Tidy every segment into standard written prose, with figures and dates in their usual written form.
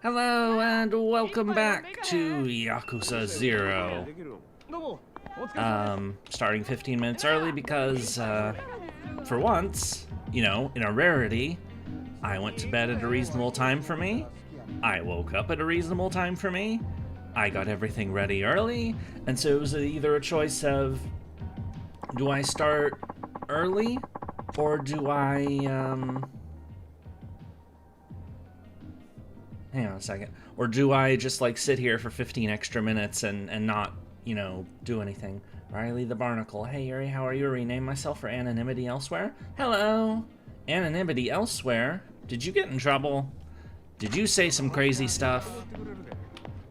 Hello and welcome back to Yakuza 0. Starting 15 minutes early because, for once, you know, in a rarity, I went to bed at a reasonable time for me, I woke up at a reasonable time for me, I got everything ready early, and so it was either a choice of, do I start early, or do I, hang on a second. Or do I just, like, sit here for 15 extra minutes and not, you know, do anything? Riley the Barnacle. Hey, Yurie, how are you? Rename myself for anonymity elsewhere? Hello! Anonymity elsewhere? Did you get in trouble? Did you say some crazy stuff?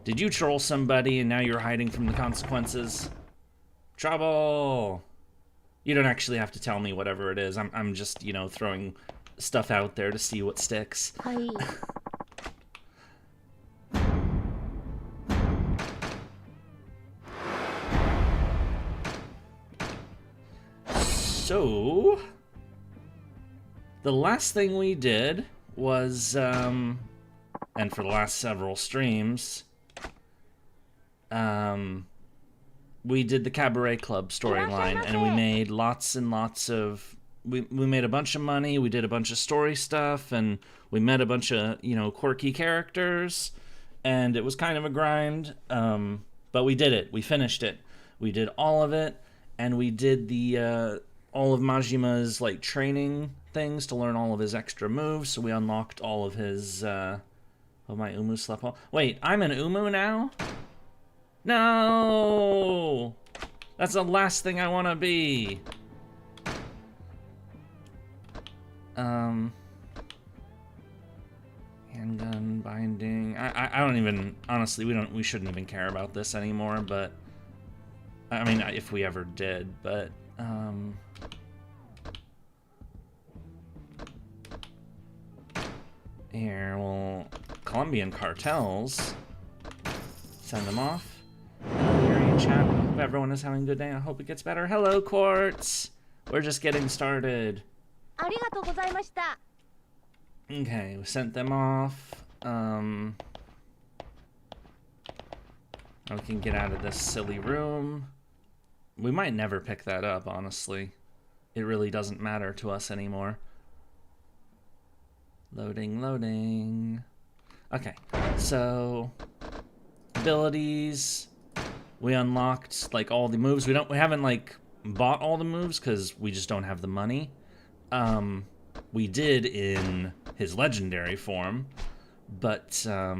Did you troll somebody and now you're hiding from the consequences? Trouble! You don't actually have to tell me whatever it is. I'm just, you know, throwing stuff out there to see what sticks. Hi. So, the last thing we did was, and for the last several streams, we did the Cabaret Club storyline, and we made lots and lots of, we made a bunch of money, we did a bunch of story stuff, and we met a bunch of, you know, quirky characters, and it was kind of a grind, but we did it, we finished it. We did all of it, and we did the, all of Majima's, like, training things to learn all of his extra moves, so we unlocked all of his, oh, my Umu slept well. Wait, I'm an Umu now? No! That's the last thing I want to be! Handgun, binding, I don't even, honestly, we shouldn't even care about this anymore, but, I mean, if we ever did, but, here, well, Colombian cartels, send them off. Yurie in chat, I hope everyone is having a good day, I hope it gets better. Hello, Quartz! We're just getting started. Okay, we sent them off. Now we can get out of this silly room. We might never pick that up, honestly. It really doesn't matter to us anymore. Loading, loading. Okay, so abilities. We unlocked like all the moves. We haven't like bought all the moves because we just don't have the money. We did in his legendary form, but at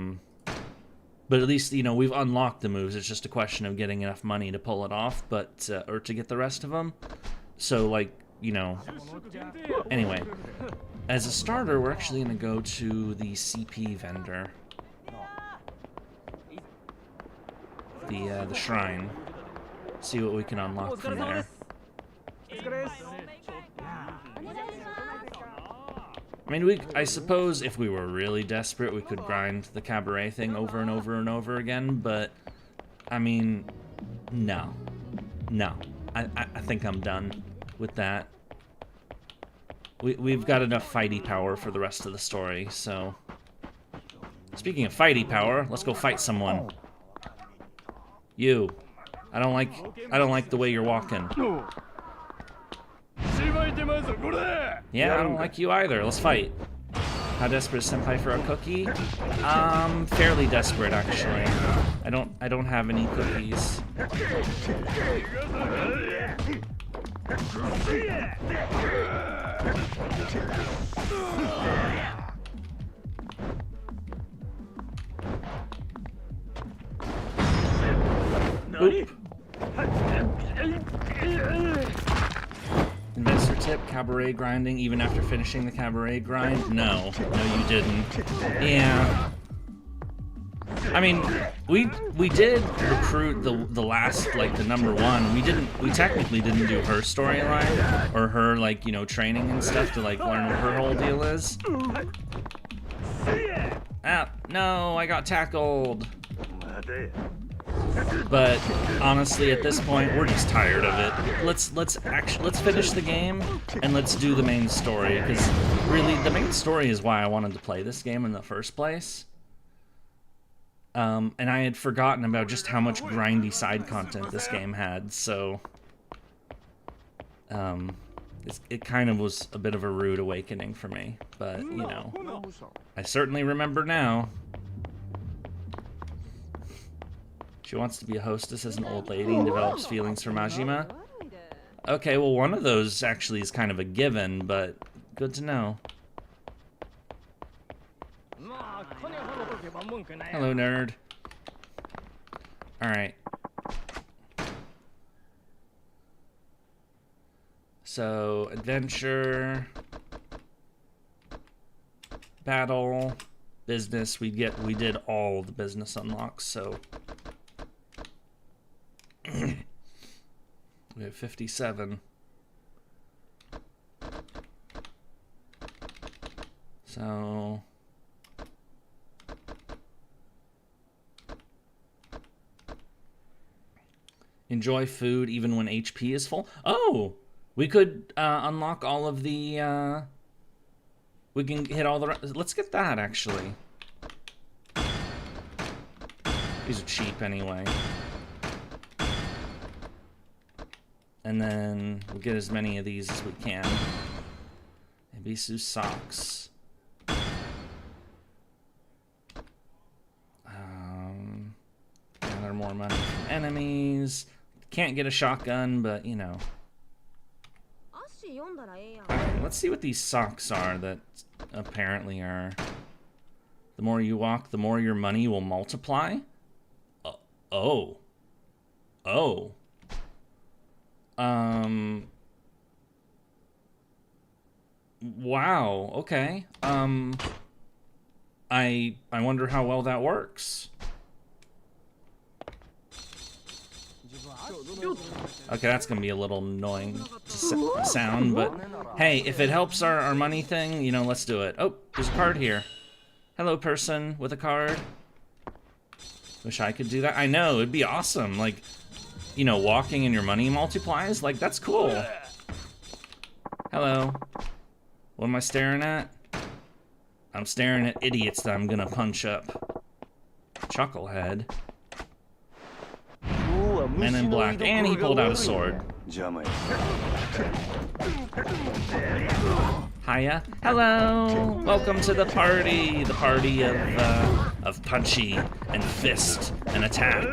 least, you know, we've unlocked the moves. It's just a question of getting enough money to pull it off, but or to get the rest of them. So, like, you know. Anyway, as a starter, we're actually gonna go to the CP vendor, the shrine. See what we can unlock from there. I mean, I suppose if we were really desperate, we could grind the Cabaret thing over and over and over again, but, I mean, no. No. I think I'm done with that. We've got enough fighty power for the rest of the story, so. Speaking of fighty power, let's go fight someone. You. I don't like the way you're walking. Yeah, I don't like you either. Let's fight. How desperate is Senpai for a cookie? Fairly desperate, actually. I don't have any cookies. Oop. Investor tip, Cabaret grinding even after finishing the Cabaret grind? No. No, you didn't. Yeah. I mean, we did recruit the last, like, the #1. We technically didn't do her storyline, or her, like, you know, training and stuff to, like, learn what her whole deal is. Ah, no, I got tackled. But honestly, at this point, we're just tired of it. Let's finish the game and let's do the main story, because really the main story is why I wanted to play this game in the first place. And I had forgotten about just how much grindy side content this game had, so it kind of was a bit of a rude awakening for me, but you know, I certainly remember now. She wants to be a hostess as an old lady and develops feelings for Majima. Okay, well, one of those actually is kind of a given, but good to know. Hello, nerd. Alright. So, adventure, battle, business. We did all the business unlocks, so we have 57. So enjoy food even when HP is full. Oh, we could unlock all of the we can hit all the, let's get that actually. These are cheap anyway. And then we'll get as many of these as we can. Ibisu socks. Gather more money from enemies. Can't get a shotgun, but you know. Okay, let's see what these socks are that apparently are. The more you walk, the more your money will multiply. Oh. Wow, okay. I wonder how well that works. Okay, that's gonna be a little annoying to sound, but hey, if it helps our money thing, you know, let's do it. Oh, there's a card here. Hello, person with a card. Wish I could do that. I know, it'd be awesome. Like, you know, walking and your money multiplies. Like, that's cool. Hello. What am I staring at? I'm staring at idiots that I'm gonna punch up. Chucklehead. Men in Black. And he pulled out a sword. Hiya. Hello. Welcome to the party. The party of punchy and fist and attack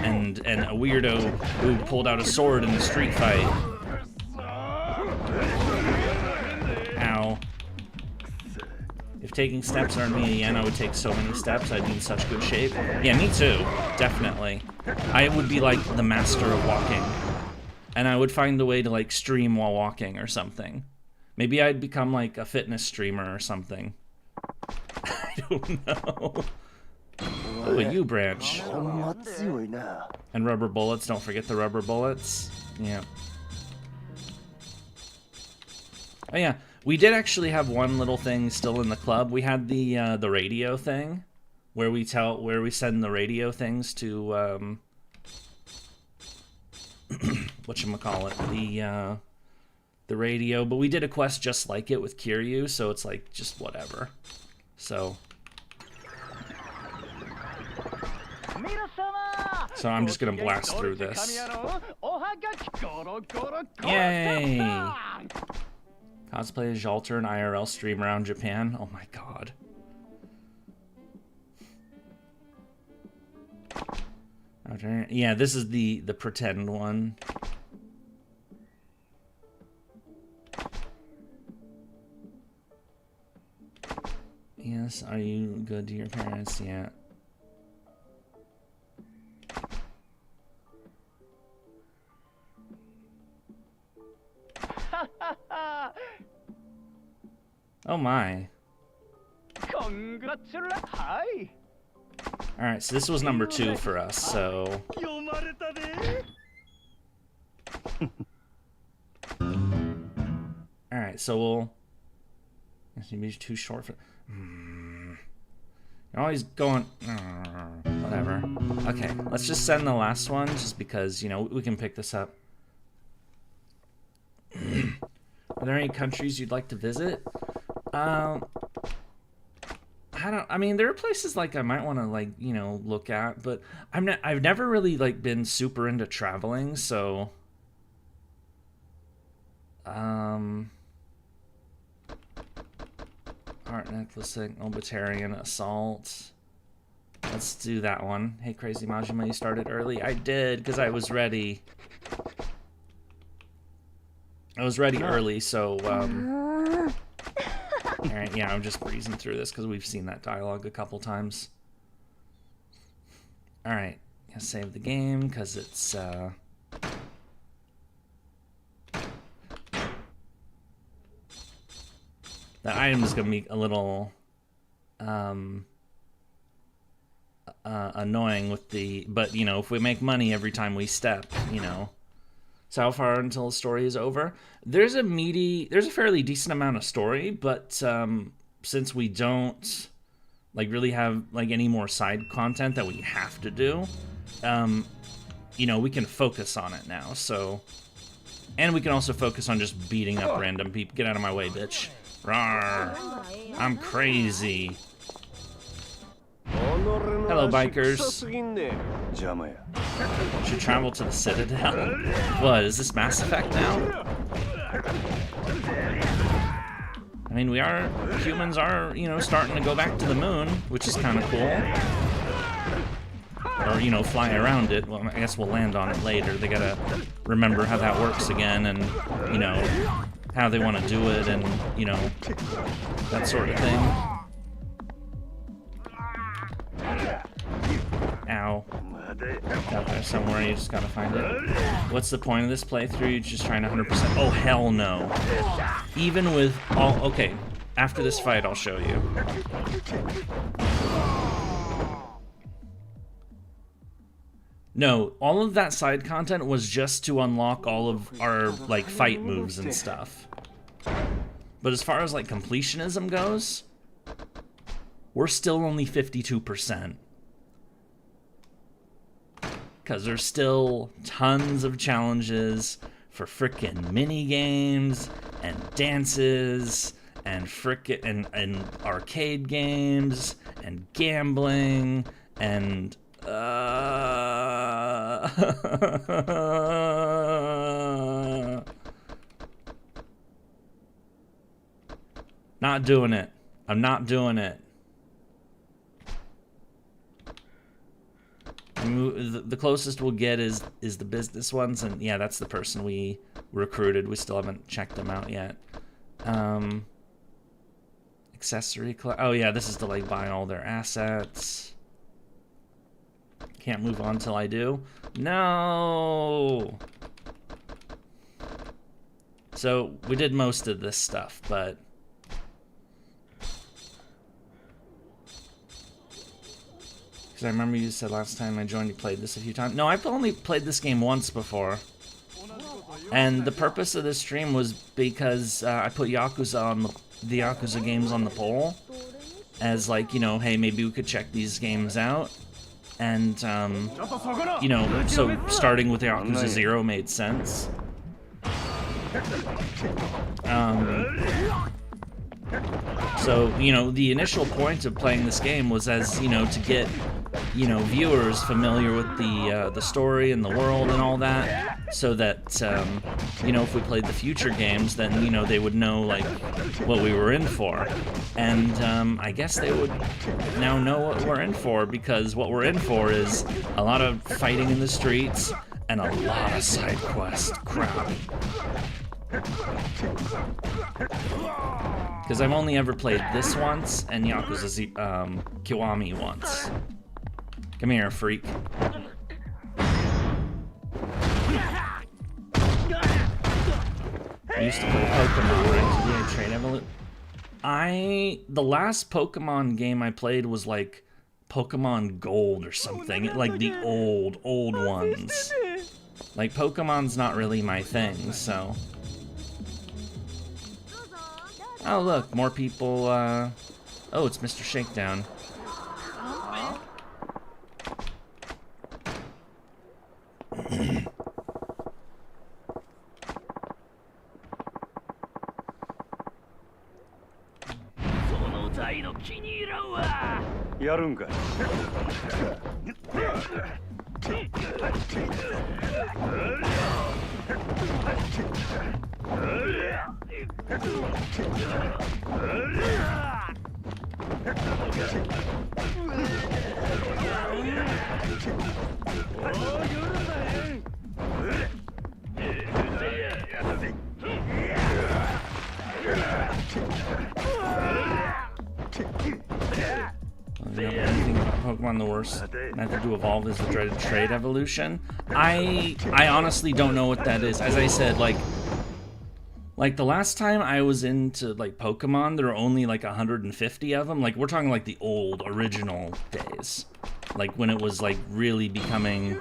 and a weirdo who pulled out a sword in the street fight. Ow. If taking steps earned me a yen, I would take so many steps. I'd be in such good shape. Yeah, me too. Definitely. I would be like the master of walking. And I would find a way to like stream while walking or something. Maybe I'd become like a fitness streamer or something. I don't know. Oh, a U branch. And rubber bullets. Don't forget the rubber bullets. Yeah. Oh yeah, we did actually have one little thing still in the club. We had the radio thing, where we send the radio things to whatchamacallit, the radio. But we did a quest just like it with Kiryu, so it's like just whatever. So I'm just gonna blast through this. Yay! Cosplay as Jalter and IRL stream around Japan. Oh my god. Okay. Yeah, this is the pretend one. Yes, are you good to your parents? Yeah. Oh my. Alright, so this was number 2 for us, so... Alright, so we'll... This may be too short for... You're always going... Whatever. Okay, let's just send the last one, just because, you know, we can pick this up. Are there any countries you'd like to visit? I mean, there are places like I might want to, like, you know, look at, but I've never really, like, been super into traveling, so Art necklacing, Obitarian assault. Let's do that one. Hey, Crazy Majima, you started early? I did, because I was ready. I was ready early, so, alright, yeah, I'm just breezing through this, because we've seen that dialogue a couple times. Alright, gonna save the game, because it's, the item is gonna be a little, annoying with the, but, you know, if we make money every time we step, you know. So how far until the story is over? There's a fairly decent amount of story, but since we don't, like, really have, like, any more side content that we have to do, you know, we can focus on it now, so. And we can also focus on just beating up random people. Get out of my way, bitch. Rawr. I'm crazy. Hello, bikers. Should travel to the Citadel. What, is this Mass Effect now? I mean, humans are, you know, starting to go back to the moon, which is kind of cool. Or, you know, fly around it. Well, I guess we'll land on it later. They gotta remember how that works again, and, you know, how they want to do it, and, you know, that sort of thing. Ow. It's out there somewhere, you just gotta find it. What's the point of this playthrough? You're just trying to 100%. Oh, hell no. Even with all. Okay, after this fight, I'll show you. No, all of that side content was just to unlock all of our, like, fight moves and stuff. But as far as, like, completionism goes, we're still only 52%. Because there's still tons of challenges for frickin' mini games and dances and frickin' and arcade games and gambling and not doing it. I'm not doing it. The closest we'll get is the business ones, and yeah, that's the person we recruited. We still haven't checked them out yet. Accessory oh yeah, this is to, like, buy all their assets. Can't move on till I do. No. So we did most of this stuff, but because I remember you said last time I joined you played this a few times. No, I've only played this game once before. And the purpose of this stream was because I put Yakuza on the Yakuza games on the poll. As, like, you know, hey, maybe we could check these games out. And, you know, so starting with Yakuza 0 made sense. So, you know, the initial point of playing this game was as, you know, to get, you know, viewers familiar with the story and the world and all that, so that, you know, if we played the future games, then, you know, they would know, like, what we were in for. And, I guess they would now know what we're in for, because what we're in for is a lot of fighting in the streets and a lot of side quest crap. Because I've only ever played this once and Yakuza Kiwami once. Come here, freak. I used to play Pokemon, right? Yeah, trade evolution. The last Pokemon game I played was like Pokemon Gold or something. Like the old ones. Like, Pokemon's not really my thing, so. Oh, look, more people, oh, it's Mr. Shakedown. Anything about Pokemon, the worst method to evolve is the dreaded trade evolution. I honestly don't know what that is. As I said, like the last time I was into like Pokemon, there were only like 150 of them. Like we're talking like the old original days, like when it was like really becoming,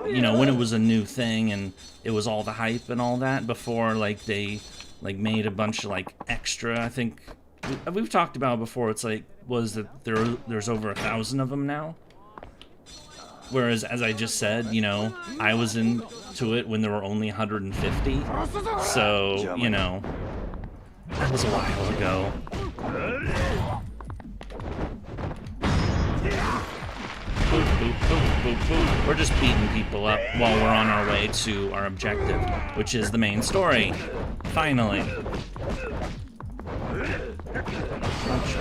you know, when it was a new thing and it was all the hype and all that. Before like they like made a bunch of like extra. I think we've talked about before. It's like there's over 1,000 of them now. Whereas, as I just said, you know, I was into it when there were only 150. So, you know, that was a while ago. Boop, boop, boop, boop, boop. We're just beating people up while we're on our way to our objective, which is the main story. Finally.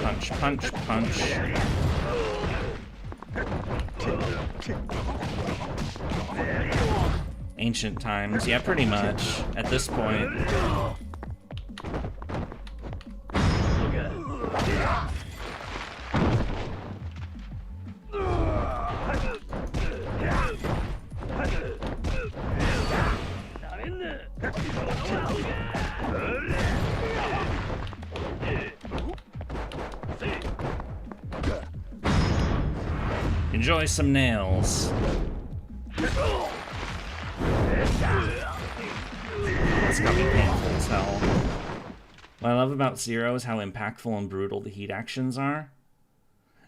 Punch, punch, punch, punch. Ancient times, yeah, pretty much at this point. Enjoy some nails. It's gonna be painful as hell. What I love about Zero is how impactful and brutal the heat actions are.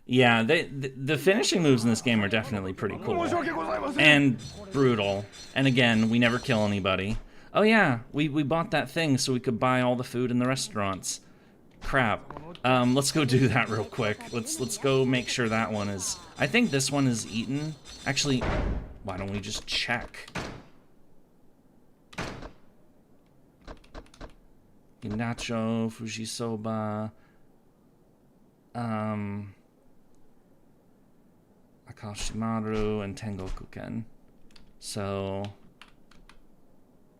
Yeah, the finishing moves in this game are definitely pretty cool. And brutal. And again, we never kill anybody. Oh yeah, we bought that thing so we could buy all the food in the restaurants. Crap. Let's go do that real quick. Let's go make sure that one is... I think this one is eaten. Actually, why don't we just check? Nacho, Fujisoba, Akashimaru, and Tengokuken. So,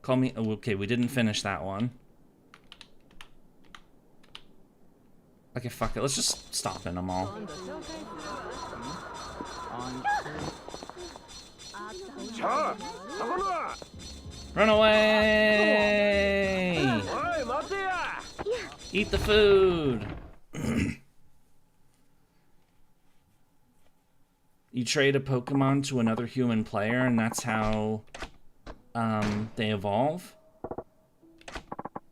call me... Oh, okay, we didn't finish that one. Okay, fuck it. Let's just stop in them all. Run away! Eat the food! You trade a Pokemon to another human player, and that's how they evolve.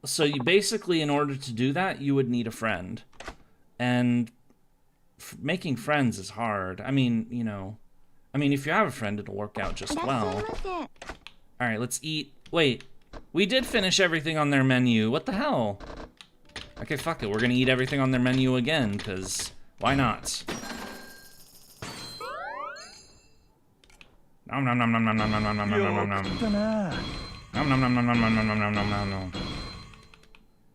So you basically, in order to do that, you would need a friend. And making friends is hard. I mean, you know, if you have a friend, it'll work out just well. Alright, let's eat. Wait, we did finish everything on their menu. What the hell? Okay, fuck it. We're gonna eat everything on their menu again, because why not? Nom nom nom nom nom nom nom nom nom nom nom nom nom. Nom nom nom nom nom nom nom nom nom nom nom.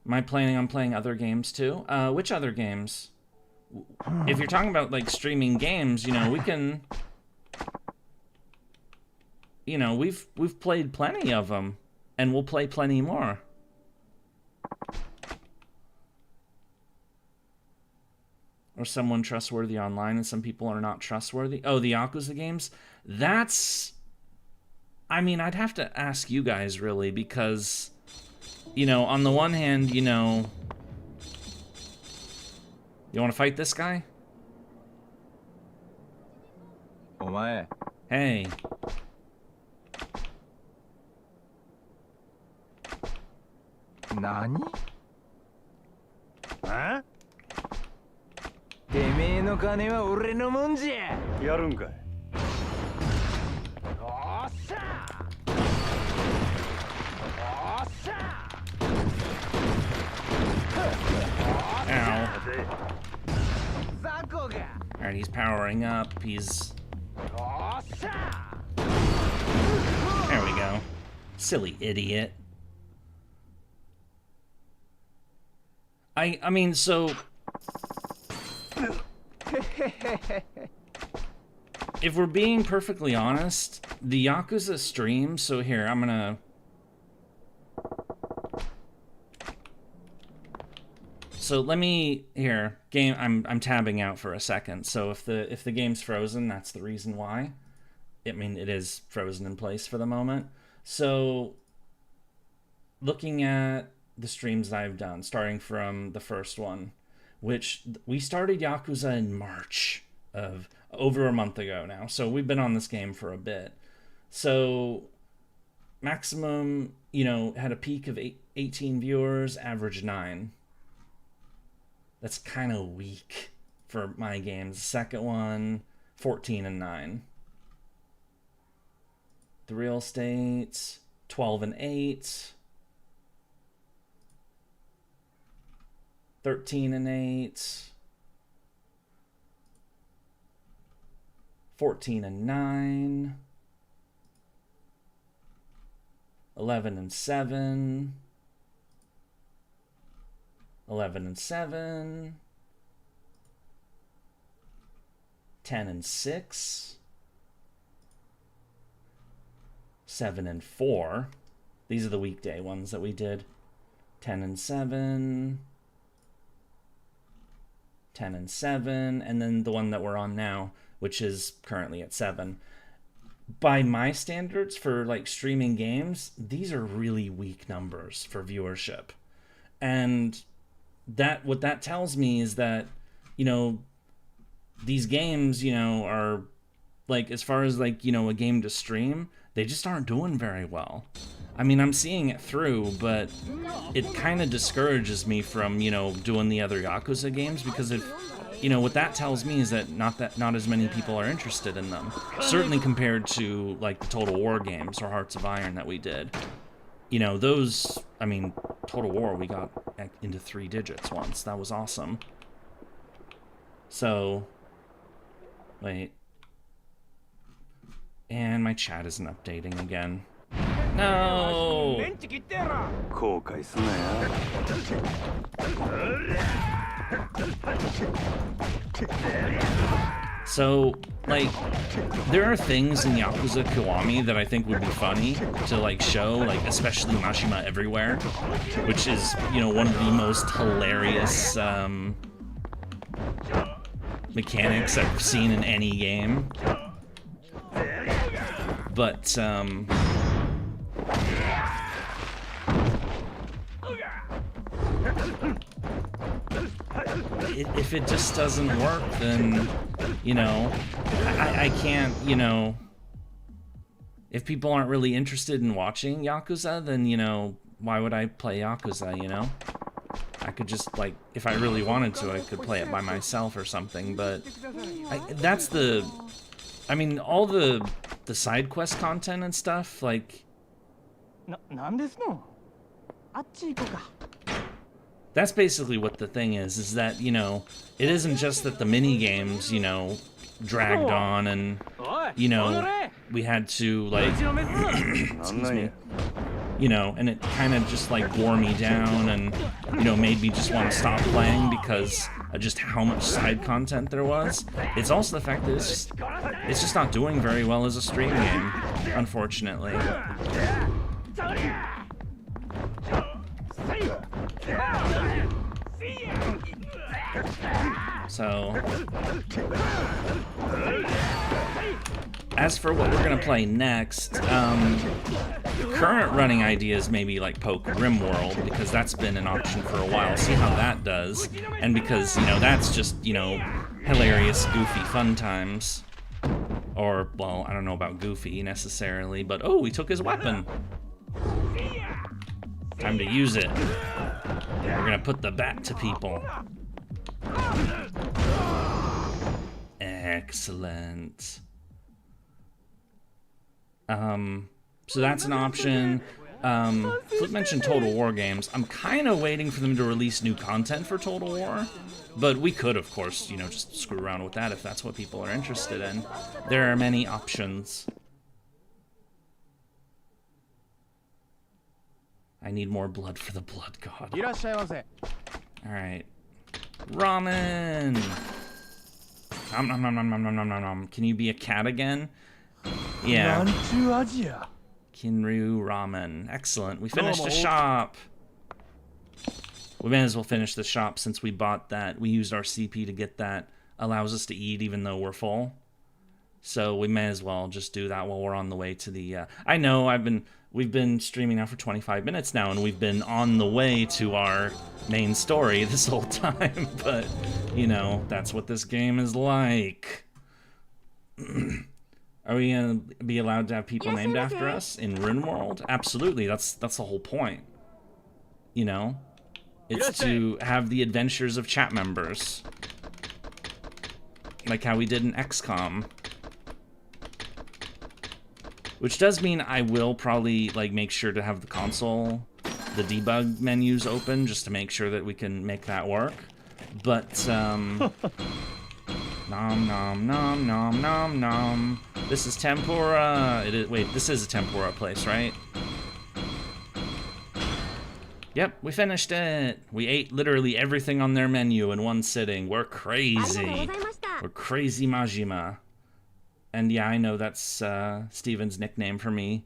Am I planning on playing other games too? Which other games? If you're talking about like streaming games, you know, we can... You know, we've played plenty of them, and we'll play plenty more. Or someone trustworthy online and some people are not trustworthy. Oh, the Yakuza games? That's... I mean, I'd have to ask you guys, really, because... You know, on the one hand, you know... You want to fight this guy? Hey. Nani? Huh? てめえの金は俺のもんじゃ。やるんかい。おっしゃ。おっしゃ。Ow. Alright, he's powering up. He's... There we go. Silly idiot. I mean, so... If we're being perfectly honest, the Yakuza stream... So here, I'm gonna... So let me... Here, game... I'm tabbing out for a second. So if the game's frozen, that's the reason why. I mean, it is frozen in place for the moment. So, looking at the streams I've done, starting from the first one, which we started Yakuza in March of over a month ago now. So we've been on this game for a bit. So, maximum, you know, had a peak of 18 viewers, average 9. That's kind of weak for my games. The second one, 14 and 9. The real estate, 12 and 8. 13 and 8. 14 and 9. 11 and 7. 11 and 7. 10 and 6. 7 and 4. These are the weekday ones that we did. 10 and 7. 10 and 7. And then the one that we're on now, which is currently at 7. By my standards for like streaming games, these are really weak numbers for viewership. And that what that tells me is that, you know, these games, you know, are like, as far as like, you know, a game to stream, they just aren't doing very well. I mean, I'm seeing it through, but it kind of discourages me from, you know, doing the other Yakuza games, because if, you know, what that tells me is that not as many people are interested in them. Certainly compared to like the Total War games or Hearts of Iron that we did. You know, those, I mean, Total War, we got into 3 digits once. That was awesome. So, wait. And my chat isn't updating again. No! So, like, there are things in Yakuza Kiwami that I think would be funny to, like, show, like, especially Majima Everywhere, which is, you know, one of the most hilarious, mechanics I've seen in any game. But, if it just doesn't work, then, you know, I can't, you know, if people aren't really interested in watching Yakuza, then, you know, why would I play Yakuza, you know? I could just, like, if I really wanted to, I could play it by myself or something, but that's the, I mean, all the side quest content and stuff, like, that's basically what the thing is that, you know, it isn't just that the mini games, you know, dragged on and, you know, we had to, like, excuse me, you know, and it kind of just, like, wore me down and, you know, made me just want to stop playing because of just how much side content there was. It's also the fact that it's just not doing very well as a stream game, unfortunately. So, as for what we're gonna play next, current running ideas maybe like Poke Rimworld, because that's been an option for a while. See how that does, and because, you know, that's just, you know, hilarious, goofy, fun times. Or, well, I don't know about goofy necessarily, but oh, we took his weapon. Time to use it. We're gonna put the bat to people. Excellent. So that's an option. Flip mentioned Total War games. I'm kind of waiting for them to release new content for Total War, but we could, of course, you know, just screw around with that if that's what people are interested in. There are many options. I need more blood for the blood god. Alright. Ramen! Nom nom nom nom nom nom nom nom nom. Can you be a cat again? Yeah. Kinryu Ramen. Excellent. We finished the shop. We may as well finish the shop since we bought that. We used our CP to get that. Allows us to eat even though we're full. So we may as well just do that while we're on the way to the... I know we've been streaming now for 25 minutes now, and we've been on the way to our main story this whole time. But, you know, that's what this game is like. Are we gonna be allowed to have people named after us in RimWorld? Absolutely, that's the whole point. You know? It's to have the adventures of chat members. Like how we did in XCOM. Which does mean I will probably, like, make sure to have the console, the debug menus open, just to make sure that we can make that work. But, nom nom nom nom nom nom. This is tempura. Wait, this is a tempura place, right? Yep, we finished it. We ate literally everything on their menu in one sitting. We're crazy. We're crazy Majima. And yeah, I know that's Steven's nickname for me.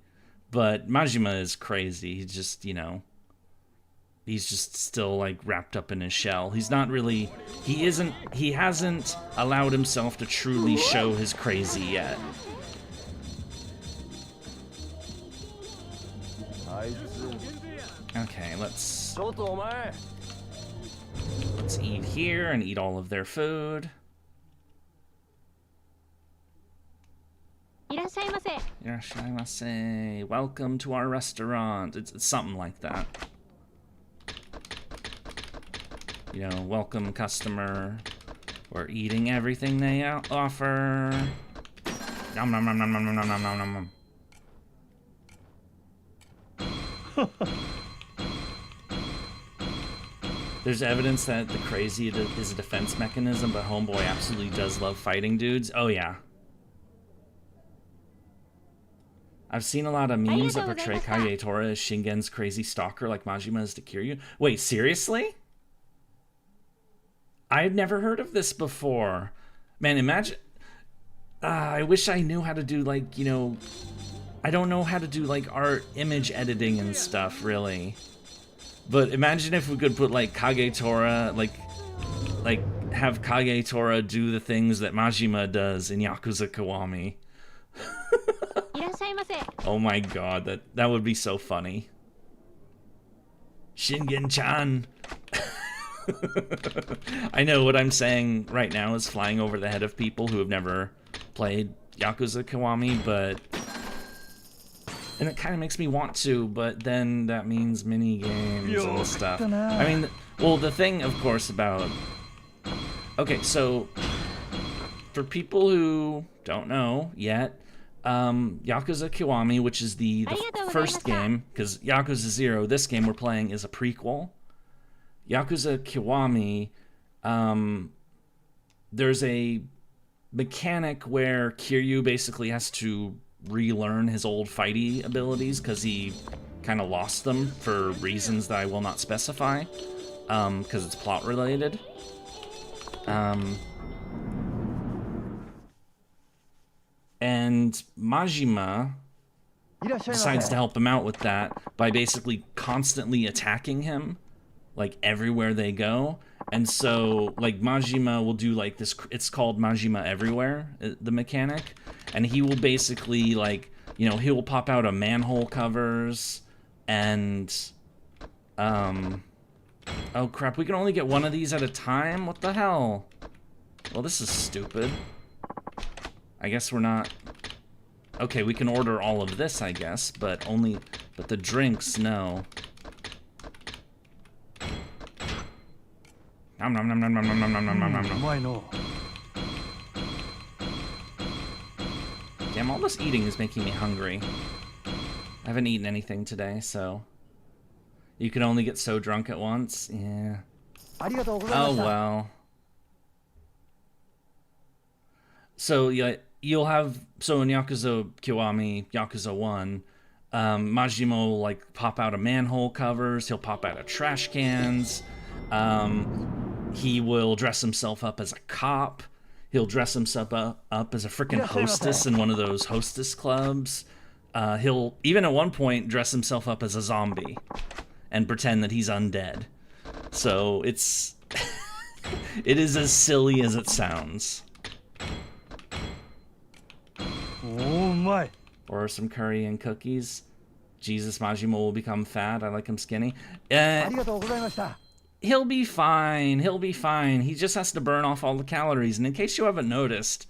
But Majima is crazy. He's just, you know... He's just still, like, wrapped up in his shell. He's not really... He hasn't allowed himself to truly show his crazy yet. Okay, let's eat here and eat all of their food. Irashaimase. Welcome to our restaurant. It's something like that. You know, welcome customer. We're eating everything they offer. Nom nom nom nom nom nom nom nom nom. There's evidence that the crazy is a defense mechanism, but Homeboy absolutely does love fighting dudes. Oh yeah. I've seen a lot of memes that portray Kagetora as Shingen's crazy stalker like Majima is to Kiryu. Wait, seriously? I've never heard of this before. Man, imagine... I wish I knew how to do, like, you know... I don't know how to do, like, art, image editing and stuff, really. But imagine if we could put, like, Kagetora, like, have Kagetora do the things that Majima does in Yakuza Kiwami. Oh my god, that would be so funny. Shingen-chan! I know what I'm saying right now is flying over the head of people who have never played Yakuza Kiwami, but... And it kind of makes me want to, but then that means mini games and stuff. I mean, well, the thing, of course, about... Okay, so... For people who don't know yet, Yakuza Kiwami, which is the first game, because Yakuza 0, this game we're playing, is a prequel. Yakuza Kiwami, there's a mechanic where Kiryu basically has to relearn his old fighty abilities because he kind of lost them for reasons that I will not specify, because it's plot related. And Majima decides to help him out with that by basically constantly attacking him, like, everywhere they go. And so, like, Majima will do, like, this... It's called Majima Everywhere, the mechanic. And he will basically, like, you know, he will pop out of manhole covers and... Oh, crap, we can only get one of these at a time? What the hell? Well, this is stupid. I guess we're not... Okay, we can order all of this, I guess, but only... But the drinks, no. Nom nom nom nom nom nom nom nom nom nom nom. Damn, all this eating is making me hungry. I haven't eaten anything today, so you can only get so drunk at once. Yeah. Oh well. So yeah, you'll have in Yakuza Kiwami, Yakuza 1, Majima will like pop out of manhole covers, he'll pop out of trash cans, he will dress himself up as a cop, he'll dress himself up as a freaking hostess in one of those hostess clubs. He'll even at one point dress himself up as a zombie and pretend that he's undead. So it's it is as silly as it sounds. Oh my. Or some curry and cookies. Jesus, Majima will become fat. I like him skinny. He'll be fine. He'll be fine. He just has to burn off all the calories. And in case you haven't noticed,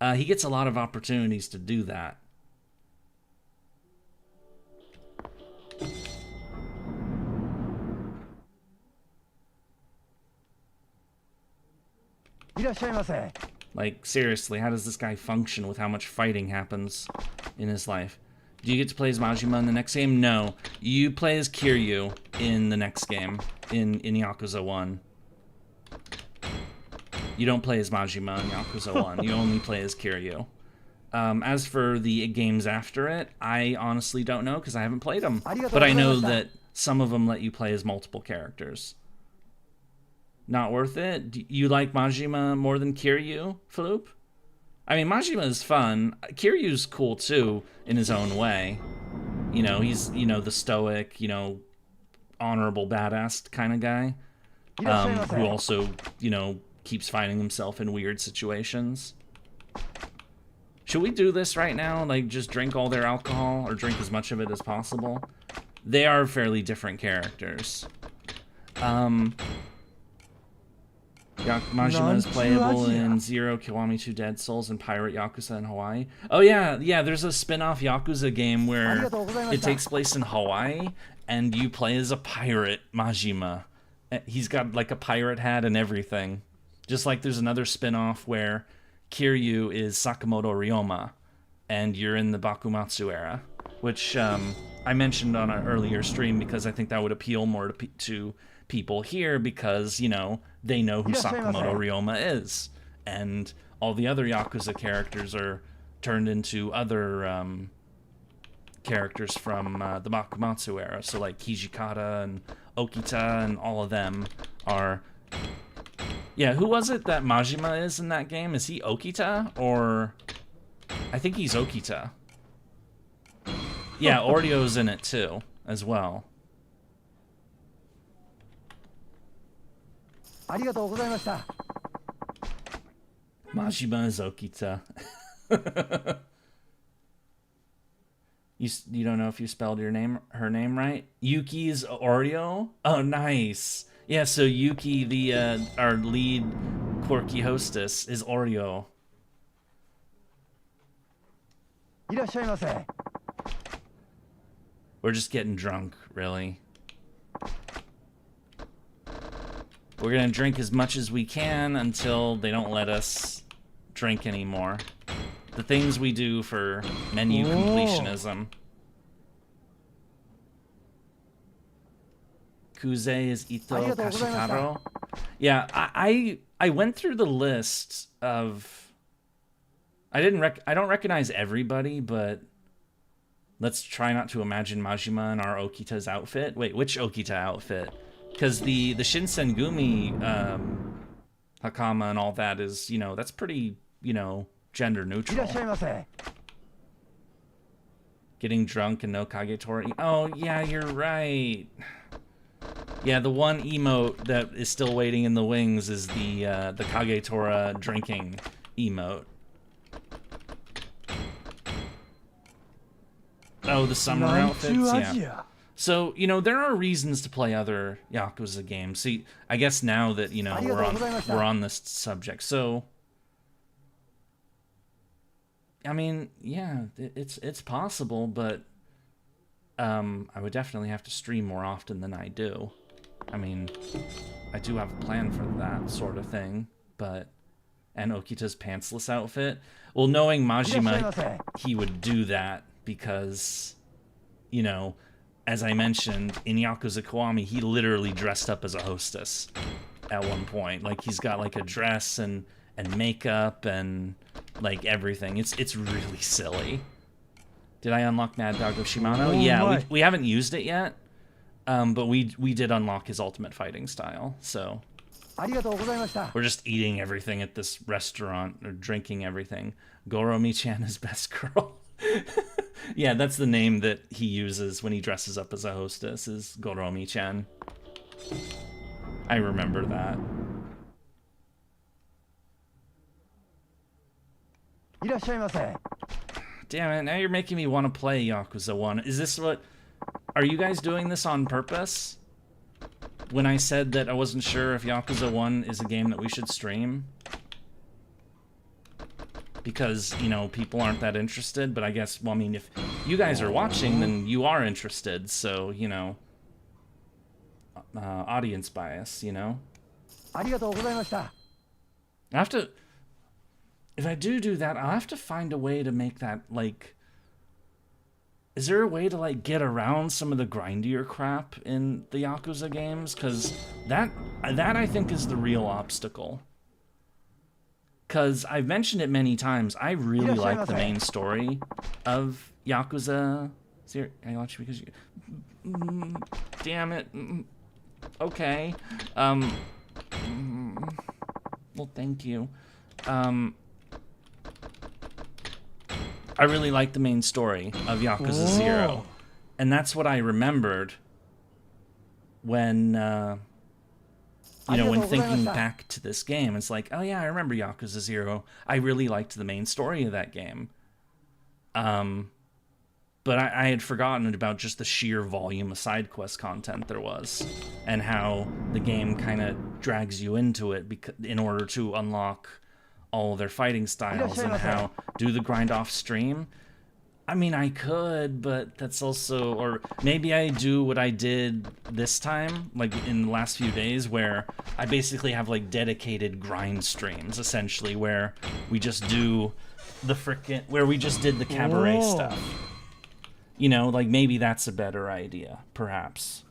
he gets a lot of opportunities to do that. Like, seriously, how does this guy function with how much fighting happens in his life? Do you get to play as Majima in the next game? No. You play as Kiryu in the next game, in Yakuza 1. You don't play as Majima in Yakuza 1. You only play as Kiryu. As for the games after it, I honestly don't know because I haven't played them. But I know that some of them let you play as multiple characters. Not worth it? Do you like Majima more than Kiryu, Floop? I mean, Majima is fun. Kiryu's cool, too, in his own way. You know, he's, the stoic, honorable, badass kind of guy. Who also, keeps finding himself in weird situations. Should we do this right now? Like, just drink all their alcohol, or drink as much of it as possible? They are fairly different characters. Majima is playable in Zero, Kiwami 2 Dead Souls, and Pirate Yakuza in Hawaii. Oh yeah, there's a spin-off Yakuza game where it takes place in Hawaii, and you play as a pirate, Majima. He's got like a pirate hat and everything. Just like there's another spin-off where Kiryu is Sakamoto Ryoma, and you're in the Bakumatsu era, which I mentioned on an earlier stream because I think that would appeal more to people here because, they know who Sakamoto Ryoma is. And all the other Yakuza characters are turned into other characters from the Bakumatsu era. So like Hijikata and Okita and all of them are... Yeah, who was it that Majima is in that game? Is he Okita? Or... I think he's Okita. Yeah, Orio's in it too, as well. Majima is Okita. You don't know if you spelled her name right? Yuki's Oreo? Oh, nice. Yeah, so Yuki, our lead quirky hostess, is Oreo. We're just getting drunk, really. We're gonna drink as much as we can until they don't let us drink anymore. The things we do for menu completionism. Kuze is Ito Kashitaro. Yeah, I went through the list of... I don't recognize everybody, but let's try not to imagine Majima in our Okita's outfit. Wait, which Okita outfit? Because the Shinsengumi Hakama and all that is, that's pretty, gender neutral. Getting drunk and no Kagetora. Oh, yeah, you're right. Yeah, the one emote that is still waiting in the wings is the Kagetora drinking emote. Oh, the summer outfits? Yeah. So, there are reasons to play other Yakuza games. See, I guess now that, we're on this subject. So, I mean, yeah, it's possible, but I would definitely have to stream more often than I do. I mean, I do have a plan for that sort of thing, but... And Okita's pantsless outfit. Well, knowing Majima, he would do that because... you know, as I mentioned, in Yakuza Kiwami, he literally dressed up as a hostess at one point. Like, he's got, like, a dress and makeup and, like, everything. It's really silly. Did I unlock Mad Dog of Shimano? Oh, Yeah, we haven't used it yet, but we did unlock his ultimate fighting style, so... We're just eating everything at this restaurant, or drinking everything. Goromi-chan is best girl. Yeah, that's the name that he uses when he dresses up as a hostess, is Goromi-chan. I remember that. Damn it, now you're making me want to play Yakuza 1. Is this what... Are you guys doing this on purpose? When I said that I wasn't sure if Yakuza 1 is a game that we should stream? Because, you know, people aren't that interested, but I guess, well, I mean, if you guys are watching, then you are interested, so, you know... audience bias, you know? I have to... If I do that, I'll have to find a way to make that, like... Is there a way to, like, get around some of the grindier crap in the Yakuza games? Because that I think is the real obstacle. Because I've mentioned it many times, I really like the main story of Yakuza. I watch because you... Damn it. Okay. Well, thank you. I really like the main story of Yakuza 0. And that's what I remembered when, you know, when thinking back to this game. It's like, oh yeah, I remember Yakuza 0. I really liked the main story of that game. But I had forgotten about just the sheer volume of side quest content there was. And how the game kind of drags you into it in order to unlock all their fighting styles, and how do the grind off stream. I mean, I could, but that's also, or maybe I do what I did this time, like in the last few days, where I basically have like dedicated grind streams, essentially, where we just do the where we just did the Cabaret stuff. You know, like maybe that's a better idea, perhaps.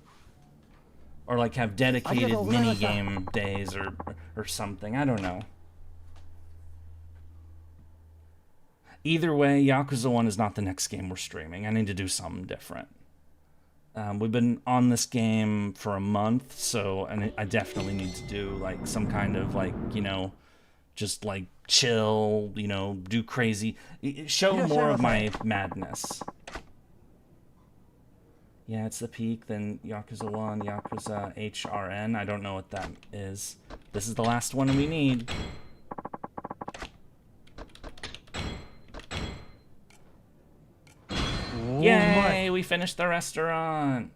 Or like have dedicated minigame days or something, I don't know. Either way, Yakuza 1 is not the next game we're streaming. I need to do something different. We've been on this game for a month, so I definitely need to do, like, some kind of, like, you know, just, like, chill, you know, do crazy... Show more of my madness. Yeah, it's the peak, then Yakuza 1, Yakuza HRN. I don't know what that is. This is the last one we need. Yay, we finished the restaurant!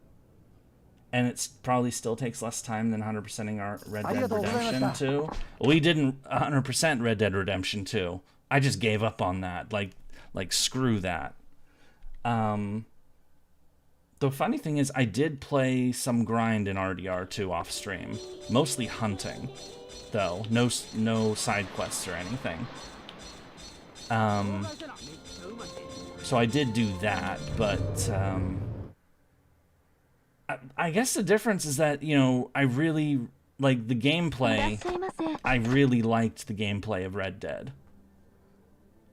And it probably still takes less time than 100%ing our Red Dead Redemption 2. We didn't 100% Red Dead Redemption 2. I just gave up on that. Like screw that. The funny thing is, I did play some grind in RDR2 off stream. Mostly hunting, though. No side quests or anything. So I did do that, but I guess the difference is that, you know, I really like the gameplay. I really liked the gameplay of Red Dead.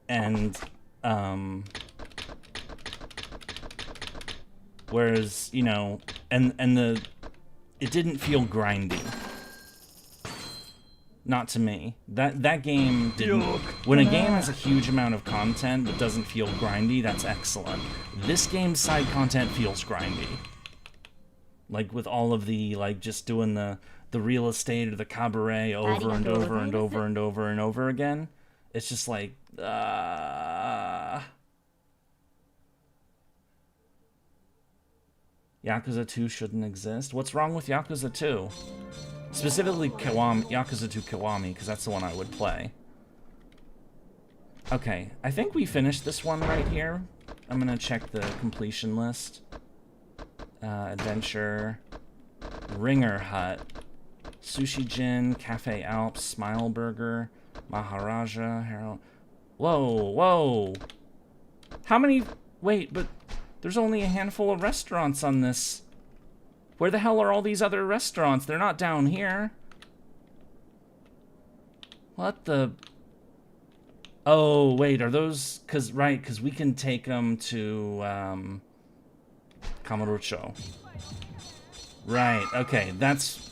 And whereas, you know, and it didn't feel grindy. Not to me. That game didn't... When a game has a huge amount of content but doesn't feel grindy, that's excellent. This game's side content feels grindy. Like, with all of the, like, just doing the real estate or the cabaret over and over and over and over and over again. It's just like... Yakuza 2 shouldn't exist? What's wrong with Yakuza 2? Specifically Yakuza 2 Kiwami, because that's the one I would play. Okay, I think we finished this one right here. I'm gonna check the completion list. Adventure, Ringer Hut, Sushi Jin, Cafe Alps, Smile Burger, Maharaja, Harold... Whoa, whoa! How many... Wait, but There's only a handful of restaurants on this. Where the hell are all these other restaurants? They're not down here. What the... Oh, wait, are those... Because we can take them to, Kamurocho. Right, okay, that's...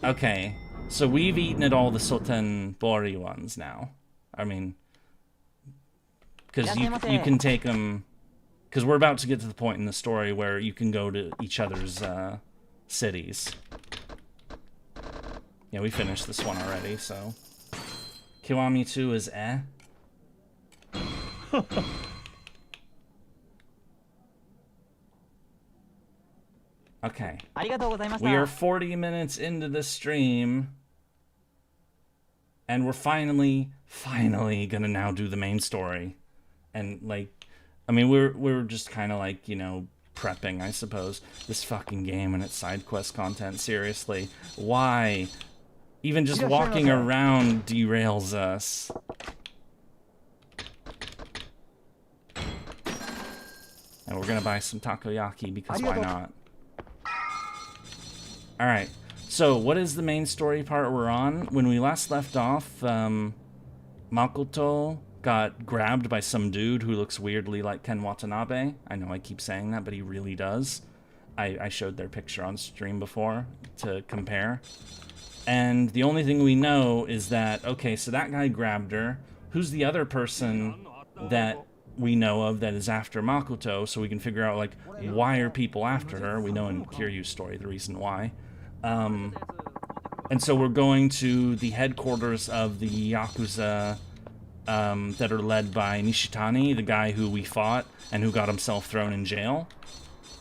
Okay, so we've eaten at all the Sotenbori ones now. I mean... Because you can take them... Because we're about to get to the point in the story where you can go to each other's, cities. Yeah, we finished this one already, so... Kiwami 2 is eh. Okay. We are 40 minutes into the stream. And we're finally gonna now do the main story. And, like, I mean, we're just kind of like, you know, prepping, I suppose. This fucking game and its side quest content, seriously. Why? Even just walking around derails us. And we're gonna buy some takoyaki because why not? Alright, so what is the main story part we're on? When we last left off, Makoto got grabbed by some dude who looks weirdly like Ken Watanabe. I know I keep saying that, but he really does. I showed their picture on stream before to compare. And the only thing we know is that, okay, so that guy grabbed her. Who's the other person that we know of that is after Makoto, so we can figure out, like, why are people after her? We know in Kiryu's story the reason why. And so we're going to the headquarters of the Yakuza that are led by Nishitani, the guy who we fought and who got himself thrown in jail.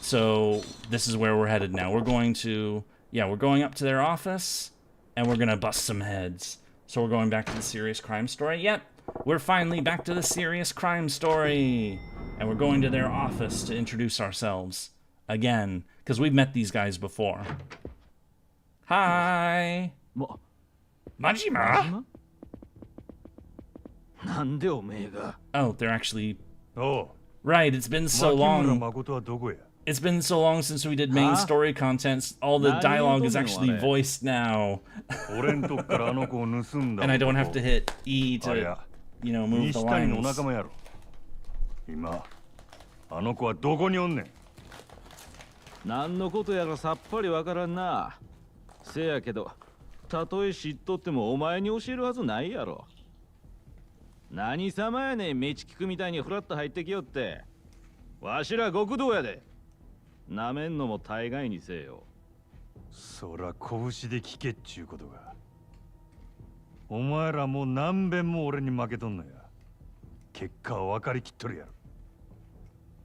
So this is where we're headed now. We're going to, yeah, we're going up to their office, and we're gonna bust some heads. So we're going back to the serious crime story. Yep, we're finally back to the serious crime story. And we're going to their office to introduce ourselves. Again, because we've met these guys before. Hi! Majima? Oh, they're actually... Oh. Right, it's been so long. It's been so long since we did main story content. All the dialogue is actually voiced now. And I don't have to hit E to, you know, move the lines. 何のことやらさっぱりわからんな。せやけど、たとえ知っとってもお前に教えるはずないやろ。何様やねん、メチキクみたいにフラッと入ってきよって。わしら極道やで。なめんのも大概にせよ。そら拳で聞けっちゅうことが。お前らもう何遍も俺に負けとんのや。結果は分かりきっとるやろ。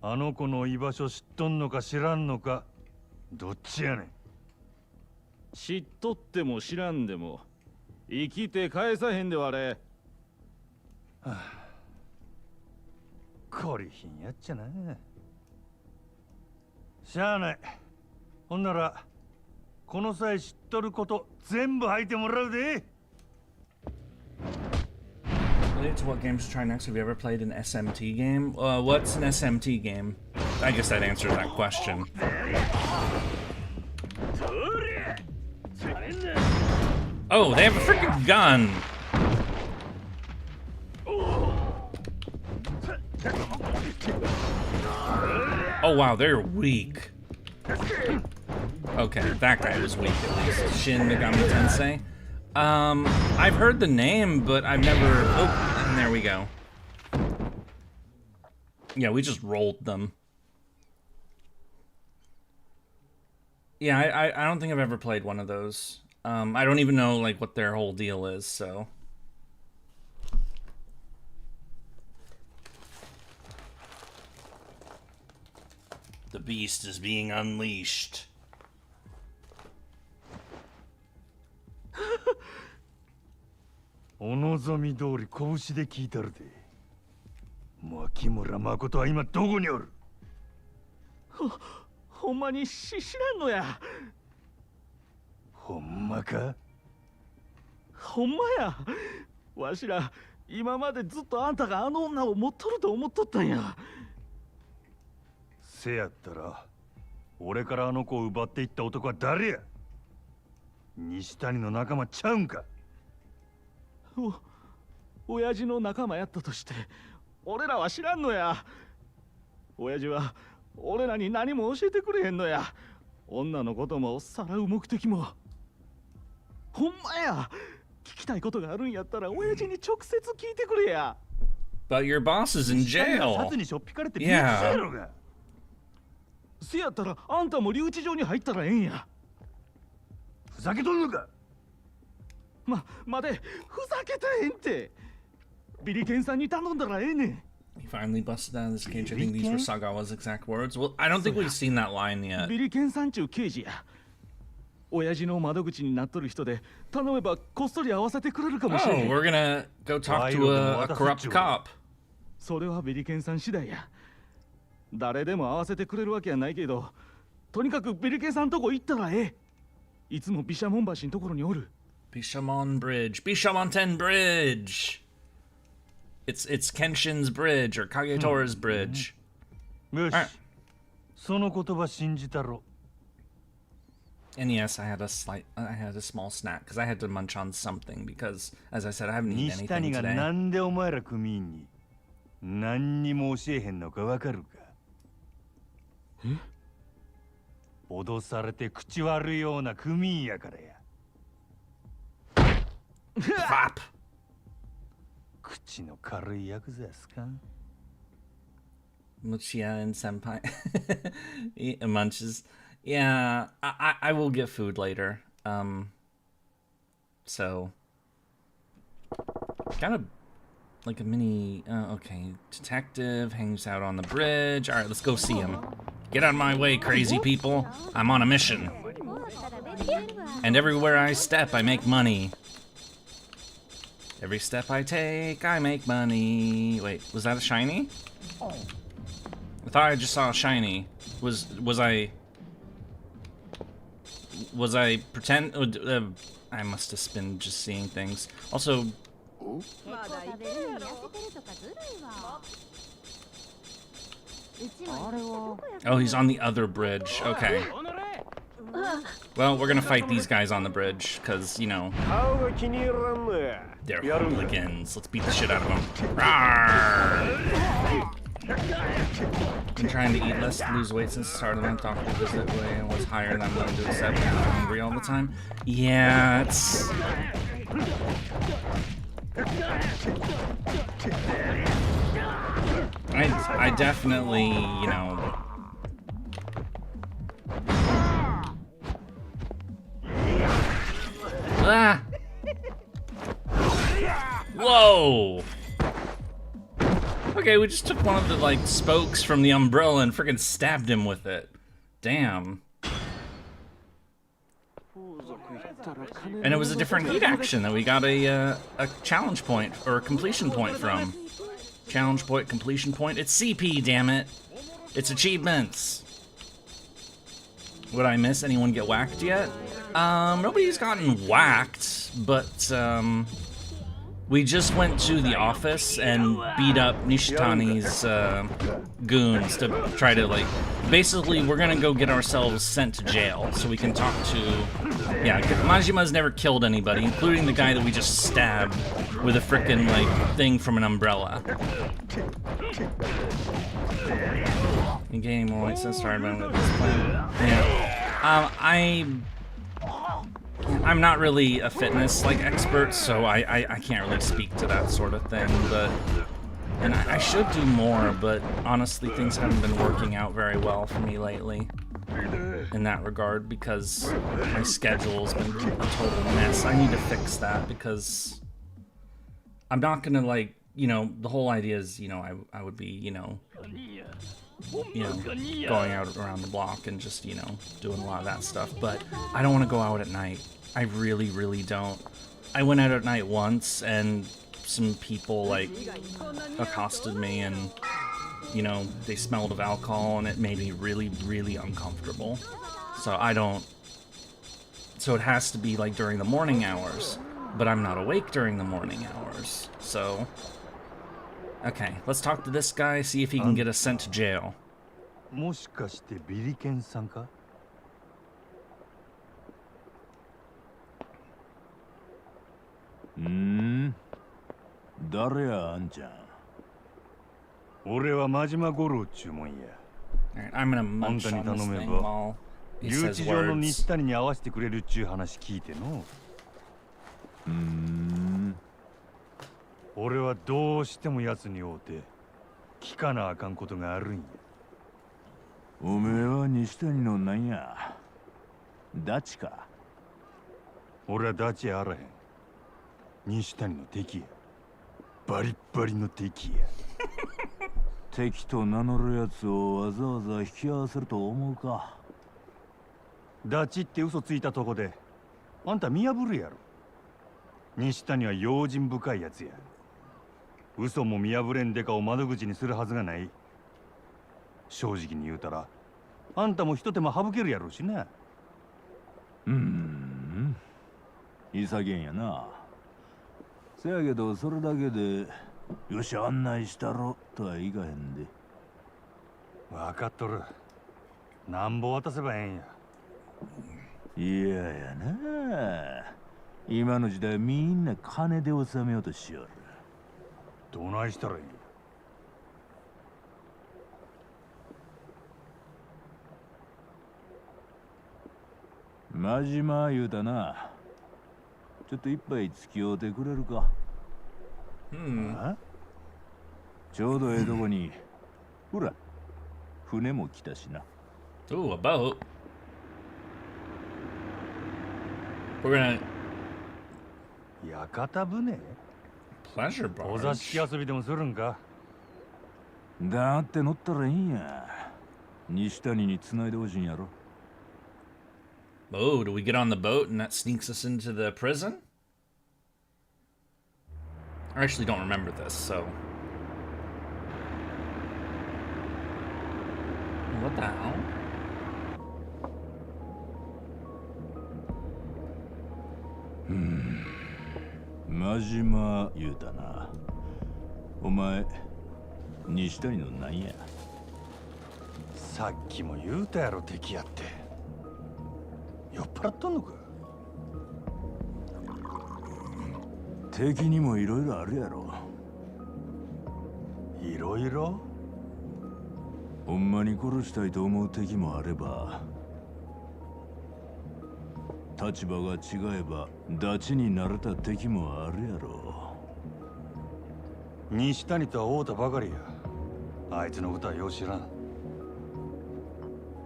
あの子の居場所知っとんのか知らんのか、どっちやねん。知っとっても知らんでも、生きて返さへんでわれ。はあ、こりひんやっちゃな。しゃあない。ほんなら、この際知っとること全部吐いてもらうで。Related to what games to try next, have you ever played an SMT game? What's an SMT game? I guess that answers that question. Oh, they have a freaking gun! Oh wow, they're weak. Okay, that guy was weak at least. Shin Megami Tensei. I've heard the name, but I've never... Oh, and there we go. Yeah, we just rolled them. Yeah, I don't think I've ever played one of those. I don't even know, like, what their whole deal is, so... The beast is being unleashed. お望み通り拳で聞いたるで。牧村誠は今どこにおる？ほんまに知らんのや。ほんまか？ほんまや。わしら今までずっとあんたがあの女を持っとると思っとったんや。せやったら俺からあの子を奪っていった男は誰や？西谷の仲間ちゃうんか？親父の仲間やったとして俺らは知らんのや。親父は俺らに何も教えてくれへんのや。女のこともさらう目的も。ほんまや。聞きたいことがあるんやったら親父に直接聞いてくれや。But your boss is in シ jail. ャツにしょっぴかれてビーチやろが。せやったらあんたも留置場に入ったらええんや。ふざけとんのか？待て、ふざけたへんって。ビリケンさんに頼んだらええねん。 He finally busted out of this cage. I think these were Sagawa's exact words. Well, I don't think we've seen that line yet. ビリケンさんちゅう刑事や。親父の窓口になっとる人で頼めばこっそり会わせてくれるかもしれ Oh, へん。 we're gonna go talk to a corrupt cop. それはビリケンさん次第や。誰でも会わせてくれるわけやないけど、とにかくビリケンさんとこ行ったらええ。いつも毘沙門橋のところにおる。Bishamon Bridge. Bishamonten Bridge. It's Kenshin's bridge or Kagetora's bridge. よし Alright. その言葉信じたろ。 And yes, I had a small snack because I had to munch on something because, as I said, I haven't eaten 西谷 anything が today. なんでお前ら組員に何にも教えへんのかわかるか？脅されて口悪いような組員やからや。Pop. 口の軽いヤクザやすか？ Muchia and Senpai. He munches. Yeah, I will get food later. So got a like a mini. Okay, detective hangs out on the bridge. All right, let's go see him. Get out of my way, crazy people! I'm on a mission, and everywhere I step, I make money. Every step I take, I make money. Wait, was that a shiny? I thought I just saw a shiny. Was I pretend? I must have been just seeing things. Also, oh, he's on the other bridge. Okay. Well, we're gonna fight these guys on the bridge, because, you know, they're hooligans. Let's beat the shit out of them. Rawr! Been trying to eat less to lose weight since the start of the month. Doctor visit weight was higher than I'm willing to accept. I'm hungry all the time. Yeah, it's... I definitely, you know... Ah! Whoa! Okay, we just took one of the, like, spokes from the umbrella and freaking stabbed him with it. Damn. And it was a different heat action that we got a challenge point, or a completion point from. Challenge point, completion point. It's CP, damn it. It's achievements. Would I miss anyone get whacked yet? Nobody's gotten whacked, but, we just went to the office and beat up Nishitani's goons to try to, like, basically we're gonna go get ourselves sent to jail so we can talk to, yeah, Majima's never killed anybody, including the guy that we just stabbed with a frickin', like, thing from an umbrella. You gaining more weight since starting with this plan. Yeah. I'm not really a fitness like expert, so I can't really speak to that sort of thing, but and I should do more, but honestly things haven't been working out very well for me lately in that regard because my schedule's been a total mess. I need to fix that because I'm not gonna, like, you know, the whole idea is, you know, I would be, you know, going out around the block and just, you know, doing a lot of that stuff, but I don't want to go out at night. I really, really don't. I went out at night once and some people, like, accosted me and, you know, they smelled of alcohol and it made me really, really uncomfortable. So I don't... So it has to be, like, during the morning hours, but I'm not awake during the morning hours, so... Okay, let's talk to this guy, see if he can get us sent to jail. もしかしてビリケンさんか？誰やあんちゃん。俺は真島五郎っちゅうもんや。Alright, I'm gonna munch on this thing while he 留 says 置場の words. 西谷に会わせてくれるっちゅう話聞いての。俺はどうしても奴に会うて聞かなあかんことがあるんや。おめえは西谷のなんや、ダチか？俺はダチやあらへん。西谷の敵や。バリッバリの敵や。敵と名乗るやつをわざわざ引き合わせると思うか？ダチって嘘ついたとこであんた見破るやろ。西谷は用心深いやつや。嘘も見破れんデカを窓口にするはずがない。正直に言うたらあんたも一手間省けるやろうしな。いさげんやな。せやけどそれだけでよし案内したろとはいかへんで。分かっとる。なんぼ渡せばええんや。いややな。今の時代みんな金で収めようとしよる。どないしたらいい？真島言うたな。ちょっと一杯付き合うてくれるか？ちょうどええとこにほら船も来たしな。 Ooh, a boat. We're gonna 屋形船？ pleasure お座 barge. 敷遊びでもするんか？だって乗ったらいいんや。西谷に繋いでほしいんやろ。Oh, do we get on the boat and that sneaks us into the prison? I actually don't remember this, so... What the hell? Hmm. 真島言うたな。お前、西谷のなんや？さっきも言うたやろ敵やって。酔っ払っとんのか？敵にもいろいろあるやろ。いろいろ？ほんまに殺したいと思う敵もあれば、立場が違えばダチになれた敵もあるやろ。西谷とは会うたばかりや。あいつのことはよう知らん。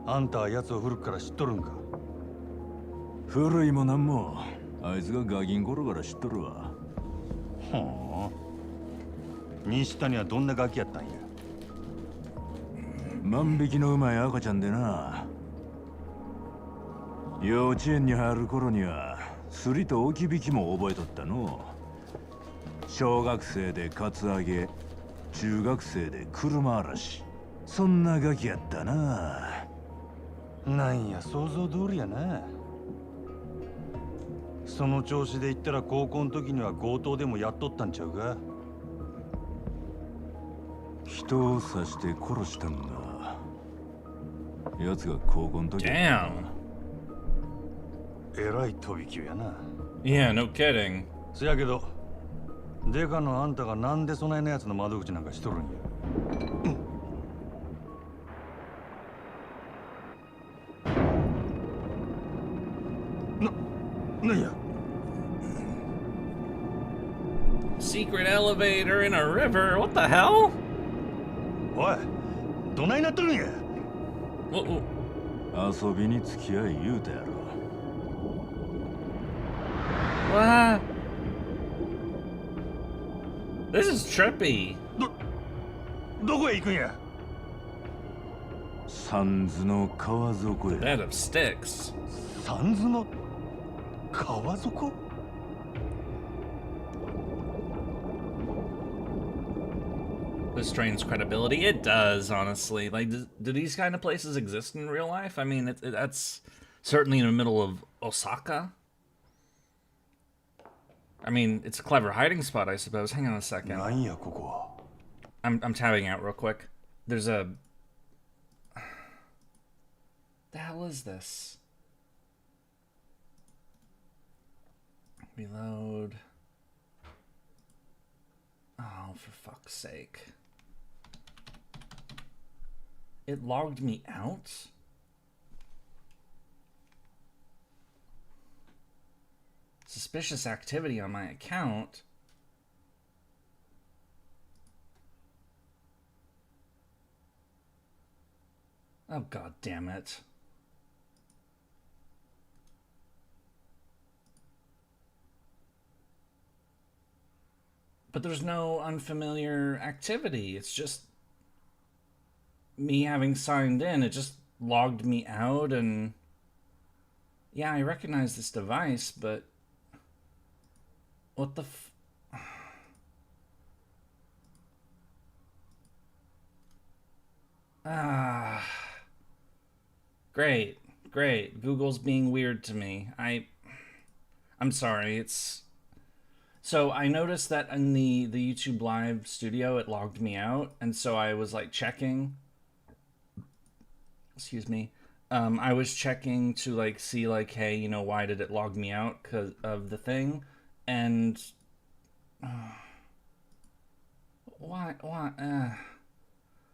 あんたは奴を古くから知っとるんか？古いもなんもあいつがガキン頃から知っとるわ。ほう。西谷はどんなガキやったんや？万引きのうまい赤ちゃんでな。幼稚園に入る頃にはすりと置き引きも覚えとったの。小学生でカツアゲ、中学生で車嵐、そんなガキやったな。なんや想像通りやな。その調子で言ったら高校の時には強盗でもやっとったんちゃうか？人を刺して殺したんが奴が高校の時。 Damn. えらい飛び級やな。 Yeah, no kidding. せやけどデカのあんたがなんでそないなやつの窓口なんかしとるんや？なんや？ Secret elevator in a river. What the hell? おい、どないなっとるんや？ Whoa. 遊びに付き合い言うたやろ。 What? This is trippy. どこへ行くんや？三途の川底や。 Bed of sticks. 三途の川底This strains credibility. It does, honestly. Like, do these kind of places exist in real life? I mean, that's certainly in the middle of Osaka. I mean, it's a clever hiding spot, I suppose. Hang on a second. なんやここは。 I'm tabbing out real quick. There's a... hell is this? Reload. Oh, for fuck's sake. It logged me out? Suspicious activity on my account. Oh, god damn it. But there's no unfamiliar activity. It's just me having signed in. It just logged me out, and yeah, I recognize this device, but what the Great. Google's being weird to me. I'm sorry. So I noticed that in the YouTube Live studio, it logged me out, and so I was like checking. Excuse me. I was checking to like see like, hey, you know, why did it log me out because of the thing, and why?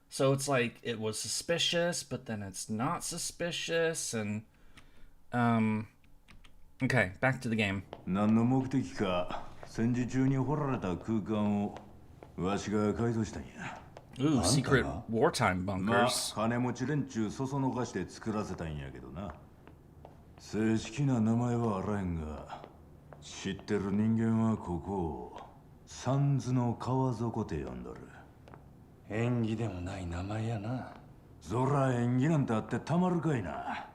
So it's like it was suspicious, but then it's not suspicious, and okay, back to the game. 何の目的か戦時中に掘られた空間をわしが改造したんや。Ooh, secret wartime まあ bunkers. 金持ち連中そそのかして作らせたんやけどな。正式な名前はあらへんが、知ってる人間はここを三途の川底って呼んどる。縁起でもない名前やな。そら縁起なんてあってたまるかいな。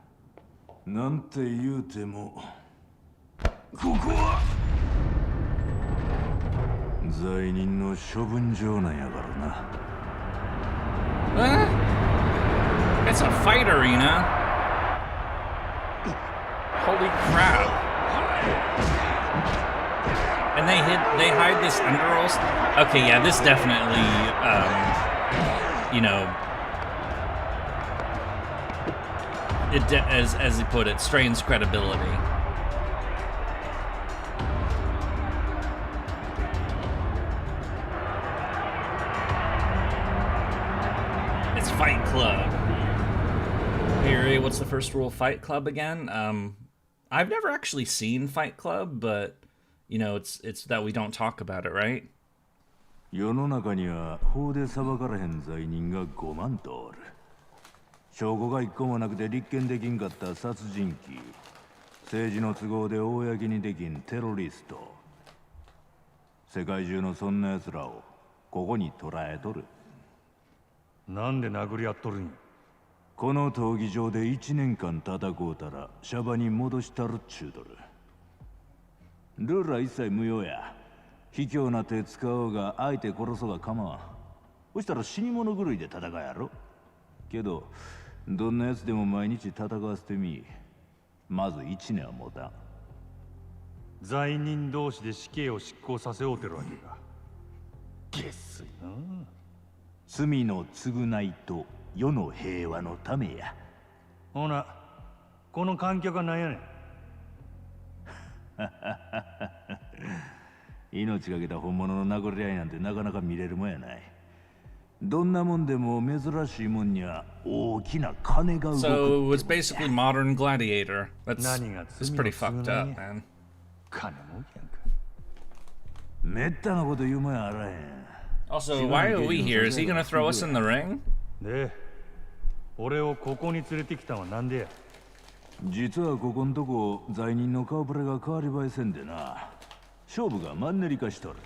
なんて言うても、ここは罪人の処分場なんやからな。It's a fight arena. Holy crap. And they hide this under. Okay, yeah, this definitely, you know, as he put it, strains credibility. It's Fight Club. Yurie, what's the first rule of Fight Club again? I've never actually seen Fight Club, but you know, it's that we don't talk about it, right? 世の中には法で裁かれへん罪人が5万とおる。証拠が一個もなくて立件できんかった殺人鬼、政治の都合で公にできんテロリスト。世界中のそんな奴らをここに捕らえとる。なんで殴り合っとるん？この闘技場で1年間戦うたらシャバに戻したるっちゅうとる。ルールは一切無用や。卑怯な手使おうが相手殺そうが構わん。そしたら死に物狂いで戦うやろ。けどどんな奴でも毎日戦わせてみ。まず1年は持たん。罪人同士で死刑を執行させようてるわけか。げっすいな。罪の償いと世の平和のためや。ほな、この環境が何やねん。命がけた本物の殴り合いなんてなかなか見れるもんやない。どんなもんでも珍しいもんには大きな金が動く。So it's basically modern gladiator. That's pretty fucked up, man. 金儲けやんか。めったなこと言うもんやあらへん。Also, why are we here? Is he gonna throw us in the ring? で、俺をここに連れてきたのはなんでや。実はここんとこ罪人の顔ぶれが変わり映えせんでな。勝負がマンネリ化しとる。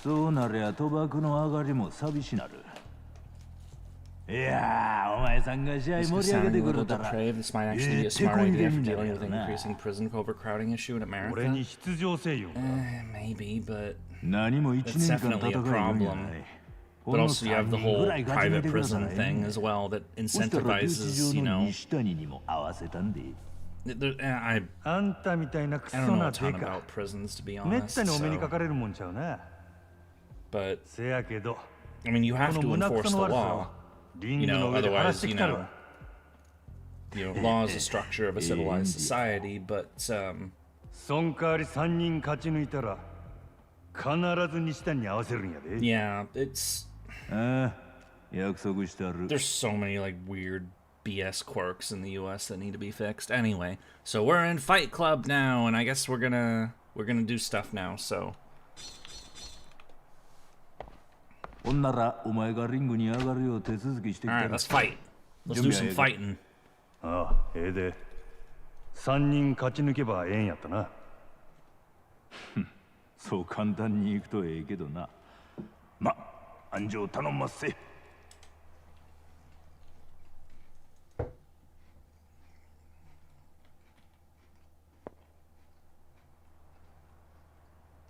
そうなりゃ賭博の上がりも寂しなる。いやー、お前さんが試合盛り上げてくれたら、This might actually be a smart idea for dealing with an increasing prison overcrowding issue in America. 俺に出場せよ。Maybe, but 何も1 it's 年間 definitely 戦 a うようには problem. ない。But also you have the whole private prison thing as well that incentivizes, you know. I don't know a ton about prisons, to be honest. But I mean, you have to enforce the law, you know. Otherwise, you know, law is the structure of a civilized society, but そん代わり3人勝ち抜いたら必ず西谷に合わせるんやで。 yeah, it's ああ、約束してある。 there's so many like weird BS quirks in the US that need to be fixed. Anyway, so we're in Fight Club now, and I guess we're gonna do stuff now. So ほんならお前がリングに上がるよう手続きしてき all た right, ら。 let's fight. Let's do some fighting. ああ、ええで。3人勝ち抜けばええんやったな。そう簡単に行くとええけどな。ま、安城頼んますせ。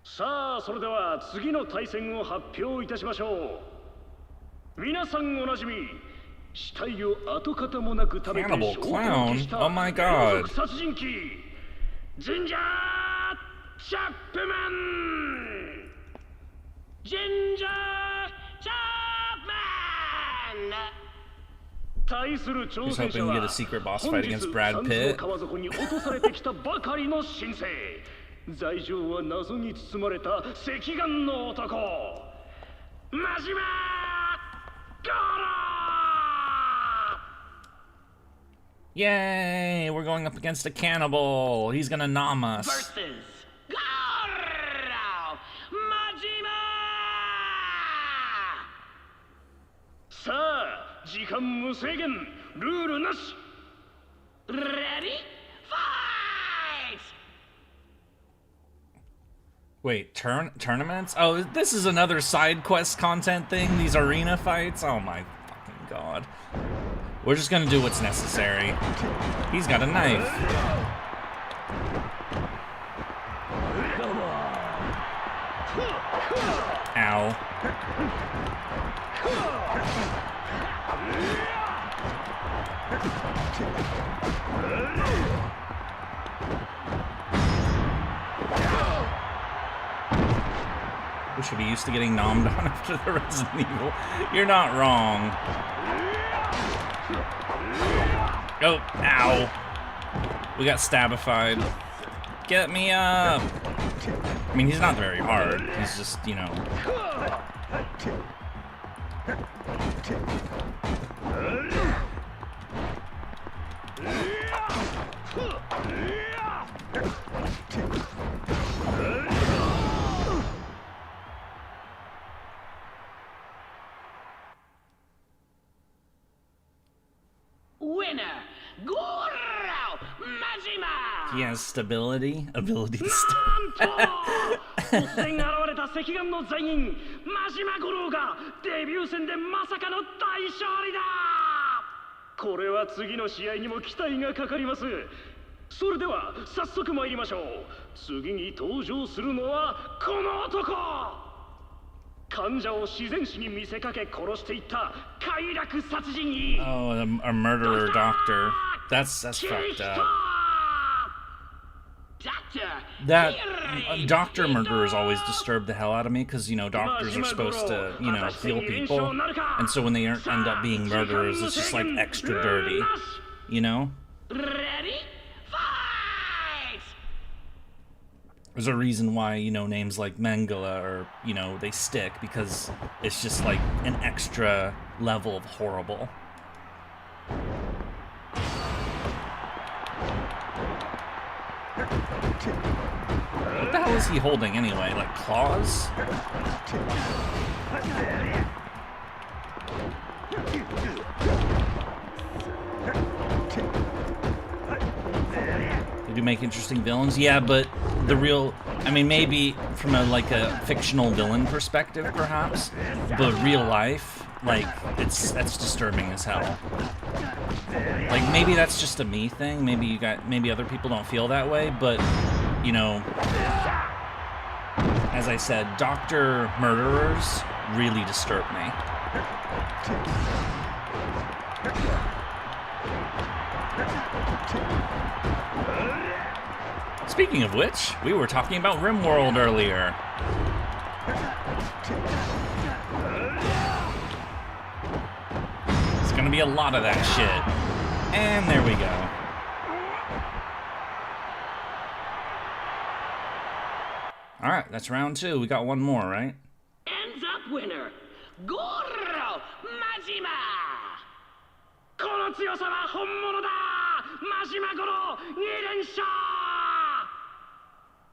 さあ、それでは次の対戦を発表いたしましょう。皆さんおなじみ、死体を跡形もなく食べて Cannibal 証拠を消した clown? Oh my 連 god. 続殺人鬼ジンジャー・チャップマン。ジンジャー・チャップマン。対する挑 He's 戦 hoping 者 to は get a secret boss 本 fight 日 against Brad 三途の Pitt. 川底に落とされてきたばかりの新星。罪状は謎に包まれた赤眼の男マジマゴロ。 Yay! We're going up against a cannibal. He's gonna nom us. versus ゴロマジマ。さあ、時間無制限、ルールなし。レディーファイト。 Wait, tournaments? Oh, this is another side quest content thing? These arena fights? Oh my fucking god. We're just gonna do what's necessary. He's got a knife. Ow. We should be used to getting nommed on after the Resident Evil. You're not wrong. Oh, ow. We got stabified. Get me up. I mean, he's not very hard. He's just, you know. Winner, Goro Majima! He has stability, ability to st 突然現れた赤眼の罪人マジマ五郎がデビュー戦でまさかの大勝利だ。これは次の試合にも期待がかかります。それでは早速参りましょう。次に登場するのはこの男。患者を自然死に見せかけ殺していった快楽殺人鬼。 Oh, a murderer doctor. That's fucked up. That doctor murderers always disturb the hell out of me because, you know, doctors are supposed to, you know, heal people. And so when they end up being murderers, it's just like extra dirty, you know? Ready? Fight! There's a reason why, you know, names like Mengele are, you know, they stick because it's just like an extra level of horrible. What the hell is he holding anyway? Like claws? They do make interesting villains, yeah, but the real, I mean, maybe from a like a fictional villain perspective, perhaps, but real life, like that's disturbing as hell. Like maybe that's just a me thing. Maybe other people don't feel that way, but you know, as I said, doctor murderers really disturb me. Speaking of which, we were talking about RimWorld earlier. It's gonna be a lot of that shit. And there we go. All right, that's round 2. We got one more, right? Ends up winner, Goro Majima! この強さは本物だ! Majima Goro 2連勝!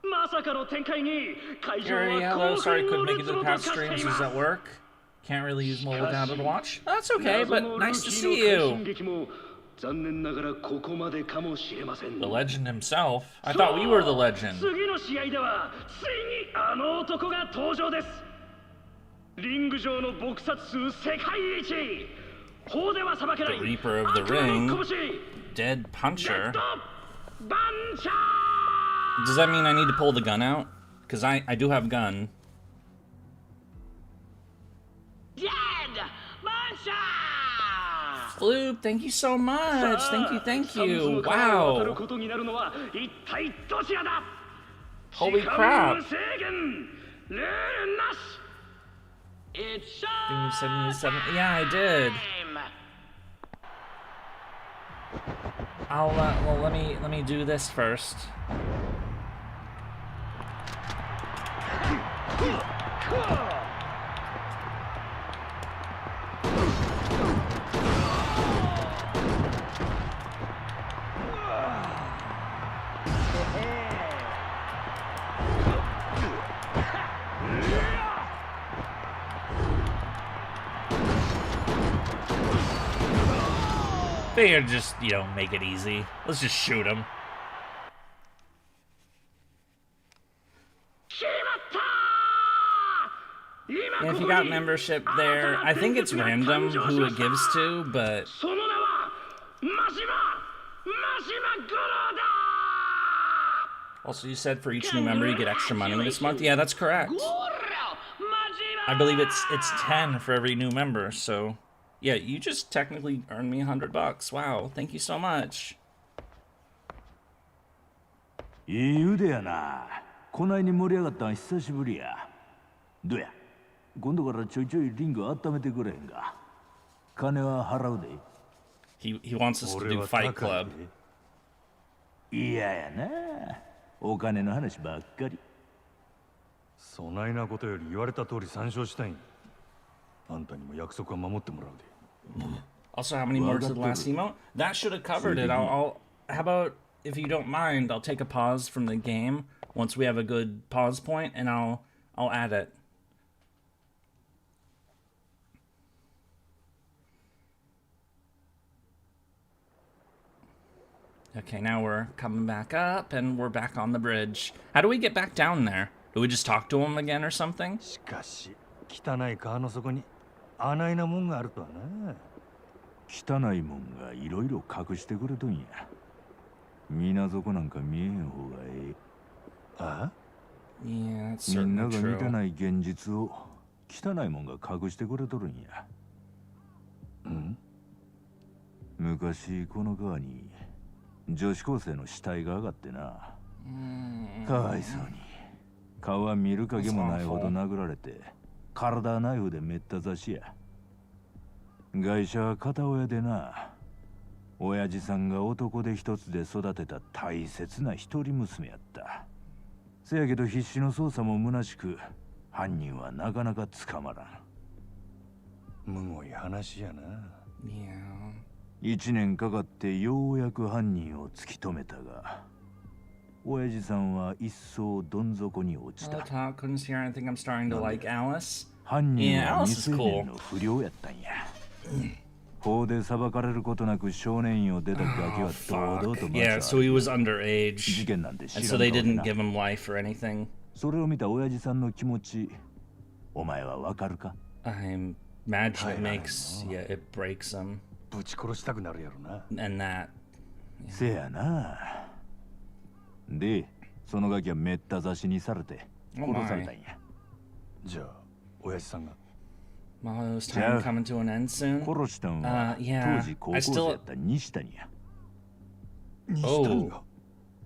まさかの展開に会場 Yurie, は hello. 興 Sorry, 奮 couldn't の make it 列 to を the 溶か past して streams. い Was ます at work. Can't really use mobile data to watch. That's okay, but nice to see you. The legend himself. I thought we were the legend. 次の試合ではついにあの男が登場です。リング上の撲殺数世界一。法では裁けない。 The Reaper of the Ring. Dead Puncher. Does that mean I need to pull the gun out? Because I do have a gun. Dead Puncher! Floop, thank you so much. Thank you. Wow. Holy crap. It's You said me 7. Yeah, I did. I'll well, let me do this first. Figured just, make it easy. Let's just shoot him. Yeah, if you got membership there, I think it's random who it gives to, but... Also, you said for each new member you get extra money this month? Yeah, that's correct. I believe it's 10 for every new member, so... Yeah, you just technically earned me $100. Wow, thank you so much. いい腕やな。こないに盛り上がったん久しぶりや。どうや、今度からちょいちょいリング温めてくれへんか。金は払うで。He wants us to do Fight Club. 嫌やな。お金の話ばっかり。そないなことより言われた通り参照したいん。あんたにも約束は守ってもらうで。 Also, how many more to the last emote? That should have covered it. How about, if you don't mind, I'll take a pause from the game once we have a good pause point, and I'll add it. Okay, now we're coming back up, and we're back on the bridge. How do we get back down there? Do we just talk to him again or something? しかし、汚い川の底にあないなもんがあるとはな。汚いもんがいろいろ隠してくれとんや。水底なんか見えへん方がええ。ああ？ Yeah, that's みんな certainly が見て true. ない現実を汚いもんが隠してくれとるんや。昔この川に女子高生の死体が上がってな。かわいそうに。顔は見る影もないほど殴られて、体はナイフでめった刺しや。外車は片親でな。親父さんが男で一つで育てた大切な一人娘やった。せやけど必死の捜査も虚しく、犯人はなかなか捕まらん。むごい話やな。Yeah. 1年かかってようやく犯人を突き止めたが、親父さんは一層どん底に落ち Hello, た。 Talk. Couldn't see her. I think I'm starting to like Alice. 犯人 Yeah, は Alice 未 is 成 cool. 年の不良やったんや。法で裁かれることなく少年院を出たガキは堂々と Yeah, so he was underage. 事件なんて知 And ら so ん they 顔で didn't な。 give him life or anything. それを見た親父さんの気持ち、お前はわかるか？ I imagine it makes, yeah, it breaks him. ぶち殺したくなるやろな。 And that. せやな。で、そのガキはめった刺しにされて殺されたんや。じゃあ、親父さんが。Malo's time coming to an end soon. 殺したんは yeah. 当時高校生やった西谷や。西谷が。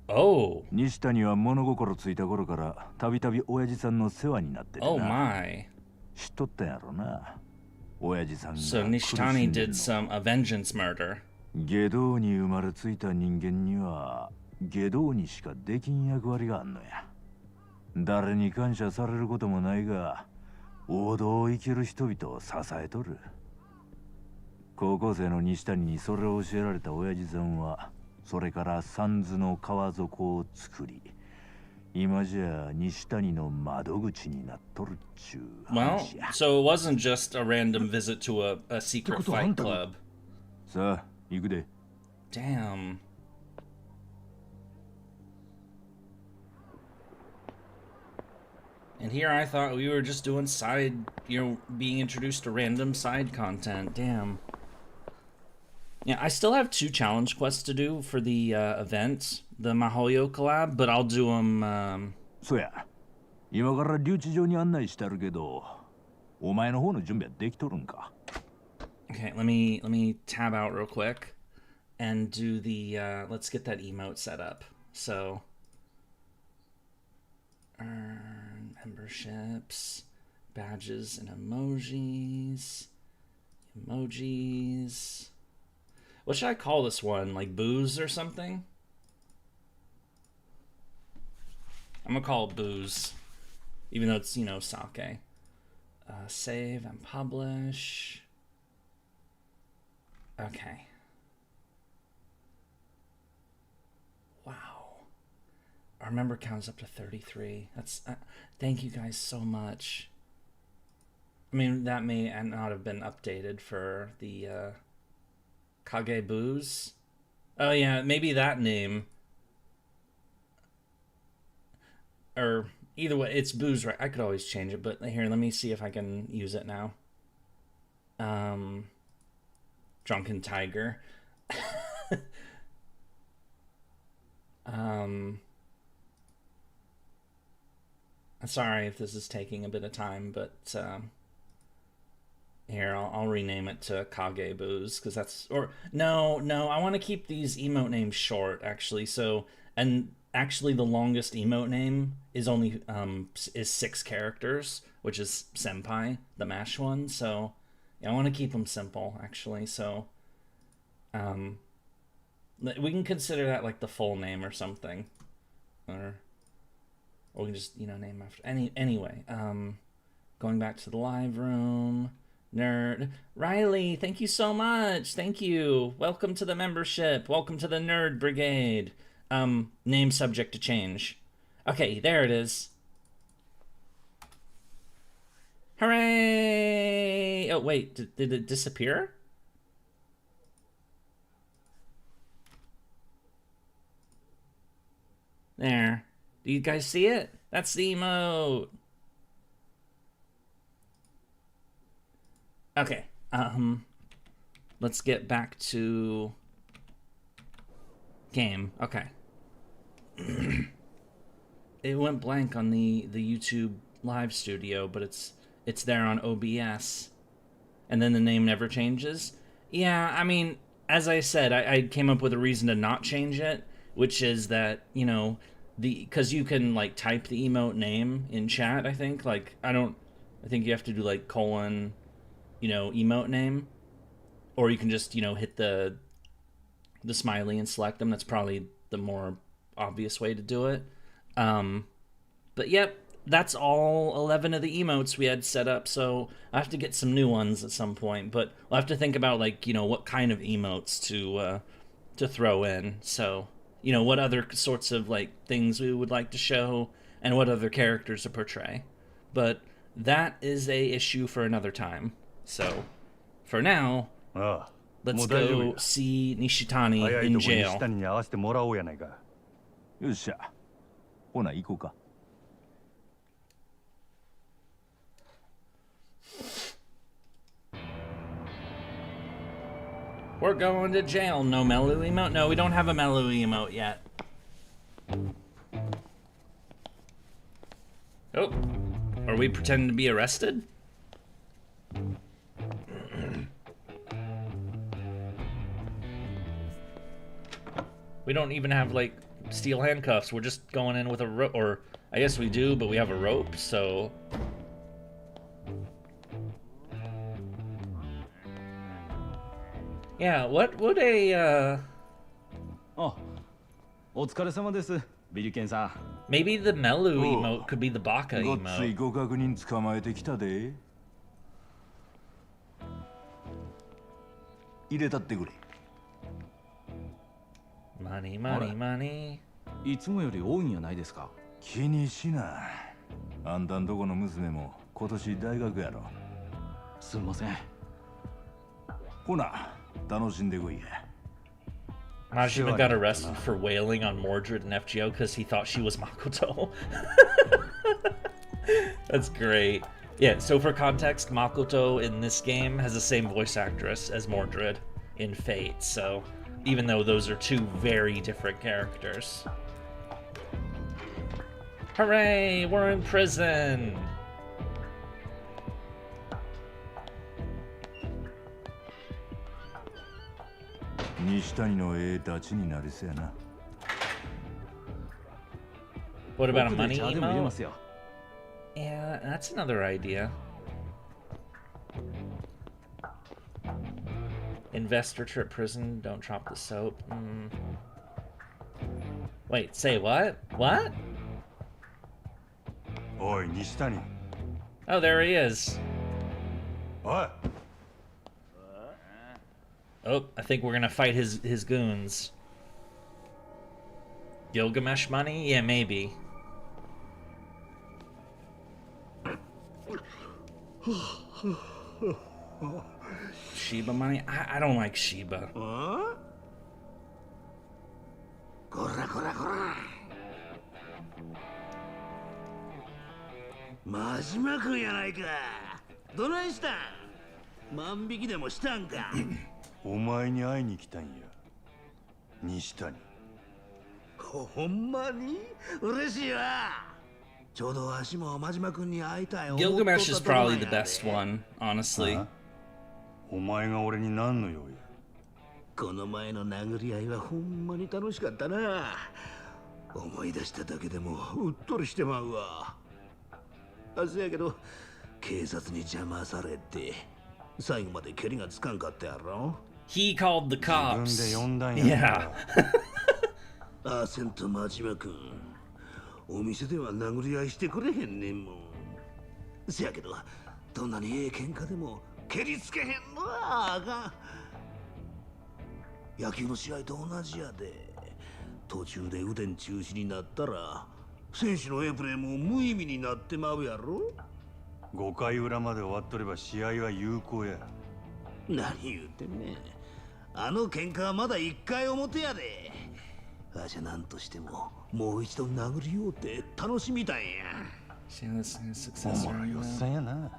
Oh. 西谷は物心ついた頃からたびたび親父さんの世話になってて Oh な。 my. 知っとったんやろな。親父さんが So 苦し Nishitani んで did んの。 some a vengeance murder. 下道に生まれついた人間には下道にしかできん役割があんのや。誰に感謝されることもないが王道を生きる人々を支えとる。高校生の西谷にそれを教えられた親父さんはそれから三途の川底を作り、今じゃ西谷の窓口になっとるっちゅう Well, 話や。 so it wasn't just a random visit to a secret fight club. さあ行くで。 Damn. And here I thought we were just doing side, being introduced to random side content. Damn. Yeah, I still have 2 challenge quests to do for the event, the Mahoyo collab, but I'll do them. そや、今から留置場に案内してあるけど、お前の方の準備はできとるんか？ Okay, let me tab out real quick and do the. Let's get that emote set up. So, earn memberships, badges, and emojis. Emojis. What should I call this one? Like booze or something? I'm gonna call it booze, even though it's, sake. Save and publish. Okay. Wow. Our member count is up to 33. That's thank you guys so much. I mean, that may not have been updated for the Kage Booze. Oh yeah, maybe that name. Or either way, it's Booze, right? I could always change it, but here, let me see if I can use it now. Drunken Tiger. I'm sorry if this is taking a bit of time, but here, I'll rename it to Kage Booze, because that's, or no, I want to keep these emote names short, actually. So, and actually the longest emote name is only is 6 characters, which is Senpai, the MASH one. So yeah, I want to keep them simple, actually. So we can consider that like the full name or something, or we can just name after anyway. Going back to the live room. Nerd Riley, thank you so much. Thank you. Welcome to the membership. Welcome to the Nerd Brigade. Name subject to change. Okay, there it is. Hooray! Oh wait, did it disappear? There. Do you guys see it? That's the emote. Okay, let's get back to game. Okay. It went blank on the YouTube live studio, but it's there on OBS. And then the name never changes? Yeah, I mean, as I said, I came up with a reason to not change it, which is that, because you can, like, type the emote name in chat, I think. Like, I think you have to do, like, colon... emote name, or you can just hit the smiley and select them. That's probably the more obvious way to do it. But yep, that's all 11 of the emotes we had set up, so I have to get some new ones at some point, but we'll have to think about what kind of emotes to throw in. So what other sorts of things we would like to show and what other characters to portray, but that is a issue for another time. So, for now, let's go see Nishitani in jail. よっしゃ、ほな行こうか。We're going to jail. No Melu emote? No, we don't have a Melu emote yet. Oh, are we pretending to be arrested? We don't even have, steel handcuffs. We're just going in with a rope, or I guess we do, but we have a rope, so... Yeah, what would a あ、お疲れ様です、ビリケンさん。 maybe the Melu emote could be the Baka ごっつい emote. ご確認捕まえてきたで。入れたってくれ。Money, money, money. いつもより多いんやないですか。気にしな。あんたんとこの娘も今年大学やろ。すんません。ほな、楽しんでこいや。Majima got arrested for wailing on Mordred and FGO because he thought she was Makoto. That's great. Yeah, so for context, Makoto in this game has the same voice actress as Mordred in Fate, so even though those are two very different characters. Hooray, we're in prison! What about a money 僕で茶でも入れま emote? すよ。 Yeah, that's another idea. Investor trip prison, don't drop the soap. Wait, say what? What? おい、西谷。 Oh, there he is. おい。 Oh, I think we're gonna fight his goons. Gilgamesh money? Yeah, maybe. Shiba money? I don't like Shiba. こらこらこら。真島君やないか。どないしたん？万引きでもしたんか。お前に会いに来たんや。西谷。ほんまに嬉しいわ。ちょうどわしも真島君に会いたい。 Gilgamesh is probably the best one, honestly. お前が俺に何の用や。この前の殴り合いはほんまに楽しかったな。思い出しただけでもうっとりしてまうわ。せやけど警察に邪魔されて最後まで距離がつかんかったやろ。 He called the 自分 cops. で呼んだん Yeah. や。アーセント真島君、お店では殴り合いしてくれへんねんもん。せやけどどんなにええ喧嘩でも蹴りつけへんのはあかん。野球の試合と同じやで。途中で腕ん中止になったら選手のエプレーも無意味になってまうやろ。5回裏まで終わっとれば試合は有効や。何言うてんねん。あの喧嘩はまだ1回表やで。わしゃ何としてももう一度殴りようって楽しみたんや。See, this is お successor. 前よっさんやな。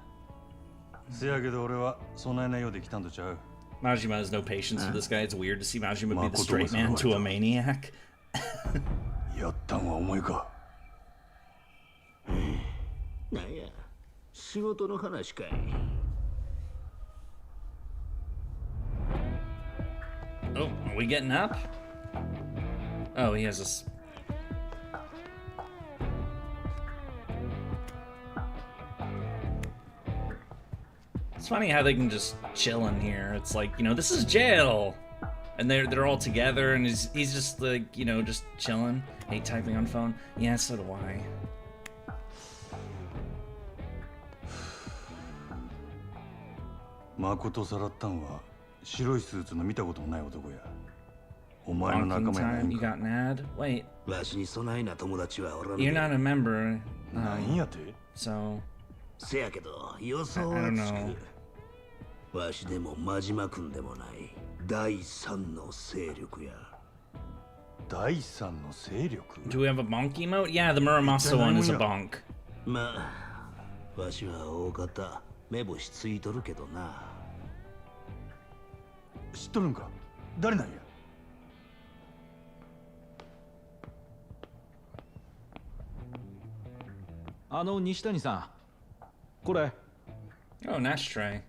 せやけど俺はそないなようで来たんとちゃう。 Majima has no patience with this guy. It's weird to see Majima be the straight man to a maniac. やったんはお前か。なんや、仕事の話かい。Oh, are we getting up? Oh, he has this. It's funny how they can just chill in here. It's like, you know, this is jail, and they're all together, and he's just like, you know, just chilling. Hate typing on phone. Yeah, so do I. 誠さらったんは白いスーツの見たこともない男や。お前の Bonking 仲間やない time. ん You か。 got Nad. Wait, わしにそないな友達はおらん you're で。 not a member, なんやて。 so せやけど予想 I は don't つ know. く。わしでも真島君でもない第三の勢力や。第三の勢力。 do we have a bonk emote? Yeah, the Muramasa one is a bonk. まあ、わしは大方目星ついとるけどな。知っとるんか。誰なんや。西谷さん、これ。 Oh, an ashtray.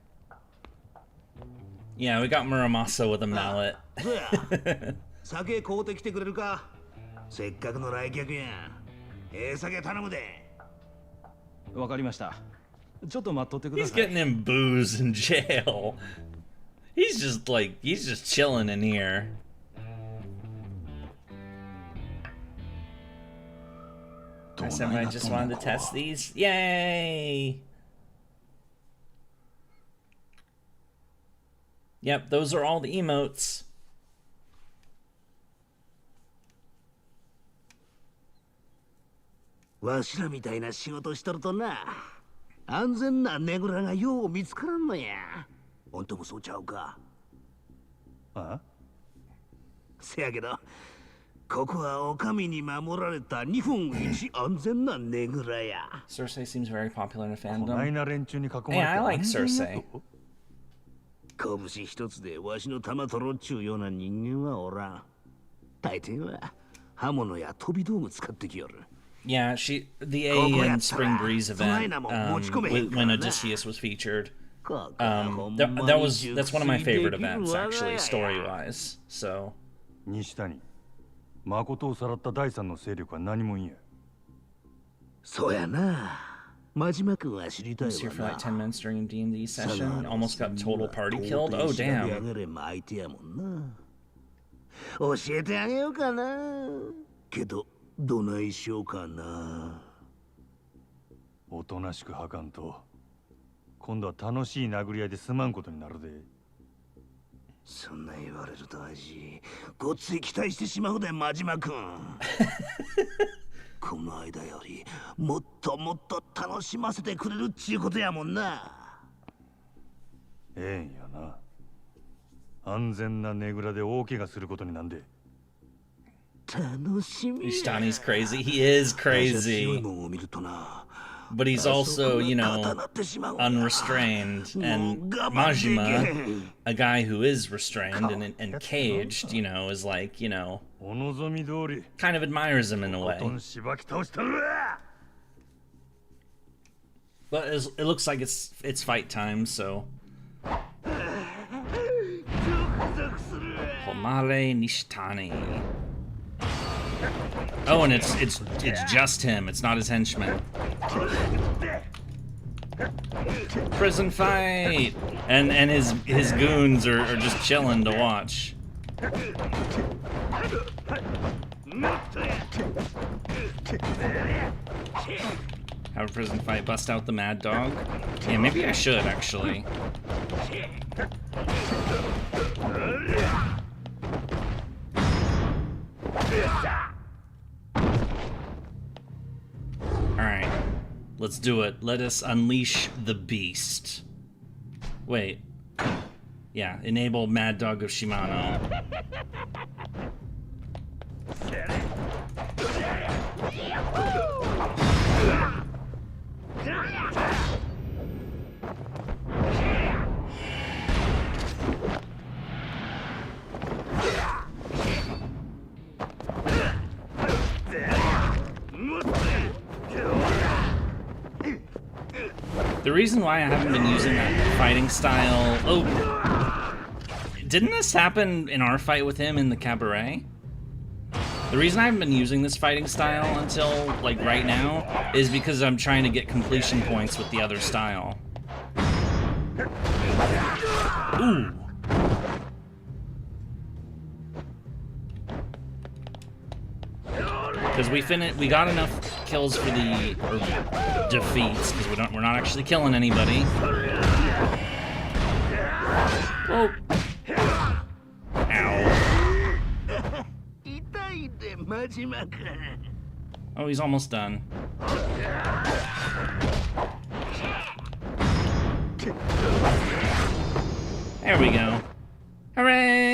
Yeah, we got Muramasa with a mallet. そや、酒買うてきてくれるか。せっかくの来客やん。ええ酒頼むで。わかりました。ちょっと待っとってくだ He's さい。 getting him booze in jail. He's he's just chilling in here. I said I just wanted to test these. Yay! Yep, those are all the emotes. わしらみたいな仕事しとるとな、安全なねぐらがよう見つからんのや。ほんともそうちゃうか。あ？せやけど、ここはお上に守られた日本一安全なねぐらや。Cersei seems very popular in the こない fandom. な連中に囲まれて Hey, I like 安全や Cersei. と？拳一つでわしの玉取ろっちゅうような人間はおらん。大抵は刃物や飛び道具使ってきよる。Yeah, the A in Spring Breeze event, when Odysseus was featured. That's one of my favorite events, actually, story-wise. So. 西谷、誠をさらった第三の勢力は何もんや。そうやな。真島君は知りたい Was here for わ like 10 な。minutes during a D&D session. Almost got total party killed. Oh, damn. 教えてあげようかな。けどどないしようかな。おとなしくはかんと、今度は楽しい殴り合いで済まんことになるで。そんな言われると味、ごっつい期待してしまうで、真島君。この間よりもっともっと楽しませてくれるっちゅうことやもんな。ええんやな。安全なねぐらで大怪我することになんで。楽しみや。 Ishtani's crazy. He is 強い crazy. もんを見るとな。 But he's also, you know, unrestrained. And Majima, a guy who is restrained and caged, you know, is like, you know, お望み通り。kind of admires him in a お way. とんしばき倒したるわ。 But it looks like it's fight time, so. Homare Nishtani. Oh, and it's just him. It's not his henchman. Prison fight, and his goons are just chilling to watch. Have a prison fight, bust out the mad dog. Yeah, maybe I should actually. Alright, let's do it. Let us unleash the beast. Wait. Yeah, enable Mad Dog of Shimano. The reason why I haven't been using that fighting style... Oh! Didn't this happen in our fight with him in the Cabaret? The reason I haven't been using this fighting style until, like, right now is because I'm trying to get completion points with the other style. Ooh! Because we got enough kills for the defeats because we're not actually killing anybody. Oh! Ow! Oh, he's almost done. There we go. Hooray!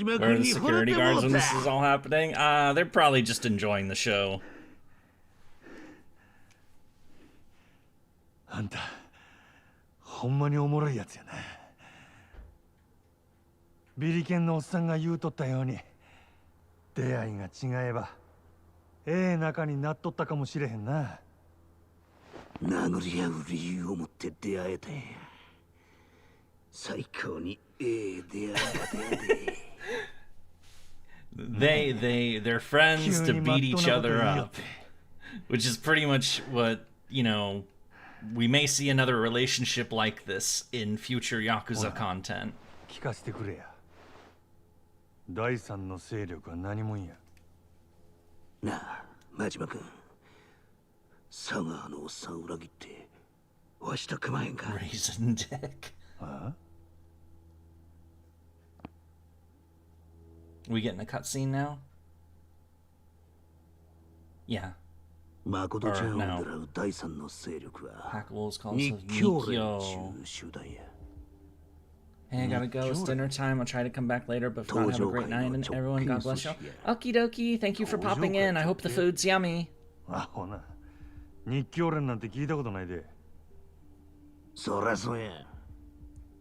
Where are the security guards when this is all happening? They're probably just enjoying the show. あんた、ほんまにおもろいやつやな。ビリケンのおっさんが言うとったように、出会いが違えば、ええ仲になっとったかもしれへんな。殴り合う理由を持って出会えたんや。最高にええ出会い方やで。They're friends to beat each other up, which is pretty much what, you know, we may see another relationship like this in future Yakuza content. 聞かせてくれや。第三の勢力は何もんや。なあ、真島君。佐川のおっさん裏切って、わしと組まへんか。 Raisin dick. あ We getting a cutscene now? Yeah. 誠ちゃんを狙う第三の勢力は Hackable's called 日教連 Nikyo. 中集団や。 Hey, I gotta go. It's dinner time. I'll try to come back later, but if not, have a great night, and everyone, God bless you. Okie dokie. Thank you for popping in. I hope the food's yummy. あほな。日教連なんて聞いたことないで。そらそうや。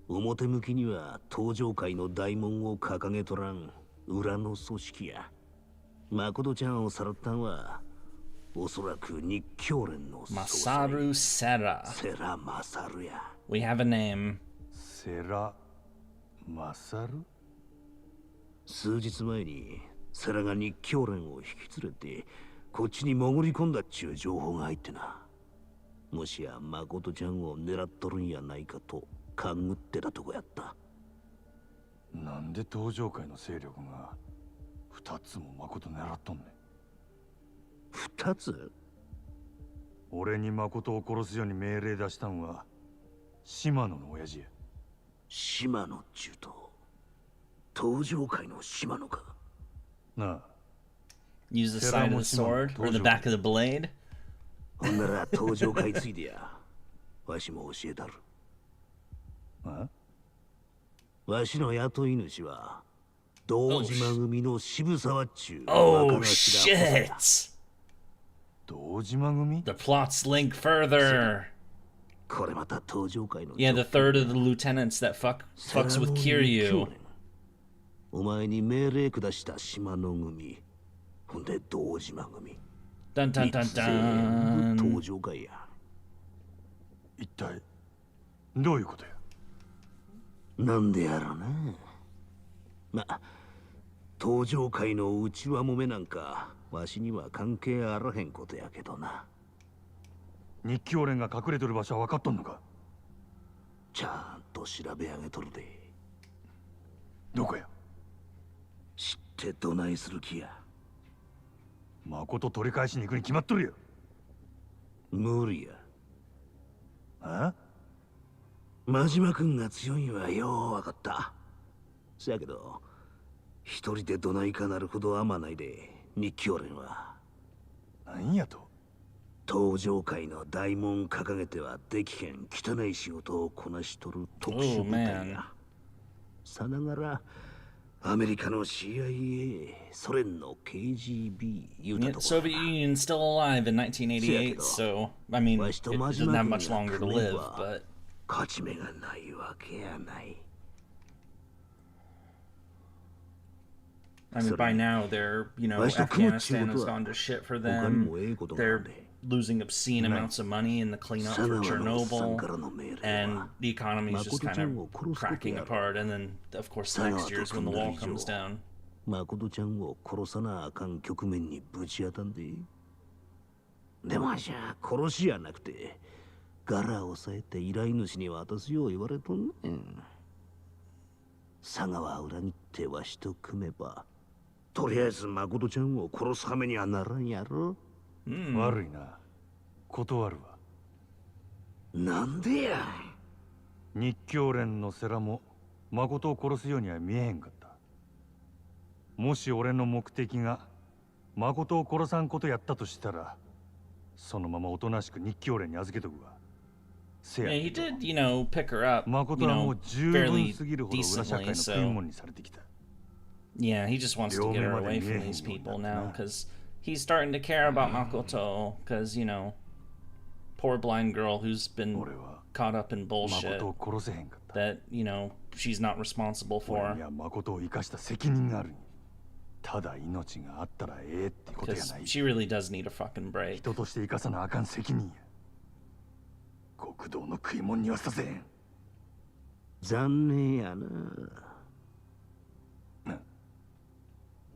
表向きには東上界の大門を掲げとらん裏の組織や。誠ちゃんをさらったんはおそらく日教連の総裁 Masaru Sera. セラマサルや。 We have a name. セラマサル？数日前にセラが日教連を引き連れてこっちに潜り込んだっちゅう情報が入ってな。もしや誠ちゃんを狙っとるんやないかと勘ぐってたとこやった。なんで東上界の勢力が2つも誠狙っとんねん。2つ？俺に誠を殺すように命令出したんは島野の親父や。島野っちゅうと東上界の島野か。なあ。 Use the side of the sword or the back of the blade. ほんなら東上界ついでや。わしも教えたる。あ？わしの雇い主は堂島組の渋沢っちゅう。 Oh 若頭補佐や。 shit! 堂島組？ The plots link further. これまた東上界の。 Yeah, the third of the lieutenants that fucks with Kiryu. お前に命令下した島野組。ほんで堂島組。 Dun dun dun 全部 dun. 東上界や。一体どういうことや？なんでやろな。ま、東上界の内輪もめなんかわしには関係あらへんことやけどな。日教連が隠れてる場所は分かっとんのか？ちゃんと調べ上げとるで。どこや？知ってどないする気や。誠取り返しに行くに決まっとるよ。無理や。あ？真島君が強いんはよう分かった。せやけど一人でどないかなるほど甘ないで。日教連はなんやと？東上界の大門掲げてはできへん汚い仕事をこなしとる特殊部隊や。さながらアメリカの CIA、ソ連の KGB 言うた Yeah, とこ Soviet Union's still alive in 1988, so I mean, it doesn't have much longer to live, but 勝ち目がないわけやない。 I mean, by now they're, you know, Afghanistan has gone to shit for them. They're losing obscene amounts of money in the cleanup for Chernobyl, and the economy is just kind of cracking apart. And then, of course, the next year is when the wall comes down. 誠ちゃんを殺さなあかん局面にぶち当たんで。でもじゃあ殺しやなくてガラを押さえて依頼主に渡すよう言われとんねん。佐川裏切ってわしと組めばとりあえず誠ちゃんを殺すはめにはならんやろ。悪いな。断るわ。なんでや。日教連の世良も誠を殺すようには見えへんかった。もし俺の目的が誠を殺さんことやったとしたら、そのままおとなしく日教連に預けとくわ。せや Yeah, け he ど did, you know, pick her up, 誠 you はも know, う十分 fairly すぎるほど裏社会 decently. の食い So 物にされてきた。 yeah, he just wants to get her away from these people now because he's starting to care about Makoto because, you know, poor blind girl who's been 俺は caught up in bullshit 誠を殺せへんかった。 that, you know, she's not responsible 俺 for には誠を生かした責任があるに。ただ命があったらええってことや because ない。 she really does need a fucking break. 人として生かさなあかん責任や。道の食い物にはさせん。残念やな。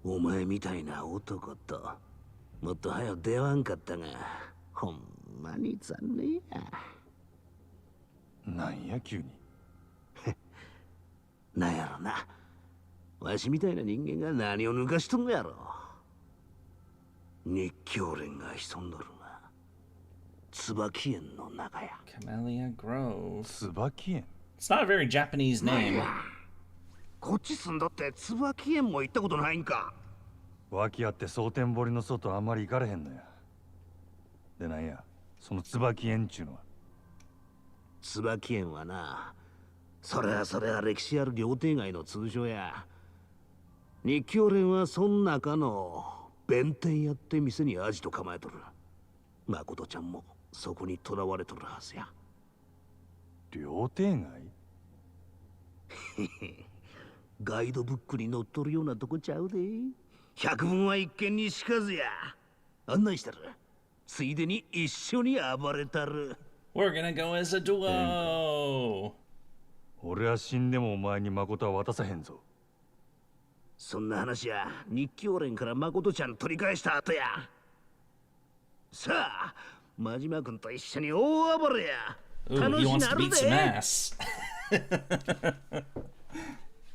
お前みたいな男ともっと早く出会わんかったが、ほんまに残念や。なんや急に。なんやろな。わしみたいな人間が何を抜かしとんのやろ。熱狂連が潜んどるが、椿園の中や。Camellia Grove. 椿園。 It's not a very Japanese name. こっち住んどって椿園も行ったことないんか。脇あって蒼天堀の外あんまり行かれへんのや。でなんや、その椿園っちゅうのは。椿園はな、それは歴史ある料亭街の通称や。日教連はそん中の弁天やって店にアジト構えとる。誠ちゃんもそこに囚われとるはずや。料亭街。ガイドブックに載っとるようなとこちゃうで。百聞は一見にしかずや。案内したる。ついでに一緒に暴れたる。We're gonna go as a duo. 俺は死んでもお前に誠は渡さへんぞ。そんな話や日教連から誠ちゃん取り返した後や。さあ、真島君と一緒に大暴れや。 Ooh, 楽 he し wants な to る beat some で。 ass.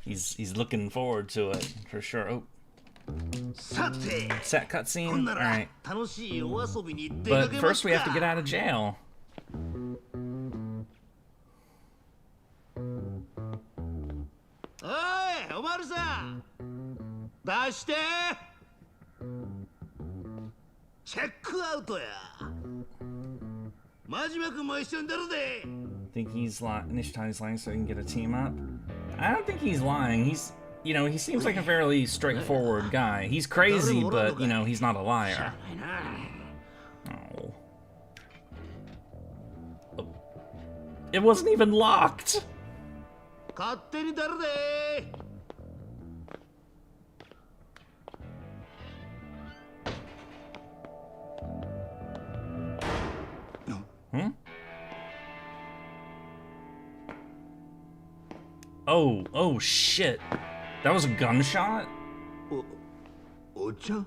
He's looking forward to it for sure. Oh, さて、 set ほん cutscene. な All ら right, 楽しいお遊びに出か but けま first す we have to get か。 out of jail. おい、おまるさん、出して。チェックアウトや。真島君も一緒に出るで。 Think he's lying. Nishitani's lying so he can get a team up. I don't think he's lying. He's, you know, he seems like a fairly straightforward guy. He's crazy, but you know, he's not a liar. Oh. Oh. It wasn't even locked. 勝手に出るで。 Hmm? Oh shit. That was a gunshot? お茶。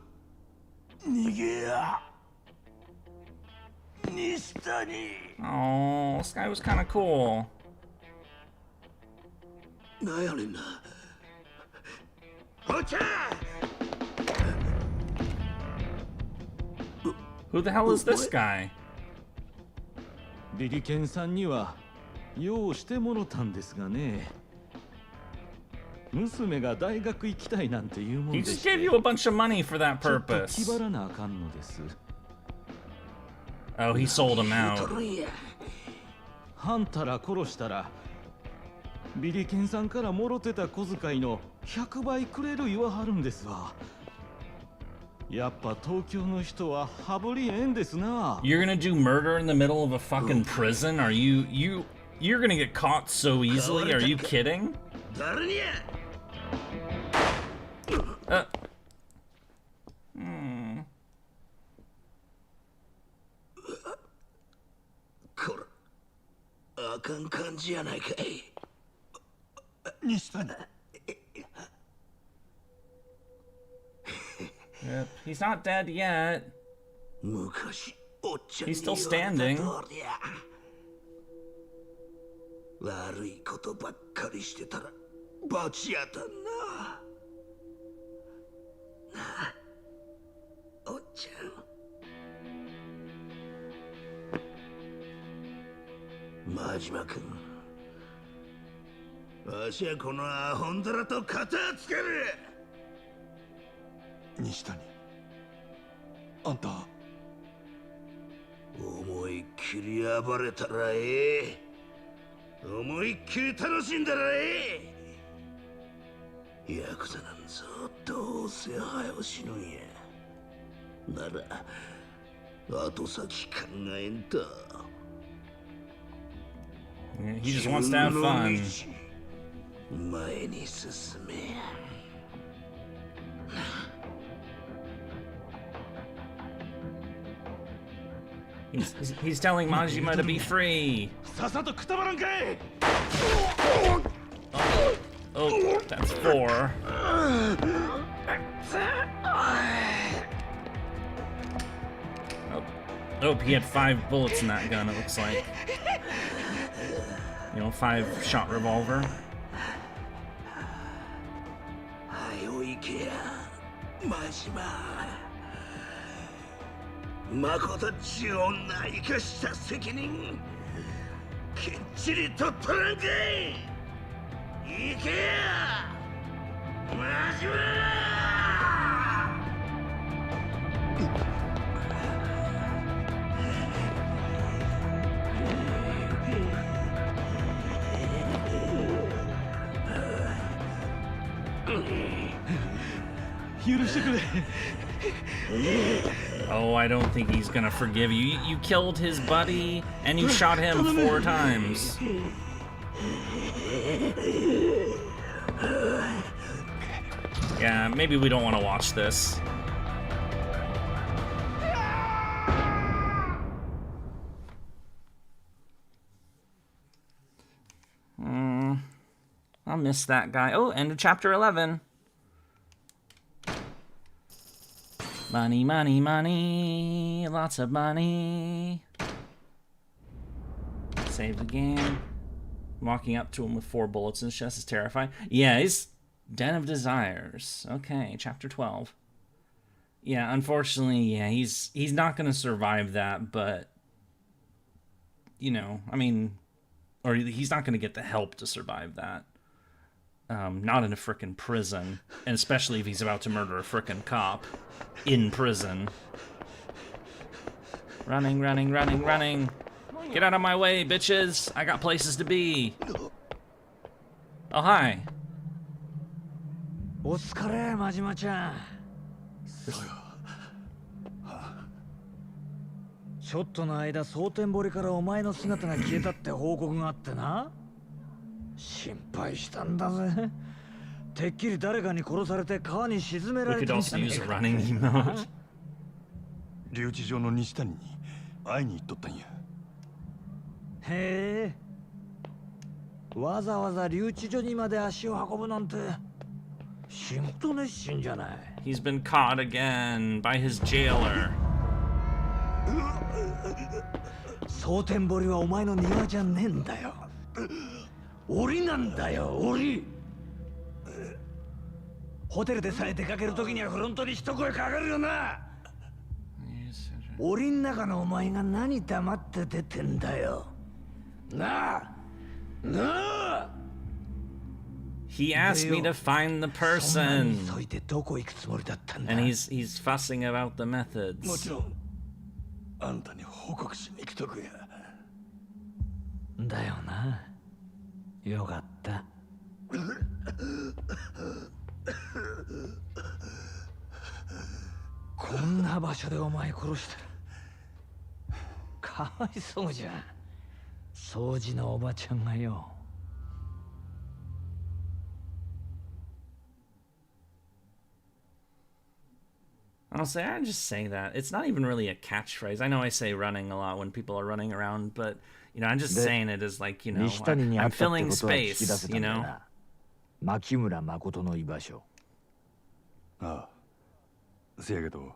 逃げや。西谷。 Oh, this guy was kind of cool. なんやねんな。お茶。 Who the hell is this guy? ビリケンさんには用意してもろたんですがね。娘が大学行きたいなんて言うもん He で just して gave you a bunch of money for that ちょっと purpose. 気張らなあかんのです。 Oh, he sold him out. はんたら殺したらビリケンさんからもろてた小遣いの100倍くれる言わはるんですわ。やっぱ東京の人は羽振りええんですな。 You're gonna do murder in the middle of a fucking prison? Are you're gonna get caught so easily? Are you kidding? 誰にや。 こら、あかん感じやないかい。西谷。 Yep, he's not dead yet. 昔、おっちゃんに He's 言 still われた standing. 通りや。悪いことばっかりしてたら罰やったんな。なあ、おっちゃん。真島君、わしはこのアホンダラと肩つける。西谷。あんた。思いっきり暴れたらええ。思いっきり楽しんだらええ。ヤクザなんぞどうせ早う死ぬんや。なら後先考えんと。 Yeah, he just wants to have fun. 前に進めや。He's telling Majima to be free. さっさとくたばらんかい。 Oh, that's 4. Oh, he had 5 bullets in that gun, it looks like. You know, 5-shot revolver. はいおいけやマジマ誠っちゅう女生かした責任きっちりと取らんかい行けやマジマ許してくれ。 Oh, I don't think he's gonna forgive you. You killed his buddy, and you shot him 4 times. Yeah, maybe we don't want to watch this. I'll miss that guy. Oh, end of chapter 11. Money, money, money. Lots of money. Save the game. Walking up to him with 4 bullets in his chest is terrifying. Yeah, he's Den of Desires. Okay, chapter 12. Yeah, unfortunately, yeah, he's not gonna survive that, but you know, I mean, or he's not gonna get the help to survive that. Not in a frickin' prison, and especially if he's about to murder a frickin' cop in prison. Running, running, running, running. Get out of my way, bitches. I got places to be. Oh, hi. お疲れ、真島ちゃん。ちょっとの間、蒼天堀からお前の姿が消えたって報告があってな。心配したんだぜ。てっきり誰かに殺されて川に沈めら We れ could たんじ also ゃね use えか。 running emote. 留置場の西谷に会いに行っとったんや。へえ。わざわざ留置所にまで足を運ぶなんて仕事熱心じゃない。He's been caught again by his jailer. 蒼天堀はお前の庭じゃねえんだよ。檻なんだよ、檻。ホテルでさえ出かけるときにはフロントに一声かかるよな。檻ん中のお前が何黙って出てんだよ。なあ、なあ。He asked me to find the そんなに person, 急いでどこ行くつもりだったんだ。 and he's fussing about the も methods. ちろんあんたに報告しに来とくや。だよな。よかった。こんな場所でお前殺したらかわいそうじゃん。掃除のおばちゃんがよ。Honestly, I just say that. It's not even really a catchphrase. I know I say running a lot when people are running around, but, you know, I'm just saying it as like, you know, 西谷に I'm 会ったって filling ことは聞き出 space, せた you んだ know? な。牧村誠の居場所。ああ。せやけど、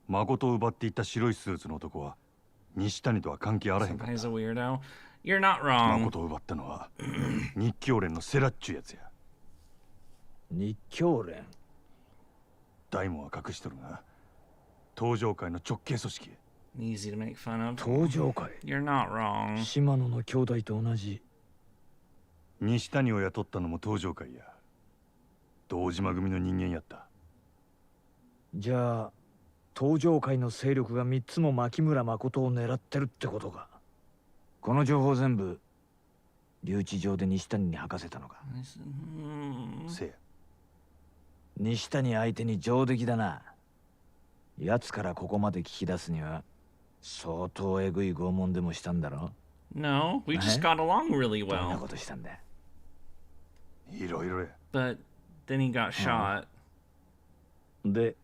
誠を奪っていった白いスーツの男は西谷とは関係あらへんかっ Some guy's た。 a weirdo. You're not wrong. 誠を奪ったのは日教連のセラっちゅうやつや。日教連。大門は隠しとるが、東上会の直系組織。 Easy to make fun of. 東上会。 You're not wrong. 島野の兄弟と同じ。西谷を雇ったのも東上会や。堂島組の人間やった。じゃあ東上会の勢力が3つも牧村誠を狙ってるってことか。この情報全部留置場で西谷に吐かせたのか。せや。西谷相手に上出来だな。奴からここまで聞き出すには相当えぐい拷問でもしたんだろ。 No, we just got along really どんな well. ことしたんだ。いろいろや。 But then he got shot. で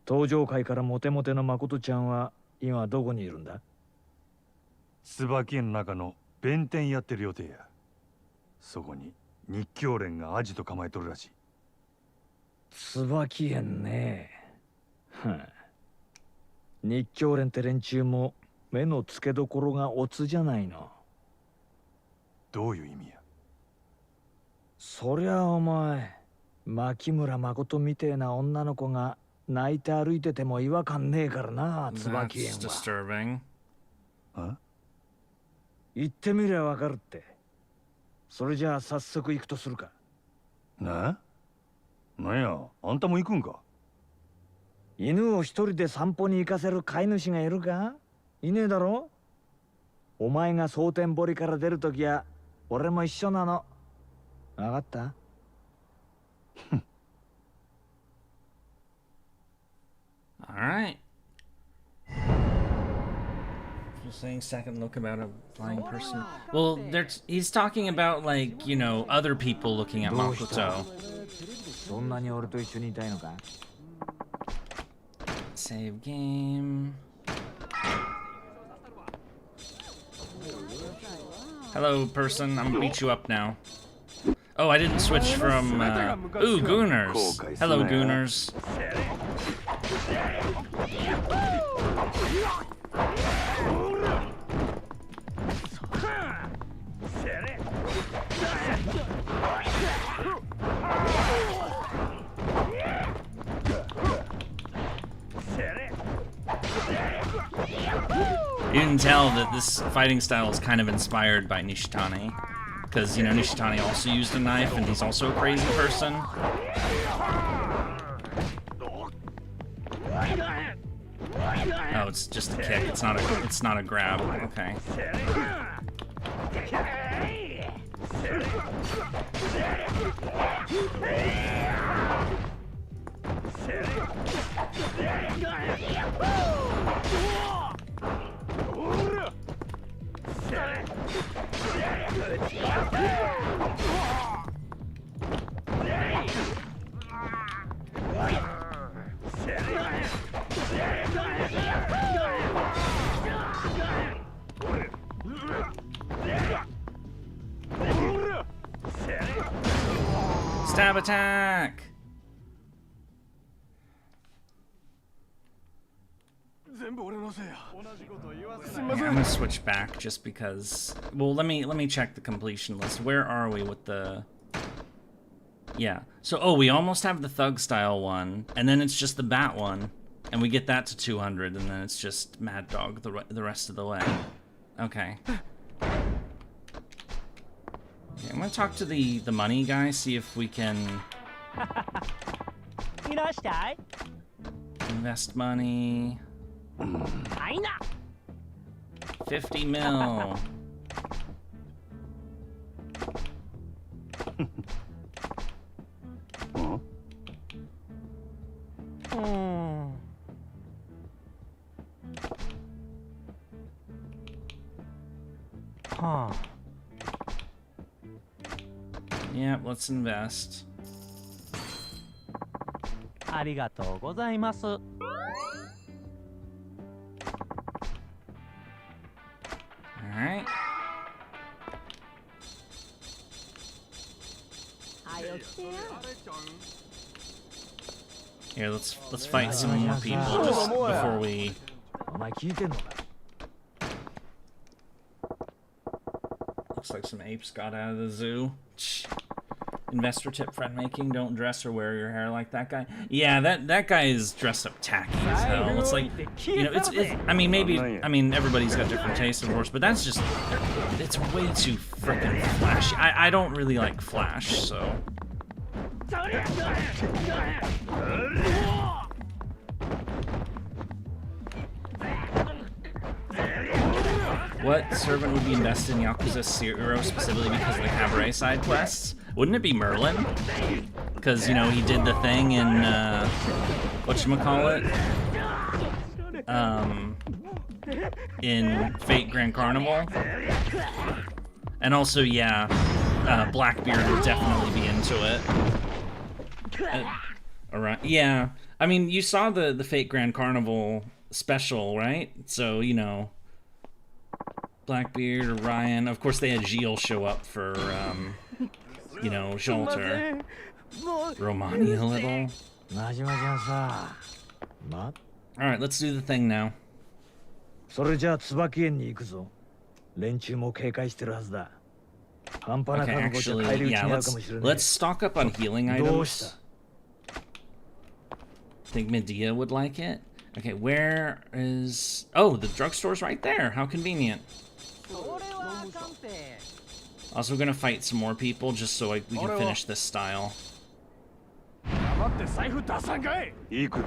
東上会からモテモテの誠ちゃんは今どこにいるんだ。椿園の中の弁天やってる予定や。そこに日教連がアジト構えとるらしい。椿園ね。はあ、日教連って連中も目の付けどころがオツじゃないの。どういう意味や。そりゃお前、牧村誠みてえな女の子が泣いて歩いてても違和感ねえからな、椿園 That's は。 disturbing. あ？言ってみりゃわかるって。それじゃあ早速行くとするか。なんや、あんたも行くんか。犬を一人で散歩に行かせる飼い主がいるか？いねえだろ？お前が蒼天堀から出るときは俺も一緒なの。わかった？ All right. Just saying second look about a blind person. Well, he's talking about, like, you know, other people looking at Makoto. そんなに俺と一緒にいたいのか？ Save game. Hello, person. I'm gonna beat you up now. Oh, I didn't switch from, ooh, Gooners. Hello, Gooners. You can tell that this fighting style is kind of inspired by Nishitani. Because, you know, Nishitani also used a knife, and he's also a crazy person. Oh, it's just a kick. It's not a grab. Okay. Stab attack! I'm gonna switch back just because. Well, let me check the completion list. Where are we with the? Yeah. So, oh, we almost have the thug style one, and then it's just the bat one, and we get that to 200, and then it's just Mad Dog the rest of the way. Okay. I'm gonna talk to the money guy, see if we can invest money. 50 mil. Yep, let's invest. ありがとうございます。Alright. Here, let's fight some more people just before we. お前聞いてんのか？ Looks like some apes got out of the zoo. Investor tip: friend making, don't dress or wear your hair like that guy. Yeah, that guy is dressed up tacky as hell. It's like, you know, it's I mean, maybe, I mean, everybody's got different tastes, of course, but that's just, it's way too freaking flashy. I don't really like Flash, so. What servant would be invested in Yakuza 0 specifically because of the Cabaret side quests? Wouldn't it be Merlin? Because, you know, he did the thing in, whatchamacallit? In Fate Grand Carnival. And also, yeah, Blackbeard would definitely be into it. Alright, yeah. I mean, you saw the Fate Grand Carnival special, right? So, you know, Blackbeard or Ryan. Of course, they had Gilles show up for, you know, Jolter. Romani a little. 真島ちゃんさ、ま、Alright, let's do the thing now. それじゃあ椿園に行くぞ。連中も警戒してるはずだ。半端な Okay, 覚悟じゃ actually, 返り討ち yeah, にあうかもしれない。 let's stock up on healing どうし items. た Think Medea would like it. Okay, where is... Oh, the drugstore's right there. How convenient. Also, we're gonna fight some more people just so we can finish this style. 黙って財布出さんかい。行くで。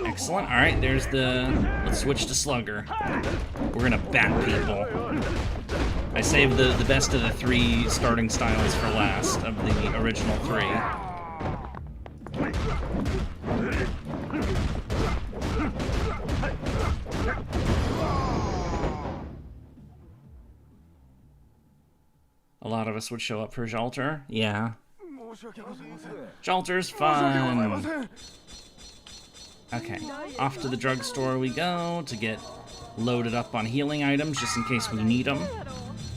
Excellent. All right, there's the... Let's switch to Slugger. We're gonna bat people. I saved the best of the 3 starting styles for last of the original 3. A lot of us would show up for Jolter. Yeah. Jolter's fun. Okay, off to the drugstore we go to get loaded up on healing items just in case we need them.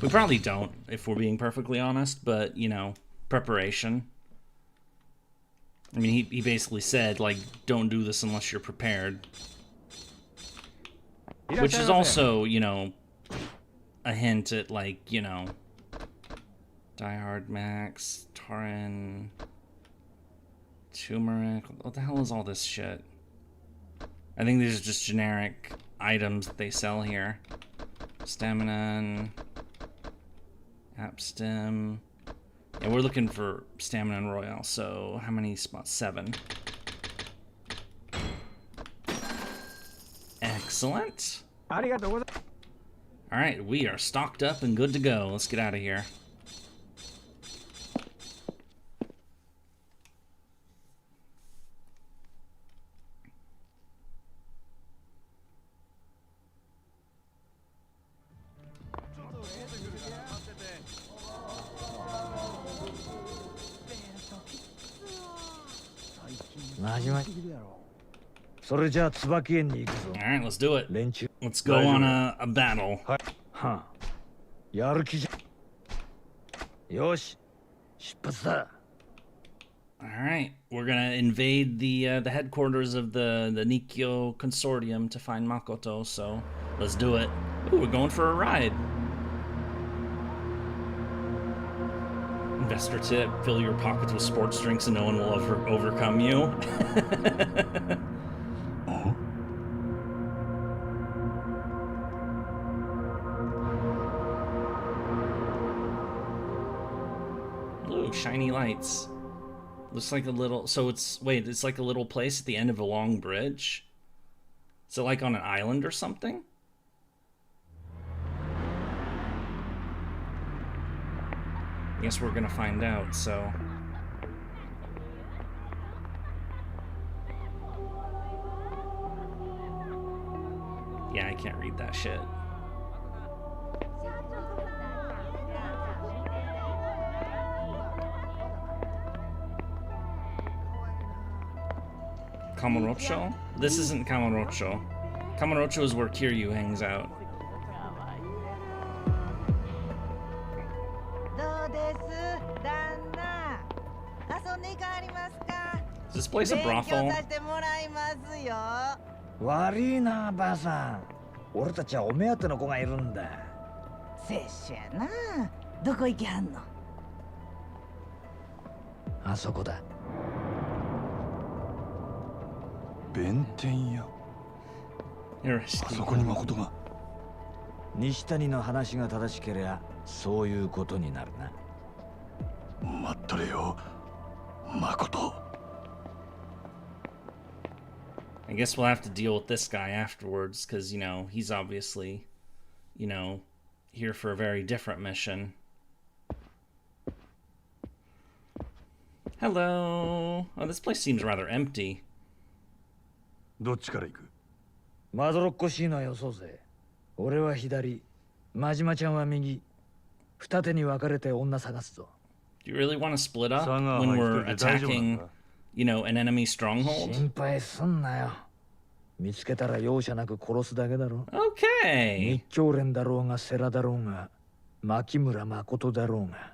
We probably don't, if we're being perfectly honest, but, you know, preparation. I mean, he basically said, like, don't do this unless you're prepared. Which is also, you know, a hint at, like, you know, Die Hard Max, Tauren, Turmeric. What the hell is all this shit? I think these are just generic items that they sell here. Stamina and Apstim. Yeah, we're looking for Stamina and Royale, so how many spots? 7. Excellent. Alright, we are stocked up and good to go. Let's get out of here. Alright, let's do it. Let's go on a battle. Huh. やる気じゃ。よし、出発だ。 Alright, we're gonna invade the headquarters of the Nikkyo Consortium to find Makoto, so let's do it. Ooh, we're going for a ride. Investor tip, fill your pockets with sports drinks and no one will overcome you. Ooh, shiny lights. Looks like a little... So it's... Wait, it's like a little place at the end of a long bridge? Is it like on an island or something? I guess we're gonna find out, so... Yeah, I can't read that shit. Kamurocho? This isn't Kamurocho. Kamurocho is where Kiryu hangs out. Is this place a brothel? 悪いな、ばあさん。俺たちはお目当ての子がいるんだ。拙者やな。どこ行きはんの？あそこだ。弁天屋。あそこに誠が。西谷の話が正しければそういうことになるな。待っとれよ、誠。 I guess we'll have to deal with this guy afterwards, because, you know, he's obviously, you know, here for a very different mission. Hello. Oh, this place seems rather empty. どっちから行く？まどろっこしいのはよそうぜ。俺は左、真島ちゃんは右。二手に分かれて女探すぞ。Do you really want to split up 佐川 when は we're 一人で大丈夫な attacking, のか？ you know, an enemy stronghold? 心配すんなよ。見つけたら容赦なく殺すだけだろ。Okay. 日教連だろうが世良だろうが、牧村誠だろうが。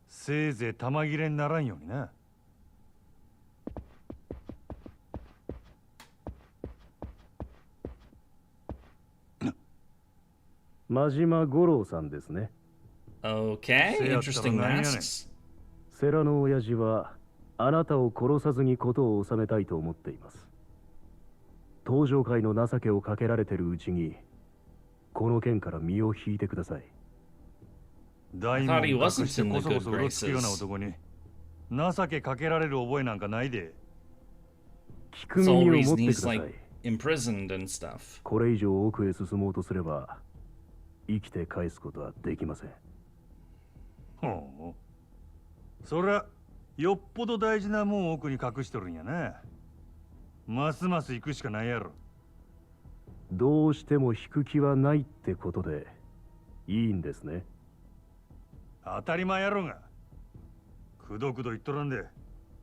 せいぜい玉切れにならんようにな。真島五郎さんですね。Okay, せやったら interesting 何やねん。 masks. 世良の親父はあなたを殺さずに事を収めたいと思っています。登場界の情けをかけられてるうちにこの件から身を引いてください。大 thought he 門隠 wasn't して in こ the そこ good そうろつくような graces. 男に情けかけられる覚えなんかないで。聞く That's the 耳 whole を持っ reason てくだ he's さい。 like imprisoned and stuff. これ以上奥へ進もうとすれば生きて返すことはできません。ほう。そりゃよっぽど大事なもん奥に隠しとるんやな。ますます行くしかないやろ。どうしても引く気はないってことでいいんですね。当たり前やろが。くどくど言っとらんで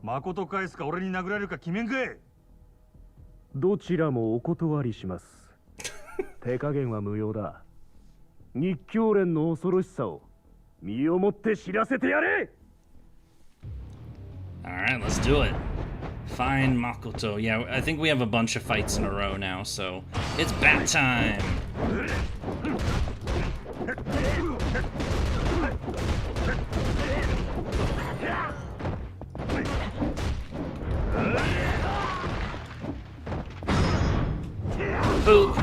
誠返すか俺に殴られるか決めんかい。どちらもお断りします。手加減は無用だ。日教連の恐ろしさを身をもって知らせてやれ。 Alright, let's do it. Find Makoto. Yeah, I think we have a bunch of fights in a row now, so it's bat time! Boop!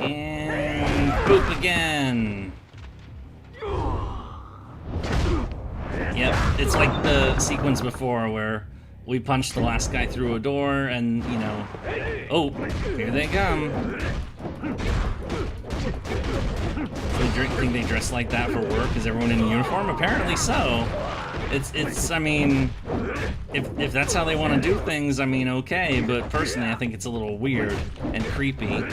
And boop again! Yep, it's like the sequence before where we punch the last guy through a door and, you know... Oh, here they come. Do you think they dress like that for work? Is everyone in uniform? Apparently so. It's I mean, if that's how they want to do things, I mean, okay, but personally I think it's a little weird and creepy.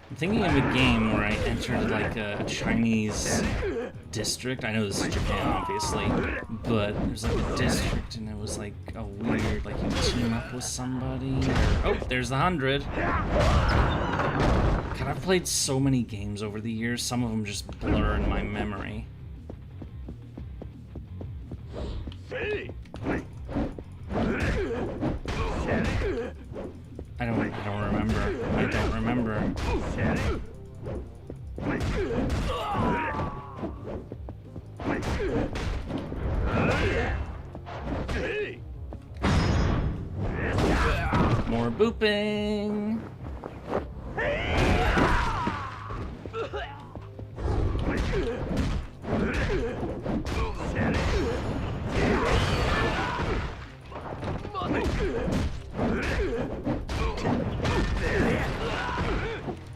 I'm thinking of a game where I entered like a Chinese district. I know this is Japan, obviously, but there's like a district and it was like a weird, like you team up with somebody. Oh, there's the 100. God, I've played so many games over the years. Some of them just blur in my memory. I don't remember. I don't remember. More booping.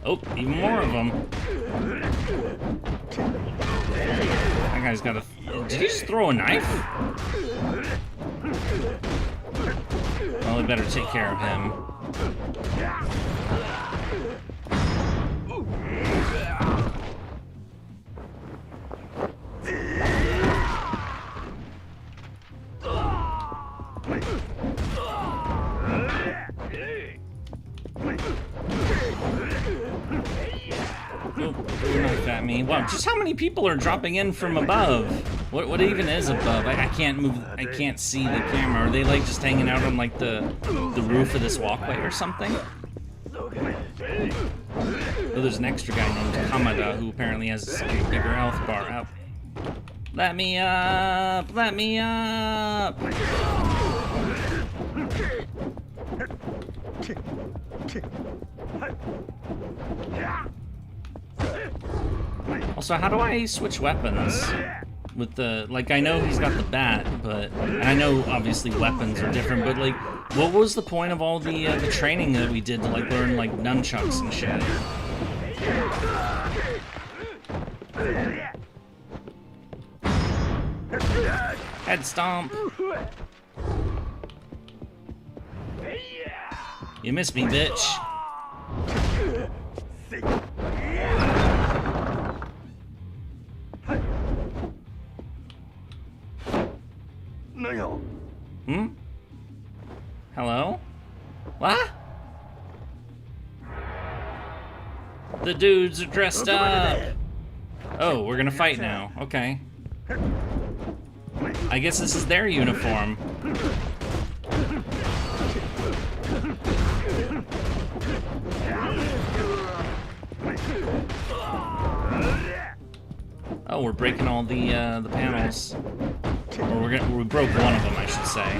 Oh, even more of them. That guy's got a... Did he just throw a knife? Well, we better take care of him. At me. Wow, just how many people are dropping in from above? What even is above? I can't move. I can't see the camera. Are they like just hanging out on like the roof of this walkway or something? Oh, there's an extra guy named Hamada who apparently has a bigger health bar. Up. Let me up! Let me up! Also, how do I switch weapons? with the, like, I know he's got the bat, but, and I know obviously weapons are different, but like, what was the point of all the training that we did to like learn like nunchucks and shit? Head stomp. You missed me, bitch. Hmm? Hello? What? The dudes are dressed up. Oh, we're gonna fight now. Okay. I guess this is their uniform. Oh, we're breaking all the panels. Or we broke one of them, I should say.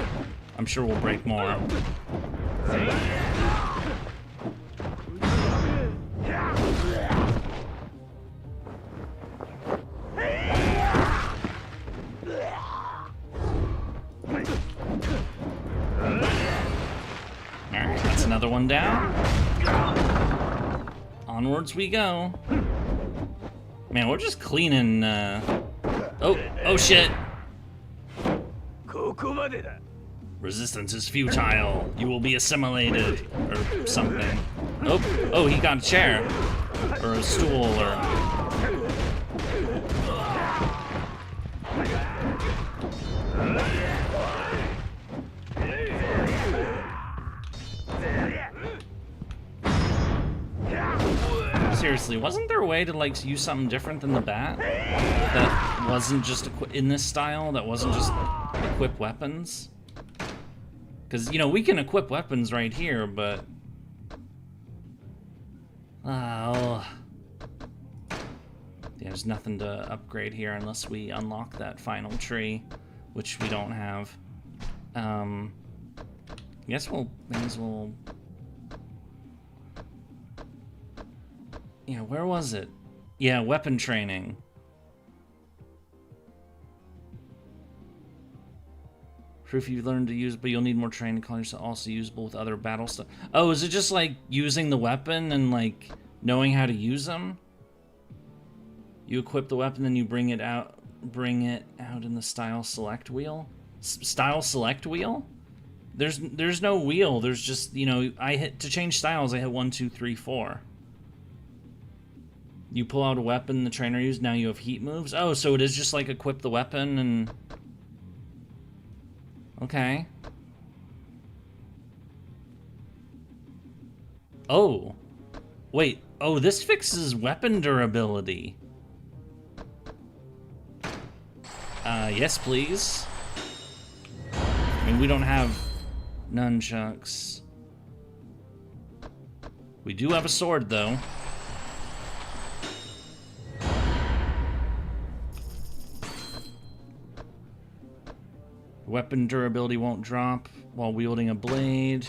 I'm sure we'll break more. Alright, that's another one down. Onwards we go. Man, we're just cleaning, Oh shit! Resistance is futile. You will be assimilated. Or something. Oh, he got a chair. Or a stool, or... Seriously, wasn't there a way to, like, use something different than the bat? That wasn't just in this style? That wasn't just equip weapons? Because, you know, we can equip weapons right here, but... Yeah, there's nothing to upgrade here unless we unlock that final tree, which we don't have. I guess we'll... may as well... Yeah, where was it? Yeah, weapon training. Proof you've learned to use, but you'll need more training to call yourself also usable with other battle stuff. Oh, is it just like using the weapon and like knowing how to use them? You equip the weapon, then you bring it out in the style select wheel? Style select wheel? There's no wheel, there's just, you know, to change styles, I hit 1, 2, 3, 4. You pull out a weapon the trainer used, now you have heat moves? Oh, so it is just like equip the weapon and... Okay. Oh. Wait. Oh, this fixes weapon durability. Yes, please. I mean, we don't have nunchucks. We do have a sword, though. Weapon durability won't drop while wielding a blade.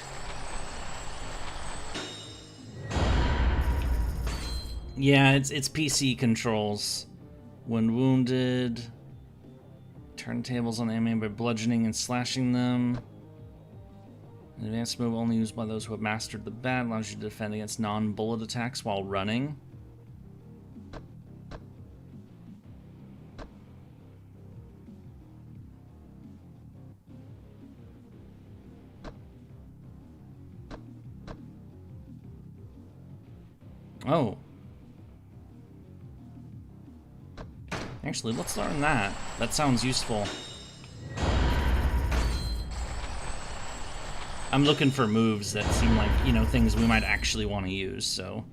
Yeah, it's PC controls. When wounded, turntables on the enemy by bludgeoning and slashing them. An advanced move only used by those who have mastered the bat, allows you to defend against non-bullet attacks while running. Oh. Actually, let's learn that. That sounds useful. I'm looking for moves that seem like, you know, things we might actually want to use, so...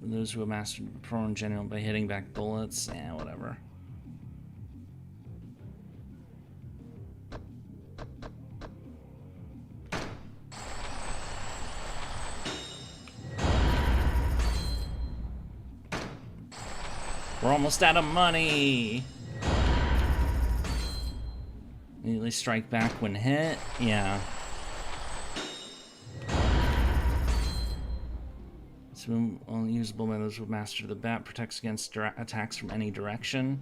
Those who have mastered pro in general by hitting back bullets, yeah, whatever. We're almost out of money. Immediately strike back when hit. Yeah. This move only usable by those who master the bat, protects against attacks from any direction.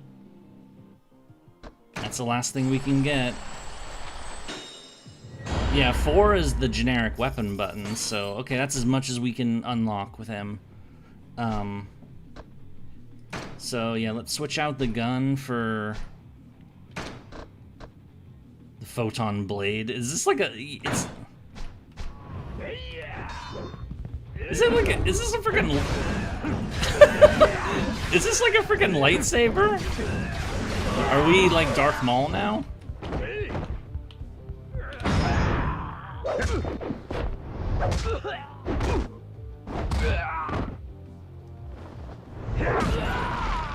That's the last thing we can get. Yeah, 4 is the generic weapon button, so okay, that's as much as we can unlock with him. So yeah, let's switch out the gun for the photon blade. Is this like a? Is this a freaking? Is this like a freaking lightsaber? Are we like Darth Maul now?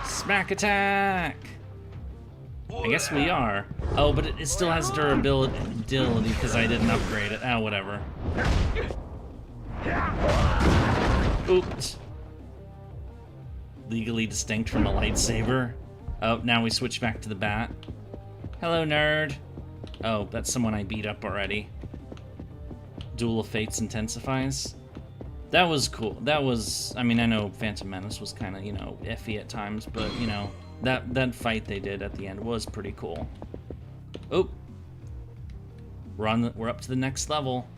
Smack attack! I guess we are. Oh, but it still has durability because I didn't upgrade it. Ah, whatever. Oops. Legally distinct from a lightsaber. Oh, now we switch back to the bat. Hello, nerd. Oh, that's someone I beat up already. Duel of Fates intensifies. That was cool. That was, I mean, I know Phantom Menace was kind of, you know, iffy at times, but, you know, that fight they did at the end was pretty cool. Oh. We're up to the next level.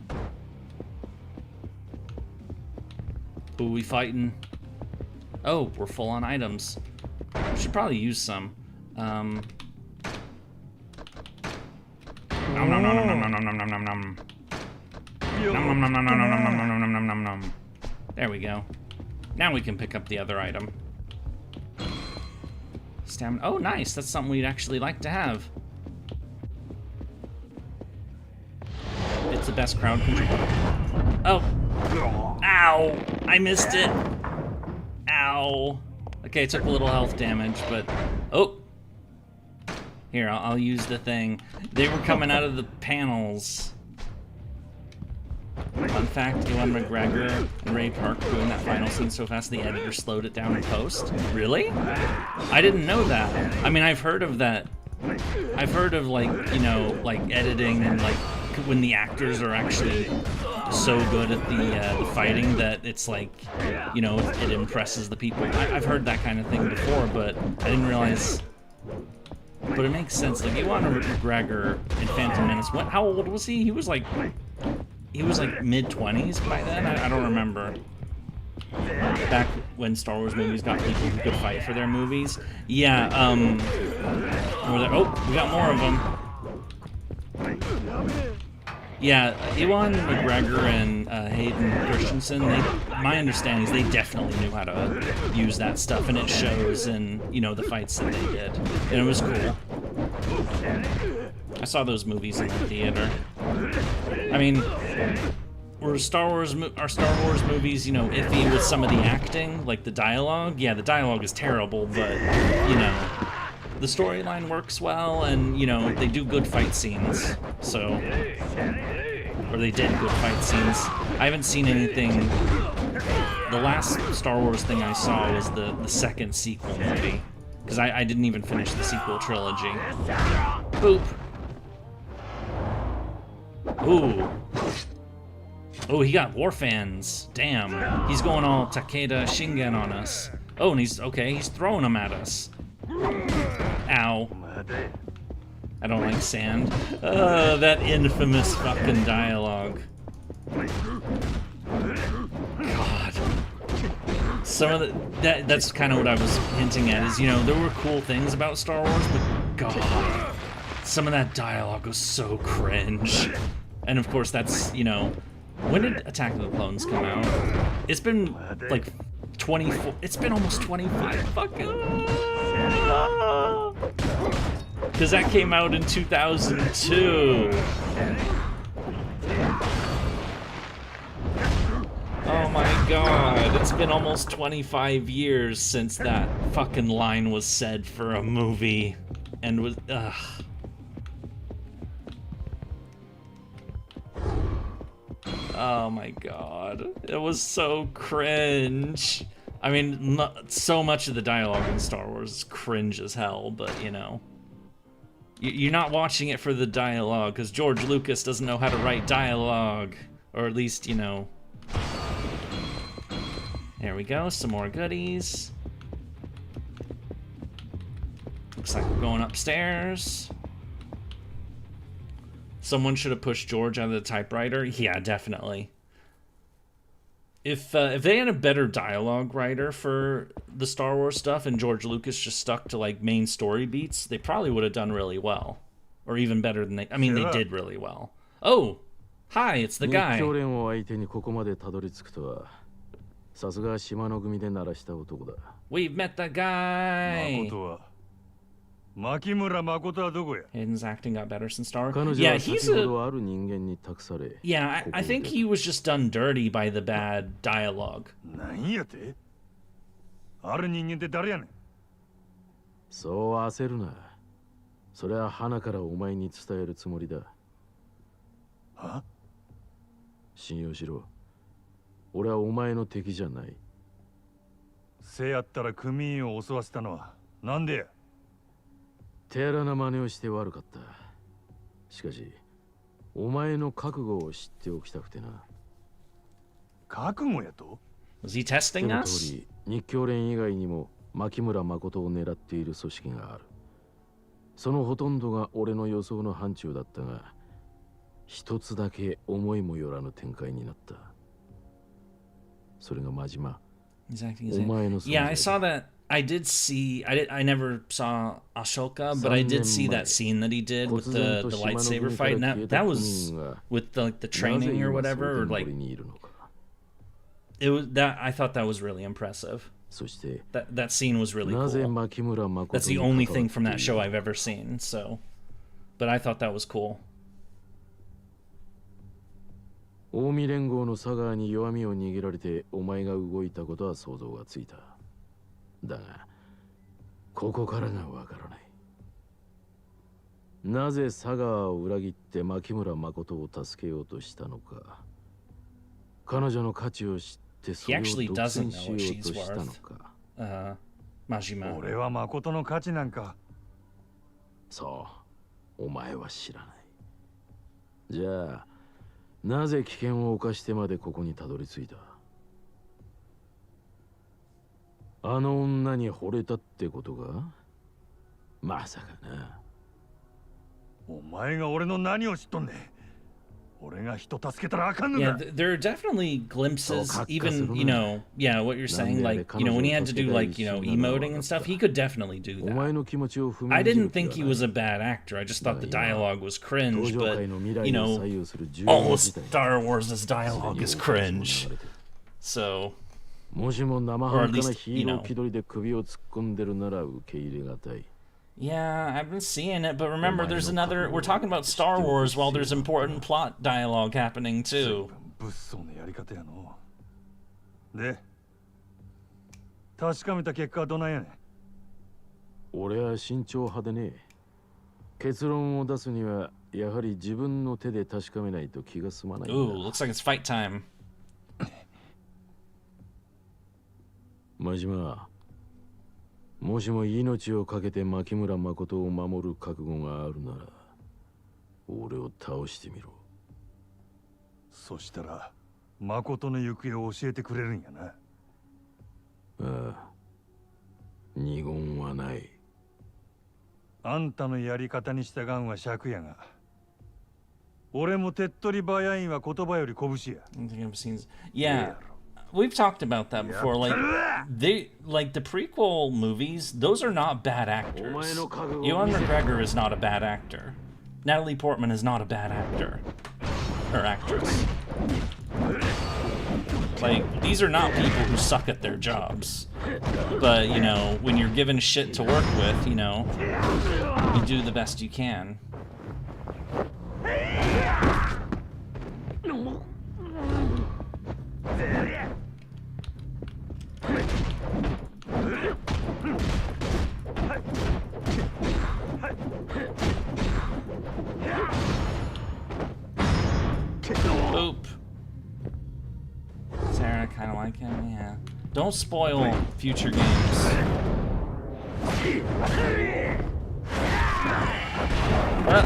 Who are we fighting? Oh, we're full on items. We should probably use some. Nom nom nom nom nom nom nom nom nom nom. Nom nom nom nom nom nom nom nom nom nom nom. There we go. Now we can pick up the other item. Stamina. Oh, nice. That's something we'd actually like to have. It's the best crowd control. Oh. Ow. I missed it. Ow. Okay, it took a little health damage, but... Oh. Here, I'll use the thing. They were coming out of the panels. Fun fact, Ewan McGregor and Ray Park doing that final scene so fast the editor slowed it down in post. Really? I didn't know that. I mean, I've heard of that. I've heard of, like, you know, like editing and like when the actors are actually so good at the fighting that it's like, you know, it impresses the people. I've heard that kind of thing before, but I didn't realize. But it makes sense. Like, Ewan McGregor in Phantom Menace. How old was he? He was like mid-20s by then? I don't remember. Back when Star Wars movies got people who could fight for their movies. Yeah, oh, we got more of them. Yeah, Ewan McGregor and Hayden Christensen, my understanding is they definitely knew how to use that stuff, and it shows in, you know, the fights that they did. And it was cool. I saw those movies in the theater. I mean, are Star Wars movies, you know, iffy with some of the acting, like the dialogue? Yeah, the dialogue is terrible, but, you know, the storyline works well, and, you know, they do good fight scenes, so... Or they did good fight scenes. I haven't seen anything... The last Star Wars thing I saw was the second sequel movie, because I didn't even finish the sequel trilogy. Boop. Ooh. Oh, he got war fans. Damn. He's going all Takeda Shingen on us. Oh, and he's throwing them at us. Ow. I don't like sand. That infamous fucking dialogue. God. Some of that's kind of what I was hinting at, is, you know, there were cool things about Star Wars, but God, some of that dialogue was so cringe. And of course that's, you know, when did Attack of the Clones come out? It's been like 24, it's been almost 25 fucking... Because that came out in 2002. Oh my god, it's been almost 25 years since that fucking line was said for a movie. And was, oh my god, it was so cringe. I mean, so much of the dialogue in Star Wars is cringe as hell, but, you know. You're not watching it for the dialogue, because George Lucas doesn't know how to write dialogue. Or at least, you know. There we go, some more goodies. Looks like we're going upstairs. Someone should have pushed George out of the typewriter. Yeah, definitely. If they had a better dialogue writer for the Star Wars stuff and George Lucas just stuck to like main story beats, they probably would have done really well, or even better than they. I mean, they did really well. Oh, hi, it's the guy. We've met the guy. Hayden's acting got better since Star Wars. Yeah, he's a... Yeah, I think he was just done dirty by the bad dialogue. Huh? 手荒な真似をして悪かった。しかし、お前の覚悟を知っておきたくてな。覚悟やと？ Was he testing us? 日教連以外にも牧村誠を狙っている組織がある。そのほとんどが俺の予想の範疇だったが、一つだけ思いもよらぬ展開になった。それが真島。お前の存在だ。 Yeah, I saw that. I did see. I never saw Ashoka, but I did see that scene that he did with the lightsaber fight, and that was with the training or whatever, or like it was that. I thought that was really impressive. That scene was really cool. That's the only thing from that show I've ever seen. So, but I thought that was cool. 近江連合の佐川に弱みを握られてお前が動いたことは想像がついた。だが、ここからがわからない。なぜ佐川を裏切って牧村誠を助けようとしたのか。彼女の価値を知ってそれを独占しようとしたのか。Majima。俺は誠の価値なんか。そう、お前は知らない。じゃあ、なぜ危険を冒してまでここにたどり着いた？あの女に惚れたってことが？まさかな。お前が俺の何を知っとんねん。俺が人助けたらあかんのだ。Yeah, there are definitely glimpses, even, you know, yeah, what you're saying, like, you know, when he had to do, like, you know, emoting and stuff, he could definitely do that. I didn't think he was a bad actor. I just thought the dialogue was cringe, but, you know, all of Star Wars' dialogue is cringe. So... もしも生半可なヒーロー気取りで首を突っ込んでるなら受け入れがたい。 Yeah, I've been seeing it, but remember, there's another. We're talking about Star Wars while there's important plot dialogue happening too. 物騒なやり方やの。で、確かめた結果はどないやねん。俺は慎重派でね。結論を出すにはやはり自分の手で確かめないと気が済まないんだ。 Ooh, looks like it's fight time. 真島、もしも命を懸けて牧村誠を守る覚悟があるなら、俺を倒してみろ。そしたら、誠の行方を教えてくれるんやな。ああ、二言はない。あんたのやり方に従うんは尺やが。俺も手っ取り早いんは言葉より拳や。Yeah. We've talked about that before. Like the prequel movies, those are not bad actors. Ewan McGregor is not a bad actor. Natalie Portman is not a bad actor or actress. Like, these are not people who suck at their jobs. But, you know, when you're given shit to work with, you know, you do the best you can. Oop. Sarah, kind of like him, yeah. Don't spoil future games. What?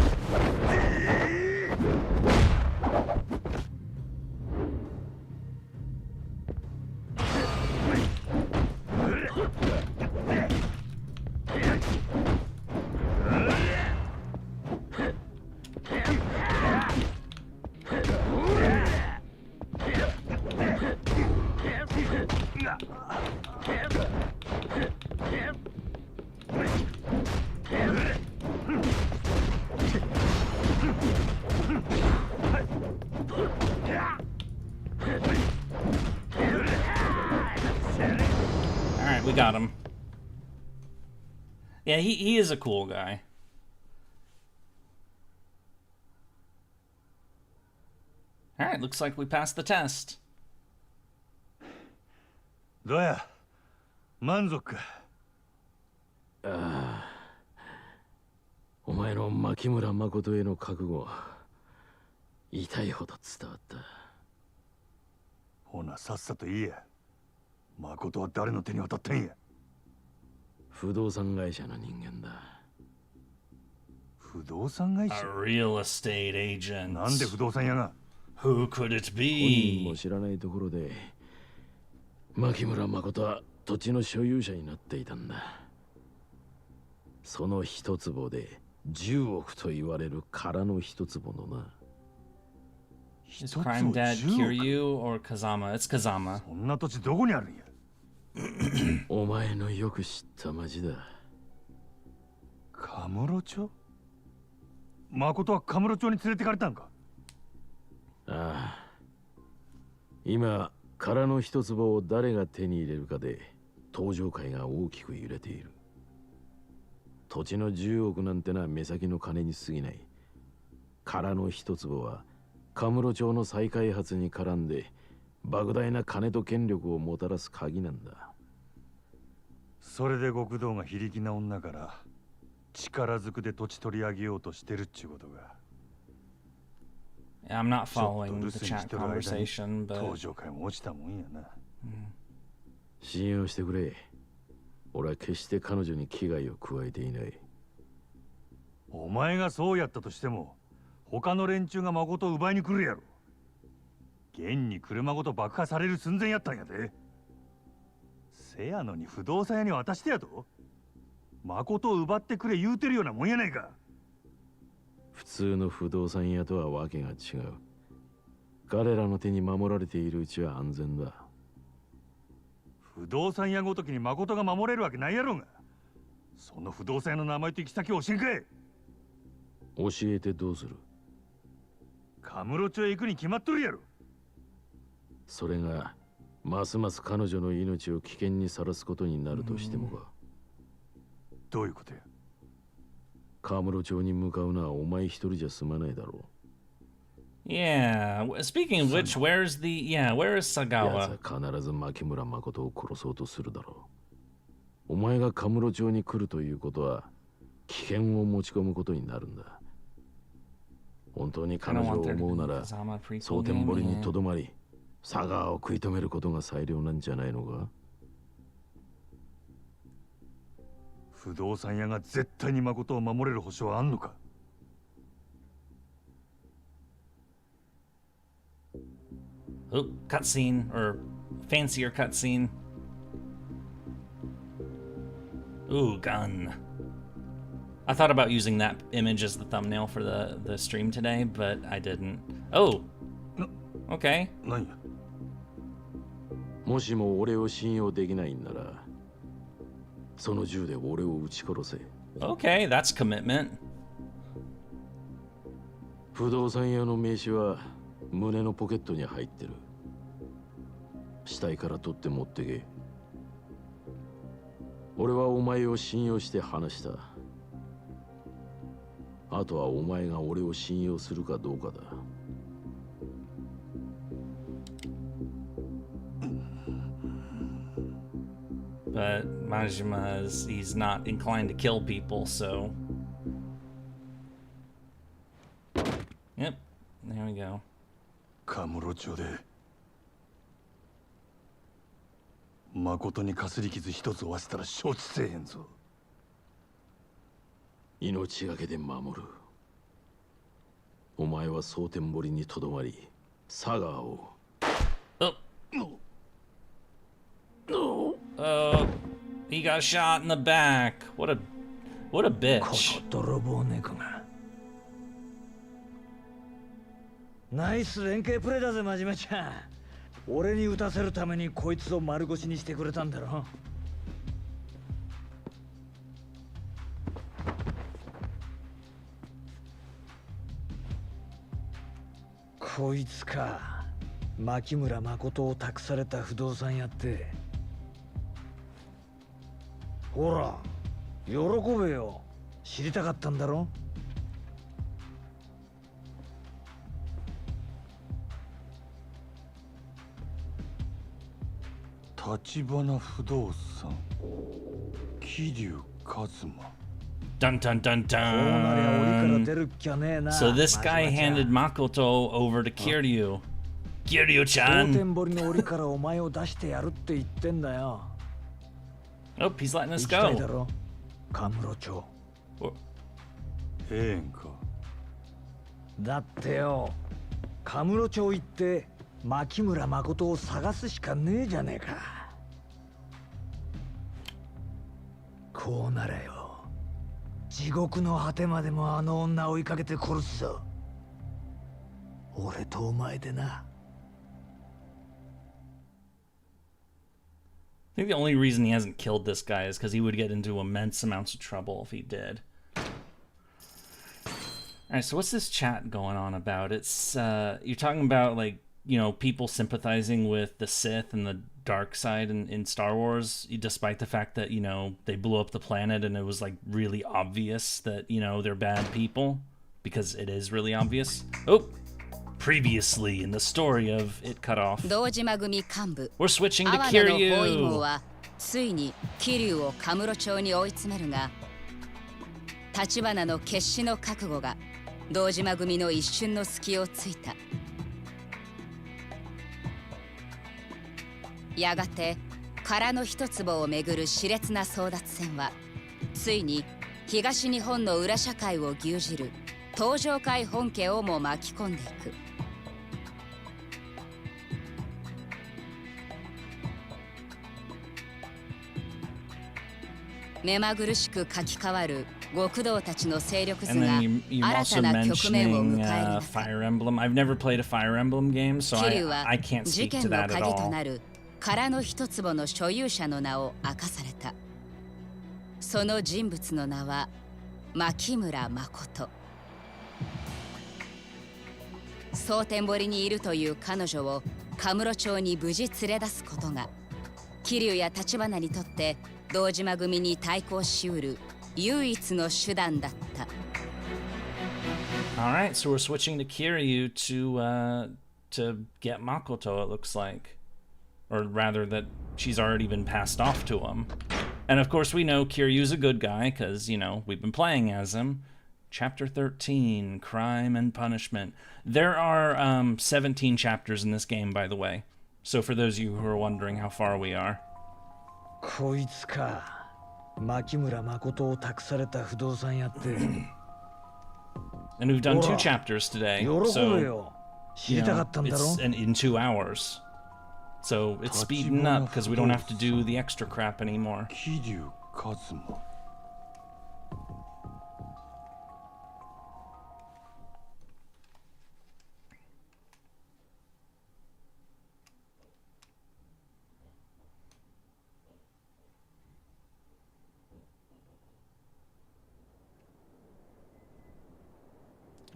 we got him. Yeah, he is a cool guy. Alright, looks like we passed the test. どうや満足か。ああ、お前の牧村誠への覚悟、痛いほど伝わった。ほなさっさと言えや。誠は誰の手に渡ったんや。不動産会社の人間だ。不動産会社 A real estate agent. なんで不動産屋が Who could it 本人も be? 知らないところで、牧村誠は土地の所有者になっていたんだ。その一坪で10億と言われる空の一坪のな。Is crime dad Kiryu or Kazama? It's Kazama. そんな土地どこにあるんや。お前のよく知った町だ。カムロ町？誠はカムロ町に連れてかれたんか。ああ、今空の一坪を誰が手に入れるかで登場界が大きく揺れている。土地の10億なんてのは目先の金に過ぎない。空の一坪はカムロ町の再開発に絡んで莫大な金と権力をもたらす鍵なんだ。それで極道が非力な女から力ずくで土地取り上げようとしてるっちゅうことが。Yeah, I'm not following the chat conversation, 登 but 場界も落ちたもんやな。信用してくれ。俺は決して彼女に危害を加えていない。お前がそうやったとしても他の連中が誠を奪いに来るやろ。現に車ごと爆破される寸前やったんやで。せやのに不動産屋に渡してやと。誠を奪ってくれ言うてるようなもんやないか。普通の不動産屋とはわけが違う。彼らの手に守られているうちは安全だ。不動産屋ごときに誠が守れるわけないやろが。その不動産屋の名前と行き先を教えんかい。教えてどうする？カムロ町へ行くに決まっとるやろ。それがますます彼女の命を危険にさらすことになるとしてもか。どういうことや。カムロ町に向かうのはお前一人じゃ済まないだろう。yeah. Speaking of which, where is奴 Sagawa? は必ず牧村誠を殺そうとするだろう。お前がカムロ町に来るということは危険を持ち込むことになるんだ。本当に彼女を思うなら蒼天堀にとどまり佐川を食い止めることが最良なんじゃないのか。不動産屋が絶対に誠を守れる保証はあんのか。Oh, cutscene or fancier cutscene. Ooh, gun. I thought about using that image as the thumbnail for the stream today, but I didn't. Oh, okay. 何や。もしも俺を信用できないんならその銃で俺を撃ち殺せ。 Okay, that's commitment. 不動産屋の名刺は胸のポケットに入ってる。死体から取って持ってけ。俺はお前を信用して話した。あとはお前が俺を信用するかどうかだ。But Majima he's not inclined to kill people, so. Yep, there we go. カムロ町で誠にかすり傷一つ負わせたら承知せえへんぞ。命がけで守る。お前は蒼天堀にとどまり佐川を。He got shot in the back. What a bitch. 泥棒猫が。ナイス連携プレーだぜ、真島ちゃん。俺に撃たせるためにこいつを丸腰にしてくれたんだろ。こいつか。牧村誠を託された不動産屋って。ほら喜べよ。知りたかったんだろ。立花不動産桐生一馬 Dun dun dun こうなりゃ檻から dun. 出るっきゃねえな。 So this guy マシマちゃん handed Makoto over to Kiryu. 当 Kiryu-chan. 店堀の檻からお前を出してやるって言ってんだよ。 Oh, he's letting 行 us きたいだ go. ろ、カムロ町。ええんか。だってよ、カムロ町行って牧村誠を探すしかねえじゃねえか。こうならよ、地獄の果てまでもあの女追いかけて殺すぞ。俺とお前でな。I think the only reason he hasn't killed this guy is because he would get into immense amounts of trouble if he did. Alright, so what's this chat going on about? It's, you're talking about, like, you know, people sympathizing with the Sith and the dark side in Star Wars, despite the fact that, you know, they blew up the planet and it was, like, really obvious that, you know, they're bad people. Because it is really obvious. Oh! Previously in the story of It Cut Off. We're switching to Kiryu. ついに桐生をカムロ町に追い詰めるが、立花の決死の覚悟が堂島組の一瞬の隙をついた。やがて殻の一坪をめぐる熾烈な争奪戦は、ついに東日本の裏社会を牛耳る東上会本家をも巻き込んでいく。目まぐるしく書き換わる極道たちの勢力図 And が then you're 新 also たな局面を迎 mentioning える中、 Fire Emblem. I've never played a Fire Emblem game, so 桐生は I can't 事 speak to 件の that at 鍵と all. なる殻の一坪の所有者の名を明かされた。その人物の名は牧村誠。蒼天堀にいるという彼女をカムロ町に無事連れ出すことが、桐生や立花にとって堂島組に対抗しうる唯一の手段だった。Alright, so we're switching to Kiryu to get Makoto, it looks like. Or rather that she's already been passed off to him. And of course we know Kiryu's a good guy, because, you know, we've been playing as him. Chapter 13, Crime and Punishment. There are 17 chapters in this game, by the way. So for those of you who are wondering how far we are. こいつか。牧村誠を託された不動産やって。And we've done 2 chapters today. 喜べ So, よ。知 you りたか know, ったんだろ。 it's in 2 hours. So it's speeding up because we don't have to do the extra crap anymore. 桐生一馬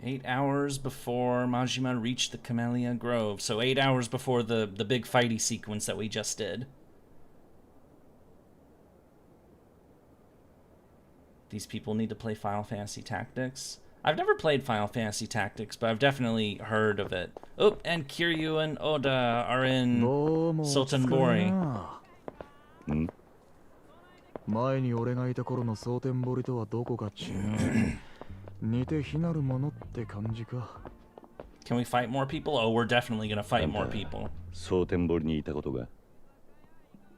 8 hours before Majima reached the Camellia Grove. So 8 hours before the big fighty sequence that we just did. These people need to play Final Fantasy Tactics. I've never played Final Fantasy Tactics, but I've definitely heard of it. Oh, and Kiryu and Oda are in Sotenbori. 前に俺がいた頃の蒼天堀とはどこか違う。似て非なるものって感じか。Can we fight more people? Oh, we're definitely gonna fight more people. 蒼天堀にいたことが。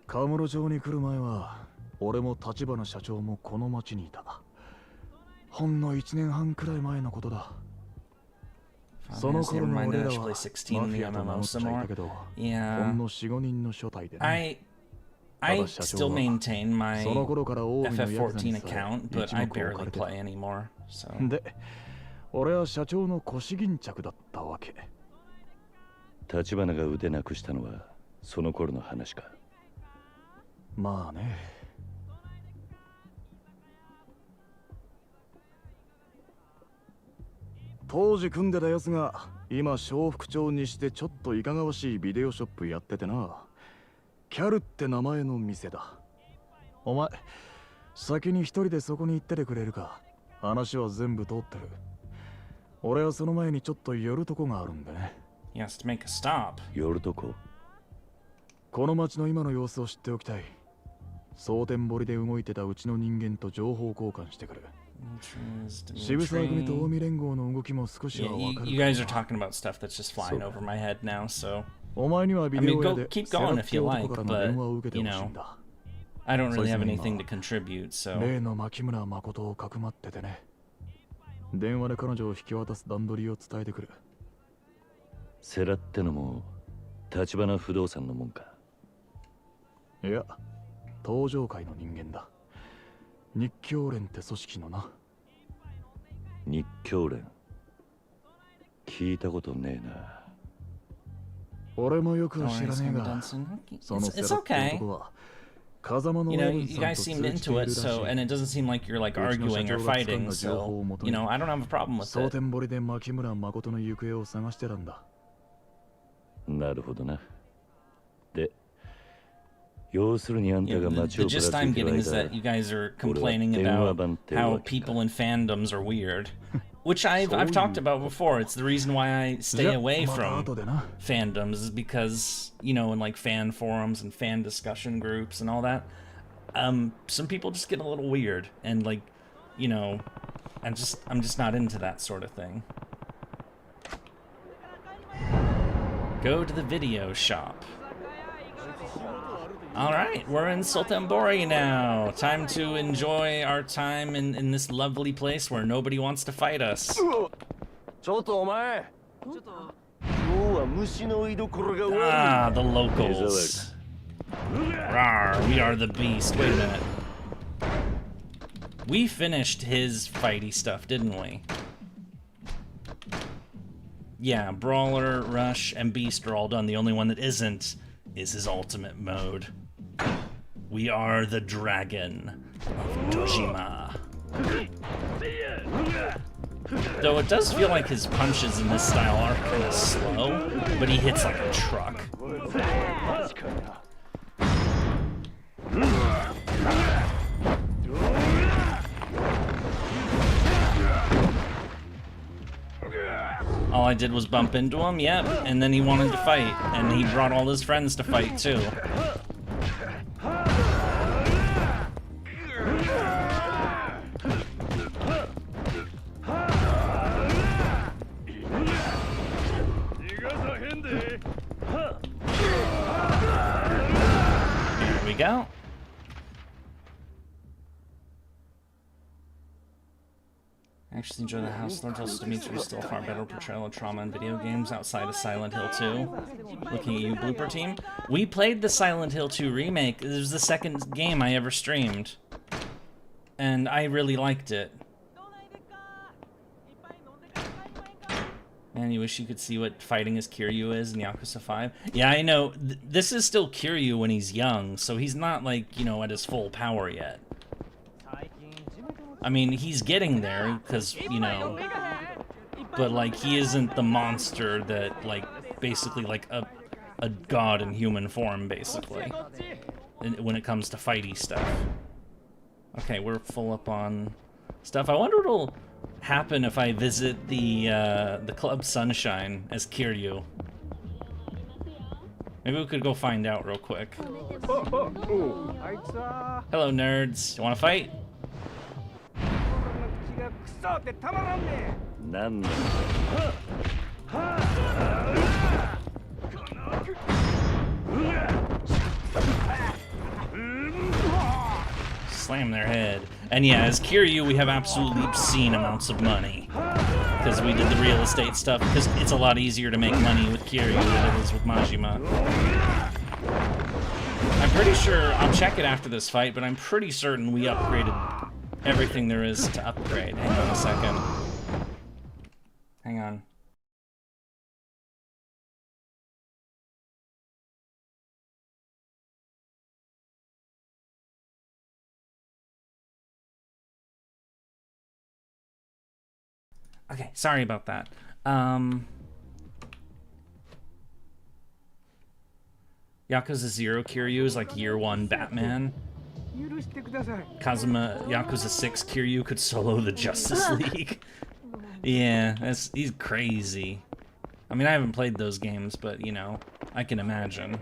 カムロ町に来る前は、俺も立花社長もこの町にいた。ほんの1年半くらい前のことだ。その頃の俺らはマフィアと名乗っちゃいたけど、ほんの4、5人の所帯でね。I still maintain my FF14 account, but I barely play anymore. So. で、俺は社長の腰巾着だったわけ。立花が腕なくしたのはその頃の話か。まあね。当時組んでたやつが今小副長にしてちょっといかがわしいビデオショップやっててな。キャルって名前の店だ。お前先に一人でそこに行っててくれるか。話は全部通ってる。俺はその前にちょっと寄るとこがあるんでね。He has to make a stop. 寄るとこ。この町の今の様子を知っておきたい。蒼天堀で動いてたうちの人間と情報交換してくる。渋沢組と近江連合の動きも少しは分かる。You guys are talking about stuff that's just flying over my head now, so. お前にはビデオ屋で keep going if you like, but you know, I don't really have anything to contribute, so. 例の牧村誠をかくまっててね。電話で彼女を引き渡す段取りを伝えてくる。世良ってのも立花不動産のもんか。いや、東上会の人間だ。日教連って組織のな。日教連。聞いたことねえな。俺もよく知らねえが、その世良って男は。You know, you guys seemed into it, so, and it doesn't seem like you're like arguing or fighting, so, you know, I don't have a problem with 蒼 it. 天堀で牧村誠の行方を探してたんだ。なるほどな。で、要するにあんた Yeah, が the 街をぶらつ gist い I'm てる getting is 間、 that you guys are 俺は complaining 電話 about 番ってわ how けか。 people in fandoms are weird, which I've talked about before. It's the reason why I stay away from fandoms is because, you know, in like fan forums and fan discussion groups and all that, some people just get a little weird and like, you know, I'm just not into that sort of thing. Go to the video shop. Alright, we're in Sultanbori now. Time to enjoy our time in this lovely place where nobody wants to fight us. Ah, the locals. Rawr, we are the beast. Wait a minute. We finished his fighty stuff, didn't we? Yeah, Brawler, Rush, and Beast are all done. The only one that isn't is his ultimate mode. We are the Dragon of Dojima. Though it does feel like his punches in this style are kind of slow, but he hits like a truck. All I did was bump into him, yep, and then he wanted to fight, and he brought all his friends to fight too. Here we go. I actually enjoy the House Lord tells Dimitri still far better portrayal of trauma in video games outside of Silent Hill 2. Looking at you, Blooper Team. We played the Silent Hill 2 remake. It was the second game I ever streamed. And I really liked it. And you wish you could see what fighting as Kiryu is in Yakuza 5. Yeah, I know. This is still Kiryu when he's young, so he's not, like, you know, at his full power yet. I mean, he's getting there, because, you know, but, like, he isn't the monster that, like, basically, like, a god in human form, basically, when it comes to fighty stuff. Okay, we're full up on stuff. I wonder what'll happen if I visit the Club Sunshine as Kiryu. Maybe we could go find out real quick. Hello, nerds. You want to fight? Slam their head. And yeah, as Kiryu, we have absolutely obscene amounts of money. Because we did the real estate stuff, because it's a lot easier to make money with Kiryu than it is with Majima. I'm pretty sure, I'll check it after this fight, but I'm pretty certain we upgraded everything there is to upgrade. Hang on a second. Hang on. Okay, sorry about that. Yakuza 0 Kiryu is like year 1 Batman. Kazuma Yakuza 6 Kiryu could solo the Justice League. Yeah, he's crazy. I mean, I haven't played those games, but, you know, I can imagine.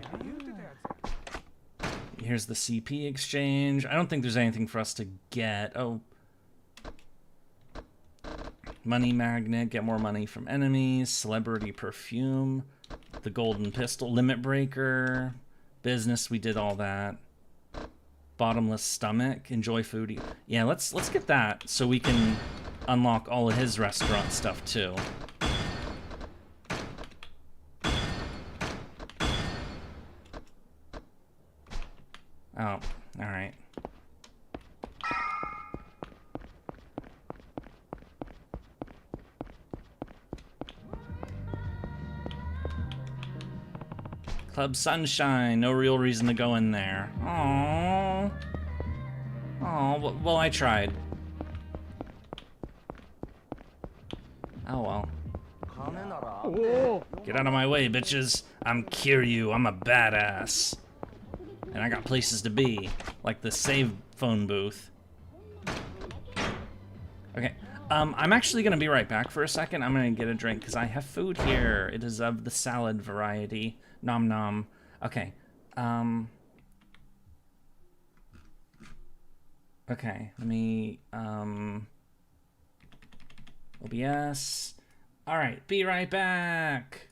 Here's the CP exchange. I don't think there's anything for us to get. Oh. Money magnet, get more money from enemies. Celebrity perfume. The golden pistol. Limit breaker. Business, we did all that. Bottomless stomach. Enjoy food. Yeah, let's get that so we can unlock all of his restaurant stuff too. Oh, alright. Club Sunshine, no real reason to go in there. Aww. Oh, well, I tried. Oh well. Get out of my way, bitches. I'm Kiryu, I'm a badass. And I got places to be, like the save phone booth. Okay, I'm actually gonna be right back for a second. I'm gonna get a drink because I have food here. It is of the salad variety. Nom nom. Okay, okay, let me, OBS. All right, be right back.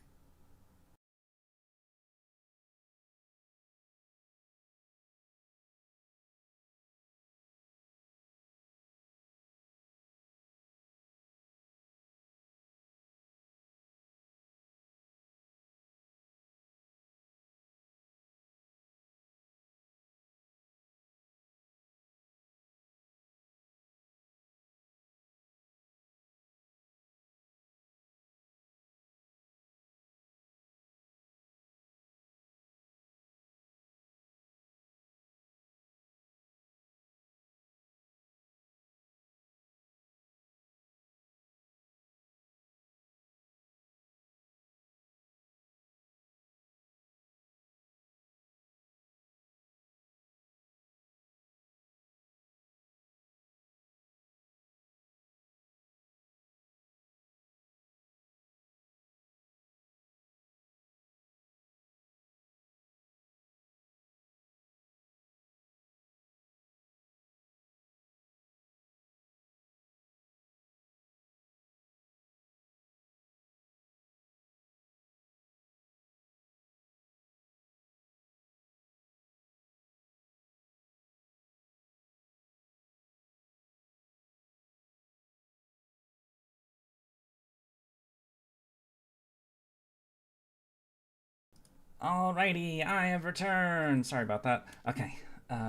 Alrighty, I have returned. Sorry about that. Okay,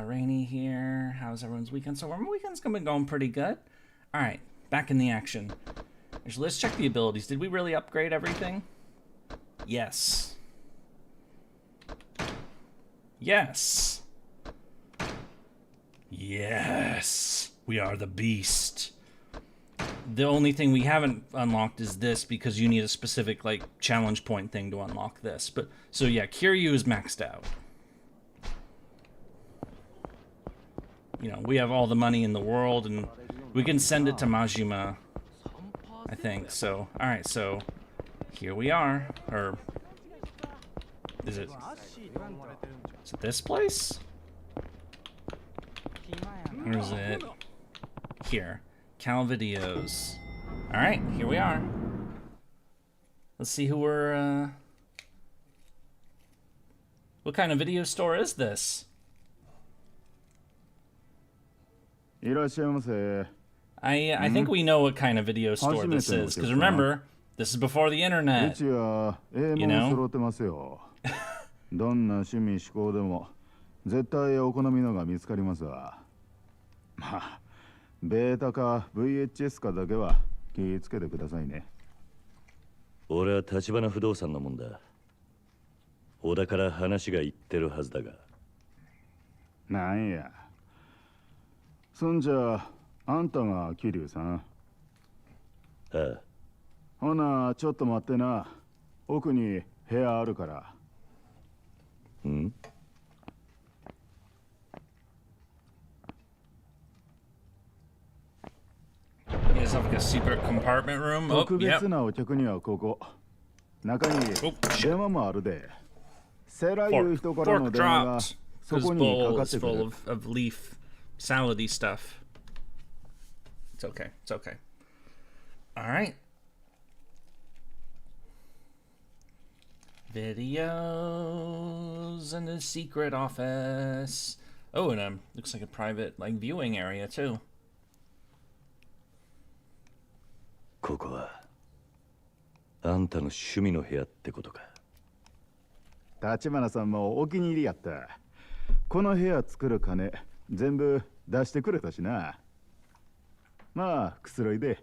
Rainy here. How's everyone's weekend? So our weekend's been going pretty good. Alright, back in the action. Actually, let's check the abilities. Did we really upgrade everything? Yes. Yes. Yes. We are the beast. The only thing we haven't unlocked is this because you need a specific, like, challenge point thing to unlock this. But, so yeah, Kiryu is maxed out. You know, we have all the money in the world and we can send it to Majima, I think. So, alright, so here we are. Or, is it this place? Or is it here? Cal videos. Alright, here we are. Let's see who we're, what kind of video store is this? I think we know what kind of video store this is, because remember, this is before the internet. You know? どんな趣味嗜好でも絶対お好みのが見つかりますわ。まあ、ベータか VHS かだけは気ぃつけてくださいね。俺は橘不動産のもんだ。小田から話がいってるはずだが。なんや。そんじゃあんたが桐生さん。ああ。ほなちょっと待ってな。奥に部屋あるから。ん？ It's like a secret compartment room. Oh, 特 yep. 別なお客にはここ。中に電話もあるで。セラいう人からの Fork 電話が dropped. そ His こにか bowl かっ is てく full る。of leaf salady stuff. It's okay. It's okay. All right. Videos in the secret office. Oh, and looks like a private like viewing area too. ここはあんたの趣味の部屋ってことか。立花さんもお気に入りやった。この部屋作る金全部出してくれたしな。まあくつろいで。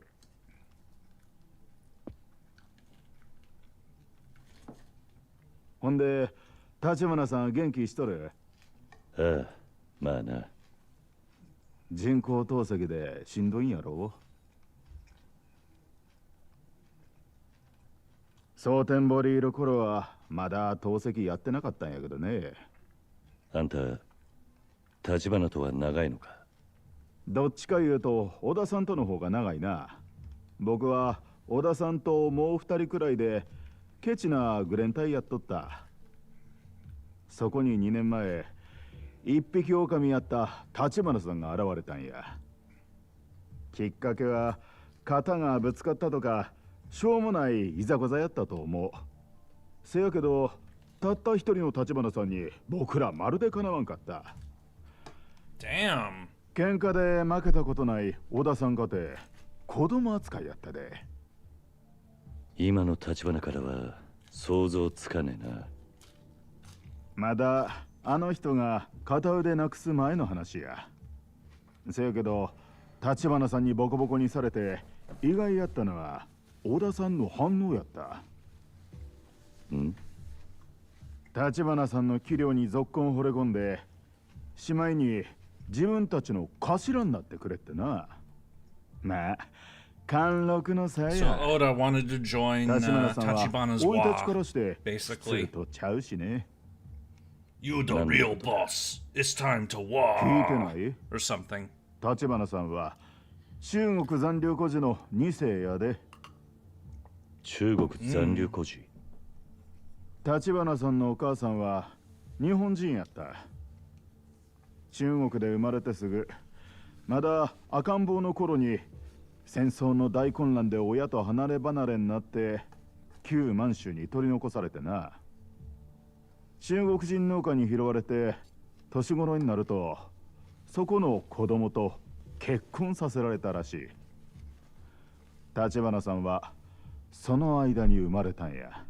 ほんで立花さん元気しとる？ああ、まあな。人工透析でしんどいんやろ？蒼天堀いる頃はまだ透析やってなかったんやけどね。あんた立花とは長いのか？どっちか言うと小田さんとの方が長いな。僕は小田さんともう二人くらいでケチなグレン隊やっとった。そこに2年前一匹狼やった立花さんが現れたんや。きっかけは肩がぶつかったとかしょうもないいざこざやったと思う。せやけどたった一人の立花さんに僕らまるでかなわんかった。Damn. 喧嘩で負けたことない小田さんかて子供扱いやったで。今の立花からは想像つかねえな。まだあの人が片腕なくす前の話や。せやけど立花さんにボコボコにされて意外やったのは小田さんの反応やった。ん？立花さんの器量にぞっこん惚れ込んでしまいに自分たちの頭になってくれってな。まあ貫禄のさや。 So Oda wanted to join 立花さんは Tachibana's 生い立ちから wa, して普 basically. 通とちゃうしね。 You're the real boss. It's time to war. 聞いてない？ Or something. 立花さんは中国残留孤児の2世やで。中国残留孤児？立花さんのお母さんは日本人やった。中国で生まれてすぐまだ赤ん坊の頃に戦争の大混乱で親と離れ離れになって旧満州に取り残されてな。中国人農家に拾われて年頃になるとそこの子供と結婚させられたらしい。立花さんはその間に生まれたんや。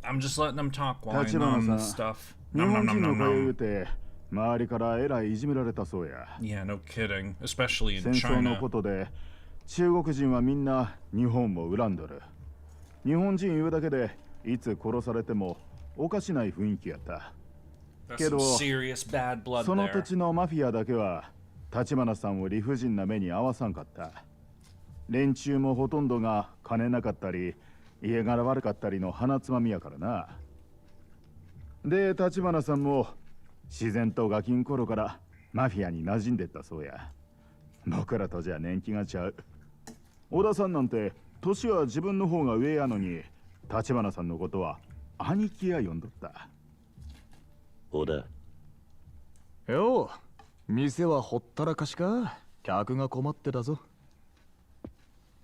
I'm just letting them talk while I 立花 nom さ stuff. ん、日 Nom 本 nom 人 nom の nom 子言う nom. て周りからえらいいじめられたそうや。 Yeah, no kidding. Especially in 戦争の China. ことで中国人はみんな日本も恨んどる。日本人言うだけでいつ殺されてもおかしない雰囲気やった。 That's け some ど serious bad blood その there. 土地のマフィアだけは立花さんを理不尽な目に遭わさんかった。連中もほとんどが金なかったり家柄悪かったりの鼻つまみやからな。で立花さんも自然とガキン頃からマフィアに馴染んでったそうや。僕らとじゃ年季がちゃう。小田さんなんて年は自分の方が上やのに立花さんのことは兄貴や呼んどった。小田。よう、店はほったらかしか。客が困ってたぞ。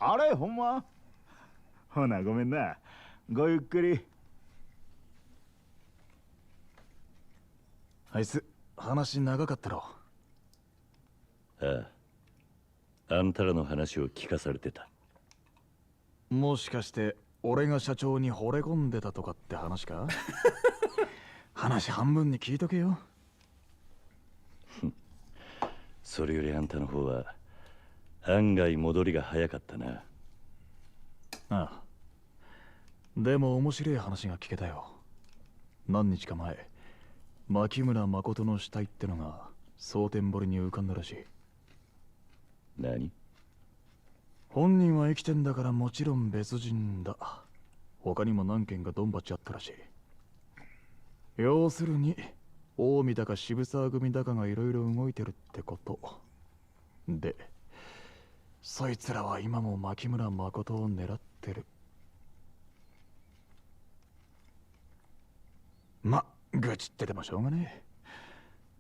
あれほんま？ほなごめんな。ごゆっくり。あいつ話長かったろ。ああ、あんたらの話を聞かされてた。もしかして俺が社長に惚れ込んでたとかって話か？話半分に聞いとけよ。それよりあんたの方は案外戻りが早かったな。ああ。でも面白い話が聞けたよ。何日か前、牧村誠の死体ってのが蒼天堀に浮かんだらしい。何？本人は生きてんだからもちろん別人だ。他にも何件かドンバチあったらしい。要するに近江だか渋沢組だかがいろいろ動いてるってこと。で、そいつらは今も牧村誠を狙ってる。ま、愚痴っててもしょうがねえ。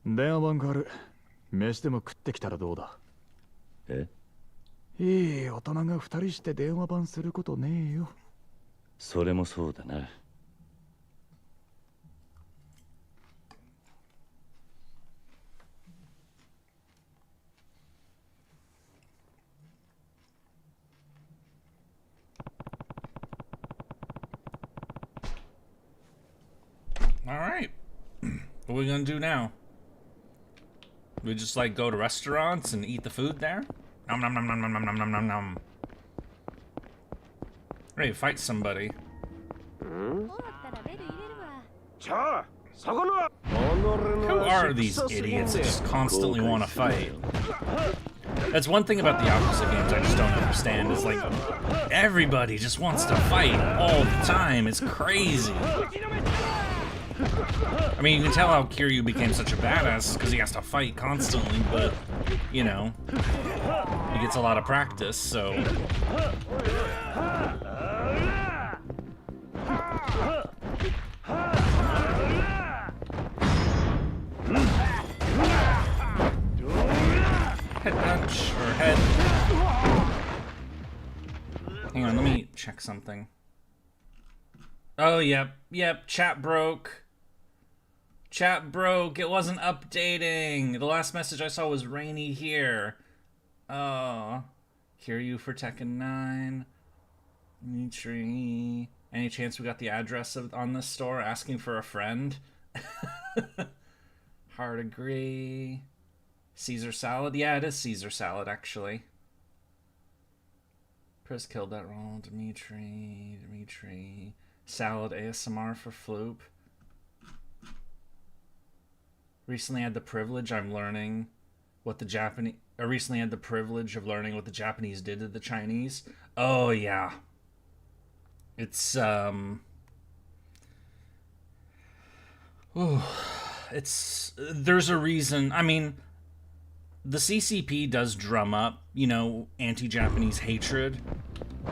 電話番号ある。飯でも食ってきたらどうだ。え？いい大人が二人して電話番することねえよ。それもそうだな。All right. What are we gonna do now? We just like go to restaurants and eat the food there? Nom nom nom nom nom nom nom nom nom nom. Ready to fight somebody. Who are these idiots that just constantly want to fight? That's one thing about the Yakuza games I just don't understand, is like, everybody just wants to fight all the time. It's crazy. I mean, you can tell how Kiryu became such a badass because he has to fight constantly, but, you know, he gets a lot of practice, so... Head punch, or head... Hang on, let me check something. Oh, yep, chat broke. Chat broke, it wasn't updating. The last message I saw was rainy here. Oh. Kiryu for Tekken 9. Yurie. Any chance we got the address on this store asking for a friend? Hard agree. Caesar salad? Yeah, it is Caesar salad, actually. Chris killed that roll. Dimitri. Salad ASMR for Floop. Recently had the privilege of learning what the Japanese did to the Chinese. Oh yeah. It's there's a reason. I mean, the CCP does drum up, you know, anti-Japanese hatred,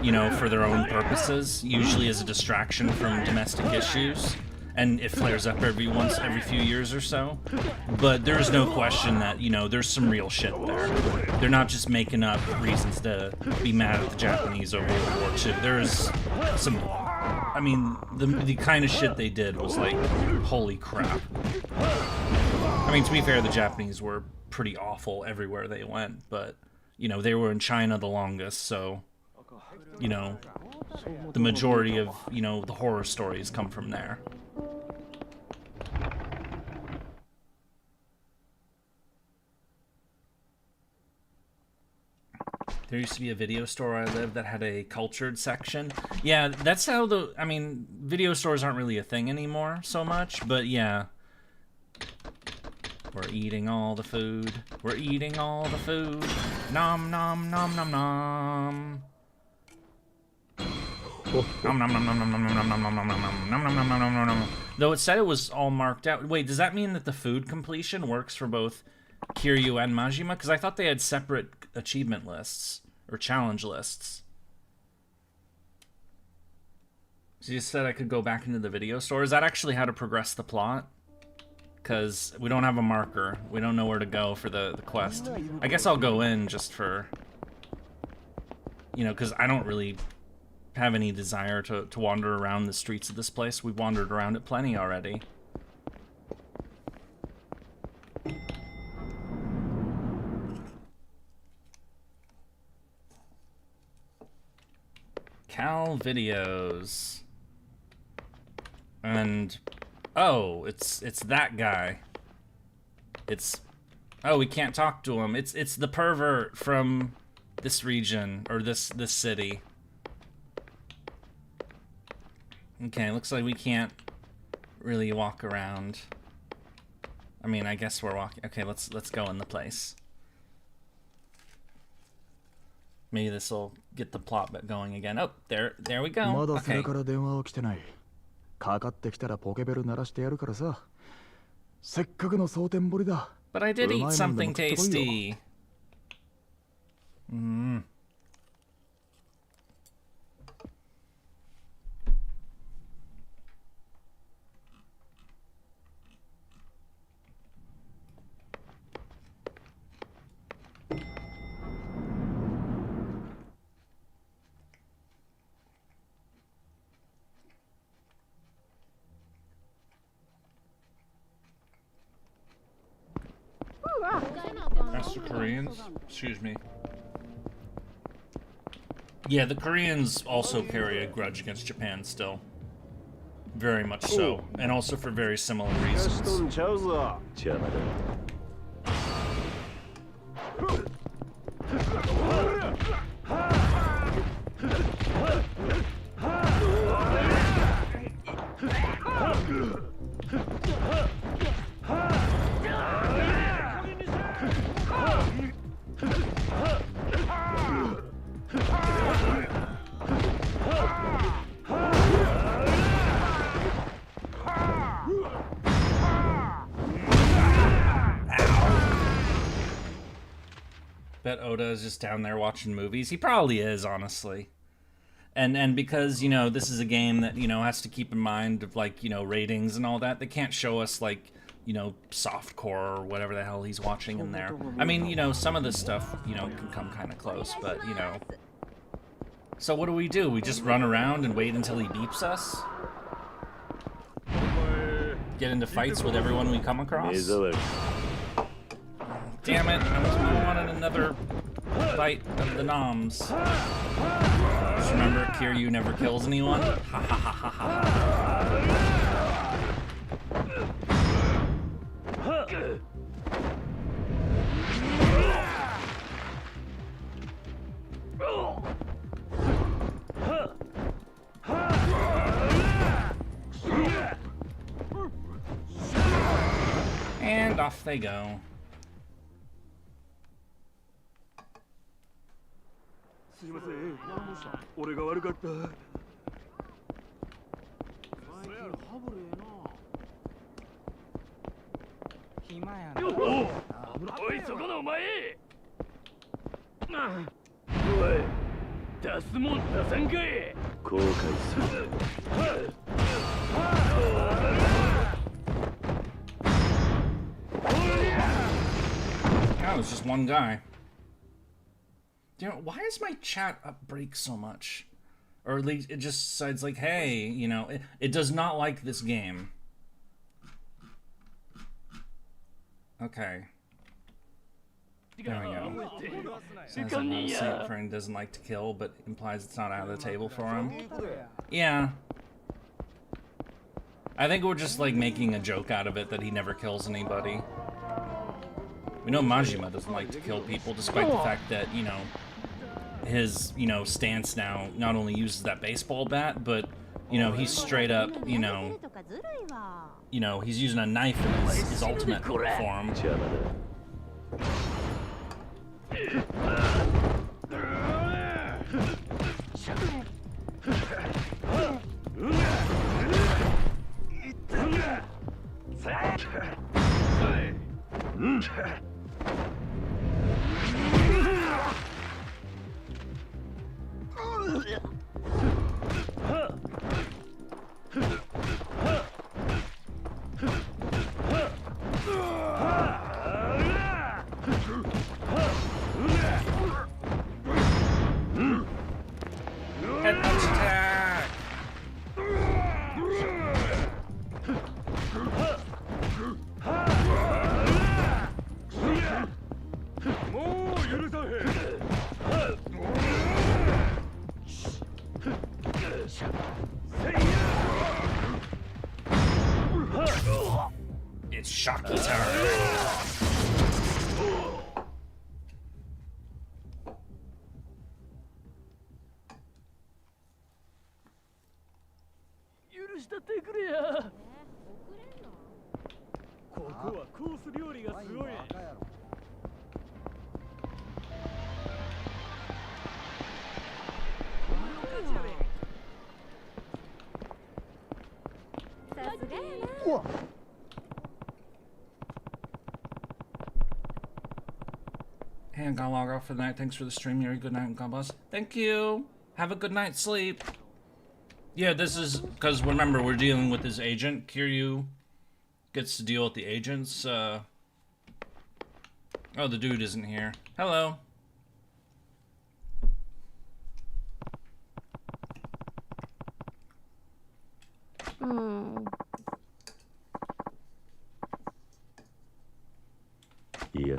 you know, for their own purposes, usually as a distraction from domestic issues. And it flares up every few years or so. But there's no question that, you know, there's some real shit there. They're not just making up reasons to be mad at the Japanese over World War II. There's some... I mean, the kind of shit they did was like, holy crap. I mean, to be fair, the Japanese were pretty awful everywhere they went. But, you know, they were in China the longest, so... You know, the majority of, you know, the horror stories come from there. There used to be a video store where I lived that had a cultured section. Yeah, that's how I mean, video stores aren't really a thing anymore so much, but yeah. We're eating all the food. We're eating all the food. Nom nom nom nom nom. Nom nom nom nom nom nom nom nom nom nom nom nom nom nom nom nom nom. Though it said it was all marked out. Wait, does that mean that the food completion works for both Kiryu and Majima? Because I thought they had separate achievement lists or challenge lists. So you said I could go back into the video store. Is that actually how to progress the plot? Because we don't have a marker. We don't know where to go for the quest. I guess I'll go in just for... You know, because I don't really have any desire to wander around the streets of this place. We've wandered around it plenty already. Cal videos. And oh, it's that guy. Oh, we can't talk to him. It's the pervert from this region or this city. Okay, looks like we can't really walk around. I mean, I guess we're walking. Okay, let's go in the place. Maybe this will get the plot going again. Oh, there we go. Okay. But I did eat something tasty. Mm. That's the Koreans? Excuse me. Yeah, the Koreans also carry a grudge against Japan still. Very much so. And also for very similar reasons. Bet Oda is just down there watching movies. He probably is, honestly. And because, you know, this is a game that, you know, has to keep in mind of, like, you know, ratings and all that, they can't show us, like, you know, softcore or whatever the hell he's watching in there. I mean, you know, some of this stuff, you know, can come kind of close, but, you know. So what do? We just run around and wait until he beeps us? Get into fights with everyone we come across? Damn it, I wanted another bite of the noms. Just remember, Kiryu never kills anyone? Ha ha ha ha ha. And off they go. That was just one guy. You know, why does my chat break so much? Or at least it just decides like, hey, you know, it does not like this game. Okay. There we go. Says a little saint friend doesn't like to kill, but implies it's not out of the table for him. Yeah. I think we're just like making a joke out of it that he never kills anybody. We know Majima doesn't like to kill people, despite the fact that, you know, his, you know, stance now not only uses that baseball bat, but, you know, he's straight up, you know, he's using a knife in his ultimate form. Head punch attack! It's Shocky time. Hey, I gotta log off for the night. Thanks for the stream, Yurie. Good night and God bless. Thank you. Have a good night's sleep. Yeah, this is because remember we're dealing with his agent. Kiryu gets to deal with the agents. Oh, the dude isn't here. Hello. Yeah.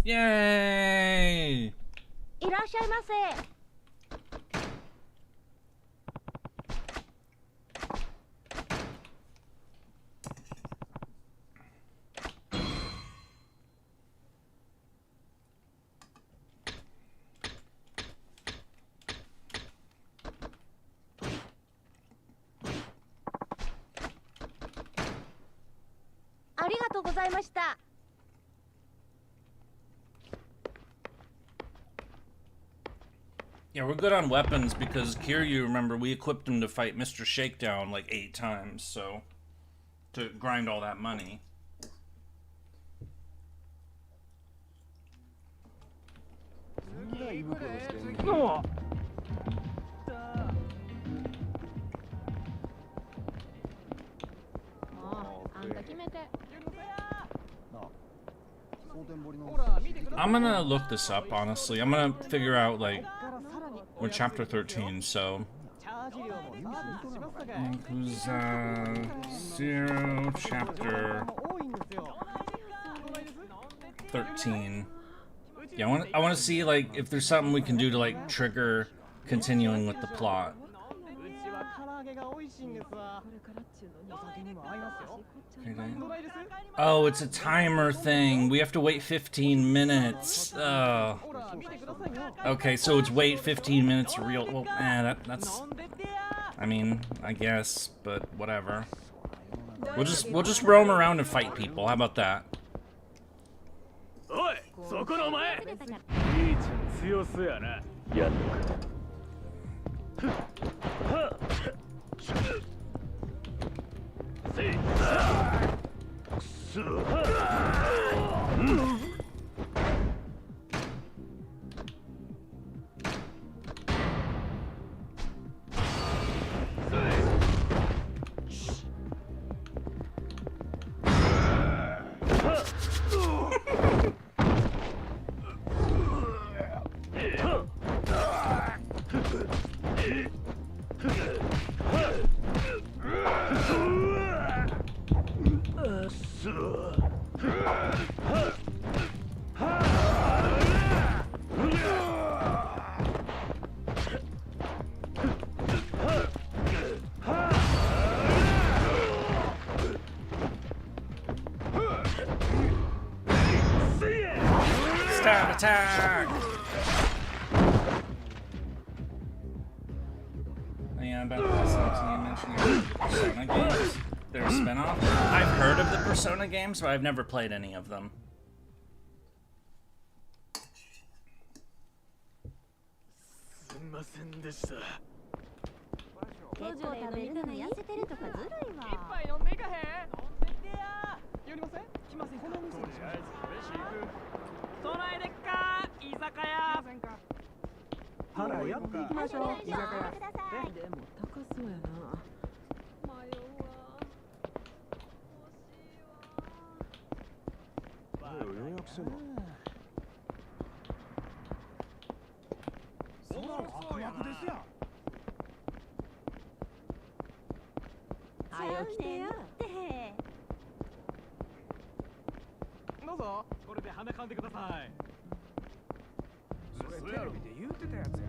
Yay! いらっしゃいませ。ありがとうございました。Yeah, we're good on weapons because Kiryu, remember, we equipped him to fight Mr. Shakedown like 8 times, so to grind all that money. I'm gonna look this up, honestly. I'm gonna figure out, like, we're chapter 13, so. Yakuza 0, chapter 13. Yeah, I want to see, like, if there's something we can do to, like, trigger continuing with the plot. Oh, it's a timer thing. We have to wait 15 minutes. Okay, so it's wait 15 minutes real. Well, that's. I mean, I guess, but whatever. We'll just roam around and fight people. How about that? Stab attack! Yeah, about the mentioning Persona games. They're a spinoff. I've heard of the Persona games, but I've never played any of them. どうぞこれで鼻かんでください。それテレビで言うてたやつや。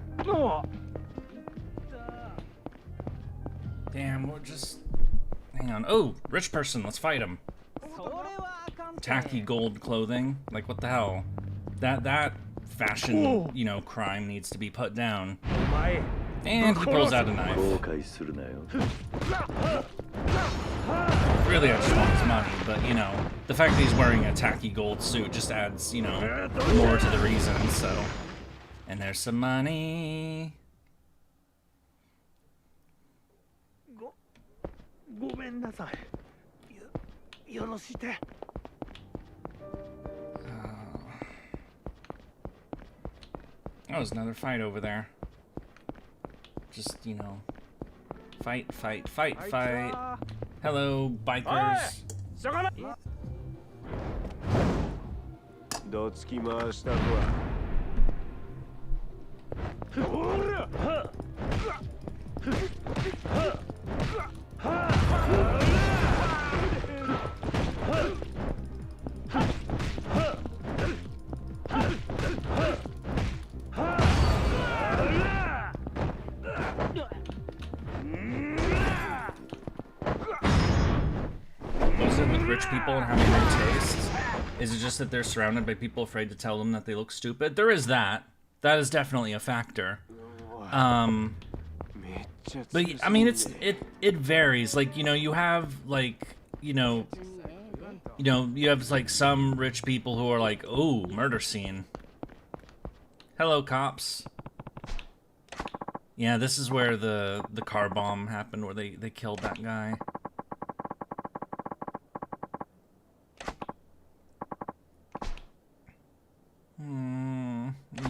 Damn, we're just... Hang on. Oh, rich person, let's fight him. Tacky gold clothing. Like, what the hell? That fashion, you know, crime needs to be put down. And he pulls out a knife. Really, I just want his money, but, you know, the fact that he's wearing a tacky gold suit just adds, you know, more to the reason, so... And there's some money. ごめんなさい。よろして。Oh, there's another fight over there. Just, you know, fight, fight, fight, fight. Hello, bikers. どつき回したとは。What is it with rich people and having no taste? Is it just that they're surrounded by people afraid to tell them that they look stupid? There is that. That is definitely a factor. But I mean, it varies. Like, you know, you have like, you have like some rich people who are like, oh, murder scene. Hello, cops. Yeah, this is where the car bomb happened, where they killed that guy.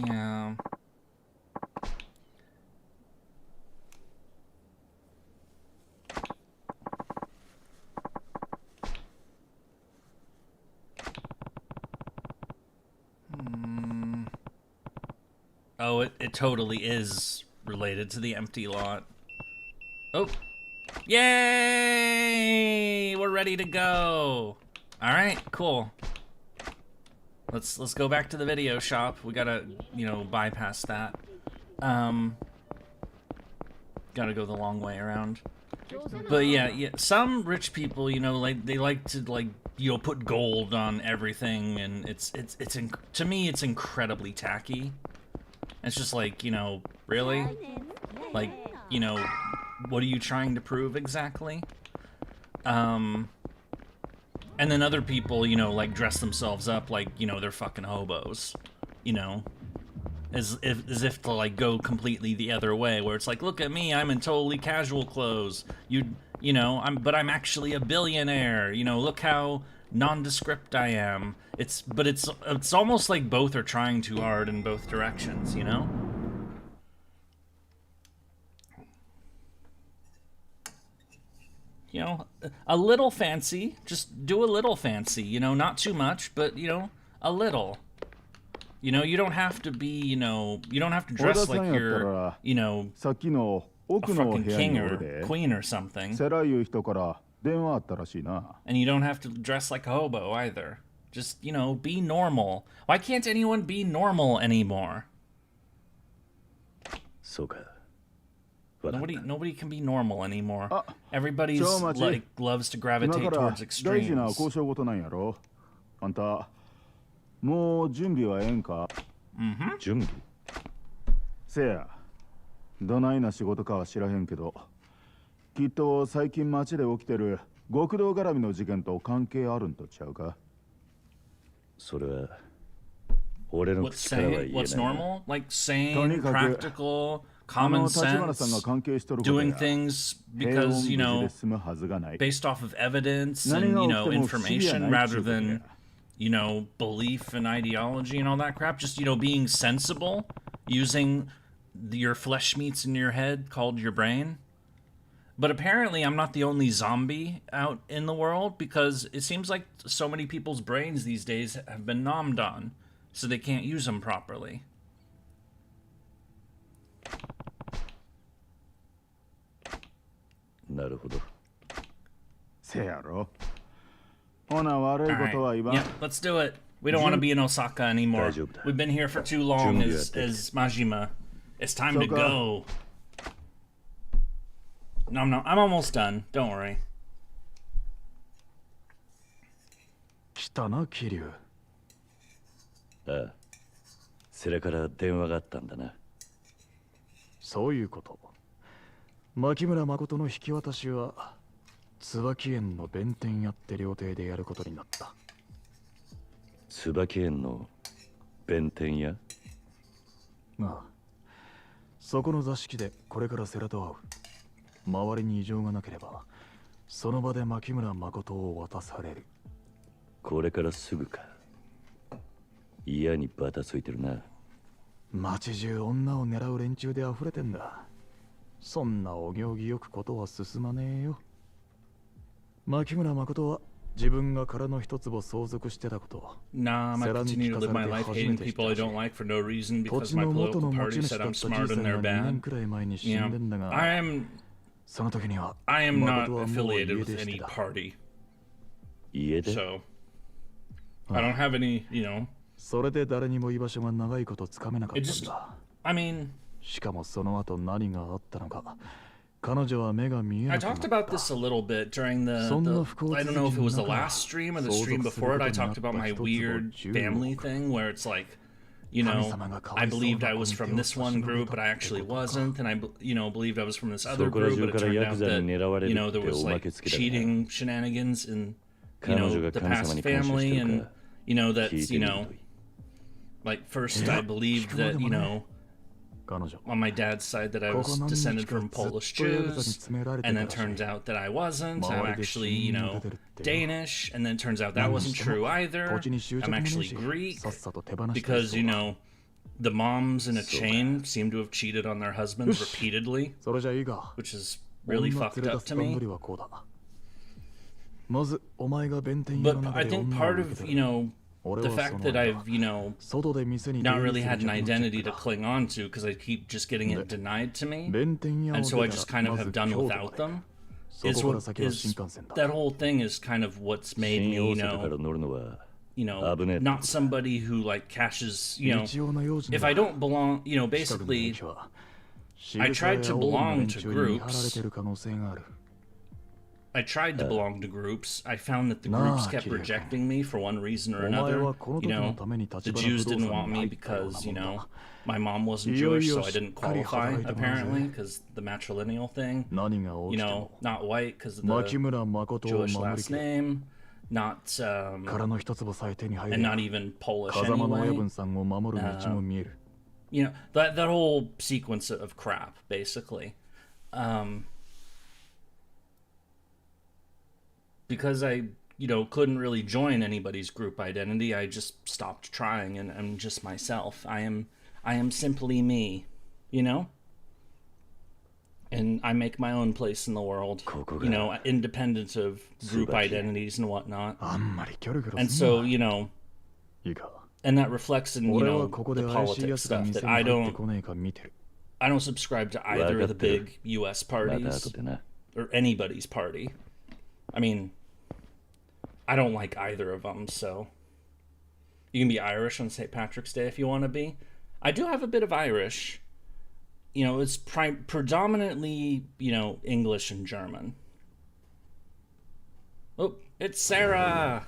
Yeah. Oh, it totally is related to the empty lot. Oh. Yay! We're ready to go. All right, cool. Let's go back to the video shop. We gotta, you know, bypass that. Gotta go the long way around. But yeah, some rich people, you know, like they like to like, you know, put gold on everything, and to me it's incredibly tacky. It's just like, you know, really? Like, you know, what are you trying to prove exactly? And then other people, you know, like dress themselves up like, you know, they're fucking hobos, you know, as if to like go completely the other way, where it's like, look at me, I'm in totally casual clothes. You know, I'm actually a billionaire. You know, look how nondescript I am. It's almost like both are trying too hard in both directions, you know? You know, a little fancy, just do a little fancy, you know, not too much, but, you know, a little. You know, you don't have to be, you know, you don't have to dress like you're, you know, a fucking king or queen or something. And you don't have to dress like a hobo either. Just, you know, be normal. Why can't anyone be normal anymore? Nobody can be normal anymore. Everybody's like loves to gravitate towards extremes. Mm-hmm. せや、どないな仕事かは知らへんけど、きっと最近街で起きてる極道絡みの事件と関係あるんとちゃうか。それは俺の口からは言えない。What's normal? Like sane, practical, common sense, doing things because, you know, based off of evidence and, you know, information rather than, you know, belief and ideology and all that crap. Just, you know, being sensible, using your flesh meats in your head called your brain. But apparently I'm not the only zombie out in the world, because it seems like so many people's brains these days have been nommed on, so they can't use them properly. なるほど。せやろ。ほな悪いことは言わん。Yeah, let's do it. We don't want to be in Osaka anymore. We've been here for too long as Majima. It's time to go. No, I'm almost done. Don't worry. 来たな、桐生。ああ。それから電話があったんだな。そういうこと。牧村誠の引き渡しは椿園の弁天屋って料亭でやることになった。椿園の弁天屋？ああ、そこの座敷でこれから世良と会う。周りに異常がなければその場で牧村誠を渡される。これからすぐか。嫌にバタついてるな。街中女を狙う連中で溢れてんだ。そんなお行儀よくことは進まねえよ。牧村誠は自分が殻の一坪相続してたこと。Nah, I'm gonna continue to live my life hating people I don't like for no reason because my political party said I'm smart and they're bad. Yeah, I am not affiliated with any party. So, I don't have any, you know. それで誰にも居場所が長いことつかめなかったんだ。I mean, しかもその後何があったのか。彼女は目が見えなくなった。 I talked about this a little bit during the I don't know if it was the last stream or the stream before it. I talked about my weird family thing where it's like, you know, I believed I was from this one group, but I actually wasn't, and I, you know, believed I was from this other group, but it turned out that, you know, there was like cheating shenanigans in, you know, the past family, and, you know, that's, you know, like first I believed that, you know, on my dad's side that I was descended from Polish Jews, and then turns out that I wasn't. I'm actually, you know, Danish, and then turns out that wasn't true either. I'm actually Greek, because, you know, the moms in a chain seem to have cheated on their husbands repeatedly, which is really fucked up to me. But I think part of, you know, the fact that I've, you know, not really had an identity to cling on to because I keep just getting it denied to me, and so I just kind of have done without them, is that whole thing is kind of what's made me, you know, not somebody who like cashes, you know, if I don't belong, you know, basically, I tried to belong to groups. I tried to belong to groups. I found that the groups kept rejecting me for one reason or another. You know, the Jews didn't want me because, you know, my mom wasn't Jewish, so I didn't qualify, apparently, because the matrilineal thing. You know, not white because of the Jewish last name. Not, and not even Polish anyway. You know, that whole sequence of crap, basically. Because I, you know, couldn't really join anybody's group identity, I just stopped trying, and I'm just myself. I am simply me, you know? And I make my own place in the world, you know, independent of group identities and whatnot. And so, you know, and that reflects in, you know, the politics stuff, that I don't subscribe to either of the big US parties, or anybody's party. I mean, I don't like either of them, so you can be Irish on St. Patrick's Day if you want to be. I do have a bit of Irish. You know, it's predominantly, you know, English and German. Oh, it's Sarah!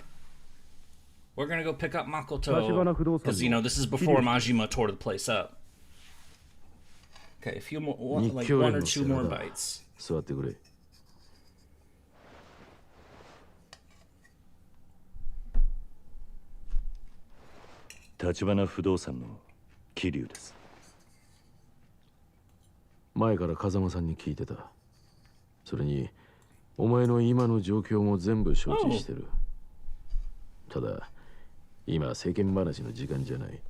We're gonna go pick up Makoto, because, you know, this is before Majima tore the place up. Okay, a few more, like one or two more bites. 立花不動産の桐生です。前から風間さんに聞いてた。それにお前の今の状況も全部承知してる。ただ今世間話の時間じゃない。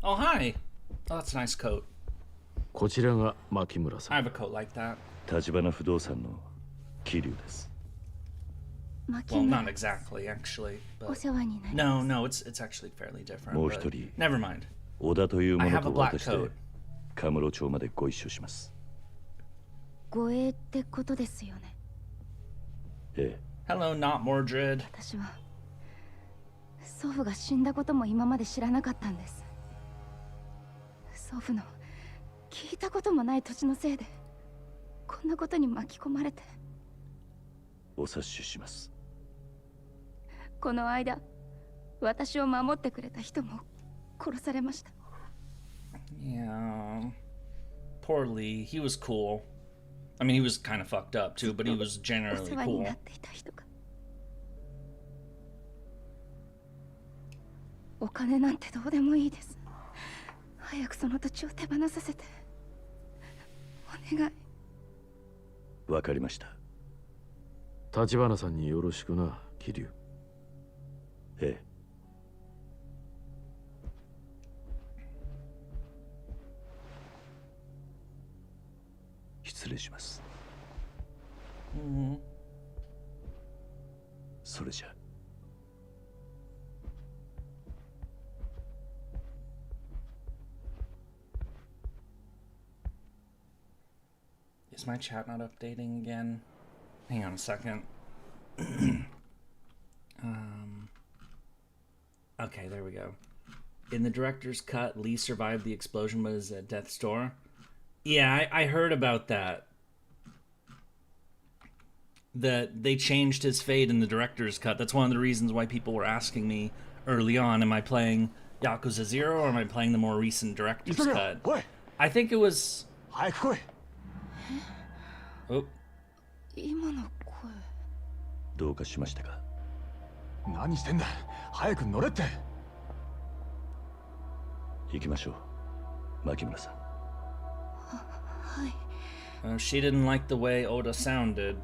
Oh, hi. Oh, that's a nice coat. こちらが牧村さん。 I have a coat like that. 立花不動産の桐生です。Well, not exactly, actually. But... お世話になり No, no, it's actually fairly different. もう but 一人 Never mind. 小田という I 者 have a と black 私で coat. カムロ町までご一緒します。護衛ってことですよね。ええ。 Hello, not Mordred. 私は祖父が死んだことも今まで知らなかったんです。祖父の聞いたこともない土地のせいでこんなことに巻き込まれて。お察しします。この間私を守ってくれた人も殺されました。 Yeah. Poor Lee. He was cool. I mean, he was kind of fucked up too, but he was お generally 世話に cool. なっていた人が。お金なんてどうでもいいです。早くその土地を手放させて。お願い。わかりました。立花さんによろしくな、桐生。ええ。失礼します。それじゃ。Is my chat not updating again? Hang on a second. Okay, there we go. In the director's cut, Lee survived the explosion but is at death's door. Yeah, I heard about that. That they changed his fate in the director's cut. That's one of the reasons why people were asking me early on, am I playing Yakuza 0 or am I playing the more recent director's cut? I think it was... Oh. 今の声。どうかしましたか？何してんだ。早く乗れって。行きましょう、牧村さん。はい。She didn't like the way Oda sounded.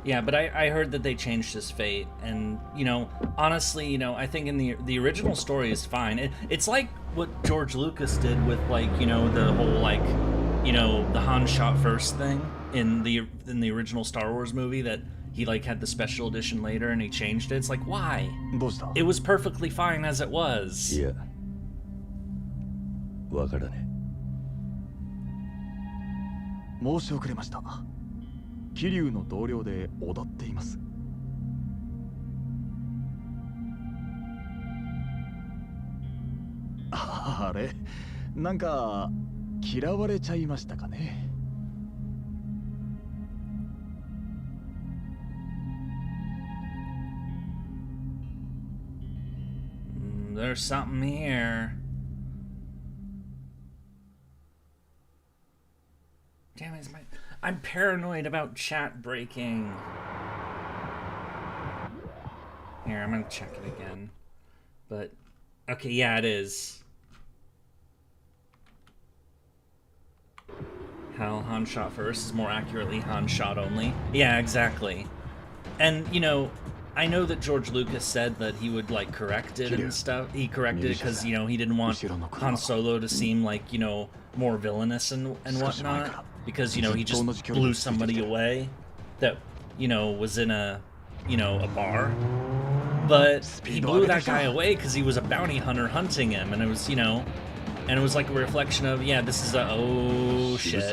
Yeah, but I heard that they changed his fate, and you know, honestly, you know, I think in the original story is fine. It's like what George Lucas did with, like, you know, the whole, like, you know, the Han shot first thing in the original Star Wars movie, that he like had the special edition later and he changed it. It's like, why? It was perfectly fine as it was. Yeah. わからねえ。申し遅れました。桐生の同僚で踊っています。あれ、なんか嫌われちゃいましたかね。There's something here. Damn it, I'm paranoid about chat breaking. Here, I'm gonna check it again. But, okay, yeah, it is. How Han shot first is more accurately Han shot only. Yeah, exactly. And, you know, I know that George Lucas said that he would, like, correct it and stuff. He corrected it because, you know, he didn't want Han Solo to seem like, you know, more villainous and whatnot. Because, you know, he just blew somebody away that, you know, was in a, you know, a bar. But he blew that guy away because he was a bounty hunter hunting him. And it was, you know, and it was like a reflection of, yeah, this is a, oh, shit.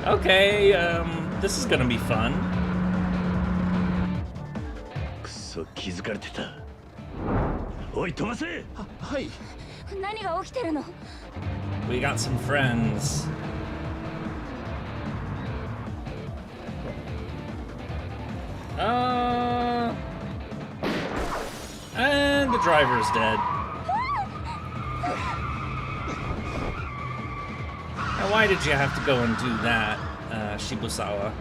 Okay, this is gonna be fun. くそ、気づかれてた。おい、飛ばせ。はい。何が起きてるの？ We got some friends. And the driver's dead. Now, why did you have to go and do that, Shibusawa?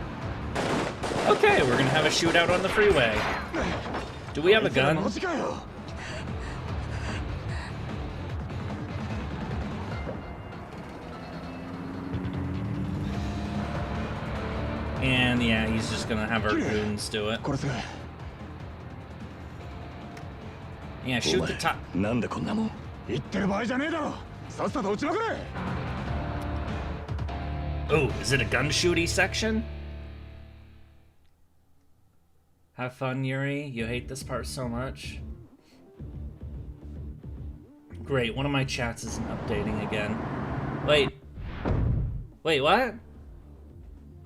Okay, we're gonna have a shootout on the freeway. Do we have a gun? And Yeah, he's just gonna have our goons do it. Yeah, shoot the top. なんでこんなもん言ってる場合じゃねえだろさっさと撃ちまくれ Oh, is it a gun shooty section? Have fun, Yurie. You hate this part so much. Great, one of my chats isn't updating again. Wait, what?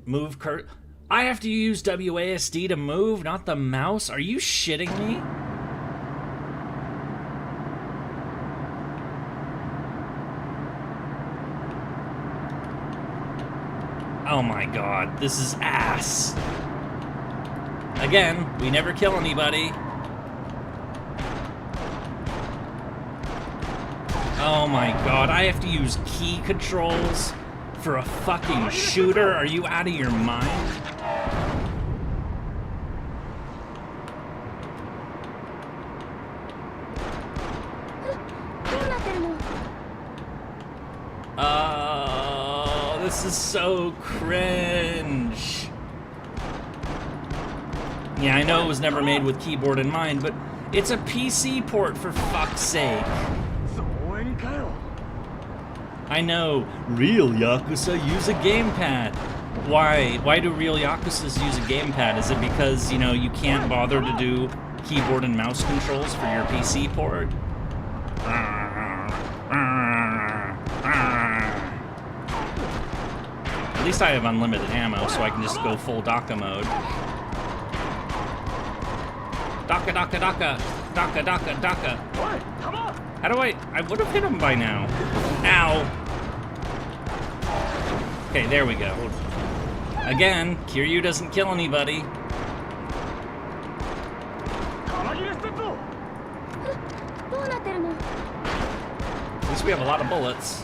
Move I have to use WASD to move, not the mouse? Are you shitting me? Oh my god, this is ass. Again, we never kill anybody. Oh my god, I have to use key controls for a fucking shooter? Are you out of your mind? Oh, this is so cringe. Yeah, I know it was never made with keyboard in mind, but it's a PC port for fuck's sake. I know, real Yakuza use a gamepad. Why do real Yakuzas use a gamepad? Is it because, you know, you can't bother to do keyboard and mouse controls for your PC port? At least I have unlimited ammo, so I can just go full DACA mode. DACA, DACA, DACA. DACA, DACA, DACA. How do I would have hit him by now. Ow. Okay, there we go. Again, Kiryu doesn't kill anybody. At least we have a lot of bullets.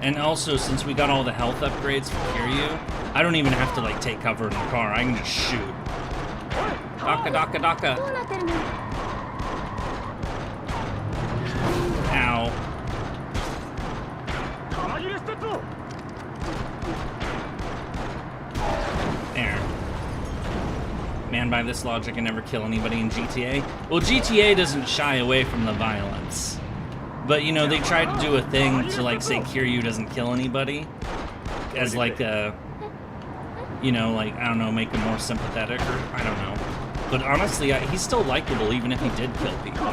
And also, since we got all the health upgrades for Kiryu, I don't even have to, like, take cover in the car. I can just shoot. DACA, DACA, DACA. Ow. There. Man, by this logic, I never kill anybody in GTA. Well, GTA doesn't shy away from the violence. But, you know, they tried to do a thing to, like, say Kiryu doesn't kill anybody. As, like, a... You know, like, I don't know, make him more sympathetic, or I don't know. But honestly, he's still likable even if he did kill people.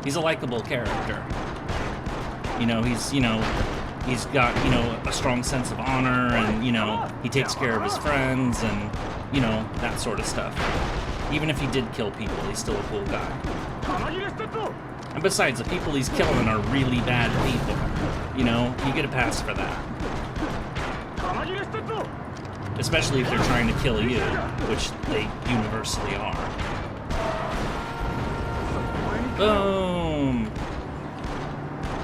He's a likable character. You know, he's got, you know, a strong sense of honor, and, you know, he takes care of his friends, and, you know, that sort of stuff. Even if he did kill people, he's still a cool guy. And besides, the people he's killing are really bad people. You know, you get a pass for that. Especially if they're trying to kill you, which they universally are. Boom!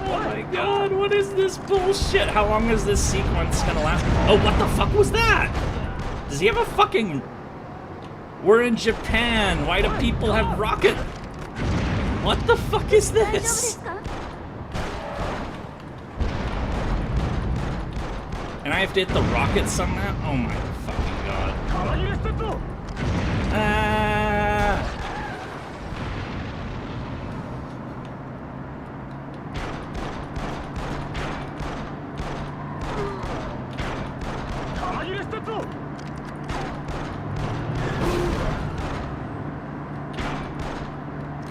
Oh my god, what is this bullshit? How long is this sequence gonna last? Oh, what the fuck was that? Does he have a fucking... We're in Japan. Why do people have rocket... What the fuck is this? And I have to hit the rocket somehow? Oh my fucking god. Ah!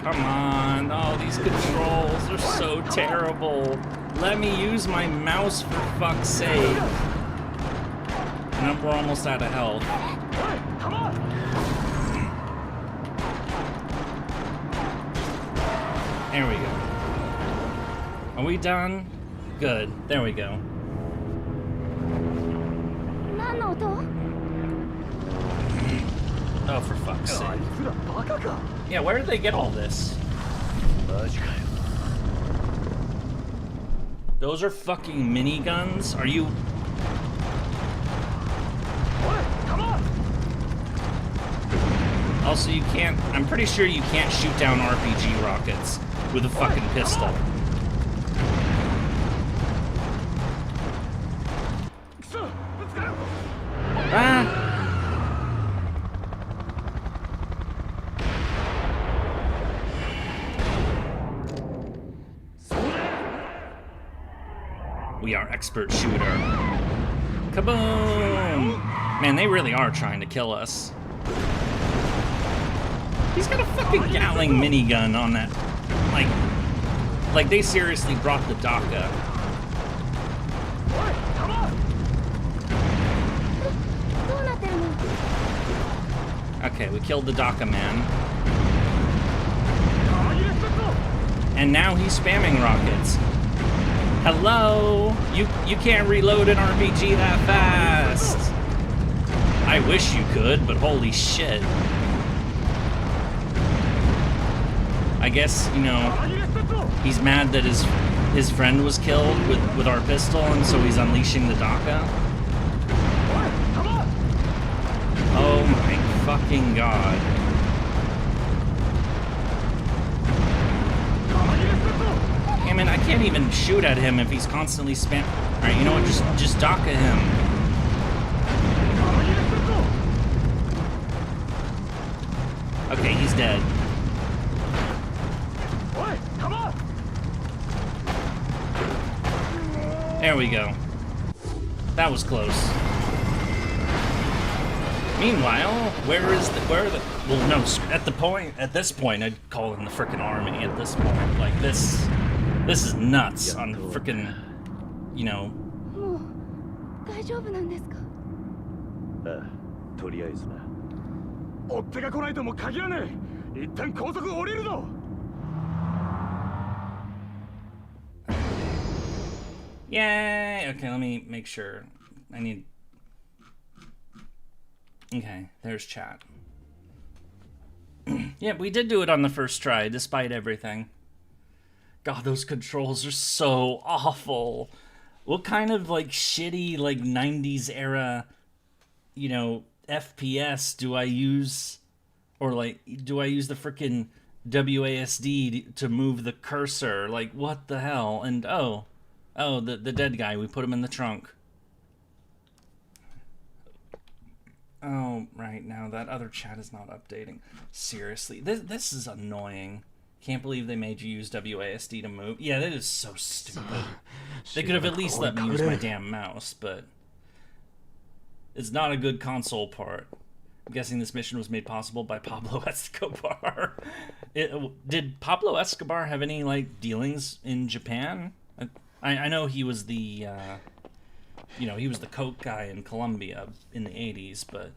Come on. Oh, these controls are so terrible. Let me use my mouse for fuck's sake. And we're almost out of health. There we go. Are we done? Good. There we go. Oh, for fuck's sake. Yeah, where did they get all this? Those are fucking miniguns? Are you... Also, you can't... I'm pretty sure you can't shoot down RPG rockets with a fucking pistol. expert shooter. Kaboom! Man, they really are trying to kill us. He's got a fucking Gatling minigun on that. Like they seriously brought the DACA. Okay, we killed the DACA man. And now he's spamming rockets. Hello? You can't reload an RPG that fast. I wish you could, but holy shit. I guess, you know, he's mad that his friend was killed with our pistol, and so he's unleashing the DACA. Oh my fucking god. I mean, I can't even shoot at him if he's constantly spam. Alright, you know what? Just DACA him. Okay, he's dead. There we go. That was close. Meanwhile, where are the well, no, at this point I'd call in the frickin' army at this point. Like this is nuts on frickin', you know. 大丈夫なんですか? ああ、とりあえずな。追っ手が来ないとも限らねえ。一旦高速降りるぞ。Yay! Okay, let me make sure. I need... Okay, there's chat. Yeah, we did do it on the first try, despite everything. God, those controls are so awful. What kind of, like, shitty, like, 90s era, you know, FPS do I use? Or, like, do I use the frickin' WASD to move the cursor? Like, what the hell? And, oh, the dead guy, we put him in the trunk. Oh, right, now that other chat is not updating. Seriously, this is annoying. Can't believe they made you use WASD to move. Yeah, that is so stupid. They could have at least let me use my damn mouse, but... It's not a good console part. I'm guessing this mission was made possible by Pablo Escobar. Did Pablo Escobar have any, like, dealings in Japan? I know he was the, you know, he was the coke guy in Colombia in the 80s, but...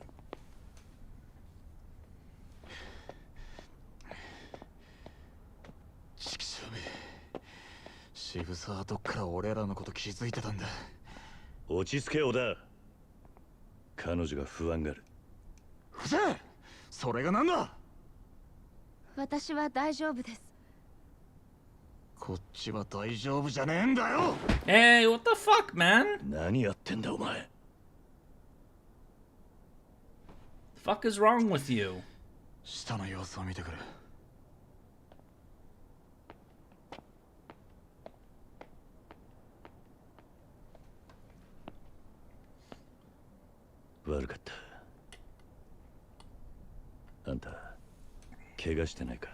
落ち着け、小田。彼女が不安がる。ふざけ！それがなんだ？私は大丈夫です。こっちは大丈夫じゃねえんだよ。Hey, what the fuck, man? 何やってんだお前。Fuck is wrong with you? 下の様子を見てくる。悪かった。あんた、怪我してないか？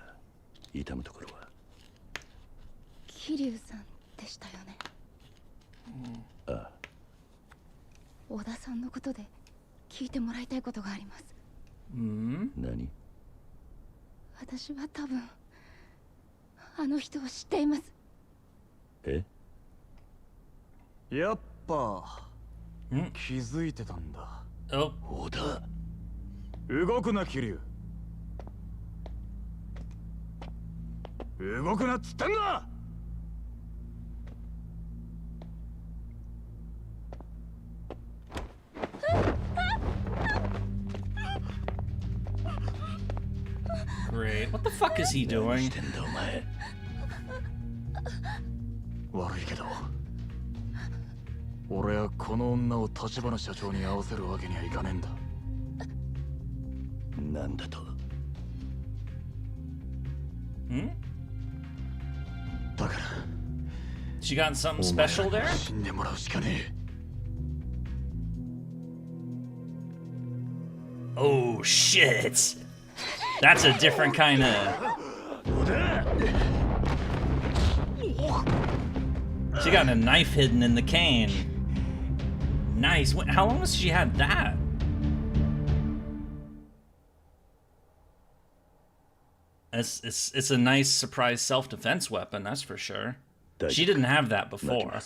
痛むところは。桐生さんでしたよね。ああ。小田さんのことで聞いてもらいたいことがあります。何？私は多分あの人を知っています。え？やっぱ気づいてたんだ。お、小田。動くな、桐生。動くなっつってんだ。Great. What the fuck is he doing? 悪いけど、俺はこの女を橘社長に会わせるわけにはいかねえんだ。なんだと？だから。She got something special there? 死んでもらうしかねえ。Oh shit! That's a different kind of. She got a knife hidden in the cane. Nice. How long has she had that? It's a nice surprise self-defense weapon, that's for sure. She didn't have that before.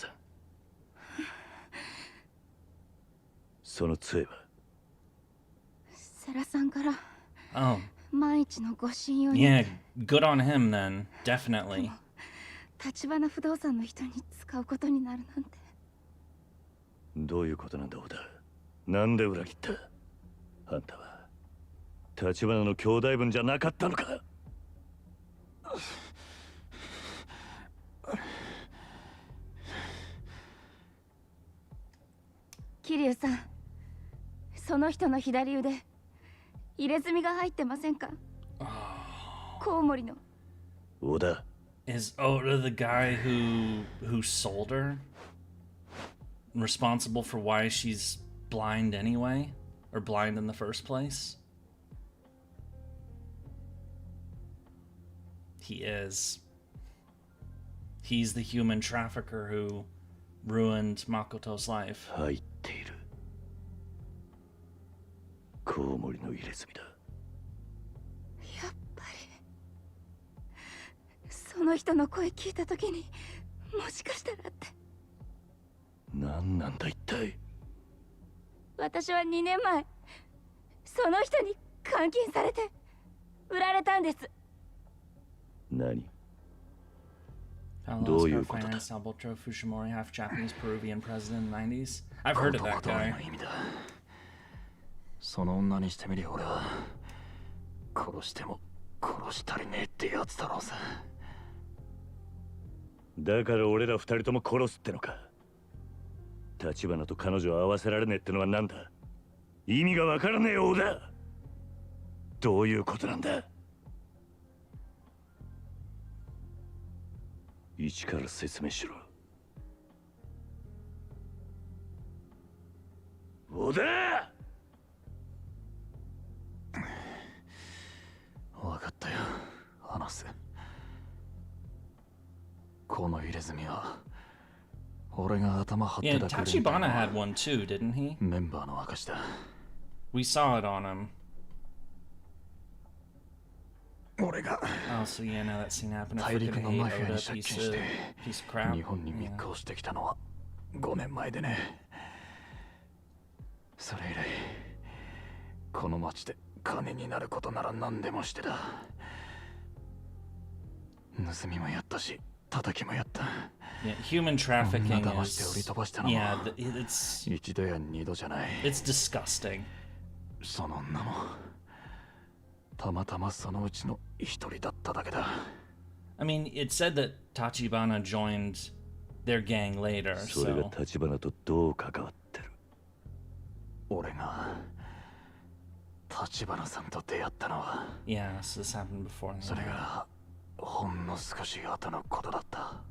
その杖はセラさんから Oh. 万一のご信用に Yeah, good on him then. Definitely. 橘不動産の人に使うことになるなんて。どういうことなんだ小田。なんで裏切った。あんたは橘の兄弟分じゃなかったのか。桐生さん、その人の左腕入れ墨が入ってませんか。コウモリの。小田。Is Oda the guy who sold her? Responsible for why she's blind anyway? Or blind in the first place? He is. He's the human trafficker who ruined Makoto's life. 入っている。コウモリの入れ墨だ。やっぱりその人の声聞いたときに、もしかしたらって。何なんだ一体。私は2年前その人に監禁されて売られたんです。何？どういうことだ。 Alberto Fujimori, half Japanese Peruvian president in the 90s. I've heard of that guy. その女にしてみりゃ俺は殺しても殺したりねえってやつだろうさ。だから俺ら二人とも殺すってのか。橘と彼女を合わせられねえってのは何だ。意味がわからねえようだ。どういうことなんだ。一から説明しろ。小田。分かったよ。話す。この入れ墨は俺が頭張って Yeah, た Tachibana had one too, didn't he? メンバーの証だ。We saw it on him. 俺が Oh, so yeah, now that scene happened. I 大陸 freaking の hate マフィア Oda, に借金 piece し of て crap. 日本に密航してきたのは5年前でね。それ以来この町で金になることなら何でもしてた。盗みもやったし叩きもやった。 Yeah, human trafficking 女騙して売り is... 飛ばしたのは Yeah, it's... 一度や二度じゃない。 It's disgusting. その女もたまたまそのうちの一人だっただけだ。 I mean, it said that Tachibana joined their gang later, それが so... 橘とどう関わってる。俺が橘さんと出会ったのは Yeah, so this happened before. それがほんの少し後のことだった。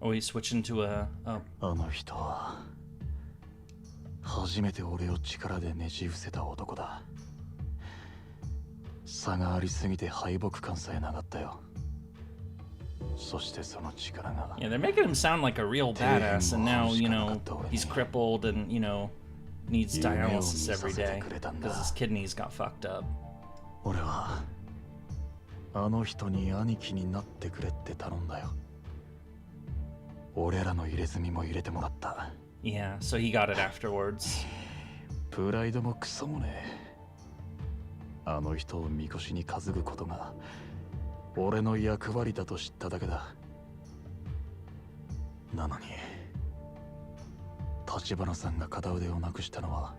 Oh, he's switching to a... Oh. あの人は初めて俺を力でねじ伏せた男だ。差がありすぎて敗北感さえなかったよ。そしてその力が Yeah, they're making him sound like a real badass, and now, you know, he's crippled and, you know, needs dialysis every day because his kidneys got fucked up. 俺はあの人に兄貴になってくれって頼んだよ。俺らの入れ墨も入れてもらった。 Yeah, so he got it afterwards. プライドもクソもね。あの人をみこしに担ぐことが俺の役割だと知っただけだ。なのに橘さんが片腕をなくしたのは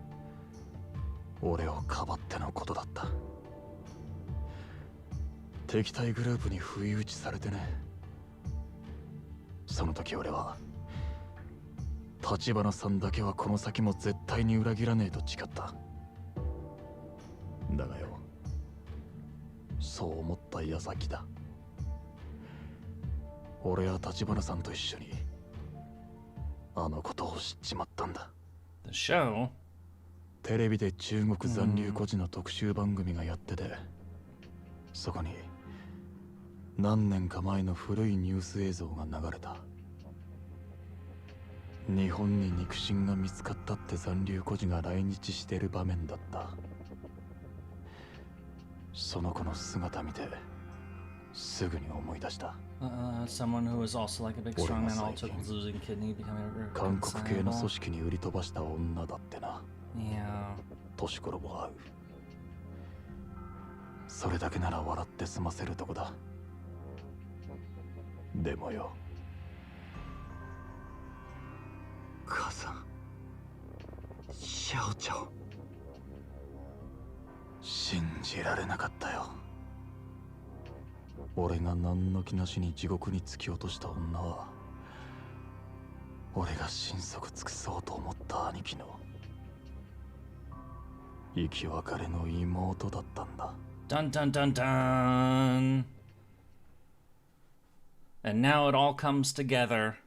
俺をかばってのことだった。敵対グループに不意打ちされてね。その時俺は橘さんだけはこの先も絶対に裏切らねえと誓った。だがよ、そう思った矢先だ。俺は橘さんと一緒にあのことを知っちまったんだ。 The show? テレビで中国残留孤児の特集番組がやってて、そこに何年か前の古いニュース映像が流れた。日本に肉親が見つかったって残留孤児が来日している場面だった。その子の姿見てすぐに思い出した。Someone who was also like a big strong man also was losing kidney, becoming a 韓国系の組織に売り飛ばした女だってな。Yeah. 年頃も合う。それだけなら笑って済ませるとこだ。でもよ、母さん、シャオちゃん。信じられなかったよ。俺が何の気なしに地獄に突き落とした女は、俺が心底尽くそうと思った兄貴の生き別れの妹だったんだ。Dun dun dun dun. And now it all comes together.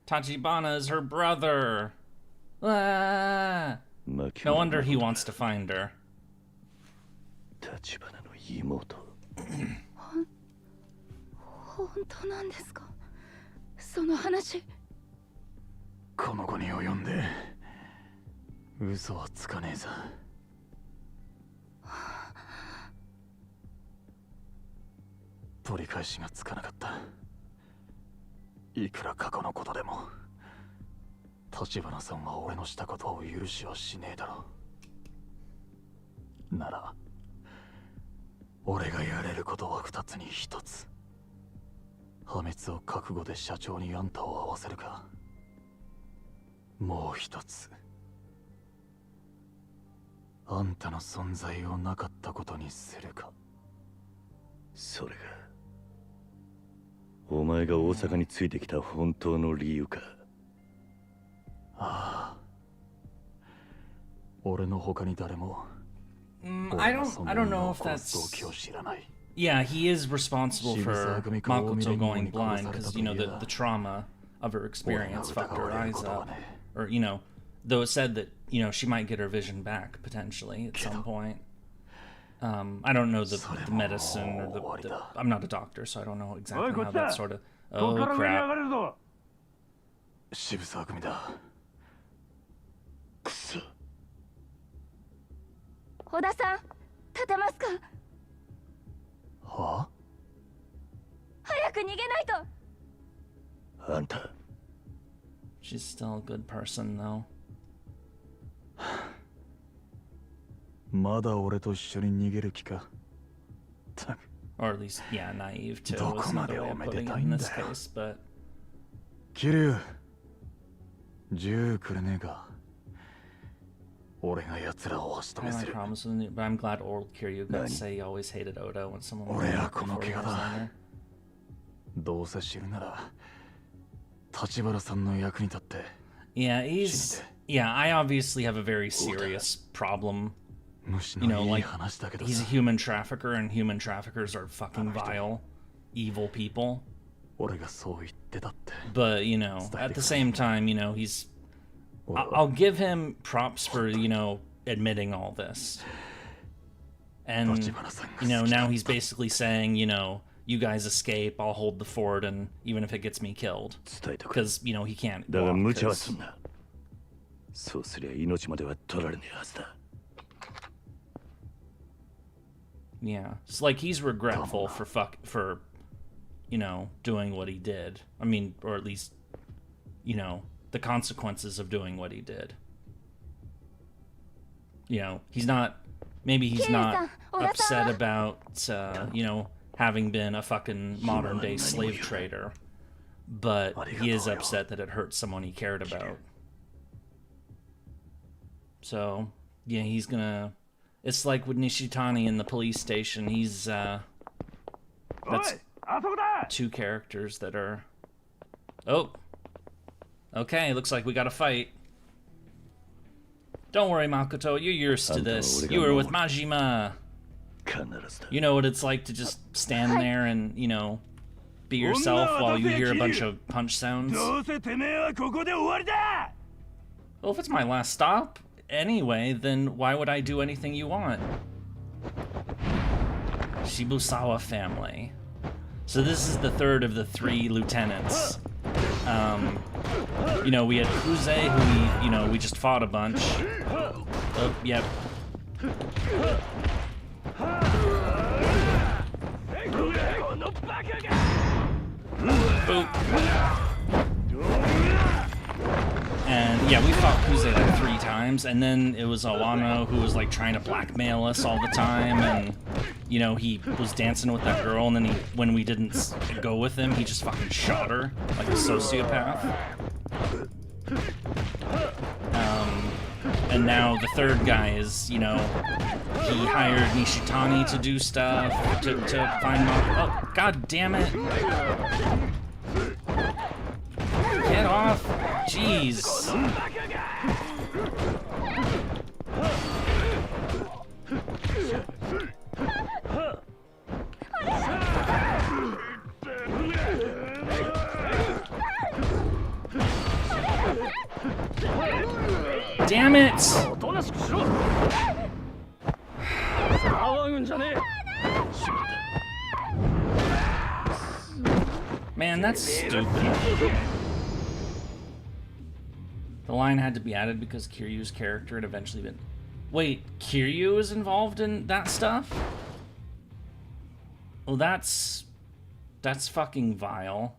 Tachibana is her brother. Ah. No wonder he wants to find her. 立花の妹。本当なんですか、その話。この子に及んで嘘はつかねえさ。取り返しがつかなかった。いくら過去のことでも立花さんは俺のしたことを許しはしねえだろう。なら俺がやれることは二つに一つ。破滅を覚悟で社長にあんたを会わせるか、もう一つ、あんたの存在をなかったことにするか。それがお前が大阪についてきた本当の理由か。ああ、俺の他に誰も。I don't know if that's. Yeah, he is responsible for Makoto going blind because, you know, the trauma of her experience fucked her eyes up. Or, you know, though it said that, you know, she might get her vision back potentially at some point. I don't know the medicine or the I'm not a doctor, so I don't know exactly how that sort of. Oh crap. 渋沢組だ。くそ。小田さん、立てますか。はあ？早く逃げないと。あんた。She's still a good person, though. まだ俺と一緒に逃げる気か。Or at least, yeah, naive too. Was another way of putting it in this case, but. キリュウ、銃くれねえか。俺が奴らを足止めする。But I'm glad old Kiryu got to say he always hated Oda when someone. 俺はこの怪我だ。どうせ知るなら、立花さんの役に立って。Yeah, yeah, I obviously have a very serious problem. You know, like, he's a human trafficker, and human traffickers are fucking vile, evil people. But, you know, at the same time, you know, I'll give him props for, you know, admitting all this. And, you know, now he's basically saying, you know, you guys escape, I'll hold the fort, and even if it gets me killed. Because, you know, he can't walk. Yeah, it's like he's regretful for, you know, doing what he did. I mean, or at least, you know, the consequences of doing what he did. You know, maybe he's not upset about, you know, having been a fucking modern day slave trader, but he is upset that it hurt someone he cared about. So, yeah, he's gonna. It's like with Nishitani in the police station. He's that's two characters that are. Oh, okay. Looks like we got a fight. Don't worry, Makoto. You're used to this. You were with Majima. You know what it's like to just stand there and, you know, be yourself while you hear a bunch of punch sounds. Well, if it's my last stop anyway, then why would I do anything you want? Shibusawa family. So this is the third of the 3 lieutenants. You know, we had Kuze, who we just fought a bunch. Oh, yep. Boop. And yeah, we fought Kuze like 3 times, and then it was Awano who was like trying to blackmail us all the time, and you know, he was dancing with that girl, and then when we didn't go with him, he just fucking shot her like a sociopath. And now the third guy is, you know, he hired Nishitani to do stuff, to find Makoto. Oh, god damn it! Get off! Jeez. Damn it! Man, that's stupid. The line had to be added because Kiryu's character had eventually been... Wait, Kiryu is involved in that stuff? Well, that's fucking vile.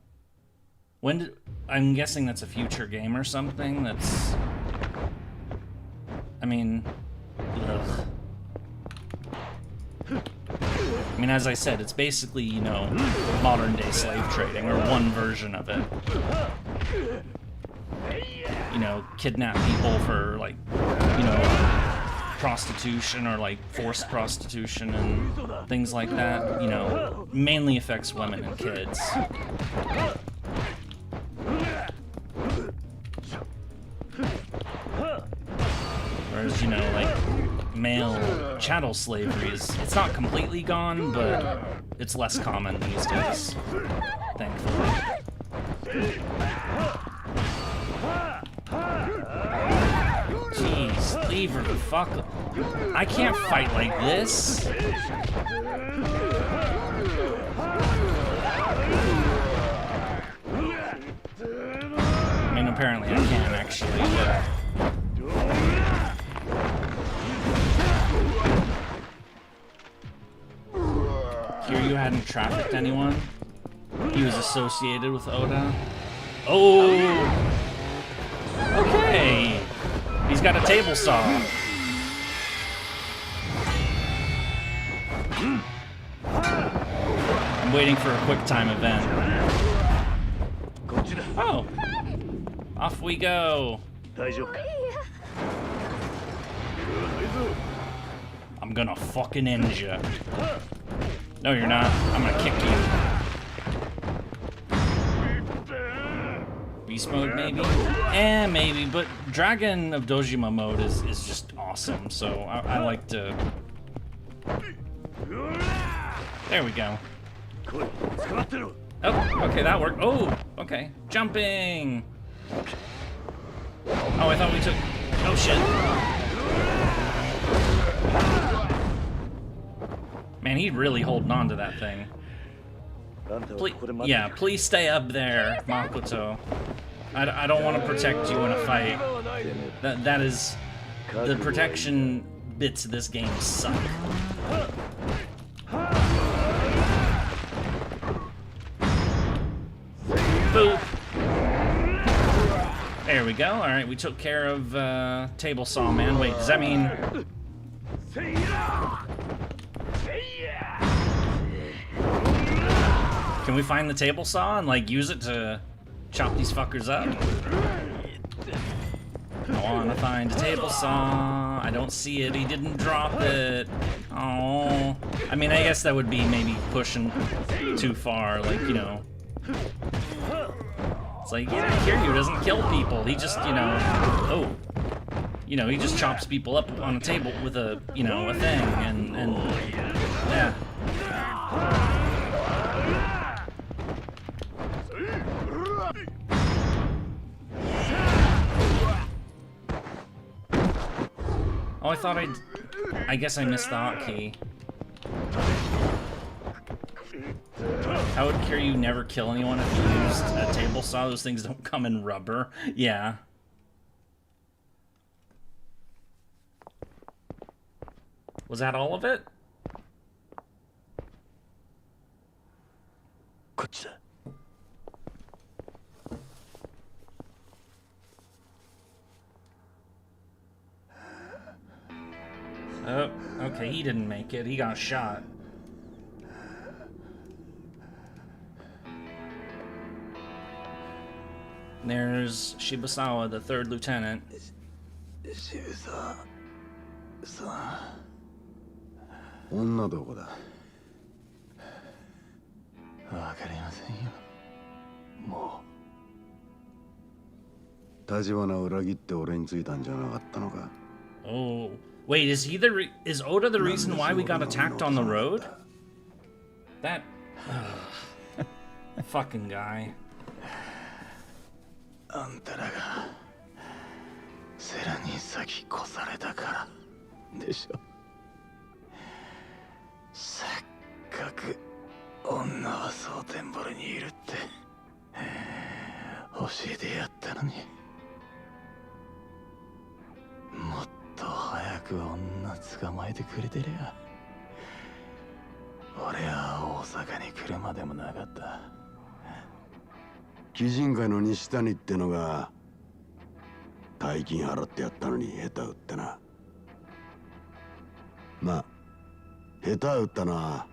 When did... I'm guessing that's a future game or something. That's... I mean... Ugh. I mean, as I said, it's basically, you know, modern-day slave trading, or one version of it. You know, kidnap people for, like, you know, prostitution or, like, forced prostitution and things like that. You know, mainly affects women and kids. Whereas, you know, like, male chattel slavery is, it's not completely gone, but it's less common these days, thankfully. Jeez, leave her the fuck alone. I can't fight like this. I mean, apparently I can, actually, but... Kiryu hadn't trafficked anyone. He was associated with Oda. Oh! Okay! He's got a table saw. I'm waiting for a quick time event. Oh! Off we go! I'm gonna fucking end you. No, you're not. I'm gonna kick you. Beast mode, maybe? Maybe, but Dragon of Dojima mode is just awesome, so I like to... There we go. Oh, okay, that worked. Oh, okay. Jumping! Oh, I thought we took... Oh, shit. Man, he's really holding on to that thing. Please, yeah, please stay up there, Makoto. I don't want to protect you in a fight. That is... The protection bits of this game suck. Boop! There we go. Alright, we took care of Table Saw Man. Wait, does that mean... Can we find the table saw and, like, use it to chop these fuckers up? I wanna find a table saw. I don't see it. He didn't drop it. Oh. I mean, I guess that would be maybe pushing too far, like, you know. It's like, yeah, Kiryu doesn't kill people. He just, you know, oh. You know, he just chops people up on a table with a, you know, a thing, and yeah. Oh, I thought I guess I missed the hotkey. How would Kiryu never kill anyone if he used a table saw? Those things don't come in rubber. Yeah. Was that all of it? こっちだ。 Oh, okay, he didn't make it. He got shot. There's Shibusawa, the third lieutenant. 渋沢さん、女どこだ？わかりませんよ。もう。立花を裏切って俺についたんじゃなかったのか？ Oh, wait, is Oda the reason why we got attacked on the road? That fucking guy. あんたらが世良に先越されたからでしょ。せっかく女は蒼天堀にいるって教えてやったのに、もっと早く女捕まえてくれてりゃ俺は大阪に来るまでもなかった。鬼人会の西谷ってのが大金払ってやったのに下手打ってな。まあ下手打ったのは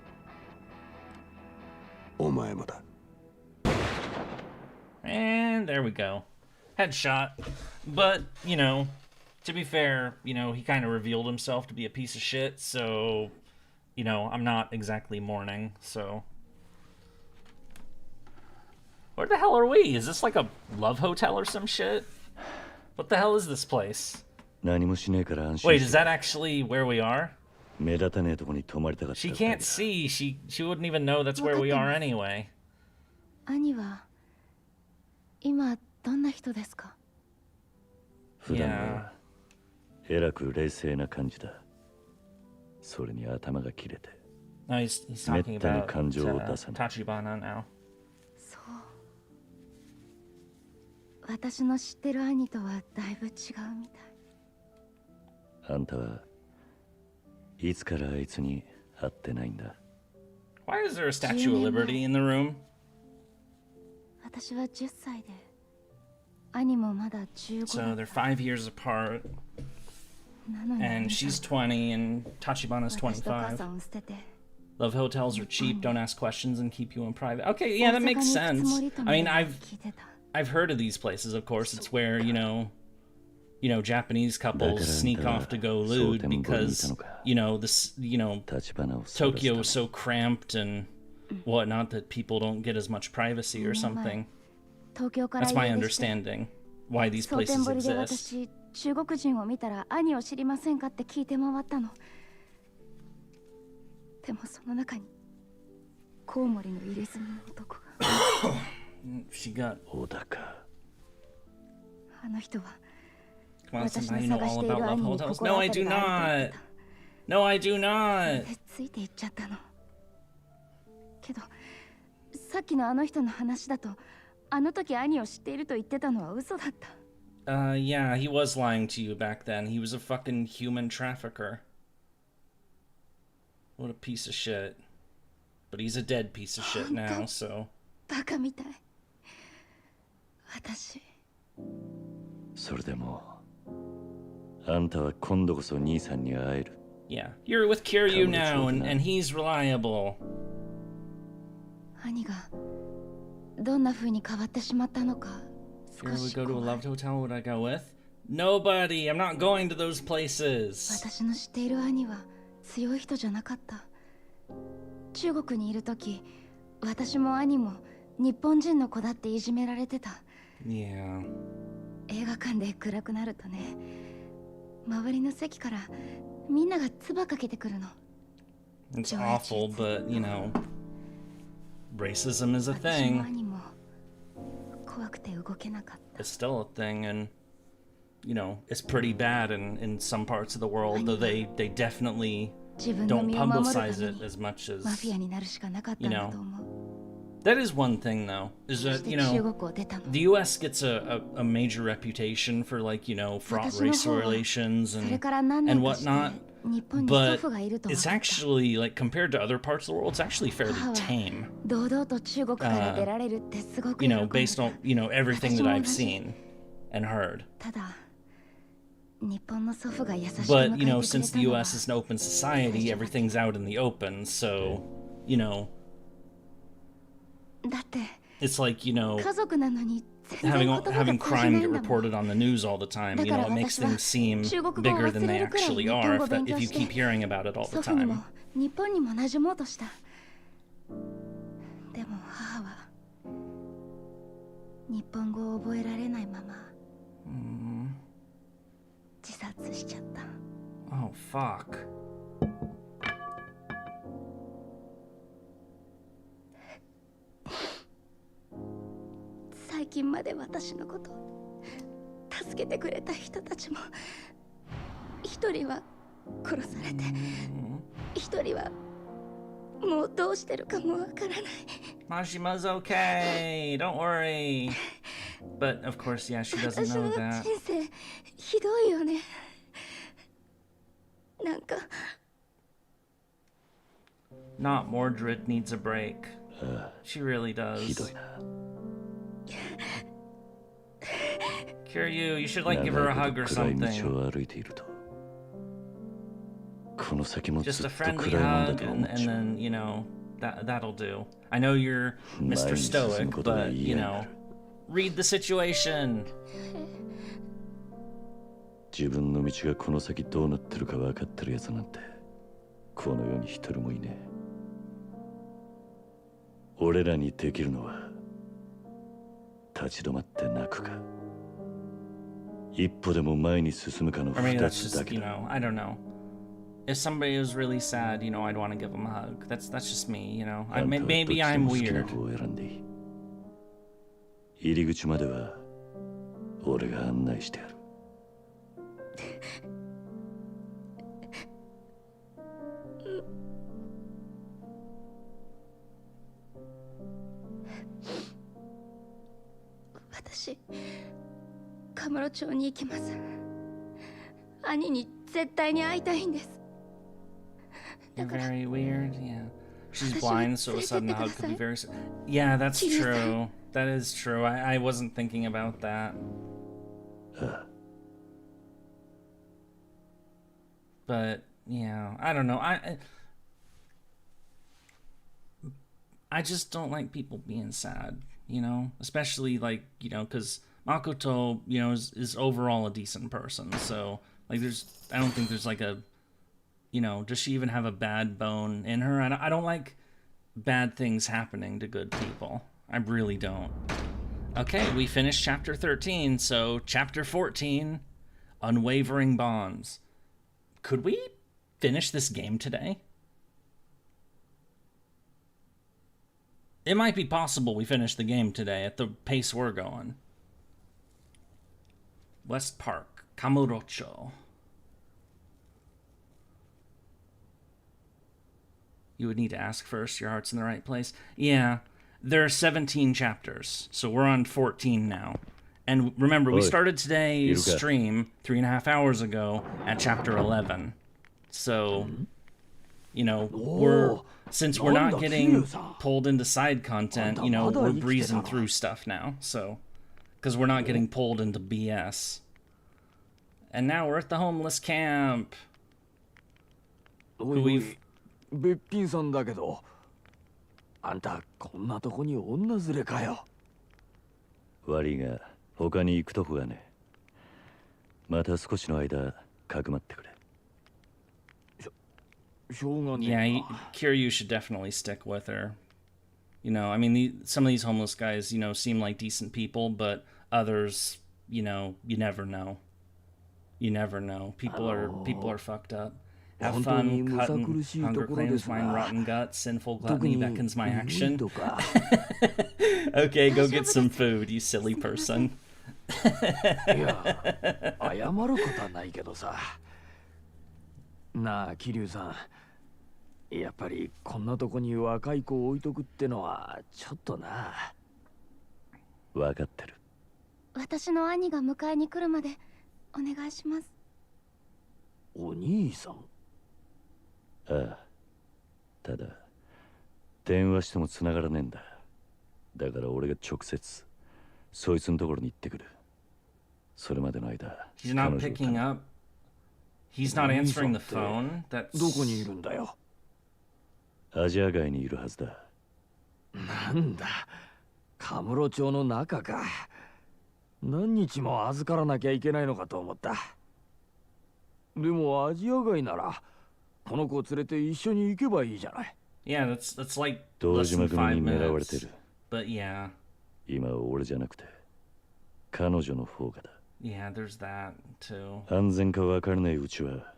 お前もだ。 And there we go. Headshot. But, you know, to be fair, you know, he kind of revealed himself to be a piece of shit, so, you know, I'm not exactly mourning, so. Where the hell are we? Is this like a love hotel or some shit? What the hell is this place? Wait, is that actually where we are? She can't see. She wouldn't even know that's where we are anyway. 兄は今どんな人ですか？普段はえらく冷静な感じだ。それに頭が切れて。 No, he's talking about Tachibana now. そう。私の知ってる兄とはだいぶ違うみたい。あんたはいつからあいつに会ってないんだ。 Why is there a Statue of Liberty in the room? 私は10歳で、兄もまだ15 So they're 5 years apart. And she's 20 and Tachibana's 25. Love hotels are cheap, don't ask questions, and keep you in private. Okay, yeah, that makes sense. I mean, I've heard of these places, of course. It's where, you know, Japanese couples sneak off to go lewd because, you know, Tokyo is so cramped and whatnot that people don't get as much privacy or something. That's my understanding why these places exist. 中国人を見たら兄を知りませんかって聞いて回ったの。でもその中にコウモリの入れ墨の男が。She got 小高。あの人は Come on, somebody know all about love hotels? No, I do not. No, I do not. ついていっちゃったの。けどさっきのあの人の話だと、あの時兄を知っていると言ってたのは嘘だった。Yeah, he was lying to you back then. He was a fucking human trafficker. What a piece of shit. But he's a dead piece of shit now, so. バカみたい。私。それでも、あんたは今度こそ兄さんに会える。Yeah, you're with Kiryu now, and he's reliable. 兄がどんな風に変わってしまったのか。Here we go to a loved hotel. Would I go with? Nobody. I'm not going to those places. 私の知っている兄は強い人じゃなかった。中国にいるとき、私も兄も日本人の子だっていじめられてた。Yeah. 映画館で暗くなるとね、周りの席からみんなが唾かけてくるの。It's awful, but you know, racism is a thing. It's still a thing, and you know, it's pretty bad in some parts of the world, though they definitely don't publicize it as much as, you know. That is one thing, though, is that, you know, the U.S. gets a major reputation for, like, you know, fraught racial relations and whatnot, but it's actually, like, compared to other parts of the world, it's actually fairly tame. You know, based on, you know, everything that I've seen and heard. But, you know, since the U.S. is an open society, everything's out in the open, so, you know, it's like, you know, having crime get reported on the news all the time, you know, it makes things seem bigger than they actually are if you keep hearing about it all the time. Oh, fuck. Majima's okay, don't worry. But of course, yeah, she doesn't know that. Not Mordred needs a break. She really does. Kiryu, you should like give her a hug or something. Just a friendly hug, and then, you know, that'll do. I know you're Mr. Stoic, but, you know, read the situation. 自分の道がこの先どうなってるか分かってるやつなんてこの世に一人もいねえ。俺らにできるのは立ち止まって泣くか一歩でも前に進むかの二つだけだ。 You know, I don't know. If somebody was really sad, you know, I'd want to give them a hug. That's just me, you know. Maybe I'm weird. 入り口までは俺が案内してやる。私、カムロ町に行きます。兄に絶対に会いたいんです。 Very weird, yeah. She's blind, so a sudden hug could be very... Yeah, that's true. That is true. I wasn't thinking about that. But, yeah, I don't know. I just don't like people being sad, you know? Especially, like, you know, because Makoto, you know, is overall a decent person. So, like, I don't think there's, like, a... You know, does she even have a bad bone in her? I don't like bad things happening to good people. I really don't. Okay, we finished chapter 13, so chapter 14, Unwavering Bonds. Could we finish this game today? It might be possible we finish the game today at the pace we're going. West Park, Kamurocho. You would need to ask first, your heart's in the right place. Yeah, there are 17 chapters, so we're on 14 now. And remember, we started today's stream 3.5 hours ago at chapter 11. So, you know, since we're not getting pulled into side content, you know, we're breezing through stuff now. So, because we're not getting pulled into BS. And now we're at the homeless camp. Who we've... べっぴんさんだけど、あんたこんなとこに女連れかよ。悪いが他に行くとこがね。また少しの間かくまってくれ。しょうがねえ。Yeah, Kiryu should definitely stick with her. You know, I mean, some of these homeless guys, you know, seem like decent people, but others, you know, you never know. You never know. People are fucked up. Have fun, cutting, hunger claims mine rotten gut, sinful gluttony beckons my action. Okay, go get some food, you silly person. いや、謝ることはないけどさ。なあ、桐生さん、やっぱりこんなとこに若い子を置いとくってのはちょっとな。分かってる。私の兄が迎えに来るまでお願いします。お兄さん。ああ。ただ電話しても繋がらねえんだ。だから俺が直接そいつのところに行ってくる。それまでの間。 He's not picking up. He's not answering the phone. That's... どこにいるんだよ。アジア街にいるはずだ。なんだ、カムロ町の中か。何日も預からなきゃいけないのかと思った。でもアジア街ならこの子を連れて一緒に行けばいいじゃない。Yeah, that's like 堂 less 島 than 組 5に狙われ minutes. てる。 But yeah. 今は俺じゃなくて彼女の方がだ。Yeah, there's that too. 安全か分からないうちは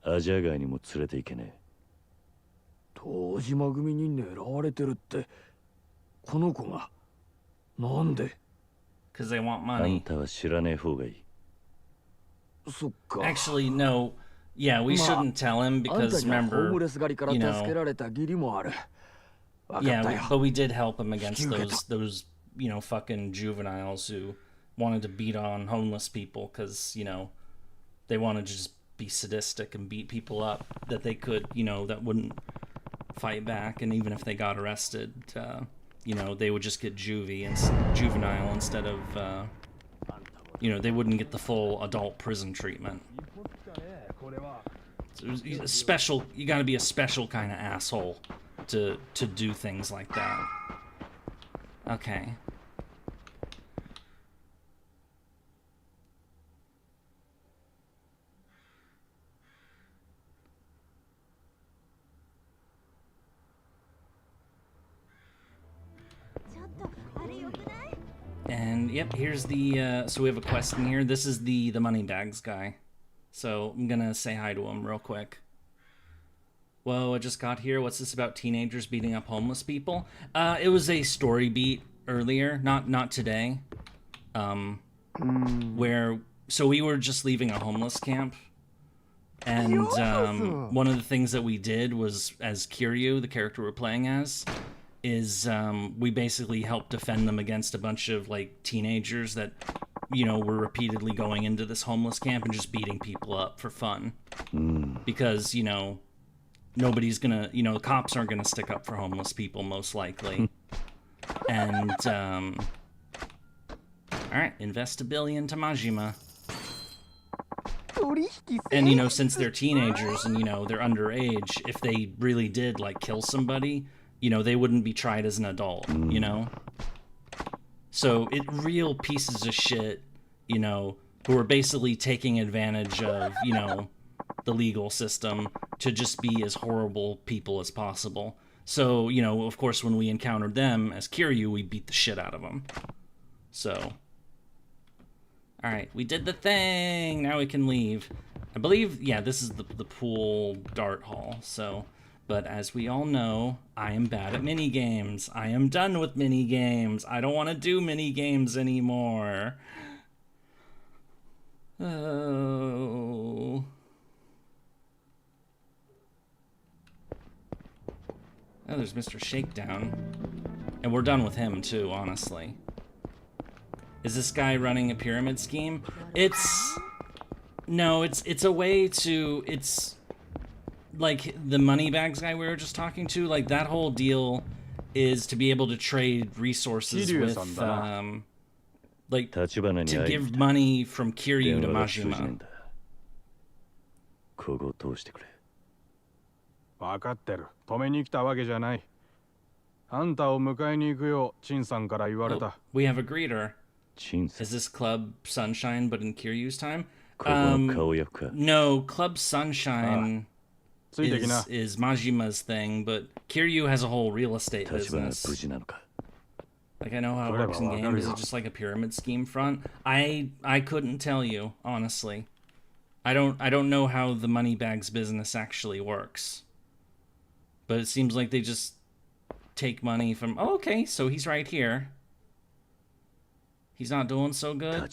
アジア街にも連れて行けねえ。堂島組に狙われてるって、この子がなんで？ Because they want あん money. たは知らねえ方がいい。そっか。 Actually, no. Yeah, we shouldn't tell him because remember, you know. Yeah, but we did help him against those you know fucking juveniles who wanted to beat on homeless people because you know they wanted to just be sadistic and beat people up that they could, you know, that wouldn't fight back, and even if they got arrested, you know, they would just get juvenile instead of you know, they wouldn't get the full adult prison treatment. So it was a special, you gotta be a special kind of asshole to do things like that. Okay. And yep, here's the so we have a quest in here. This is the money bags guy. So I'm gonna say hi to him real quick. Whoa, I just got here. What's this about teenagers beating up homeless people? It was a story beat earlier, not today. Where so we were just leaving a homeless camp. And one of the things that we did was, as Kiryu, the character we're playing as, is we basically helped defend them against a bunch of like teenagers that, you know, were repeatedly going into this homeless camp and just beating people up for fun. Because, you know, nobody's gonna, you know, the cops aren't gonna stick up for homeless people most likely. And alright, invest $1 billion to Majima. And, you know, since they're teenagers and, you know, they're underage, if they really did, like, kill somebody, you know, they wouldn't be tried as an adult, you know? So, real pieces of shit, you know, who are basically taking advantage of, you know, the legal system to just be as horrible people as possible. So, you know, of course, when we encountered them as Kiryu, we beat the shit out of them. So... Alright, we did the thing! Now we can leave. I believe, yeah, this is the pool dart hall, so... But as we all know, I am bad at minigames. I am done with minigames. I don't want to do minigames anymore. Oh... Oh, there's Mr. Shakedown. And we're done with him, too, honestly. Is this guy running a pyramid scheme? No, it's a way to, it's like the money bags guy we were just talking to, like that whole deal is to be able to trade resources with, like, to give money from Kiryu to Majima. 分かってる。止めに来たわけじゃない。あんたを迎えに行くよう、チンさんから言われた。We have a greeter. Is this Club Sunshine, but in Kiryu's time? No, Club Sunshine is Majima's thing, but Kiryu has a whole real estate business. Like, I know how it works in game. Is it just like a pyramid scheme front? I couldn't tell you, honestly. I don't know how the Moneybags business actually works. But it seems like they just take money from... Oh, okay, so he's right here. He's not doing so good.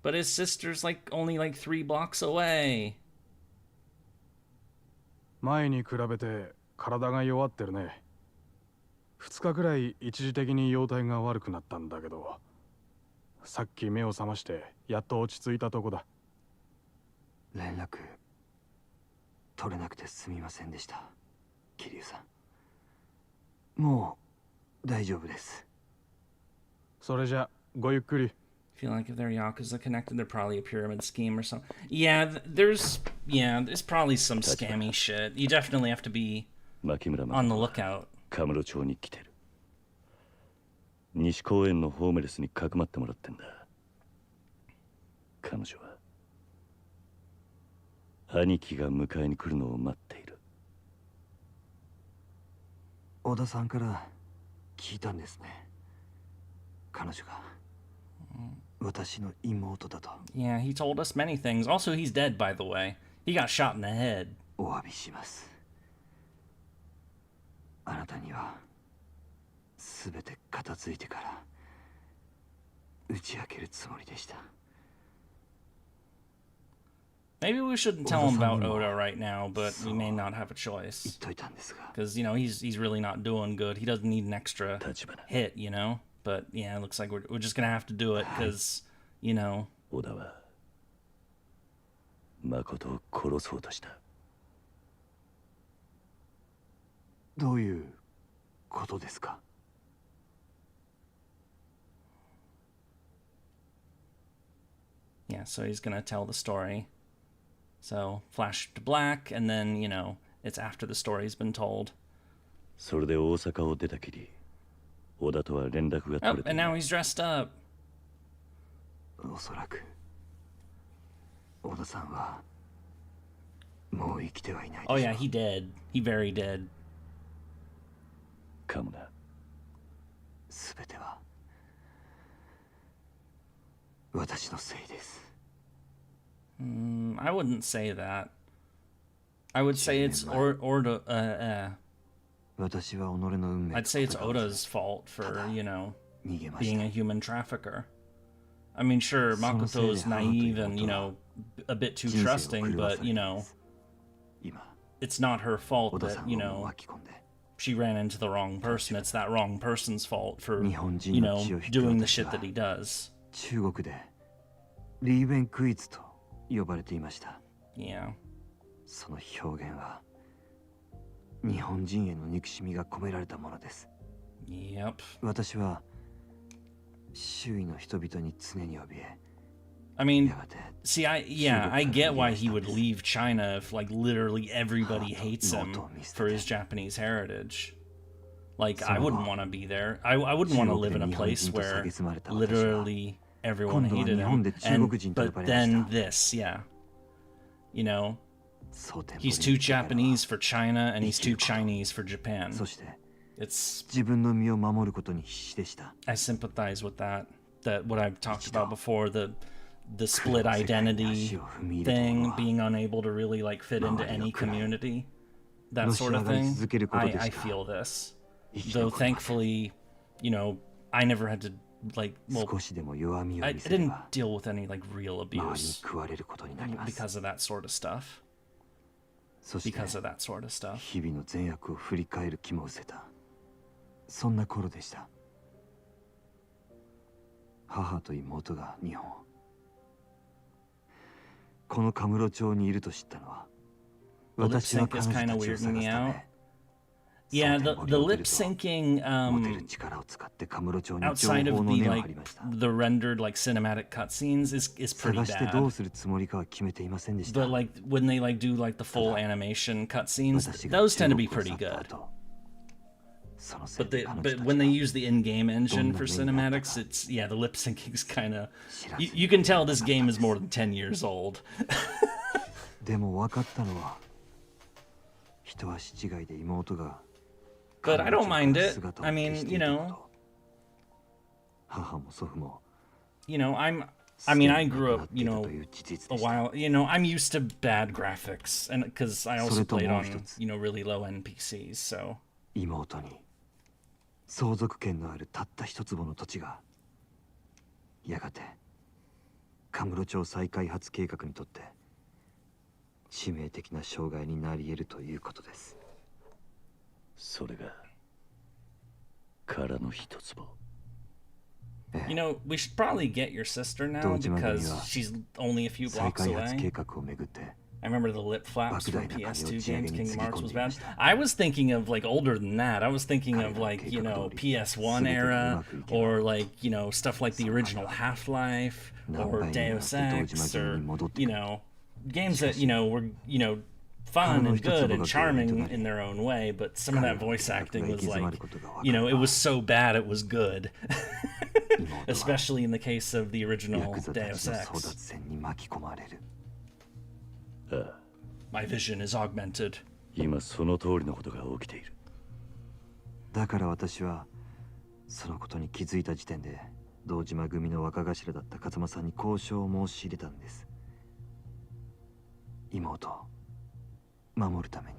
But his sister's like only like 3 blocks away. 前に比べて体が弱ってるね。2日くらい一時的に容体が悪くなったんだけど、さっき目を覚ましてやっと落ち着いたとこだ。連絡取れなくてすみませんでした、桐生さん。もう大丈夫です。それじゃごゆっくり。 Feel like if they're Yakuza connected, they're probably a pyramid scheme or something. there's probably some scammy shit. You definitely have to be on the lookout. カムロ町に来てる。西公園のホームレスにかくまってもらってんだ。彼女は兄貴が迎えに来るのを待っている。小田さんから聞いたんですね。彼女が私の妹だと。Yeah, he told us many things. Also, he's dead, by the way. He got shot in the head. お詫びします。あなたにはすべて片付いてから打ち明けるつもりでした。Maybe we shouldn't tell him about Oda right now, but we may not have a choice. 言っといたんですが。 Because, he's really not doing good. He doesn't need an extra hit, But, yeah, it looks like we're just gonna have to do it, because, 小田は誠を殺そうとした。どういうことですか？ Yeah, so he's gonna tell the story. So, flash to black, and then, it's after the story's been told. それで大阪を出たきり、小田とは連絡が取 Oh, れて and now he's dressed up. おそらく小田さんはもう生きてはいないでしょう。 Oh yeah, he dead. He very dead. かもな。すべては私のせいです。 I wouldn't say that. I would say it's私は己の運命。 I'd say it's Oda's fault for, being a human trafficker. I mean, sure, Makoto's naive and, a bit too trusting, but, it's not her fault that, she ran into the wrong person. It's that wrong person's fault for, doing the shit that he does. 中国でリーベンクイズと呼ばれていました。 Yeah. その表現は日本人への憎しみが込められたものです。 Yep. 私は周囲の人々に常に怯え。 I mean, see, I get why he would leave China if, literally everybody hates him for his Japanese heritage. I wouldn't want to be there. I wouldn't want to live in a place where literally everyone hated him. But then this, yeah. He's too Japanese for China, and he's too Chinese for Japan. It's... I sympathize with that. What I've talked about before, the split identity thing, being unable to really fit into any community, that sort of thing. I feel this. Though thankfully, I never had to I didn't deal with any real abuse because of that sort of stuff. Because of that sort of stuff. 日々の善悪を振り返る気も失せた。そんな頃でした。母と妹が日本。このカムロ町にいると知ったのは。私は彼女たちを探すため。Yeah, the lip syncing outside of the rendered cinematic cutscenes is pretty bad. But when they do the full animation cutscenes, those tend to be pretty good. But when they use the in-game engine for cinematics, the lip syncing's kind of you can tell this game is more than 10 years old. でも分かったのは一足違いで妹が But I don't mind it. I mean, I grew up, a while, I'm used to bad graphics, and because I also played on, really low-end PCs, so. 妹に相続権のあるたった一坪の土地がやがてカムロ町再開発計画にとって致命的な障害になり得るということです。それが殻の一つぼ。You know, we should probably get your sister now because she's only a few blocks away. I remember the lip flaps from PS2 games, Kingdom Hearts was bad. I was thinking of like older than that. I was thinking of like, you know, PS1 era or like, you know, stuff like the original Half-Life or Deus Ex or, you know, games that, you know, were, you know, fun and good and charming in their own way, but some of that voice acting was like, you know, it was so bad it was good. Especially in the case of the original Deus Ex. My vision is augmented. 今その通りのことが起きている。だから私はそのことに気づいた時点で堂島組の若頭だった風間さんに交渉を申し入れたんです。妹を守るために。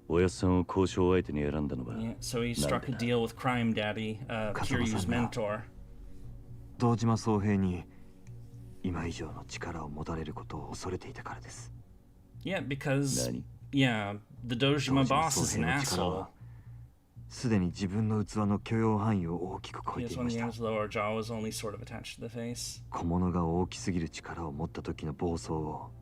おやっさんを交渉相手に選んだのは。Yeah, so he struck a deal with Crime Daddy, Kiryu's mentor. 堂島宗平に今以上の力を持たれることを恐れていたからです。Yeah, because yeah, the Dojima boss is an asshole. すでに自分の器の許容範囲を大きく超えていました。小物が大きすぎる力を持った時の暴走を。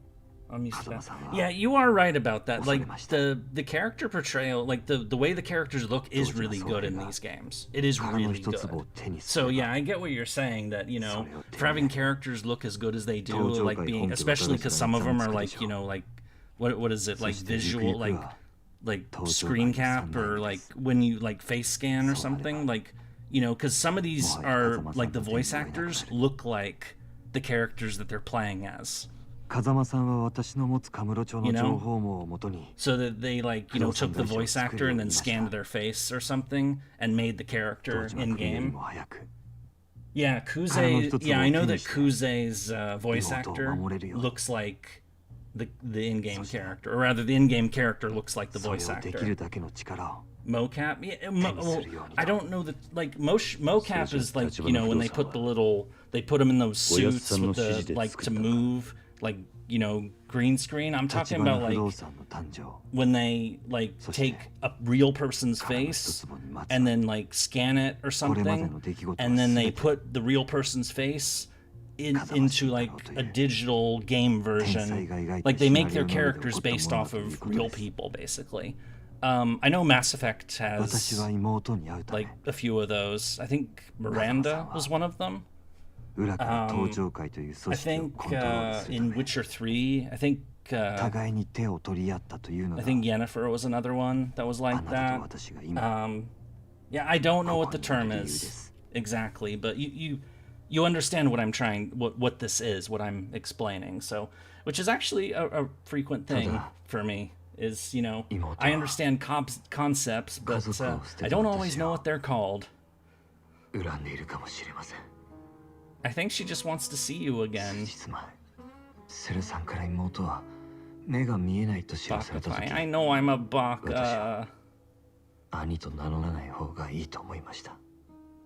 Yeah, you are right about that. Like the character portrayal, like the way the characters look is really good in these games. It is really good. So yeah, I get what you're saying that, you know, for having characters look as good as they do, like being, especially because some of them are like, you know, like what is it, like visual, like screen cap or like when you like face scan or something, like, you know, because some of these are like the voice actors look like the characters that they're playing as. You know? So that they like, you know, took the voice actor and then scanned their face or something and made the character in game. Yeah, Kuze. Yeah, I know that Kuze's voice actor looks like the in-game character, or rather, the in-game character looks like the voice actor. Mocap. Yeah, well, I don't know that. Like mocap is like, you know, when they put they put them in those suits with the like to move. Like, you know, green screen. I'm talking about like when they like take a real person's face and then like scan it or something, and then they put the real person's face into like a digital game version. Like they make their characters based off of real people, basically. I know Mass Effect has like a few of those. I think Miranda was one of them. I think in Witcher 3, I think Yennefer was another one that was like that. Yeah, I don't know what the term is exactly, but you understand what I'm trying, what this is, what I'm explaining. So, which is actually a frequent thing for me. Is, you know, I understand concepts, but I don't always know what they're called. I think she just wants to see you again. Bakutai. I know I'm a Baka.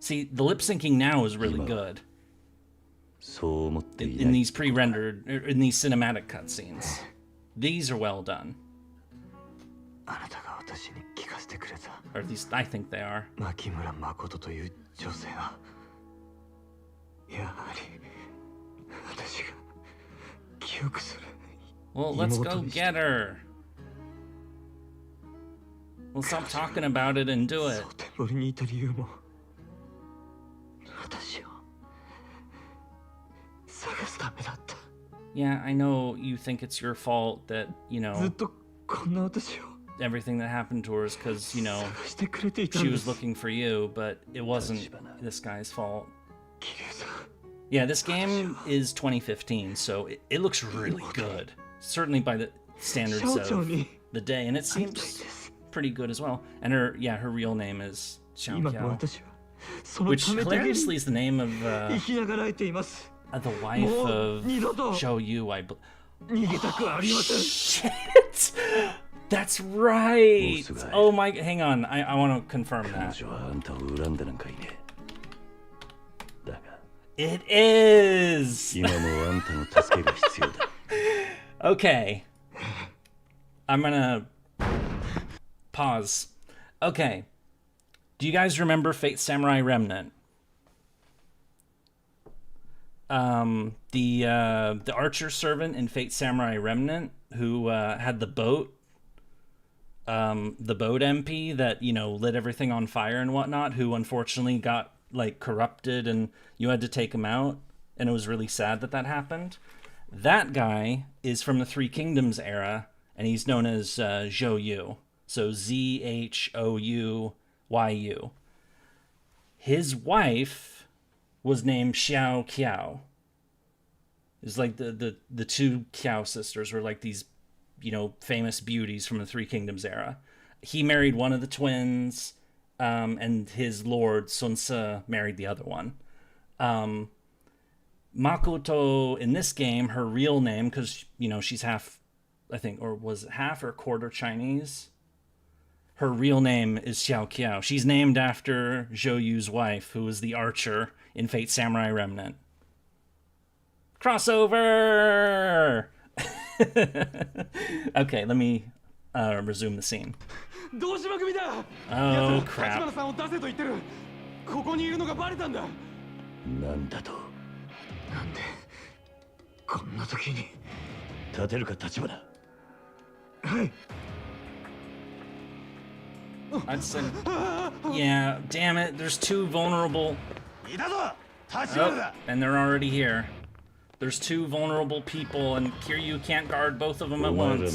See, the lip syncing now is really good. In these pre-rendered, in these cinematic cutscenes. These are well done. Or at least I think they are. Well, let's go get her. We'll stop talking about it and do it. Yeah, I know you think it's your fault that, you know, everything that happened to her is because, you know, she was looking for you, but it wasn't this guy's fault. Yeah, this game is 2015, so it looks really good. Certainly by the standards of the day, and it seems pretty good as well. And her real name is Xiao Qiao, which hilariously is the name of the wife of Zhou Yu, I believe. Oh, shit! That's right! Oh my, hang on, I want to confirm that. It is! Okay. I'm gonna pause. Okay. Do you guys remember Fate Samurai Remnant? The archer servant in Fate Samurai Remnant who had the boat MP that, you know, lit everything on fire and whatnot, who unfortunately got like corrupted and you had to take him out, and it was really sad that that happened. That guy is from the Three Kingdoms era, and he's known as Zhou. So Zhouyu. His wife was named Xiao Qiao. It's like the two Qiao sisters were like these, you know, famous beauties from the Three Kingdoms era. He married one of the twins, and his lord Sun Ce married the other one. Makoto in this game, her real name, because, you know, she's half, I think, or was it half or quarter Chinese? Her real name is Xiao Qiao. She's named after Zhouyu's wife, who was the archer in Fate Samurai Remnant. Crossover! Okay, let me resume the scene. Oh, crap. なんだと。なんでこんな時に立てるか立花。はい。 I'd say, yeah, damn it, there's two vulnerable... Oh, and they're already here. There's two vulnerable people, and Kiryu can't guard both of them at once.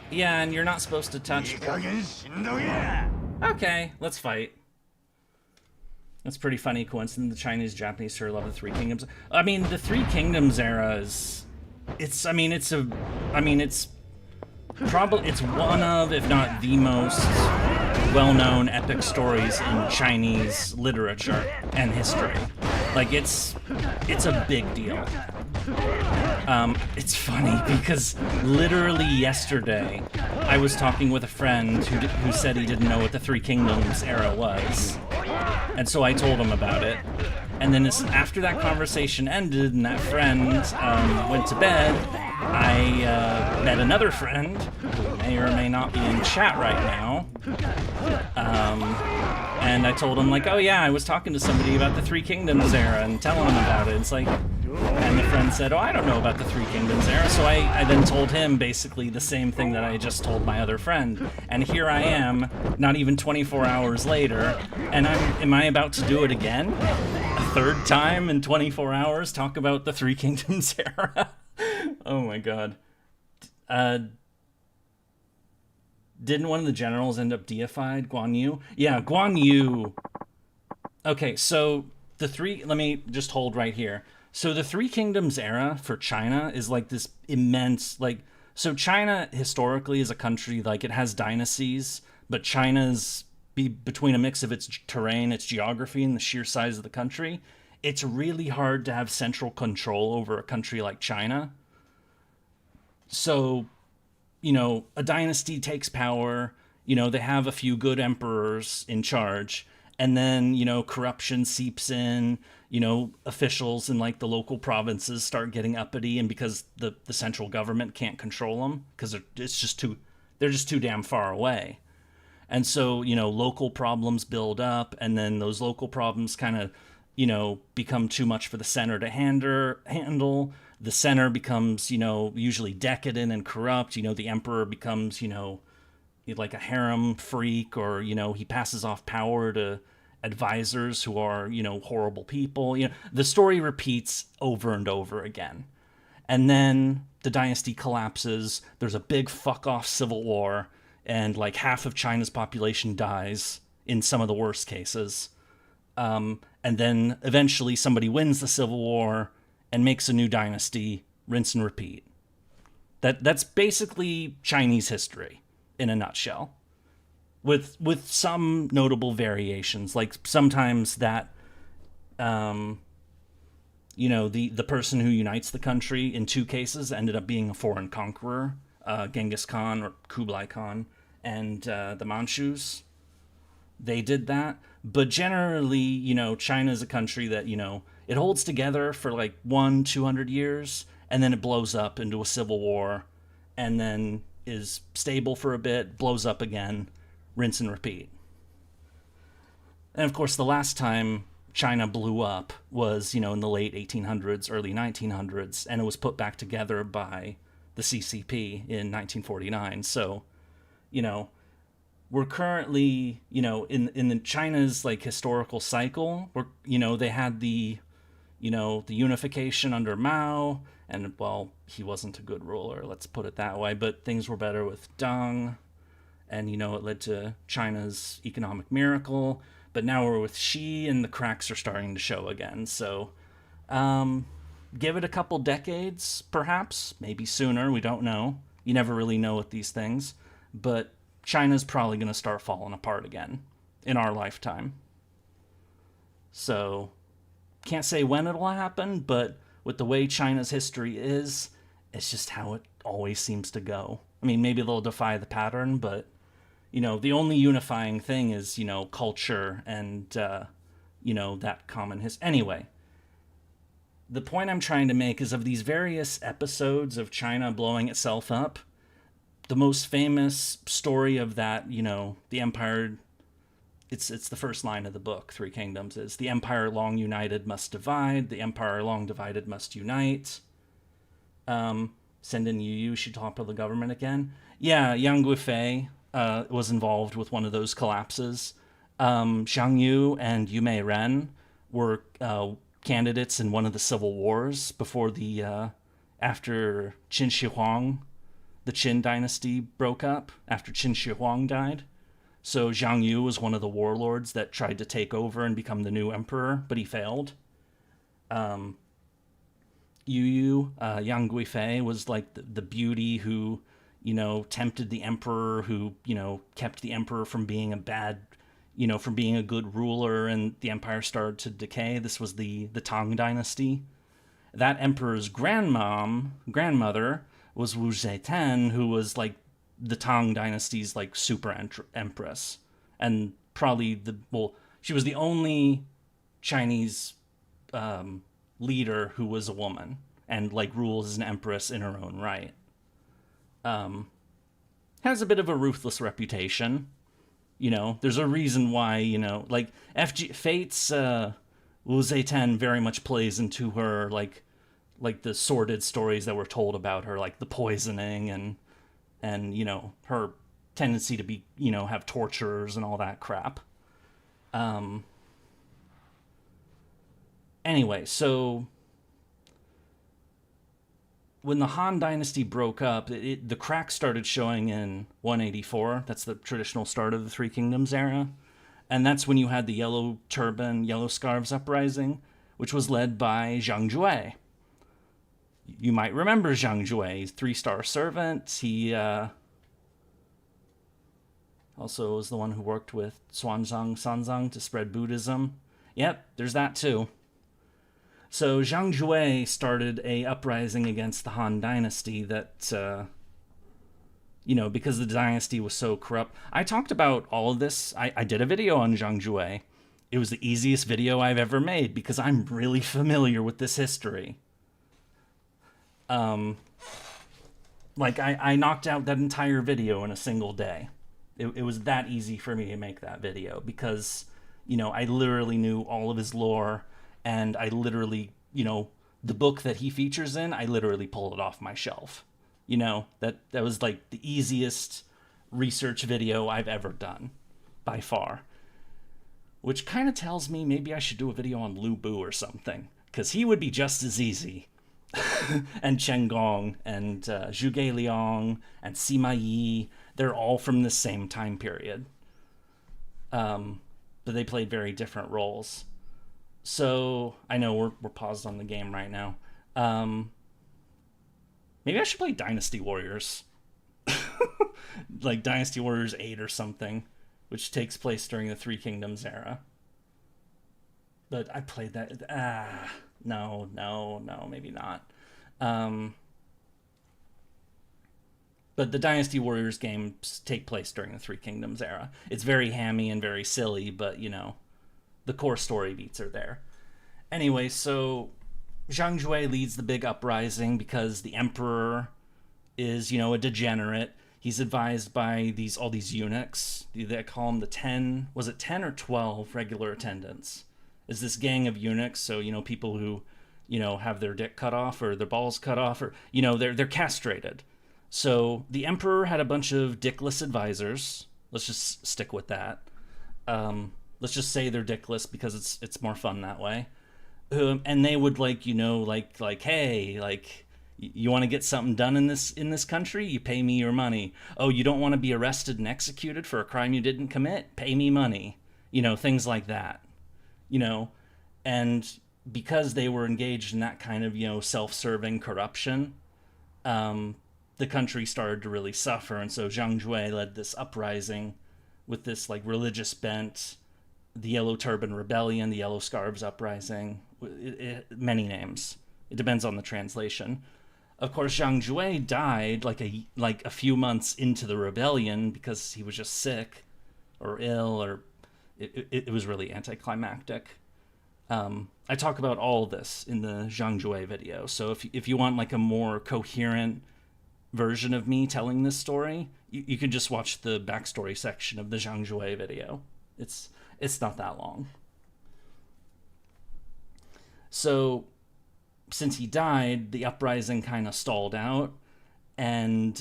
Yeah, and you're not supposed to touch... Okay, let's fight. That's pretty funny coincidence. The Chinese, Japanese sure love the Three Kingdoms. I mean, the Three Kingdoms era is... It's probably, it's one of, if not the most well-known epic stories in Chinese literature and history. Like, it's a big deal. It's funny because literally yesterday I was talking with a friend who said he didn't know what the Three Kingdoms era was. And so I told him about it. And then after that conversation ended and that friend went to bed, I met another friend who may or may not be in chat right now. And I told him, like, oh yeah, I was talking to somebody about the Three Kingdoms era and telling him about it. It's like, and the friend said, oh, I don't know about the Three Kingdoms era. So I then told him basically the same thing that I just told my other friend. And here I am, not even 24 hours later, and am I about to do it again? A third time in 24 hours, talk about the Three Kingdoms era? Oh my god. Didn't one of the generals end up deified? Guan Yu? Yeah, Guan Yu. Okay, so let me just hold right here. So the Three Kingdoms era for China is like this immense, like, so China historically is a country, like, it has dynasties, but China's between a mix of its terrain, its geography, and the sheer size of the country, it's really hard to have central control over a country like China. So, you know, a dynasty takes power, you know, they have a few good emperors in charge, and then, you know, corruption seeps in, you know, officials in like the local provinces start getting uppity, and because the central government can't control them because they're just too damn far away. And so, you know, local problems build up, and then those local problems kind of, you know, become too much for the center to handle. The center becomes, you know, usually decadent and corrupt. You know, the emperor becomes, you know, like a harem freak, or, you know, he passes off power to advisors who are, you know, horrible people. You know, the story repeats over and over again. And then the dynasty collapses. There's a big fuck-off civil war, and like half of China's population dies in some of the worst cases. And then eventually somebody wins the civil war and makes a new dynasty, rinse and repeat. That's basically Chinese history in a nutshell, with some notable variations. Like sometimes that, you know, the person who unites the country in two cases ended up being a foreign conqueror, Genghis Khan or Kublai Khan, and the Manchus. they did that. But generally, you know, China is a country that, you know, it holds together for like 200 years, and then it blows up into a civil war, and then is stable for a bit, blows up again, rinse and repeat. And of course, the last time China blew up was, you know, in the late 1800s, early 1900s, and it was put back together by the CCP in 1949. So, you know, we're currently, you know, in the China's like historical cycle, we're, you know, they had the, you know, the unification under Mao, and well, he wasn't a good ruler, let's put it that way, but things were better with Deng, and, you know, it led to China's economic miracle. But now we're with Xi, and the cracks are starting to show again. So give it a couple decades, perhaps, maybe sooner, we don't know. You never really know with these things. But China's probably going to start falling apart again in our lifetime. So can't say when it'll happen, but with the way China's history is, it's just how it always seems to go. I mean, maybe they'll defy the pattern, but, you know, the only unifying thing is, you know, culture and, you know, that common history. Anyway, the point I'm trying to make is of these various episodes of China blowing itself up, the most famous story of that, you know, the empire, it's the first line of the book, Three Kingdoms, is the empire long united must divide, the empire long divided must unite. Send in Yu, she toppled the government again. Yeah, Yang Guifei was involved with one of those collapses. Zhang Yu and Yu Mei Ren were candidates in one of the civil wars before the after Qin Shi Huang, the Qin dynasty broke up after Qin Shi Huang died. So Zhang Yu was one of the warlords that tried to take over and become the new emperor, but he failed. Yang Guifei was like the beauty who, you know, tempted the emperor, who, you know, kept the emperor from being a bad, you know, from being a good ruler, and the empire started to decay. This was the Tang dynasty. That emperor's grandmother was Wu Zetian, who was like the Tang dynasty's like super empress, and probably she was the only Chinese leader who was a woman and like rules as an empress in her own right. Has a bit of a ruthless reputation. You know, there's a reason why, you know, like Fate's Wu Zetian very much plays into her like the sordid stories that were told about her, like the poisoning and you know, her tendency to be, you know, have torturers and all that crap. Anyway, so when the Han Dynasty broke up, the cracks started showing in 184. That's the traditional start of the Three Kingdoms era. And that's when you had the Yellow Turban, Yellow Scarves Uprising, which was led by Zhang Jue. You might remember Zhang Jue. He's 3-star servant. He also was the one who worked with Xuanzang Sanzang to spread Buddhism. Yep, there's that too. So Zhang Jue started a uprising against the Han Dynasty that, you know, because the dynasty was so corrupt. I talked about all of this. I did a video on Zhang Jue. It was the easiest video I've ever made because I'm really familiar with this history. Like, I knocked out that entire video in a single day. It was that easy for me to make that video because, you know, I literally knew all of his lore, and I literally, you know, the book that he features in, I literally pulled it off my shelf. You know, that was like the easiest research video I've ever done, by far. Which kind of tells me maybe I should do a video on Lu Bu or something, because he would be just as easy. And Chen Gong and Zhuge Liang and Sima Yi, they're all from the same time period. But they played very different roles. So I know we're paused on the game right now. Maybe I should play Dynasty Warriors. Like Dynasty Warriors 8 or something, which takes place during the Three Kingdoms era. But I played that. No, maybe not. But the Dynasty Warriors games take place during the Three Kingdoms era. It's very hammy and very silly, but, you know, the core story beats are there. Anyway, so Zhang Jue leads the big uprising because the emperor is, you know, a degenerate. He's advised by all these eunuchs. They call them the 10, was it 10 or 12 regular attendants? Is this gang of eunuchs, so, you know, people who, you know, have their dick cut off or their balls cut off, or, you know, they're castrated. So the emperor had a bunch of dickless advisors. Let's just stick with that. Let's just say they're dickless because it's more fun that way. And they would, like, you know, like, hey, like, you want to get something done in this country? You pay me your money. Oh, you don't want to be arrested and executed for a crime you didn't commit? Pay me money. You know, things like that. You know, and because they were engaged in that kind of, you know, self-serving corruption, the country started to really suffer. And so Zhang Jue led this uprising with this, like, religious bent, the Yellow Turban Rebellion, the Yellow Scarves Uprising, many names. It depends on the translation. Of course, Zhang Jue died like a few months into the rebellion because he was just sick or ill, or it was really anticlimactic. I talk about all this in the Zhang Jue video. So if you want, like, a more coherent version of me telling this story, you can just watch the backstory section of the Zhang Jue video. It's not that long. So since he died, the uprising kind of stalled out, and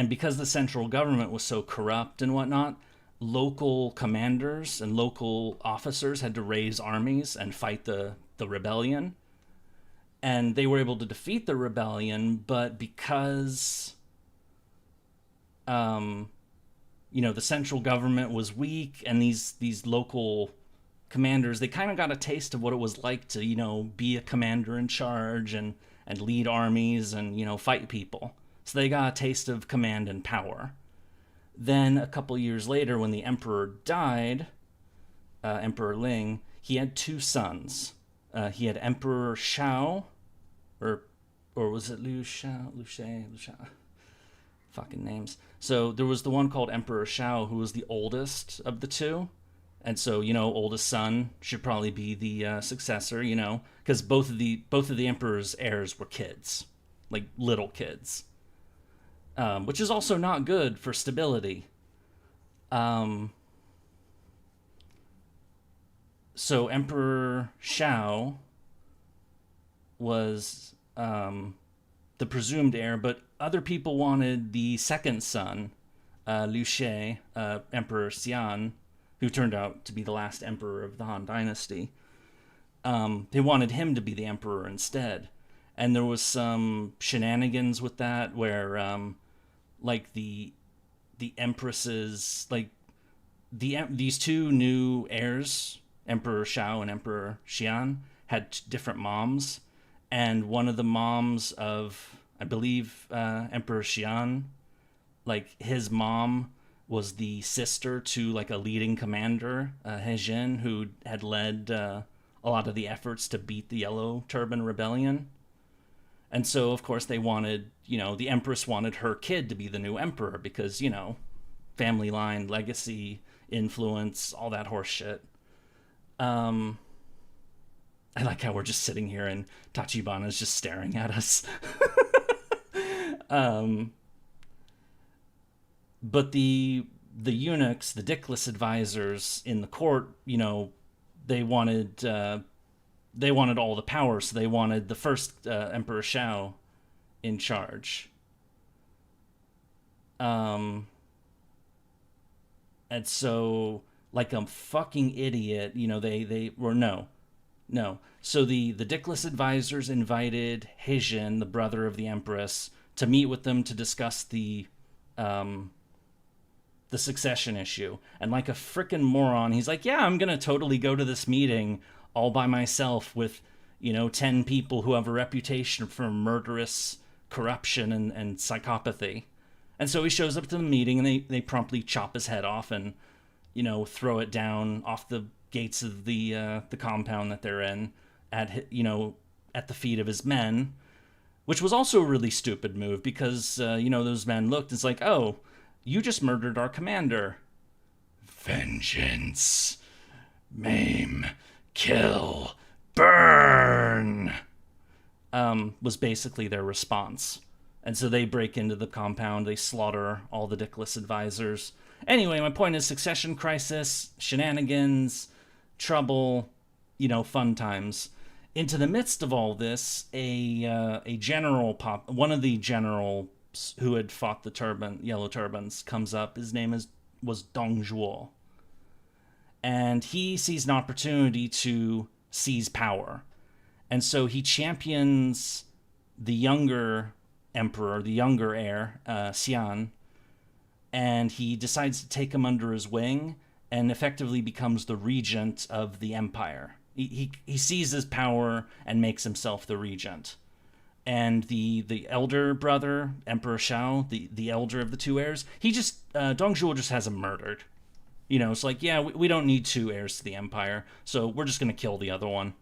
because the central government was so corrupt and whatnot, local commanders and local officers had to raise armies and fight the rebellion. And they were able to defeat the rebellion, but because you know, the central government was weak, and these local commanders, they kind of got a taste of what it was like to, you know, be a commander in charge and lead armies and, you know, fight people. So they got a taste of command and power. Then a couple years later, when the emperor died, Emperor Ling, he had two sons. He had Emperor Shao, or was it Liu Shao? Fucking names. So there was the one called Emperor Shao, who was the oldest of the two. And so, you know, oldest son should probably be the successor, you know, because both of the emperor's heirs were kids, like little kids, which is also not good for stability. So Emperor Shao was the presumed heir, but other people wanted the second son, Liu She, Emperor Xian, who turned out to be the last emperor of the Han Dynasty. They wanted him to be the emperor instead. And there was some shenanigans with that where, like, the empresses, like, these two new heirs, Emperor Shao and Emperor Xian, had different moms. And one of the moms of, I believe, Emperor Xian, like, his mom was the sister to, like, a leading commander, He Jin, who had led a lot of the efforts to beat the Yellow Turban Rebellion. And so, of course, they wanted, you know, the Empress wanted her kid to be the new emperor because, you know, family line, legacy, influence, all that horse shit. I like how we're just sitting here and Tachibana's just staring at us. But the eunuchs, the dickless advisors in the court, you know, they wanted all the power, so they wanted the first Emperor Shao in charge. And so, like a fucking idiot, you know, they were no. So the dickless advisors invited He Jin, the brother of the Empress, to meet with them to discuss the succession issue. And like a frickin' moron, he's like, yeah, I'm gonna totally go to this meeting all by myself with, you know, 10 people who have a reputation for murderous corruption and psychopathy. And so he shows up to the meeting, and they promptly chop his head off and, you know, throw it down off the gates of the compound that they're in at the feet of his men. which was also a really stupid move because, those men looked, it's like, oh, you just murdered our commander. Vengeance. Maim. Kill. Burn. Was basically their response. And so they break into the compound, they slaughter all the dickless advisors. Anyway, my point is succession crisis, shenanigans, trouble, fun times. Into the midst of all this, a general one of the generals who had fought the yellow turbans comes up. His name was Dong Zhuo. And he sees an opportunity to seize power. And so he champions the younger emperor, the younger heir, Xian, and he decides to take him under his wing and effectively becomes the regent of the empire. He seizes power and makes himself the regent. And the elder brother, Emperor Shao, the elder of the two heirs, Dong Zhuo just has him murdered. It's like, yeah, we don't need two heirs to the empire, so we're just going to kill the other one.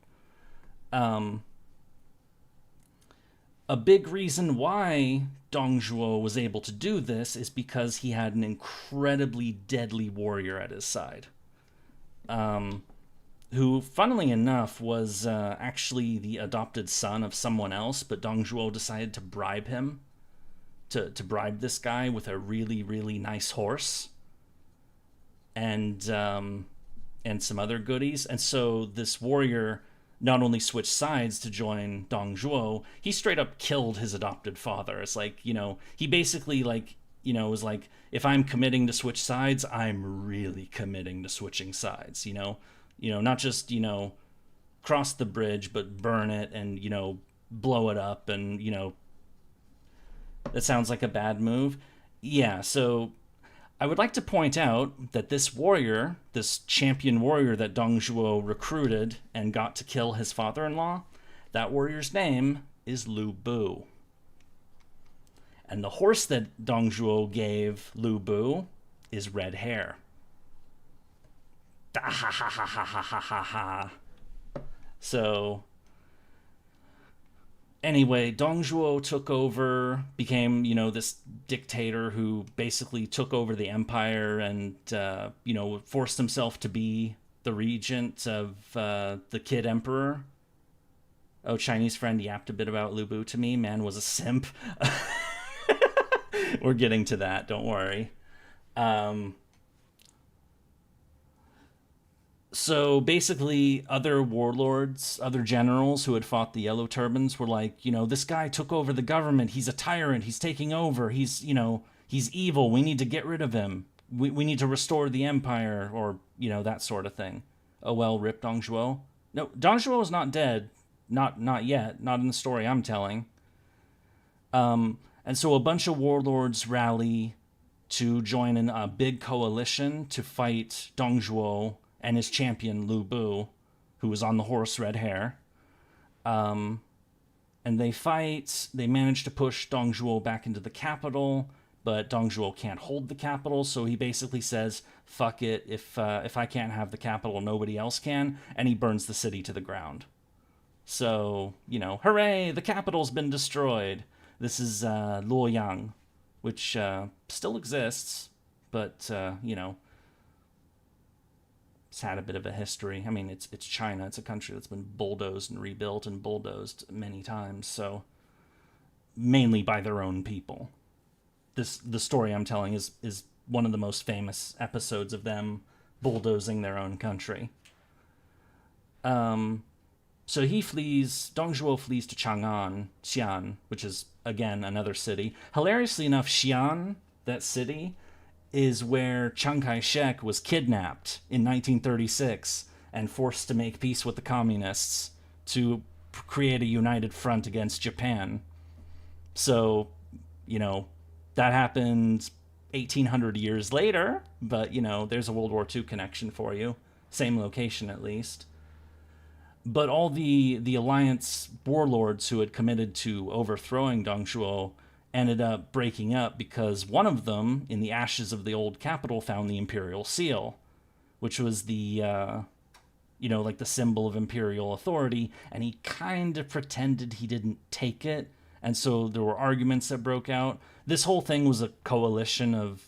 A big reason why Dong Zhuo was able to do this is because he had an incredibly deadly warrior at his side. Who, funnily enough, was actually the adopted son of someone else, but Dong Zhuo decided to bribe him, to bribe this guy with a really, really nice horse, and some other goodies. And so this warrior not only switched sides to join Dong Zhuo, he straight up killed his adopted father. It's like, he basically was like, if I'm committing to switch sides, I'm really committing to switching sides, not just, cross the bridge, but burn it and, blow it up. And, that sounds like a bad move. Yeah, so I would like to point out that this warrior, this champion warrior that Dong Zhuo recruited and got to kill his father-in-law, that warrior's name is Lu Bu. And the horse that Dong Zhuo gave Lu Bu is Red Hair. So, anyway, Dong Zhuo took over, became, this dictator who basically took over the empire and, forced himself to be the regent of the kid emperor. Oh, Chinese friend yapped a bit about Lu Bu to me. Man was a simp. We're getting to that, don't worry. So basically, other warlords, other generals who had fought the Yellow Turbans were like, this guy took over the government. He's a tyrant. He's taking over. He's evil. We need to get rid of him. We need to restore the empire, or, that sort of thing. Oh, well, rip Dong Zhuo. No, Dong Zhuo is not dead. Not yet. Not in the story I'm telling. And so a bunch of warlords rally to join in a big coalition to fight Dong Zhuo and his champion Lu Bu, who was on the horse Red Hair. And they fight. They manage to push Dong Zhuo back into the capital, but Dong Zhuo can't hold the capital, so he basically says, fuck it, if I can't have the capital, nobody else can, and he burns the city to the ground. So, hooray, the capital's been destroyed. This is Luoyang, which still exists, but, it's had a bit of a history. I mean, it's China. It's a country that's been bulldozed and rebuilt and bulldozed many times, so mainly by their own people. The story I'm telling is one of the most famous episodes of them bulldozing their own country. So he flees, Dong Zhuo flees to Chang'an, Xi'an, which is, again, another city. Hilariously enough, Xi'an, that city, is where Chiang Kai-shek was kidnapped in 1936 and forced to make peace with the communists to create a united front against Japan. So, that happened 1,800 years later, but, there's a World War II connection for you. Same location, at least. But all the Alliance warlords who had committed to overthrowing Dong Zhuo ended up breaking up because one of them, in the ashes of the old capital, found the imperial seal, which was the, like the symbol of imperial authority, and he kind of pretended he didn't take it, And so there were arguments that broke out. This whole thing was a coalition of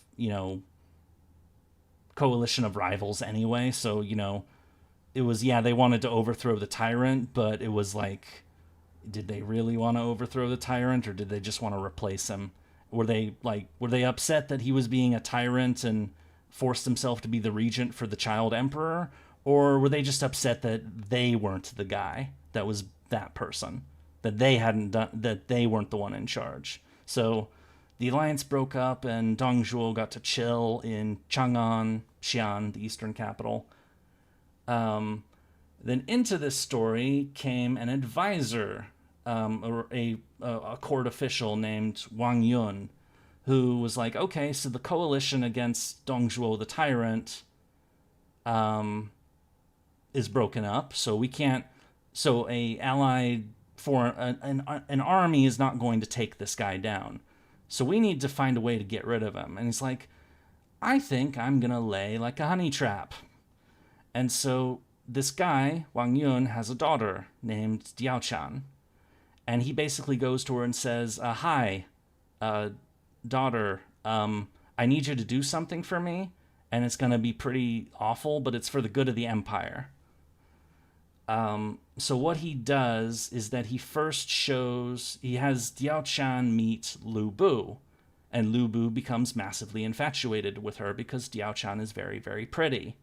rivals anyway. So, it was, they wanted to overthrow the tyrant, but it was like, did they really want to overthrow the tyrant, or did they just want to replace him? Were they upset that he was being a tyrant and forced himself to be the regent for the child emperor? Or were they just upset that they weren't the guy that was that person? That they weren't the one in charge? So the alliance broke up, and Dong Zhuo got to chill in Chang'an, Xi'an, the eastern capital. Then into this story came an advisor, a court official named Wang Yun, who was like, okay, so the coalition against Dong Zhuo the tyrant is broken up, so we can't. So an army is not going to take this guy down. So we need to find a way to get rid of him. And he's like, I think I'm gonna lay like a honey trap. And so this guy, Wang Yun, has a daughter named Diao-chan. And he basically goes to her and says, hi, daughter, I need you to do something for me. And it's going to be pretty awful, but it's for the good of the empire. So what he does is that he has Diao-chan meet Lu Bu. And Lu Bu becomes massively infatuated with her because Diao-chan is very, very pretty.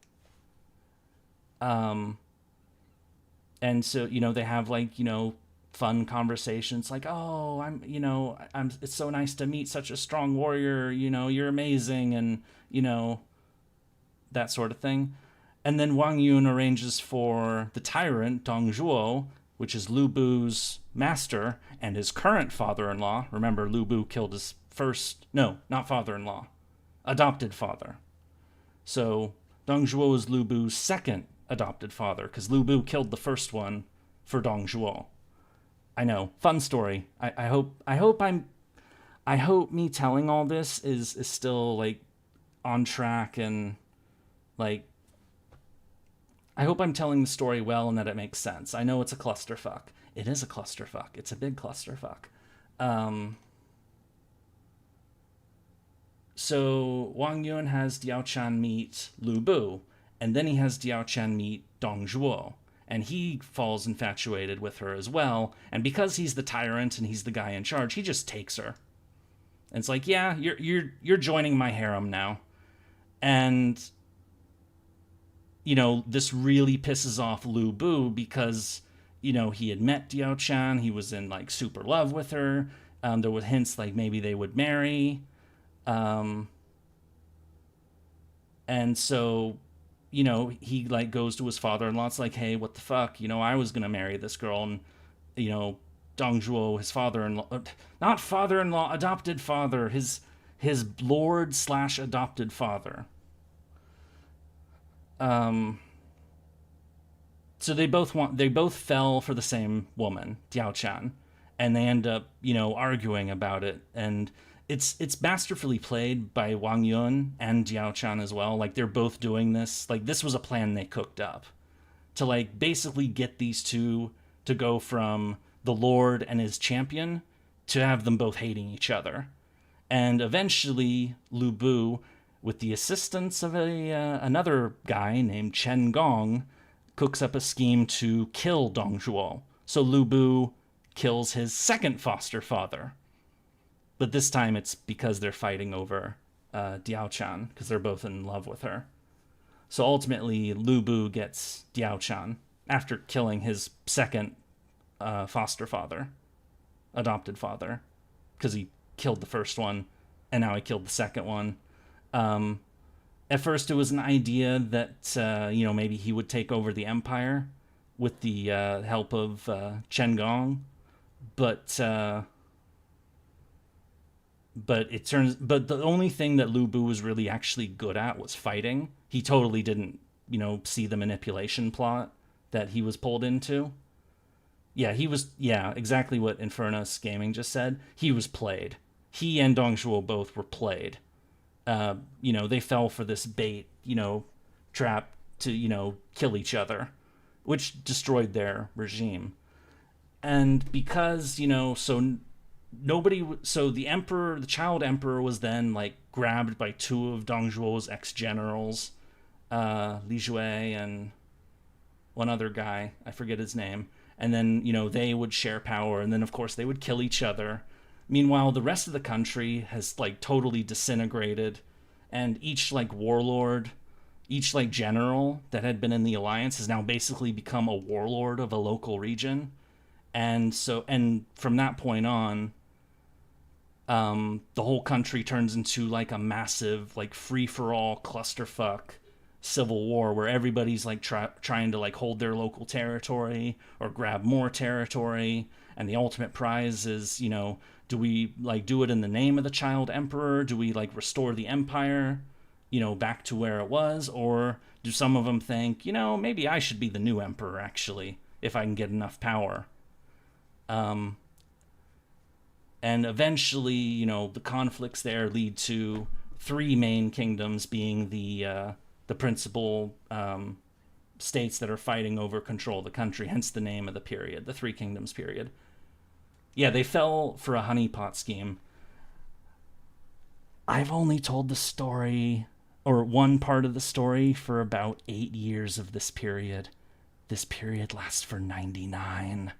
And so, they have fun conversations like, oh, it's so nice to meet such a strong warrior, you're amazing, and, that sort of thing. And then Wang Yun arranges for the tyrant, Dong Zhuo, which is Lu Bu's master and his current father-in-law. Remember, Lu Bu killed his not father-in-law, adopted father. So Dong Zhuo is Lu Bu's second adopted father, because Lu Bu killed the first one for Dong Zhuo. I know, fun story. I hope me telling all this is still on track, and I hope I'm telling the story well and that it makes sense. I know it's a clusterfuck. It is a clusterfuck. It's a big clusterfuck. So Wang Yun has Diao-chan meet Lu Bu, and then he has Diao-chan meet Dong Zhuo, and he falls infatuated with her as well. And because he's the tyrant and he's the guy in charge, he just takes her. And it's like, yeah, you're joining my harem now. And this really pisses off Lu Bu because he had met Diao-chan, he was in super love with her. There were hints maybe they would marry. And so he goes to his father-in-law. It's like, hey, what the fuck? I was going to marry this girl. And, Dong Zhuo, his father-in-law, not father-in-law, adopted father, his lord/adopted father. So they both fell for the same woman, Diao-chan, and they end up, arguing about it. And it's masterfully played by Wang Yun and Diao-chan as well. They're both doing this. This was a plan they cooked up to basically get these two to go from the Lord and his champion to have them both hating each other. And eventually Lu Bu, with the assistance of another guy named Chen Gong, cooks up a scheme to kill Dong Zhuo. So Lu Bu kills his second foster father. But this time it's because they're fighting over Diao-chan, because they're both in love with her. So ultimately, Lu Bu gets Diao-chan after killing his second foster father, adopted father, because he killed the first one, and now he killed the second one. At first, it was an idea that maybe he would take over the empire with the help of Chen Gong, but the only thing that Lu Bu was really actually good at was fighting. He totally didn't, see the manipulation plot that he was pulled into. Yeah, exactly what Infernus Gaming just said. He was played. He and Dong Zhuo both were played. They fell for this bait, trap to, kill each other, which destroyed their regime. And because, so So the emperor, the child emperor, was then like grabbed by two of Dong Zhuo's ex-generals, Li Jue and one other guy, I forget his name. And then, they would share power, and then of course they would kill each other. Meanwhile, the rest of the country has like totally disintegrated, and each like warlord, each like general that had been in the alliance has now basically become a warlord of a local region. And from that point on, the whole country turns into like a massive like free-for-all clusterfuck civil war where everybody's like trying to like hold their local territory or grab more territory, and the ultimate prize is, do we like do it in the name of the child emperor? Do we like restore the empire, back to where it was? Or do some of them think, maybe I should be the new emperor actually, if I can get enough power? And eventually, the conflicts there lead to three main kingdoms being the principal states that are fighting over control of the country, hence the name of the period, the Three Kingdoms period. Yeah, they fell for a honeypot scheme. I've only told the story, or one part of the story, for about 8 years of this period. This period lasts for 99.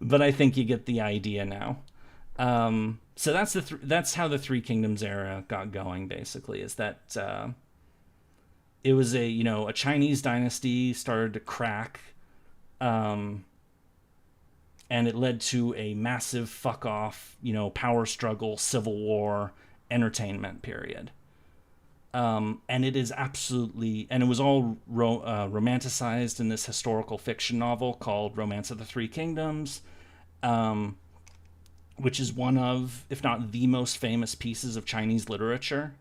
But I think you get the idea now. So that's how the Three Kingdoms era got going, basically, is that it was a Chinese dynasty started to crack, and it led to a massive fuck off, power struggle, civil war, entertainment period. And it is absolutely, and it was all romanticized in this historical fiction novel called Romance of the Three Kingdoms, which is one of, if not the most famous pieces of Chinese literature.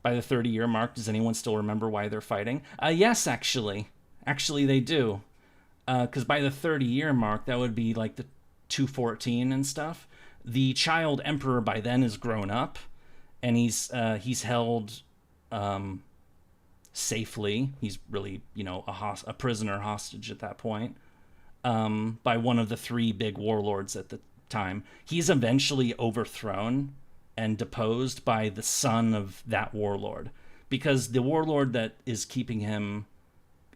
By the 30-year mark, does anyone still remember why they're fighting? Yes, actually. Actually, they do. Because by the 30-year mark, that would be like the 214 and stuff. The child emperor by then is grown up, and he's held safely. He's really, a prisoner hostage at that point. By one of the three big warlords at the time. He's eventually overthrown and deposed by the son of that warlord, because the warlord that is keeping him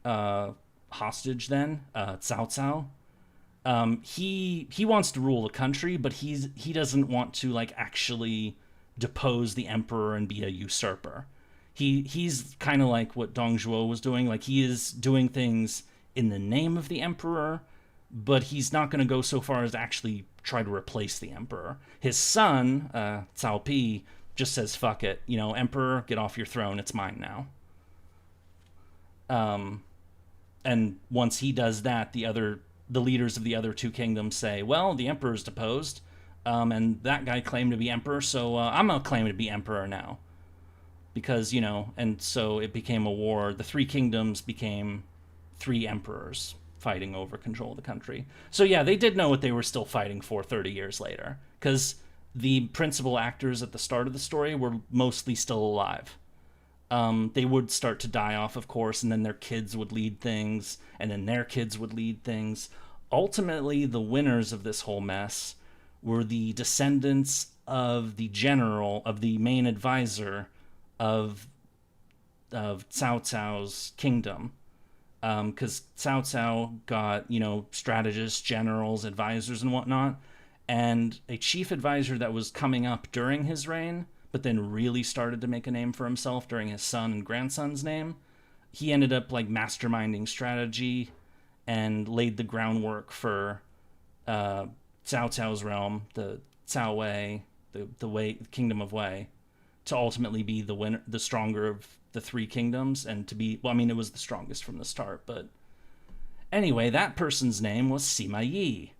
hostage then, Cao Cao, he wants to rule the country, but he doesn't want to like actually depose the emperor and be a usurper. He's kind of like what Dong Zhuo was doing. Like, he is doing things in the name of the emperor, but he's not going to go so far as to actually try to replace the emperor. His son, Cao Pi, just says, fuck it. Emperor, get off your throne. It's mine now. And once he does that, the leaders of the other two kingdoms say, well, the emperor's deposed, and that guy claimed to be emperor, so I'm going to claim to be emperor now. Because, and so it became a war. The Three Kingdoms became three emperors fighting over control of the country. So yeah, they did know what they were still fighting for 30 years later, because the principal actors at the start of the story were mostly still alive. They would start to die off, of course, and then their kids would lead things, and then their kids would lead things. Ultimately, the winners of this whole mess were the descendants of the general, of the main advisor of Cao Cao's kingdom. Because Cao Cao got, strategists, generals, advisors, and whatnot. And a chief advisor that was coming up during his reign, but then really started to make a name for himself during his son and grandson's name, he ended up like masterminding strategy and laid the groundwork for Cao Cao's realm, the Cao Wei, the kingdom of Wei, to ultimately be the winner, the stronger of the three kingdoms, and to be, it was the strongest from the start. But anyway, that person's name was Sima Yi.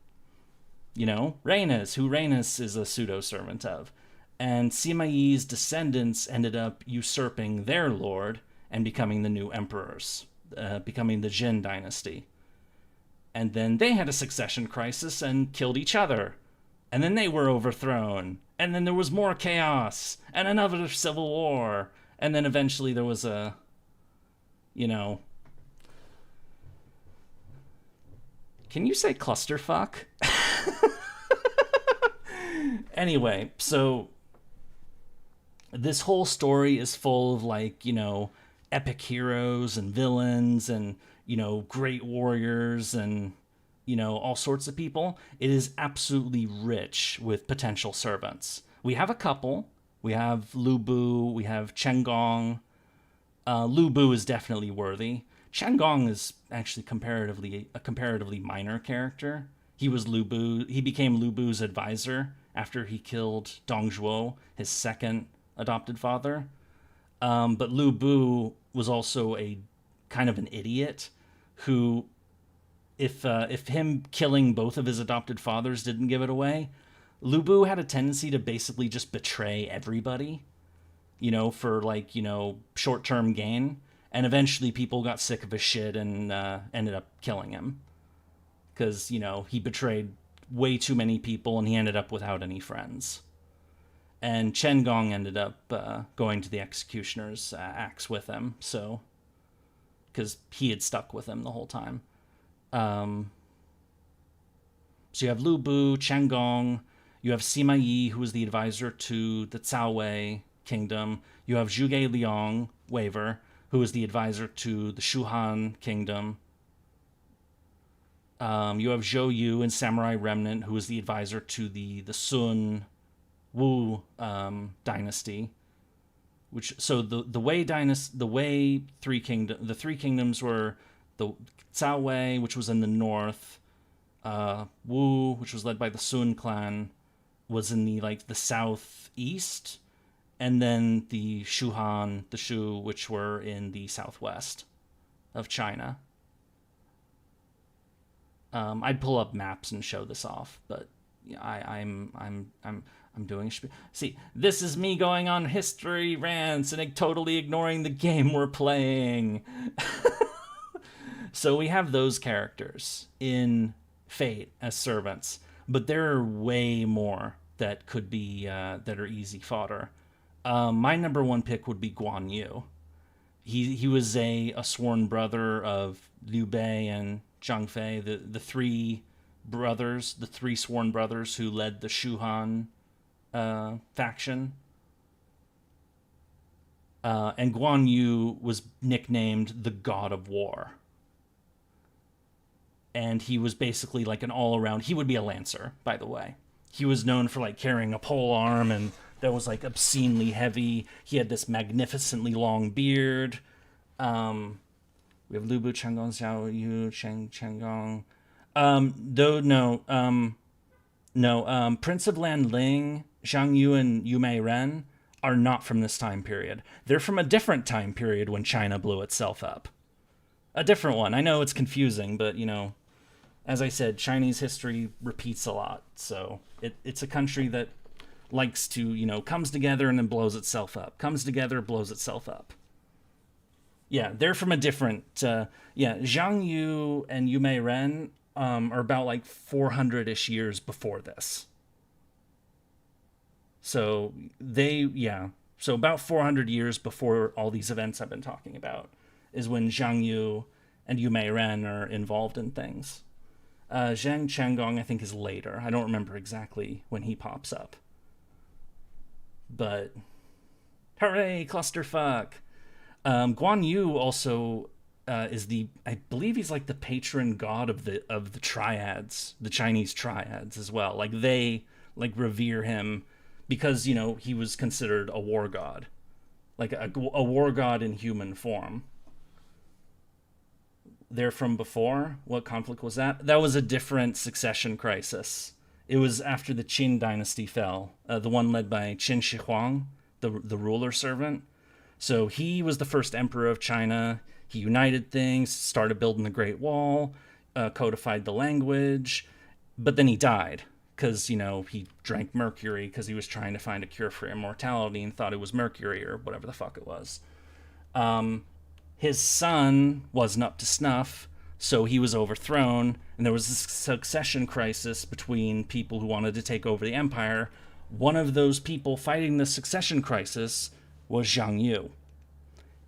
Rhaenys, who Rhaenys is a pseudo-servant of. And Sima Yi's descendants ended up usurping their lord and becoming the new emperors, becoming the Jin dynasty. And then they had a succession crisis and killed each other. And then they were overthrown. And then there was more chaos and another civil war. And then eventually there was a, Can you say clusterfuck? Anyway, so this whole story is full of, like, you know, epic heroes and villains and, you know, great warriors and, you know, all sorts of people. It is absolutely rich with potential servants. We have a couple. We have Lu Bu, we have Chen Gong. Lu Bu is definitely worthy. Chen Gong is actually a comparatively minor character. He became Lu Bu's advisor after he killed Dong Zhuo, his second adopted father. But Lu Bu was also a kind of an idiot who, if him killing both of his adopted fathers didn't give it away, Lu Bu had a tendency to basically just betray everybody, you know, for, like, you know, short-term gain. And eventually people got sick of his shit and ended up killing him. Because, you know, he betrayed way too many people and he ended up without any friends. And Chen Gong ended up going to the executioner's axe with him, so, because he had stuck with him the whole time. So you have Lu Bu, Chen Gong, you have Sima Yi, who was the advisor to the Cao Wei kingdom. You have Zhuge Liang, Waver, who was the advisor to the Shuhan kingdom. You have Zhou Yu and Samurai Remnant, who was the advisor to the Sun Wu dynasty. The three kingdoms were the Cao Wei, which was in the north. Wu, which was led by the Sun clan, was in the southeast, and then the Shuhan, the Shu, which were in the southwest of China. I'd pull up maps and show this off, but yeah, I'm doing. See, this is me going on history rants and totally ignoring the game we're playing. So we have those characters in Fate as servants, but there are way more that could be that are easy fodder. My number one pick would be Guan Yu. He was a sworn brother of Liu Bei and Zhang Fei, the three sworn brothers who led the Shuhan faction. And Guan Yu was nicknamed the God of War. And he was basically like an all-around... He would be a lancer, by the way. He was known for carrying a pole arm and that was obscenely heavy. He had this magnificently long beard. We have Lu Bu, Changong, Xiao Yu, Changong. Prince of Lanling, Zhang Yu, and Yu Mei Ren are not from this time period. They're from a different time period when China blew itself up. A different one. I know it's confusing, but, as I said, Chinese history repeats a lot. So it's a country that likes to, comes together and then blows itself up. Comes together, blows itself up. Yeah, they're from a different... Zhang Yu and Yu Mei Ren are about 400-ish years before this. So so about 400 years before all these events I've been talking about is when Zhang Yu and Yu Mei Ren are involved in things. Zheng Chenggong, I think, is later. I don't remember exactly when he pops up. But, hooray, clusterfuck! Guan Yu also is I believe he's the patron god of the triads, the Chinese triads as well. They revere him because, he was considered a war god. A war god in human form. They're from before. What conflict was that? That was a different succession crisis. It was after the Qin dynasty fell, the one led by Qin Shi Huang, the ruler servant. So he was the first emperor of China. He united things, started building the Great Wall, codified the language, but then he died because, he drank mercury because he was trying to find a cure for immortality and thought it was mercury or whatever the fuck it was. His son wasn't up to snuff, so he was overthrown, and there was this succession crisis between people who wanted to take over the empire. One of those people fighting the succession crisis was Zhang Yu.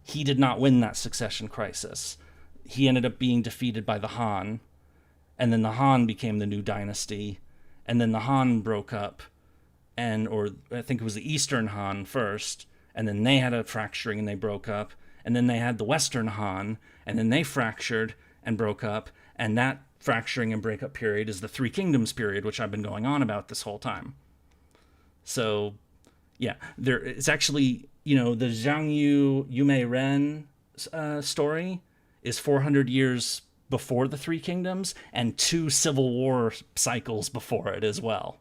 He did not win that succession crisis. He ended up being defeated by the Han, and then the Han became the new dynasty, and then the Han broke up, or I think it was the Eastern Han first, and then they had a fracturing and they broke up, and then they had the Western Han, and then they fractured and broke up, and that fracturing and breakup period is the Three Kingdoms period, which I've been going on about this whole time. So, yeah, it's actually, the Zhang Yu Yume Ren story is 400 years before the Three Kingdoms and 2 civil war cycles before it as well.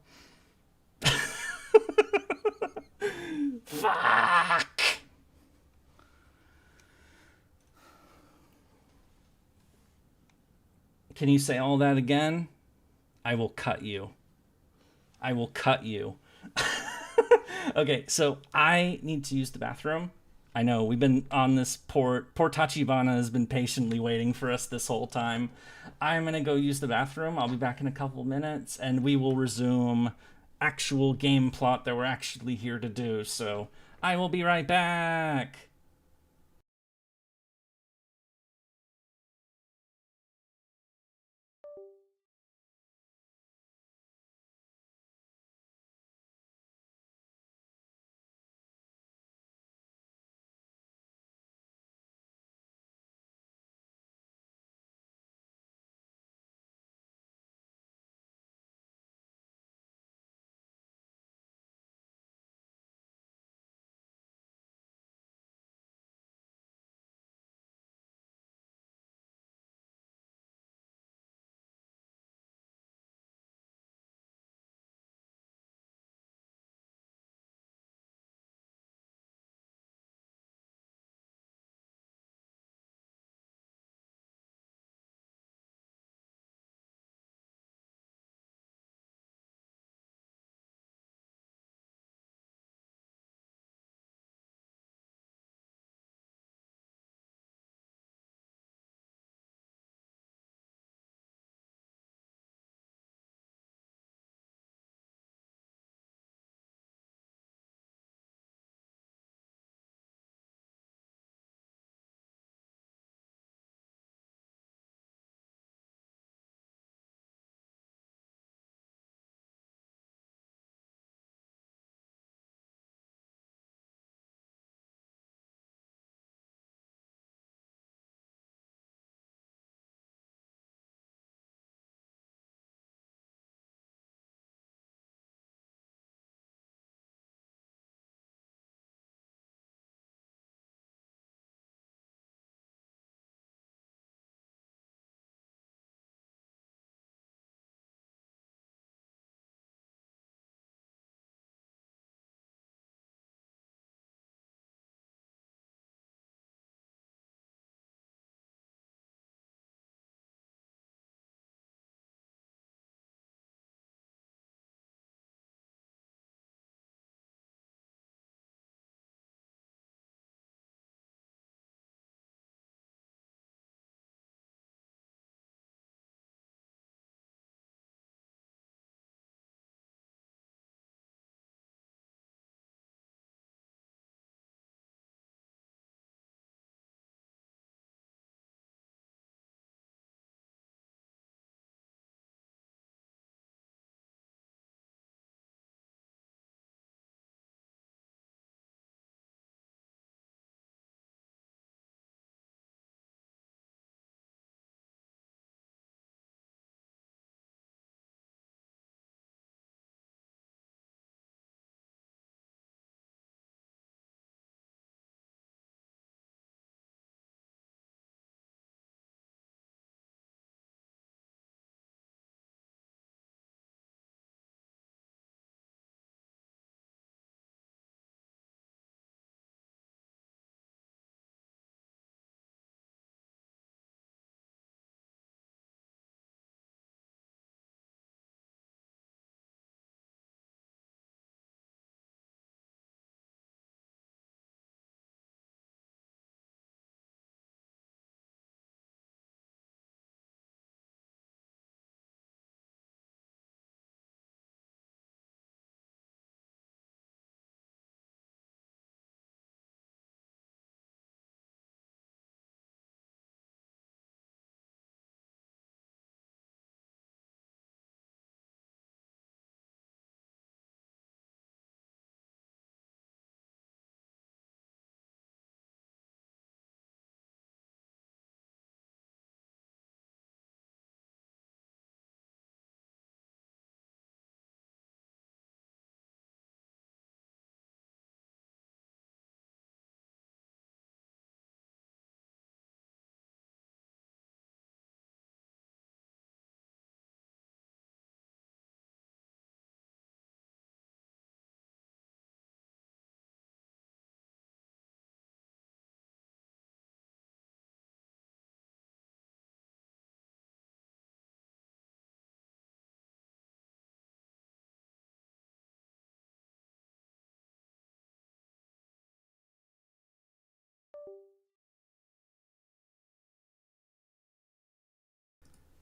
Fuck! Can you say all that again? I will cut you. I will cut you. Okay, so I need to use the bathroom. I know, we've been on this poor Tachibana has been patiently waiting for us this whole time. I'm gonna go use the bathroom. I'll be back in a couple minutes, and we will resume actual game plot that we're actually here to do. So I will be right back.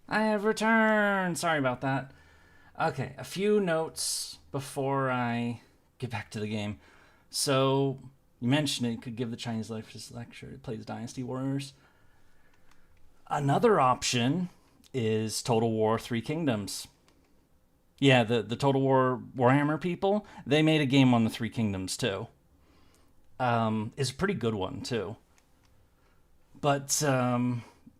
I have returned. Sorry about that. Okay, a few notes before I get back to the game. So, you mentioned it, you could give the Chinese Leftist lecture. It plays Dynasty Warriors. Another option is Total War Three Kingdoms. Yeah, the Total War Warhammer people, they made a game on the Three Kingdoms too. It's a pretty good one too. But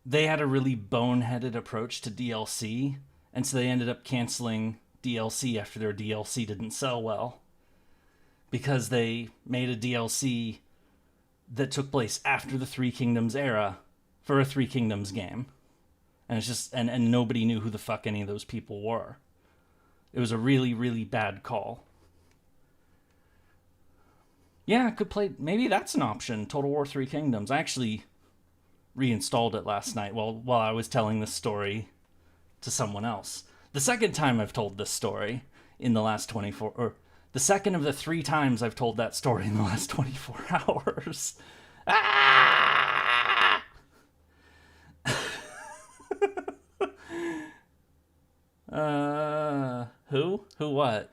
they had a really boneheaded approach to DLC, and so they ended up canceling DLC after their DLC didn't sell well. Because they made a DLC that took place after the Three Kingdoms era for a Three Kingdoms game. And it's just and nobody knew who the fuck any of those people were. It was a really, really bad call. Yeah, I could play, maybe that's an option, Total War Three Kingdoms. I actually reinstalled it last night while I was telling this story to someone else. The second time I've told this story in the last 24, or the second of the 3 times I've told that story in the last 24 hours. Ah! Who? Who what?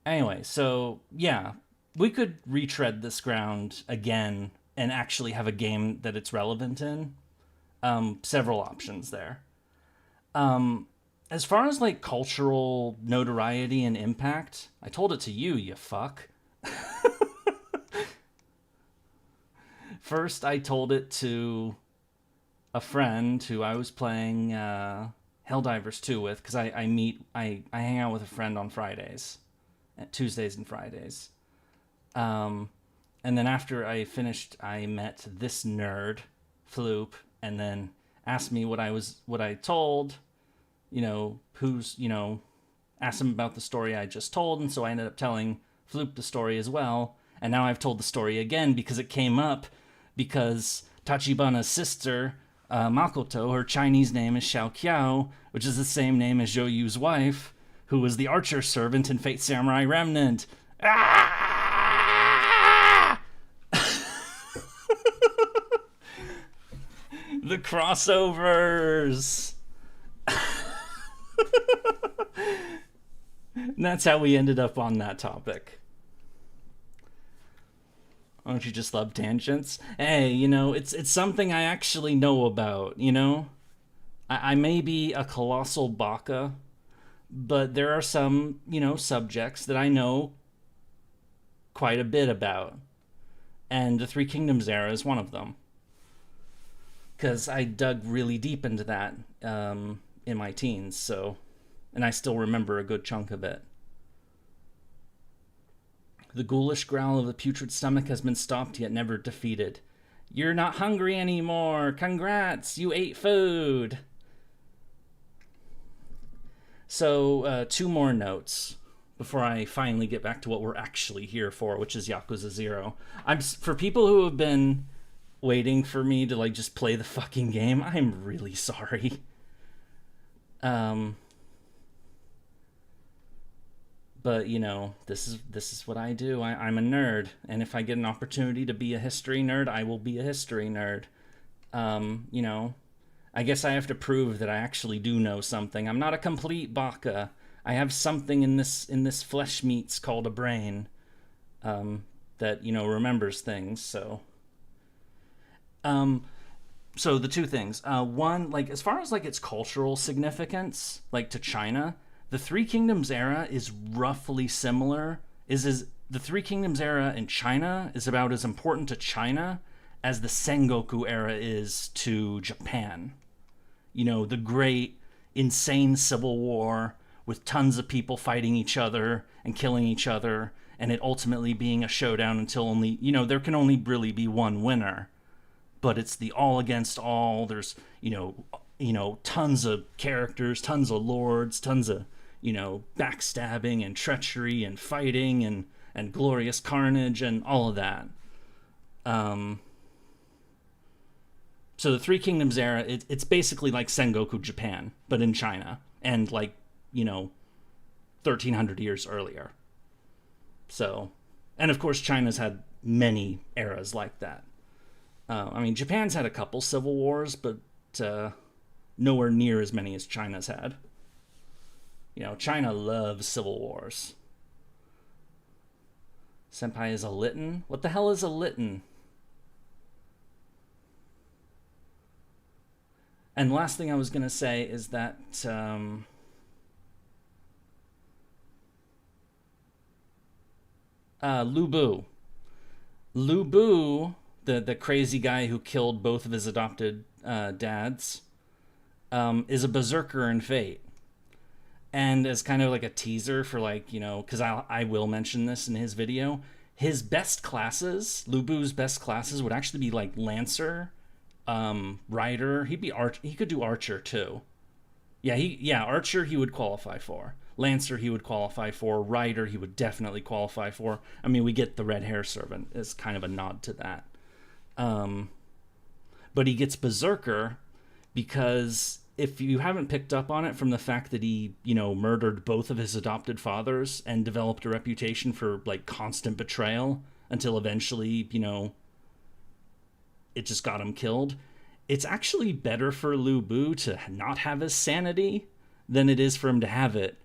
Anyway, so, yeah. We could retread this ground again and actually have a game that it's relevant in. Several options there. As far as, like, cultural notoriety and impact, I told it to you, you fuck. First, I told it to a friend who I was playing Helldivers 2 with, because I hang out with a friend on Fridays, Tuesdays and Fridays. And then after I finished, I met this nerd, Floop, and then asked me what I told, asked him about the story I just told, and so I ended up telling Floop the story as well, and now I've told the story again because it came up, because Tachibana's sister, Makoto, her Chinese name is Xiao Qiao, which is the same name as Zhou Yu's wife, who was the archer servant in Fate Samurai Remnant. Ah! The crossovers! And that's how we ended up on that topic. Don't you just love tangents? Hey, it's something I actually know about, I may be a colossal baka, but there are some, subjects that I know quite a bit about. And the Three Kingdoms era is one of them. Because I dug really deep into that in my teens, so... And I still remember a good chunk of it. The ghoulish growl of the putrid stomach has been stopped yet never defeated. You're not hungry anymore! Congrats! You ate food! So, 2 more notes before I finally get back to what we're actually here for, which is Yakuza 0. For people who have been waiting for me to, just play the fucking game, I'm really sorry. But, this is what I do. I'm a nerd, and if I get an opportunity to be a history nerd, I will be a history nerd. I guess I have to prove that I actually do know something. I'm not a complete baka. I have something in this flesh meats called a brain that, remembers things, so... So the 2 things. One, as far as, its cultural significance, to China... The Three Kingdoms era is roughly similar. The Three Kingdoms era in China is about as important to China as the Sengoku era is to Japan. The great, insane civil war with tons of people fighting each other and killing each other, and it ultimately being a showdown until only, there can only really be one winner. But it's the all against all. There's, tons of characters, tons of lords, tons of... backstabbing and treachery and fighting and glorious carnage and all of that. So the Three Kingdoms era, it's basically like Sengoku Japan, but in China, and 1,300 years earlier. So, and of course China's had many eras like that. I mean, Japan's had a couple civil wars, but nowhere near as many as China's had. You know, China loves civil wars. Senpai is a Litten? What the hell is a Litten? And last thing I was going to say is that Lu Bu. Lu Bu, the crazy guy who killed both of his adopted dads, is a berserker in Fate. And as kind of like a teaser for, like, you know, because I will mention this in his video, his best classes, Lu Bu's best classes, would actually be like Lancer, Rider. He could do Archer too. Yeah, Archer he would qualify for. Lancer he would qualify for. Rider he would definitely qualify for. I mean, we get the red hair servant as kind of a nod to that. But he gets Berserker because if you haven't picked up on it from the fact that he, you know, murdered both of his adopted fathers and developed a reputation for, like, constant betrayal until eventually, you know, it just got him killed. It's actually better for Lu Bu to not have his sanity than it is for him to have it,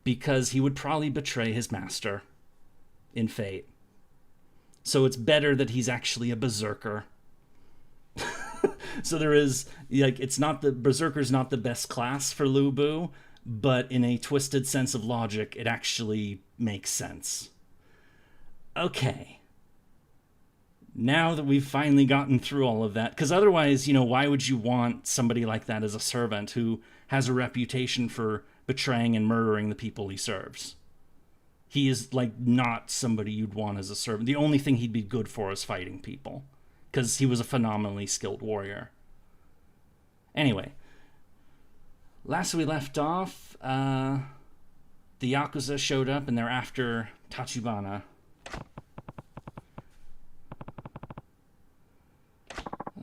because he would probably betray his master in Fate. So it's better that he's actually a berserker. So there is, like, it's not the berserker's not the best class for Lu Bu, but in a twisted sense of logic, it actually makes sense. Okay. Now that we've finally gotten through all of that, because otherwise, you know, why would you want somebody like that as a servant who has a reputation for betraying and murdering the people he serves? He is, like, not somebody you'd want as a servant. The only thing he'd be good for is fighting people, because he was a phenomenally skilled warrior. Anyway, last we left off, the Yakuza showed up and they're after Tachibana.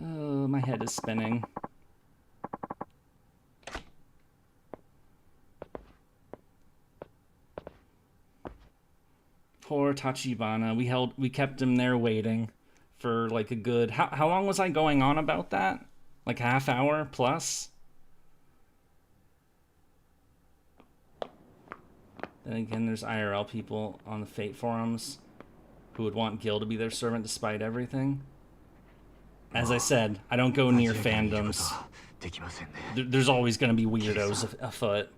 Oh, my head is spinning. Poor Tachibana. We kept him there waiting for like a good... How long was I going on about that? Like half hour plus? Then again, there's IRL people on the Fate forums who would want Gil to be their servant despite everything. As I said, I don't go near fandoms. There's always going to be weirdos afoot.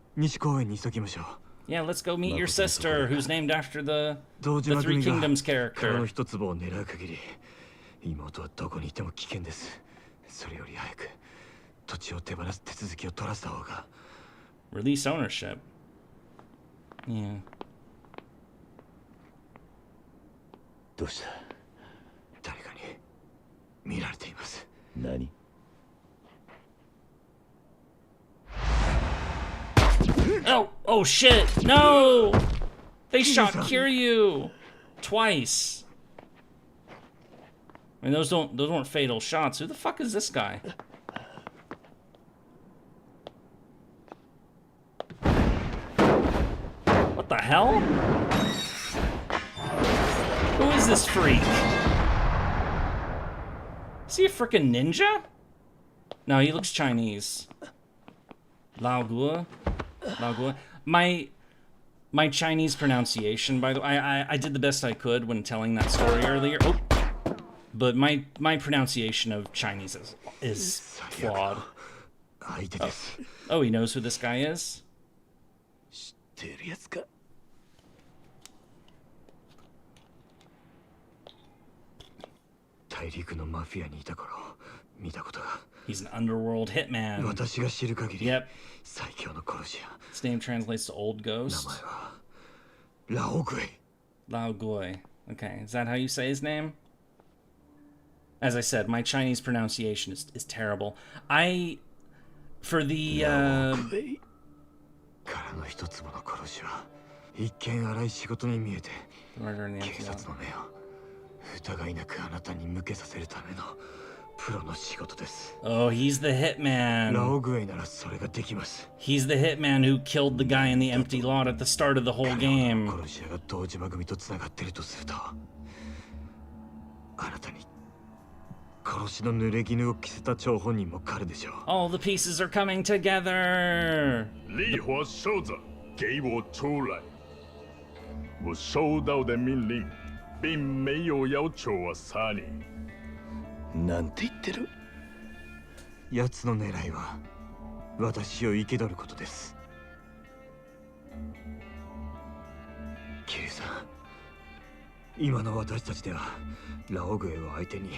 Yeah, let's go meet your sister, who's named after the Three Kingdoms character. Release ownership. Yeah. Oh shit! No! They shot Kiryu twice. I mean, those weren't fatal shots. Who the fuck is this guy? What the hell? Who is this freak? Is he a frickin' ninja? No, he looks Chinese. Lao Gua? Lao Gua? My Chinese pronunciation, by the way, I did the best I could when telling that story earlier. Oh, but my pronunciation of Chinese is flawed. Oh, he knows who this guy is? He's an underworld hitman. Yep. His name translates to Old Ghost. Lao Gui. Okay, is that how you say his name? As I said, my Chinese pronunciation is terrible. For the murder in the empty lot. Oh, he's the hitman. He's the hitman who killed the guy in the empty lot at the start of the whole game. 殺しの濡れ衣を着せた張本人も彼でしょう。 All the pieces are coming together. 烈火烧着，给我出来！我收到的命令，并没有要求我杀你。なんて言ってる？奴の狙いは私を生け取ることです。キリさん、今の私たちではラオグエを相手に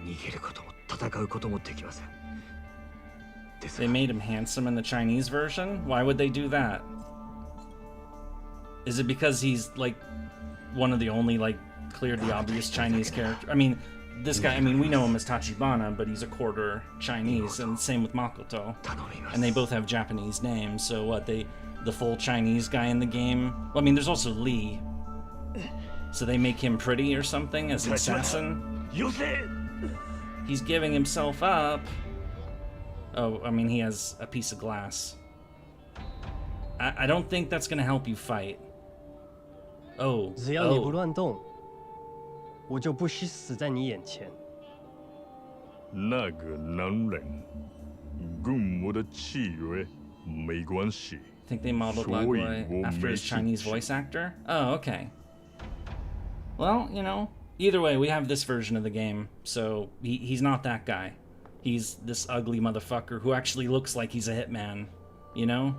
逃げることも戦うこともできません。 They made him handsome in the Chinese version? Why would they do that? Is it because he's like one of the only like clearly obvious Chinese characters? I mean, this guy, I mean, we know him as Tachibana, but he's a quarter Chinese, and same with Makoto. And they both have Japanese names, so what, the full Chinese guy in the game? Well, I mean, there's also Lee. So they make him pretty or something as an assassin? He's giving himself up. Oh, I mean, he has a piece of glass. I don't think that's gonna help you fight. Oh. 只要你不乱动，我就不惜死在你眼前。那个男人跟我的契约没关系。 I think they modeled Lagway after his Chinese voice actor? Oh, okay. Well, you know, either way, we have this version of the game, so he's not that guy. He's this ugly motherfucker who actually looks like he's a hitman, you know?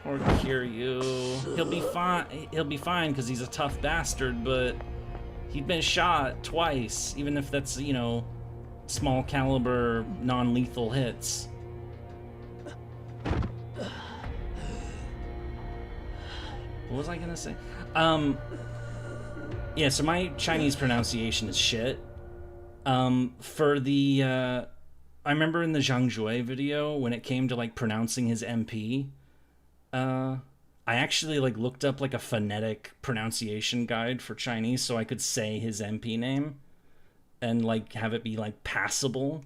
Or Kiryu. He'll be fine because he's a tough bastard, but he'd been shot twice, even if that's, you know, small caliber, non-lethal hits. What was I gonna say? Yeah, so my Chinese pronunciation is shit. For the, I remember in the Zhang Jue video, when it came to, like, pronouncing his MP, I actually, like, looked up, like, a phonetic pronunciation guide for Chinese so I could say his MP name and, like, have it be, like, passable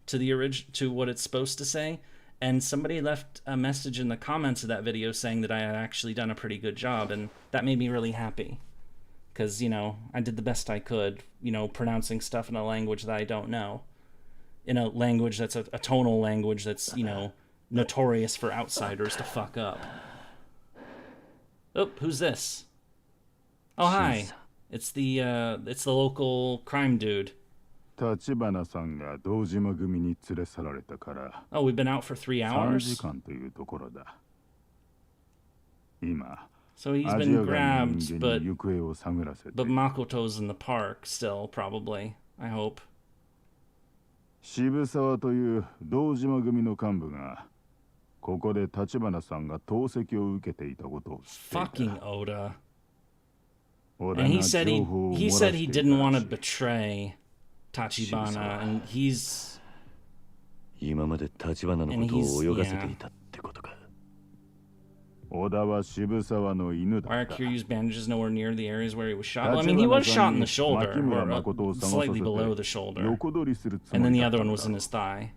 to the to what it's supposed to say. And somebody left a message in the comments of that video saying that I had actually done a pretty good job, and that made me really happy. Because, you know, I did the best I could, you know, pronouncing stuff in a language that I don't know. In a language that's a tonal language that's, you know, notorious for outsiders to fuck up. Oh, who's this? Oh, hi. It's the local crime dude. Oh, we've been out for 3 hours? So he's been grabbed, but Makoto's in the park still, probably. I hope. Fucking Oda. And he said he didn't want to betray Tachibana, and he's... Why are Kiryu's bandages nowhere near the areas where he was shot? Well, I mean, he was shot in the shoulder, or slightly below the shoulder. And then the other one was in his thigh.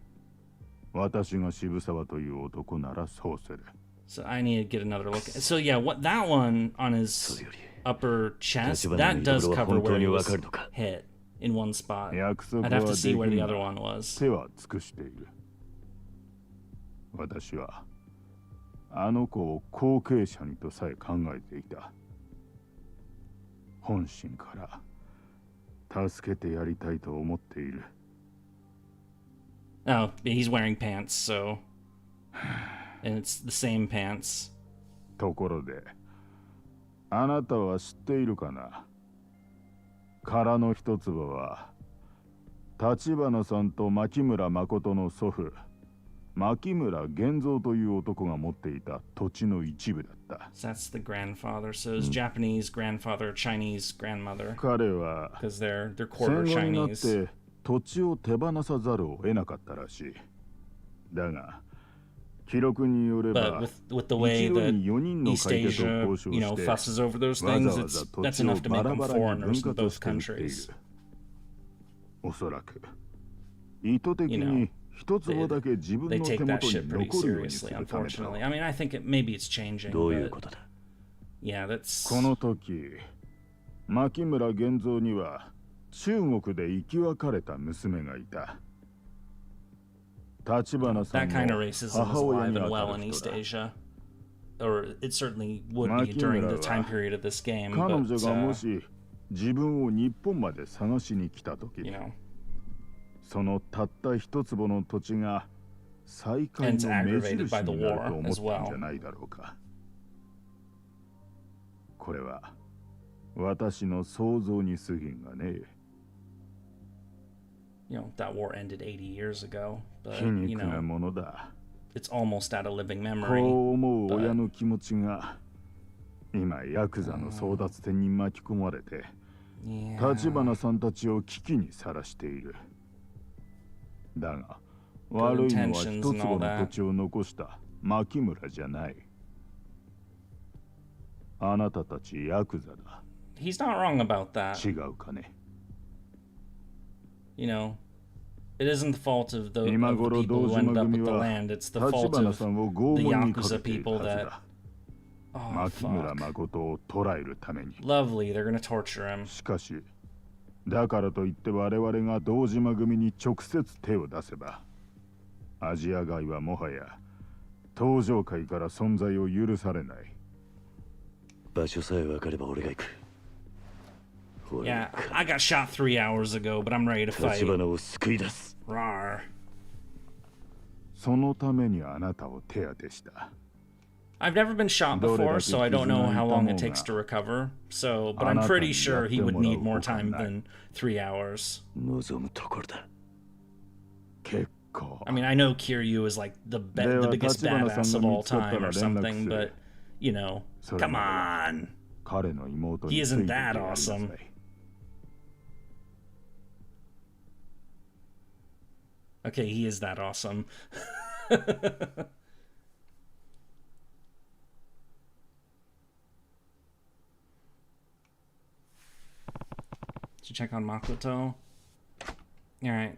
So I need to get another look. So yeah, what that one on his upper chest, that does cover where he was hit in one spot. I'd have to see where the other one was. あの子を後継者にとさえ考えていた。本心から助けてやりたいと思っている。Oh, he's wearing pants, so... And it's the same pants. ところで、あなたは知っているかな？殻の一粒は、橘さんと牧村誠の祖父、牧村源三という男が持っていた土地の一部だった。So that's the grandfather. So his Japanese grandfather, Chinese grandmother. 彼は Because they're quarter 戦後になっ Chinese. て土地を手放さざるを得なかったらしい。だが記録によれば But with the way 一度 that に4人の East 買い手と Asia, 交渉 you know, して fusses over those わ things, ざわ it's ざ土 that's 地を enough to バ make ラ them バラに foreigners 分 in 割 both して売っている。 countries. おそらく意図的 You know, に一坪だけ自分 They の手 take that 元に shit pretty 残るようにす seriously, るためだろう。 unfortunately. I mean, I think maybe it's changing. どういう But ことだ？ Yeah, that's... この時、牧村源三には中国で生き別れた娘がいた。立花さん That kind の of racism is 母親 alive に and 当 well た in る East 人だ。 Asia. Or it certainly would be during the time period of this game, 彼 but, 女がもし自分を日本まで探しに来た時、you know, そのたった一坪の土地が再会 And it's の目 aggravated 印 by the になる war と思 as ったん well. じゃないだろうか。これは私の想像に過ぎんがね。you know, that war ended 80 years ago, 皮 but, you 肉な know, ものだ。 it's almost out of living こ memory. う思う but- 親の気持ちが今ヤクザの争奪戦に巻き込まれて、Yeah. 立花さんたちを危機にさらしている。だが悪いのは一坪の土地を残した牧村じゃない。あなたたちヤクザだ。 He's not wrong about that. 違うかね。 You know, it isn't the fault of the,今 of the 頃 people 堂 who ended 島 up 組 with the は land. It's the 立 fault 花 of さんを拷 the 問にか Yakuza けている people はず that... だ。 Oh, 牧村 fuck. 誠を捕らえるために。 Lovely, they're gonna torture him. しかし、だからといって我々が堂島組に直接手を出せば、アジア街はもはや登場界から存在を許されない。場所さえ分かれば俺が行く。 Yeah, I got shot 3 hours ago, but I'm ready to fight. 立花を救い出す。 Rawr. そのためにあなたを手当てした。 I've never been shot before, so I don't know how long it takes to recover. So, but I'm pretty sure he would need more time than 3 hours. 望むところだ。結構。 I mean, I know Kiryu is like the biggest badass of all time or something, but, you know, come on. 彼の妹 He について isn't や that りなさい。 awesome. Okay, he is that awesome. Did you check on Makoto? Alright.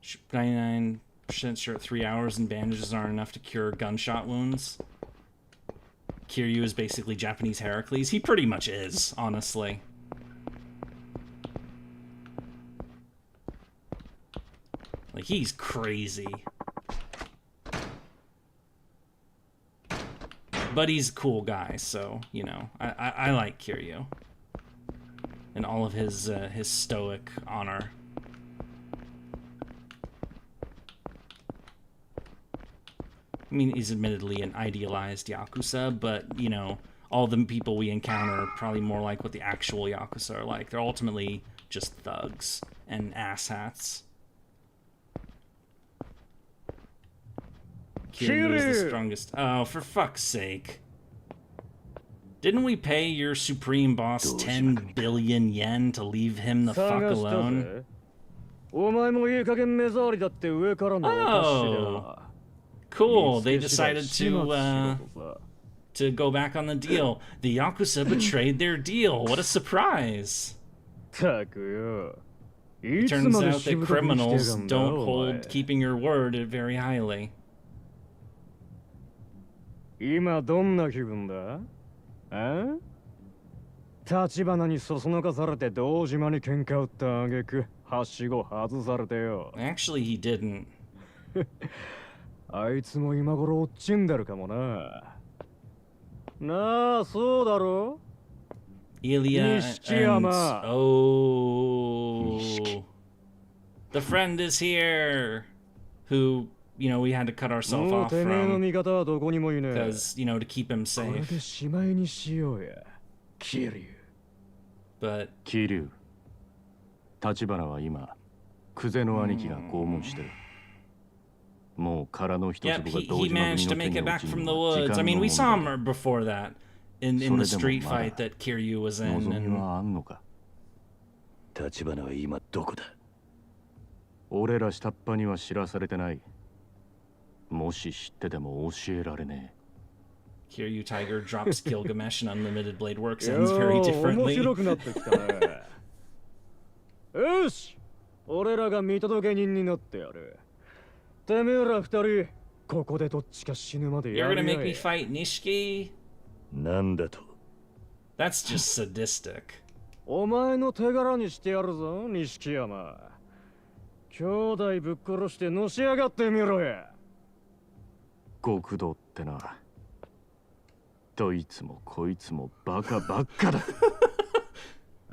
99% sure 3 hours and bandages aren't enough to cure gunshot wounds. Kiryu is basically Japanese Heracles. He pretty much is, honestly. Like, he's crazy. But he's a cool guy, so, you know, I like Kiryu. And all of his stoic honor. I mean, he's admittedly an idealized Yakuza, but, you know, all the people we encounter are probably more like what the actual Yakuza are like. They're ultimately just thugs and asshats. Kiryu is the strongest. Oh, for fuck's sake. Didn't we pay your supreme boss 10 billion yen to leave him the fuck alone? Oh, cool. They decided to go back on the deal. The Yakuza betrayed their deal. What a surprise. It turns out that criminals don't hold keeping your word very highly. 今どんな気分だ？立花にそそのかされて堂島に喧嘩売った挙句はしご外されてよ。Actually, he didn't. あいつも今頃落ちんでるかもな。なあ、そうだろ？ Ilya and... Nishiyama. Oh... The friend is here! Who, you know, we had to cut ourselves off from. Because, you know, to keep him safe. But... 桐生、立花は今、久世の兄貴が拷問してる。もう殻の一粒が Yep, 堂 he 島組 managed の to 手 make に it 落 back ち from る the のは時 woods. 間 I の mean, we 問 saw 題。 him before that. In the street fight that Kiryu was in. 望み And... はあんのか？立花は今どこだ？俺ら下っ端には知らされてない。もし知ってても教えられねえ。 Kiryu Tiger drops Gilgamesh and Unlimited Blade Works ends very differently. 面白くなってきたね。よし、俺らが見届け人になってやる。てめえら二人、ここでどっちか死ぬまでや You're る gonna や make me fight Nishiki? なんだと。 That's just sadistic. お前の手柄にしてやるぞ、錦山。兄弟ぶっ殺してのし上がってみろや。極道ってな。どいつもこいつもバカばっかだ。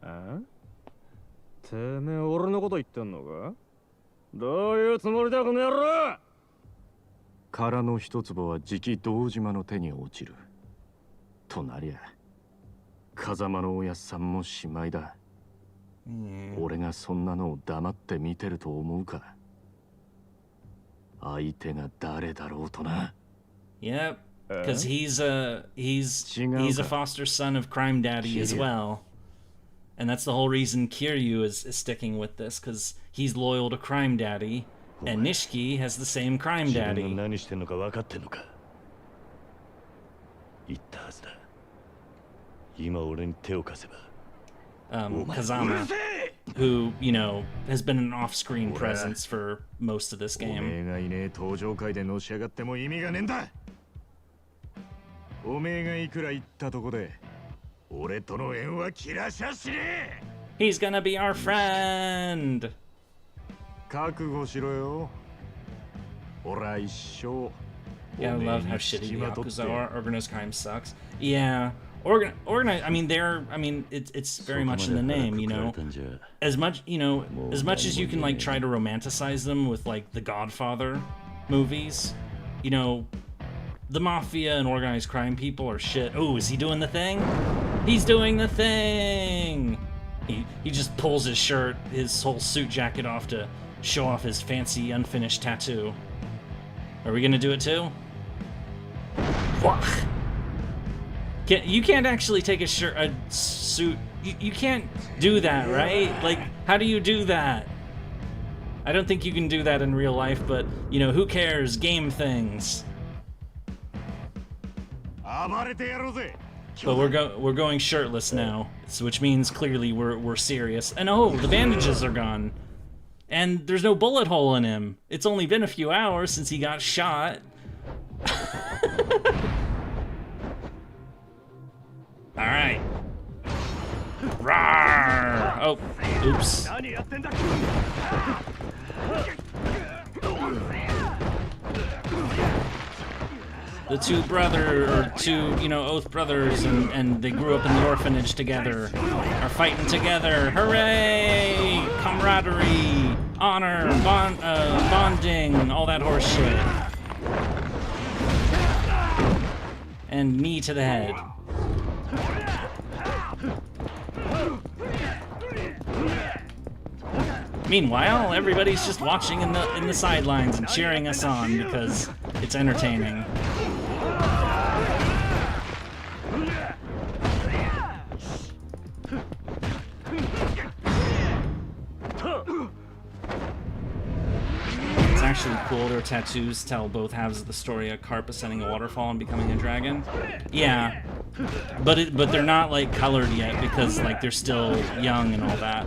あ？てめえ俺のこと言ってんのか？どういうつもりだこの野郎！殻の一坪はじき堂島の手に落ちる。となりゃ風間のおやっさんもしまいだ。俺がそんなのを黙って見てると思うか。相手が誰だろうとな。Yep, because he's a foster son of Crime Daddy as well, and that's the whole reason Kiryu is sticking with this, because he's loyal to Crime Daddy, and Nishiki has the same Crime Daddy. 何してんのか分かってんのか。言ったはずだ。今俺に手を貸せば。Kazama, who, you know, has been an off-screen presence for most of this game. おめえがいねえ登場会でのし上がっても意味がねえんだ。おめえがいくら言ったとこで俺との縁は切らしゃしねえ。 He's gonna be our friend. 覚悟しろよ。俺は一生。 Yeah, I love how shitty the Yakuza are. Organized crime sucks. Yeah. Organized. I mean, it's very much in the name, you know. As much as you can like try to romanticize them with like the Godfather movies, you know, the mafia and organized crime people are shit. Oh, is he doing the thing? He's doing the thing. He just pulls his shirt, his whole suit jacket off to show off his fancy unfinished tattoo. Are we gonna do it too? Wah. You can't actually take a suit. You can't do that, right? Like, how do you do that? I don't think you can do that in real life, but, you know, who cares? Game things. But we're going shirtless now, which means clearly we're serious. And oh, the bandages are gone. And there's no bullet hole in him. It's only been a few hours since he got shot. All right. Rawr! Oh, oops. The two you know, Oath brothers, and they grew up in the orphanage together, are fighting together. Hooray! Camaraderie, honor, bonding, all that horse shit. And knee to the head. Meanwhile, everybody's just watching in the sidelines and cheering us on because it's entertaining. It's actually cool. Their tattoos tell both halves of the story: a carp ascending a waterfall and becoming a dragon. Yeah, but they're not like colored yet because like they're still young and all that.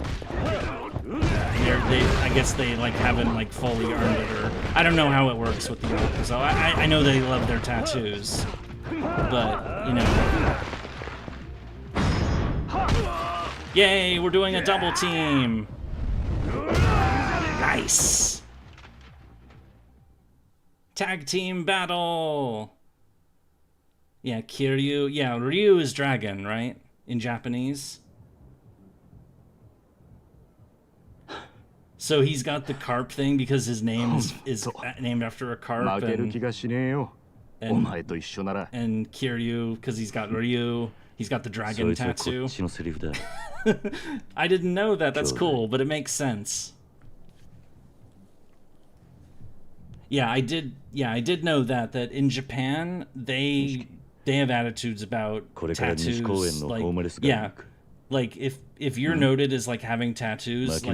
I guess they like haven't like fully earned it, or I don't know how it works with the Yakuza. I know they love their tattoos, but you know. Yay, we're doing a double team. Nice. Tag team battle. Yeah, Kiryu. Yeah, Ryu is dragon, right? In Japanese. So he's got the carp thing because his name is named after a carp. And Kiryu, because he's got Ryu, he's got the dragon tattoo. I didn't know that. That's cool, but it makes sense. Yeah, I did know that in Japan they have attitudes about tattoos. Like, yeah, like if you're noted as like having tattoos, like,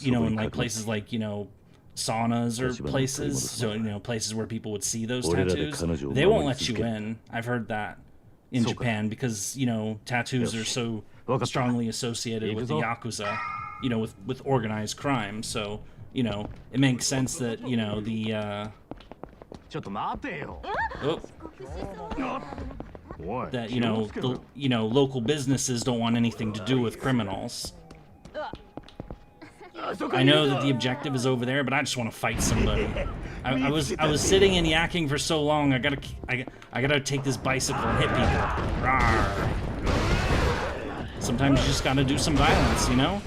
you know, in like places like, you know, saunas or places, so you know, places where people would see those tattoos, they won't let you in. I've heard that in Japan because, you know, tattoos are so strongly associated with the Yakuza, you know, with organized crime. So, you know, it makes sense that, you know, the oh. that local businesses don't want anything to do with criminals. I know that the objective is over there, but I just want to fight somebody. I was sitting and yakking for so long. I gotta take this bicycle and hit people. Rawr. Sometimes you just gotta do some violence, you know?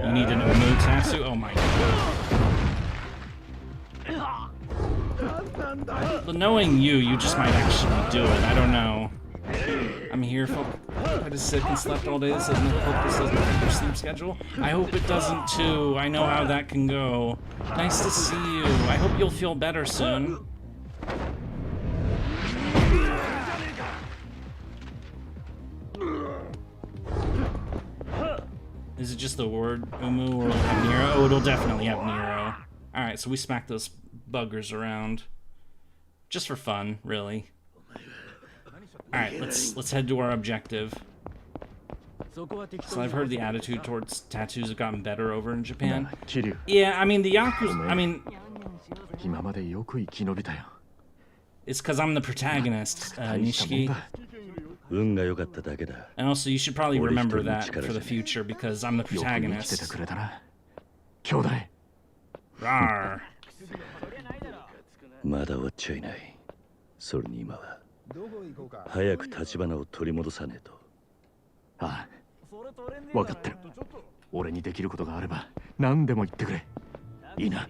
You need an Omu tattoo? Oh my god. But knowing you just might actually do it. I don't know. I'm here for. I just sick and slept all day. This doesn't hope this doesn't affect your sleep schedule. I hope it doesn't too. I know how that can go. Nice to see you. I hope you'll feel better soon. Is it just the word Umu or will it have Nero? Oh, it'll definitely have Nero. Alright, so we smack those buggers around. Just for fun, really. Alright, let's head to our objective. So I've heard the attitude towards tattoos have gotten better over in Japan. Yeah, I mean the Yakuza, it's because I'm the protagonist, Nishiki. And also you should probably remember that for the future because I'm the protagonist. Rawr. まだ終わっちゃいない。それに今は早く立花を取り戻さねえと。ああ、分かってる。俺にできることがあれば何でも言ってくれ。いいな。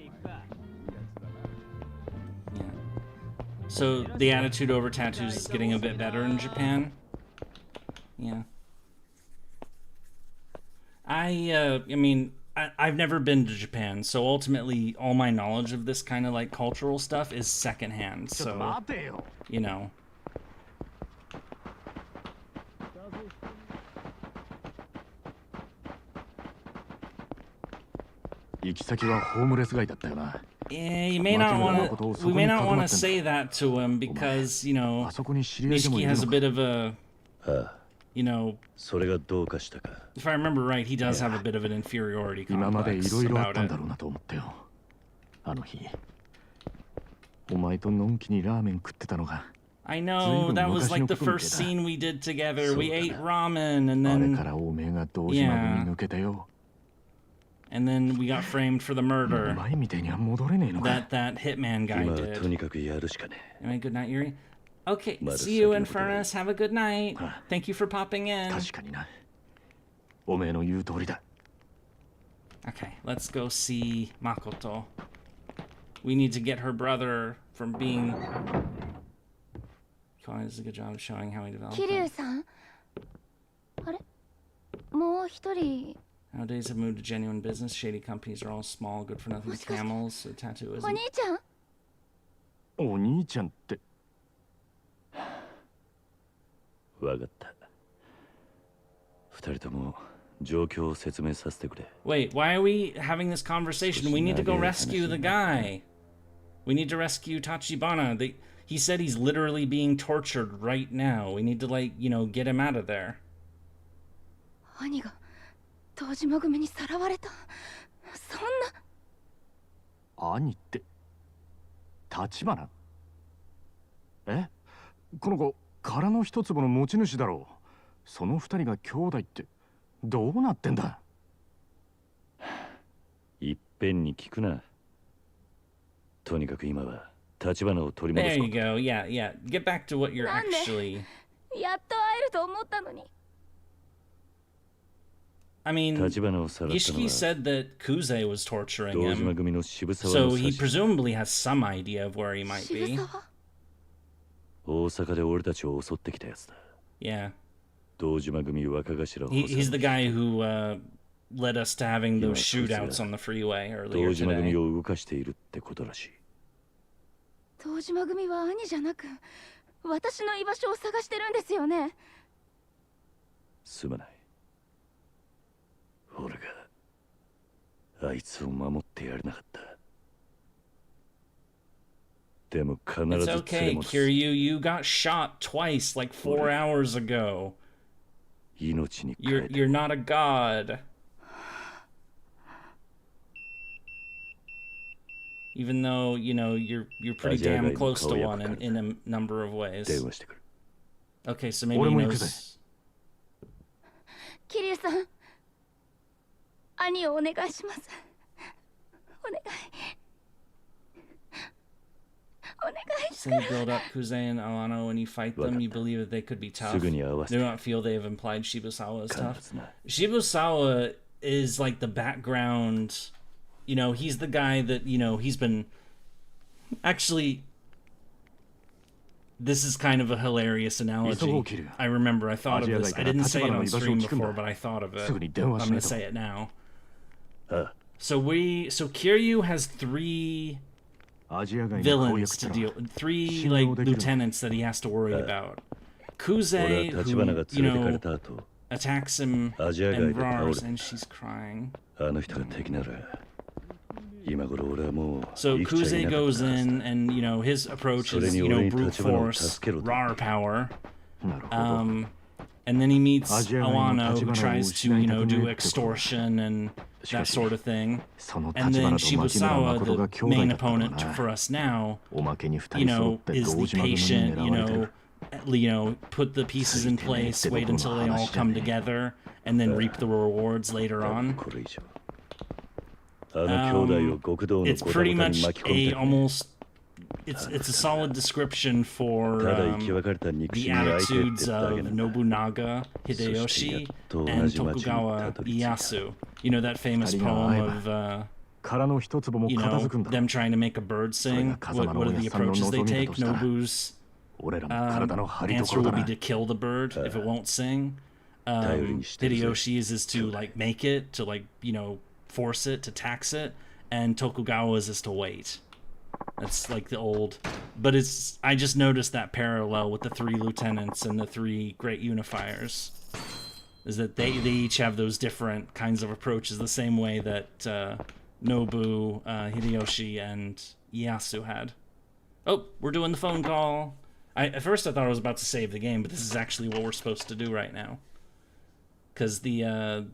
So the attitude over tattoos is getting a bit better in Japan. Yeah. I mean, I've never been to Japan, so ultimately all my knowledge of this kind of like cultural stuff is secondhand. So, you know. Yeah, you may not want to. We may not want to say that to him because you know Nishiki has a bit of a, you know. If I remember right, he does have a bit of an inferiority complex about it. I know, that was like the first scene we did together. We ate ramen and then yeah. And then we got framed for the murder that hitman guy did. Anyway, good night, Yurie. Okay, see you in Furnace. Have a good night. Thank you for popping in. Okay, let's go see Makoto. We need to get her brother from being... Kawai does a good job of showing how he developed. Kiryu-san? Nowadays have moved to genuine business. Shady companies are all small, good for nothing camels. So tattoo isn't. お兄ちゃんって。わかった。二人とも状況を説明させてくれ。Wait, why are we having this conversation? We need to go rescue the guy. We need to rescue Tachibana. He said he's literally being tortured right now. We need to, like, you know, get him out of there. 兄が堂島組にさらわれた。そんな。兄って立花？え？この子殻の一粒の持ち主だろう。その二人が兄弟ってどうなってんだ？いっぺんに聞くな。とにかく今は立花を取り戻す。 There you go. Yeah, yeah. Get back to what you're actually. やっと会えると思ったのに。I mean, Ishiki said that Kuze was torturing him, so he presumably has some idea of where he might be. Yeah. He's the guy who led us to having those shootouts on the freeway earlier today. 堂島組は兄じゃなく、私の居場所を探してるんですよね。すまない。俺があいつを守ってやれなかった。でも必ず連れ戻す。 It's okay, Kiryu. You got shot twice, like 4 hours ago. You're not a god. even though, you know, you're pretty damn close to one in a number of ways. Okay, so maybe he knows. 桐生さん、兄をお願いします。お願い。So you build up Kuze and Awano when you fight them, you believe that they could be tough. Do not feel they have implied Shibusawa is tough. Shibusawa is like the background, you know, he's the guy that, you know, he's been... Actually, this is kind of a hilarious analogy. I remember I thought of this. I didn't say it on stream before, but I thought of it. I'm going to say it now. So Kiryu has 3 villains to deal, 3 like lieutenants that he has to worry about. Kuze, who, you know, attacks him and roars, and she's crying. So Kuze goes in, and you know his approach is, you know, brute force, raw power. And then he meets Awano, who tries to, you know, do extortion and that sort of thing. And then Shibusawa, the main opponent for us now, you know, is the patient, you know, put the pieces in place, wait until they all come together, and then reap the rewards later on. It's pretty much a almost... It's a solid description for the attitudes of Nobunaga, Hideyoshi, and Tokugawa Ieyasu. You know, that famous poem of, you know, them trying to make a bird sing. What are the approaches they take? Nobu's answer will be to kill the bird if it won't sing. Hideyoshi's is to, like, make it, to, like, you know, force it, to tax it. And Tokugawa's is to wait. That's like the old, but it's, I just noticed that parallel with the 3 lieutenants and the 3 great unifiers, is that they each have those different kinds of approaches, the same way that Nobu, Hideyoshi, and Ieyasu had. Oh, we're doing the phone call. At first I thought I was about to save the game, but this is actually what we're supposed to do right now, because the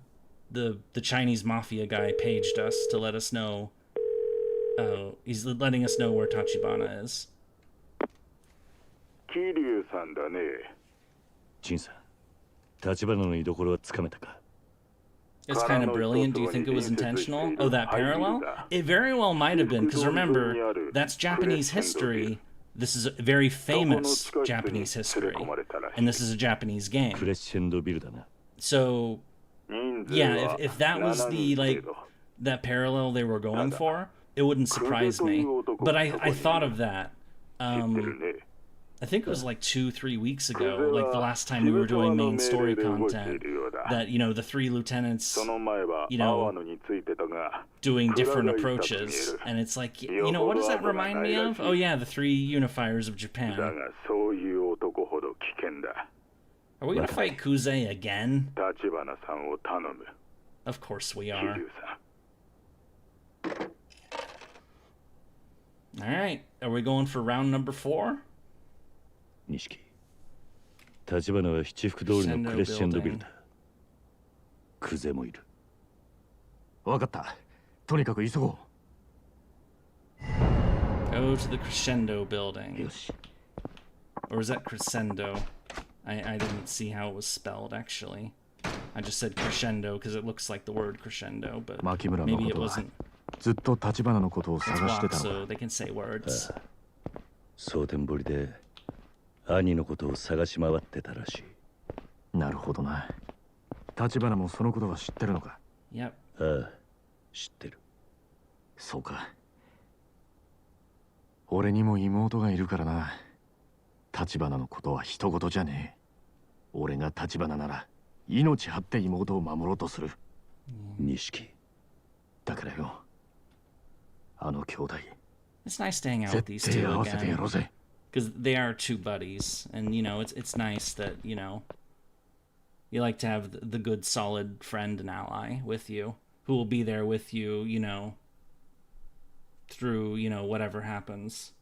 Chinese mafia guy paged us to let us know. Oh, he's letting us know where Tachibana is. Kiryu-san だね。ジンさん、Tachibanaの居所はつかめたか? It's kind of brilliant. Do you think it was intentional? Oh, that parallel? It very well might have been, because remember, that's Japanese history. This is a very famous Japanese history, and this is a Japanese game. So, yeah, if that was the, like, that parallel they were going for, it wouldn't surprise me. But I thought of that. I think it was like 2-3 weeks ago, like the last time we were doing main story content, that, you know, the 3 lieutenants, you know, doing different approaches. And it's like, you know, what does that remind me of? Oh yeah, the 3 unifiers of Japan. Are we gonna fight Kuze again? Of course we are. Alright, are we going for round number 4? 錦、橘は七福通りのクレッシェンドビルだ。クゼもいる。わかった。とにかく急ごう。Go to the crescendo building. Or is that crescendo? I didn't see how it was spelled, actually. I just said crescendo because it looks like the word crescendo, but maybe it wasn't. ずっと橘のことを探してたのだ。So they can say words. 蒼天堀で兄のことを探し回ってたらしい。なるほどな。橘もそのことは知ってるのか。Yep. ああ、知ってる。そうか。俺にも妹がいるからな。橘のことは人事じゃねえ。俺が橘なら命張って妹を守ろうとする。錦。だからよ。あの兄弟。It's nice to hang out with these two again. Because they are 2 buddies, and you know, it's nice that, you know, you like to have the good, solid friend and ally with you, who will be there with you, you know, through, you know, whatever happens.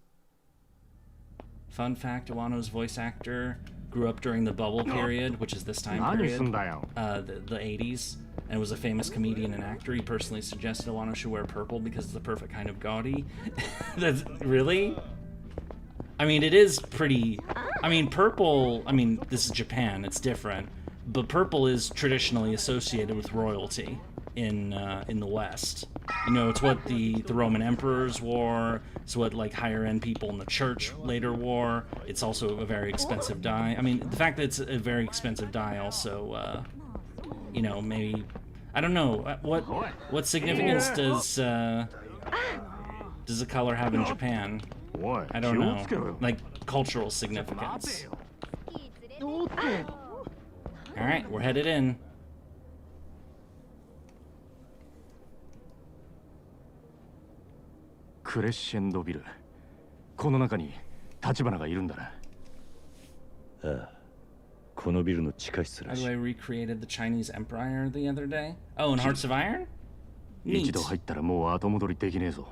Fun fact, Iwano's voice actor grew up during the bubble period, which is this time period, the 80s, and was a famous comedian and actor. He personally suggested Wano should wear purple because it's the perfect kind of gaudy. That's really? I mean, it is pretty. I mean, purple. I mean, this is Japan. It's different, but purple is traditionally associated with royalty in the West. You know, it's what the Roman emperors wore. It's what like higher end people in the church later wore. It's also a very expensive dye. I mean, the fact that it's a very expensive dye also, you know, maybe I don't know what significance does the color have in Japan? I don't know, like cultural significance. All right, we're headed in. Crescendoビル。この中に立花がいるんだな。ああ、このビルの地下室らしい。By the way, recreated the Chinese Empire the other day. Oh, in Hearts of Iron? 一度入ったらもう後戻りできねえぞ。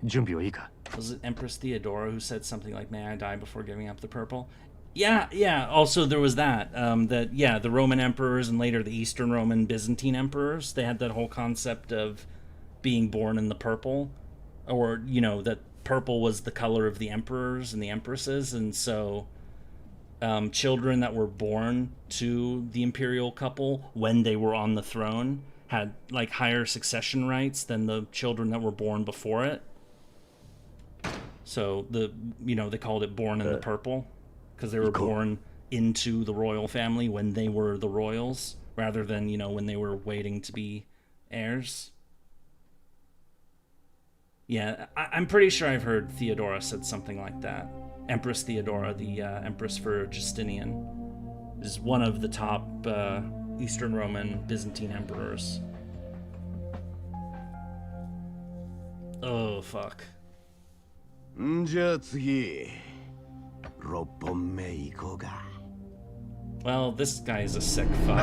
準備はいいか? Was it Empress Theodora who said something like, "May I die before giving up the purple"? Yeah, yeah. Also, there was that. The Roman emperors and later the Eastern Roman Byzantine emperors, they had that whole concept of being born in the purple, or you know that purple was the color of the emperors and the empresses, and so children that were born to the imperial couple when they were on the throne had like higher succession rights than the children that were born before it. So they called it born in the purple because they were born into the royal family when they were the royals rather than when they were waiting to be heirs. Yeah, I'm pretty sure I've heard Theodora said something like that. Empress Theodora, the empress for Justinian, is one of the top Eastern Roman Byzantine emperors. Oh, fuck. じゃあ次、6本目行こうか。Well, this guy is a sick fuck.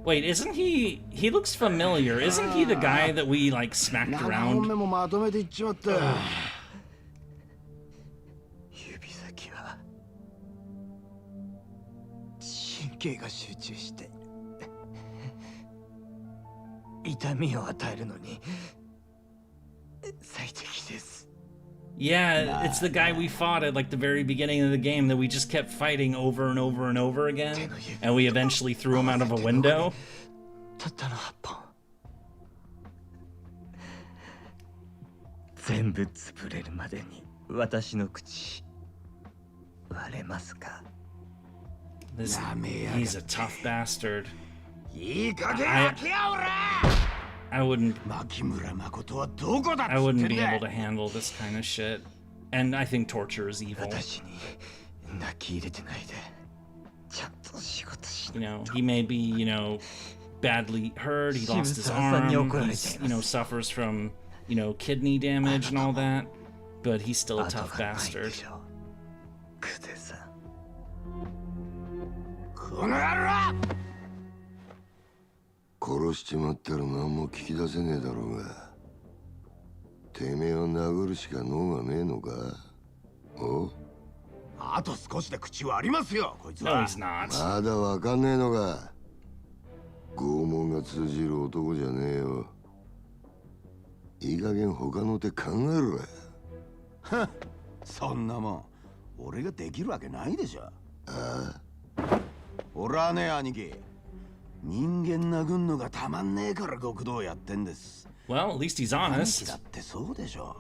Wait, isn't he looks familiar. Isn't he the guy that we like smacked around? 7本目もまとめていっちまった。指先は神経が集中して痛みを与えるのに最適です。 Yeah, it's the guy we fought at like the very beginning of the game that we just kept fighting over and over and over again, and we eventually threw him out of a window. たったの8本。全部潰れるまでに私の口割れますか? He's a tough bastard. いい加減開けやおら! I wouldn't be able to handle this kind of shit. And I think torture is evil. He may be, badly hurt, he lost his arm, he's, suffers from, kidney damage and all that, but he's still a tough bastard. "殺しちまったら何も聞き出せねえだろうが、てめえを殴るしか脳がねえのか?お?あと少しで口はありますよ、こいつは。 No, he's not. まだわかんねえのか。拷問が通じる男じゃねえよ。いい加減他の手考えろや。そんなもん俺ができるわけないでしょ。ああ。俺はね、兄貴。 人間殴んのがたまんねえから極道やってんです。 Well, at least he's honest. だってそうでしょ。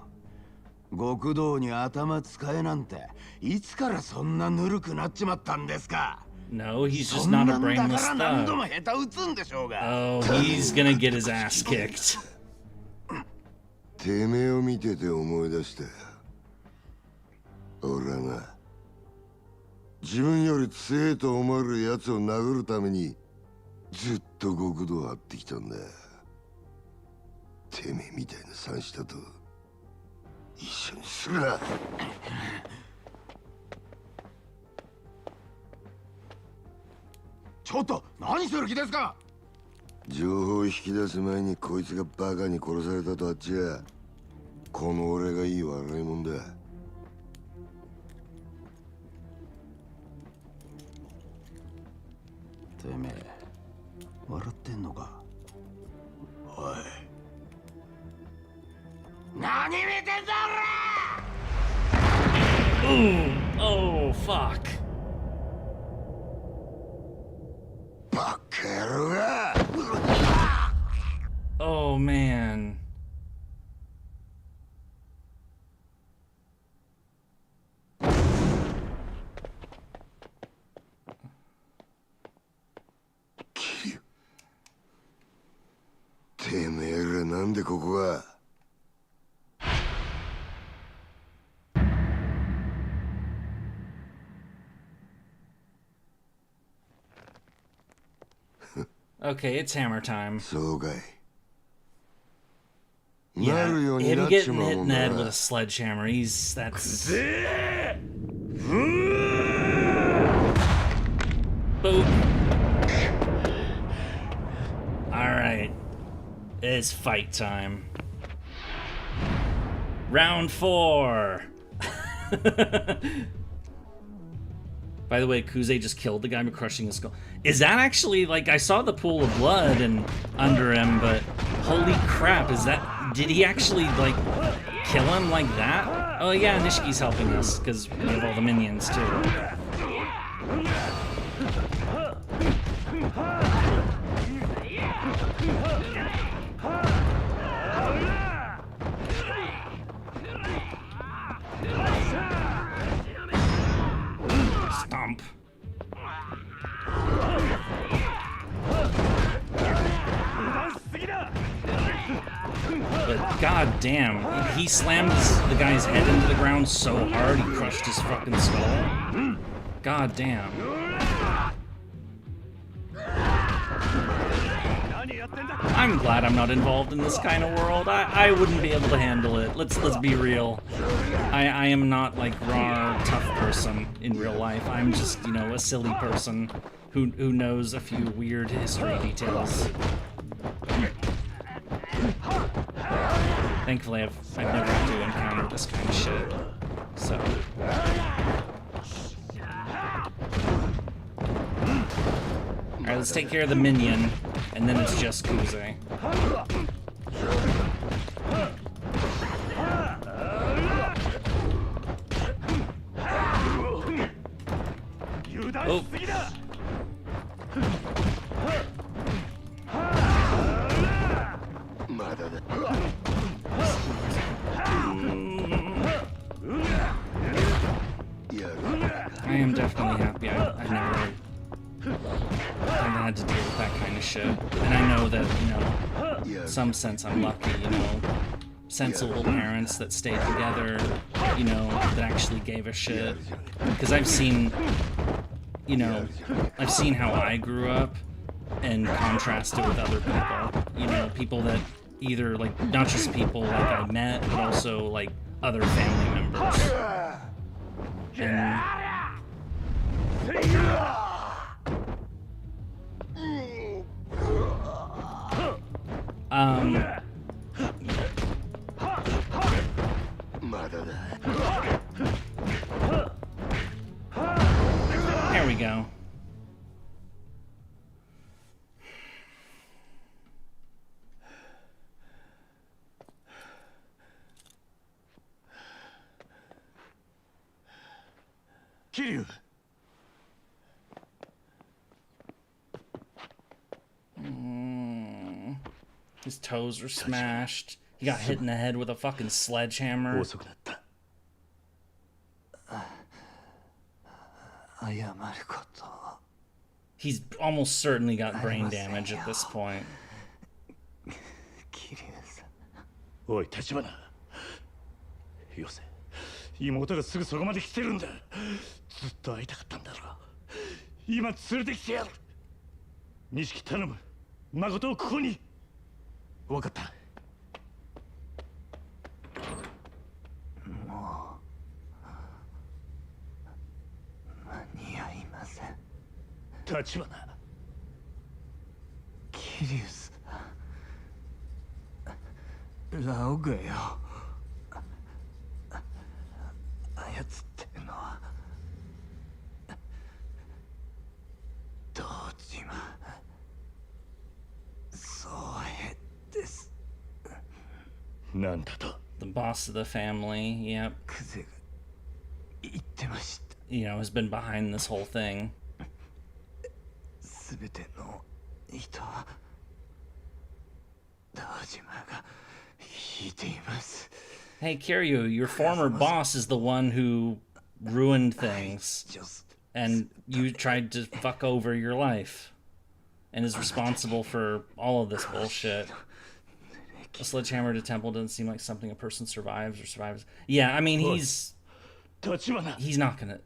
極道に頭使えなんていつからそんなぬるくなっちまったんですか? No, he's just not a brainless そんなんだから何度も thug. 下手打つんでしょうが。 Oh, he's gonna get his ass kicked. てめえを見てて思い出した。俺はな、自分より強えと思える奴を殴るために ずっと極道を張ってきたんだ。てめえみたいな三下と一緒にするな。ちょっと何する気ですか? 情報を引き出す前にこいつがバカに殺されたとあっちゃ、この俺がいい笑いもんだ。てめえ笑ってんのか。おい何見てんだOoh, oh, fuck. バカ野郎が。 Oh, man. Kiryu てめえらなんでここが。Okay, it's hammer time. そうかい。 Yeah, him getting hit in the head with a sledgehammer. That's. Boop. Alright. It's fight time. Round 4. By the way, Kuze just killed the guy by crushing his skull. Is that actually, like, I saw the pool of blood and under him, but holy crap, is that, did he actually, like, kill him like that? Oh yeah, Nishiki's helping us, because we have all the minions, too. Stomp. But god damn, he slammed the guy's head into the ground so hard he crushed his fucking skull. God damn. I'm glad I'm not involved in this kind of world. I wouldn't be able to handle it. Let's be real. I am not like raw tough person in real life. I'm just, you know, a silly person who knows a few weird history details. Thankfully, I've never had to encounter this kind of shit. So. Alright, let's take care of the minion, and then it's just Kuze. Oh. I am definitely happy I've never had to deal with that kind of shit. And I know that, you know, in some sense I'm lucky, you know, sensible parents that stayed together, you know, that actually gave a shit. Because I've seen, you know, I've seen how I grew up and contrasted with other people. You know, people that either, like, not just people like I met, but also, like, other family members. And there we go. Kiryu! His toes are smashed. He got hit in the head with a fucking sledgehammer. He's almost certainly got brain damage at this point. おい、立花。よせ。妹がすぐそこまで来てるんだ。ずっと会いたかったんだろう。今連れてきてやる。錦頼む。誠をここに。分かった。もう間に合いません。立花。キリウス。ラオグよ。操ってるのは堂島。The boss of the family, yep. You know, has been behind this whole thing. Hey Kiryu, your former boss is the one who ruined things, and you tried to fuck over your life, and is responsible for all of this bullshit. A sledgehammer to temple doesn't seem like something a person survives or survives. Yeah, I mean, he's not gonna.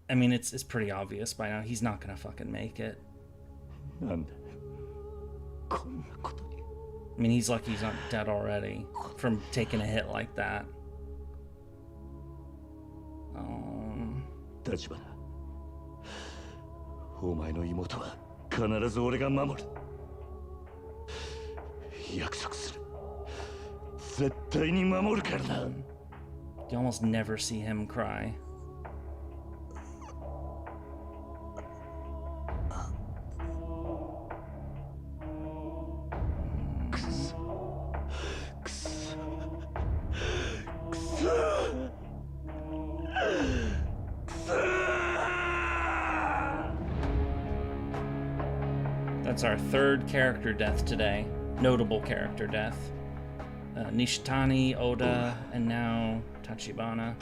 I mean, it's pretty obvious by now. He's not gonna fucking make it. I mean, he's lucky he's not dead already from taking a hit like that. 立花、お前の妹は必ず俺が守る。約束する。絶対に守るからな。You almost never see him cry. That's our third character death today. Notable character death. Nishitani, Oda, and now Tachibana.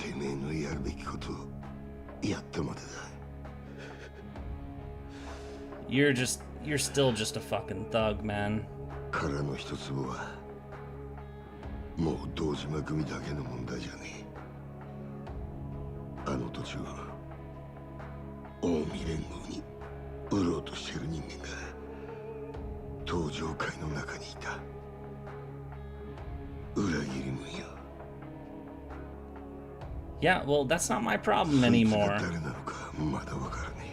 You're still just a fucking thug, man. もう堂島組だけの問題じゃねえ。あの土地を近江連合に売ろうとしてる人間が東上会の中にいた。裏切りもんよ。Yeah, well, that's not my problem anymore. 誰なのかまだわからね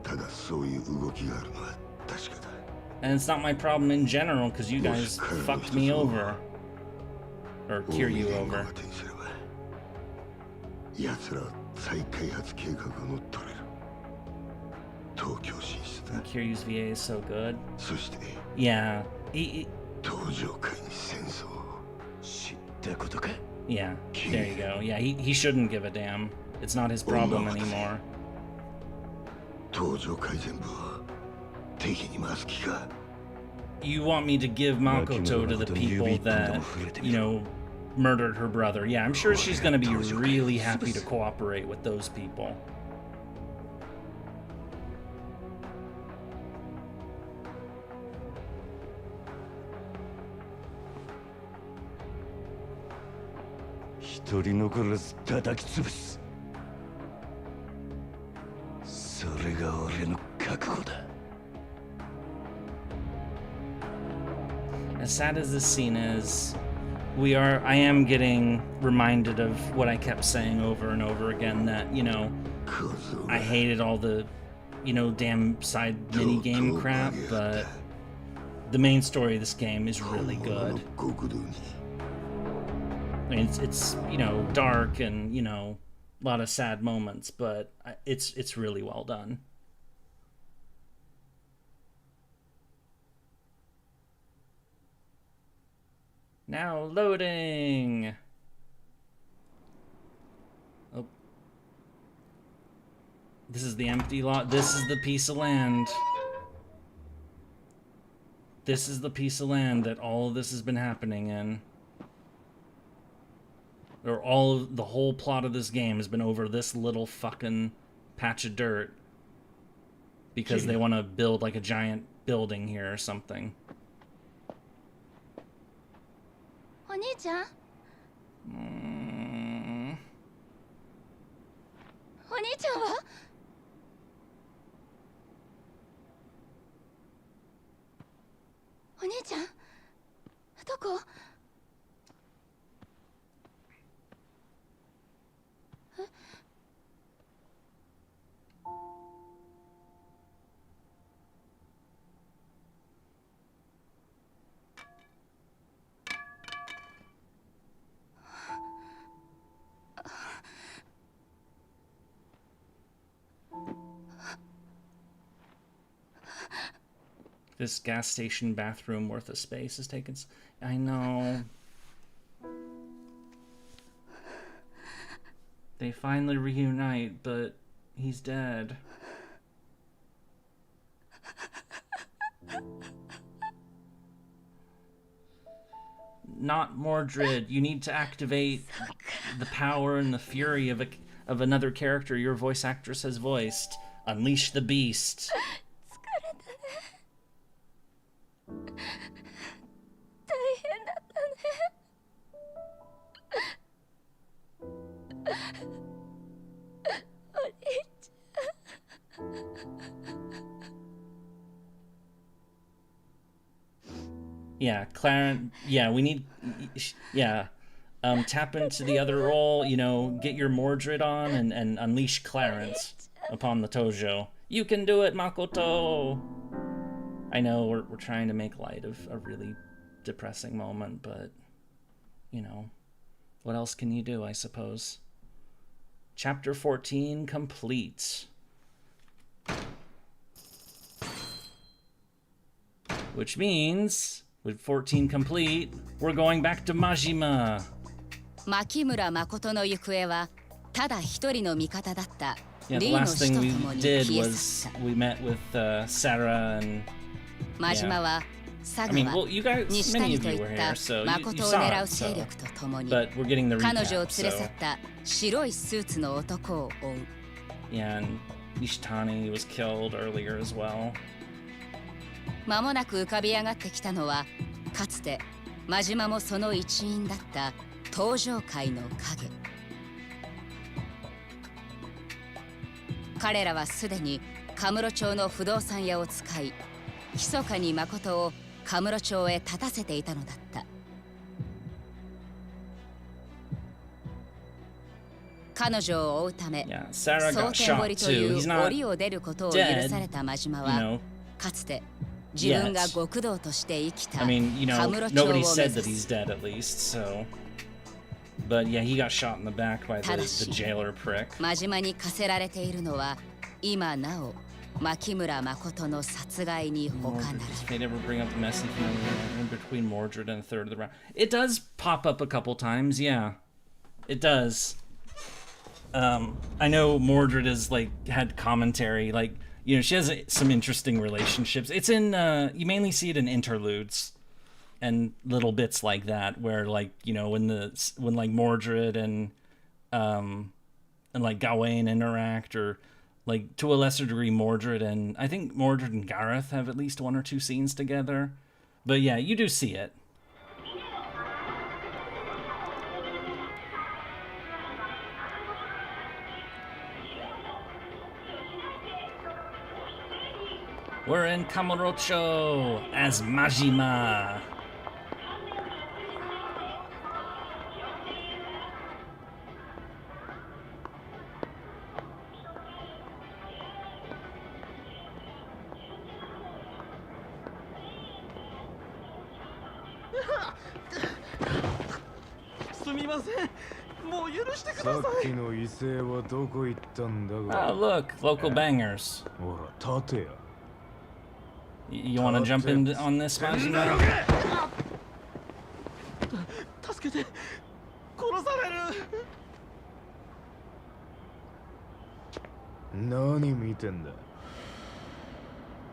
え。ただそういう動きがあるのは確かだ。And it's not my problem in general, because you guys fucked me over. Or Kiryu over. And Kiryu's VA is so good. Yeah. Yeah, there you go. Yeah, he shouldn't give a damn. It's not his problem anymore. You want me to give Makoto to the people that, you know, murdered her brother. Yeah, I'm sure she's gonna be really happy to cooperate with those people. As sad as this scene is, I am getting reminded of what I kept saying over and over again, that, you know, I hated all the, you know, damn side mini-game crap, but the main story of this game is really good. I mean, it's you know, dark and, you know, a lot of sad moments, but it's really well done. Now loading. Oh. This is the empty lot. This is the piece of land. This is the piece of land that all of this has been happening in. Or the whole plot of this game has been over this little fucking patch of dirt. Because they want to build like a giant building here or something. お兄ちゃん？お兄ちゃんは？お兄ちゃん？どこ？え？ This gas station bathroom worth of space is taken. I know. They finally reunite, but he's dead. Not Mordred. You need to activate the power and the fury of another character your voice actress has voiced. Unleash the beast. Yeah, Clarence. Yeah, we need. Yeah, tap into the other role. You know, get your Mordred on and unleash Clarence upon the Tojo. You can do it, Makoto. I know we're trying to make light of a really depressing moment, but you know, what else can you do? I suppose. Chapter 14 complete. Which means, with 14 complete, we're going back to Majima. Makimura Makoto no yukue wa tada hitori no mikata datta. Yeah, the last thing we did was we met with Sarah and Majima wa I mean, well, you guys, many of you were here, so you saw it, so. But we're getting the recap, so. Yeah, and Nishitani was killed earlier as well. 間もなく浮かび上がってきたのはかつて真島もその一員だった登場界の影。彼らはすでにカムロ町の不動産屋を使い密かに誠をカムロ町へ立たせていたのだった。彼女を追うため蒼天堀という檻を出ることを許された真島はかつて 自分が極道として生きた I mean, you know, nobody said that he's dead at least, so. But yeah, he got shot in the back by the jailer prick. 真島に課せられているのは今なお牧村誠の殺害に他ならない。They never bring up the messy feeling in between Mordred and a third of the round. It does pop up a couple times, yeah. It does. I know Mordred has like had commentary, like. You know, she has some interesting relationships. It's in, you mainly see it in interludes and little bits like that, where like, you know, when like Mordred and like Gawain interact, or like to a lesser degree Mordred and I think Mordred and Gareth have at least one or two scenes together. But yeah, you do see it. We're in Kamurocho as Majima. Oh, look, local bangers. You want to jump in on this, Majima?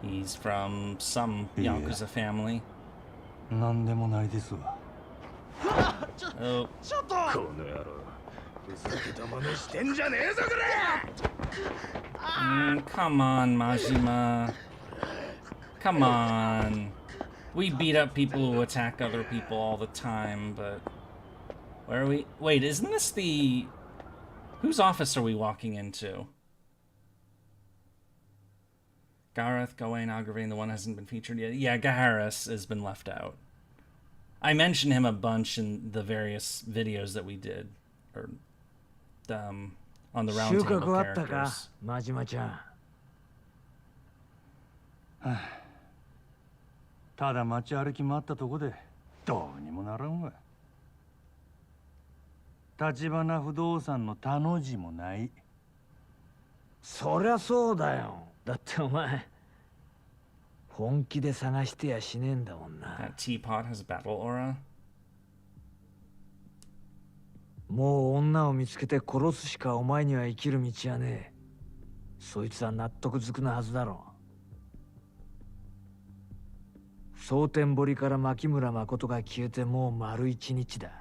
He's from some Yakuza family. Oh. Come on, Majima. Come on. We beat up people who attack other people all the time, but... Where are we? Wait, isn't this the... Whose office are we walking into? Gareth, Gawain, aggravating, the one hasn't been featured yet. Yeah, Gaharis has been left out. I mentioned him a bunch in the various videos that we did, or on the roundtable characters. Majima-chan. ただ街歩き回ったとこでどうにもならんわ。橘不動産の他の字もない。そりゃそうだよ。だってお前本気で探してやしねえんだもんな。That teapot has battle aura. もう女を見つけて殺すしかお前には生きる道はねえ。そいつは納得づくなはずだろう。蒼天堀から牧村誠が消えてもう丸1日だ。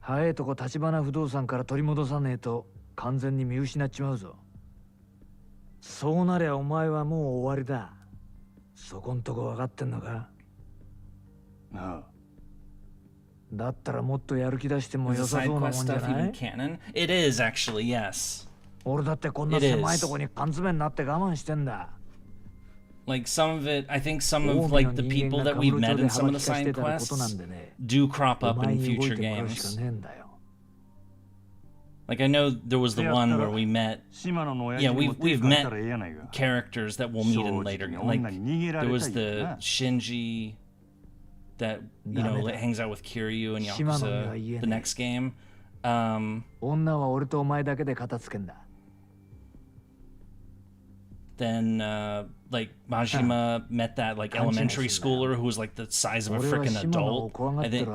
早いとこ橘不動産から取り戻さねえと完全に見失っちまうぞ。そうなりゃお前はもう終わりだ。そこんとこ分かってんのか？ああ。だったらもっとやる気出しても Is 良 the さそうな sidequest もんじゃ stuff な even い？ canon? It is actually, yes. 俺だってこんな It is. 狭いとこに缶詰になって我慢してんだ。Like some of it, I think some of like the people that we've met in some of the side quests do crop up in future games. Like I know there was the one where we met. Yeah, we've met characters that we'll meet in later. Like there was the Shinji that that hangs out with Kiryu and Yakuza the next game. 女は俺とお前だけで片付けんだ。Then like Majima met that like elementary schooler who was like the size of a freaking adult. I think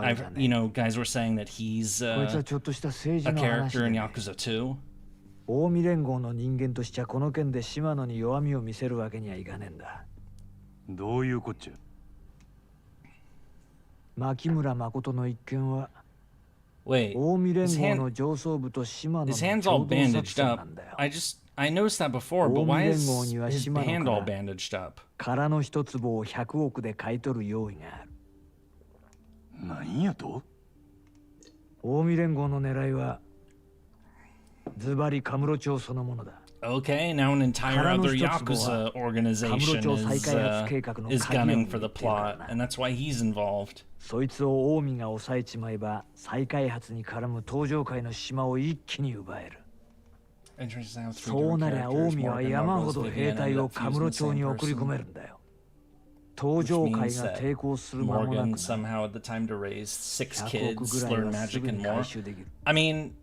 guys were saying that he's a character in Yakuza 2. 近江連合の人間としちゃこの件で島野に弱みを見せるわけにはいかねえんだ。どういうこっちゃ？牧村誠の一件は Wait, 近江連合の上層部と島野の his hand's all bandaged up. I noticed that before, but why is his hand all bandaged up? 殻の一坪を100億で買い取る用意がある。何やと？近江連合の狙いはズバリカムロ町そのものだ。Okay, now an entire other Yakuza organization is gunning for the plot, and that's why he's involved. そいつを近江が抑えちまえば再開発に絡む東上界の島を一気に奪える。そうなりゃ近江は山ほど兵隊をカムロ町に送り込めるんだよ。東上界が抵抗する間もなく somehow had the time to raise 6 kids, learn magic and more. I mean,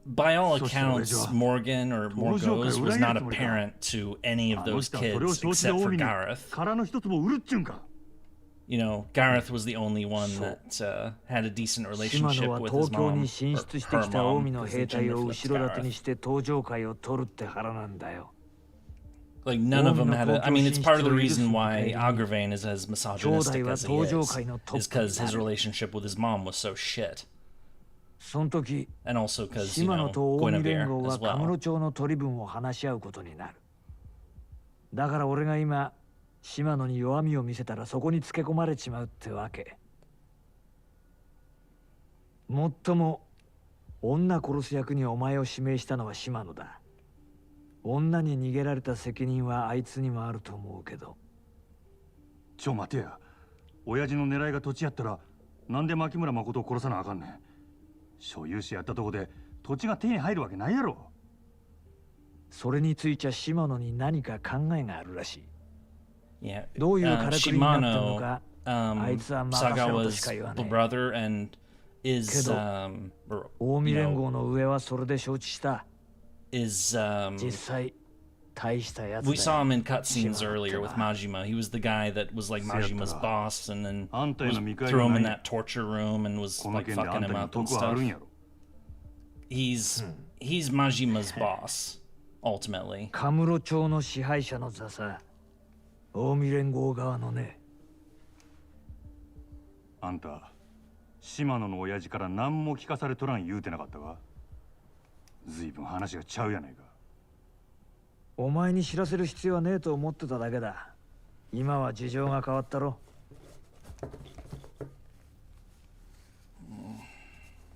by all accounts, Morgan or Morgos was not a parent to any of those kids except for Gareth. You know, Gareth was the only one that had a decent relationship with his mom, or her mom, 近江の兵隊を後ろ盾にして東上界を取るって腹なんだよ。Like none of them had a. I mean, it's part of the reason why Agravain is as misogynistic as he is because his relationship with his mom was so shit. その時、 And also because 島野と近江連合 Guinevere は as カム well. ロ町の取り分を話し合うことになる。だから俺が今、島野に弱みを見せたらそこにつけ込まれちまうってわけ。もっとも、女殺す役にお前を指名したのは島野だ。女に逃げられた責任はあいつにもあると思うけど。ちょ待てや。親父の狙いが土地やったら、なんで牧村誠を殺さなあかんねん。所有者やったとこで土地が手に入るわけないやろ。それについちゃ島野に何か考えがあるらしい。Yeah, どういうからくりになってるの Shimano, か、あいつは任せろとしか言わ Sagawa's ねえ。 brother and is けど、近江連合の上はそれで承知した。is 実際、大したやつだよ。 we saw him in cutscenes earlier with Majima. He was the guy that was like Majima's boss and then threw him in that torture room and was like fucking him up and stuff. He's Majima's boss, ultimately. カムロ町の支配者の座さ、近江連合側のね。あんた、島野の親父から何も聞かされとらん言うてなかったか？ずいぶん話がちゃうやないか。お前に知らせる必要はねえと思ってただけだ。今は事情が変わったろ。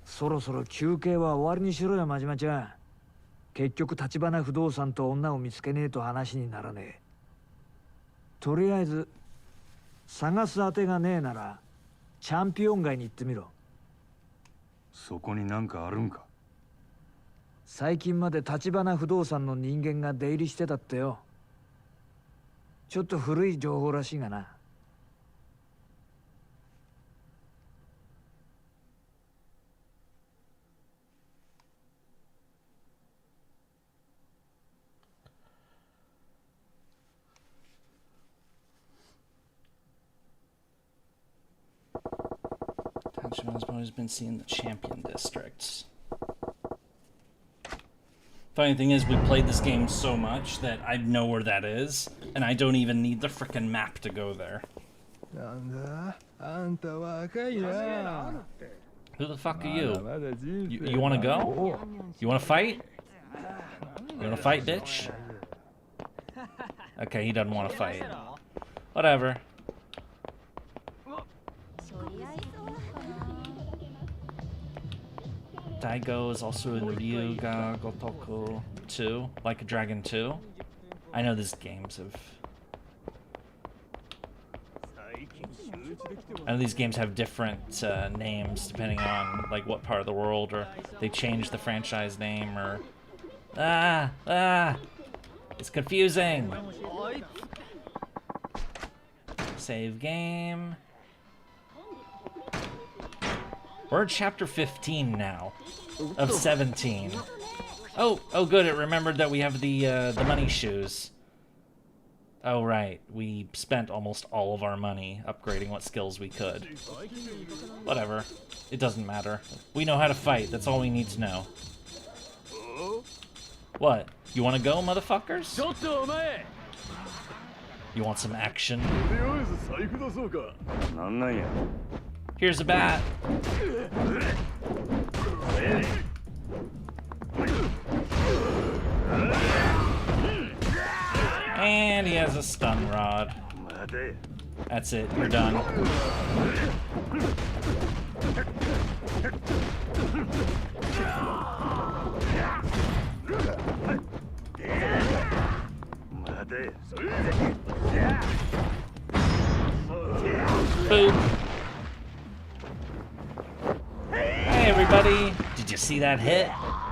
そろそろ休憩は終わりにしろよ、真島ちゃん。結局橘不動産と女を見つけねえと話にならねえ。とりあえず探す当てがねえならチャンピオン街に行ってみろ。そこになんかあるんか？最近まで橘不動産の人間が出入りしてたってよ。ちょっと古い情報らしいがな。Has always been seen in the Champion Districts. Funny thing is, we played this game so much that I know where that is, and I don't even need the frickin' map to go there. Who the fuck are you? You wanna go? You wanna fight? You wanna fight, bitch? Okay, he doesn't wanna fight. Whatever. Daigo is also in Ryuga Gotoku 2, Like a Dragon 2. I know these games have different names depending on like what part of the world, or they change the franchise name, or it's confusing. Save game. We're at chapter 15 now, of 17. Oh, good. It remembered that we have the money shoes. Oh, right. We spent almost all of our money upgrading what skills we could. Whatever. It doesn't matter. We know how to fight. That's all we need to know. What? You want to go, motherfuckers? You want some action? Here's a bat. And he has a stun rod. That's it, you're done. Boop. Hey everybody, did you see that hit?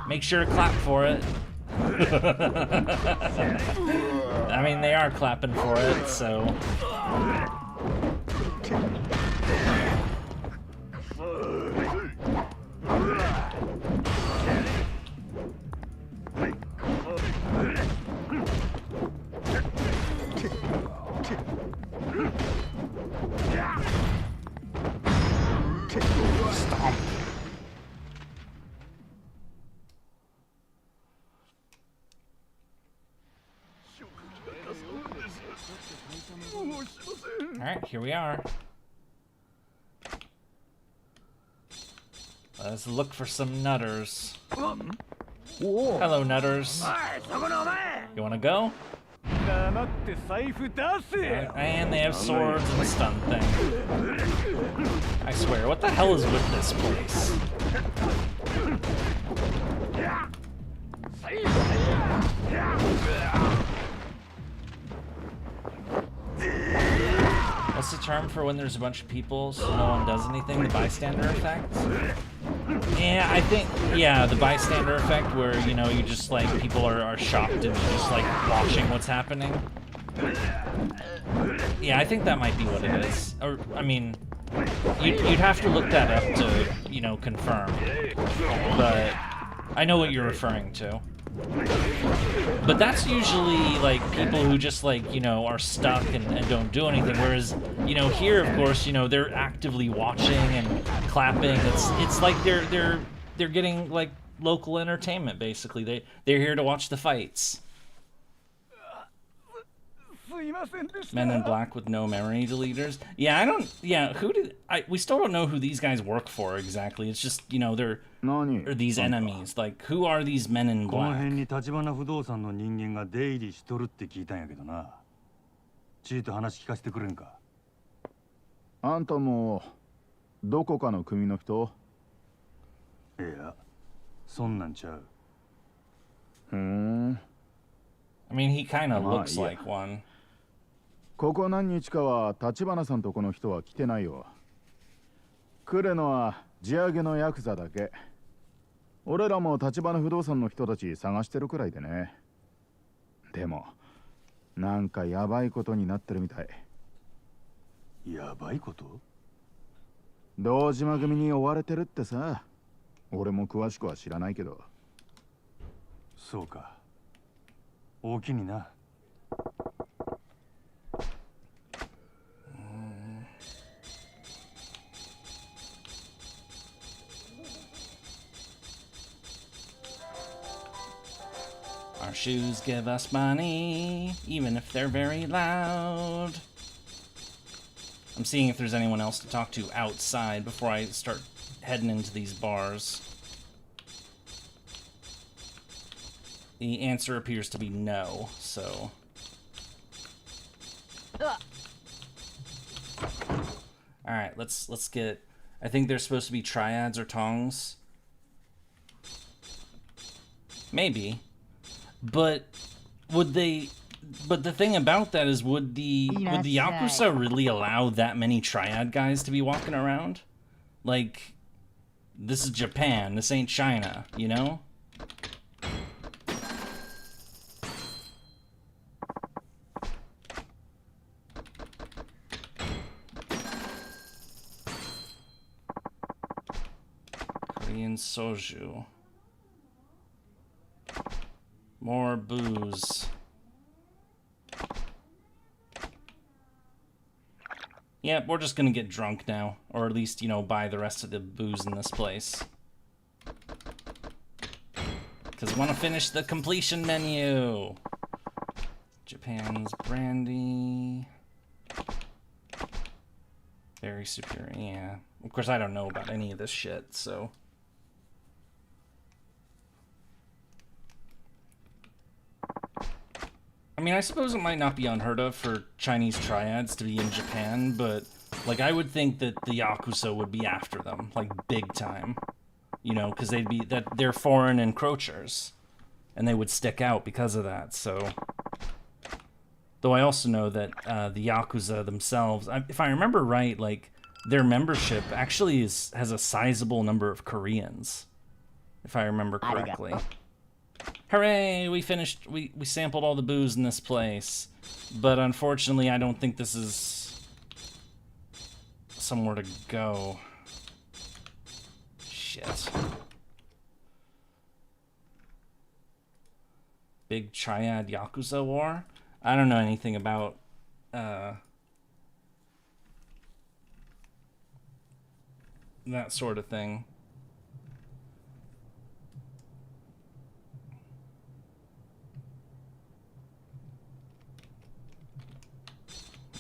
Make sure to clap for it. I mean, they are clapping for it, so... Stomp. Alright, here we are. Let's look for some nutters. Hello, nutters. You wanna go? And they have swords and a stun thing. I swear, what the hell is with this place? What's the term for when there's a bunch of people so no one does anything? The bystander effect? Yeah, I think, yeah, the bystander effect where, you know, you just, like, people are shocked and you're just, like, watching what's happening. Yeah, I think that might be what it is. Or, I mean, you'd have to look that up to, you know, confirm. But I know what you're referring to. But that's usually, like, people who just, like, you know, are stuck and don't do anything. Whereas, you know, here, of course, you know, they're actively watching and clapping. It's like they're getting, like, local entertainment, basically. They're here to watch the fights. Men in Black with no memory deleters. Yeah, we still don't know who these guys work for exactly. It's just, you know, they're these enemies. Like, who are these men in black? この辺に立花不動産の人間が出入りしとるって聞いたんやけどな。ちいと話聞かせてくれんか。あんたもどこかの組の人？いや、そんなんちゃう。ふん。I mean, he kind of looks like one. ここ何日かは立花さんとこの人は来てないよ。来るのは地上げのヤクザだけ。俺らも立花不動産の人たち探してるくらいでね。でもなんかヤバいことになってるみたい。ヤバいこと？堂島組に追われてるってさ。俺も詳しくは知らないけど。そうか。大きにな。Our shoes give us money, even if they're very loud. I'm seeing if there's anyone else to talk to outside before I start heading into these bars. The answer appears to be no, so... Alright, let's get... I think there's supposed to be triads or tongs. Maybe. But would they... But the thing about that is, would the Yakuza really allow that many triad guys to be walking around? Like, this is Japan, this ain't China, you know? Korean soju. More booze. Yep, we're just gonna get drunk now. Or at least, you know, buy the rest of the booze in this place. Because I want to finish the completion menu. Japan's brandy. Very superior, yeah. Of course, I don't know about any of this shit, so... I mean, I suppose it might not be unheard of for Chinese triads to be in Japan, but, like, I would think that the Yakuza would be after them, like, big time. You know, because they're foreign encroachers, and they would stick out because of that, so... Though I also know that the Yakuza themselves, if I remember right, like, their membership actually has a sizable number of Koreans, if I remember correctly. Hooray! We finished. We sampled all the booze in this place, but unfortunately, I don't think this is somewhere to go. Shit. Big Triad Yakuza War? I don't know anything about that sort of thing.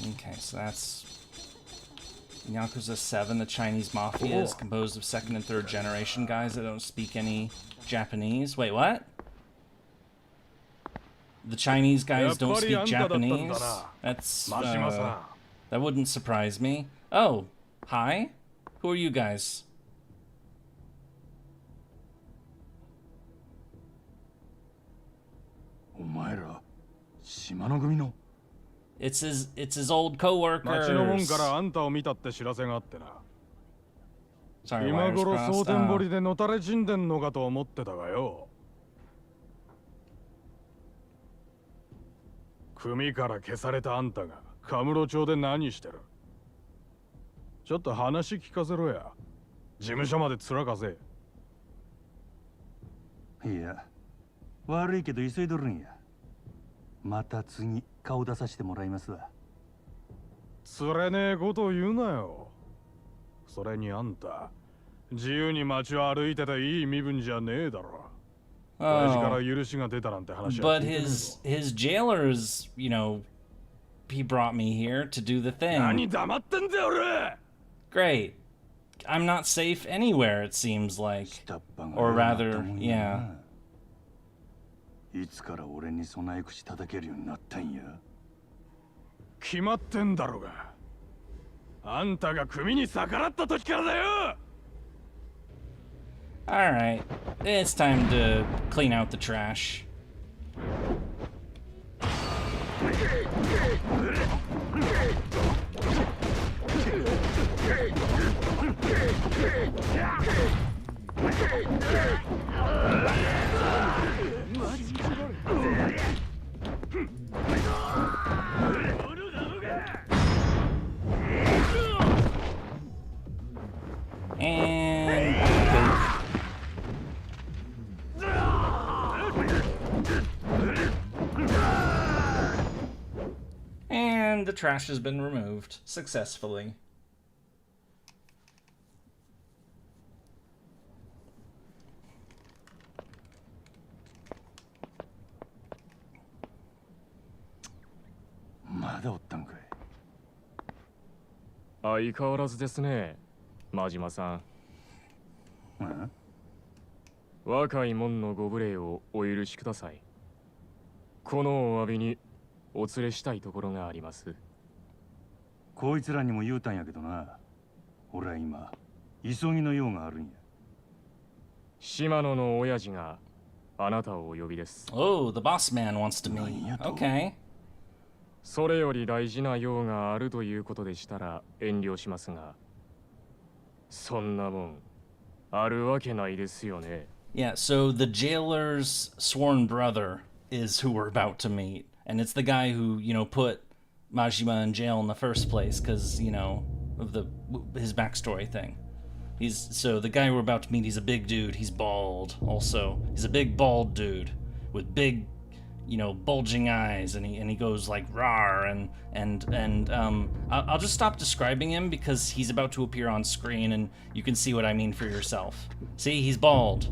Okay, so that's Yakuza 7, the Chinese Mafia, is composed of second and third generation guys that don't speak any Japanese. Wait, what? The Chinese guys don't speak Japanese? That's, that wouldn't surprise me. Oh, hi? Who are you guys? It's his old co-workers. Sorry, wires crossed. 組から消されたあんたがカムロ町で何してる？ちょっと話聞かせろや。事務所まで面かせ。いや、悪いけど急いどるんや。また次顔出させてもらいますわ。つれねえこと言うなよ。それにあんた、自由に街を歩いてていい身分じゃねえだろ。 Oh, but his jailers, you know, he brought me here to do the thing. Great. I'm not safe anywhere, it seems like. Or rather, yeah. いつから俺に備え口叩けるようになったんや。決まってんだろうが。あんたが組に逆らった時からだよ。 Alright, it's time to clean out the trash. And... And the trash has been removed successfully. 相変わらずですね、真島さん。若い者のご無礼をお許しください。このお詫びにお連れしたいところがあります。こいつらにも言うたんやけどな。俺は今、急ぎの用があるんや。島野の親父があなたをお呼びです。Oh, the boss man wants to meet. Okay. それより大事な用があるということでしたら遠慮しますが、そんなもんあるわけないですよね。Yeah, so the jailer's sworn brother is who we're about to meet. And it's the guy who, put Majima in jail in the first place because, of his backstory thing. So the guy we're about to meet, he's a big dude. He's bald also. He's a big bald dude with big, bulging eyes, and he goes like rawr, and I'll just stop describing him because he's about to appear on screen and you can see what I mean for yourself. See, he's bald.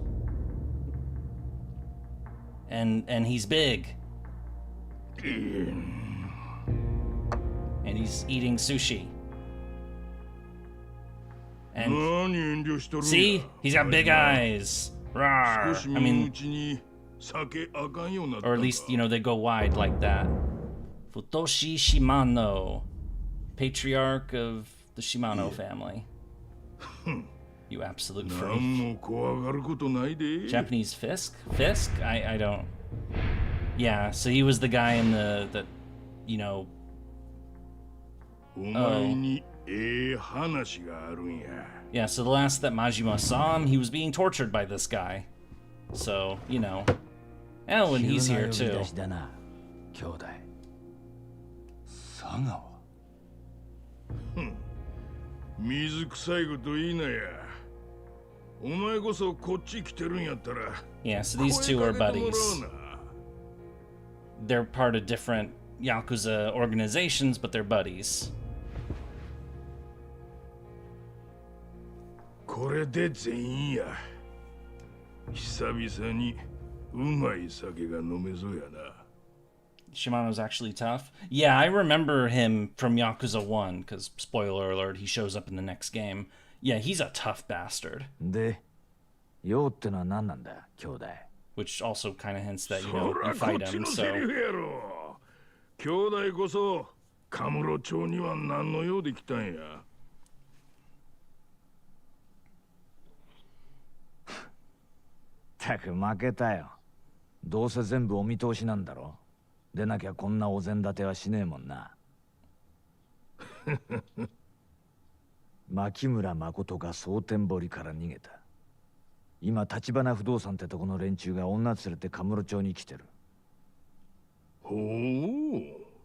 And he's big. And he's eating sushi. And see, he's got big eyes. Rawr. I mean, or at least, they go wide like that. Futoshi Shimano, patriarch of the Shimano family. You absolute freak. Japanese Fisk? Fisk? I don't. Yeah, so he was the guy in the Yeah, so the last that Majima saw him, he was being tortured by this guy. So, Oh, and he's here too. 水臭いこと言いなや。お前こそこっち来てるんやったら。Yeah, so these two are buddies. They're part of different Yakuza organizations, but they're buddies. これで全員や。久々にうまい酒が飲めそうやな。Shimano's actually tough. Yeah, I remember him from Yakuza 1, because, spoiler alert, he shows up in the next game. Yeah, he's a tough bastard. で、用ってのは何なんだ、兄弟。Which also kind of hints that, you fight him, so... 兄弟こそ、カムロ町には何の用で来たんや。たく負けたよ。どうせ全部お見通しなんだろ。でなきゃこんなお膳立てはしねえもんな。牧村誠が蒼天堀から逃げた。今橘不動産ってとこの連中が女連れてカムロ町に来てる。ほう、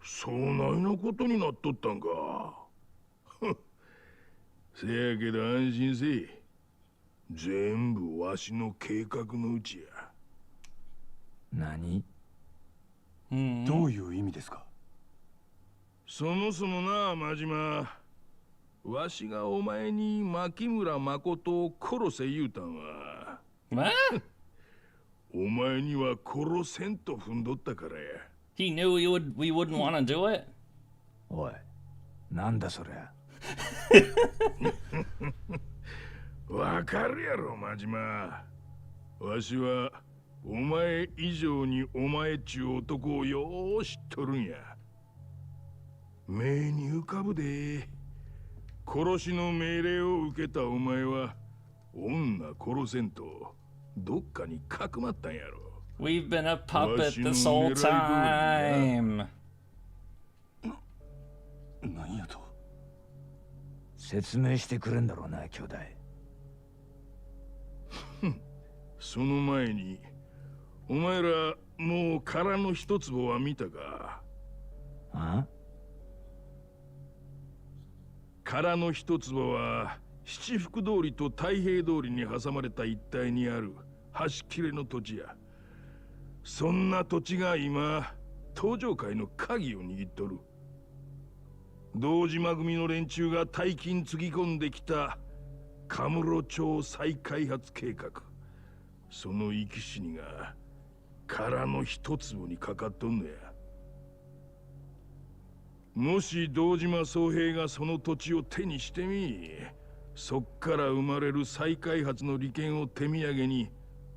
そないなことになっとったんか。せやけど安心せい。全部わしの計画のうちや。何？どういう意味ですか？そもそもな、真島。わしがお前に牧村誠を殺せ言うたんは。お前には殺せんと踏んどったからや。He knew we wouldn't want to do it? おい、なんだそりゃ。わかるやろ、真島。わしはお前以上にお前っちゅう男をよーしとるんや。目に浮かぶで。殺しの命令を受けたお前は女殺せんとどっかにかくまったんやろ。We've been a puppet this whole time. 何やと？説明してくれんだろうな、兄弟。その前にお前らもう殻の一坪は見たか？あ？殻の一坪は七福通りと太平通りに挟まれた一帯にある端切れの土地や。そんな土地が今東上界の鍵を握っとる。堂島組の連中が大金つぎ込んできたカムロ町再開発計画。その生き死にが殻の一粒にかかっとんのや。もし堂島宗平がその土地を手にしてみ、そっから生まれる再開発の利権を手土産に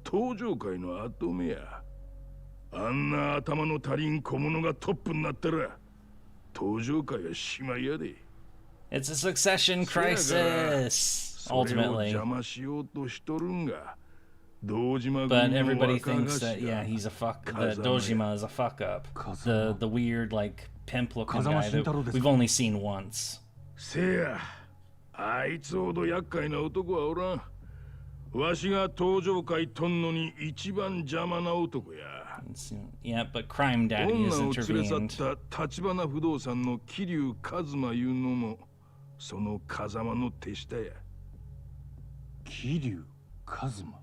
東上界の跡目や。あんな頭の足りん小物がトップになったら東上界はしまいやで。 It's a succession crisis, それを ultimately. 邪魔しようとしとるんが堂島 But 組の everybody 若 thinks 頭 that, yeah, he's a fuck. The 風間や。 Dojima is a fuck up. The weird, like, pimp looking 風間 guy 慎太郎 that です we've か。 only seen once. せや、あいつほど厄介な男はおらん。わしが東上界とんのに一番邪魔な男や。Yeah, but Crime Daddy has 女を連れ去 intervened. った橘不動産の桐生一馬いうのもその風間の手下や。桐生一馬。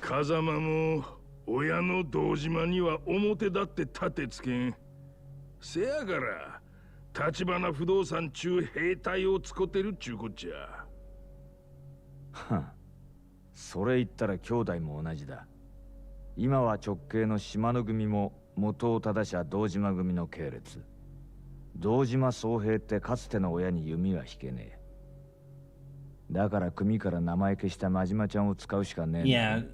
風間も親の堂島には表だって立てつけん。せやから橘不動産中兵隊を使ってるっちゅうこっちゃ。はん。それ言ったら兄弟も同じだ。今は直系の島野組も元を正しゃ堂島組の系列。堂島宗平ってかつての親に弓は引けねえ。だから組から名前消した真島ちゃんを使うしかねえん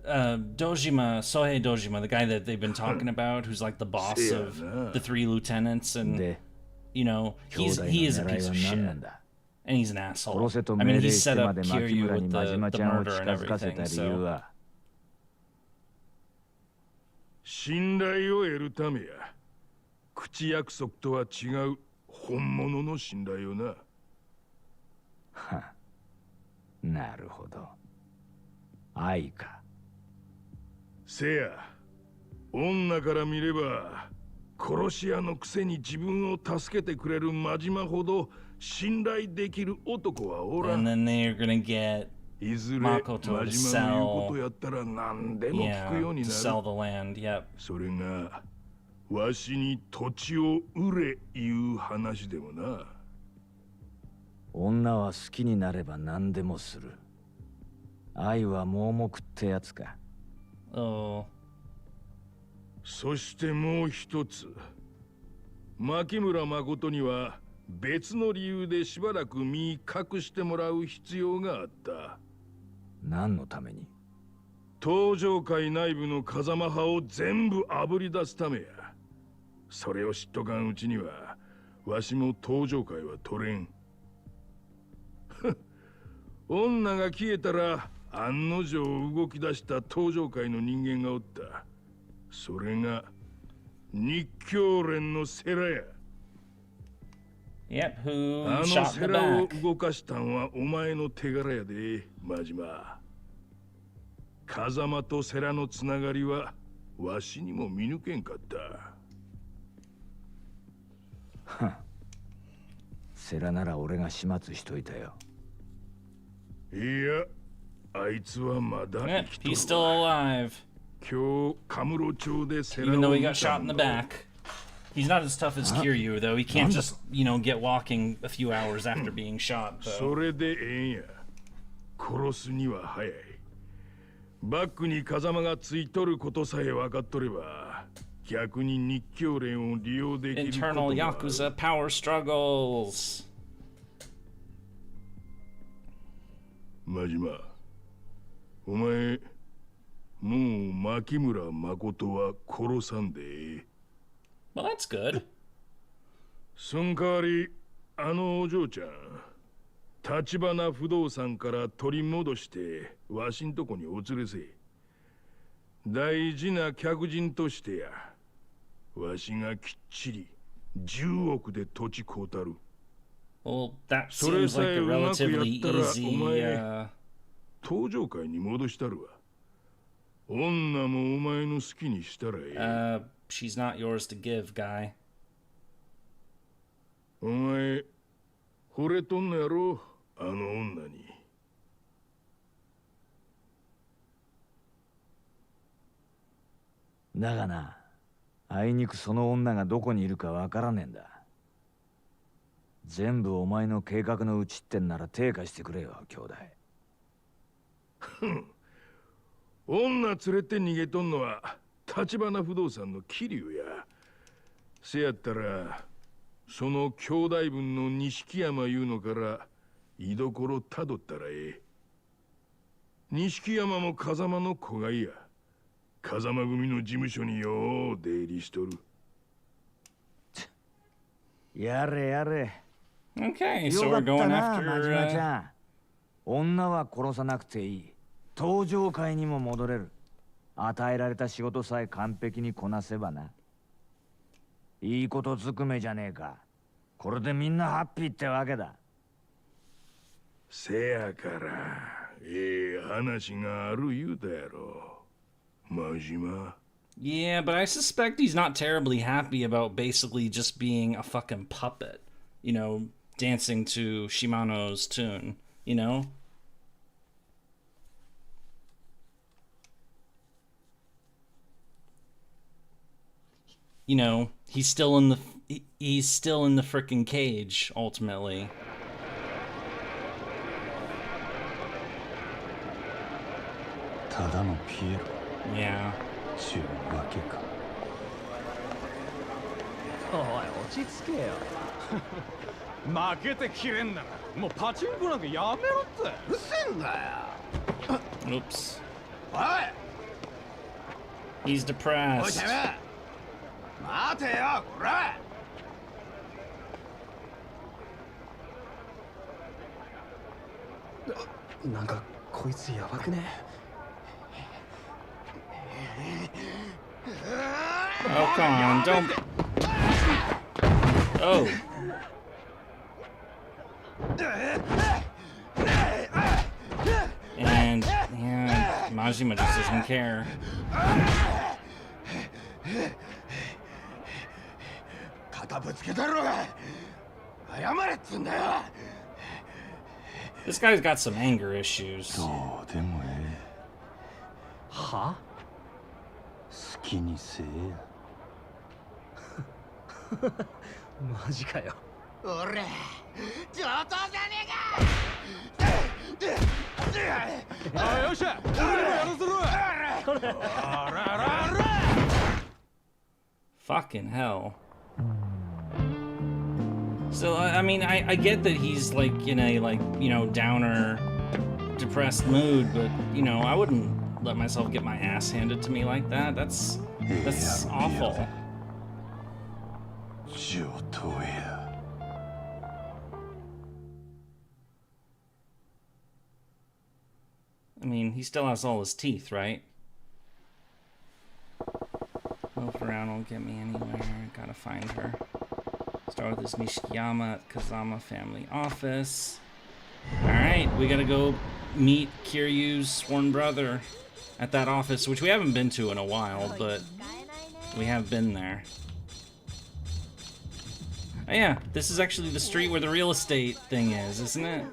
だ。 Yeah, Dojima, Sohei Dojima, the guy that they've been talking about, who's like the boss of the 3 lieutenants, and you know, he is a piece of shit, and he's an asshole. I mean, he set up Kiryu with the murder and everything, so. 信頼を得るためや。口約束とは違う本物の信頼をな。はなるほど。愛か。せや、女から見れば殺し屋のくせに自分を助けてくれる真島ほど信頼できる男はおらん。 And then they're gonna get いずれ Makoto to 真島の言うこ sell, とやったら何でも聞くよう yeah, に to な sell る。 the land, yep. それがわしに土地を売れいう話でもな。女は好きになれば何でもする。愛は盲目ってやつか。Oh. そしてもう一つ。牧村誠には別の理由でしばらく身隠してもらう必要があった。何のために？東上界内部の風間派を全部あぶり出すためや。それを知っとかんうちにはわしも東上界は取れん。女が消えたら案の定動き出した東上界の人間がおった。それが日教連のセラや。 Yep, あ who の shot セ the ラを back? 動かしたんはお前の手柄やで、真島。風間とセラのつながりはわしにも見抜けんかった。セラなら俺が始末しといたよ。いや、あいつはまだ Yep, 生きとる he's still わ。 alive. 今日、カムロ町でセラ Even を though he 見 got た shot in ん the だ。 back. He's not as tough as Kiryu, though. He can't just, you know, get walking a few hours after being shot, そ though. れでええんや。殺すには早い。バックに風間がついとることさえ分かっとれば、逆に日教連を利用できることもあ Internal る。 Yakuza power struggles. 真島、お前、もう牧村誠は殺さんでええ。Well, that's good. そん代わり、あのお嬢ちゃん、橘不動産から取り戻して、わしんとこにお連れせ。大事な客人としてや、わしがきっちり10億で土地買うたる。Well, that それ seems さ like え a うまくや relatively ったら、お easy, 前、東上界に戻したるわ。女もお前の好きにしたらええ。she's not yours to give, guy. お前、惚れとんのやろ、あの女に。だがな、あいにくその女がどこにいるかわからねえんだ。全部お前の計画のうちってんなら手貸してくれよ、兄弟。女連れて逃げとんのは橘不動産の桐生や。せやったらその兄弟分の錦山いうのから居所たどったらええ。錦山も風間の子がいや。風間組の事務所によう出入りしとる。やれやれ。Okay, よ so か we're った going な、 after 真島ちゃん。女は殺さなくていい。登場会にも戻れる。与えられた仕事さえ完璧にこなせばな。いいことずくめじゃねえか。これでみんなハッピーってわけだ。せやから話がある言うたやろ、真島。Yeah, but I suspect he's not terribly happy about basically just being a fucking puppet. You know, dancing to Shimano's tune, you know? You know, he's still in the frickin' cage ultimately. Yeah. おい、落ち着けよ。負けてきれんならもうパチンコなんかやめろって。うるせえんだよ。 Oops. おい He's depressed. おいてめえ待てよこら。なんかこいつやばくね。 Oh, come on, don't. Oh. And, yeah, Majima just doesn't care. 肩ぶつけたろが。謝れっつんだよ。 This guy's got some anger issues. どうでもええ。は？好きにせえや。マジかよ。俺上等じゃねえか。あ、よっしゃ、俺もやらせろ。あらあらあら。 Fucking hell. So, I mean, I get that he's, like, in a, like, you know, downer, depressed mood, but, you know, I wouldn't let myself get my ass handed to me like that. That's awful. I mean, he still has all his teeth, right? Move around won't get me anywhere. Gotta find her. Start with this Nishiyama at Kazama family office. Alright, we gotta go meet Kiryu's sworn brother at that office, which we haven't been to in a while, but we have been there. Oh yeah, this is actually the street where the real estate thing is, isn't it?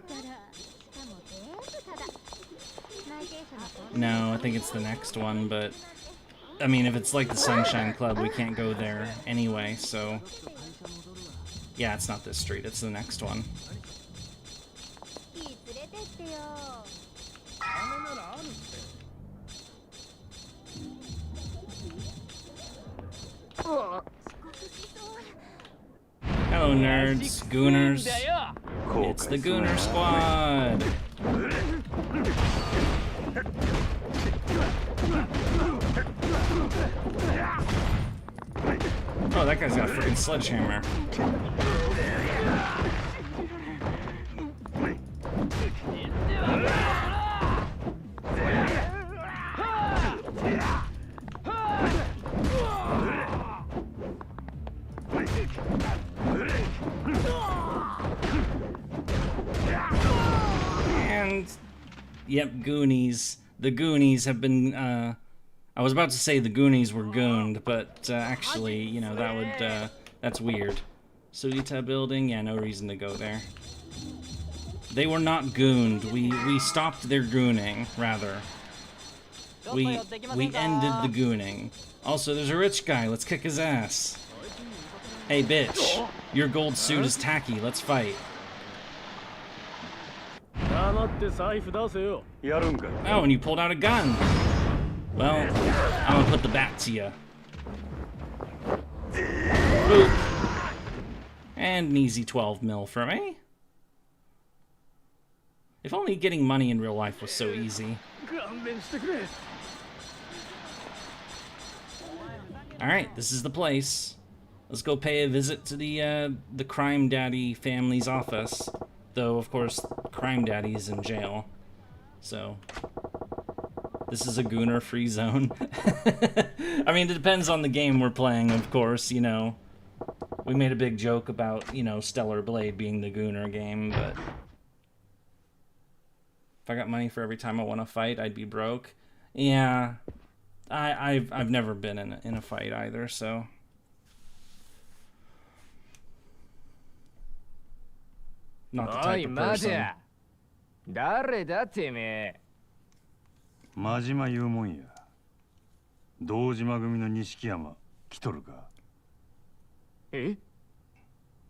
No, I think it's the next one, but I mean, if it's like the Sunshine Club, we can't go there anyway, so yeah, it's not this street, it's the next one. Hello, nerds, gooners. It's the Gooner Squad. Oh, that guy's got a freaking sledgehammer. And yep, Goonies. The Goonies have been, I was about to say the Goonies were gooned, but actually, you know, that would, that's weird. Suita building, yeah, no reason to go there. They were not gooned. We stopped their gooning, rather. We ended the gooning. Also, there's a rich guy. Let's kick his ass. Hey, bitch. Your gold suit is tacky. Let's fight. Oh, and you pulled out a gun. Well, I'm gonna put the bat to you. Boop. And an easy 12 mil for me. If only getting money in real life was so easy. Alright, this is the place. Let's go pay a visit to the Crime Daddy family's office. Though, of course, Crime Daddy's in jail. So, this is a gooner-free zone. I mean, it depends on the game we're playing, of course, you know. We made a big joke about, you know, Stellar Blade being the gooner game, but... If I got money for every time I want to fight, I'd be broke. Yeah, I've never been in a fight either, so... Not the type of person. 誰だてめえ。真島言うもんや。堂島組の錦山来とるか。え？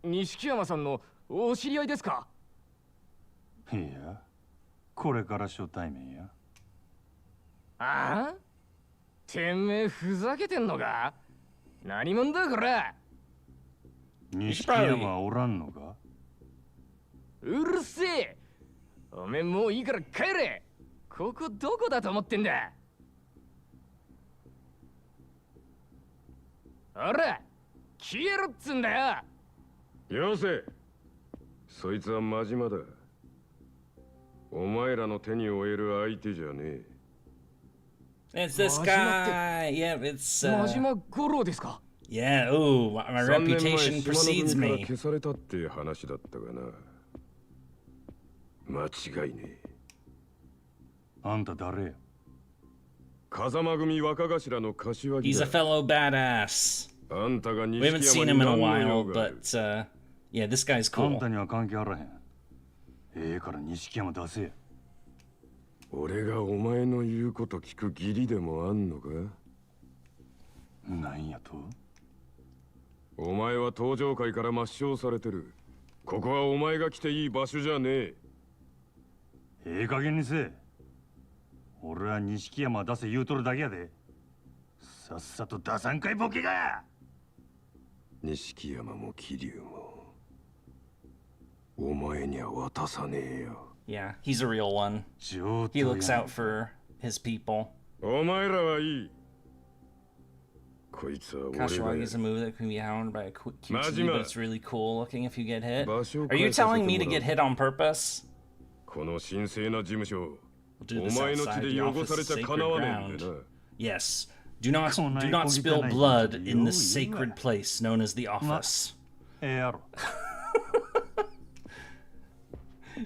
錦山さんのお知り合いですか？いや、これから初対面や。ああ？てめえふざけてんのか？何者だこれ？錦山おらんのか？うるせえ！おめえもういいから帰れ！ここどこだと思ってんだ？ほら！消えろっつんだよ。よせ。そいつは真島だ。お前らの手に負える相手じゃねえ。It's this guy. Yeah, it's. 真島五郎ですか? Yeah. Ooh, my reputation precedes me. 消されたって話だったがな。間違いねえ。あんた誰や？風間組若頭の柏木だ。 He's a fellow badass. あんたが We haven't seen him in a while, but yeah, this guy's あん cool. たには関係あらへん。ええから錦山出せや。俺がお前の言うこと聞く義理でもあんのか？なんやと？お前は登場界から抹消されてる。ここはお前が来ていい場所じゃねえ。ええ加減にせえ。俺は錦山出せ言うとるだけやで。さっさと出さんかいボケが。錦山も桐生もお前には渡さねえよ。Yeah, he's a real one. He looks out for his people. お前らはいい。こいつは俺が。 Kashiwagi is a move that can be hounded by a QTE, Majima. but it's really cool looking if you get hit. Are you telling me to get hit on purpose? この神聖な事務所。 We'll do お this 前の血 outside で the 汚 office され is ちゃか sacred なわねえん ground. だな。 Yes. Do not spill blood in the sacred place known as the office.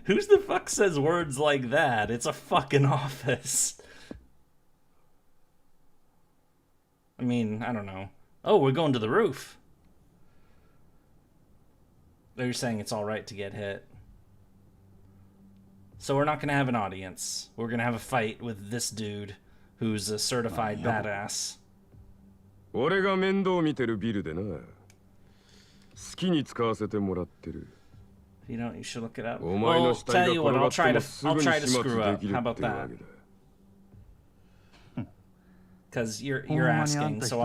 Who's the fuck says words like that? It's a fucking office. I mean, I don't know. Oh, we're going to the roof. They're saying it's alright to get hit. So we're not going to have an audience. We're going to have a fight with this dude who's a certified badass. 俺が面倒見てるビルでな。好きに使わせてもらってる。 If you don't, you should look it up. お前 Well, の死 tell 体が you 転 what, が I'll っても try to すぐに screw 始末 up. できる How っ about てわ that? けだ。 Because you're asking, so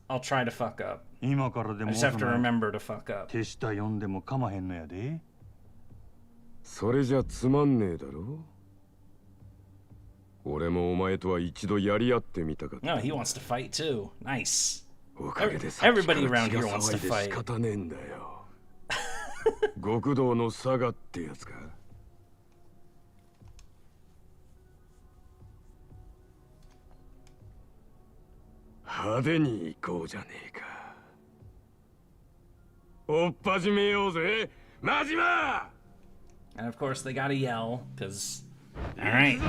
I'll try to fuck up. 今からで I も just have to remember to fuck up. 手下呼んでもかまへんのやで。それじゃつまんねえだろ。俺もお前とは一度やり合ってみたかった。 No, he wants to fight too. Nice. おかげでさっきか Everybody ら around 血 here が wants 騒 to いで仕 fight. 方ねえんだよ。極道の佐賀ってやつか。派手に行こうじゃねえか。おっ始めようぜ、真島! And of course, they gotta yell, because... Alright.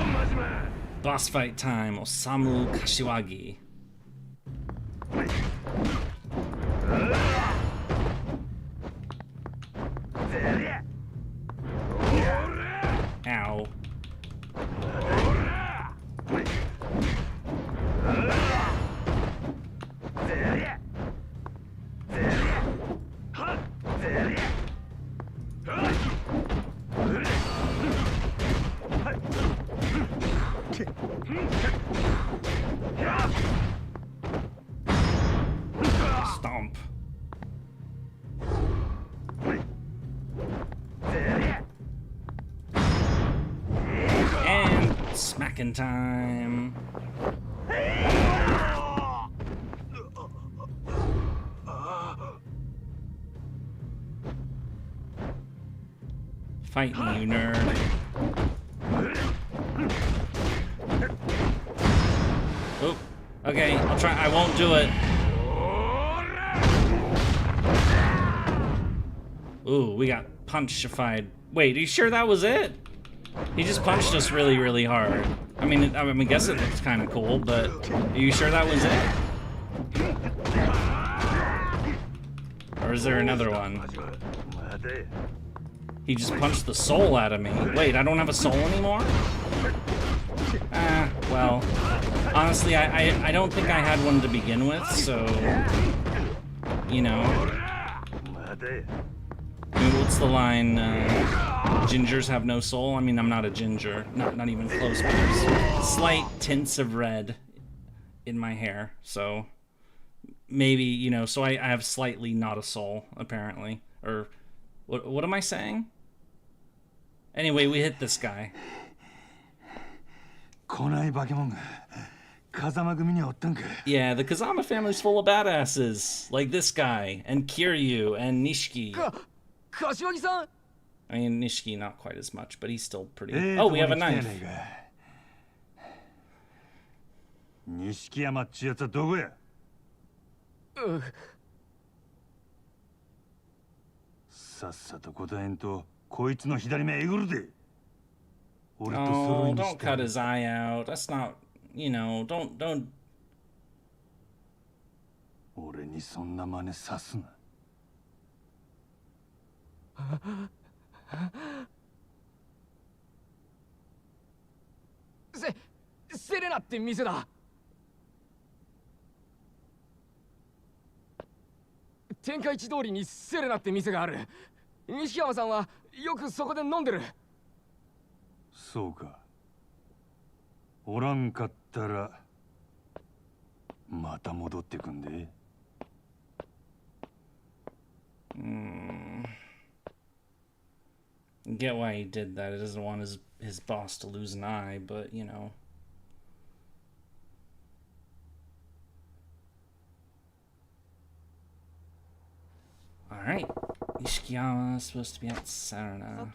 Boss fight time, Osamu Kashiwagi. Ow. second time. Fight me, you nerd. Oh, okay, I'll try. I won't do it. Ooh, we got punchified. Wait, are you sure that was it? He just punched us really, really hard. I mean, I guess it looks kind of cool, but are you sure that was it? Or is there another one? He just punched the soul out of me. Wait, I don't have a soul anymore? Well, honestly, I don't think I had one to begin with, so, you know. I mean, what's the line? Gingers have no soul? I mean, I'm not a ginger. Not even close, but there's slight tints of red in my hair, so maybe, you know, so I have slightly not a soul, apparently. Or, what am I saying? Anyway, we hit this guy. Yeah, the Kazama family's full of badasses, like this guy, and Kiryu, and Nishiki. I mean, Nishiki not quite as much, but he's still pretty... Oh, we have a knife. Oh, don't cut his eye out. That's not... You know, don't... 俺にそんな真似さすな。セレナって店だ。天下一通りにセレナって店がある。西山さんはよくそこで飲んでる。そうか。おらんかったらまた戻ってくんで。Get why he did that. He doesn't want his boss to lose an eye, but, you know. Alright. Ishikiyama is supposed to be at Sarana.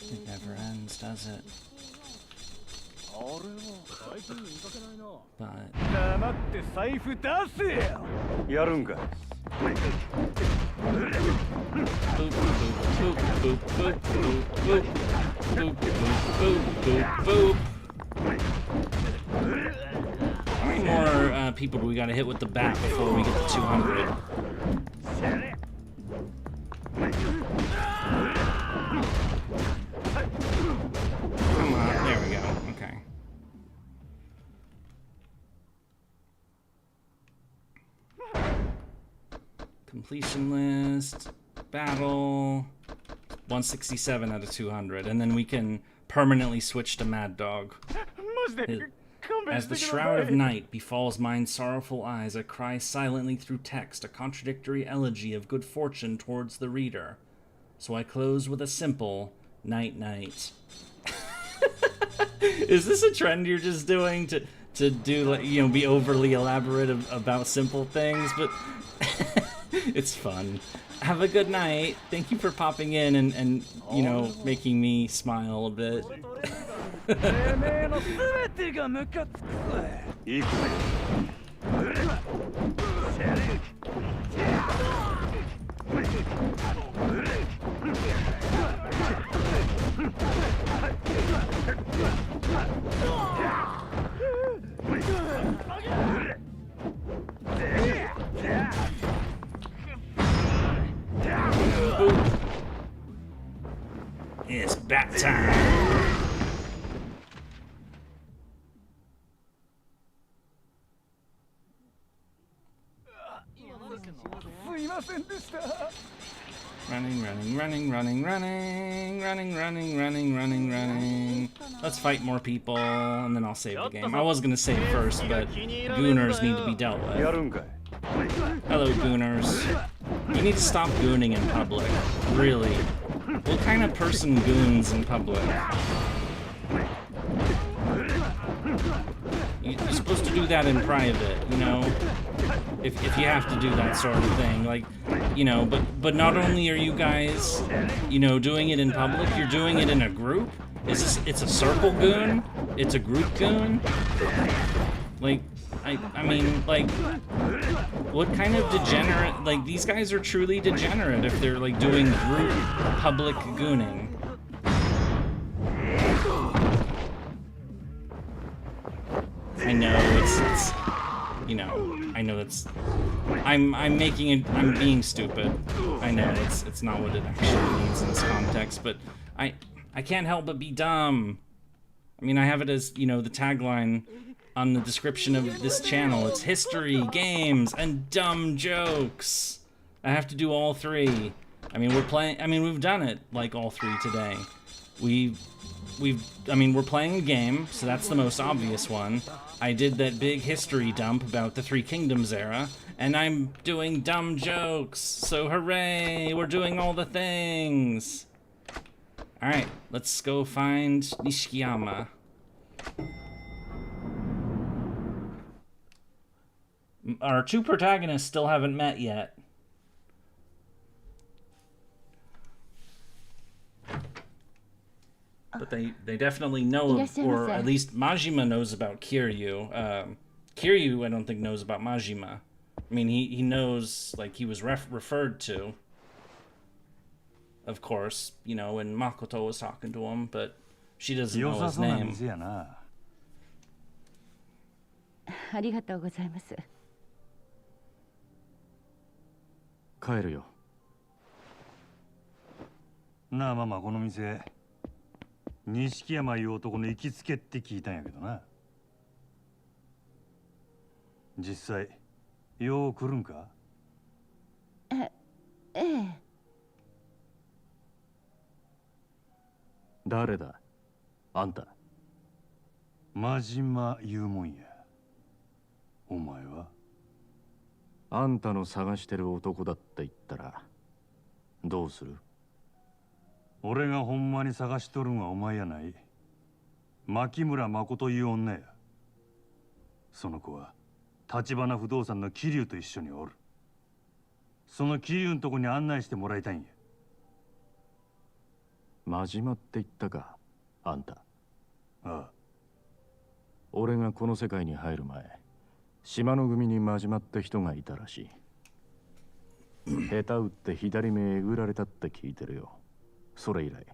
It never ends, does it? But... 黙って財布出せよ。やるんか。How many more people do we gotta hit with the bat before we get to 200? Come on, there we go. Okay. Completion list, battle, 167 out of 200, and then we can permanently switch to Mad Dog. As the shroud of night befalls mine's sorrowful eyes, I cry silently through text, a contradictory elegy of good fortune towards the reader. So I close with a simple night night. Is this a trend you're just doing to do, like, you know, be overly elaborate about simple things? But it's fun. Have a good night. Thank you for popping in and you know, making me smile a bit. It's bat time. Running. Let's fight more people, and then I'll save the game. I was gonna save first, but Gooners need to be dealt with. Hello, Gooners. You need to stop gooning in public. Really. What kind of person goons in public? You're supposed to do that in private, you know? If you have to do that sort of thing, like, you know, but not only are you guys, you know, doing it in public, you're doing it in a group? It's a circle goon? It's a group goon? Like, I mean, like, what kind of degenerate, like, these guys are truly degenerate if they're, like, doing group public gooning. I know, it's you know, I know that's, I'm making it, I'm being stupid. I know, it's not what it actually means in this context, but I can't help but be dumb. I mean, I have it as, you know, the tagline on the description of this channel. It's history, games, and dumb jokes. I have to do all three. I mean, we've done it, like, all three today. I mean, we're playing a game, so that's the most obvious one. I did that big history dump about the Three Kingdoms era, and I'm doing dumb jokes, so hooray, we're doing all the things. Alright, let's go find Nishikiyama. Our two protagonists still haven't met yet. But they definitely know, or at least Majima knows about Kiryu. Kiryu, I don't think, knows about Majima. I mean, he knows, like, he was referred to. Of course, you know, when Makoto was talking to him, but she doesn't know his name. ありがとうございます。帰るよ。なあママ、この店錦山いう男の行きつけって聞いたんやけどな。実際よう来るんか？ええ。誰だ？あんた。真島いうもんや。お前は？あんたの探してる男だって言ったらどうする？俺がほんまに探しとるんはお前やない。牧村誠いう女や。その子は橘不動産の桐生と一緒におる。その桐生のとこに案内してもらいたいんや。真島って言ったか、あんた。ああ。俺がこの世界に入る前、島の組に真島って人がいたらしい。下手打って左目えぐられたって聞いてるよ。それ以来、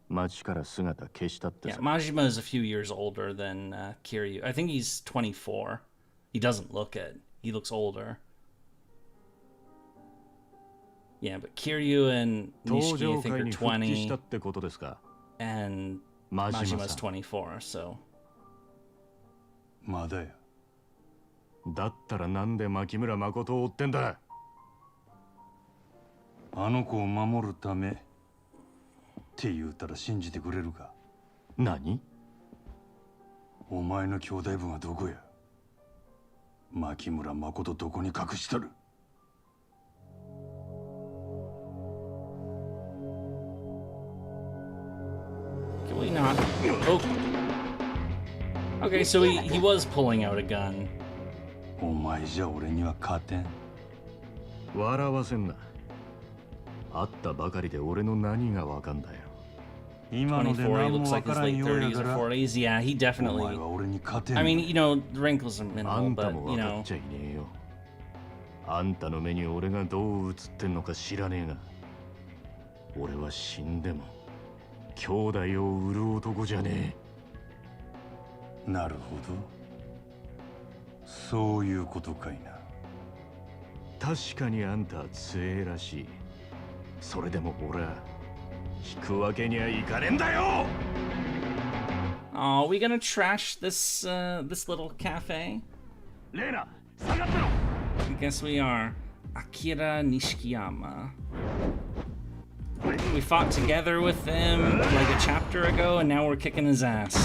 町から姿消したってさ。Yeah, Majima is a few years older than Kiryu. I think he's 24. He doesn't look it. He looks older. Yeah, but Kiryu and Nishiki, I think, are 20. And Majima's 24, so. まだや。だったらなんで牧村誠を追ってんだ？あの子を守るためって言うたら信じてくれるか？何？お前の兄弟分はどこや？牧村誠どこに隠しとる？Can we not? Oh. Okay, so he was pulling out a gun. お前じゃ俺には勝てん。笑わせんな。会ったばかりで俺の何がわかんだよ。今ので何もわからんようやから。 Yeah, he definitely. I mean, you know, the wrinkles are minimal, but you know. あんたの目に俺がどう映ってんのか知らねえが、俺は死んでも兄弟を売る男じゃねえ。なるほど。そういうことかいな。確かにあんたは強えらしい。それでも俺は引くわけにはいかねえんだよ。Oh, are we gonna trash this this little cafe? レイナ、下がってろ。I guess we are. Akira Nishikiyama. We fought together with him like a chapter ago, and now we're kicking his ass.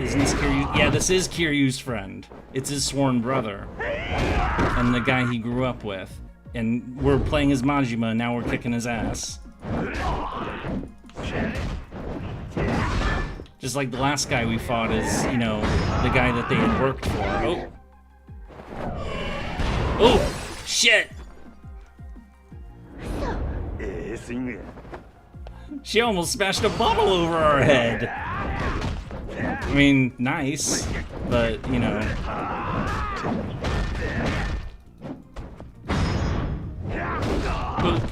Isn't this Kiryu? Yeah, this is Kiryu's friend. It's his sworn brother. And the guy he grew up with. And we're playing as Majima, and now we're kicking his ass. Just like the last guy we fought is, you know, the guy that they had worked for. Oh. Oh, shit! She almost smashed a bottle over our head. I mean, nice, but, you know. Boop.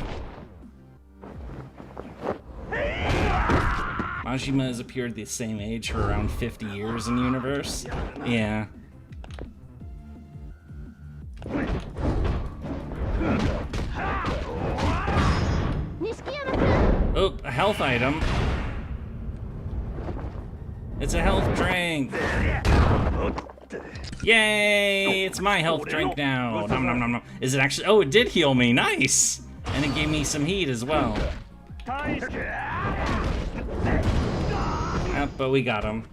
Majima has appeared the same age for around 50 years in the universe. Yeah. Oh, a health item. It's a health drink. Yay! It's my health drink now. Nom nom nom nom. Is it actually? Oh, it did heal me. Nice. And it gave me some heat as well. But we got him.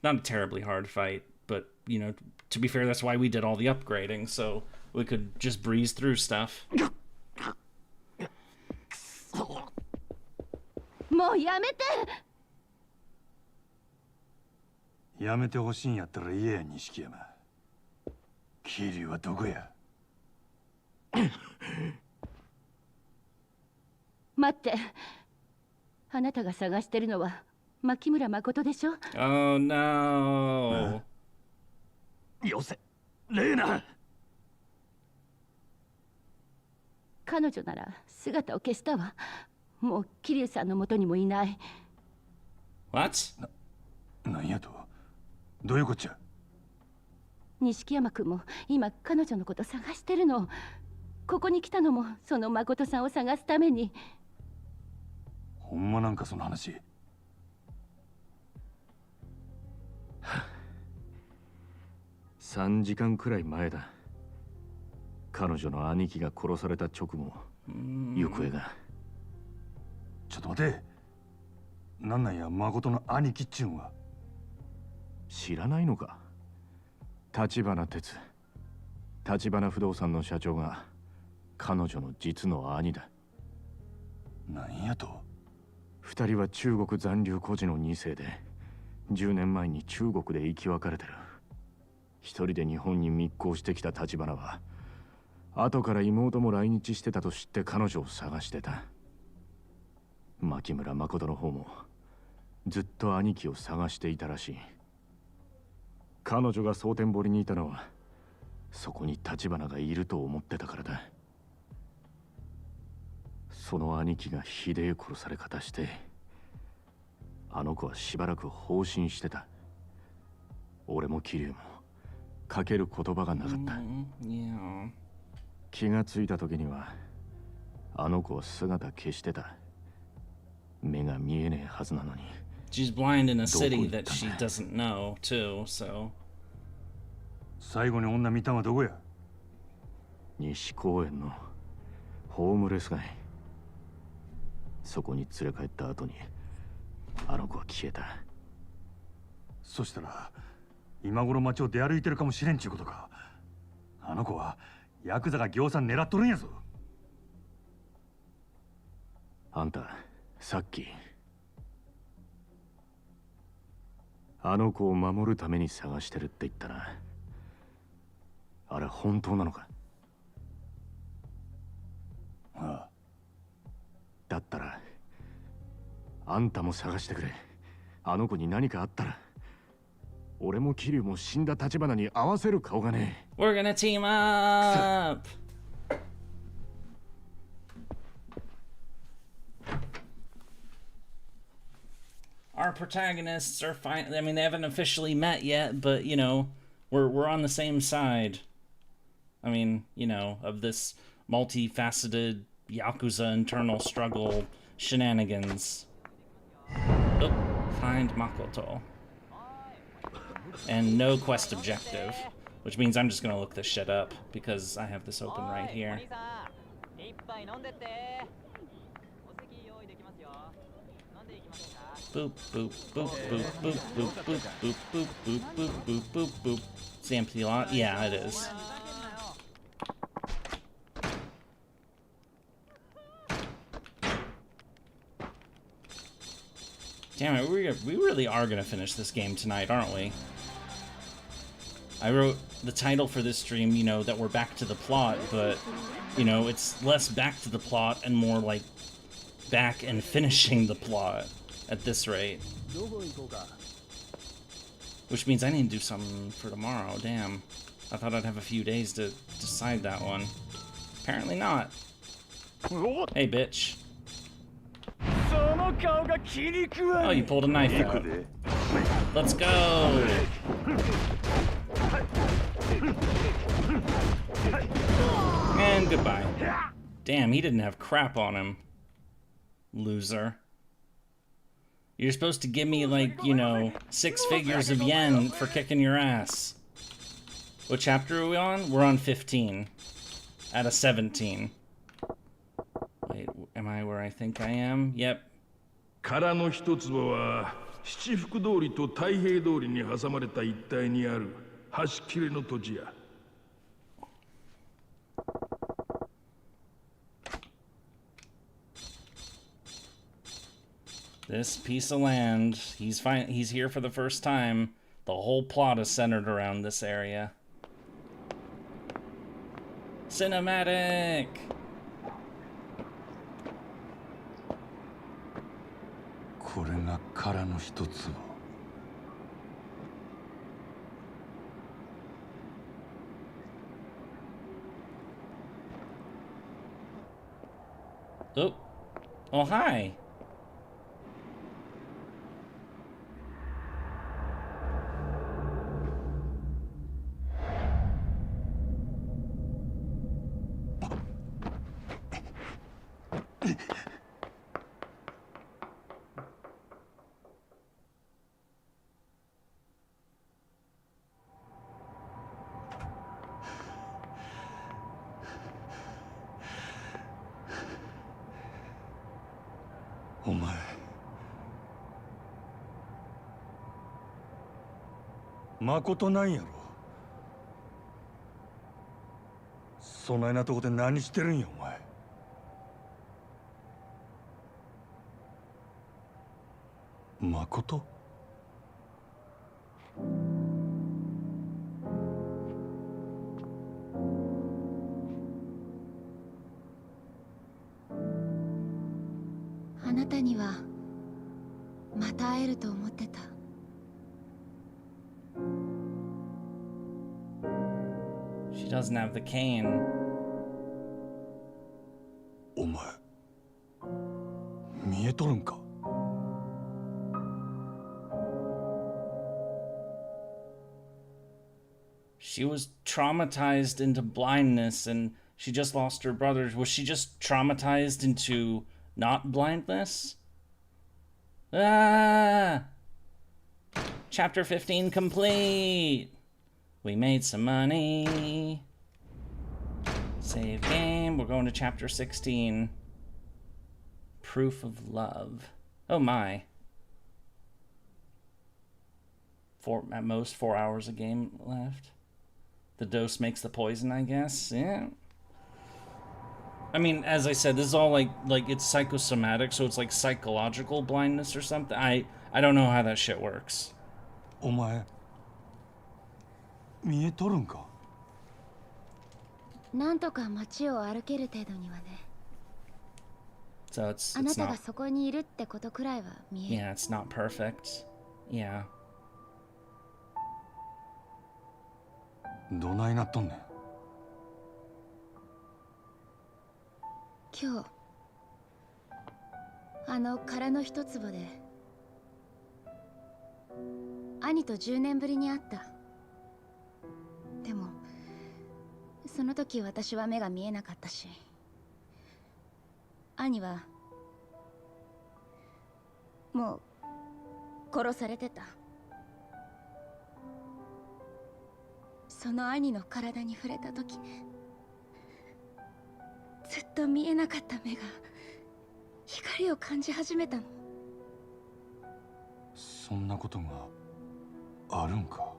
Not a terribly hard fight, but you know, to be fair, that's why we did all the upgrading, so we could just breeze through stuff. もうやめて。やめてほしいんやったら言えや、錦山。桐生はどこや。待って。あなたが探してるのは牧村誠でしょ？ Oh no. よせ、レーナ。彼女なら姿を消したわ。もう桐生さんの元にもいない。What? なんやと？どういうこっちゃ？錦山君も今彼女のこと探してるの。ここに来たのもその誠さんを探すために。ほんまなんかその話。3時間くらい前だ。彼女の兄貴が殺された直後、行方が。ちょっと待て。なんなんや、誠の兄貴っちゅうんは。知らないのか？立花哲、立花不動産の社長が彼女の実の兄だ。なんやと？2人は中国残留孤児の2世で、10年前に中国で生き別れてる。一人で日本に密航してきた立花は、後から妹も来日してたと知って彼女を探してた。牧村誠の方もずっと兄貴を探していたらしい。彼女が蒼天堀にいたのは、そこに立花がいると思ってたからだ。その兄貴がひでえ殺され方して、あの子はしばらく放心してた。俺も桐生もかける言葉がなかった。気がついた時にはあの子は姿消してた。目が見えねえはずなのに。She's blind in a city that she doesn't know too, so. 最後に女見たんはどこや？西公園のホームレス街。そこに連れ帰った後にあの子は消えた。そしたら今頃街を出歩いてるかもしれんちゅうことか。あの子はヤクザが行さん狙っとるんやぞ。あんたさっきあの子を守るために探してるって言ったな。あれ本当なのか？ああ。だったらあんたも探してくれ。あの子に何かあったら俺も桐生も死んだ立花に合わせる顔がねえ。 We're gonna team up! Our protagonists are fine. I mean, they haven't officially met yet, but you know, we're on the same side. I mean, you know, of this multifaceted Yakuza internal struggle shenanigans. Oh, find Makoto. And no quest objective, which means I'm just gonna look this shit up because I have this open right here. Boop, boop, boop, boop, boop, boop, boop, boop, boop, boop, boop, boop, boop, boop. It's the empty lot? Yeah, it is. Damn it, we really are gonna finish this game tonight, aren't we? I wrote the title for this stream, you know, that we're back to the plot, but, you know, it's less back to the plot and more like back and finishing the plot at this rate. Which means I need to do something for tomorrow, damn. I thought I'd have a few days to decide that one. Apparently not. Hey, bitch. Oh, you pulled a knife out. Let's go! And goodbye. Damn, he didn't have crap on him. Loser. You're supposed to give me, like, you know, 6 figures of yen for kicking your ass. What chapter are we on? We're on 15. Out of 17. Wait, am I where I think I am? Yep. 殻の一坪は七福通りと太平通りに挟まれた一帯にある端切れの土地や。This piece of land, he's here for the first time. The whole plot is centered around this area. Cinematic! Oh. Oh, hi. Makotoなんやろ。そないなとこで何してるんやお前。Makoto？あなたにはまた会えると思ってた。She doesn't have the cane. お前、見えとるんか？She was traumatized into blindness and she just lost her brothers. Was she just traumatized into not blindness? Ah! Chapter 15 complete! We made some money. Save game. We're going to chapter 16. Proof of love. Oh my. At most 4 hours of game left. The dose makes the poison, I guess. Yeah. I mean, as I said, this is all like it's psychosomatic, so it's like psychological blindness or something. I don't know how that shit works. お前、見えとるんか？なんとか街を歩ける程度にはね。So it's あな not. たがそこにいるってことくらいは見える。Yeah, it's not perfect. Yeah. どないなっとんねん。今日あの殻の一坪で兄と10年ぶりに会った。でもその時私は目が見えなかったし、兄はもう殺されてた。その兄の体に触れた時ね、ずっと見えなかった目が光を感じ始めたの。そんなことがあるんか。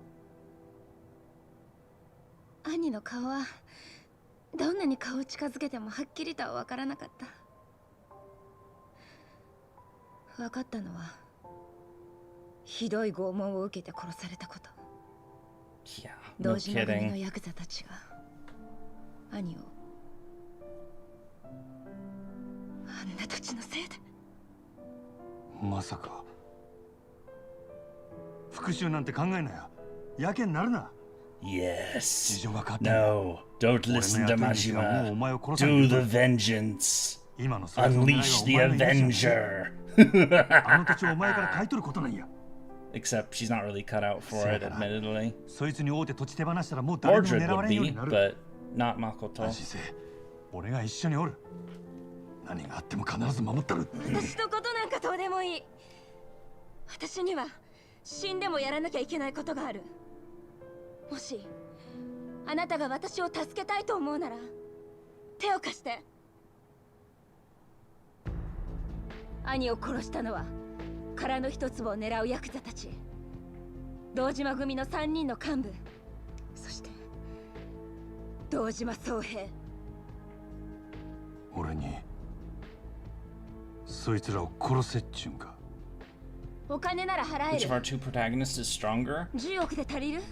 兄の顔はどんなに顔を近づけてもはっきりとは分からなかった。分かったのはひどい拷問を受けて殺されたこと。堂島組のヤクザたちが兄をあんな土地のせいで。まさか復讐なんて考えなや。やけになるな。Yes. No, don't listen to Majima. Do the vengeance. Unleash the Avenger. Except she's not really cut out for it, admittedly. Mordred would be, but not Makoto. 俺が一緒におる。何があっても必ず守ったる。私のことなんかどうでもいい。私には死んでもやらなきゃいけないことがある。もしあなたが私を助けたいと思うなら手を貸して。兄を殺したのは殻の一つを狙うヤクザたち、堂島組の3人の幹部、そして堂島宗平。俺にそいつらを殺せっちゅうんか。お金なら払える。 Which of our two protagonists is stronger? 10億で足りる？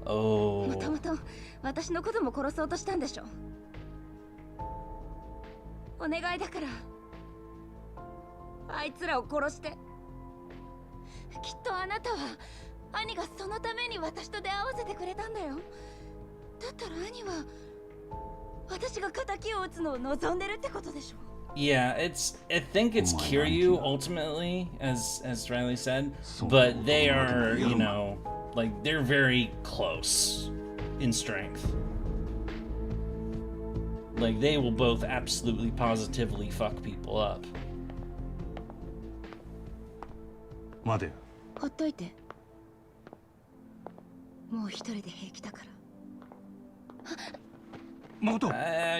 Oh. もともと私のことも殺そうとしたんでしょ。お願いだからあいつらを殺して。きっとあなたは兄がそのために私と出会わせてくれたんだよ。だったら兄は私が仇を撃つのを望んでるってことでしょ。Yeah, I think it's Kiryu ultimately, as Riley said, but they are, you know, like they're very close in strength. Like they will both absolutely positively fuck people up. 待てよ。ほっといて。もう一人で平気だから。Makoto!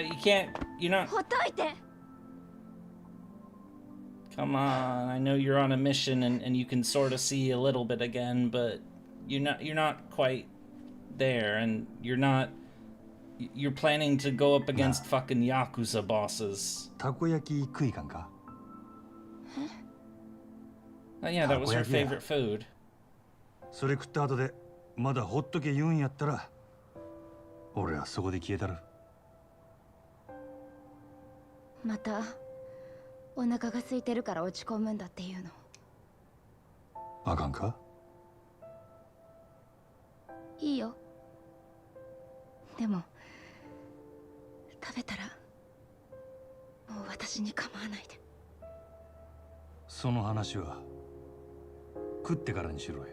You can't, you're not. ほっといて。Come on, I know you're on a mission and you can sort of see a little bit again, but you're not quite there, and you're planning to go up against fucking Yakuza bosses. たこ焼き食いかんか。Oh yeah, that was her favorite food. それ食った後でまだほっとけ言うんやったら俺はそこで消えたる。またお腹が空いてるから落ち込むんだっていうの。あかんか？いいよ。でも食べたらもう私に構わないで。その話は食ってからにしろよ。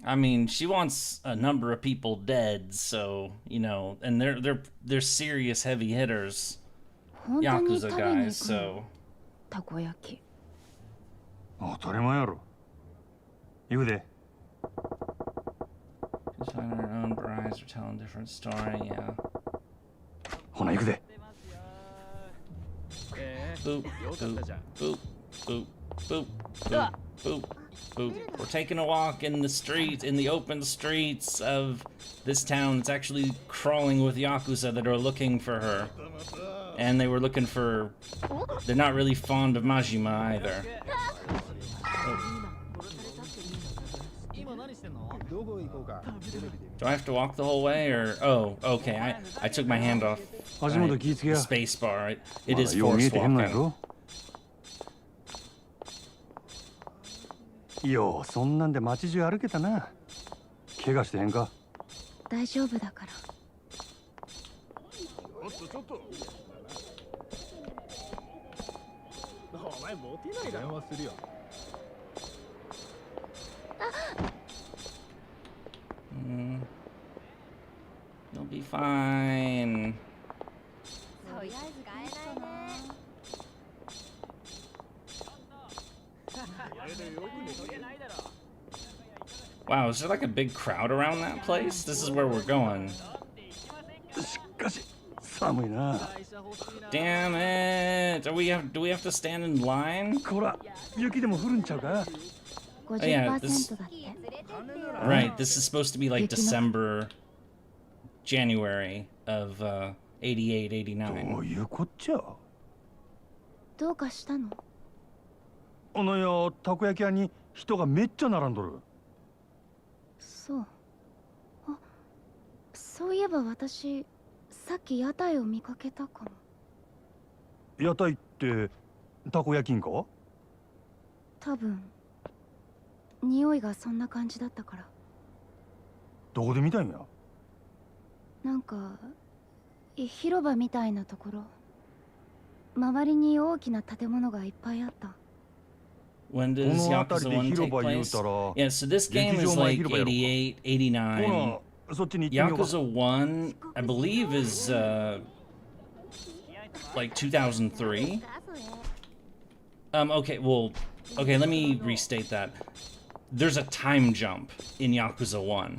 I mean, she wants a number of people dead, so you know, and they're serious heavy hitters, Yakuza guys. So. たこ焼き。当たり前やろ。行くで。Just on our own brides are telling a different story, yeah. ほな行くで。Boop, boop, boop, boop, boop, boop, boop, boop. We're taking a walk in the street, in the open streets of this town. It's actually crawling with Yakuza that are looking for her. And they were looking for... They're not really fond of Majima either. Oh. Do I have to walk the whole way, or... Oh, okay, I took my hand off the space bar. It is forced walking. ようそんなんで街中歩けたな。怪我してへんか？大丈夫だから。ちょっと。お前モテないだろ。電話するよ。You'll be fine. Wow, is there like a big crowd around that place? This is where we're going. しかし寒いな。 Damn it! Do we have to stand in line? こら、雪でも降るんちゃうか。 Oh, yeah, this, 50% だって。 right, this is supposed to be like December, January of 88, 89. どういうこっちゃ。どうかしたの？あのよ、たこ焼き屋に人がめっちゃ並んどる。そう。あ、そういえば私、さっき屋台を見かけたかも。屋台ってたこ焼きんか？多分。匂いがそんな感じだったから。どこで見たんや？なんか広場みたいなところ。周りに大きな建物がいっぱいあった。When does Yakuza 1 take place? Yeah, so this game is like 88, 89. Yakuza 1, I believe, is like 2003. Okay, well, okay, let me restate that. There's a time jump in Yakuza 1.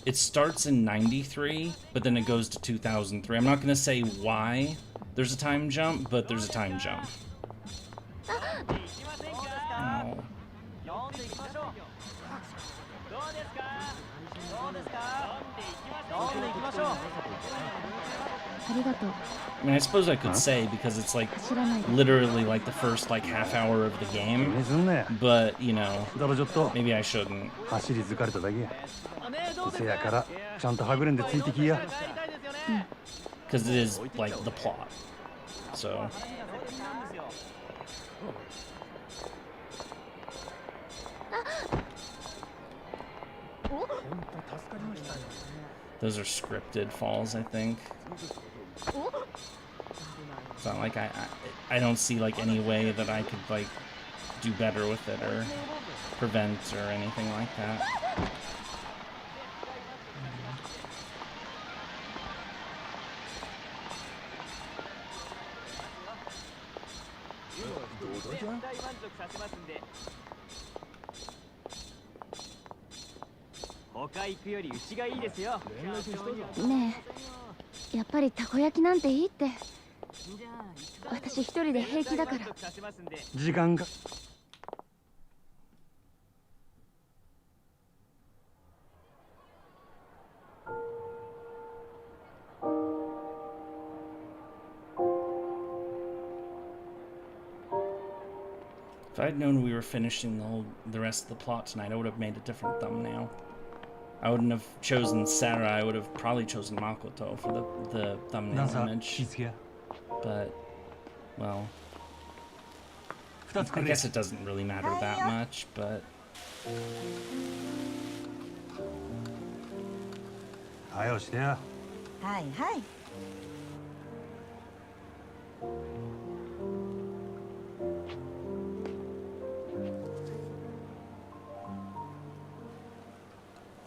It starts in 93, but then it goes to 2003. I'm not going to say why there's a time jump, but there's a time jump. Oh. I mean, I suppose I could say because it's like literally like the first like half hour of the game, but you know, maybe I shouldn't. 走り疲れただけや。せやからちゃんとはぐれんでついてきや。Because it is like the plot, so. Those are scripted falls, I think. It's not like I don't see like any way that I could like do better with it or prevent or anything like that.ねえ、やっぱりたこ焼きなんていいって。私一人で平気だから。時間が。If I'd known we were finishing the rest of the plot tonight, I would have made a different thumbnail. I wouldn't have chosen Sarah. I would have probably chosen Makoto for the thumbnail image. But, well, I guess it doesn't really matter that much, but... はよしてや。はいはい。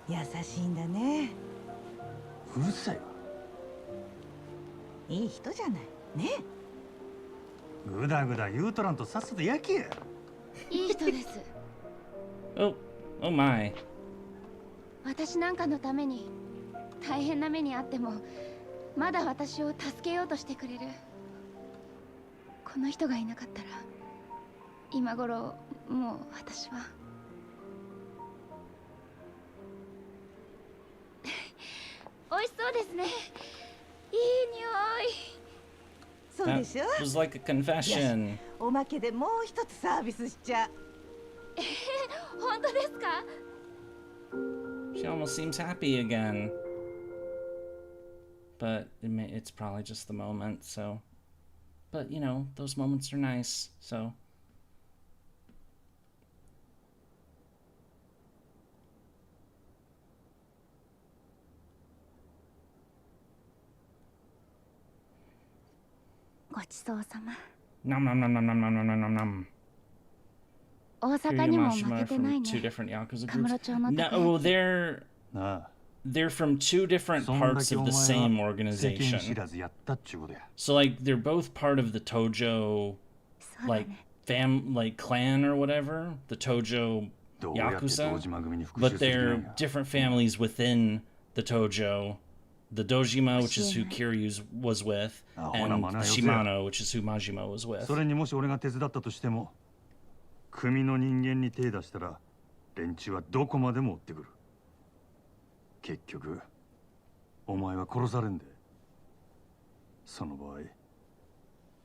優しいんだね。うるさいわ。いい人じゃない。ね。ぐだぐだ言うとらんとさっさと焼けや。いい人です。Oh my. 私なんかのために大変な目にあってもまだ私を助けようとしてくれる。この人がいなかったら今頃もう私は。美味しそうですね。いい匂い。そうでしょ。 That was like a confession. おまけでもう一つサービスしちゃう。本当ですか？ She almost seems happy again. But it's probably just the moment, so. But, you know, those moments are nice, so. Nom nom nom nom nom nom nom nom nom. Kiryu and Majima from two different Yakuza groups. No, well, they're from two different parts of the same organization. So like they're both part of the Tojo, like clan or whatever, the Tojo Yakuza, but they're different families within the Tojo the Dojima, which is who Kiryu was with, and Shimano, which is who Majima was with. それにもし俺が手伝ったとしても、組の人間に手出したら連中はどこまでも追ってくる。結局お前は殺されんで。その場合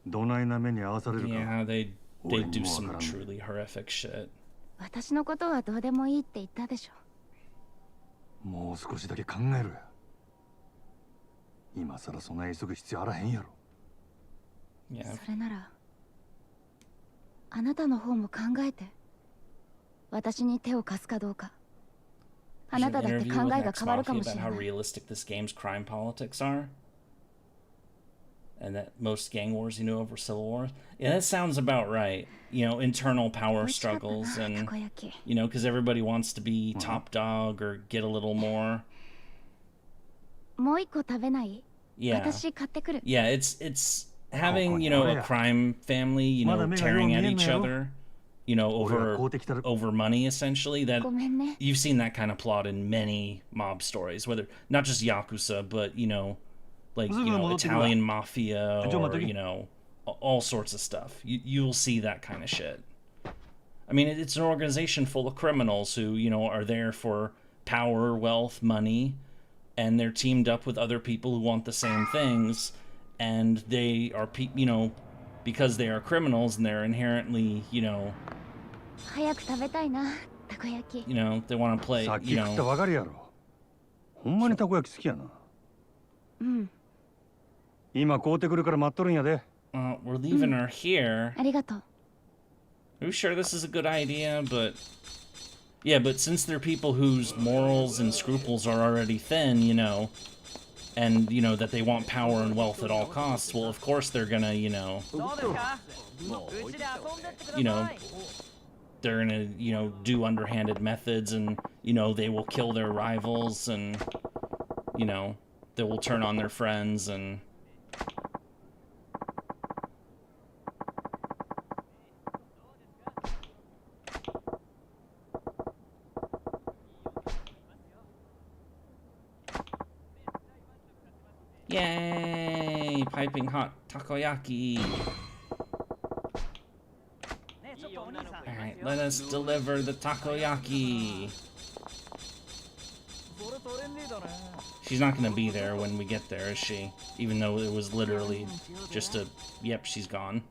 どないな目に遭わされるか。Yeah, they do some truly horrific shit. 私のことはどうでもいいって言ったでしょ。もう少しだけ考えろや。今さらそんな急ぐ必要あらへんやろ。それならあなたの方も考えて。私に手を貸すかどうか。あなただって考えが変わるかもしれない。 How realistic this game's crime politics are, and that most gang wars, over civil wars. Yeah, that sounds about right. Internal power struggles, and because everybody wants to be top dog or get a little more. もう一個食べない？ Yeah. 私買ってくる。 Yeah, it's having, a crime family, tearing at each other, over money, essentially. That you've seen that kind of plot in many mob stories, whether not just Yakuza, but Italian mafia, or all sorts of stuff. You'll see that kind of shit. I mean, it's an organization full of criminals who, are there for power, wealth, money, and they're teamed up with other people who want the same things, and they are, because they are criminals and they're inherently, 早く食べたいな、たこ焼き。they want to play, さっき食ったばかりやろ。ほんまにたこ焼き好きやな。うん。今買うてくるから待っとるんやで。We're leaving her here. ありがとう。 Are you sure this is a good idea? But since they're people whose morals and scruples are already thin, and that they want power and wealth at all costs, well, of course they're gonna, they're gonna, do underhanded methods, and they will kill their rivals, and they will turn on their friends, and yay! Piping hot takoyaki. Alright, let us deliver the takoyaki. She's not gonna be there when we get there, is she? Even though it was literally just a... Yep, she's gone.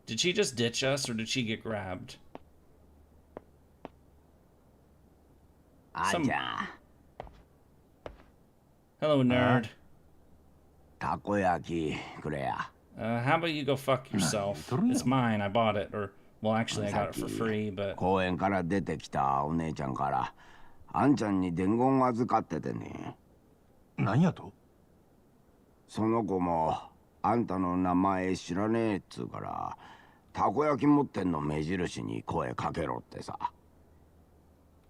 Did she just ditch us, or did she get grabbed? Hello, nerd. Takoyaki, how about you go fuck yourself? It's mine, I bought it, or... Well, actually, I got it for free, but... 公園から出てきたお姉ちゃんから、あんちゃんに伝言預かっててね。何やと？その子も、あんたの名前知らねえっつうから、たこ焼き持ってんの目印に声かけろってさ。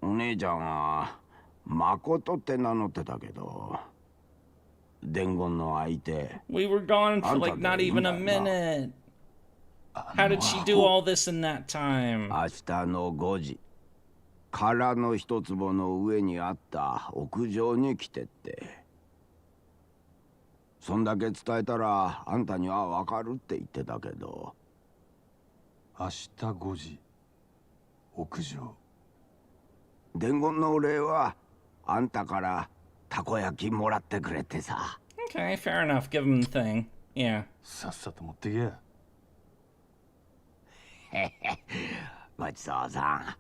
お姉ちゃんは、誠って名乗ってたけど、伝言の相手。We were gone for like not even a minute. How did she do all this in that time? 明日の5時、殻の一坪の上にあった屋上に来てって。そんだけ伝えたらあんたにはわかるって言ってたけど。明日5時、屋上。伝言のお礼はあんたからたこ焼きもらってくれってさ。Okay, fair enough. Give him the thing. Yeah. さっさと持ってけや。ごちそうさん。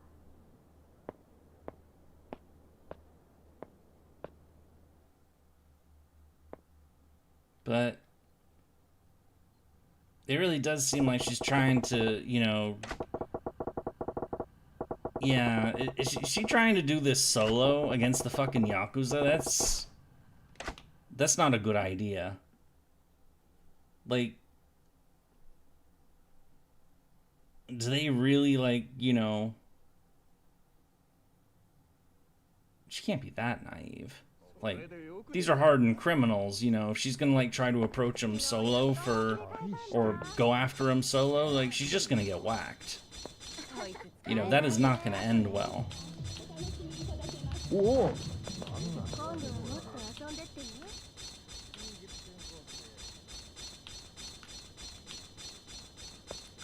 But it really does seem like she's trying to, yeah, is she trying to do this solo against the fucking Yakuza? That's not a good idea. Like, do they really, she can't be that naive. Like, these are hardened criminals, if she's gonna, try to approach them solo or go after him solo, she's just gonna get whacked. That is not gonna end well. おお。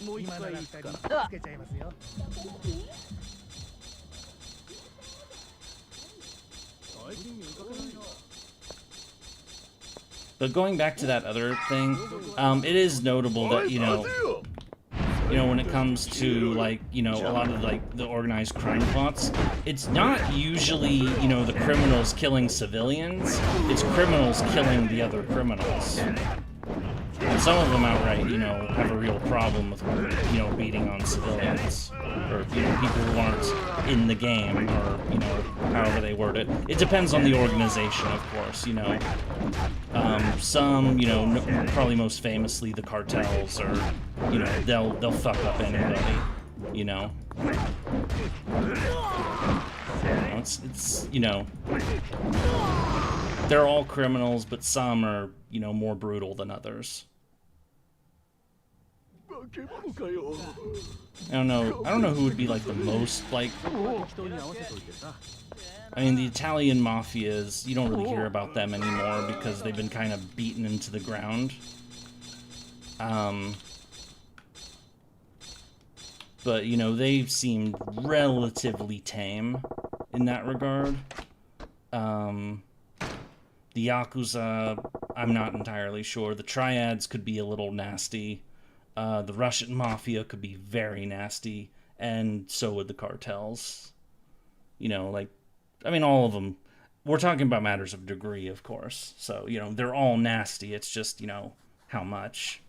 もう一回いいかな。つけちゃいますよ。But going back to that other thing, it is notable that, you know, when it comes to, like, you know, a lot of, like, the organized crime plots, it's not usually, you know, the criminals killing civilians, it's criminals killing the other criminals. And some of them outright, you know, have a real problem with, you know, beating on civilians. Or, you know, people who aren't in the game, or, you know, however they word it. It depends on the organization, of course, you know. Some, you know, probably most famously the cartels, or, you know, they'll fuck up anybody, you know. It's, you know, they're all criminals, but some are, you know, more brutal than others. I don't know who would be like the most, like, I mean, the Italian mafias, you don't really hear about them anymore because they've been kind of beaten into the ground. But, you know, they've seemed relatively tame in that regard. The Yakuza, I'm not entirely sure. The Triads could be a little nasty. The Russian Mafia could be very nasty, and so would the cartels. You know, like, I mean, all of them. We're talking about matters of degree, of course. So, you know, they're all nasty. It's just, you know, how much.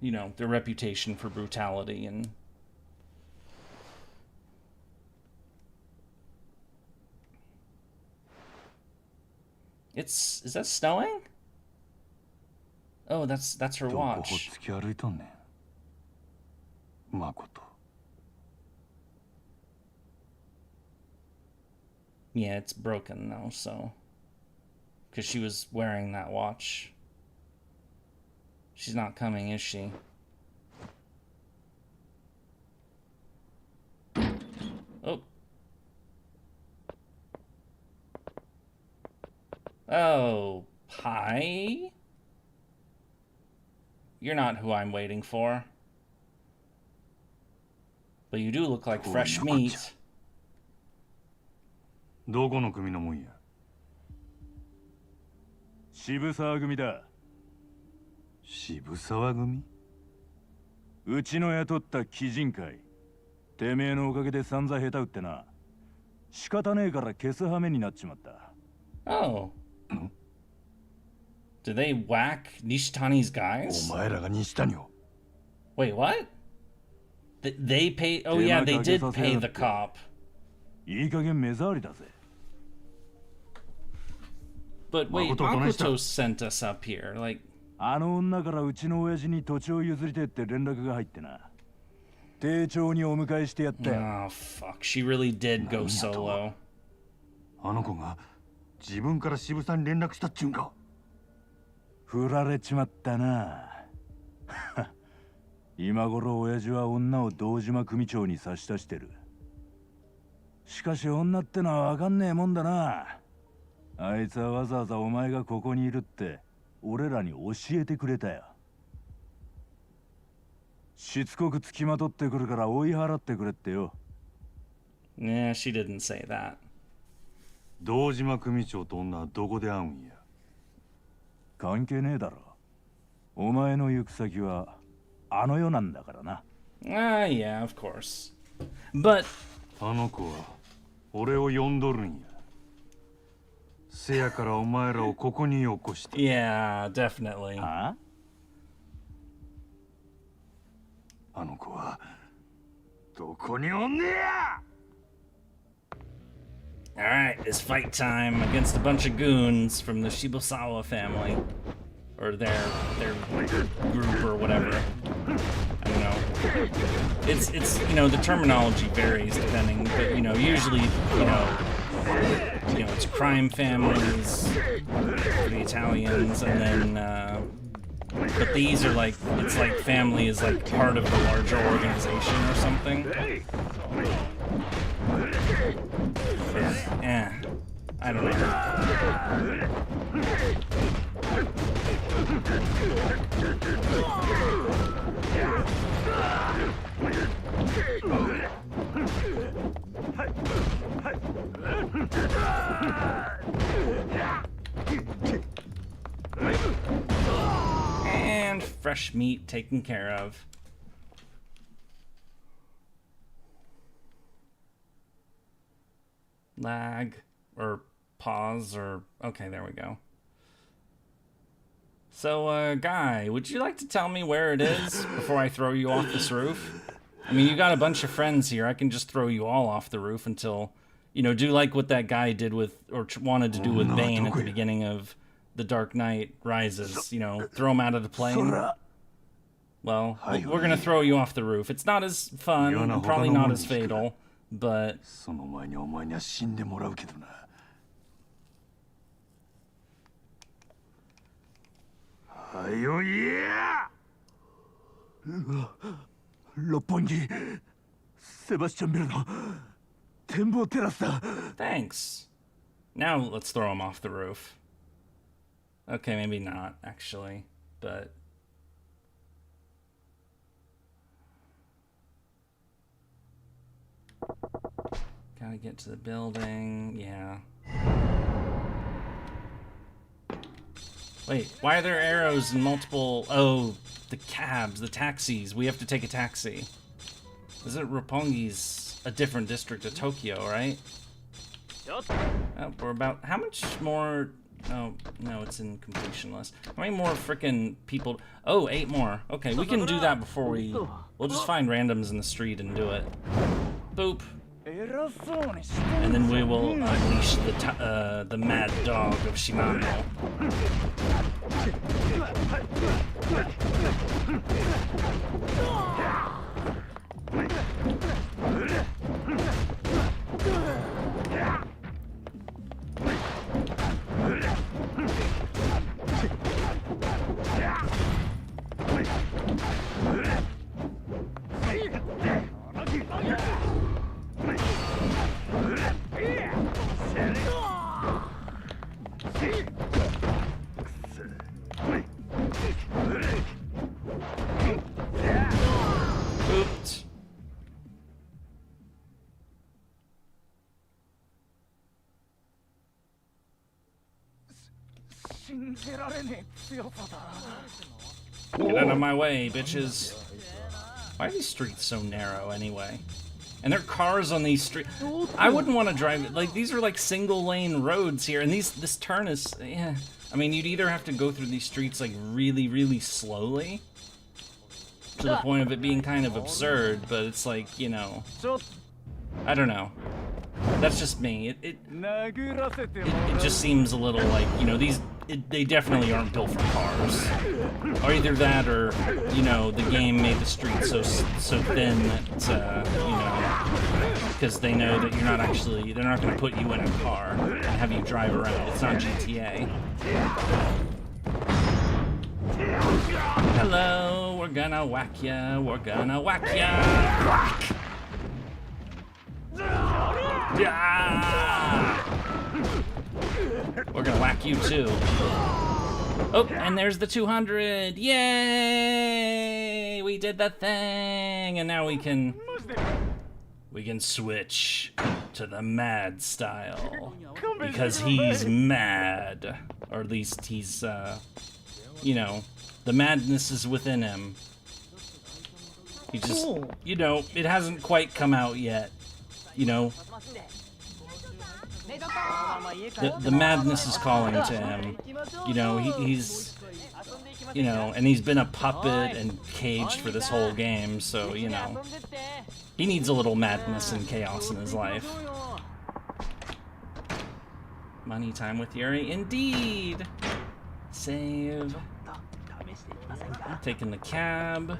You know, their reputation for brutality and... Is that snowing? Oh, that's her watch. Makoto. Yeah, it's broken now, so... Because she was wearing that watch. She's not coming, is she? Oh. Oh, hi? You're not who I'm waiting for. But you do look like fresh meat. どこの組のもんや。渋沢組だ。渋沢組？うちの雇った鬼人会。てめえのおかげで散々下手打ってな。仕方ねえから消す羽目になっちまった。Oh. Did they whack Nishitani's guys? お前らが西谷を。Wait, what? They paid... Oh yeah, they did pay the cop. いい加減目障りだぜ。But wait, Makoto sent us up here, like... あの女からうちの親父に土地を譲りてって連絡が入ってな。丁重にお迎えしてやったよ。Oh, fuck. She really did go solo. あの子が自分から渋沢に連絡したっちゅうんか。振られちまったな。今頃親父は女を堂島組長に差し出してる。しかし女ってのは分かんねえもんだな。あいつはわざわざお前がここにいるって俺らに教えてくれたよ。しつこくつきまとってくるから追い払ってくれってよ。Yeah, she didn't say that. 堂島組長と女はどこで会うんや。関係ねえだろ。お前の行く先はあの世なんだからな。Ah, yeah, of course. But あの子は俺を呼んどるんや。せやからお前らをここによこした。Yeah, definitely. あの子はどこにおんねや。 Alright, it's fight time against a bunch of goons from the Shibusawa family. Or their group or whatever. I don't know. It's you know, the terminology varies depending, but you know, usually, you know, it's crime families, the Italians, and then but these are like, it's like family is like part of the larger organization or something. Eh, I don't know. And fresh meat taken care of. Lag or pause or okay, there we go. So, Guy, would you like to tell me where it is before I throw you off this roof? I mean, you got a bunch of friends here. I can just throw you all off the roof until, you know, do like what that guy did with, or wanted to do with Bane at the beginning of The Dark Knight Rises. You know, throw him out of the plane. Well, we're gonna throw you off the roof. It's not as fun, and probably not as fatal, but... Thanks. Now let's throw him off the roof. Okay, maybe not, actually, but... Gotta get to the building, yeah. Wait, why are there arrows in multiple... Oh, the cabs, the taxis. We have to take a taxi. Isn't Roppongi's a different district of Tokyo, right? Oh, we're about... How much more... Oh, no, it's in completion list. How many more frickin' people... Oh, 8 more. Okay, we can do that before we... We'll just find randoms in the street and do it. Boop. And then we will unleash the mad dog of Shimano. Oops. Get out of my way, bitches. Why are these streets so narrow anyway? And there are cars on these streets. I wouldn't want to drive it. Like, these are like single lane roads here, and this turn is, yeah. I mean, you'd either have to go through these streets like really, really slowly, to the point of it being kind of absurd, but it's like, you know, I don't know. That's just me. It just seems a little like, you know, they definitely aren't built for cars. Or either that, or, you know, the game made the streets so thin that, you know, because they know that you're not actually, they're not going to put you in a car and have you drive around. It's not GTA. Hello, we're gonna whack ya, we're gonna whack ya. Whack! Yeah! We're gonna whack you too. Oh, and there's the 200. Yay! We did the thing, and now we can switch to the mad style because he's mad, or at least he's you know, the madness is within him. He just, you know, it hasn't quite come out yet. You know, the madness is calling to him. You know, he's, you know, and he's been a puppet and caged for this whole game, so, you know, he needs a little madness and chaos in his life. Money time with Yurie, indeed. Save. Taking the cab.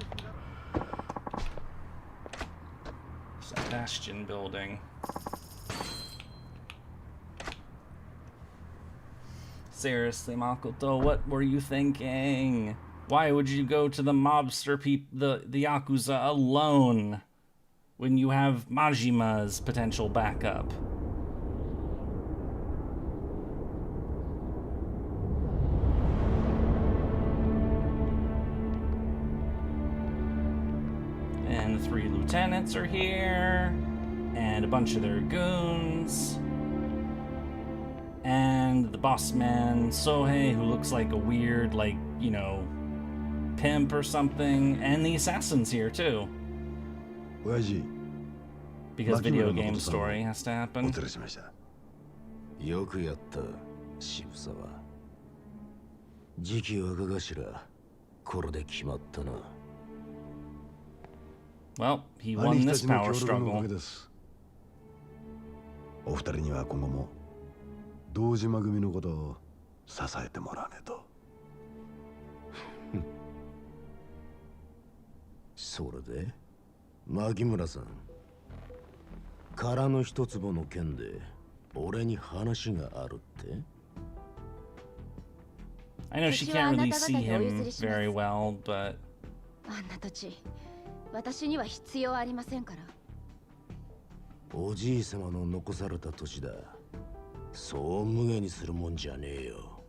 Bastion building. Seriously, Makoto, what were you thinking? Why would you go to the mobster the Yakuza alone when you have Majima's potential backup? And the 3 lieutenants are here, and a bunch of their goons, and the boss man Sohei, who looks like a weird, like, you know, pimp or something, and the assassin's here too. Because video game story has to happen. よくやった渋沢。次期若頭、これで決まったな。Well, he won this power struggle. お二人には今後も堂島組のことを支えてもらわねえと。それで、牧村さん、殻の一坪の件で俺に話があるって？ I know she can't really see him very well, but あんな土地、私には必要ありませんから。おじい様の残された土地だ。そう無下にするもんじゃねえよ。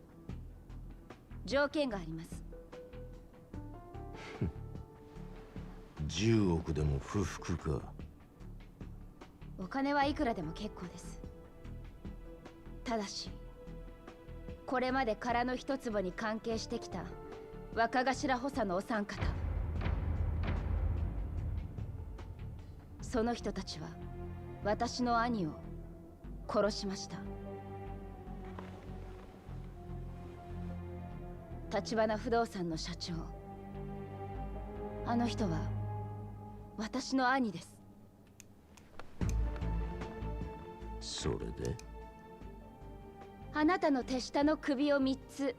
条件があります。10億でも不服か。お金はいくらでも結構です。ただし、これまで殻の一坪に関係してきた若頭補佐のお三方、その人たちは私の兄を殺しました。橘不動産の社長、あの人は私の兄です。それで、あなたの手下の首を3つ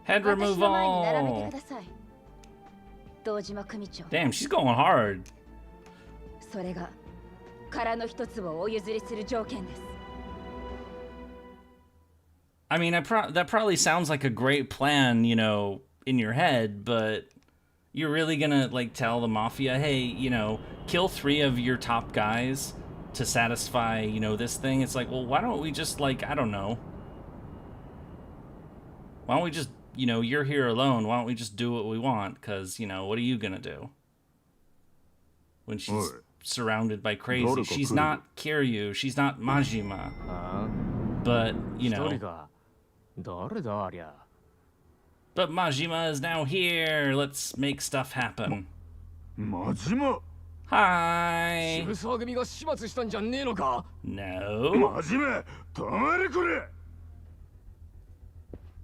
head 私の前に並べ removal. てください。堂島組長。 Damn, she's going hard. それが殻の一粒をお譲りする条件です。 I mean, that probably sounds like a great plan, you know, in your head, but you're really gonna, like, tell the mafia, hey, you know, kill 3 of your top guys to satisfy, you know, this thing? It's like, well, why don't we just, like, I don't know. Why don't we just, you know, you're here alone. Why don't we just do what we want? Because, you know, what are you gonna do? When she's surrounded by crazy. She's not Kiryu. She's not Majima. But, you know. But Majima is now here. Let's make stuff happen. Majima? Hi. 渋沢組が始末したんじゃねえのか? No. 真面目、止まれこれ。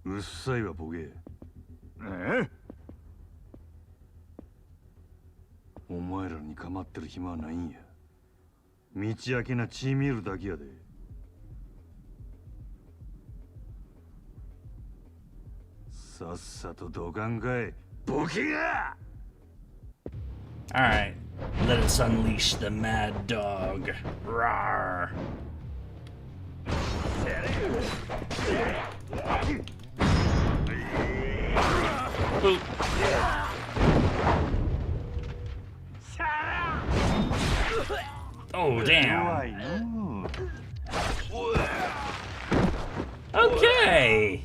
うっさいわボケ。お前らに構ってる暇はないんや。道明けな血見るだけやで。さっさとどかんかい、ボケが。All right, let us unleash the mad dog. Rawr. Boop. Oh, damn. Okay.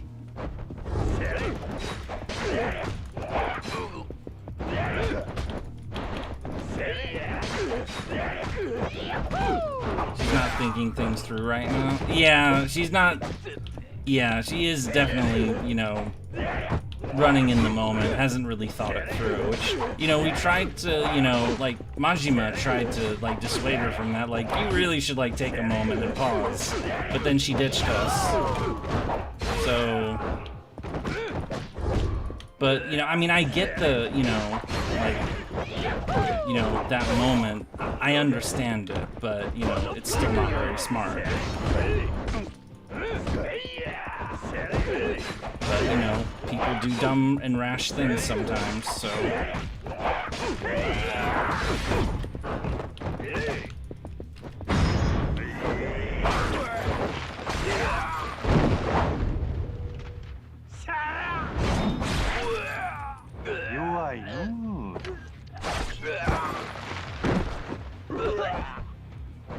She's not thinking things through right now. Yeah, she's not. Yeah, she is definitely, you know, running in the moment. Hasn't really thought it through. Which, you know, we tried to, you know, like, Majima tried to, like, dissuade her from that. Like, you really should, like, take a moment and pause. But then she ditched us. So. But, you know, I mean, I get the, you know, like, you know, that moment. I understand it, but, you know, it's still not very smart. But, you know, people do dumb and rash things sometimes, so.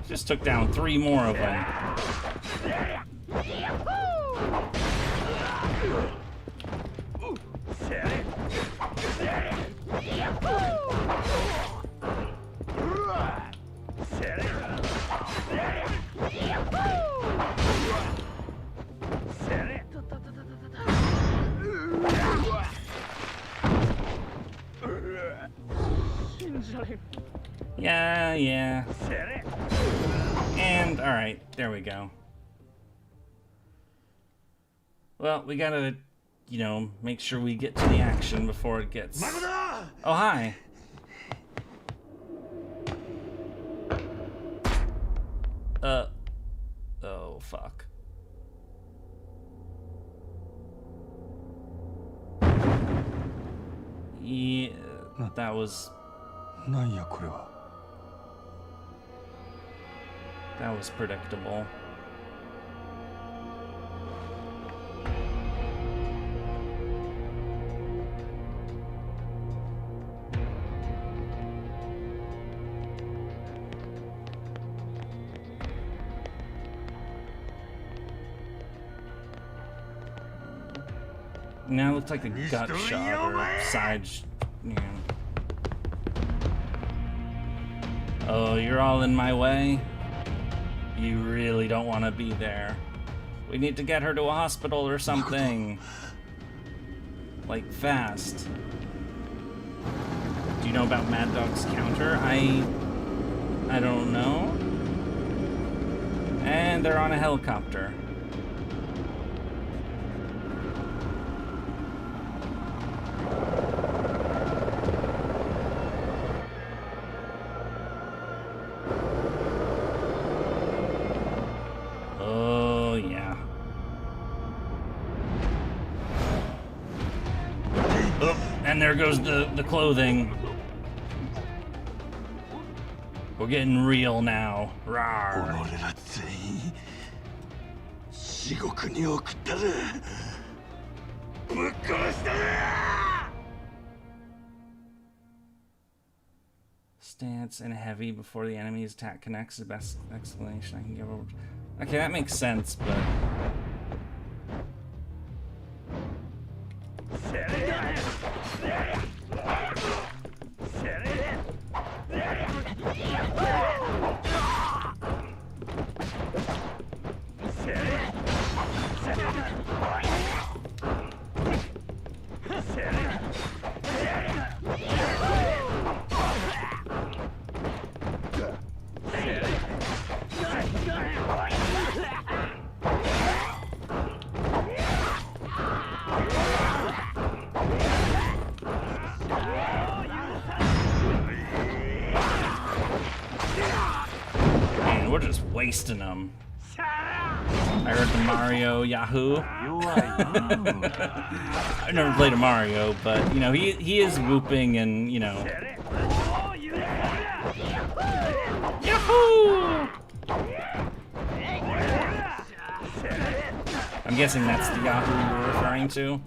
Just took down 3 more of them. Yeah. And, alright, there we go. Well, we gotta, you know, make sure we get to the action before it gets... Oh, hi! Oh, fuck. Yeah, that was... That was predictable. Now it looks like a gut shot or side. Yeah. Oh, you're all in my way? You really don't want to be there. We need to get her to a hospital or something. Like, fast. Do you know about Mad Dog's counter? I don't know. And they're on a helicopter. And there goes the clothing. We're getting real now. Rawr. Stance and heavy before the enemy's attack connects. The best explanation I can give over. Okay, that makes sense, but... Man, we're just wasting them. I heard the Mario Yahoo. I've never played a Mario, but you know he is whooping and you know. Yahoo! I'm guessing that's the Yahoo you're referring to.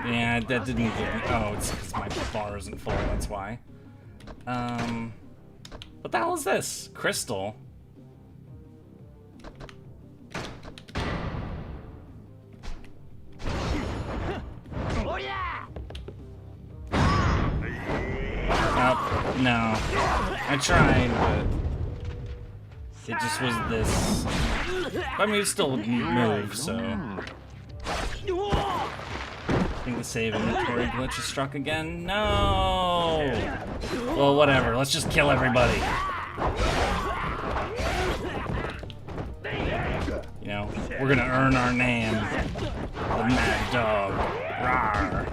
Yeah, that didn't get... Oh, it's because my bar isn't full, that's why. What the hell is this? Crystal? Oh, no. I tried, but... It just was this... I mean, it still moved, so... I think the save inventory glitch is struck again. No! Well, whatever. Let's just kill everybody. You know, we're gonna earn our name. The Mad Dog. Rawr.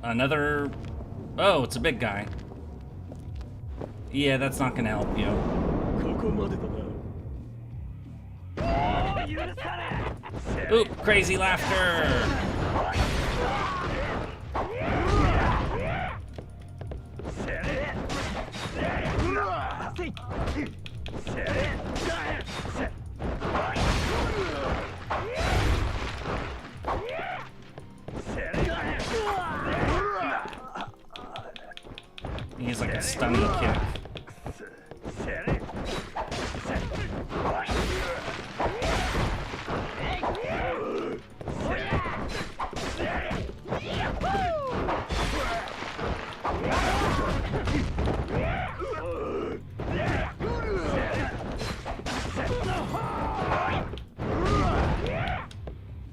Another... Oh, it's a big guy. Yeah, that's not gonna help you. Oop, crazy laughter! He's like a stunning kick.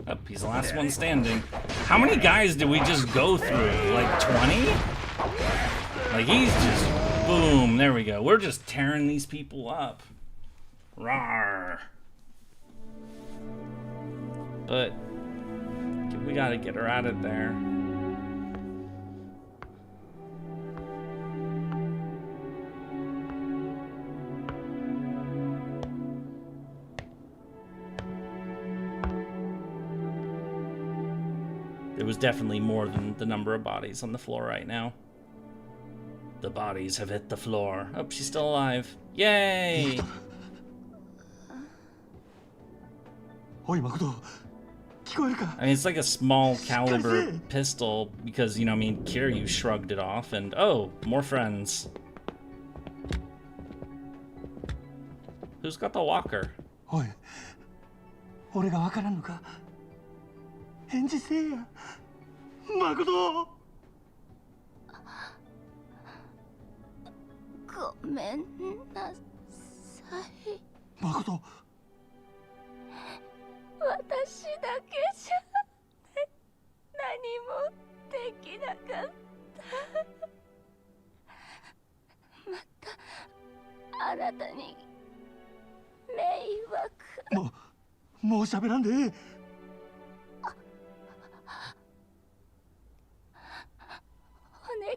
Oh, he's the last one standing. How many guys did we just go through? Like 20? Like he's just boom, there we go. We're just tearing these people up. Rawr. But we gotta get her out of there. There was definitely more than the number of bodies on the floor right now. The bodies have hit the floor. Oh, she's still alive. Yay! I mean, it's like a small caliber pistol because, you know, I mean, Kiryu shrugged it off and, oh, more friends. Who's got the walker? Oi. 俺がわからんのか返事せえや誠ごめんなさい誠私だけじゃ何もできなかったまたあなたに迷惑もう喋らんでええお願い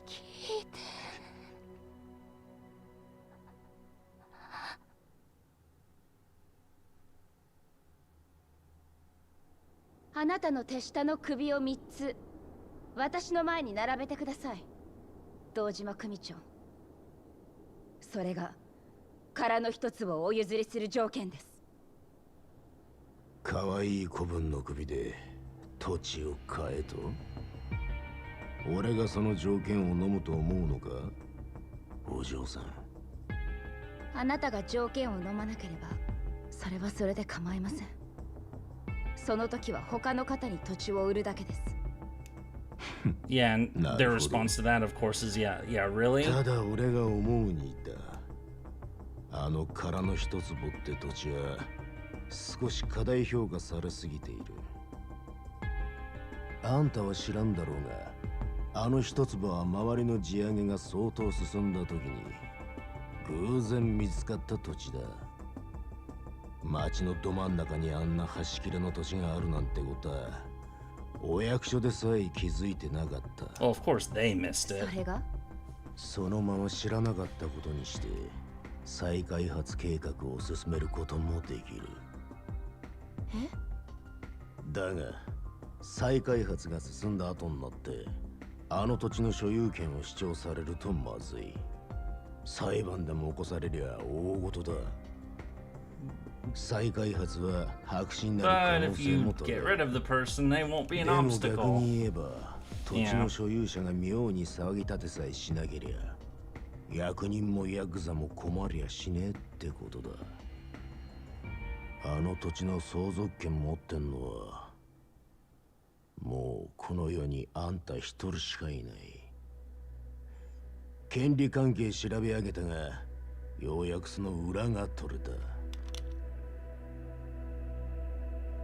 聞いてあなたの手下の首を3つ私の前に並べてください堂島組長それが殻の一つをお譲りする条件です可愛い子分の首で土地を買えと俺がその条件を飲むと思うのかお嬢さんあなたが条件を飲まなければそれはそれで構いませんその時は他の方に土地を売るだけです Yeah, and their response to that, of course, is yeah, really? ただ俺が思うに言ったあの殻の一つぼって土地は少し過大評価されすぎているあんたは知らんだろうがあの一坪は周りの地上げが相当進んだ時に偶然見つかった土地だ町のど真ん中にあんな端切れの土地があるなんてことはお役所でさえ気づいてなかった。Oh, of course they missed it. それがそのまま知らなかったことにして再開発計画を進めることもできる。え？だが再開発が進んだ後になってあの土地の所有権を主張されるとまずい。裁判でも起こされりゃ大事だ。再開発は白紙になる可能性も高い。でも逆に言えば土地の所有者が妙に騒ぎ立てさえしなけりゃ役人もヤクザも困りゃしねえってことだ。あの土地の相続権持ってんのはもうこの世にあんた一人しかいない。権利関係調べ上げたがようやくその裏が取れた。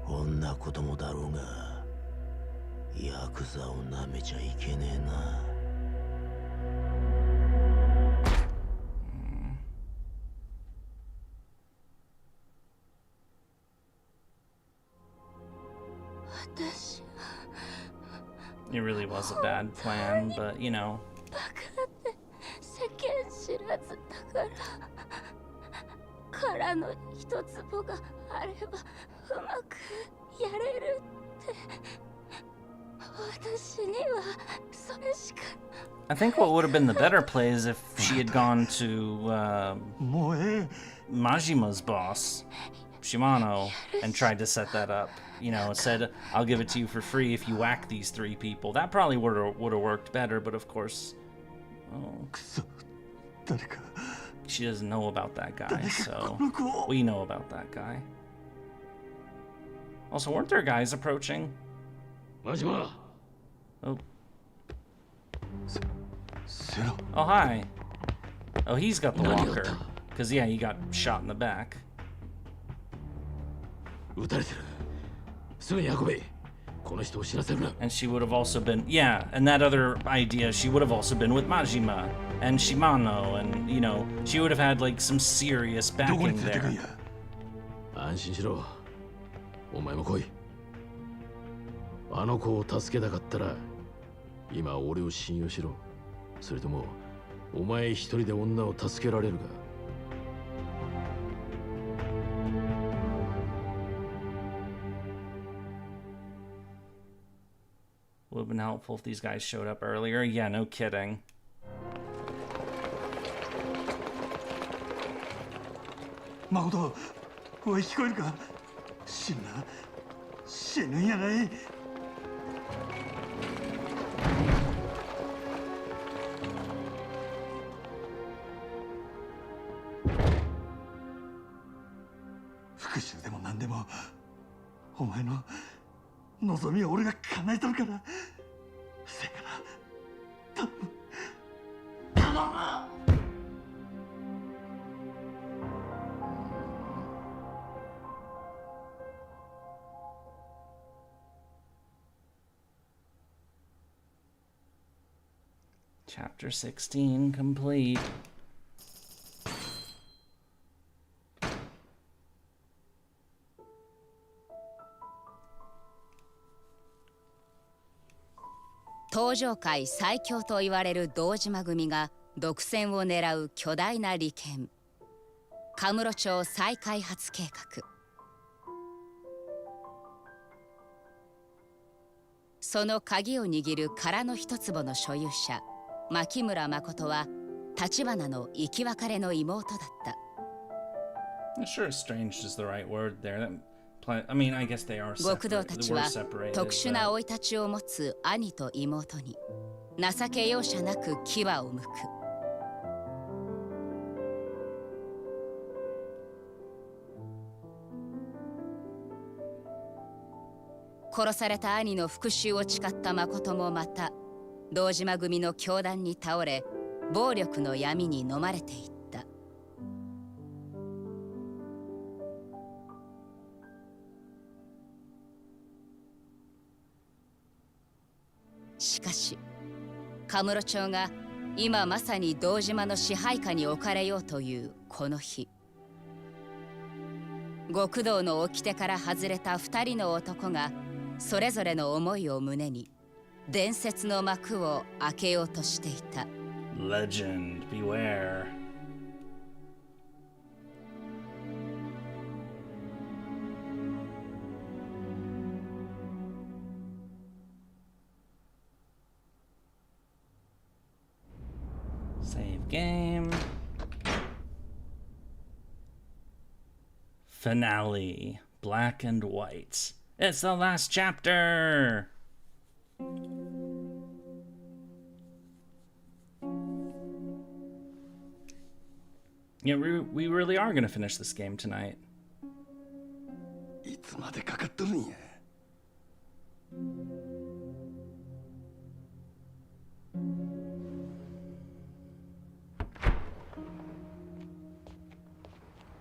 こんなこともだろうがヤクザをなめちゃいけねえな。私 It really was a bad plan, but you know. バカって世間知らずだから殻の一坪があればうまくやれるって私にはそれしか I think what would have been the better play is if she had gone to Majima's boss, Shimano, and tried to set that up. You know, said, I'll give it to you for free if you whack these 3 people. That probably would have worked better, but of course, she doesn't know about that guy, so we know about that guy. Also, weren't there guys approaching? Majima! Oh. Oh, hi. Oh, he's got the walker. Because, yeah, he got shot in the back. And she would have also been, yeah, and that other idea, she would have also been with Majima and Shimano, and, you know, she would have had, like, some serious backing there. 安心しろ。お前も来い。あの子を助けたかったら、今俺を信用しろ。それとも、お前一人で女を助けられるか。Would have been helpful if these guys showed up earlier. Yeah, no kidding. Makoto, おい聞こえるか？死ぬんやない。復讐でも何でもお前の望みを俺が叶えとるから。せやから頼む。 Chapter 16 complete. Tojo Kai 最強と言われる堂島組が独占を狙う巨大な利権。カムロ町再開発計画。その鍵を握る殻の一坪の所有者。 牧村誠は橘の生き別れの妹だった。Sure, estranged is the right word there. I mean, I guess they are separated. 極道たちは特殊な生い立ちを持つ兄と妹に情け容赦なく牙を向く。殺された兄の復讐を誓った誠もまた。 堂島組の凶弾に倒れ暴力の闇に飲まれていった。しかしカムロ町が今まさに堂島の支配下に置かれようというこの日、極道の掟から外れた2人の男がそれぞれの思いを胸に 伝説の幕を開けようとしていた。Legend, beware. Save game. Finale. Black and white. It's the last chapter. Yeah, we really are gonna finish this game tonight. いつまでかかっとるんや。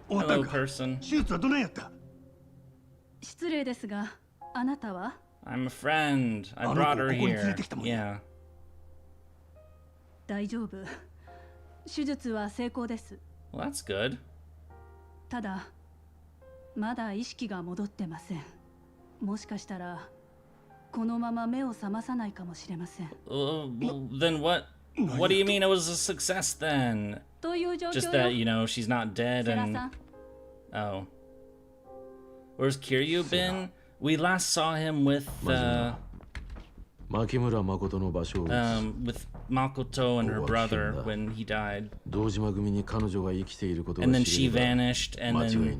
Hello, person. 手術はどないやった？失礼ですが、あなたは？ I'm a friend. I brought her here. Yeah. 大丈夫。手術は成功です。 Well, that's good. ただ、まだ意識が戻ってません。もしかしたらこのまま目を覚まさないかもしれません。Then what do you mean it was a success then? という状況よ。 Just that, you know, she's not dead セラ and... さん。 Oh. Where's Kiryu been? We last saw him with, with Makoto and her brother when he died. And then she vanished, and then,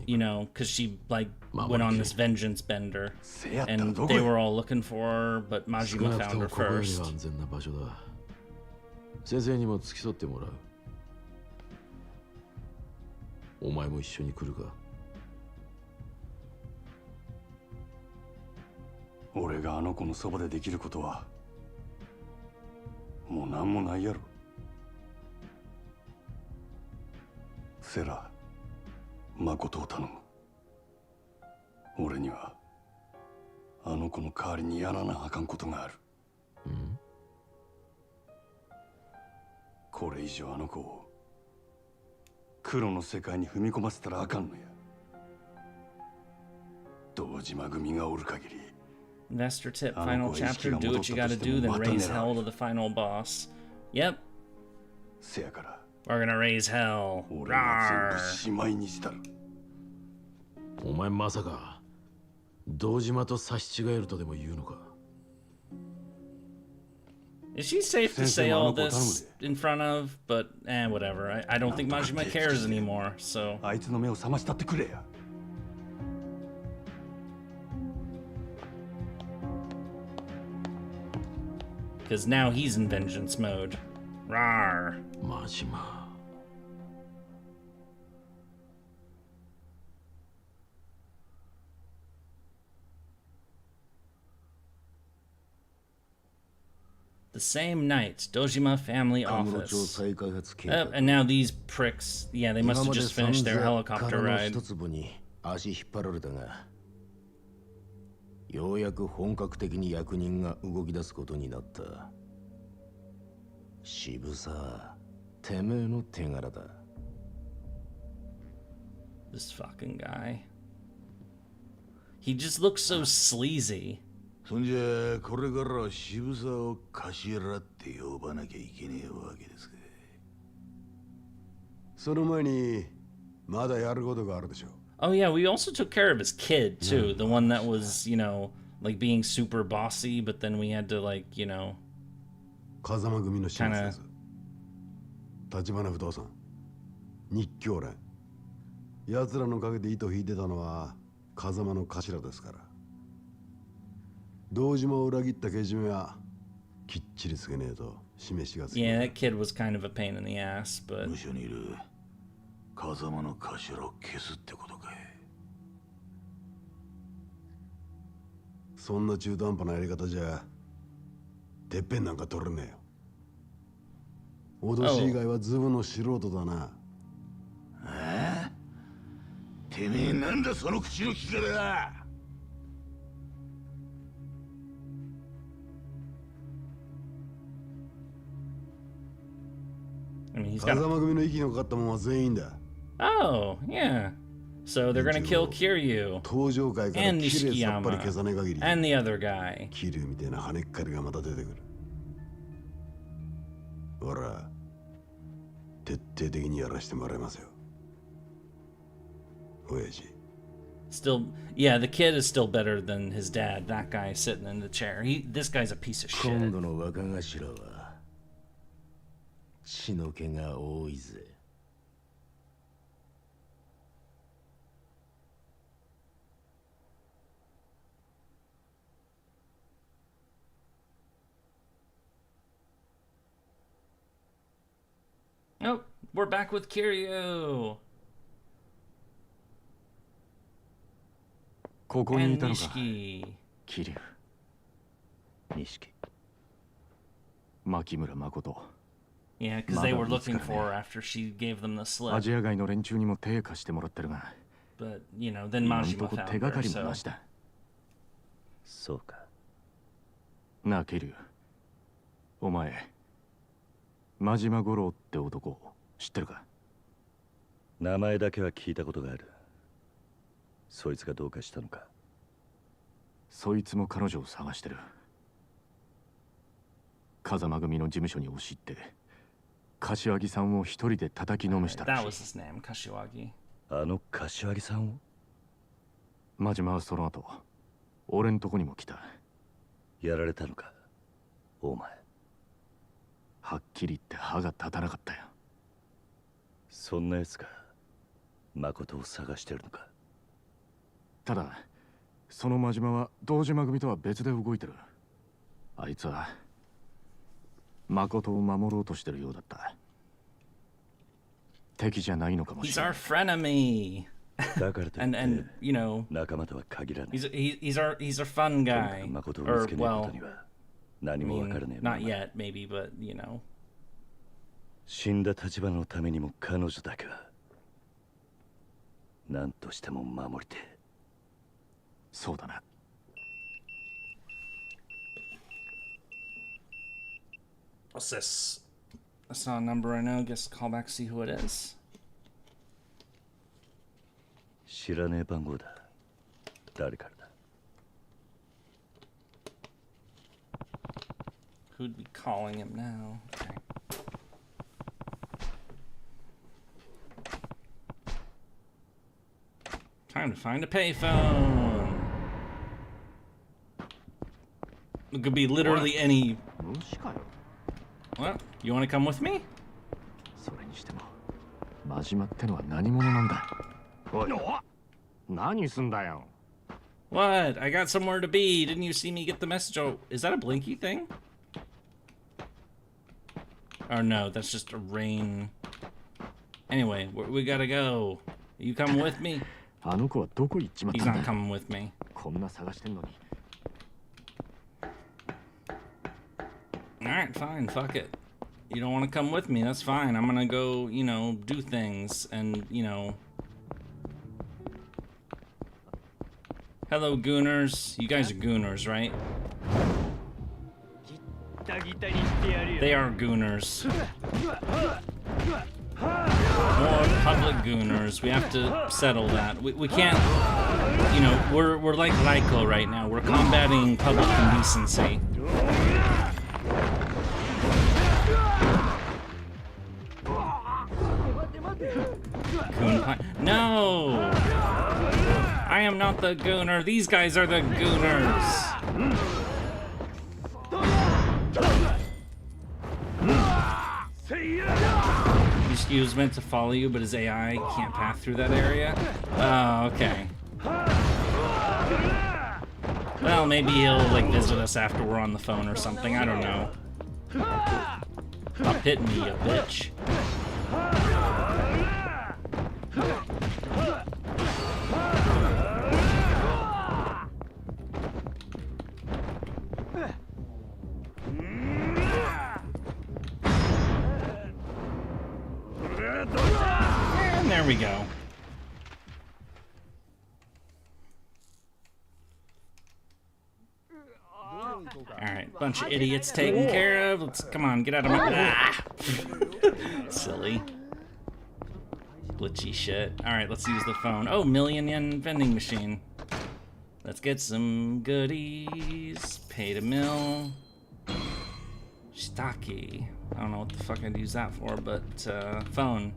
you know, because she, like, went on this vengeance bender. And they were all looking for her, but Majima found her first. 先生にも付き添ってもらう。お前も一緒に来るか。俺があの子のそばでできることはもう何もないやろ。セラ、誠を頼む。俺にはあの子の代わりにやらなあかんことがある。これ以上あの子を黒の世界に踏み込ませたらあかんのや。堂島組がおる限り。 Investor tip, final chapter, do what you gotta do, then raise hell to the final boss. Yep. We're gonna raise hell. Rawr. お前まさか堂島と差し違えるとでも言うのか。 Is she safe to say all this in front of? But, whatever. I don't think Majima cares anymore, so... あいつの目を覚ましたってくれや。 Because now he's in vengeance mode. Rawr. Majima. The same night, Dojima family office. And now these pricks, yeah, they must have just finished their helicopter ride. ようやく本格的に役人が動き出すことになった。渋さ、てめえの手柄だ。This fucking guy. He just looks so sleazy. そんじゃこれから渋さを頭って呼ばなきゃいけねえわけですか。その前にまだやることがあるでしょ。 Oh yeah, we also took care of his kid too, the one that was, you know, like being super bossy, but then we had to like, you know, 風間組の始末です。橘不動産、日教連、奴らの陰で糸引いてたのは風間の頭ですから。堂島を裏切ったけじめはきっちりつけねえと示しがつく。 Yeah, that kid was kind of a pain in the ass, but 無所にいる風間の頭を消すってことかい。そんな中途半端なやり方じゃてっぺんなんか取れねえよ。脅し以外はズブの素人だな。え？てめえなんだその口の利き方だ。 I mean, he's got. Oh, yeah. So they're gonna kill Kiryu and Nishikiyama and the other guy. キリュウみたいな跳ねっかりがまた出てくる。ほら、徹底的にやらしてもらいますよ。親父。 Still, yeah, the kid is still better than his dad. That guy sitting in the chair. This guy's a piece of shit. 今度の若頭は血の気が多いぜ。 Oh, we're back with Kiryu. ここにいたのか。 Nishiki. 桐生、錦、牧村誠。 Yeah, because they were looking for her after she gave them the slip. アジア外の連中にも手貸してもらってるが。 But, you know, then Majima found 手がか her, りも so... なしだ。そうか。なあ、桐生。お前、真島五郎って男知ってるか？名前だけは聞いたことがある。そいつがどうかしたのか？そいつも彼女を探してる。風間組の事務所に押し入って柏木さんを一人で叩きのめしたらしい。 That was his name, Kashiwagi. あの柏木さんを。真島はその後俺んとこにも来た。やられたのかお前。はっきり言って歯が立たなかったよ。そんな奴が誠を探してるのか。ただその真島は堂島組とは別で動いてる。あいつは誠を守ろうとしてるようだった。敵じゃないのかもしれない。 He's our frenemy. だからといって and you know 仲間とは限らない。 he's our fun guy. 誠を Or 見つけないこ well, とには何もわからねえ。 not yet maybe, but you know. 死んだ立花のためにも彼女だけは何としても守りてえ。そうだな。What's this? I saw a number I know. Guess call back, see who it is. 知らねえ番号だ。誰からだ。 Who'd be calling him now? Okay. Time to find a payphone. It could be literally any. What? You want to come with me? それにしても真島ってのは何者なんだ。おい、何すんだよ。 What? I got somewhere to be. Didn't you see me get the message? Oh, is that a blinky thing? Oh no, that's just a rain. Anyway, we gotta go. You come with me? あの子はどこ行っちまったんだ。 He's not coming with me. こんな探してんのに。 Alright, fine, fuck it. You don't want to come with me, that's fine. I'm gonna go, you know, do things and, you know. Hello, gooners. You guys are gooners, right? They are gooners. More public gooners. We have to settle that. We can't, you know, we're like Raiko right now. We're combating public indecency. No! I am not the gooner. These guys are the gooners. He was meant to follow you, but his AI can't path through that area. Oh, okay. Well, maybe he'll like visit us after we're on the phone or something. I don't know. Stop hitting me, you bitch. And there we go. Alright, bunch of idiots taken care of. Let's come on, get out of my silly. Glitchy shit. Alright, let's use the phone. Oh, million yen vending machine. Let's get some goodies. Pay to mill. Stocky. I don't know what the fuck I'd use that for, but phone.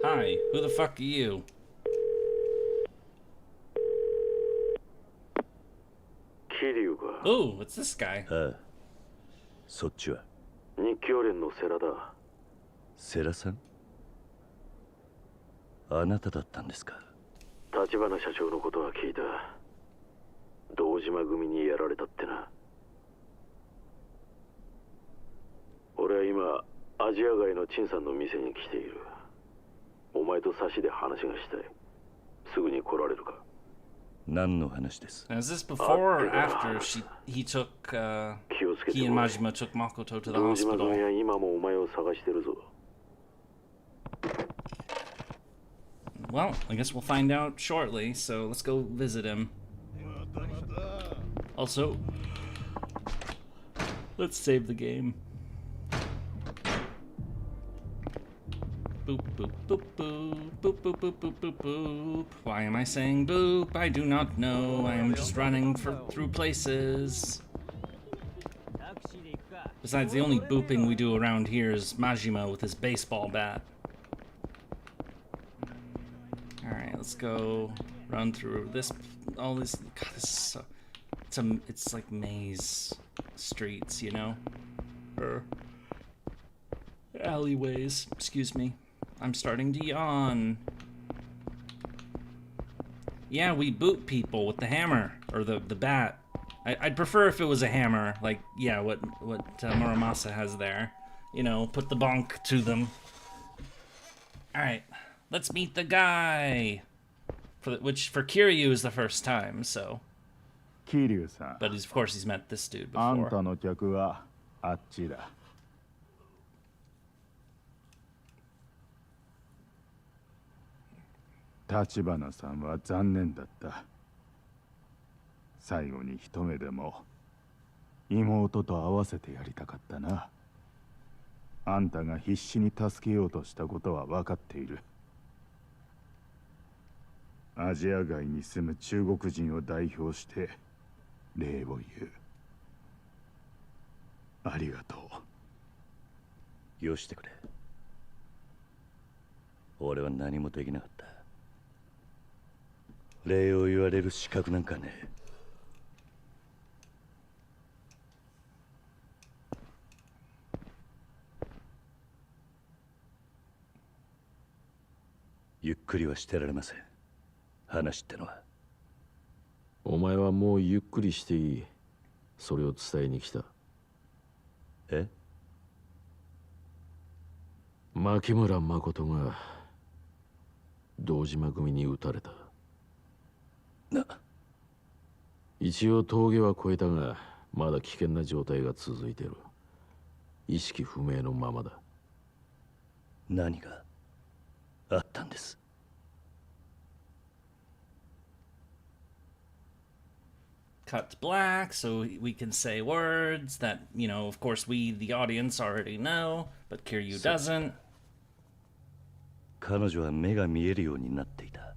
Hi, who the fuck are you? Kiryu. Oh, what's this guy? そっちは日教連の世良だ。世良さん？あなただったんですか。立花社長のことは聞いた。堂島組にやられたってな。俺は今アジア街の陳さんの店に来ている。お前と差しで話がしたい。すぐに来られるか。何の話です？ Is this before or after he and Majima took Makoto to the hospital? 今もお前を探してるぞ。Well, I guess we'll find out shortly, so let's go visit him. Also, Let's save the game. Boop, boop, boop, boop, boop, boop, boop, boop, boop, boop. Why am I saying boop? I do not know. I am just running through places. Besides, the only booping we do around here is Majima with his baseball bat. Alright, let's go run through this, all this. God, this is so, it's like maze streets, you know? Or alleyways, excuse me. I'm starting to yawn. Yeah, we boot people with the hammer, or the bat. I'd prefer if it was a hammer, like, yeah, what Muramasa has there. You know, put the bonk to them. Alright, let's meet the guy. Which for Kiryu is the first time, so. Kiryu-san. But of course he's met this dude あん before. たの客はあっちだ。立花さんは残念だった。最後に一目でも妹と会わせてやりたかったな。あんたが必死に助けようとしたことは分かっている。アジア外に住む中国人を代表して礼を言う。ありがとう。よしてくれ。俺は何もできなかった。礼を言われる資格なんかねえ。ゆっくりはしてられません。話ってのは。お前はもうゆっくりしていい。それを伝えに来た。え？牧村誠が堂島組に撃たれた。一応峠は越えたが、まだ危険な状態が続いてる。意識不明のままだ。何があったんです。Cut to black so we can say words that, you know, of course we, the audience, already know, but Kiryu doesn't. 彼女は目が見えるようになっていた。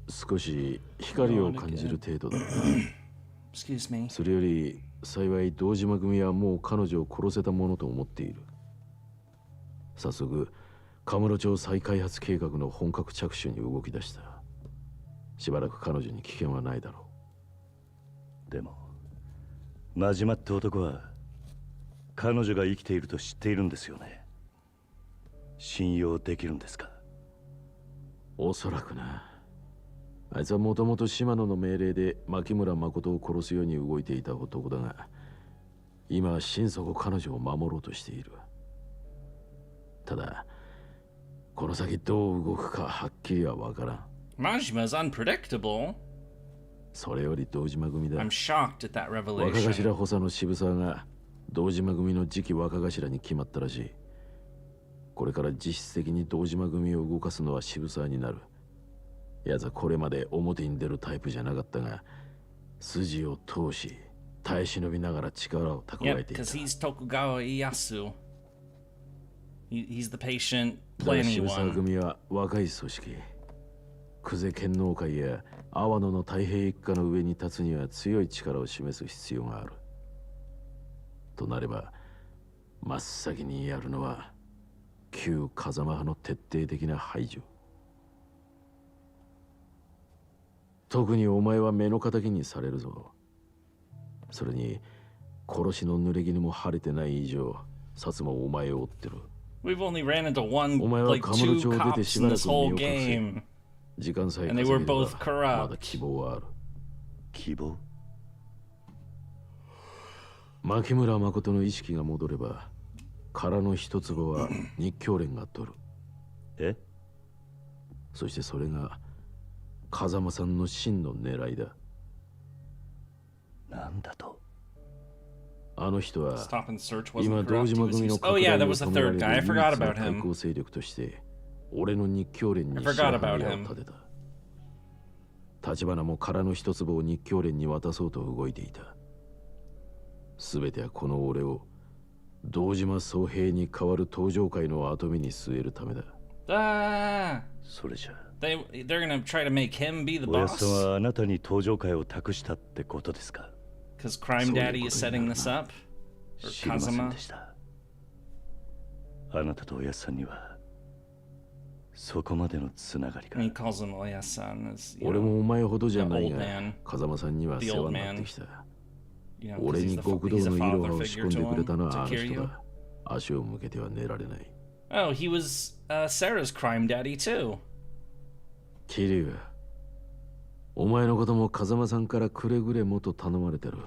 少し光を感じる程度だ。Excuse me. それより幸い堂島組はもう彼女を殺せたものと思っている。早速カムロ町再開発計画の本格着手に動き出した。しばらく彼女に危険はないだろう。でも真島って男は彼女が生きていると知っているんですよね。信用できるんですか？おそらくな。あいつはもともと島野の命令で牧村誠を殺すように動いていた男だが、今は心底彼女を守ろうとしている。ただこの先どう動くかはっきりはわからん。Majima's unpredictable. それより堂島組だ。I'm shocked at that 若 revelation. 頭補佐の渋沢が堂島組の次期若頭に決まったらしい。これから実質的に堂島組を動かすのは渋沢になる。やつはこれまで表に出るタイプじゃなかったが、筋を通し耐え忍びながら力を蓄えていた。 Yep, because he's Tokugawa Ieyasu. He's the patient, だが planning 渋沢 one. 組は若い組織。久世剣能会や阿波野の太平一家の上に立つには強い力を示す必要がある。となれば真っ先にやるのは旧風間派の徹底的な排除。特にお前は目の敵にされるぞ。それに殺しの濡れ衣も晴れてない以上、薩もお前を追ってる。 We've only ran into one, お前は like カムロ two 町を出て cops し in ばら this く身 whole を隠せ。 game. 時間さえ And they 稼 were げれば both ま corrupt. だ希望はある。希望？牧村誠の意識が戻れば、殻の一坪は日教連が取る。え？そしてそれが風間さんの真の狙いだ。なんだと？あの人は Stop and search wasn't 今 corrupt. 堂島組の Oh 拡 yeah, 大 there を was a 止めら third れる guy. I 唯一 forgot の about 対 him. 抗勢力として俺の日教連に I 支 forgot 配 about を him. 立てた。立花も殻の一坪を日教連に渡そうと動いていた。すべてはこの俺を堂島宗平に代わる登場界の跡目に据えるためだ。それじゃthey're gonna try to make him be the おやさん boss? はあなたに登場界を託したってことですか？ Because Crime Daddy is setting this up? Or 知りません Kazama? でした。あなたとおやさんにはそこまでのつながりが。 And he calls him Oya-san as, you 俺もお前ほどじゃ the ない old が man. 風間さんには The 世 old 話になって man. きた。 You know, 俺 because に he's 極 he's 道 a の色 father を仕 figure 込ん to でくれた him, のは to あの人 Kiryu. だ。足を向けては寝られない。 Oh, he was Sarah's crime daddy too. 桐生、お前のことも風間さんからくれぐれもと頼まれてる。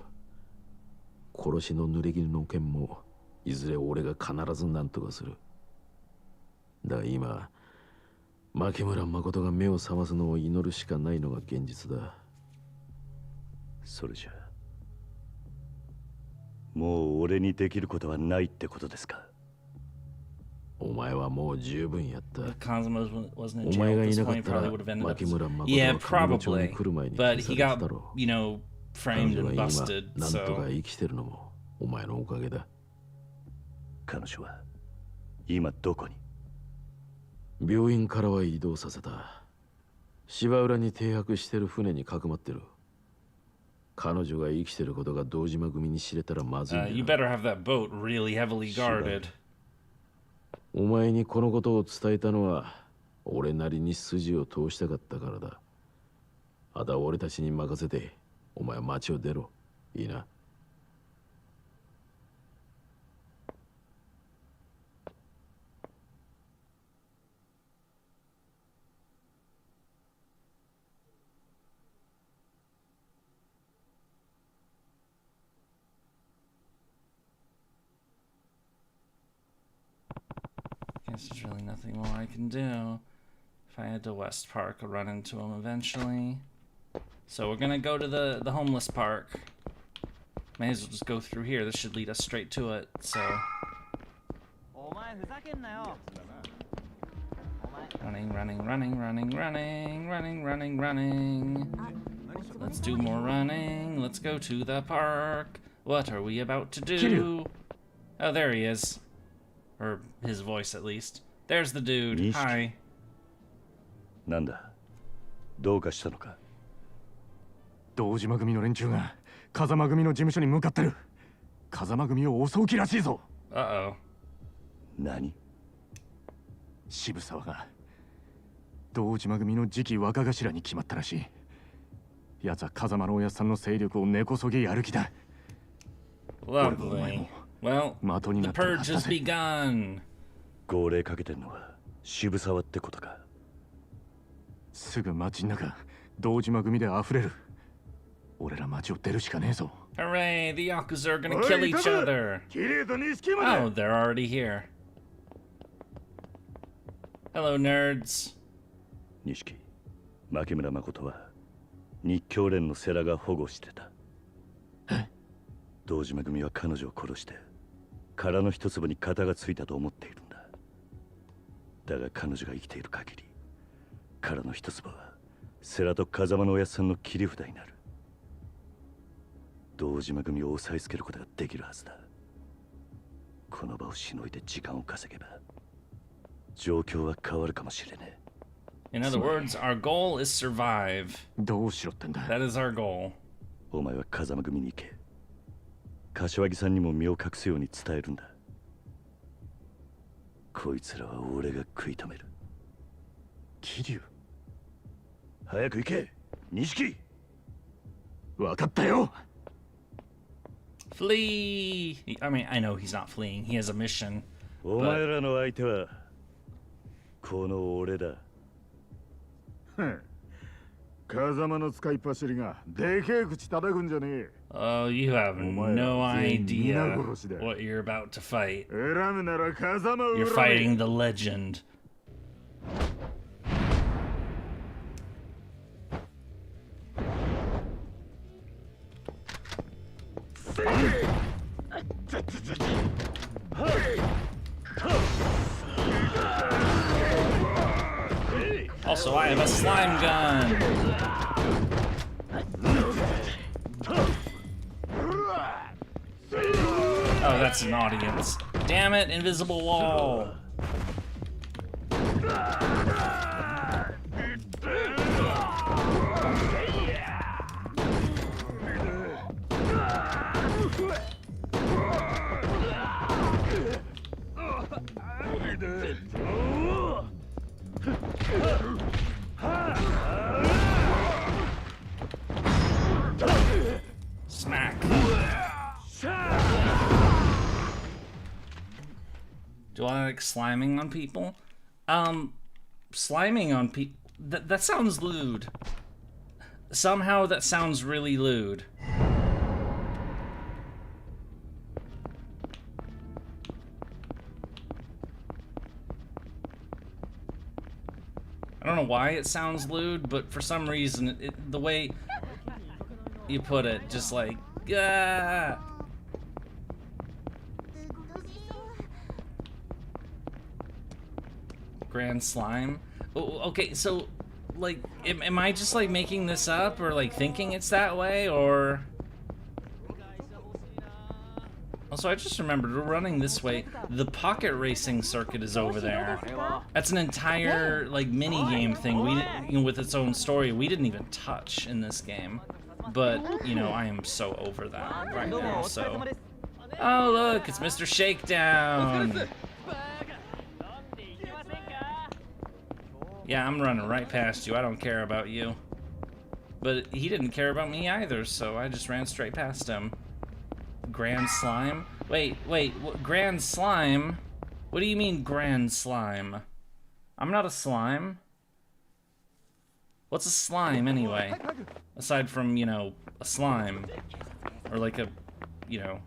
殺しの濡れ衣の件もいずれ俺が必ず何とかする。だが今、牧村誠が目を覚ますのを祈るしかないのが現実だ。それじゃもう俺にできることはないってことですか？お前はもう十分やった。 Kazama wasn't in お jail 前 at がい this なか point. った Probably ら would have ended up. 牧村誠 Yeah, はカムロ町に probably. 来る前に But 消 he され got, たろ you know, う。 framed 彼女 and が今 busted. なんとか So 生きてるのもお前のおかげだ。彼女は今どこに？病院からは移動させた。芝浦に停泊してる船にかくまってる。彼女が生きてることが堂島組に知れたらまずいんだ。 you better have that boat really heavily guarded. お前にこのことを伝えたのは俺なりに筋を通したかったからだ。あとは俺たちに任せてお前は町を出ろ。いいな。Guess there's really nothing more I can do. If I head to West Park, I'll run into him eventually. So we're gonna go to the homeless park. May as well just go through here. This should lead us straight to it. So running, running, running, running, running, running, running, running. Let's do more running. Let's go to the park. What are we about to do? Oh, there he is. Or his voice, at least. There's the dude. Hi. なんだ？どうかしたのか？堂島組の連中が風間組の事務所に向かってる。風間組を襲う気らしいぞ。Uh-oh. 何？渋沢が堂島組の次期若頭に決まったらしい。奴は風間のおやっさんの勢力を根こそぎやる気だ。 Lovely. Well, the purge has begun. 号令かけてるのは渋沢ってことか。すぐ街の中、堂島組で溢れる。俺ら街を出るしかねえぞ。 Hooray, the Yakuza are gonna kill each other. Oh, they're already here. Hello, nerds. 錦、牧村誠は日教連の世良が保護してた。堂島組は彼女を殺して殻の一粒に型がついたと思っているんだ。だが彼女が生きている限り殻の一粒は世良と風間のおやっさんの切り札になる。堂島組を押さえつけることができるはずだ。この場をしのいで時間を稼げば状況は変わるかもしれねえ。 In other words, our goal is survive. どうしろってんだ。 That is our goal. お前は風間組に行け。柏木さんにも身を隠すように伝えるんだ。こいつらは俺が食い止める。桐生、早く行け、錦。分かったよ。 Flee! I mean, I know he's not fleeing. He has a mission. お前らの相手はこの俺だ。風間の使いっ走りがでけえ口叩くんじゃねえ。 Oh, you have no idea what you're about to fight. 選むなら風間を You're fighting the legend. Also, I have a slime gun. Oh, that's an audience. Damn it, invisible wall. Smack. Do I like sliming on people? Sliming on people... That sounds lewd. Somehow that sounds really lewd. I don't know why it sounds lewd, but for some reason, the way you put it, just like, ah. Grand slime. Oh, okay, so, like, am I just like making this up, or like thinking it's that way, or? Also, I just remembered we're running this way. The pocket racing circuit is over there. That's an entire like mini game thing. With its own story, we didn't even touch in this game. But you know, I am so over that right now. So, oh look, it's Mr. Shakedown. Yeah, I'm running right past you. I don't care about you. But he didn't care about me either, so I just ran straight past him. Grand slime? Wait, what, grand slime? What do you mean grand slime? I'm not a slime. What's a slime anyway? Aside from, you know, a slime. Or like a, you know.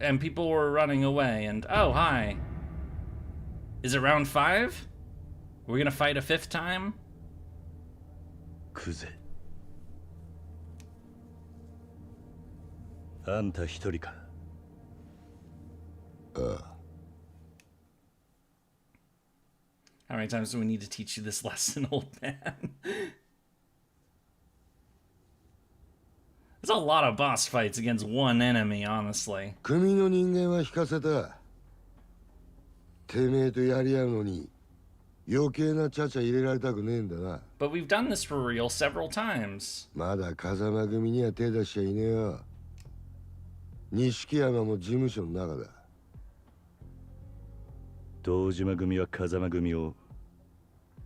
And people were running away and, oh, hi. Is it round 5? We're gonna fight a 5th time? Kuze. あんた一人か。How many times do we need to teach you this lesson, old man? There's a lot of boss fights against one enemy, honestly. 組の人間は引かせた。てめえとやり合うのに余計なちゃちゃ入れられたくねえんだな。But we've done this for real several times. まだ風間組には手出しちゃいねえよ。錦山も事務所の中だ。堂島組は風間組を、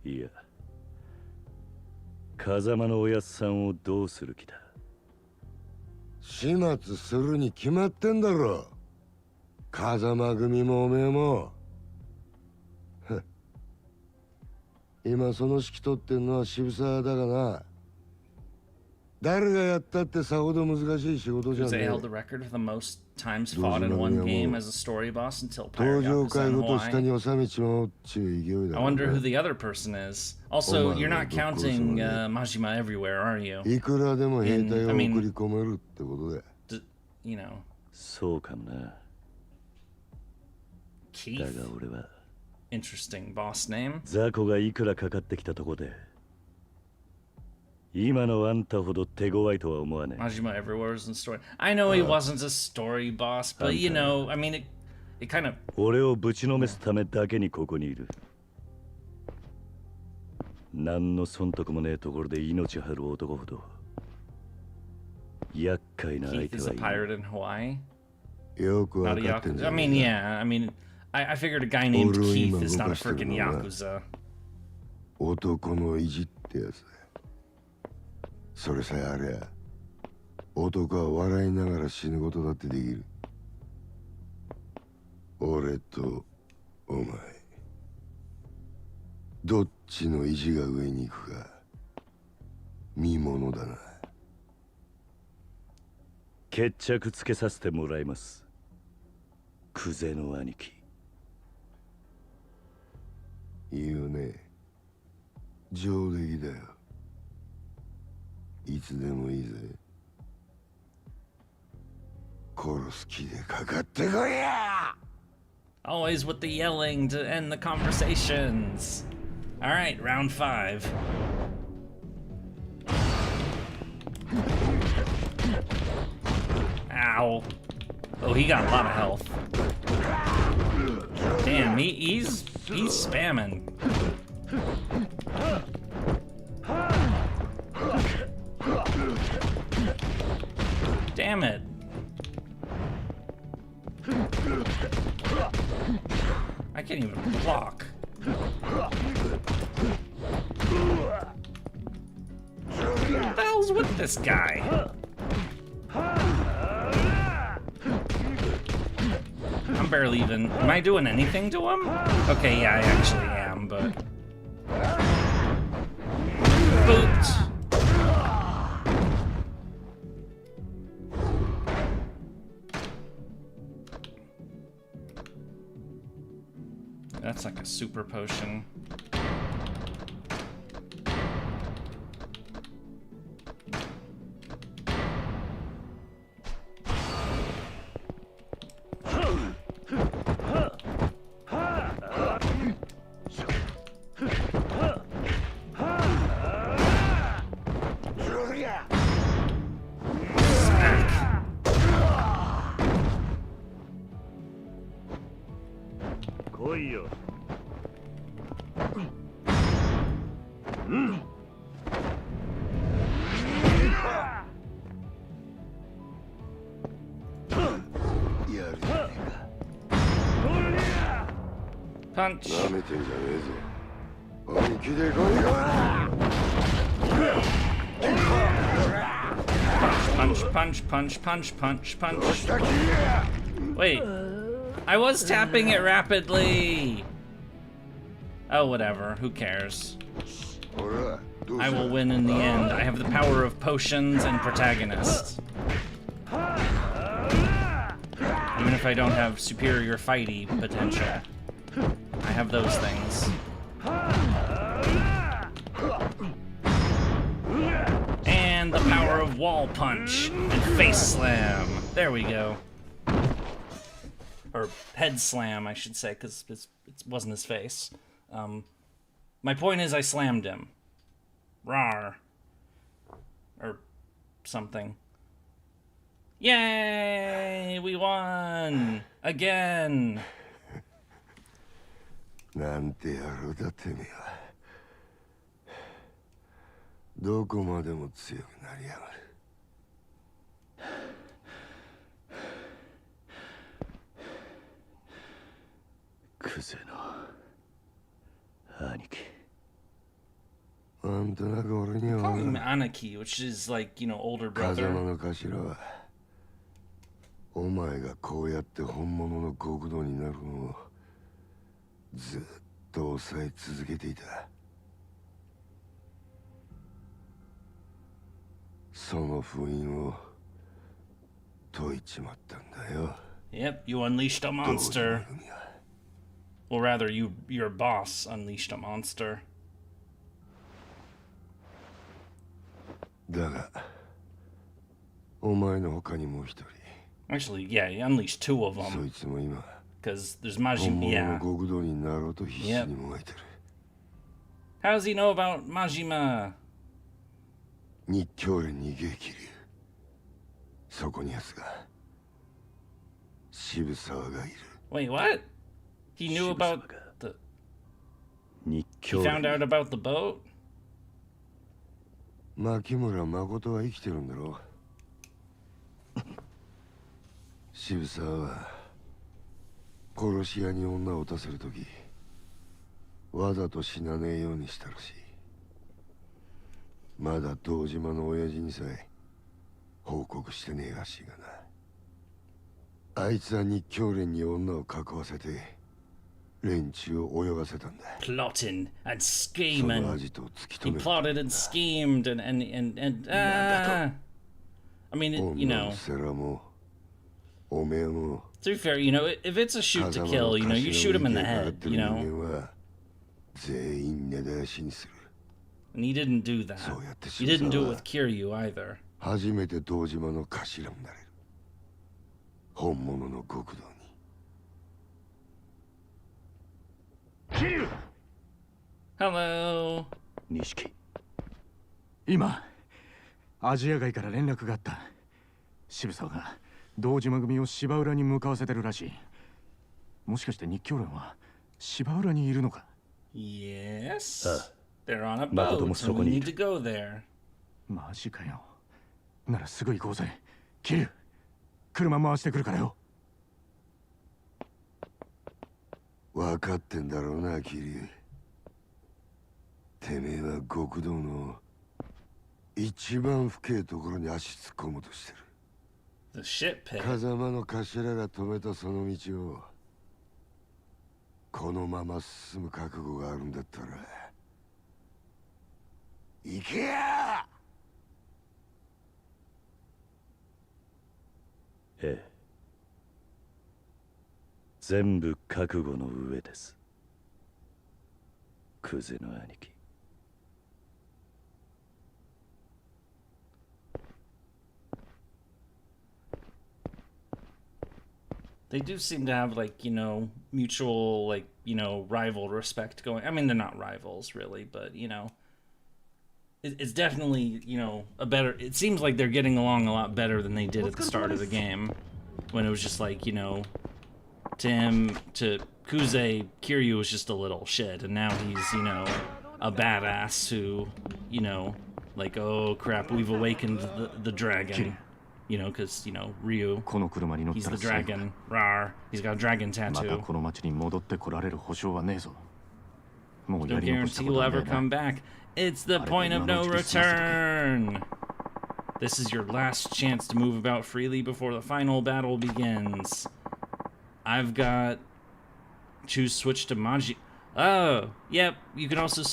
いや、風間のおやっさんをどうする気だ。始末するに決まってんだろ。風間組もおめえも。今その指揮取ってんのは渋沢だがな。誰がやったってさほど難しい仕事じゃねえ。They held the record of the most times fought in one game as a story boss until 登 Pirate 場 Yakuza 会 in ごと下 Hawaii. に収めちまおうっちゅう勢いだ。 I wonder who the other person is. Also, you're not counting Majima everywhere, are you? いくらでも兵隊を送り込めるってことだ。You know. そうかもな。Keith? だが俺は Interesting boss name. 雑魚がいくらかかってきたとこで今のあんたほど手強いとは思わねえ。 Majima everywhere was in story. I know he wasn't a story boss, but you know, I mean, it kind of. 俺をぶちのめすためだけにここにいる。何の損得もねえところで命張る男ほど厄介な相 Keith 手 is は a い pirate in Hawaii. よく Not わ a かってん Yakuza. じゃ I ねえ mean, か。 yeah. I mean, I figured a guy named Keith is not a freaking Yakuza. 男の意地ってやつだ。それさえありゃ男は笑いながら死ぬことだってできる。俺とお前どっちの意地が上に行くか見ものだな。決着つけさせてもらいます。クゼの兄貴。言うね。上出来だよ。いつでもいいぜ。殺す気でかかってこいや。 Always with the yelling to end the conversations. All right, round 5. Ow. Oh, he got a lot of health. Damn, he's spamming. Damn it. I can't even block. What the hell's with this guy? I'm barely even... Am I doing anything to him? Okay, yeah, I actually am, but... Boot! That's like a super potion. Punch. Punch, punch, punch, punch, punch. Wait, I was tapping it rapidly. Oh, whatever, who cares? I will win in the end. I have the power of potions and protagonists. Even if I don't have superior fighty potential, I have those things. And the power of wall punch and face slam. There we go. Or head slam, I should say, because it wasn't his face. My point is I slammed him. Rawr. Or something. Yay! We won! Again! なんて野郎だてめえは。どこまでも強くなりやがる。クゼの兄貴。なんとなく俺には。Call him Anaki, which is like, you know, older 風 brother. 間の頭は。お前がこうやって本物の極道になるのをずっと抑え続けていた。その封印を解いちまったんだよ。Yep, you unleashed a monster. Well, rather, your boss unleashed a monster. だが、お前の他にもう一人。Actually, yeah, he unleashed two of そ them. いつも今、 Because there's 本 Majima. 物の Yeah. 極道になろうと必死にもがいてる。How does he know about Majima? 日教連に激流。そこに奴が渋沢がいる。 Wait, what? He knew about the... He 日教 found out about the boat? 牧村誠は生きてるんだろう。渋沢は殺し屋に女を撃たせるときわざと死なねえようにしたらしい。まだ堂島の親父にさえ報告してねえらしいがな。あいつは日教連に女を囲わせて連中を泳がせたんだ。 Plotting and そ scheming. のアジトを突き He 止める。 plotted and schemed and I mean, you 女 know, も世良もおめえも to be fair, you know, if it's a shoot to kill, you know, you shoot him in the head, you know? 全員根絶やしにする。 And he didn't do that. He didn't do it with Kiryu either. 初めて堂島の頭になれる。本物の極道に。キリュウ Hello. 錦。今アジア街から連絡があった。渋沢が堂島組を芝浦に向かわせてるらしい。もしかして日教連は芝浦にいるのか？ Yes. They're on a 誠も boat そ and こ we にい need る。 to go there. マジかよ。ならすぐ行こうぜ。キリュウ、車回してくるからよ。分かってんだろうな、キリュウ。てめえは極道の一番深いところに足突っ込もうとしてる。 The shit pit. 風間の頭が止めたその道をこのまま進む覚悟があるんだったら行けや！ええ。全部覚悟の上です。クゼの兄貴。They do seem to have, like, you know, mutual, like, you know, rival respect going. I mean, they're not rivals, really, but, you know, it's definitely, you know, a better... It seems like they're getting along a lot better than they did at the start of the game, when it was just like, you know, to Kuze, Kiryu was just a little shit, and now he's, you know, a badass who, you know, like, oh, crap, we've awakened the dragon. You know, because, you know, Ryu, he's the dragon. Rar, he's got a dragon tattoo. No guarantee he'll ever come back. It's the point of no return. This is your last chance to move about freely before the final battle begins. I've got... Choose switch to Maji... Oh, yep, you can also...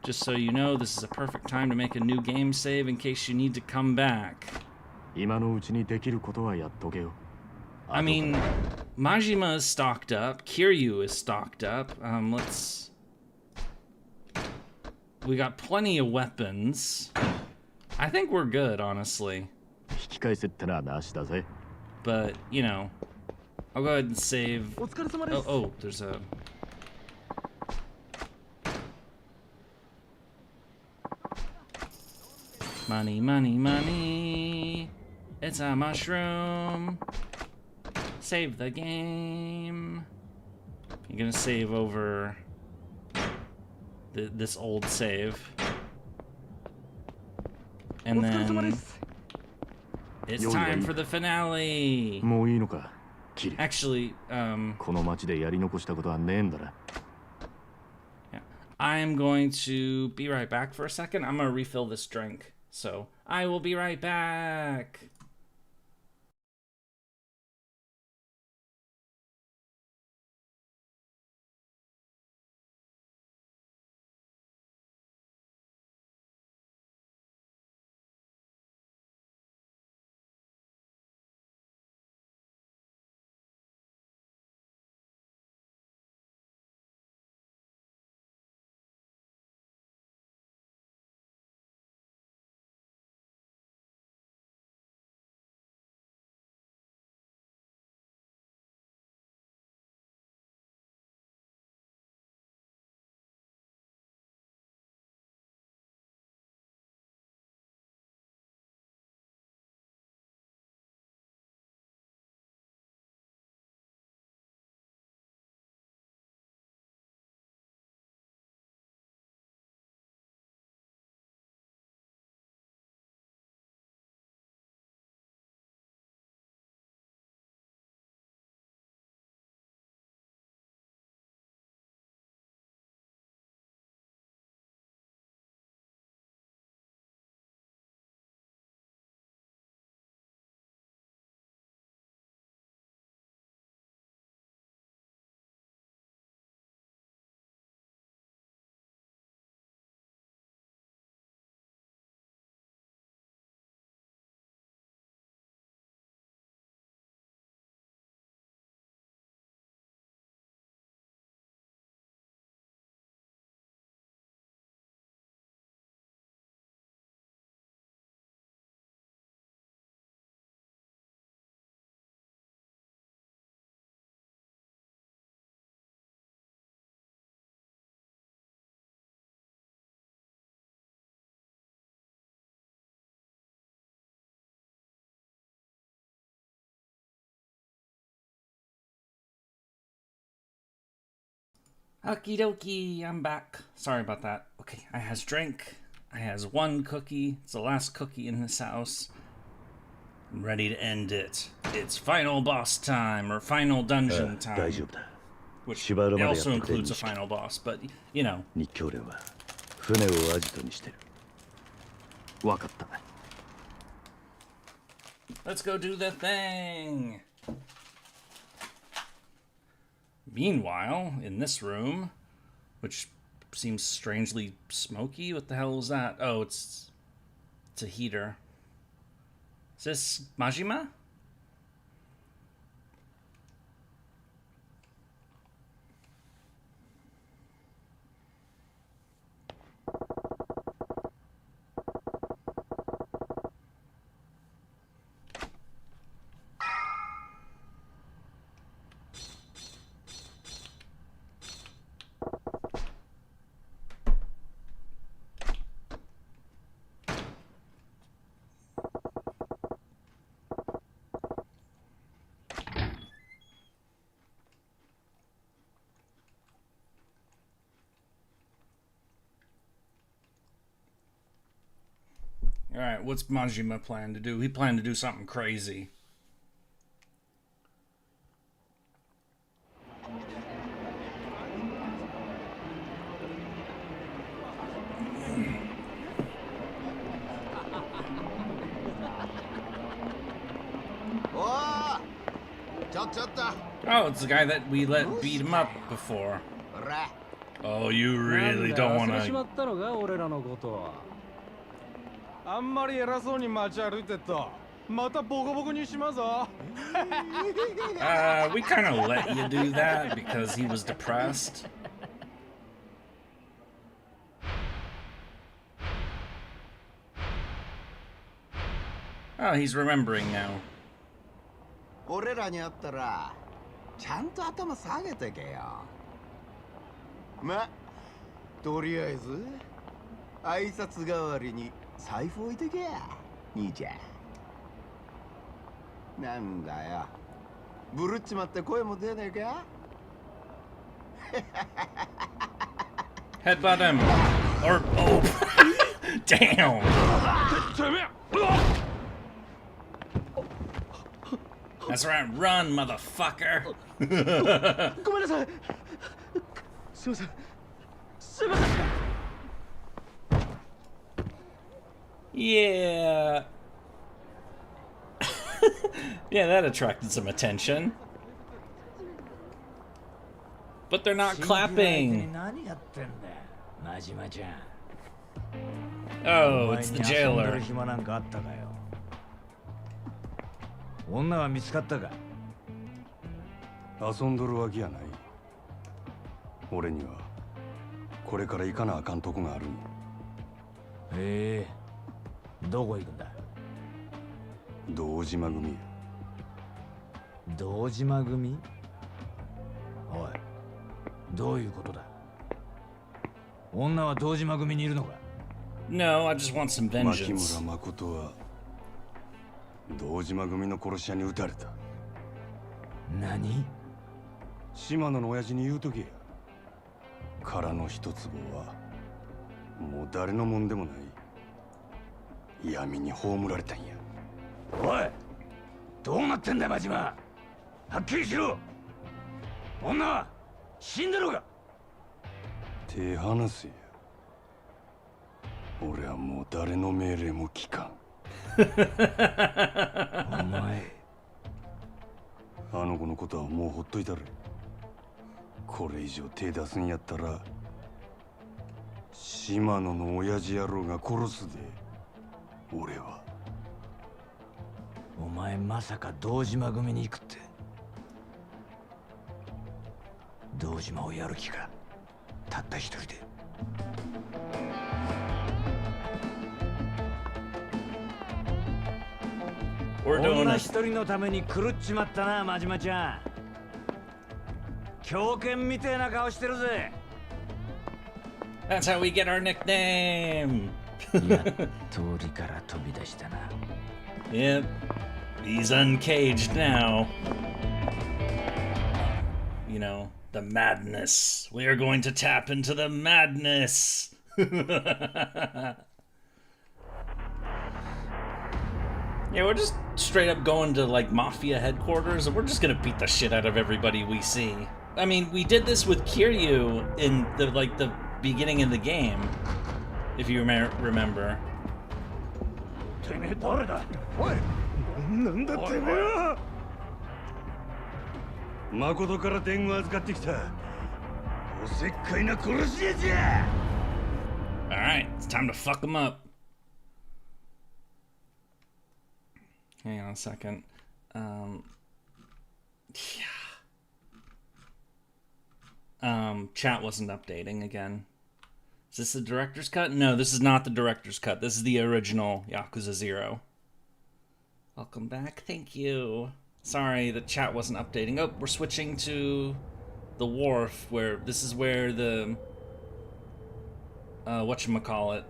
Just so you know, this is a perfect time to make a new game save in case you need to come back. I mean, Majima is stocked up, Kiryu is stocked up. We got plenty of weapons. I think we're good, honestly. But, you know, I'll go ahead and save... Oh, there's a... Money, money, money. It's a mushroom. Save the game. You're gonna save over this old save. And then it's time for the finale. Actually, yeah, I'm going to be right back for a second. I'm gonna refill this drink. So, I will be right back. Okie dokie, I'm back. Sorry about that. Okay, I has drink. I has one cookie. It's the last cookie in this house. I'm ready to end it. It's final boss time, or final dungeon time. Which also includes a final boss, but, you know. 日教連は船をアジトにしてる。わかった。Let's go do the thing! Meanwhile, in this room, which seems strangely smoky, what the hell is that? Oh, it's a heater. Is this Majima? Alright, what's Majima plan to do? He planned to do something crazy. Oh, it's the guy that we let beat him up before. Oh, you really don't want to... あんまり偉そうに街歩いてっとまたボコボコにしまぞ We kind of let you do that because he was depressed. Oh, he's remembering now. 俺らに会ったらちゃんと頭下げてけよ。ま、とりあえず挨拶代わりに 財布置いてけや、兄ちゃん。なんだよ。ブルっちまって声も出ねえか Headbutt him. Or, oh. Damn. That's right. Run, motherfucker. ごめんなさい。すいません。すいません。 Yeah. Yeah, that attracted some attention. But they're not clapping. Oh, it's the jailer. 女は見つかったか？遊んどるわけやない。俺にはこれから行かなあかんとこがあるんや。へえ、どこ行くんだ？堂島組や。堂島組？おい、どういうことだ？女は堂島組にいるのか？ No, I just want some vengeance. 牧村誠は堂島組の殺し屋に撃たれた。何？島野の親父に言うとけや。殻の一坪はもう誰のもんでもない。闇に葬られたんや。おい、どうなってんだよ、真島。はっきりしろ。女は死んでるか？手離せや。俺はもう誰の命令も聞かん。お前、あの子のことはもうほっといたれ。これ以上手出すんやったら島野の親父野郎が殺すで。俺は。お前まさか堂島組に行くって？堂島をやる気か？たった一人で。女一人のために狂っちまったな、真島ちゃん。狂犬みてえな顔してるぜ。That's how we get our nickname. やっと檻から飛び出したな。Yep, he's uncaged now. You know, The madness. We are going to tap into the madness. Yeah, we're just straight up going to like mafia headquarters and we're just gonna beat the shit out of everybody we see. I mean, we did this with Kiryu in the beginning of the game, if you remember. Makoto から電話預かってきた。おせっかいな殺し屋じゃ。Alright, it's time to fuck them up. Hang on a second. Chat wasn't updating again. Is this the director's cut? No, this is not the director's cut. This is the original Yakuza 0. Welcome back. Thank you. Sorry, the chat wasn't updating. Oh, we're switching to the wharf, where this is where the whatchamacallit.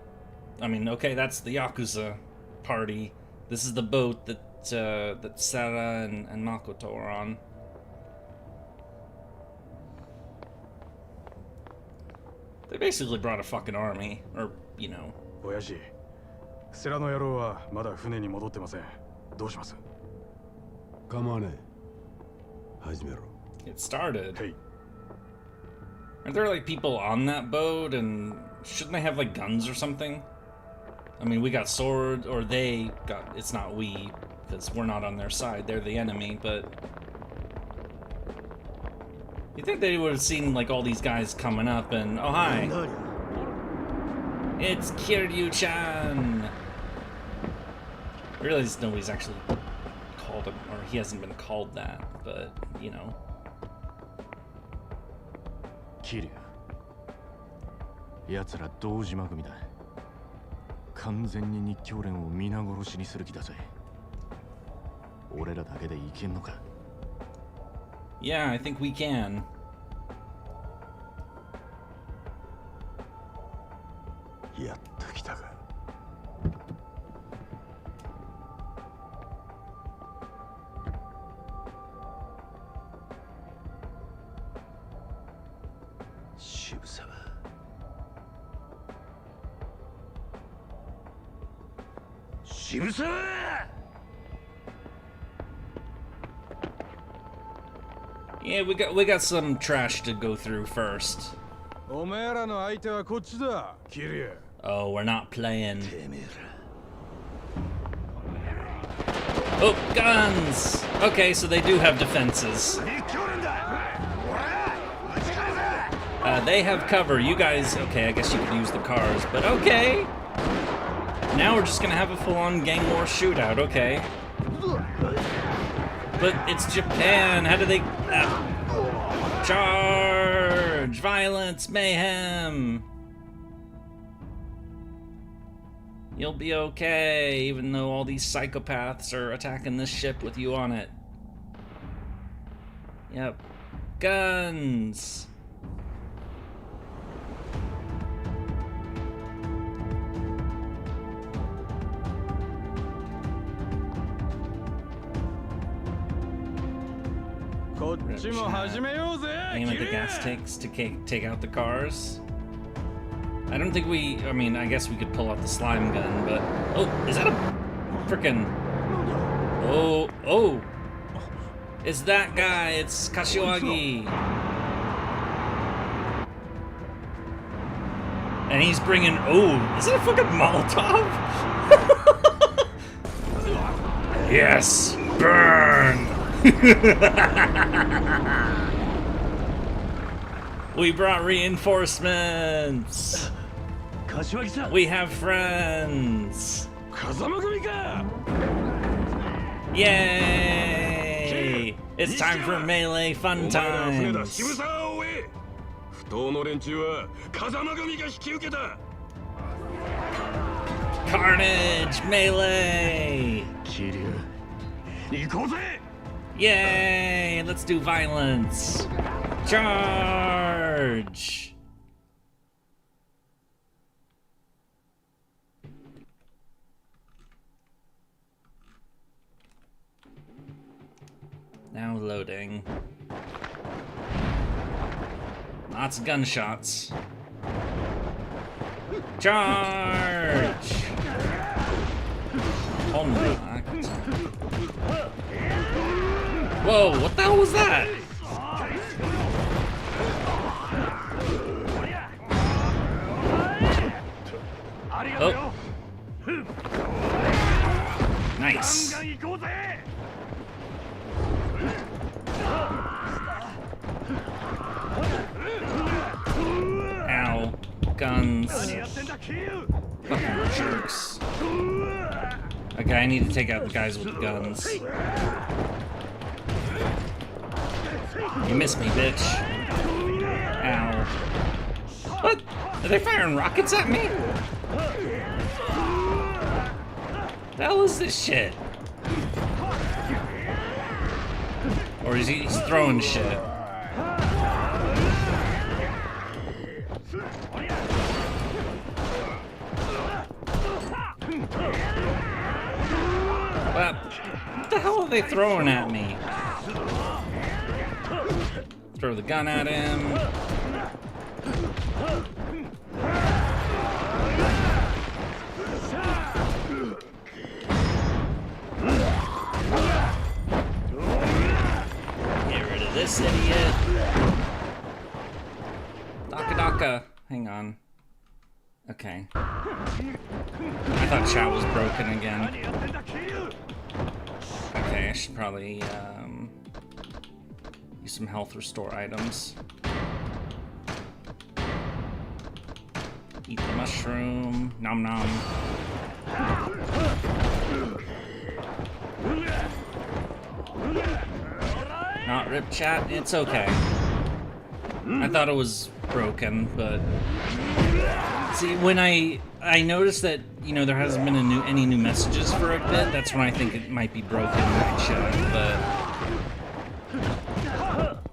I mean, okay, that's the Yakuza party. This is the boat that that Sara and Makoto are on. They basically brought a fucking army, or, you know. 親父、セラの野郎はまだ船に戻ってません。どうします？構わねえ。始めろ。 It started. Hey. Aren't there like people on that boat, and shouldn't they have like guns or something? I mean, we got swords, or they got. It's not we, because we're not on their side. They're the enemy, but. You think they would have seen like all these guys coming up and oh hi, it's Kiryu-chan. I realize nobody's actually called him, or he hasn't been called that, but you know. Kiryu. 奴ら堂島組だ。完全に日教連を皆殺しにする気だぜ。俺らだけでいけんのか？ Yeah, I think we can. Yaっと来たか。渋沢。渋沢！ Yeah, we got some trash to go through first. Oh, we're not playing. Oh, guns! Okay, so they do have defenses. They have cover. You guys, okay, I guess you could use the cars, but okay. Now we're just gonna have a full-on gang war shootout, okay. But it's Japan. How do they... charge! Violence! Mayhem! You'll be okay, even though all these psychopaths are attacking this ship with you on it. Yep. Guns! Aim at the gas tanks to take out the cars. I don't think we... I mean, I guess we could pull out the slime gun, but... Oh, is that a frickin'... Oh! It's that guy! It's Kashiwagi! And he's bringing... Oh, is it a fucking Molotov? Yes! Burn! We brought reinforcements! We have friends! Yay! It's time for melee fun times! Carnage! Melee! Yay! Let's do violence! Charge! Now loading. Lots of gunshots. Charge! Unlocked. Whoa, what the hell was that? Oh. Nice. Ow. Guns. Fucking jerks. Okay, I need to take out the guys with the guns. You missed me, bitch. Ow. What? Are they firing rockets at me? The hell is this shit? Or is he throwing shit? What the hell are they throwing at me? Throw the gun at him. Get rid of this idiot. Daka. Hang on. Okay. I thought chat was broken again. Okay, I should probably use some health restore items. Eat the mushroom. Nom nom. Not rip chat. It's okay. I thought it was broken, but see, when I noticed that, you know, there hasn't been any new messages for a bit, that's when I think it might be broken in chat. But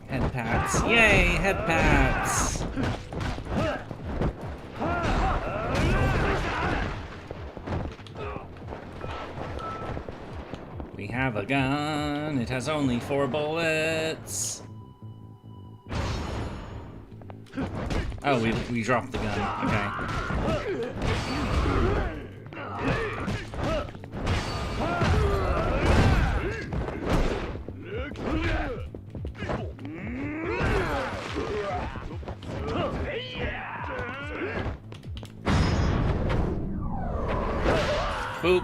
head pats, yay, head pats. We have a gun. It has only 4 bullets. Oh, we dropped the gun. Okay. Boop.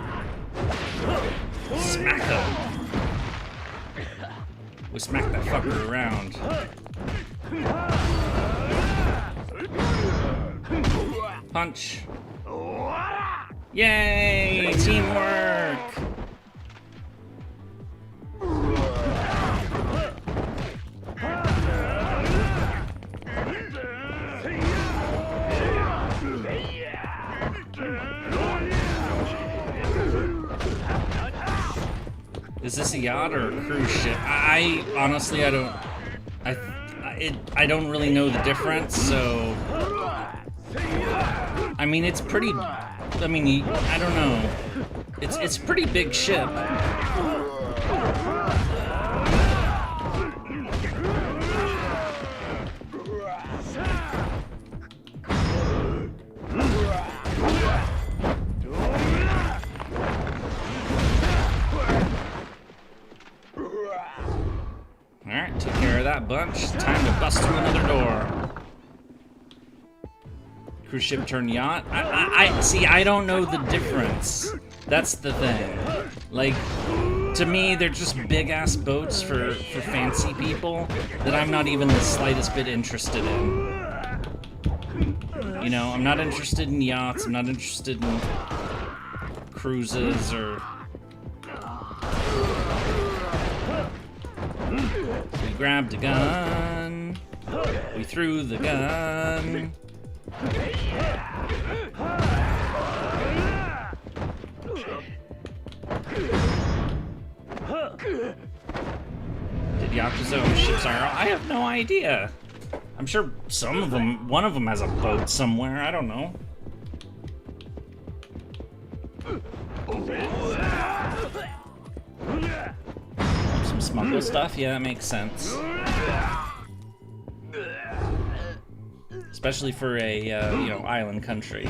Smack him. We smack that fucker around. Punch. Yay! Teamwork! Is this a yacht or a cruise ship? I honestly, I don't really know the difference, so I mean, it's pretty, I mean, I don't know. It's a pretty big ship. Alright, took care of that bunch. Time to bust through another door. Cruise ship turn yacht? I see, I don't know the difference. That's the thing. Like, to me, they're just big-ass boats for fancy people that I'm not even the slightest bit interested in. You know, I'm not interested in yachts, I'm not interested in cruises or... We grabbed a gun. We threw the gun. Did Yakuza own ships IRL? I have no idea. I'm sure some of them, one of them has a boat somewhere, I don't know. Some smuggle stuff? Yeah, that makes sense. especially for a you know, island country,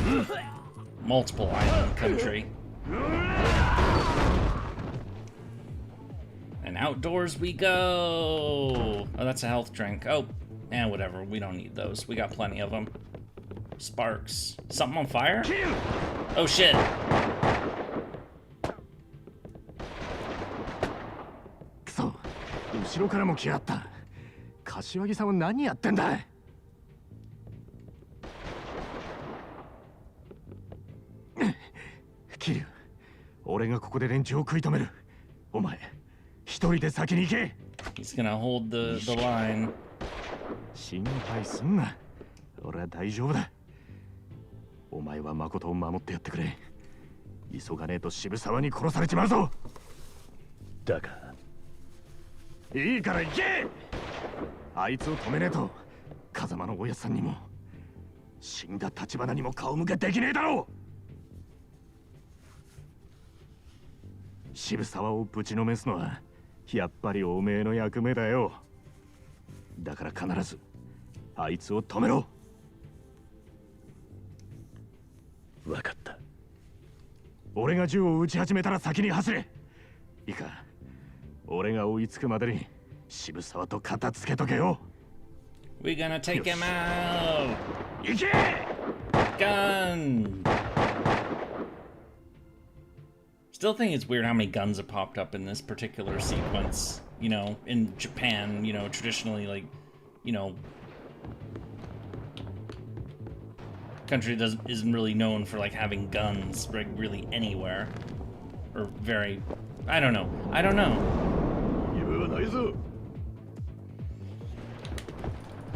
multiple island country. And outdoors we go. Oh, that's a health drink. Oh, eh, whatever. We don't need those. We got plenty of them. Sparks. Something on fire? Oh shit. Kuso, 後ろからも来やがった。柏木さんは何やってんだ。キリュウ、俺がここで連中を食い止める。お前、一人で先に行け。He's gonna hold the line. 心配すんな。俺は大丈夫だ。お前は誠を守ってやってくれ。急がねえと渋沢に殺されちまうぞ。だが。いいから行け。あいつを止めねえと、風間のおやさんにも、死んだ橘にも顔向けできねえだろう。渋沢をぶちのめすのはやっぱりおめえの役目だよ。だから必ずあいつを止めろ。分かった。俺が銃を撃ち始めたら先に走れ。いいか、俺が追いつくまでに渋沢と片付けとけよ。We're gonna take him out. 行け。Gun. Still think it's weird how many guns have popped up in this particular sequence. You know, in Japan, you know, traditionally, like, you know, country isn't really known for like having guns really anywhere, or very. I don't know.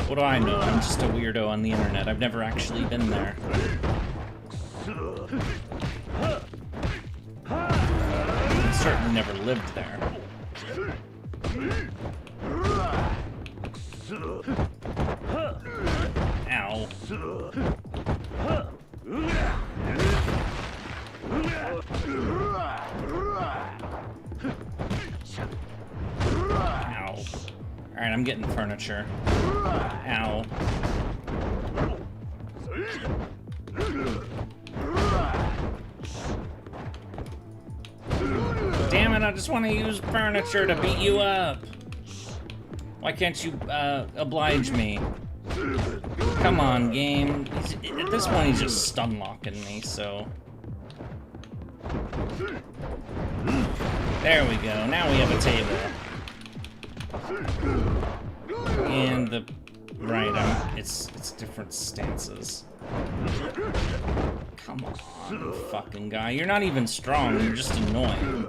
What do I know? I'm just a weirdo on the internet. I've never actually been there. Certainly never lived there. Ow. Ow. Alright, I'm getting furniture. Ow. Damn it, I just want to use furniture to beat you up. Why can't you, oblige me? Come on, game. At this point, he's just stun locking me, so. There we go. Now we have a table. And the. Right, it's different stances. Come on, fucking guy. You're not even strong, you're just annoying.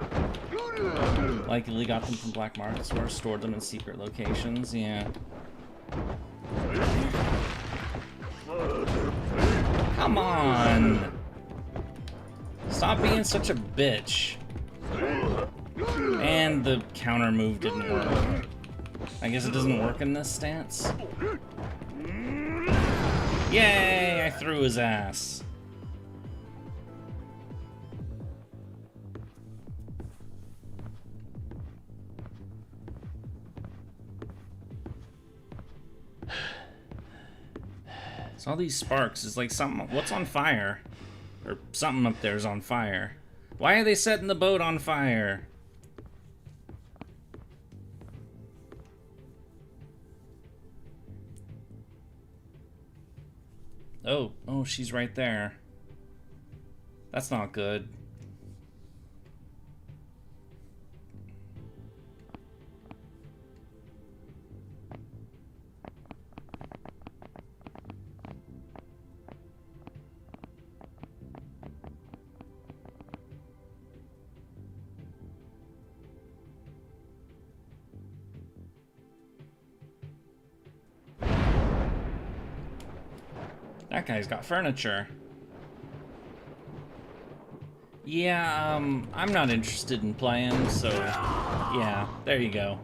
Likely got them from black markets or stored them in secret locations, yeah. Come on! Stop being such a bitch. And the counter move didn't work. I guess it doesn't work in this stance. Yay! I threw his ass. So all these sparks is like something. What's on fire? Or something up there is on fire. Why are they setting the boat on fire? Oh, she's right there. That's not good. That guy's got furniture. Yeah, I'm not interested in playing, so yeah, there you go.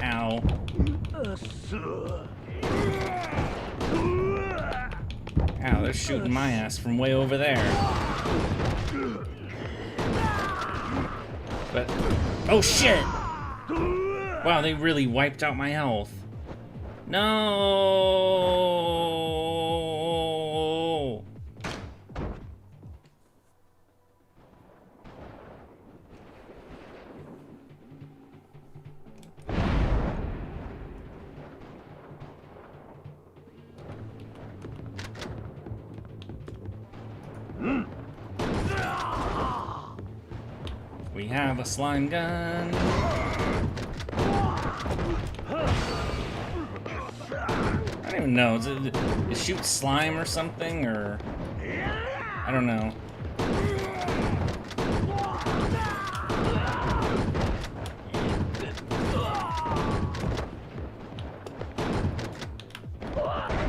Ow. Ow, they're shooting my ass from way over there. But, oh shit! Wow, they really wiped out my health. No. We have a slime gun. I don't even know. It shoots slime or something, or I don't know.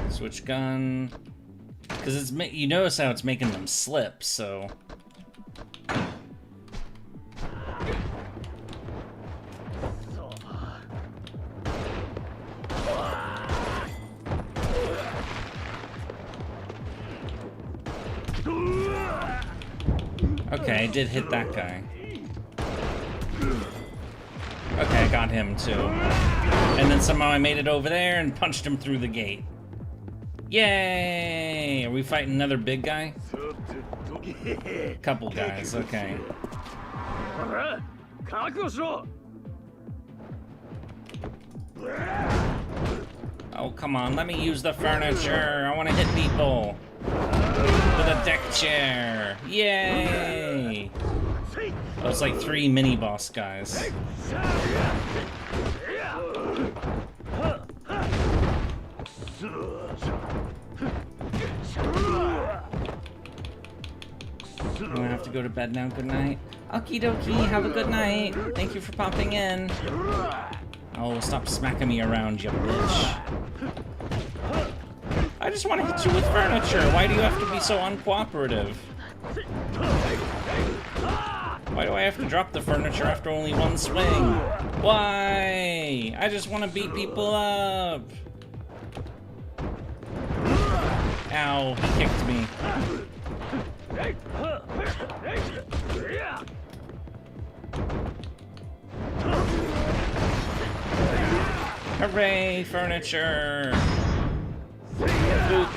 Switch gun, because it's you notice how it's making them slip, so. Okay, I did hit that guy. Okay, I got him too. And then somehow I made it over there and punched him through the gate. Yay! Are we fighting another big guy? Couple guys, okay. Oh, come on, let me use the furniture. I want to hit people. With a deck chair. Yay! Oh, it's like 3 mini boss guys. I'm gonna have to go to bed now. Good night. Okie dokie, have a good night. Thank you for popping in. Oh, stop smacking me around, you bitch. I just want to hit you with furniture. Why do you have to be so uncooperative? Why do I have to drop the furniture after only one swing? Why? I just want to beat people up. Ow, he kicked me. Hooray, furniture! Boot.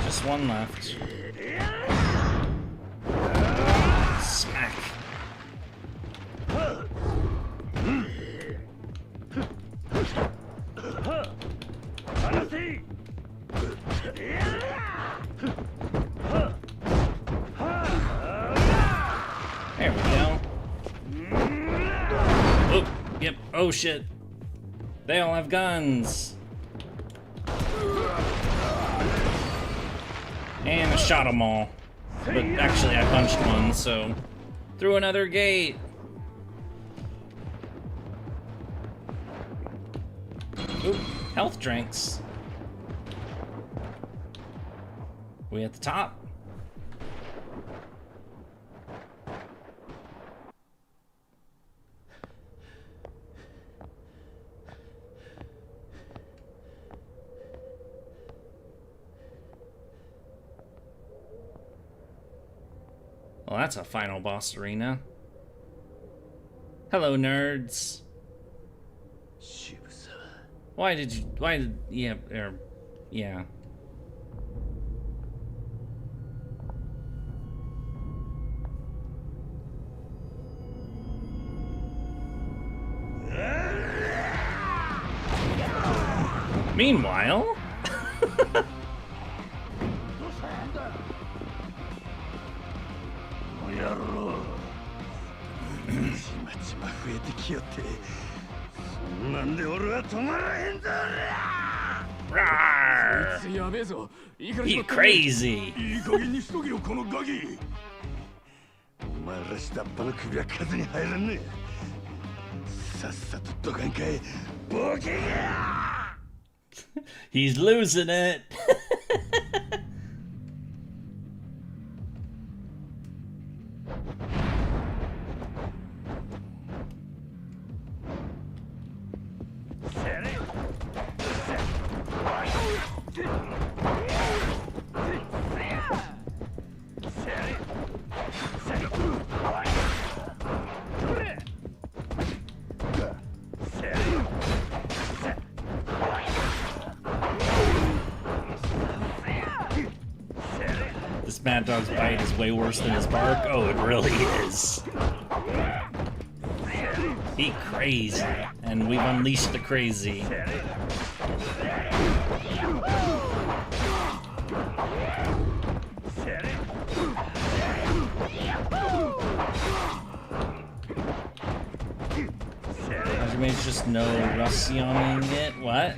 Just one left. Smack. There we go. Oh, yep. Oh shit. They all have guns. And I shot them all. But actually I punched one, so through another gate. Oop, health drinks. We at the top? Well, that's a final boss arena. Hello, nerds. Why did yeah, yeah. Meanwhile... You crazy! He's losing it. Mad Dog's bite is way worse than his bark? Oh, it really is. He crazy, and we've unleashed the crazy. Majima's just no Russianing it. What?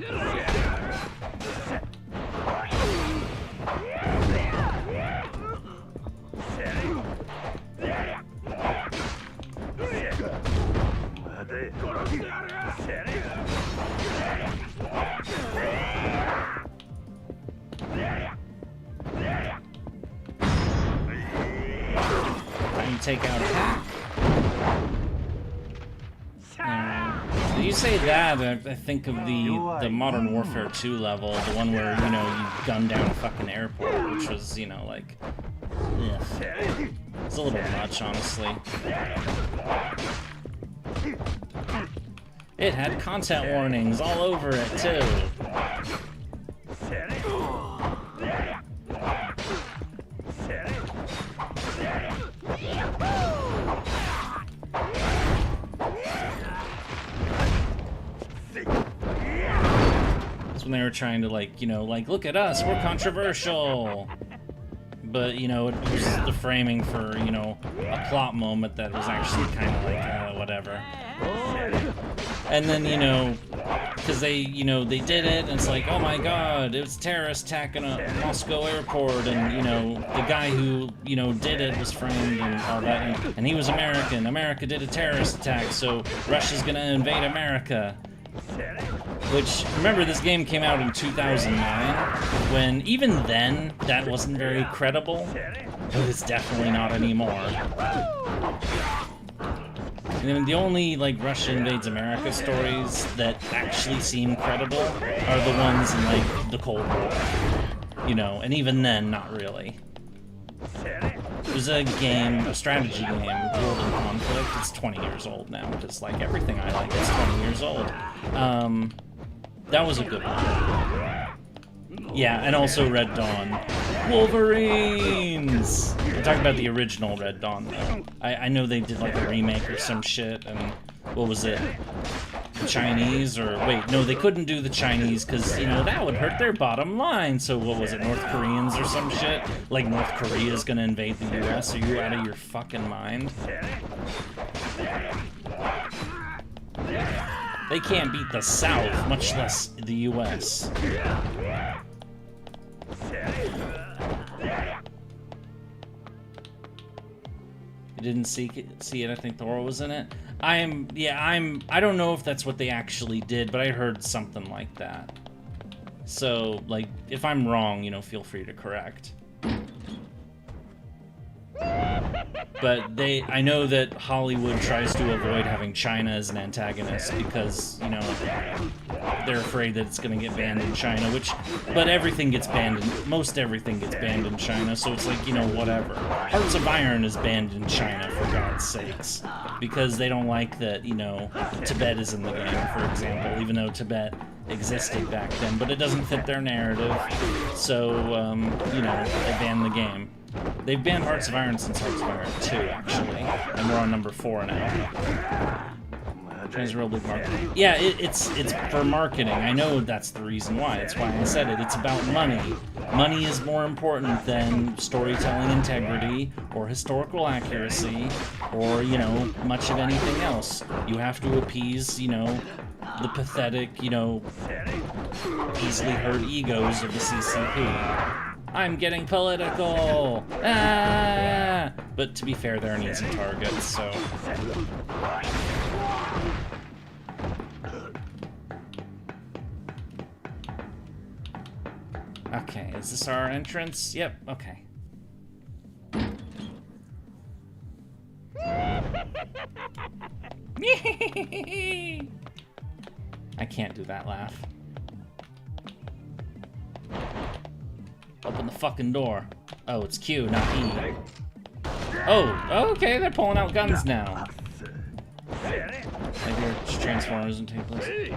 And take out Hack. You say that, I think of the Modern Warfare 2 level, the one where, you know, you gun down a fucking airport, which was, you know, like, ugh. It's a little much, honestly. It had content warnings all over it, too. When they were trying to, like, you know, like, look at us, we're controversial. But, you know, it was the framing for, you know, a plot moment that was actually kind of like, whatever. And then, you know, because they, you know, they did it, and it's like, oh my god, it was a terrorist attack in a Moscow airport, and, you know, the guy who, you know, did it was framed and all that, and he was American. America did a terrorist attack, so Russia's gonna invade America. Which, remember, this game came out in 2009, when even then, that wasn't very credible, but it's definitely not anymore. And then the only, like, Russia invades America stories that actually seem credible are the ones in, like, the Cold War. You know, and even then, not really. It was a game, a strategy game, World in Conflict. It's 20 years old now, just like everything I like is 20 years old. That was a good one. Yeah, and also Red Dawn. Wolverines! I'm talking about the original Red Dawn, though. I know they did, like, a remake or some shit, and what was it? The Chinese, or wait, no, they couldn't do the Chinese, because, you know, that would hurt their bottom line. So what was it, North Koreans or some shit? Like, North Korea's gonna invade the US? Are you out of your fucking mind? They can't beat the South, much less the US. You didn't see it, I think Thor was in it. I don't know if that's what they actually did, but I heard something like that. So, like, if I'm wrong, you know, feel free to correct. But I know that Hollywood tries to avoid having China as an antagonist because, you know, they're afraid that it's gonna get banned in China, but everything gets banned, most everything gets banned in China, so it's like, you know, whatever. Hearts of Iron is banned in China, for God's sakes, because they don't like that, you know, Tibet is in the game, for example, even though Tibet existed back then, but it doesn't fit their narrative, so, you know, they banned the game. They've banned Hearts of Iron since Hearts of Iron 2, actually, and we're on number 4 now. Real big marketing. Yeah, it's for marketing. I know that's the reason why. That's why I said it. It's about money. Money is more important than storytelling integrity or historical accuracy or, you know, much of anything else. You have to appease, you know, the pathetic, you know, easily hurt egos of the CCP. I'm getting political! Ah! But to be fair, they're an easy target, so... Okay, is this our entrance? Yep, okay. I can't do that laugh. Open the fucking door. Oh, it's Q, not E. Oh, okay, they're pulling out guns now. Maybe your Transformers and take place.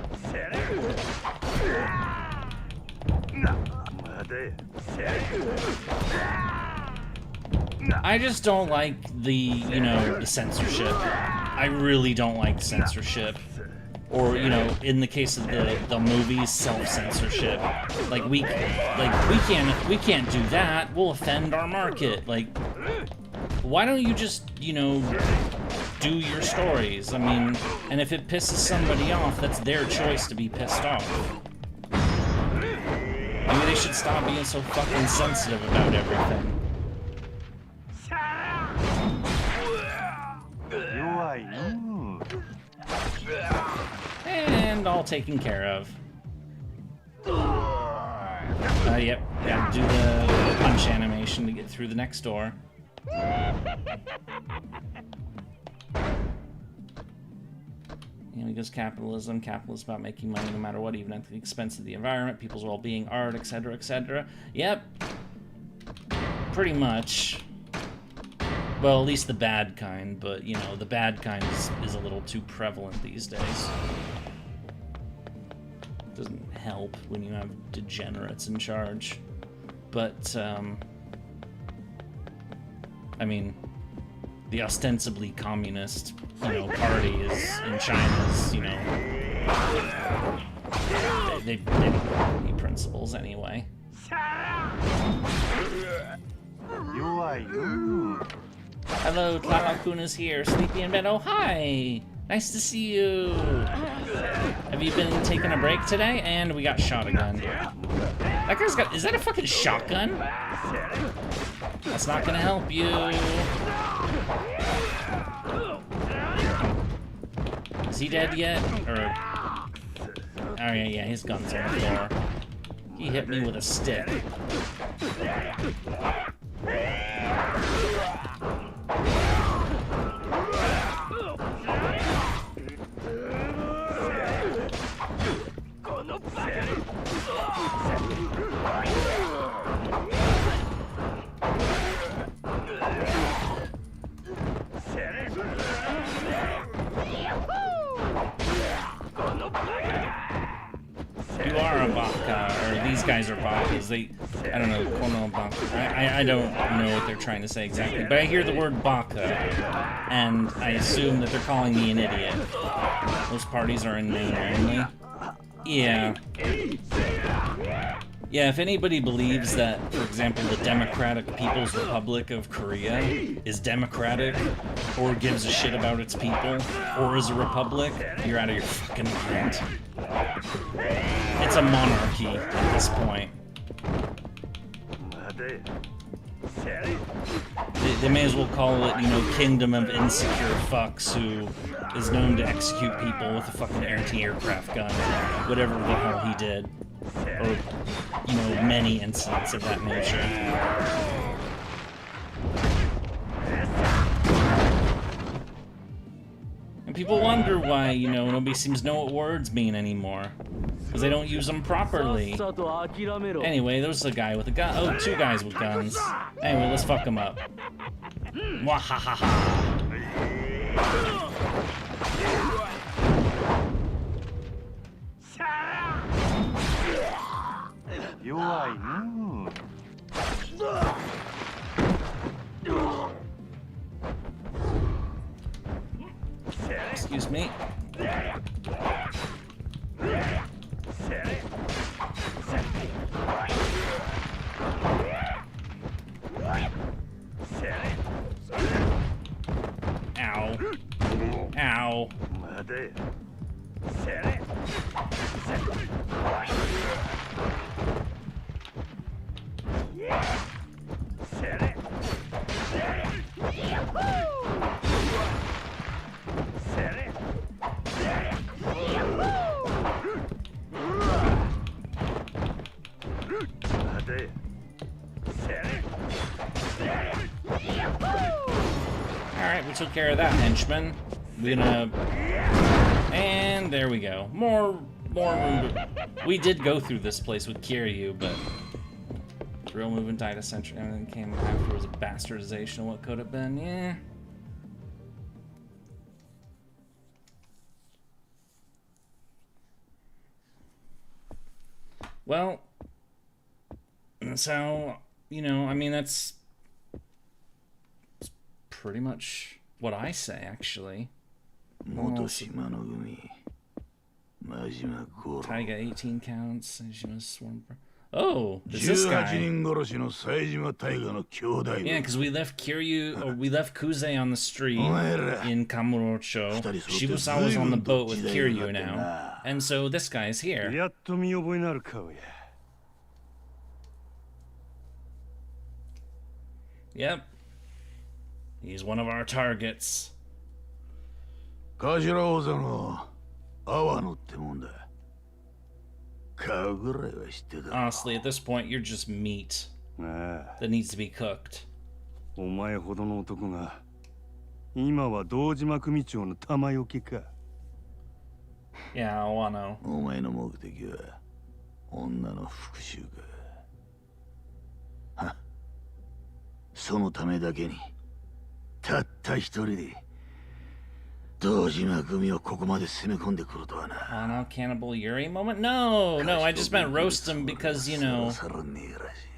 I just don't like the, you know, the censorship. I really don't like censorship. Or, you know, in the case of the movies, self-censorship. Like we can't do that. We'll offend our market. Like, why don't you just, you know, do your stories? I mean, and if it pisses somebody off, that's their choice to be pissed off. Maybe they should stop being so fucking sensitive about everything. And all taken care of. Yep, gotta do the punch animation to get through the next door. You know, he goes capitalism. Capitalism about making money no matter what, even at the expense of the environment, people's well-being, art, etc., etc. Yep. Pretty much. Well, at least the bad kind, but, you know, the bad kind is a little too prevalent these days. Doesn't help when you have degenerates in charge. But, I mean, the ostensibly communist, you know, party is in China's, you know, they don't have any principles anyway. Hello, Clara-kun is here, sleepy in bed. Oh, hi! Nice to see you! Have you been taking a break today? And we got shot again. That guy's got... Is that a fucking shotgun? That's not gonna help you. Is he dead yet? Or... Oh, yeah, his gun's on the floor. He hit me with a stick. You are a baka, or these guys are bakas. I don't know, kono baka. I don't know what they're trying to say exactly, but I hear the word baka, and I assume that they're calling me an idiot. Those parties are in name only. Yeah. Yeah, if anybody believes that, for example, the Democratic People's Republic of Korea is democratic, or gives a shit about its people, or is a republic, you're out of your fucking mind. It's a monarchy at this point. They may as well call it, you know, Kingdom of Insecure Fucks, who is known to execute people with a fucking anti-aircraft gun, whatever the hell he did. Or, you know, many incidents of that nature. And people wonder why, you know, nobody seems to know what words mean anymore. Because they don't use them properly. Anyway, there's a guy with a gun. Oh, two guys with guns. Anyway, let's fuck them up. Wahahaha. Excuse me. Ow. Ow. Alright, we took care of that henchman. We're gonna... And there we go. More room to... We did go through this place with Kiryu, but... Real movement died a century, and then came afterwards a bastardization of what could have been. Yeah. Well... So, you know, I mean, that's... pretty much what I say, actually. Taiga 18 counts. Majima's sworn. Oh, is this guy? Yeah, because we left Kuze on the street in Kamurocho. Shibusawa was on the boat with Kiryu now. And so this guy's here. Yep. He's one of our targets. Honestly, at this point, you're just meat that needs to be cooked. Yeah, Wano. お前の目的は女の復讐か。は、そのためだけにたった一人で堂島組をここまで攻め込んでくるとはな。Wano cannibal Yurie moment? No, I just meant roast him because, you know,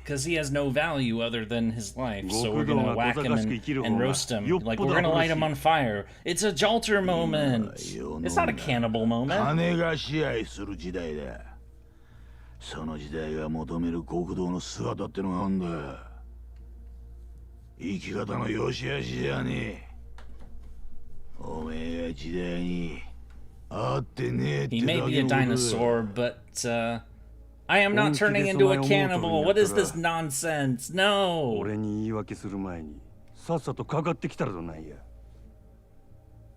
because he has no value other than his life. So we're gonna whack him and roast him. Like, we're gonna light him on fire. It's a Jalter moment. It's not a cannibal moment. 金が支配する時代だ。その時代が求める極道の姿ってのがあんだ。生き方の良し悪しじゃねえ。おめえが時代に合ってねえってだけのことだ。 He may be a dinosaur, but I am not turning into a cannibal. What is this nonsense? No. 俺に言い訳する前にさっさとかかってきたらどないや。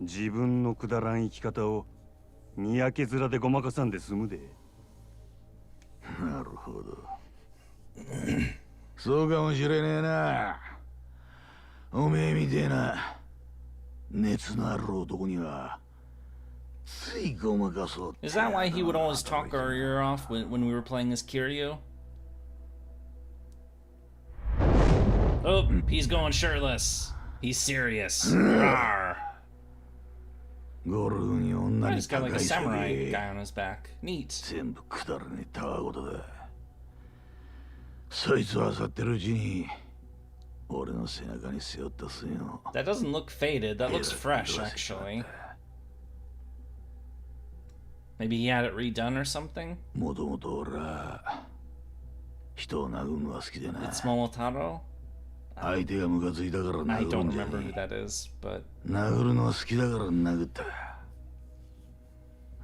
自分のくだらん生き方をにやけ面でごまかさんで済むで。なるほど。そうかもしれねえな。おめえみてえな熱のある男にはついごまかそう。 Is that why he would always talk our ear off when we were playing as Kiryu? Oh, he's going shirtless. He's serious. Rawr. Oh, he's got like a samurai guy on his back. Neat. 全部くだらねえたわごとだ。そいつを漁ってるうちに俺の背中に背負ったすよ。 That doesn't look faded. That looks fresh, actually. Maybe he had it redone or something? もともと俺は人を殴るのが好きでな。 It's Momotaro? 相手がムカついたから殴るんじゃ I don't ね remember え。 who that is, but 殴るのが好きだから殴った。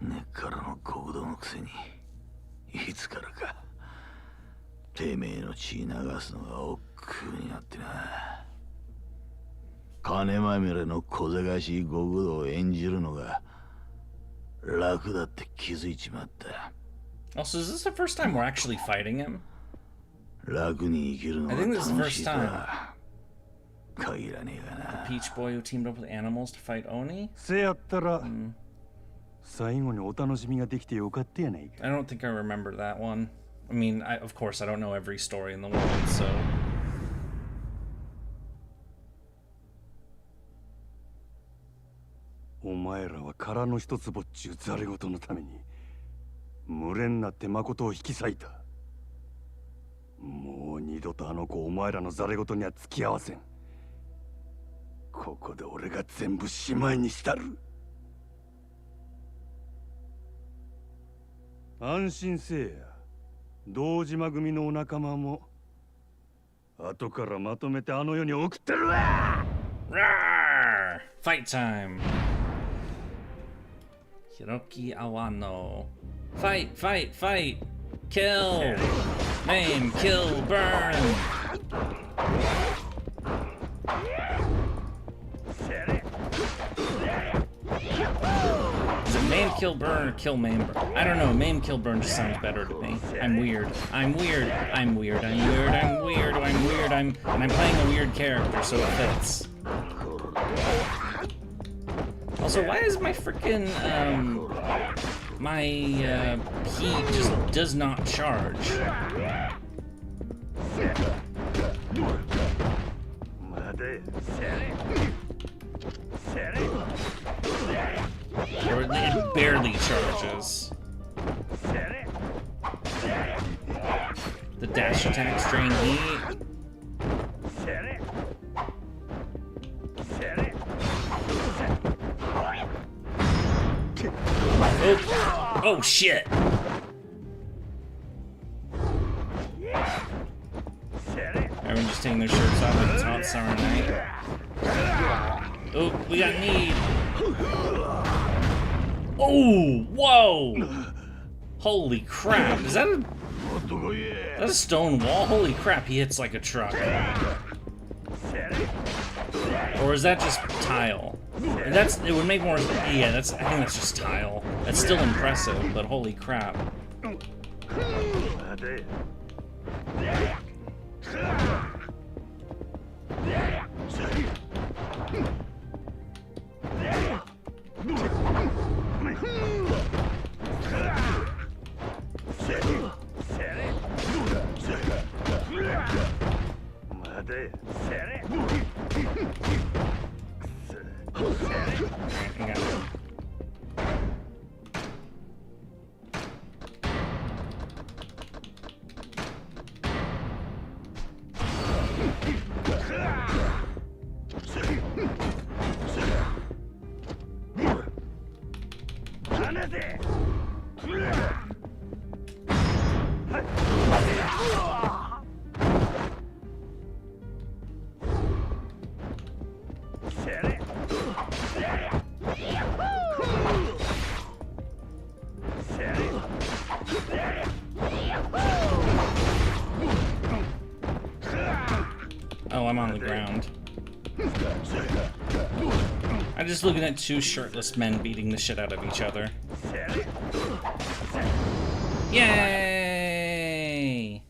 根っからの極道のくせにいつからかてめえの血流すのが億劫になってな。金まみれの小賢しい極道を演じるのが楽だって気づいちまった。 Also, is this the first time we're actually fighting him? 楽に生きるの I が think this is the 楽し first いと time. は限らねえがな。 The Peach Boy who teamed up with animals to fight Oni? せやったら最後にお楽しみができてよかったやないか。 I don't think I remember that one. I mean, of course, I don't know every story in the world, so... お前らは殻の一つぼっちゅうざれ言のために群れになって誠を引き裂いた。もう二度とあの子お前らのざれ言には付き合わせん。ここで俺が全部しまいにしたる。安心せえや。堂島組のお仲間も後からまとめてあの世に送ってるわ。 Rawr! Fight time! Hiroki Awano. Fight, fight, fight! Kill! Name, kill, burn! Is it maim, kill, burn, or kill, maim, burn? I don't know. Maim, kill, burn just sounds better to me. I'm weird. I'm weird. I'm weird. I'm weird. I'm weird. I'm weird. And I'm playing a weird character, so it fits. Also, why is my frickin' my heat just does not charge? Or it barely charges. The dash attacks drain heat. Oh, oh shit. Everyone just taking their shirts off like it's hot summer night. Oh, we got need. Oh, whoa! Holy crap! Is that a stone wall? Holy crap! He hits like a truck. Or is that just tile? And it would make more. Yeah, I think that's just tile. That's still impressive, but holy crap! Oh, I'm on the ground. I'm just looking at two shirtless men beating the shit out of each other. Yay!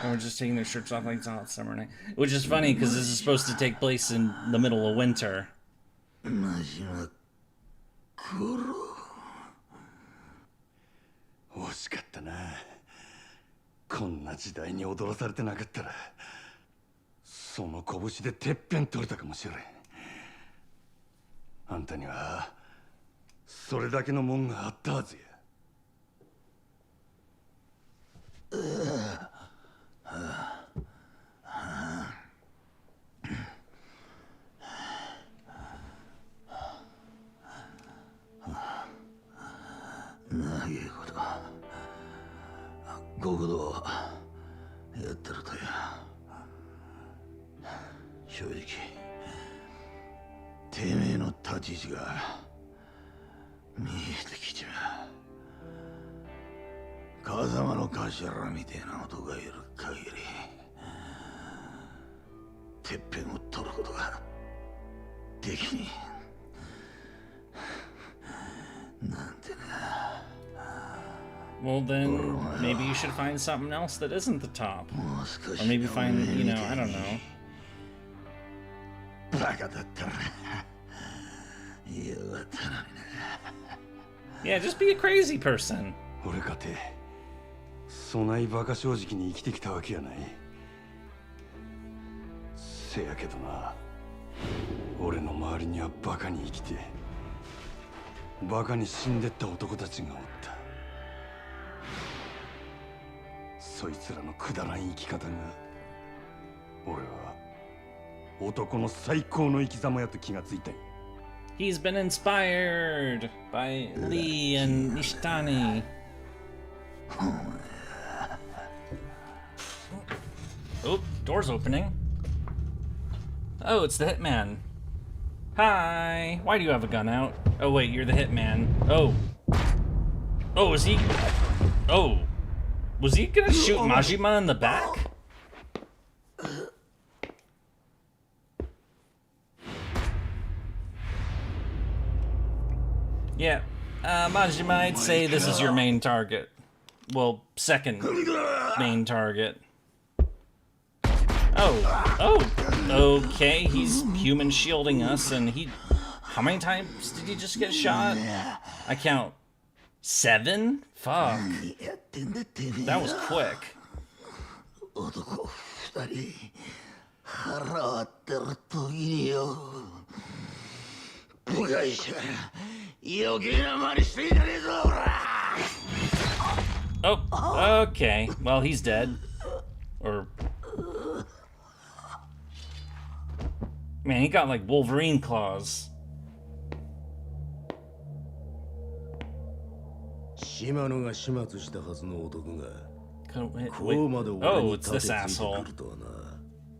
And we're just taking their shirts off like it's hot summer night. Which is funny, because this is supposed to take place in the middle of winter. Majima Kuro. 惜しかったな。こんな時代に踊らされてなかったら、その拳でてっぺん取れたかもしれん。あんたにはそれだけのもんがあったはずや。長いこと極道やってるとや。正直てめえの立ち位置が見えてきちまう。風間の頭みてえな男がいる限りてっぺんを取ることができねえ。なんてな。Well then, maybe you should find something else that isn't the top. Or maybe find, you know, I don't know. Yeah, just be a crazy person. 俺かてそないバカ正直に生きてきたわけやない。せやけどな、俺の周りにはバカに生きてバカに死んでった男たちがおった。そいつらのくだらん生き方が俺は男の最高の生き様やと気がついた。 He's been inspired by Lee and Nishitani. Oh, door's opening. Oh, it's the hitman. Hi. Why do you have a gun out? Oh wait, you're the hitman. Oh. Oh, is he? Oh. Was he gonna shoot Majima in the back? Yeah, Majima, I'd say this is your main target. Well, second main target. Oh, okay, he's human shielding us, and he... How many times did he just get shot? I count 7? Fuck. That was quick. Oh, okay. Well, he's dead. Or... Man, he got like Wolverine claws. 島野が始末したはずの男が Oh, it's this asshole.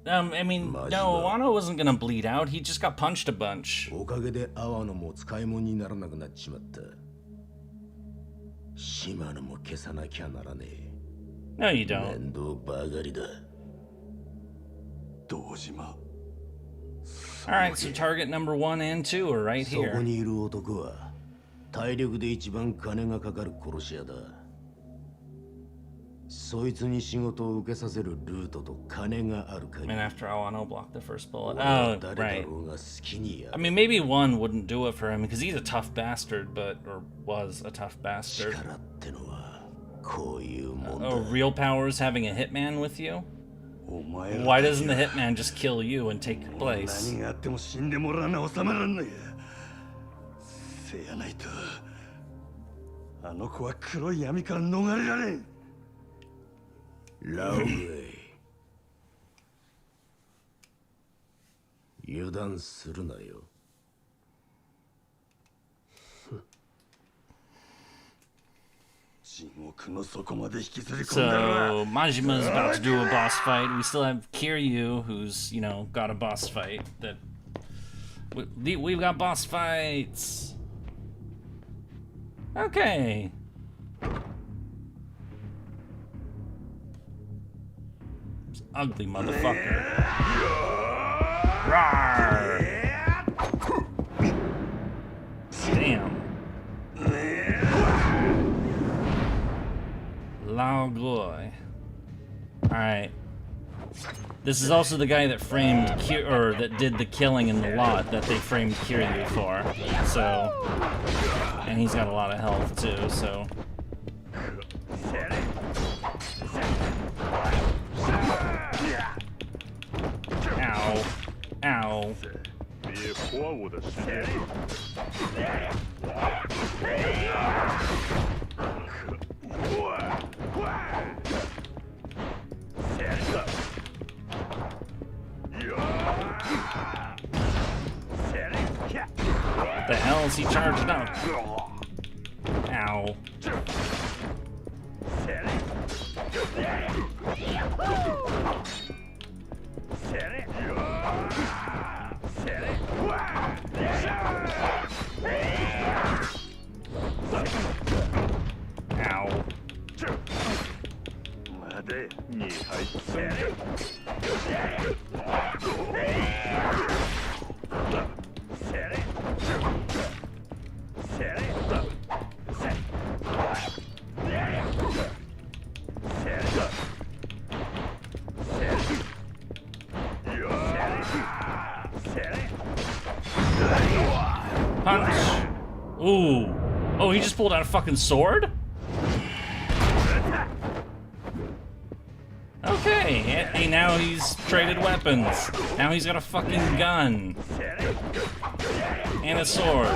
I mean, no, Wano wasn't gonna bleed out. He just got punched a bunch. おかげで阿波野も使い物にならなくなっちまった。島野も消さなきゃならねえ。No, you don't. 面倒ばかりだ。堂島。Alright, so target number 1 and 2 are right そこ here. にいる男は体力で一番金がかかる殺し屋だ。そいつに仕事を受けさせるルートと金がある限り。And after all, Wano blocked the first bullet. Oh, 誰 right. だろうが好きにや I mean, maybe 1 wouldn't do it for him because he's a tough bastard, or was a tough bastard. 力ってのはこういうもんだ。 Oh, real power is having a hitman with you? Why doesn't the hitman just kill you and take your place? 何があっても死んでもらわな収まらんのや。せやないと、あの子は黒い闇から逃れられん。ラウェイ。油断するなよ。地獄の底まで引きずり込んだら。 So, Majima's about to do a boss fight. We still have Kiryu, who's, you know, got a boss fight. That we've got boss fights. Okay. This ugly motherfucker. Rawr. Damn. Laogoy. Alright. This is also the guy that framed or that did the killing in the lot that they framed Kiryu for. So, and he's got a lot of health too, so. Ow. Ow. What the hell is he charging up? Ow. Ow. Punch. Ooh. Oh, he just pulled out a fucking sword? Okay, hey, now he's traded weapons. Now he's got a fucking gun. And a sword.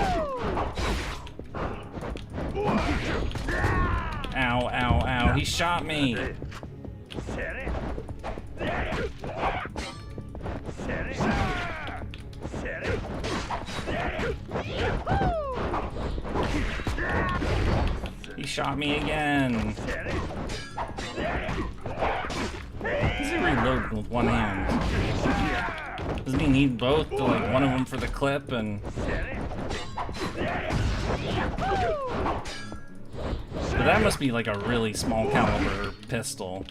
Ow, ow, ow. He shot me. He shot me again. Does he reload with one hand? Doesn't he need both? To, like, one of them for the clip and... But that must be like a really small caliber pistol.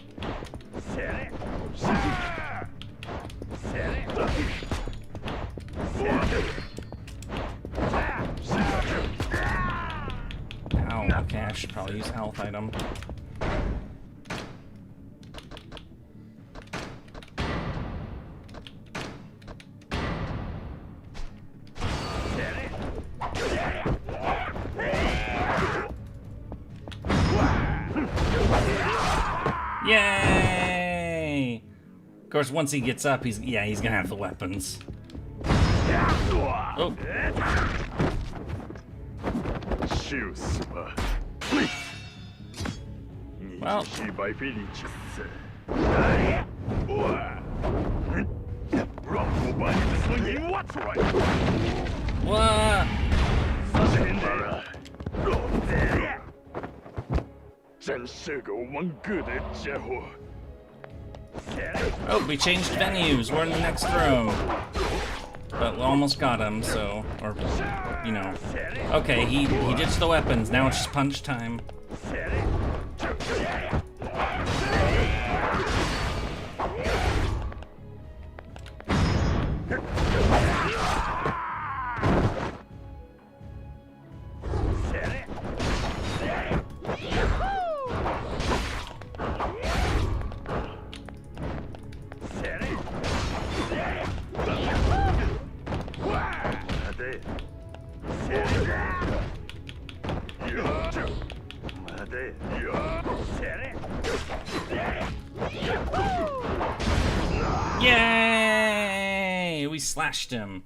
Ow, okay, I should probably use a health item. Yay! Of course, once he gets up, he's gonna have the weapons. Oh. Well. What? Oh, we changed venues. We're in the next room. But we almost got him, so... Or, you know... Okay, he ditched the weapons. Now it's just punch time. Yay! We slashed him.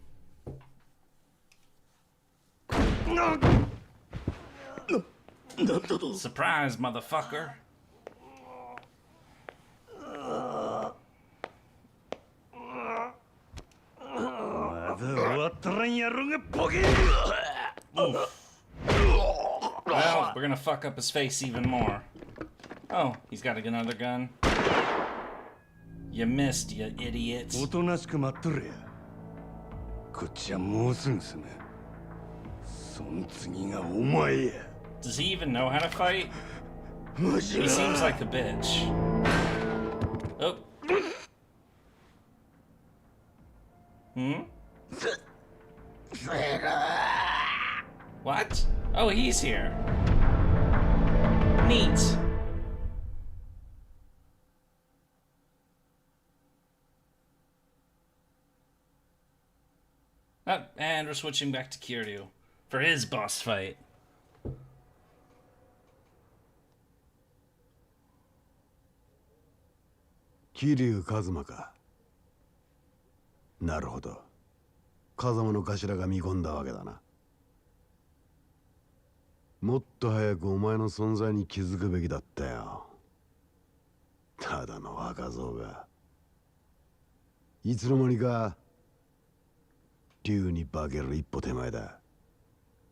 Surprise, motherfucker. Well, we're gonna fuck up his face even more. Oh, he's got another gun. You missed, you idiot. Does he even know how to fight? He seems like a bitch. Oh. What? Oh, he's here. Neat. Oh, and we're switching back to Kiryu for his boss fight. Kiryu Kazumaか。なるほど。風間の頭が見込んだわけだな。もっと早くお前の存在に気づくべきだったよ。ただの若造が。いつの間にか竜に化ける一歩手前だ。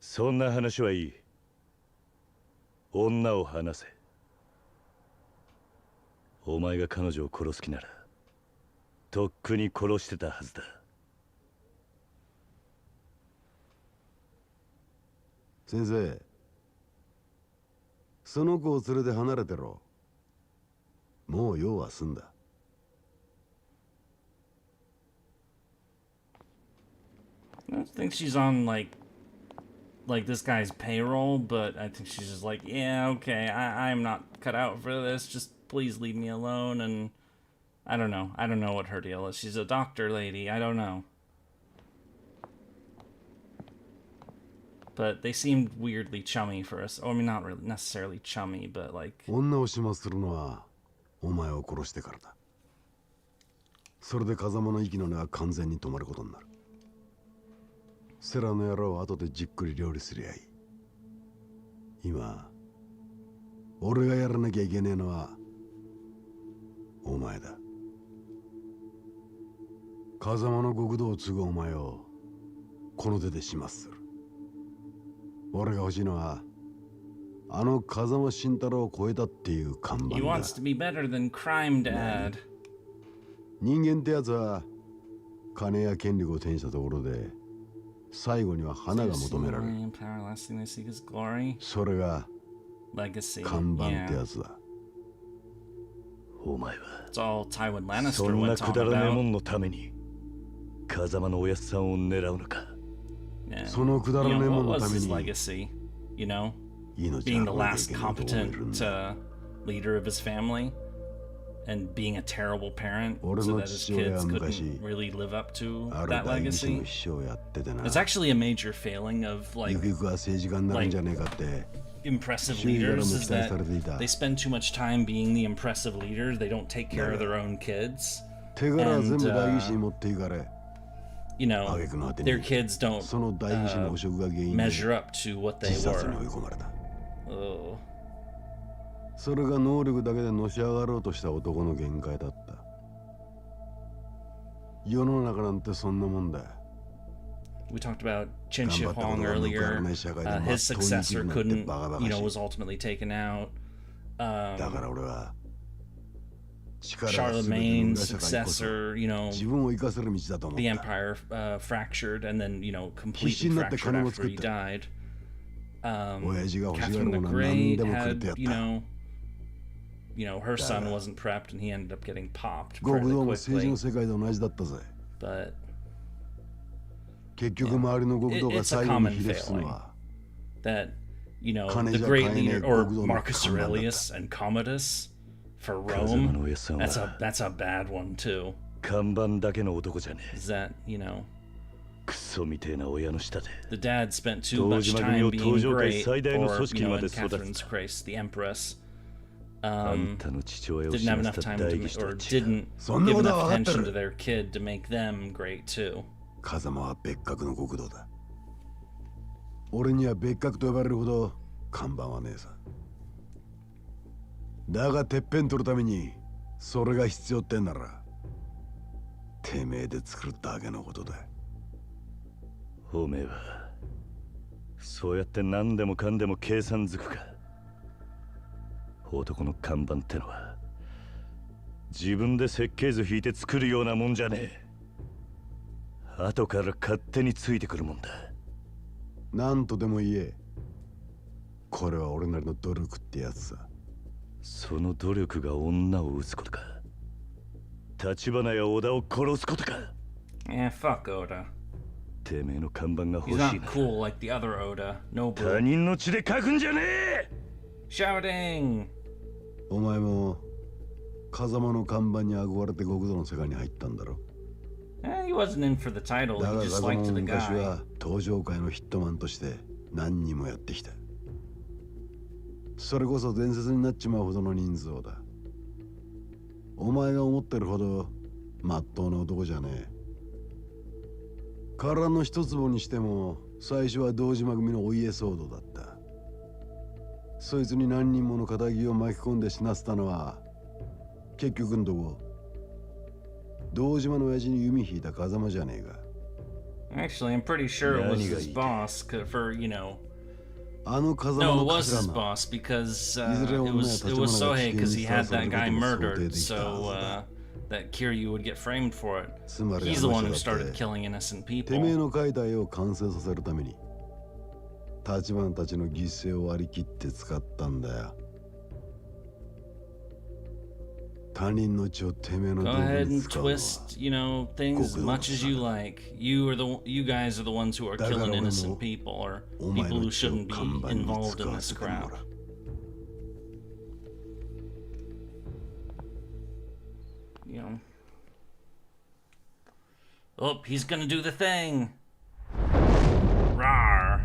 そんな話はいい。女を離せ。お前が彼女を殺す気ならとっくに殺してたはずだ。先生、その子を連れて離れてろ。もう用は済んだ。I don't think she's on like this guy's payroll, but I think she's just like, yeah, okay, I'm not cut out for this. Just please leave me alone. And I don't know what her deal is. She's a doctor lady. I don't know. But they seemed weirdly chummy for us. Oh, I mean, not really necessarily chummy, but like. 女を始末するのはお前を殺してからだ。それで風間の息の根は完全に止まることになる。セラの野郎は後でじっくり料理すりゃいい。今、俺がやらなきゃいけねえのはお前だ。風間の極道を継ぐお前をこの手で始末する。俺が欲しいのはあの風間慎太郎を超えたっていう看板だ。He wants to be better than crime dad. 人間ってやつは金や権力を手にしたところで最後には花が求められる。それが看板ってやつだ。お前はそんなくだらねえもんのために風間のおやっさんを狙うのか。そのくだらねえもんのために you know, being the last competent leader of his family and being a terrible parent so that his kids couldn't really live up to that legacy. It's actually a major failing of like impressive leaders is that they spend too much time being the impressive leaders. They don't take care of their own kids. And, you know, their kids don't measure up to what they were. Oh. それが能力だけでのし上がろうとした男の限界だった。世の中なんてそんなもんだ。We talked about Chen Shi Huang earlier. His successor couldn't, you know, was ultimately taken out. Charlemagne's successor, you know, the empire fractured and then, you know, completely fractured after he died. Catherine the Great had, you know, her son wasn't prepped and he ended up getting popped fairly quickly. But it's a common failing that, you know, the great leader, or Marcus Aurelius and Commodus for Rome, that's a bad one too. Is that, you know, the dad spent too much time being great, or, you know, in Catherine's case, the Empress, didn't have enough time to, or didn't give enough attention to their kid to make them great too. 風間は別格の極道だ。俺には別格と呼ばれるほど看板はねえさ。だがてっぺん取るためにそれが必要ってんならてめえで作るだけのことだ。おめえはそうやって何でもかんでも計算づくか。男の看板ってのは自分で設計図引いて作るようなもんじゃねえ。後から勝手についてくるもんだ。なんとでも言え。これは俺なりの努力ってやつさ。その努力が女を撃つことか。橘や織田を殺すことか。Yeah, fuck Oda. てめえの看板が欲しい He's な。 not cool like the other Oda. No. 他人の血で書くんじゃねえ。Shouting. お前も風間の看板に憧れて極道の世界に入ったんだろ。He wasn't in for the title. He just liked the guy. 昔は登場界のヒットマンとして何人もやってきた。それこそ伝説になっちまうほどの人数だ。お前が思ってるほどまっとうな男じゃねえ。殻の一坪にしても最初は堂島組のお家騒動だった。そいつに何人もの仇を巻き込んで死なせたのは結局んとこ堂島の親父に弓引いた風間じゃねえか。Actually, I'm pretty sure it was his boss for, you know. あの風間 No, の it was 頭 his な。 boss because it was Sohei because he had that guy murdered, so that Kiryu would get framed for it. He's the one who started killing innocent てめえ people. の描いた絵を完成させるために橘たちの犠牲を割り切って使ったんだよ。他人の血をてめえの Go 道具 ahead に and 使うのは twist, you know, things as much as you like. You guys are the ones who are killing innocent people or people who shouldn't be involved in this crap. You know. Oh, he's gonna do the thing. Rawr.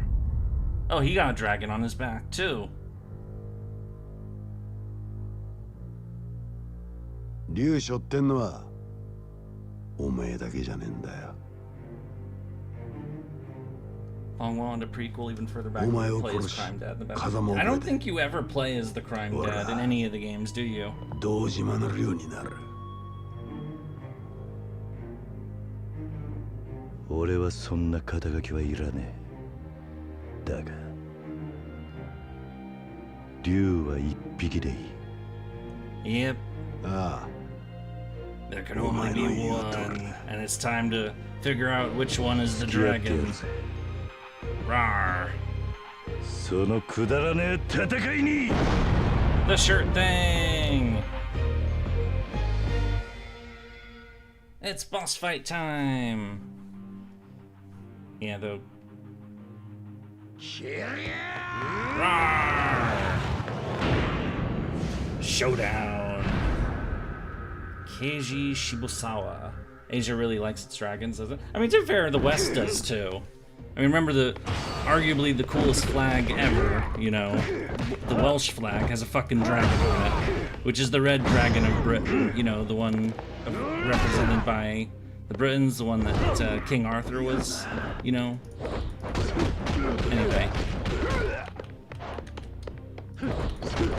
Oh, he got a dragon on his back too. 竜背負ってんのはおめえだけじゃねえんだよ。 Long on to prequel even further back. お前 You を play 殺 as し crime dad. The 風間を I 超え don't て think you ever play as the crime dad in any of the games, do you? 堂島の竜になる。俺はそんな肩書きはいらねえ。だが竜は一匹でいい。 Yep. ああ。 There can only be one, and it's time to figure out which one is the dragon. Rawr. そのくだらねえ戦いに The shirt thing! It's boss fight time! Yeah, the... Rawr! Showdown! Keiji Shibusawa. Asia really likes its dragons, doesn't it? I mean, to be fair, the West does too. I mean, remember arguably the coolest flag ever, you know, the Welsh flag has a fucking dragon on it, which is the red dragon of Britain, you know, the one represented by the Britons, the one that King Arthur was, you know. Anyway.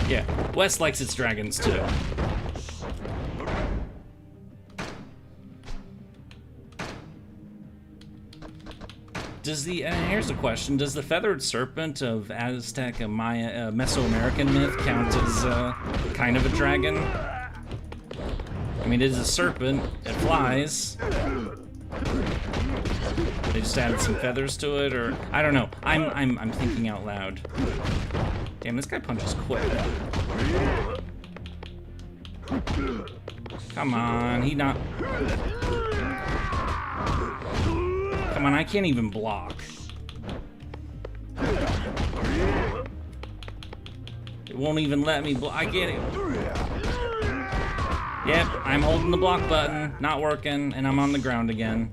Yeah, West likes its dragons too. Does the here's a question: does the feathered serpent of Aztec, Maya, Mesoamerican myth count as kind of a dragon? I mean, it is a serpent. It flies. They just added some feathers to it, or I don't know. I'm thinking out loud. Damn, this guy punches quick. Come on, he not. Come on, I can't even block. It won't even let me block. I get it. Yep, I'm holding the block button, not working, and I'm on the ground again.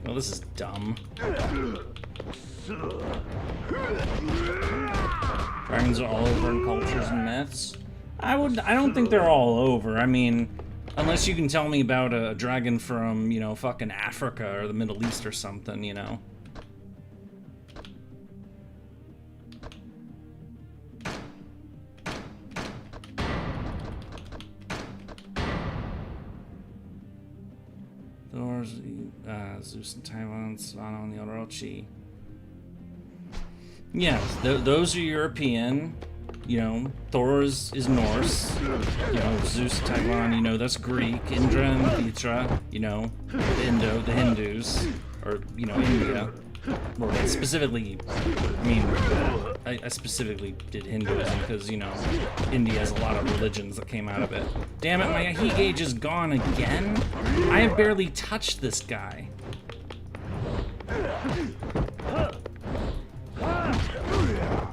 Well, this is dumb. Dragons are all over in cultures and myths. I don't think they're all over. I mean, unless you can tell me about a dragon from, you know, fucking Africa or the Middle East or something, you know. Thor's, Zeus and Taiwan, Savannah and the Orochi. Yes, those are European. You know, Thor is Norse. You know, Zeus, Taiwan, you know, that's Greek. Indra and Mitra, you know, the Hindus, or, you know, India. Well, specifically, I mean, I specifically did Hinduism because, you know, India has a lot of religions that came out of it. Damn it, my heat gauge is gone again? I have barely touched this guy.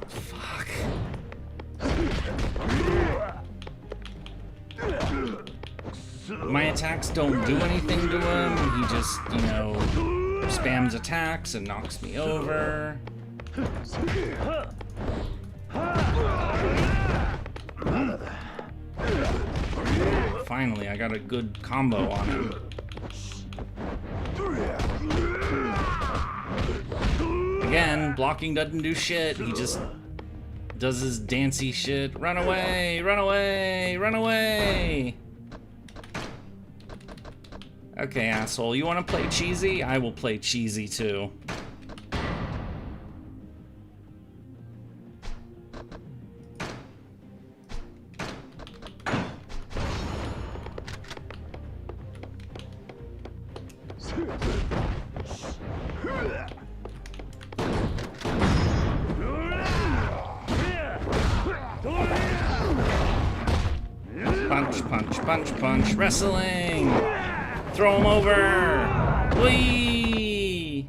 Fuck. My attacks don't do anything to him. He just, you know, spams attacks and knocks me over. Finally, I got a good combo on him. Again, blocking doesn't do shit. He just does his dancey shit. Run away, run away, run away. Okay, asshole, you want to play cheesy? I will play cheesy too. Punch, punch, punch, punch, wrestling! Throw him over! Whee!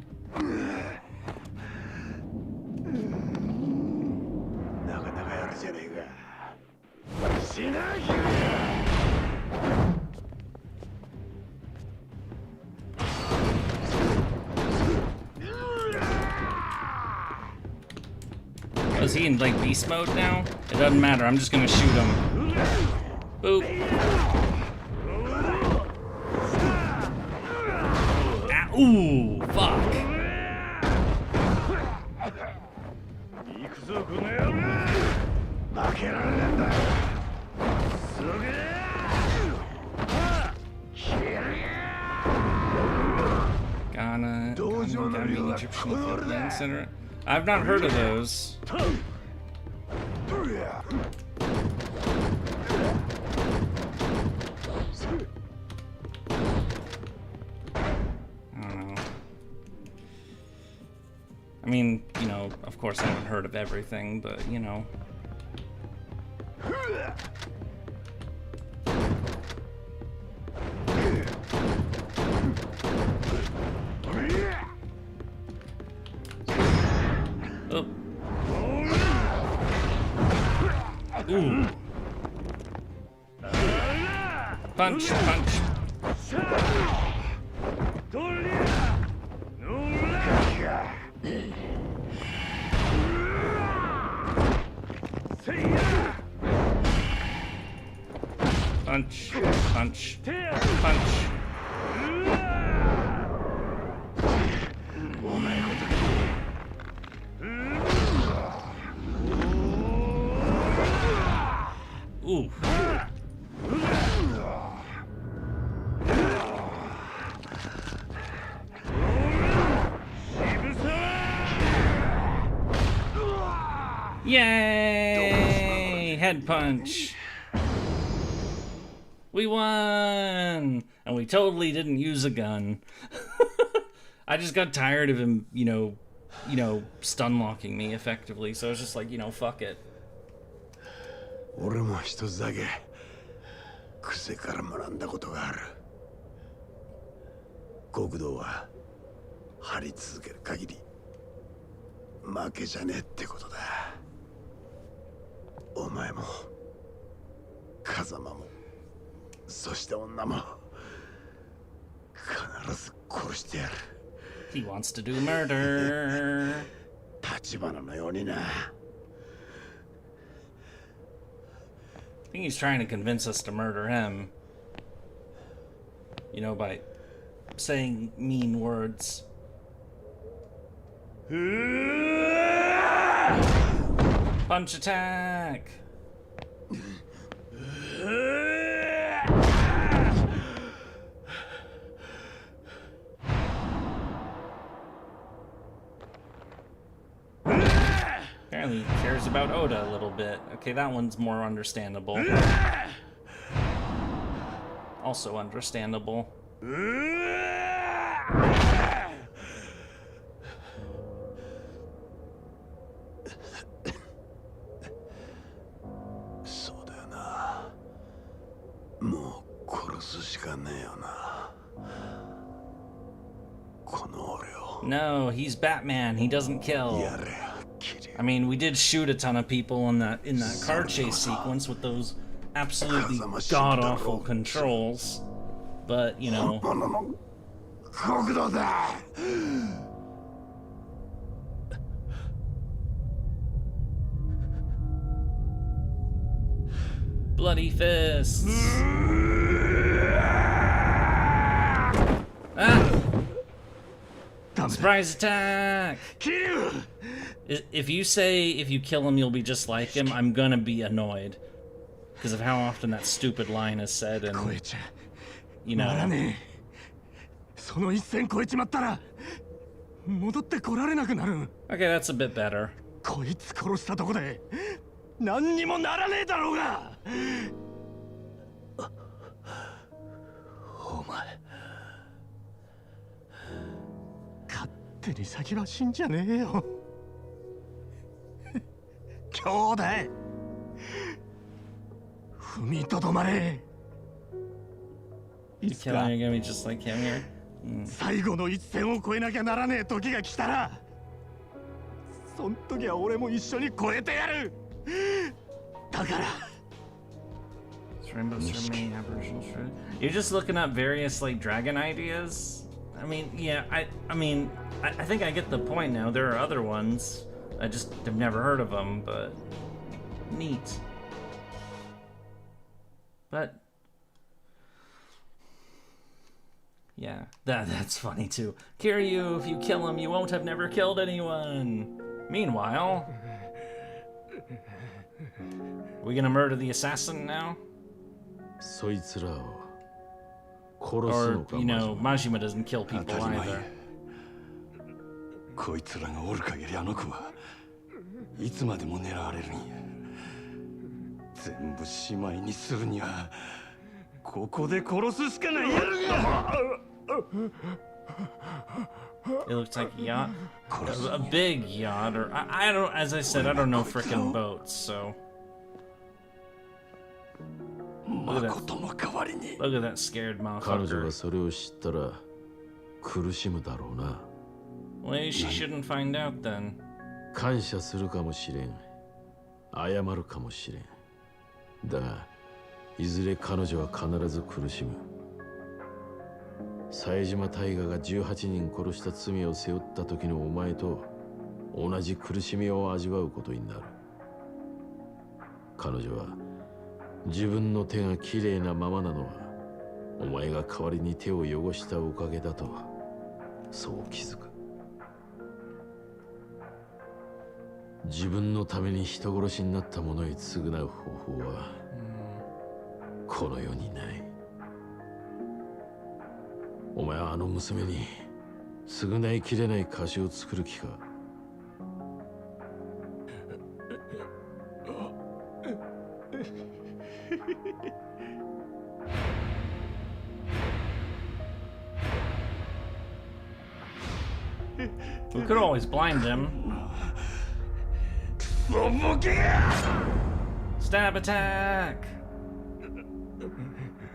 Is he in like beast mode now? It doesn't matter, I'm just gonna shoot him. Boop. Ah, ooh, fuck. Ghana, Egyptian Ethiopian Center. I've not heard of those. I mean, you know, of course I haven't heard of everything, but, you know. Oh. Ooh. Punch, punch. Punch, punch, punch. Ooh. Yay! Head punch. We won! And we totally didn't use a gun. I just got tired of him, you know, stun locking me effectively. So I was just like, you know, fuck it. 俺も一つだけ癖から学んだことがある。極道は張り続ける限り負けじゃねえってことだ。お前も風間もそして女も必ず殺してやる。He wants to do murder. 立花のようにな。I think he's trying to convince us to murder him. You know, by saying mean words. Punch attack! Apparently he cares about Oda a little bit. Okay, that one's more understandable. Also understandable. そうだよな。もう殺すしかねえよな。この俺を。No, he's Batman. He doesn't kill. I mean, we did shoot a ton of people in that car chase sequence with those absolutely god-awful controls. But, you know. Bloody fists. Ah! Surprise attack! Kiryu! If you say if you kill him you'll be just like him, I'm gonna be annoyed. Because of how often that stupid line is said and, you know. Okay, that's a bit better. こいつ殺したとこで何にもならねえだろうが。お前。勝手に先は死んじゃねえよ。兄弟。踏みとどまれ。You killing you're gonna be just like him here? 最後の一線を越えなきゃならねえ時が来たら、そん時は俺も一緒に越えてやる。だから。You're just looking up various like dragon ideas. I mean, yeah, I think I get the point now. There are other ones. I just have never heard of them, but neat. But yeah, that's funny too. Kiryu, if you kill him, you won't have never killed anyone. Meanwhile, we gonna murder the assassin now? Or, you know, Majima doesn't kill people either. こいつらがおる限りあの子はいつまでも狙われるんや。全部しまいにするにはここで殺すしかないやろ。 It looks like a yacht, a big yacht, or I don't. As I said, I don't know frickin' boats. So look at that scared motherfucker. Well, she shouldn't find out then. 感謝するかもしれん。謝るかもしれん。だが、いずれ彼女は必ず苦しむ。冴島大河が18人殺した罪を背負った時のお前と同じ苦しみを味わうことになる。彼女は自分の手がきれいなままなのはお前が代わりに手を汚したおかげだとそう気づく。自分のために人殺しになった者へ償う方法はこの世にない。お前はあの娘に償いきれない貸しを作る気か。We could always blind him. Stab attack!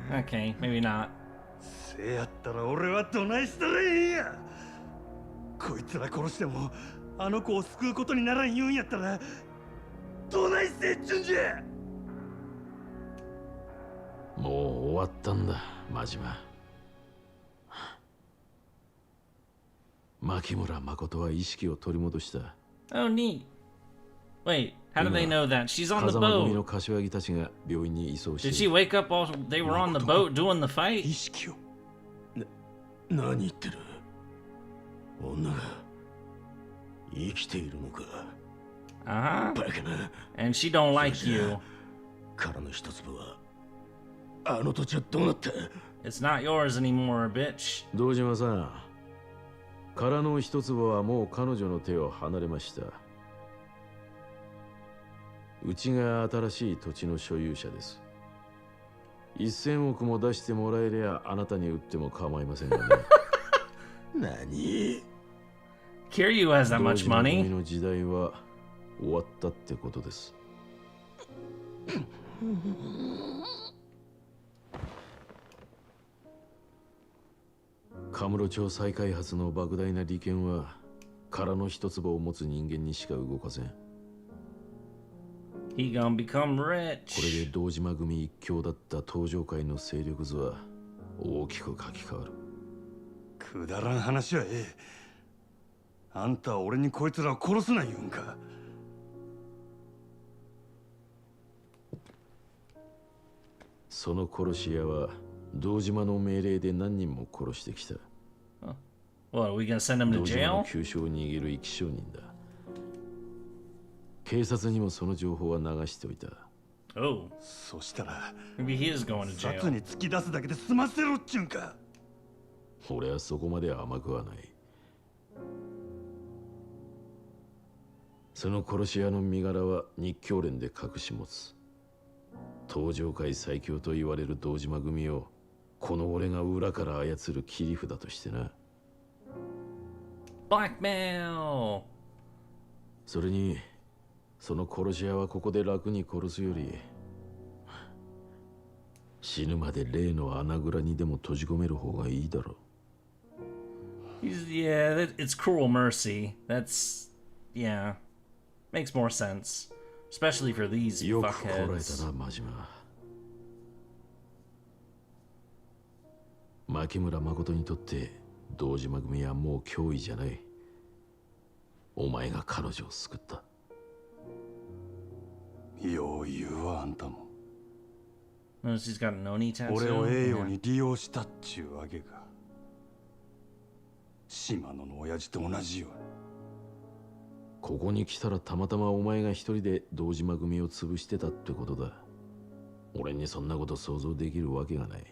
Okay, maybe not. せやったら俺はどないしたらいいんや。こいつら殺してもあの子を救うことにならん言うんやったらどないせっちゅんじゃ。もう終わったんだ、真島。牧村誠は意識を取り戻した。Oh, neat. Wait, how do they know that? She's on the 風間組 boat. の柏木たちが病院に移送し Did she wake up while they were on the boat doing the fight? 意識を何言ってる。女が生きているのか。Uh-huh. バカな。 And she don't like you. 殻の一粒はあの土地はどうなった。 It's not yours anymore, bitch. 堂島さん、殻の一粒はもう彼女の手を離れました。うちが新しい土地の所有者です。1000億も出してもらえりゃあなたに売っても構いませんがね。何 Kiryu has that much 堂島組 money. の時代は終わったってことです。カムロ町再開発の莫大な利権は殻の一粒を持つ人間にしか動かせん。 He gonna become これ rich. で堂島組一強だった東上界の勢力図は大きく書き換わる。くだらん話はええ。あんたは俺にこいつらを殺すな言うんか。その殺し屋は堂島の命令で何人も殺してきた。 What, are we gonna send him to 堂島の jail? 急所を握る生き証人だ。警察にもその情報は流しておいた。 Oh, そしたら maybe he is going to 殺 jail. に突き出すだけで済ませろっちゅうんか。俺はそこまで甘くはない。その殺し屋の身柄は日教連で隠し持つ。東上界最強と言われる堂島組をこの俺が裏から操る切り札としてな。 Blackmail! それにその殺し屋はここで楽に殺すより死ぬまで例の穴蔵にでも閉じ込める方がいいだろう。 Yeah, it's cruel mercy. That's, yeah, makes more sense. Especially for these よくこらえ fuckheads. たな、真島。牧村誠にとって堂島組はもう脅威じゃない。お前が彼女を救った。よう言うわ、あんたも。 Oh, she's got a noni tattoo. 俺をええよう Yeah. に利用したっちゅうわけか。島野の親父と同じように。ここに来たらたまたまお前が一人で堂島組を潰してたってことだ。俺にそんなこと想像できるわけがない。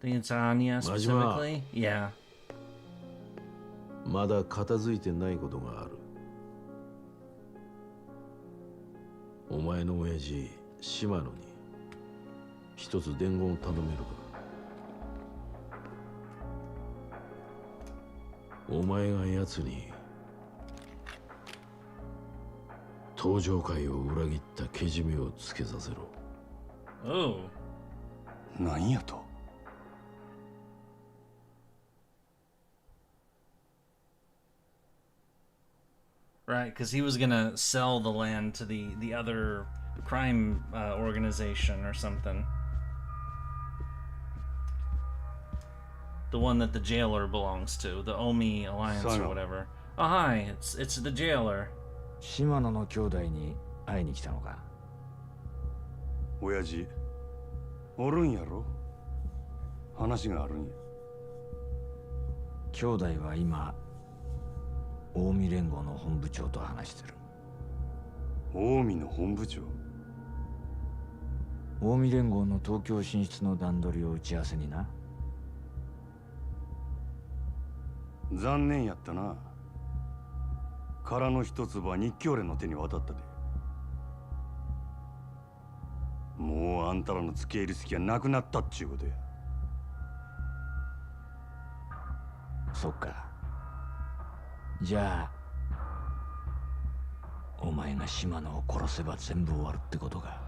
Think it's Anya specifically? Yeah. まだ片付いてないことがある。お前の親父、島野に一つ伝言を頼めるか。お前が奴に東上界を裏切ったけじめをつけさせろ。 Oh. 何やと。 Right, because he was gonna sell the land to the other crime organization or something. The one that the jailer belongs to, the Omi Alliance or whatever. Oh hi, it's the jailer. 島野の兄弟に会いに来たのか。親父、おるんやろ。話があるんや。兄弟は今近江連合の本部長と話してる。近江の本部長。近江連合の東京進出の段取りを打ち合わせにな。残念やったな。殻の一粒は日教連の手に渡ったで。もうあんたらの付け入る隙はなくなったっちゅうことや。そっか。じゃあお前が島野を殺せば全部終わるってことか。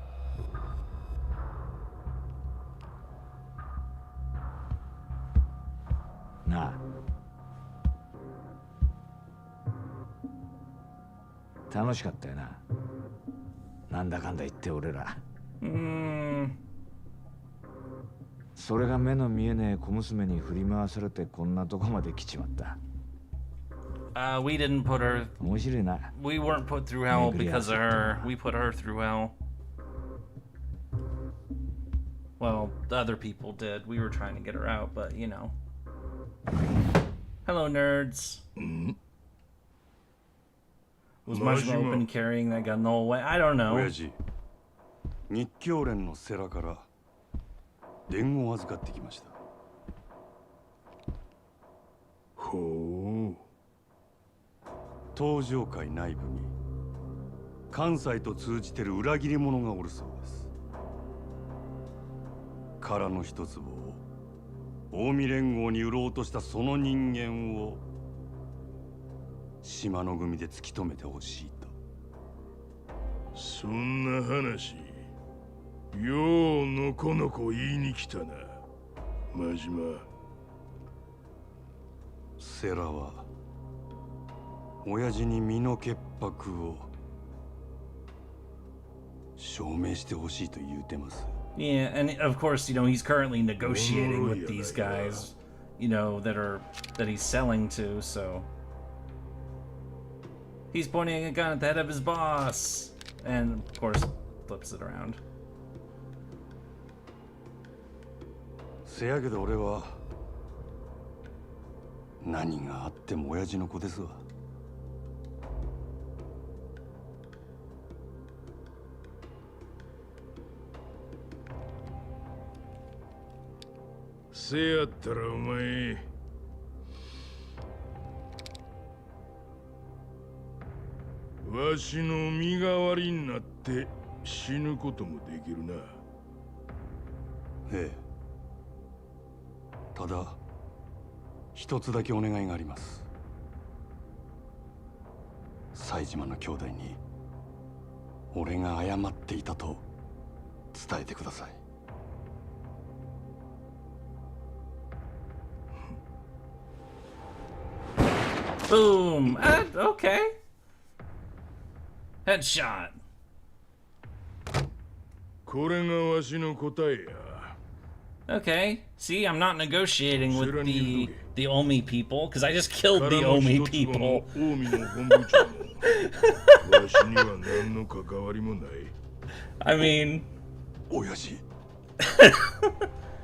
なあ、楽しかったよな。なんだかんだ言って俺ら。それが目の見えねえ小娘に振り回されてこんなとこまで来ちまった。We didn't put her. 面白いな。We weren't put through hell because of her. We put her through hell. Well, the other people did. We were trying to get her out, but you know. Hello, nerds. Was Majima open carrying that gun the whole way? I don't know. 親父、日教連の世良から伝言を預かってきました。ほう。東上会内部に関西と通じてる裏切り者がおるそうです。殻の一粒を近江連合に売ろうとしたその人間を島の組で突き止めてほしいと。そんな話ようのこのこ言いに来たな、真島。セラは親父に身の潔白を証明してほしいと言うてます。Yeah, and of course, you know, he's currently negotiating with these guys, you know, that he's selling to, so he's pointing a gun at the head of his boss, and of course, flips it around. せやけど俺は何があっても親父の子ですわ。せやったらお前わしの身代わりになって死ぬこともできるな。ええ。ただ一つだけお願いがあります。冴島の兄弟に俺が謝っていたと伝えてください。Boom! Okay. Headshot. これがわしの答えや。 Okay. See, I'm not negotiating with the Omi people because I just killed the Omi people. I mean,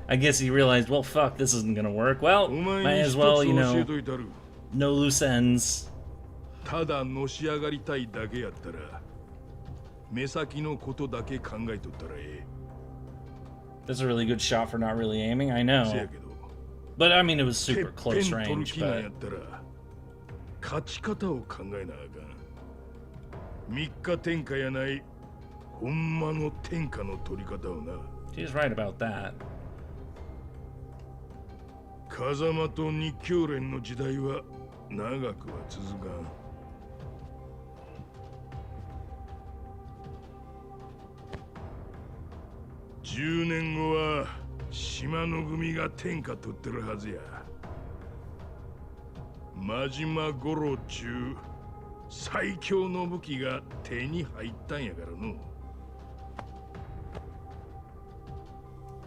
I guess he realized, well, fuck, this isn't gonna work. Well, might as well, you know, no loose ends. ただのし上がりたいだけやったら目先のことだけ考えとったらええ。 That's a really good shot for not really aiming, I know. But I mean, it was super close range, but... 勝ち方を考えなあかん。3日天下やないほんまの天下の取り方をな。 She's right about that. 風間と日教連の時代は長くは続かん。10年後は島の組が天下取ってるはずや。真島五郎中最強の武器が手に入ったんやからの。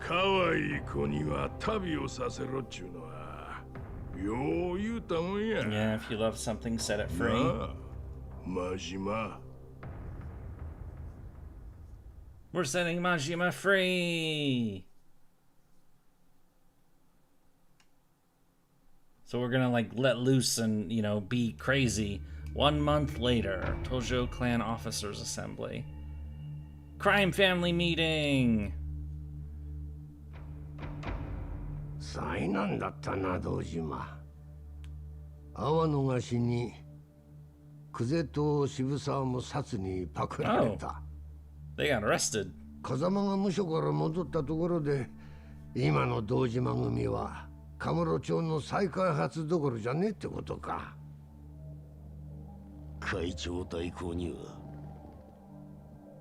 可愛い子には旅をさせろっちゅうのはよう言うたもんや。 Yeah, if you love something, set it free. 真島。 We're setting Majima free! So we're gonna, like, let loose and, you know, be crazy. 1 month later, Tojo Clan Officers Assembly. Crime Family Meeting! 災難だったな、堂島。阿波野が死に、久世と渋沢も殺にパクられた。They got arrested. 風間が無所から戻ったところで、今の堂島組はカムロ町の再開発どころじゃねえってことか。会長代行には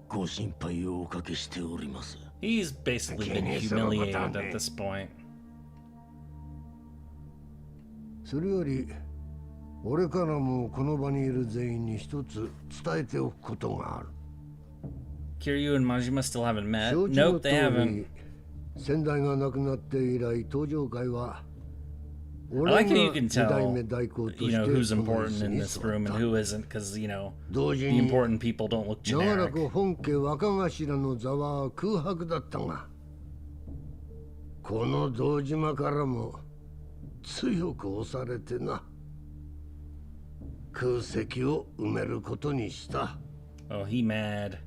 ご心配をおかけしております。He's basically been humiliated at this point. それより俺からもこの場にいる全員に一つ伝えておくことがある。Kiryu and Majima still haven't met. 承知の Nope, 通 they haven't. り先代が亡くなって以来登場会は I like how you can 二代 tell, 目代行と you して know, who's この椅 important 子 in に this 座 room っ and た。 who isn't, because, you know, 同時 the に important people don't look 長ら generic. く本家若頭の座は空白だったが、この堂島からも強く押されてな、空席を埋めることにした。Oh, he mad,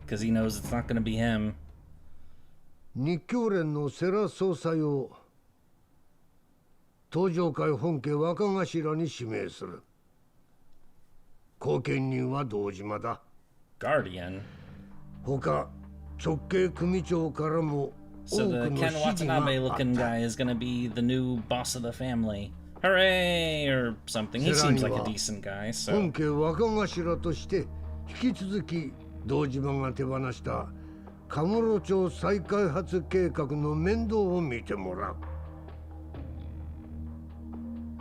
because he knows it's not going to be him. 日教連の世良総裁を登場会本家若頭に指名する。後見人は堂島だ。Guardian? 他直系組長からも So 多 the くの Ken 指示があ Watanabe っ looking た。 guy is going to be the new boss of the family. Hooray! Or something. He seems like a decent guy, so. 本家若頭として引き続き堂島が手放したカムロ町再開発計画の面倒を見てもらう。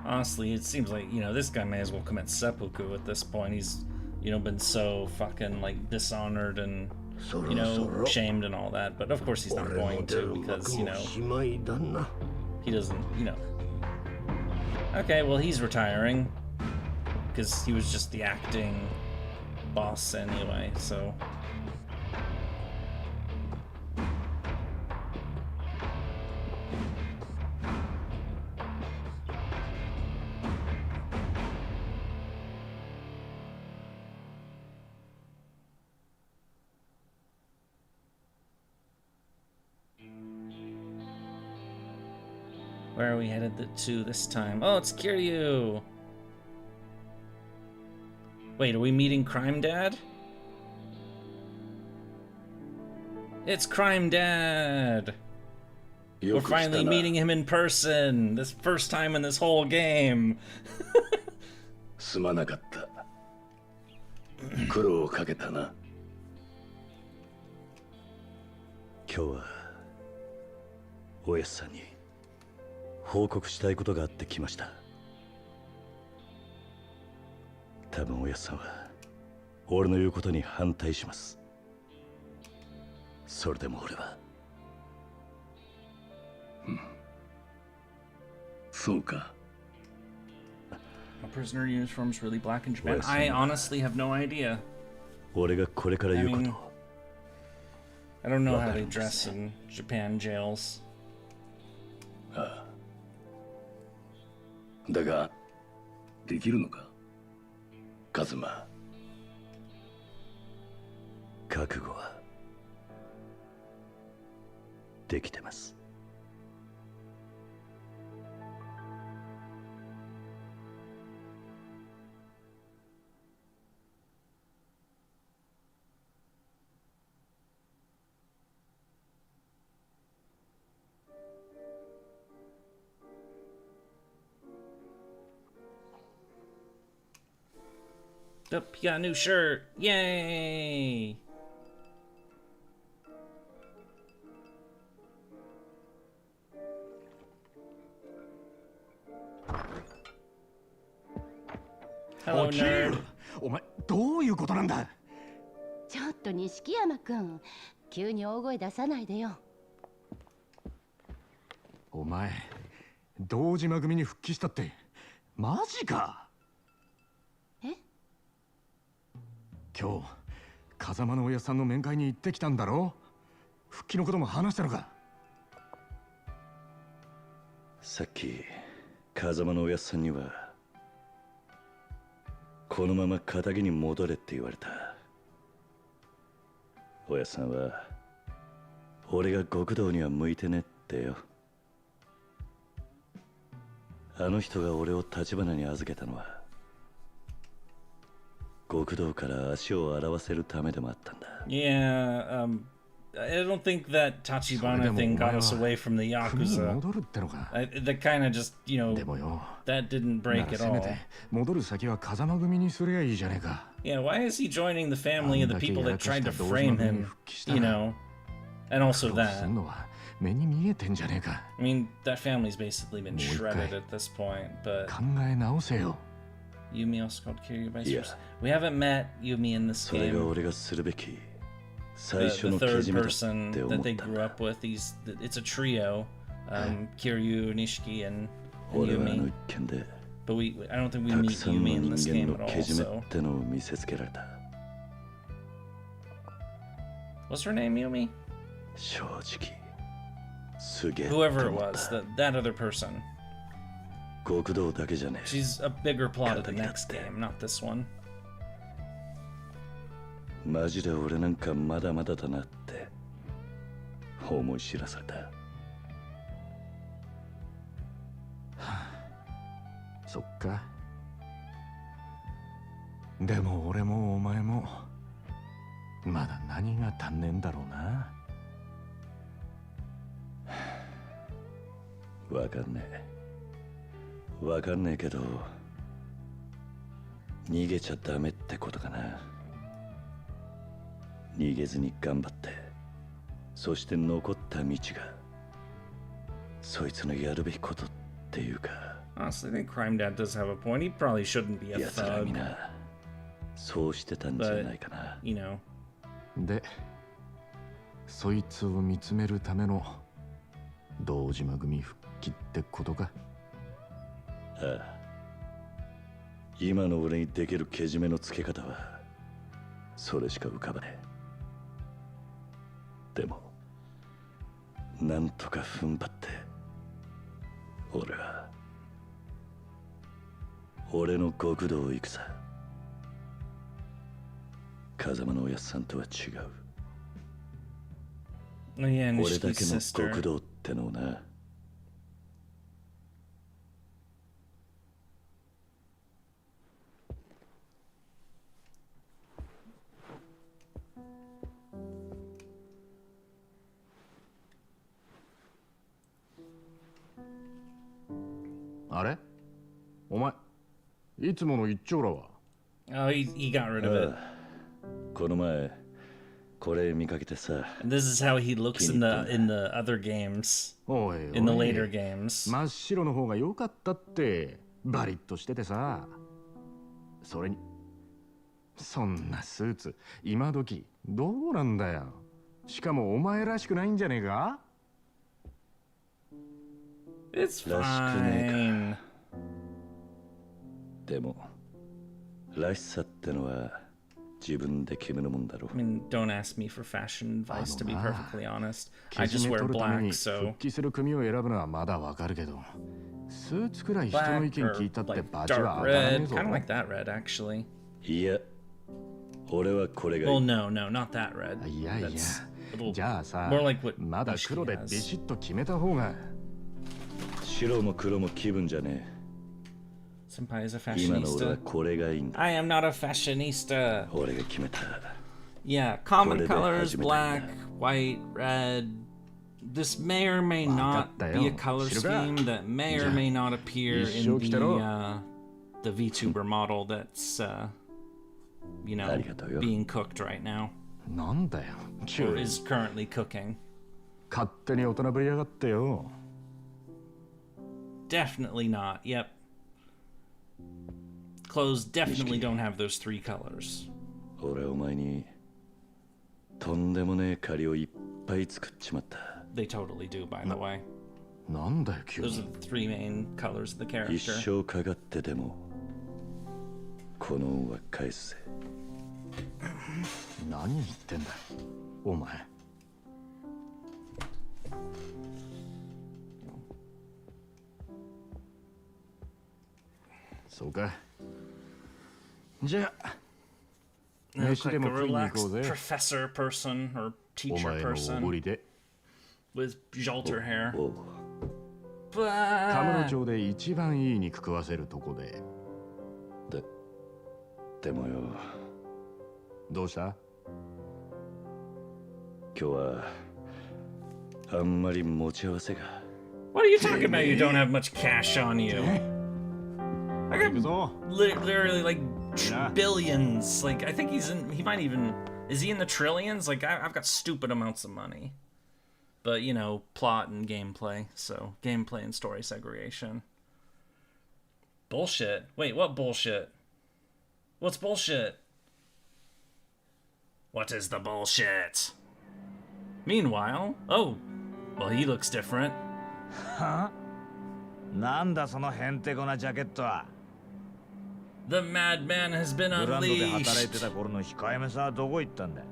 Honestly, it seems like, you know, this guy may as well commit seppuku at this point. He's, you know, been so fucking, like, dishonored and, you know, shamed and all that. But of course he's not going to, because, you know, he doesn't, you know. Okay, well, he's retiring, because he was just the acting boss anyway, so. Where are we headed to this time? Oh, it's Kiryu! Wait, are we meeting Crime Dad? It's Crime Dad! We're finally meeting him in person! This first time in this whole game! すまなかった。苦労をかけたな。今日はおやっさんに報告したいことがあって来ました。多分おやっさんは俺の言うことに反対します。それでも俺は。そうか。A prisoner uniform's really black in Japan? I honestly have no idea. 俺がこれから言うこと。I don't know how they dress in Japan jails. ああ。だが、できるのか、カズマ。覚悟はできてます。Yep, he got a new shirt. Yay! Hello, nerd. お前どういうことなんだ。ちょっと錦山くん、急に大声出さないでよ。お前堂島組に復帰したってマジか。え？今日風間の親さんの面会に行ってきたんだろ。復帰のことも話したのか。さっき風間のおやっさんにはこのまま仇に戻れって言われた。おやさんは俺が極道には向いてねってよ。あの人が俺を橘に預けたのは極道から足を洗わせるためでもあったんだ。Yeah, I don't think that Tachibana thing got us away from the Yakuza. That kind of just, you know, that didn't break at all. 戻る先は風間組にすりゃいいじゃねえか。Yeah, why is he joining the family of the people that tried to frame him, you know? And also that. 目に見えてんじゃねえか。I mean, that family's basically been shredded at this point, but... 考え直せよ。Yumi also called Kiryu by source. We haven't met Yumi in this game. それが俺がするべき最初 The のけ third じめだっ person て思 that っ they たん grew だ。 up with, it's a trio, Kiryu, Nishiki, and 俺はあの Yumi. 一件で But I don't think we たく meet さんの Yumi in 人 this 間 game の at け all, じめ so... ってのを見せつけられた。 What's her name, Yumi? 正直すげえ Whoever it was, that other person. 極道だけじゃねえ。 She's a bigger plot of the next game, not this one. マジで俺なんかまだまだだなって思い知らされた。そっか。でも俺もお前もまだ何が足んねえんだろうな。わかんねえ。わかんねえけど逃げちゃダメってことかな。逃げずに頑張って、そして残った道がそいつのやるべきことっていうか。 Honestly, I think Crime Dad does have a point. He probably shouldn't be a 奴ら thug. みなそうしてたんじゃないかな。 You know. で、そいつを見つめるための堂島組復帰ってことか。ああ、今の俺にできるけじめのつけ方はそれしか浮かばねえ。でもなんとか踏ん張って俺は俺の極道を行くさ。風間のおやっさんとは違う。 Oh, yeah, 俺だ Nishiki's けの sister. 極道ってのをな。あれ？お前、いつもの一丁らは？ Oh, he got rid of it. この前これ見かけてさ。 And this is how he looks in the other games. おいおい In the later games. 真っ白の方が良かったってバリッとしててさ。それにそんなスーツ今時どうなんだよ。しかもお前らしくないんじゃねえか？ It's らしくね fine. えか。でもらしさってのは自分で決めるもんだろ。 I mean, don't ask me for fashion advice, to be perfectly honest. け I じ just め wear 取るため black, に so... 復帰する組を選ぶのはまだわかるけど、スーツくらい人の意見 Black 聞い or たって like バチは dark 当たらねえ red, ぞ。 kind of like that red, actually. いや、俺はこれがいい。 Well, no, not that red. いやいや That's a little じゃあさ more like what まだ黒で Nishiki ビ has. シッと決めた方が。白も黒も気分じゃね Senpai is a え。今の俺は fashionista. これがいいんだ。 I am not a fashionista. 俺が決めた。 Yeah, common これで colors, 始めたんだ。 black, white, red. This may or may not be a color scheme that may or may not appear in the VTuber model that's, you know, being cooked right now. なんだよ。 Or is currently cooking. 勝手に大人ぶりやがってよ。 Definitely not. Yep. Clothes definitely don't have those three colors. 俺お前にとんでもねえ借りをいっぱい作っちまった。 They totally do, by the way. なんだよ急 Those に。 are the three main colors of the 一 character. 生かかってでもこの恩は返すぜ。何言ってんだお前。そうか。じゃあ They look 飯 like で a も食いに行こ relaxed うぜ professor person or お teacher 前のお person ごりで with Jolter hair. カムロ町で一番いい肉食わせるとこででもよ、どうした？今日はあんまり持ち合わせが。 What are you talking about? You don't have much cash on you. I got literally like billions. Like I think he might even, is he in the trillions? Like I've got stupid amounts of money. But you know, plot and gameplay. So gameplay and story segregation. Bullshit. Wait, what bullshit? What's bullshit? What is the bullshit? Meanwhile, oh, well, he looks different. は？なんだそのへんてこなジャケットは。 The madman has been ブランドで働い unleashed. てた頃の控えめさはどこ行ったんだ。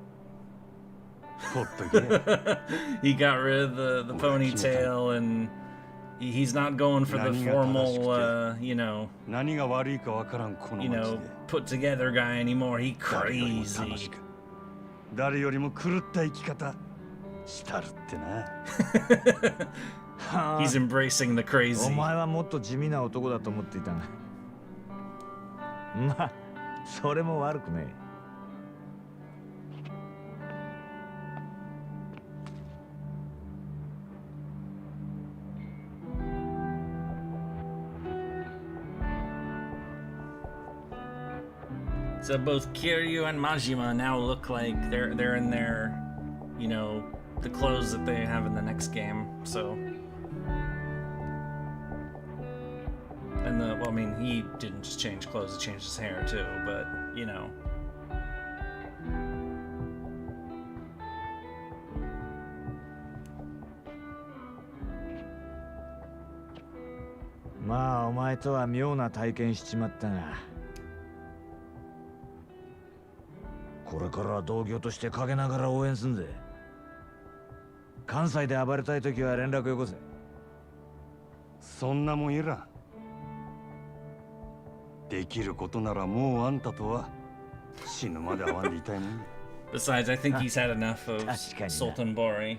He got rid of the ponytail and he's not going for the formal, you know, put together guy anymore. He crazy. 誰よりも狂った生き方したるってな。He's embracing the crazy. お前はもっと地味な男だと思っていたが。まあ、それも悪くねえ。 So both Kiryu and Majima now look like they're in their, you know, the clothes that they have in the next game. So, and well, I mean, he didn't just change clothes; he changed his hair too. But you know. まあお前とは妙な体験しちまったが、これからは同業として陰ながら応援すんぜ。関西で暴れたい時は連絡よこせ。そんなもんいらん。できることならもうあんたとは死ぬまで会わんでいたいもん。 Besides, I think he's had enough of Sultan Bori.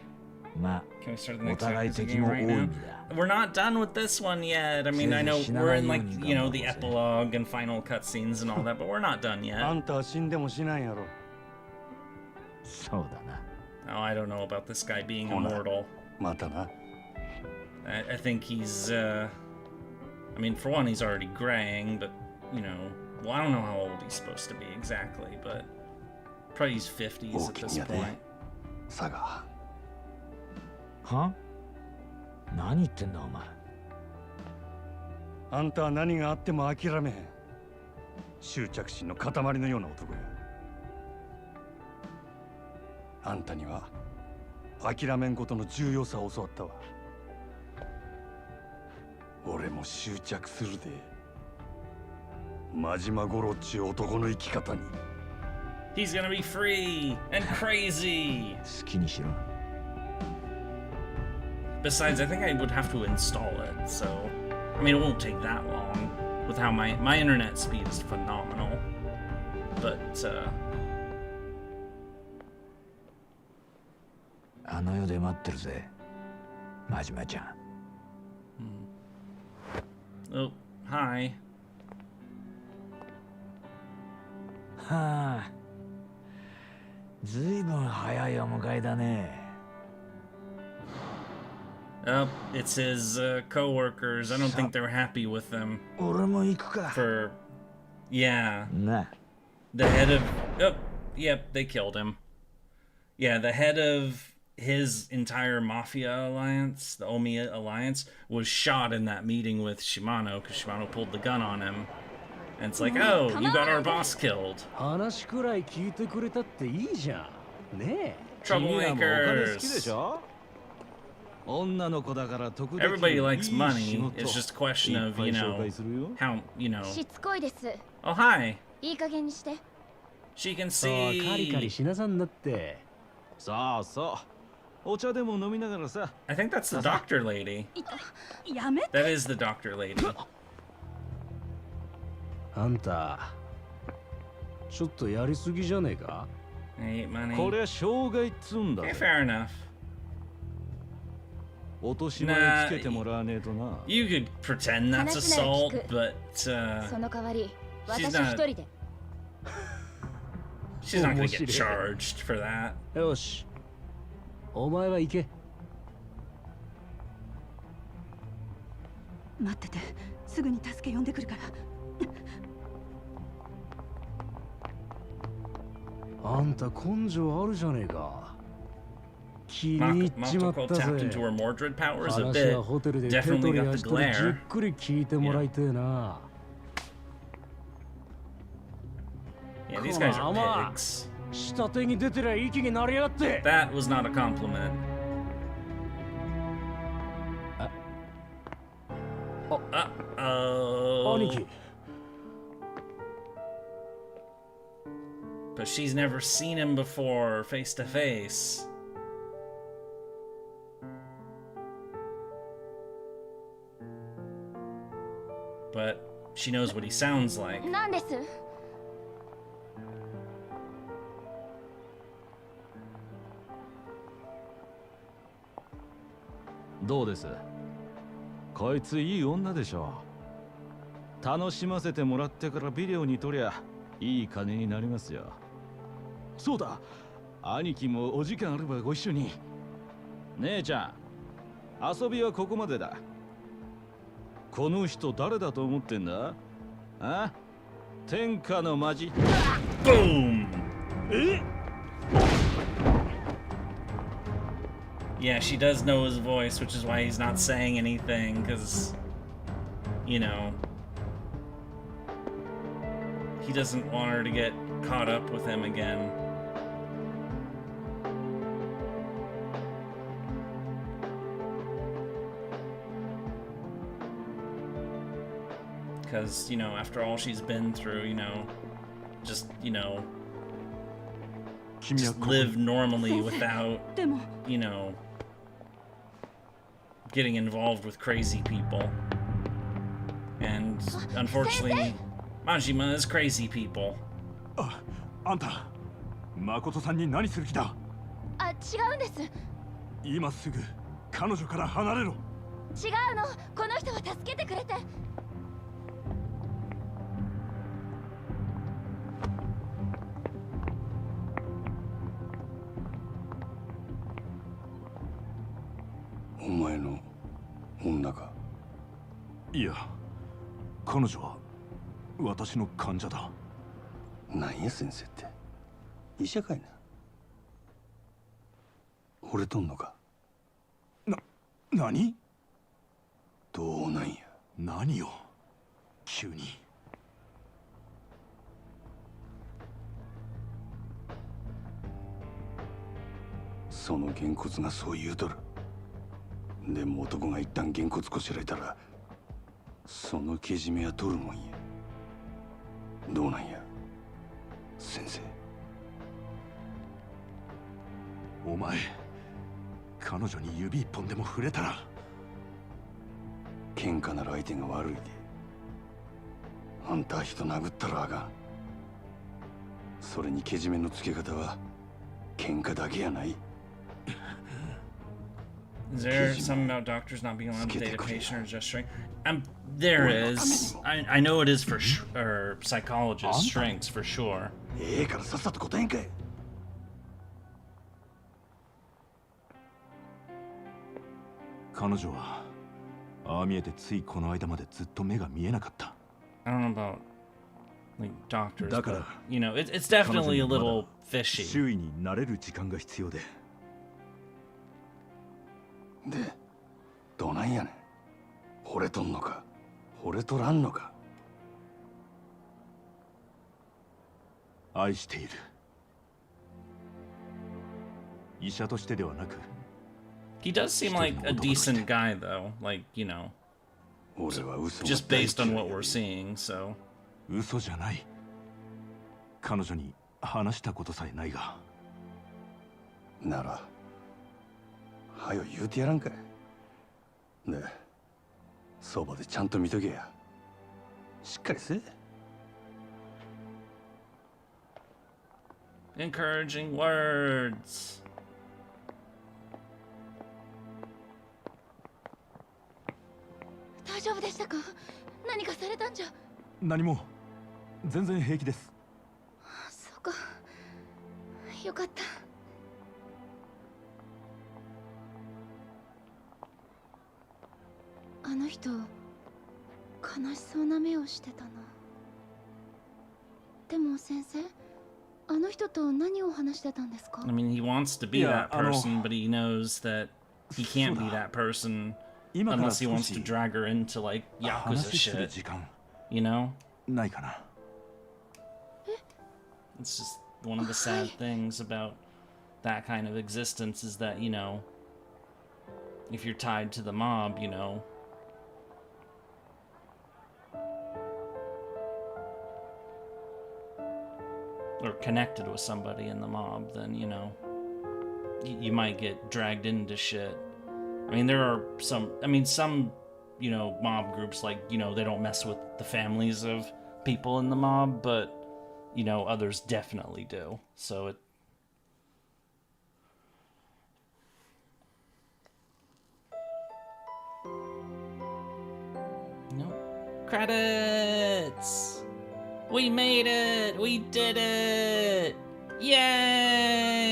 Can we start the next Yakuza game right now? We're not done with this one yet. I mean, I know we're in like, you know, the epilogue and final cutscenes and all that, but we're not done yet. あんたは死んでもしないやろ。そうだな。 Oh, I don't know about this guy being immortal. またな。 I think he's, I mean, for one, he's already graying, but, you know, well, I don't know how old he's supposed to be exactly, but probably he's 50s at this point. サガ。は？何言ってんだお前。あんたは何があっても諦めへん。執着心の塊のような男や。あんたには諦めんことの重要さを教わったわ。俺も執着するで。真島五郎っちゅう男の生き方に。He's gonna be free and crazy. 好きにしろ。 Besides, I think I would have to install it, so I mean, it won't take that long. With how my internet speed is phenomenal, but あの世で待ってるぜ、真島ちゃん。Oh, hi. はあ、ずいぶん早いお迎えだね。 Oh, it's his co-workers. I don't think they're happy with him. 俺も行くか。 For, yeah. な。 The head of, oh, yep, they killed him. Yeah, the head of his entire mafia alliance, the Omi alliance, was shot in that meeting with Shimano because Shimano pulled the gun on him. And it's like, oh, you got our boss killed. 話くらい聞いてくれたっていいじゃん。ねえ。 Troublemakers. Everybody likes money. It's just a question of, you know, how, you know. しつこいです。 Oh, hi. いい加減にして。 She can さあ、カリカリ see. しなさんなって。そうそう。お茶でも飲みながらさ。 I think that's the doctor lady. やめて。 That is the doctor lady. あんた、ちょっとやりすぎじゃねえか？ I hate money. これは障害っつうんだ Okay, fair enough. 落とし前つけてもらわねえとな。 You could pretend that's assault, but その代わり she's 私 not- 一人で she's not gonna get charged for that. よし。お前は行け。待ってて、すぐに助け呼んでくるから。あんた根性あるじゃねえか。気に入っちまったぜ。 tapped into her Mordred powers a 話 bit. はホテルで手 Definitely 取り got 足 the 取りじっ glare. くり聞いてもらいてえな。 Yeah, these guys are pigs. 下手に出てりゃ息になりやがって。 That was not a compliment. Uh-oh. 兄貴。 But she's never seen him before, face to face. But she knows what he sounds like. なんです？どうです？こいついい女でしょ。楽しませてもらってからビデオに撮りゃいい金になりますよ。そうだ、兄貴もお時間あればご一緒に。姉ちゃん、遊びはここまでだ。この人誰だと思ってんだ？あ？天下のマジ。Boom! Yeah, she does know his voice, which is why he's not saying anything, because, you know, he doesn't want her to get caught up with him again. Because, you know, after all she's been through, you know, just, you know, just live normally without, you know, getting involved with crazy people. And unfortunately, Majima is crazy people. あんた、誠さんに何する気だ？あ、違うんです。今すぐ彼女から離れろ。違うの。この人は助けてくれて。お前の女か？いや、彼女は私の患者だ。なんや先生って、医者かいな。惚れとんのか？何？どうなんや？何よ、急に。そのげんこつがそう言うとる。でも男が一旦げんこつこしらえたら、そのけじめは取るもんや。どうなんや先生。お前、彼女に指一本でも触れたら。喧嘩なら相手が悪いで。あんた人殴ったらあかん。それにけじめのつけ方は喧嘩だけやない。 Is there something about doctors not being allowed to date a patient or gesturing? There is. I know it is for or psychologists, shrinks for sure. からさっさと答えんかい。彼女はああ見えてついこの間までずっと目が見えなかった。 I don't know about like doctors, but you know, it's definitely a little fishy. 周囲に慣れる時間が必要で。で、どうなんやねん。惚れとんのか、惚れとらんのか。愛している。医者としてではなく。 He does seem like a decent guy, though. Like, you know, just based on what we're seeing, so. 嘘じゃない。彼女に話したことさえないが。なら、はよ言うてやらんかい。で、そばでちゃんと見とけや。しっかりせえ。Encouraging words.何も全然平気です。そうか。よかった。あの人悲しそうな目をしてたな。でも先生、あの人と何を話してたんですか？ I mean, he wants to be that person, but he knows that he can't be that person unless he wants to drag her into like Yakuza shit. You know? ないかな。It's just one of the sad things about that kind of existence is that, you know, if you're tied to the mob, you know, or connected with somebody in the mob, then, you know, you might get dragged into shit. I mean, there are some, you know, mob groups, like, you know, they don't mess with the families of people in the mob, but, you know, others definitely do. So it... Nope. Credits! We made it! We did it! Yay!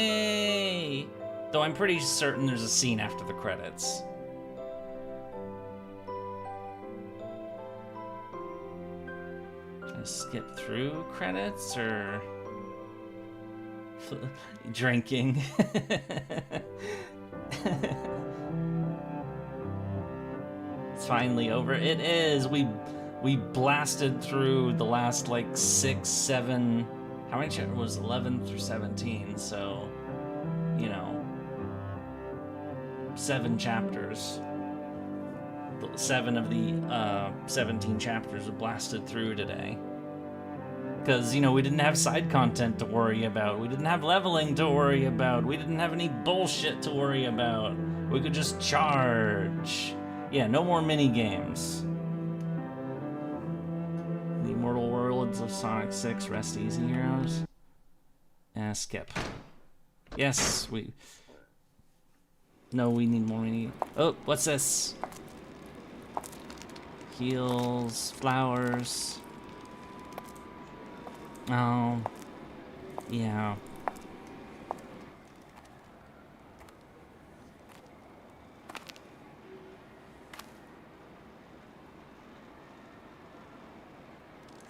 Though I'm pretty certain there's a scene after the credits. Should I skip through credits or drinking? It's finally over. It is. We blasted through the last like 6, 7. How many chapters was 11 through 17? So, you know, 7 chapters. 7 of the 17 chapters we blasted through today. Because, you know, we didn't have side content to worry about. We didn't have leveling to worry about. We didn't have any bullshit to worry about. We could just charge. Yeah, no more mini games. The Immortal Worlds of Sonic 6 Rest Easy Heroes. Skip. Yes, we... No, we need more mini... Oh, what's this? Heals, flowers... Oh, yeah.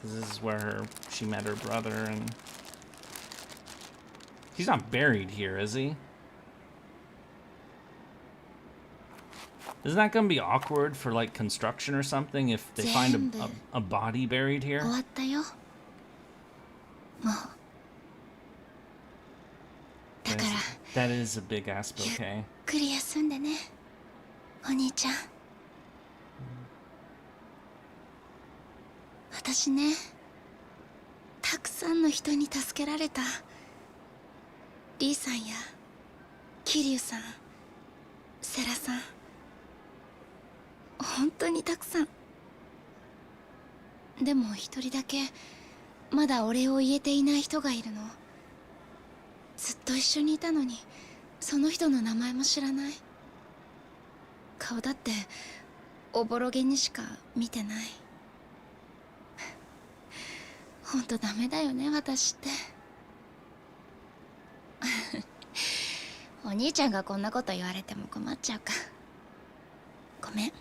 This is where she met her brother, and he's not buried here, is he? Isn't that gonna be awkward for like construction or something if they find a body buried here? That is a big ass bouquet. ゆっくり休んでね、お兄ちゃん。私ね、たくさんの人に助けられた。リーさんやキリュウさん、セラさん、本当にたくさん。でも一人だけまだお礼を言えていない人がいるの。ずっと一緒にいたのに、その人の名前も知らない。顔だっておぼろげにしか見てない。ほんとダメだよね、私って。お兄ちゃんがこんなこと言われても困っちゃうか。ごめん。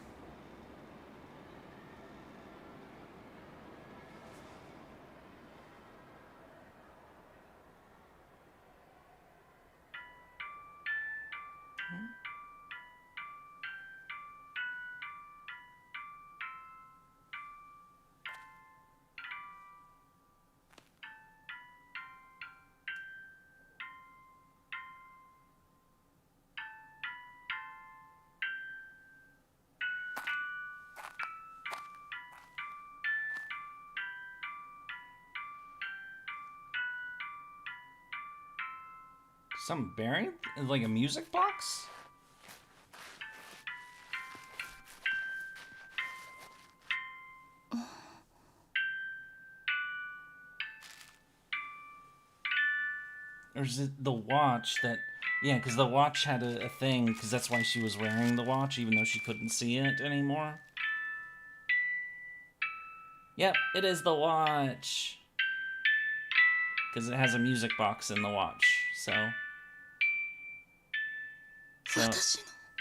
Some buried? Like a music box? Or is it the watch that... Yeah, because the watch had a thing, because that's why she was wearing the watch, even though she couldn't see it anymore. Yep, it is the watch. Because it has a music box in the watch, so...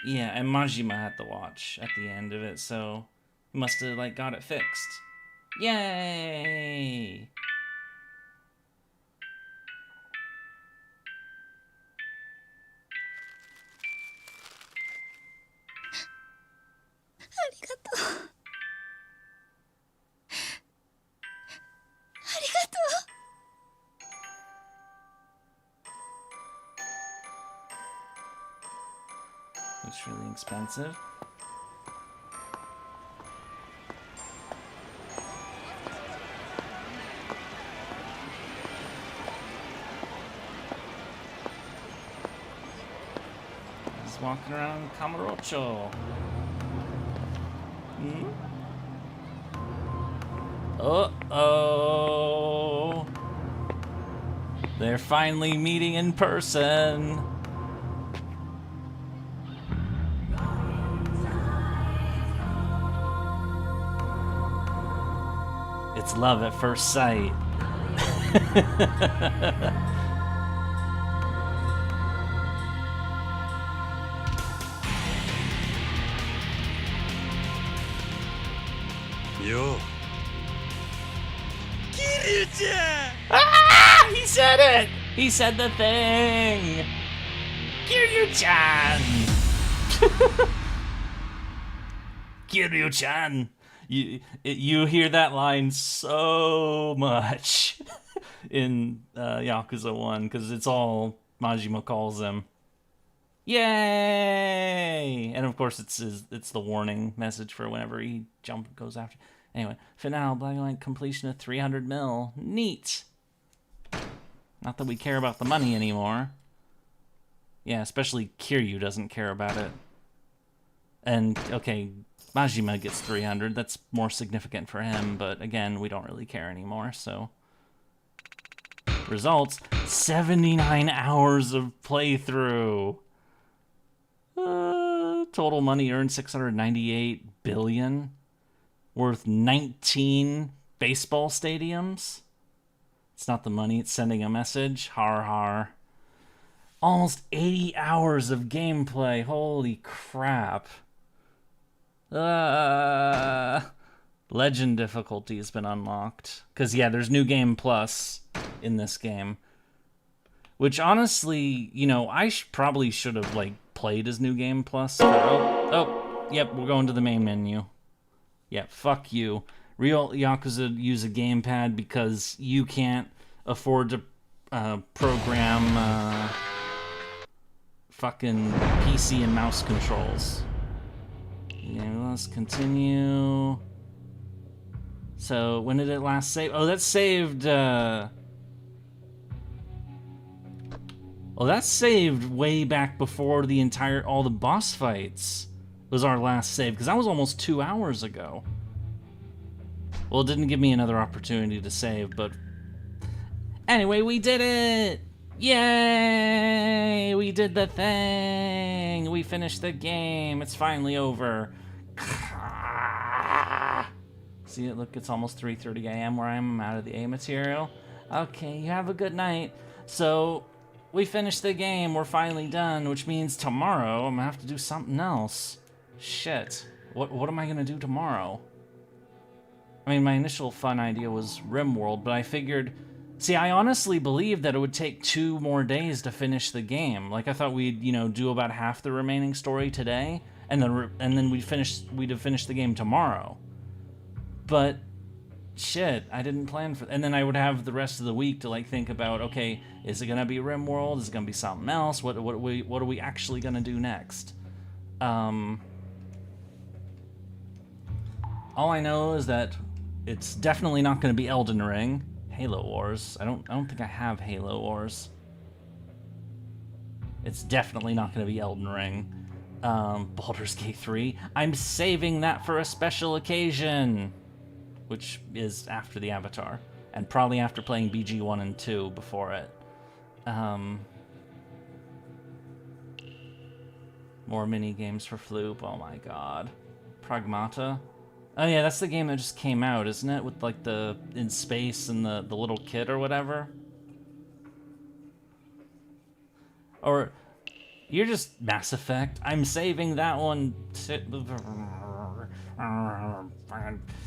Yeah, and Majima had the watch at the end of it, so... He must have, like, got it fixed. Yay! It's really expensive. He's walking around Camarocho. Hmm? Uh-oh. They're finally meeting in person. It's love at first sight. Yo. Kiryu-chan! Ah! He said it! He said the thing! Kiryu-chan! Kiryu-chan! You hear that line so much in Yakuza 1, because it's all Majima calls him. Yay! And of course it's the warning message for whenever he goes after. Anyway, finale, Black Light completion of 300 mil. Neat! Not that we care about the money anymore. Yeah, especially Kiryu doesn't care about it. And, okay, Majima gets 300. That's more significant for him, but again, we don't really care anymore, so... Results, 79 hours of playthrough. Total money earned 698 billion. Worth 19 baseball stadiums. It's not the money, it's sending a message. Har har. Almost 80 hours of gameplay. Holy crap. Legend difficulty has been unlocked. Because, yeah, there's New Game Plus in this game. Which, honestly, you know, I probably should have, like, played as New Game Plus. Yep, we're going to the main menu. Yep, fuck you. Real Yakuza use a gamepad because you can't afford to program fucking PC and mouse controls. Yeah, let's continue. So, when did it last save? Oh, that saved, Oh, that's saved way back before all the boss fights was our last save, because that was almost 2 hours ago. Well, it didn't give me another opportunity to save, but... Anyway, we did it! Yay! We did the thing! We finished the game! It's finally over. See it? Look, it's almost 3:30 a.m. where I am. I'm out of the A material. Okay, you have a good night. So, we finished the game. We're finally done, which means tomorrow I'm gonna have to do something else. Shit. What am I gonna do tomorrow? I mean, my initial fun idea was RimWorld, but I figured... See, I honestly believed that it would take 2 more days to finish the game. Like, I thought we'd, you know, do about half the remaining story today, and then we'd have finished the game tomorrow. But, shit, I didn't plan for... And then I would have the rest of the week to, like, think about, okay, is it gonna be RimWorld? Is it gonna be something else? What are we actually gonna do next? All I know is that it's definitely not gonna be Elden Ring. Halo Wars. I don't think I have Halo Wars. It's definitely not going to be Elden Ring. Baldur's Gate 3. I'm saving that for a special occasion, which is after the Avatar, and probably after playing BG 1 and 2 before it. More mini games for Floop. Oh my god. Pragmata. Oh yeah, that's the game that just came out, isn't it? With like the in space and the little kid or whatever. Or you're just Mass Effect. I'm saving that one.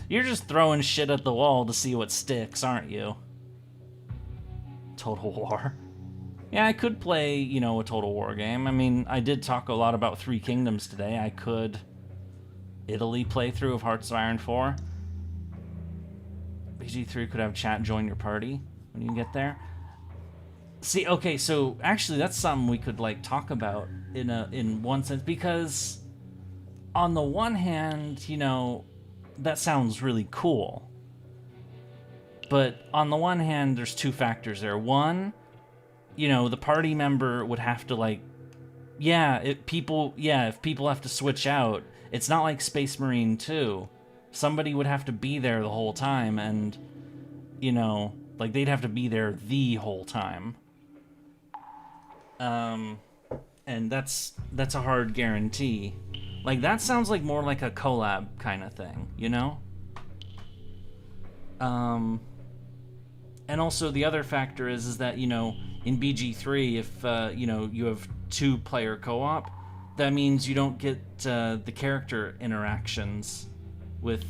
You're just throwing shit at the wall to see what sticks, aren't you? Total War. Yeah, I could play, you know, a Total War game. I mean, I did talk a lot about Three Kingdoms today. I could Italy playthrough of Hearts of Iron 4. BG3 could have chat join your party when you get there. See, okay, so actually that's something we could like talk about in one sense, because on the one hand, you know, that sounds really cool. But on the one hand, there's two factors there. One, you know, the party member would have to like, if people have to switch out, it's not like Space Marine 2. Somebody would have to be there the whole time, and, you know, like they'd have to be there the whole time. And that's a hard guarantee. Like, that sounds like more like a collab kind of thing, you know? And also the other factor is that, you know, in BG3, if, you know, you have 2-player co-op, that means you don't get the character interactions with,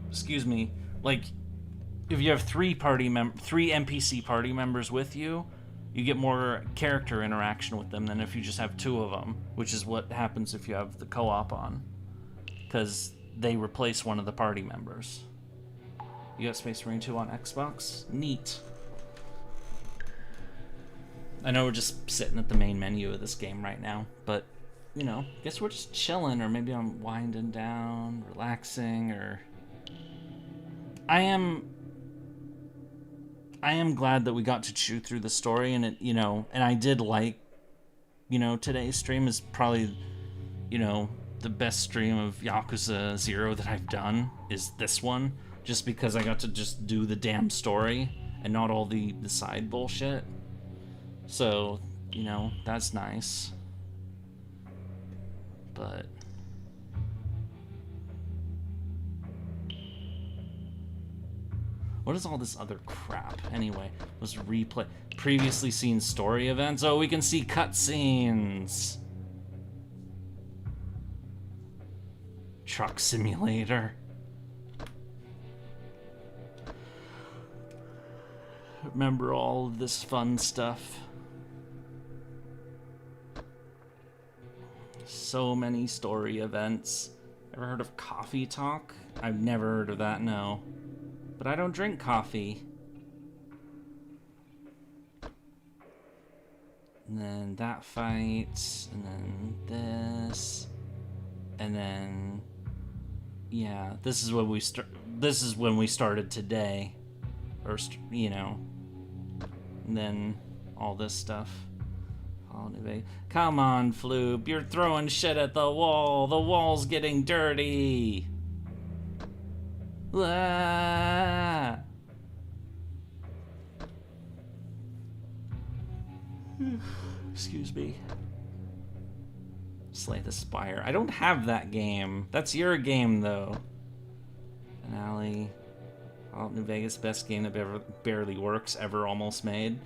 excuse me, like, if you have 3 NPC party members with you, you get more character interaction with them than if you just have 2 of them, which is what happens if you have the co-op on, because they replace one of the party members. You got Space Marine 2 on Xbox? Neat. I know we're just sitting at the main menu of this game right now, but, you know, guess we're just chilling, or maybe I'm winding down, relaxing, or... I am glad that we got to chew through the story, and it, you know, and I did like, you know, today's stream is probably, you know, the best stream of Yakuza 0 that I've done is this one, just because I got to just do the damn story and not all the side bullshit. So, you know, that's nice. But what is all this other crap? Anyway, let's replay previously seen story events. Oh, we can see cutscenes. Truck simulator. Remember all of this fun stuff. So many story events. Ever heard of Coffee Talk? I've never heard of that, no. But I don't drink coffee. And then that fight, and then this, and then yeah, this is when we started today, or you know, and then all this stuff. Come on, Floop, you're throwing shit at the wall. The wall's getting dirty. Ah. Excuse me. Slay the Spire. I don't have that game. That's your game, though. Finale. Fallout New Vegas, best game that barely works, ever almost made.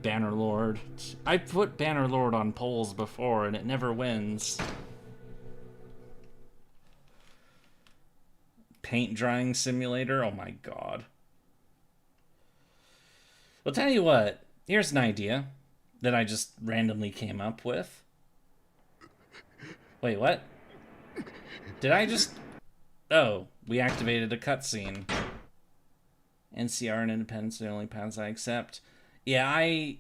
Bannerlord. I put Bannerlord on polls before, and it never wins. Paint drying simulator? Oh my god. Well, tell you what. Here's an idea that I just randomly came up with. Wait, what? Did I just... Oh, we activated a cutscene. NCR and Independence are the only paths I accept. Yeah, I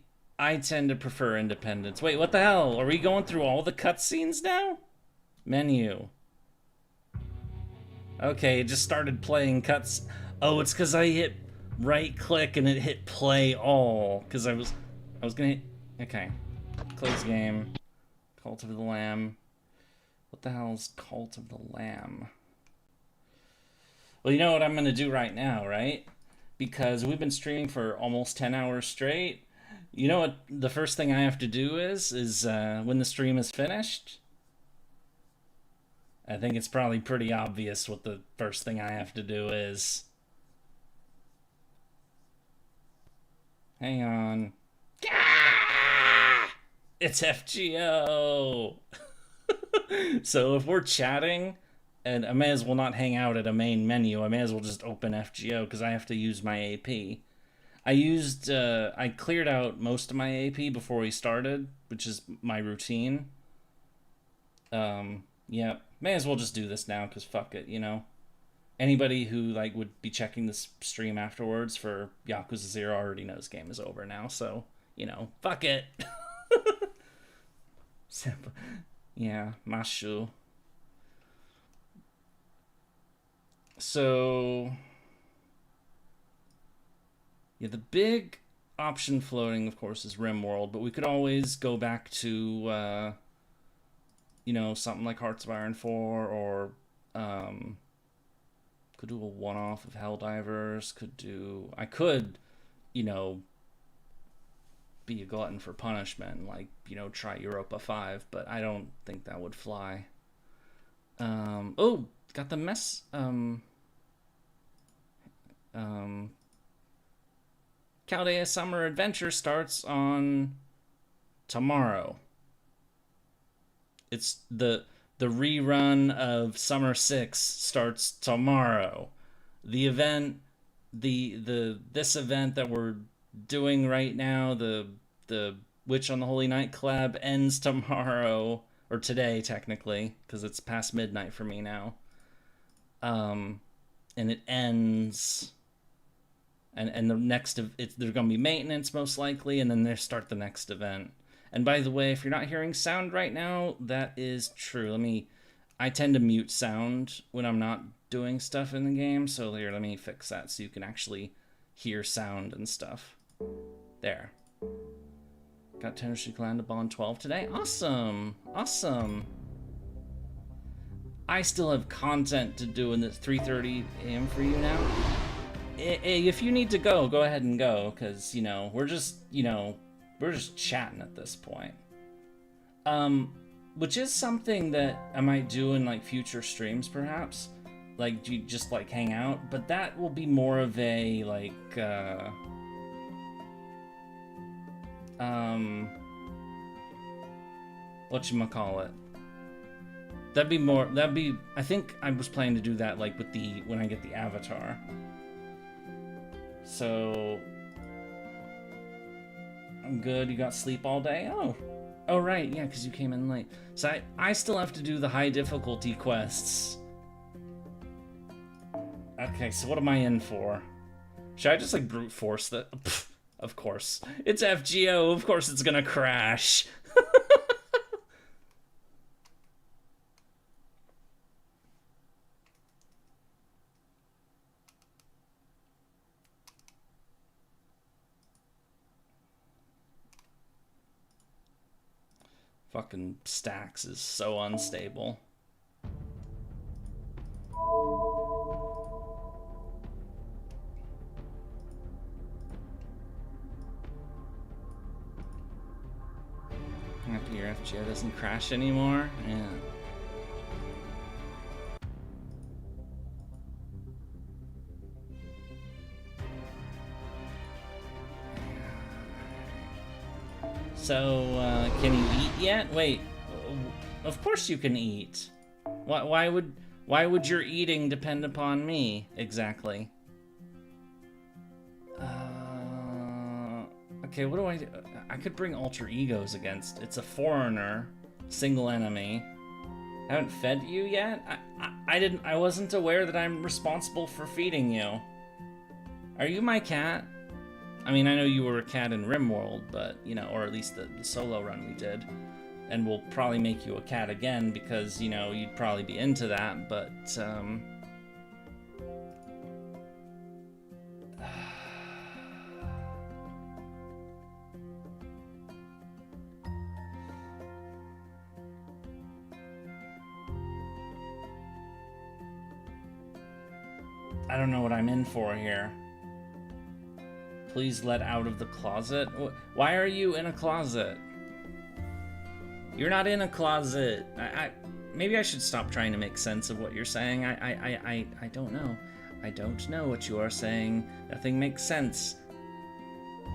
tend to prefer Independence. Wait, what the hell? Are we going through all the cutscenes now? Menu. Okay, it just started playing cuts. Oh, it's because I hit right click and it hit play all. Because I was gonna hit... Okay. Close game. Cult of the Lamb. What the hell is Cult of the Lamb? Well, you know what I'm gonna do right now, right? Because we've been streaming for almost 10 hours straight. You know what the first thing I have to do is when the stream is finished? I think it's probably pretty obvious what the first thing I have to do is. Hang on. It's FGO! So if we're chatting, and I may as well not hang out at a main menu, I may as well just open FGO because I have to use my AP. I cleared out most of my AP before we started, which is my routine. Yeah, may as well just do this now because fuck it, you know. Anybody who like would be checking this stream afterwards for Yakuza 0 already knows game is over now, so, you know, fuck it. Yeah, Mashu. So, yeah, the big option floating, of course, is RimWorld, but we could always go back to, you know, something like Hearts of Iron 4, or could do a one-off of Helldivers, I could, you know, be a glutton for punishment, like, you know, try Europa 5, but I don't think that would fly. Oh, got the mess, Chaldea Summer Adventure starts on tomorrow. It's the rerun of Summer 6 starts tomorrow. The event, this event that we're doing right now, the Witch on the Holy Night collab, ends tomorrow, or today technically, because it's past midnight for me now. And it ends, and the next, there's gonna be maintenance most likely, and then they start the next event. And by the way, if you're not hearing sound right now, that is true. I tend to mute sound when I'm not doing stuff in the game, so here, let me fix that so you can actually hear sound and stuff. There. Got Tennessee Landable on 12 today. Awesome! Awesome! I still have content to do, and it's 3:30 a.m. for you now. If you need to go ahead and go, because, you know, we're just chatting at this point. Which is something that I might do in, like, future streams, perhaps. Like, you just, like, hang out. But that will be more of a, like, whatchamacallit. I think I was planning to do that, like, with when I get the avatar. So, I'm good. You got sleep all day? Oh, right, yeah, because you came in late. So I still have to do the high difficulty quests. Okay, so what am I in for? Should I just, like, brute force that? Pfft, of course. It's FGO, of course it's gonna crash. Fucking Stacks is so unstable. After your FGO doesn't crash anymore? Yeah. So, can you eat yet? Wait, of course you can eat. Why would your eating depend upon me, exactly? Okay, what do I do? I could bring alter egos against. It's a foreigner, single enemy. I haven't fed you yet? I wasn't aware that I'm responsible for feeding you. Are you my cat? I mean, I know you were a cat in RimWorld, but, you know, or at least the solo run we did. And we'll probably make you a cat again because, you know, you'd probably be into that, but, I don't know what I'm in for here. Please let out of the closet. Why are you in a closet? You're not in a closet. Maybe I should stop trying to make sense of what you're saying. I don't know. I don't know what you are saying. Nothing makes sense.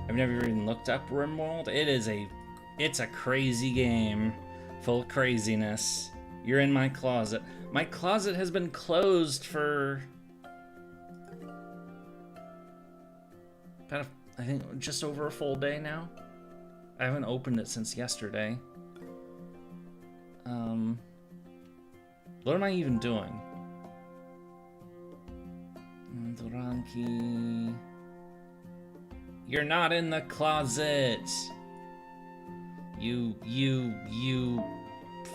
I've never even looked up RimWorld. It's a crazy game, full of craziness. You're in my closet. My closet has been closed for I think just over a full day now. I haven't opened it since yesterday. What am I even doing? Doranki. You're not in the closet. You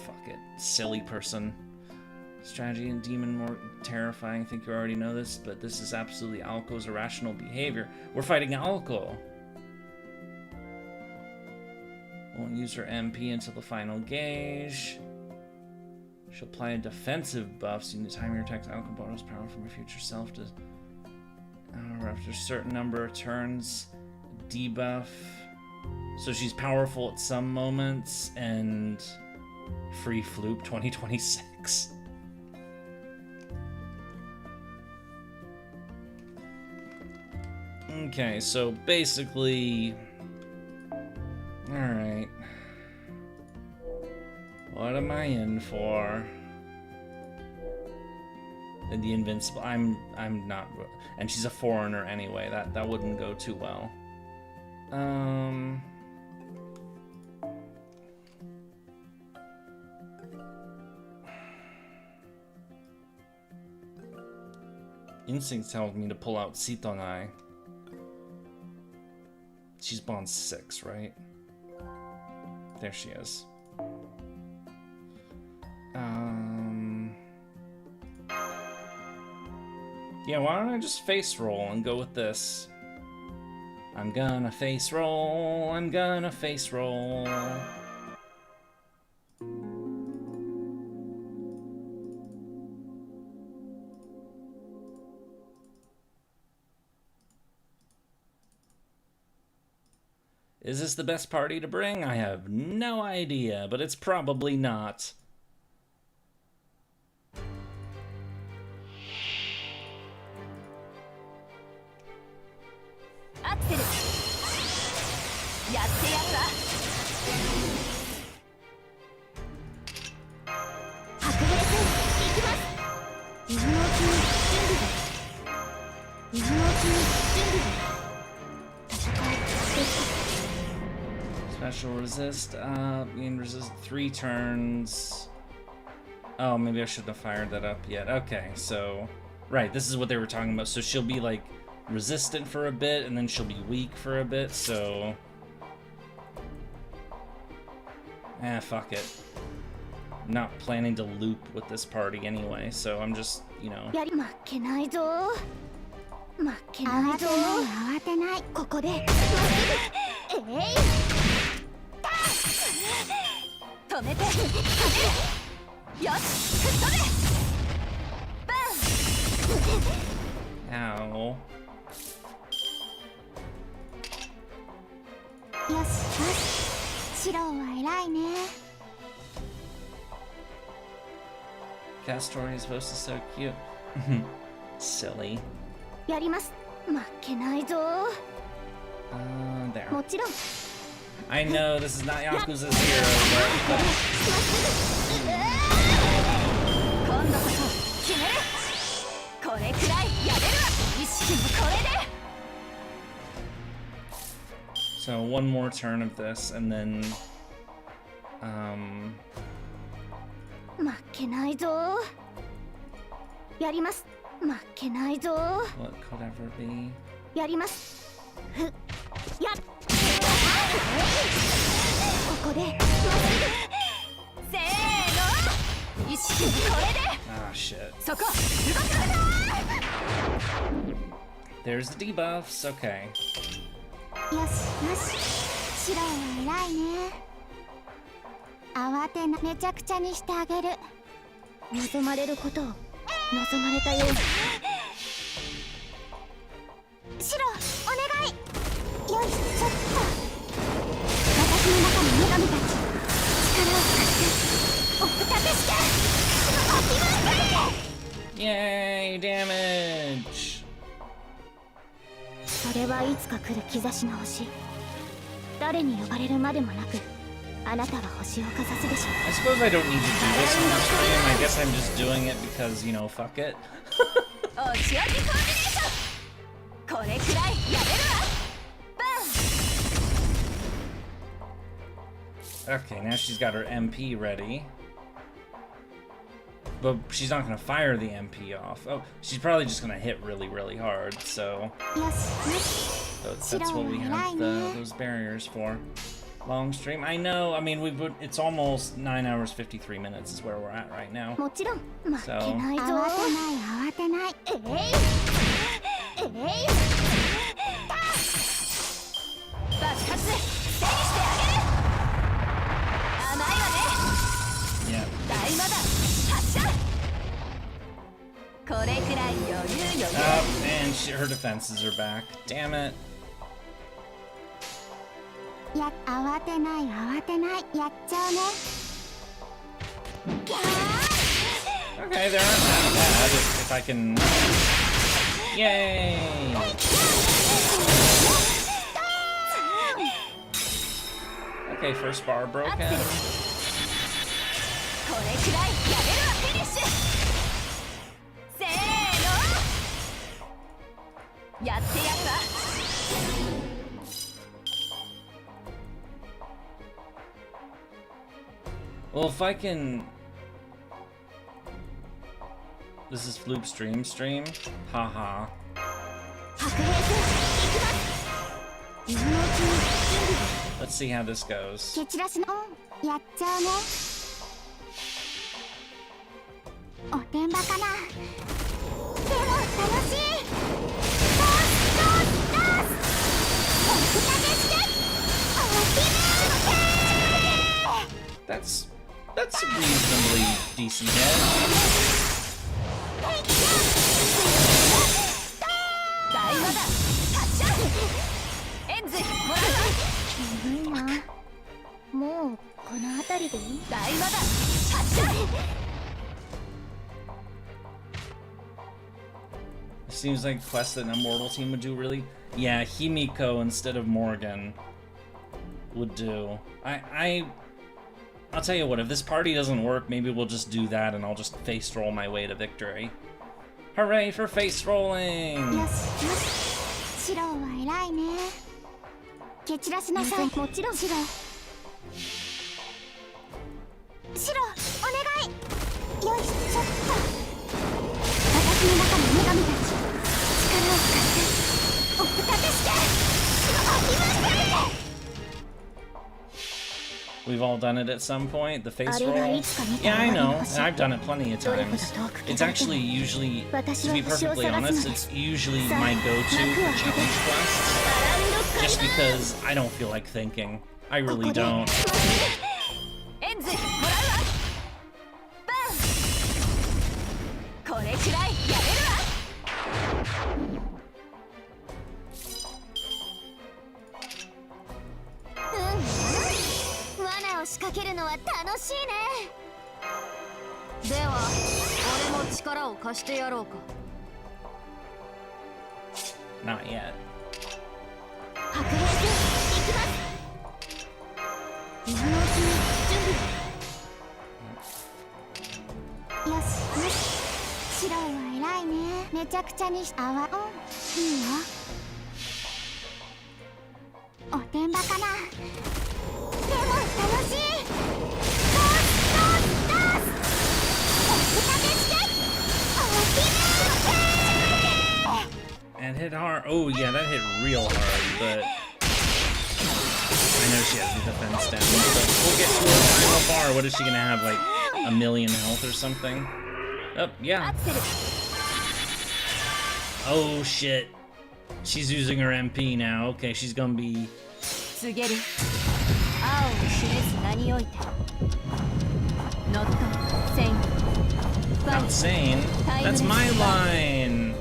fuck it, silly person. Strategy and demon more terrifying. I think you already know this, but this is absolutely Alko's irrational behavior. We're fighting Alko. Won't use her MP until the final gauge. She'll apply a defensive buff, so you need to time your attacks. Alko borrows power from her future self to after a certain number of turns, debuff. So she's powerful at some moments, and free Floop 2026. Okay, so basically, alright. What am I in for? The invincible. I'm not, and she's a foreigner anyway. That wouldn't go too well. Instinct tells me to pull out Sitonai. She's bond 6, right? There she is. Yeah, why don't I just face roll and go with this? I'm gonna face roll, I'm gonna face roll. Is this the best party to bring? I have no idea, but it's probably not. Special resist, and resist 3 turns. Oh, maybe I shouldn't have fired that up yet. Okay, so, right, this is what they were talking about. So she'll be like resistant for a bit, and then she'll be weak for a bit, so. Fuck it. I'm not planning to loop with this party anyway, so I'm just, you know. Ow. Castori's voice is so cute. Silly. There. I know this is not Yakuza's hero, but... So one more turn of this, and then... What could ever be? Ah, shit. There's the debuffs, okay. Yay, damage! それはいつか来る兆しの星。誰に呼ばれるまでもなく、あなたは星をかざすでしょう。 I suppose I don't need to do this on the stream. I guess I'm just doing it because, you know, fuck it. お仕置きコーディネーション。これくらいやれるわ。Okay, now she's got her MP ready. But she's not gonna fire the MP off. Oh, she's probably just gonna hit really, really hard, so... That's what we have those barriers for. Long stream? I know, I mean, it's almost 9 hours 53 minutes is where we're at right now. So... Yeah. Oh, and her defenses are back. Damn it. Okay, they aren't that bad if I can... Yay! Okay, first bar broken. Well, if I can... This is Floop stream? Haha. Let's see how this goes. That's a reasonably decent hit. Seems like a quest that an immortal team would do, really. Yeah, Himiko instead of Morgan would do. I'll tell you what, if this party doesn't work, maybe we'll just do that and I'll just face roll my way to victory. Hooray for face rolling! We've all done it at some point, the face roll. Yeah, I know, and I've done it plenty of times. It's actually usually, to be perfectly honest, it's usually my go-to for challenge quests. Just because I don't feel like thinking. I really don't. Not yet. And hit hard. Oh yeah, that hit real hard, but I know she has the defense down. But we'll get to her final bar. What is she gonna have, like 1,000,000 health or something? Oh, yeah. Oh shit. She's using her MP now. Okay, she's gonna be... Not sane. That's my line.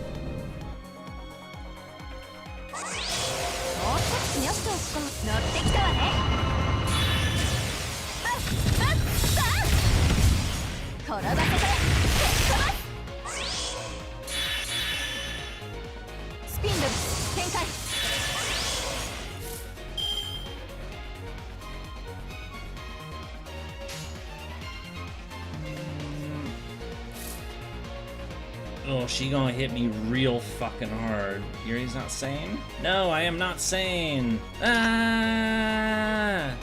Oh, she gonna hit me real fucking hard. Yuri's not sane? No, I am not sane. Ah!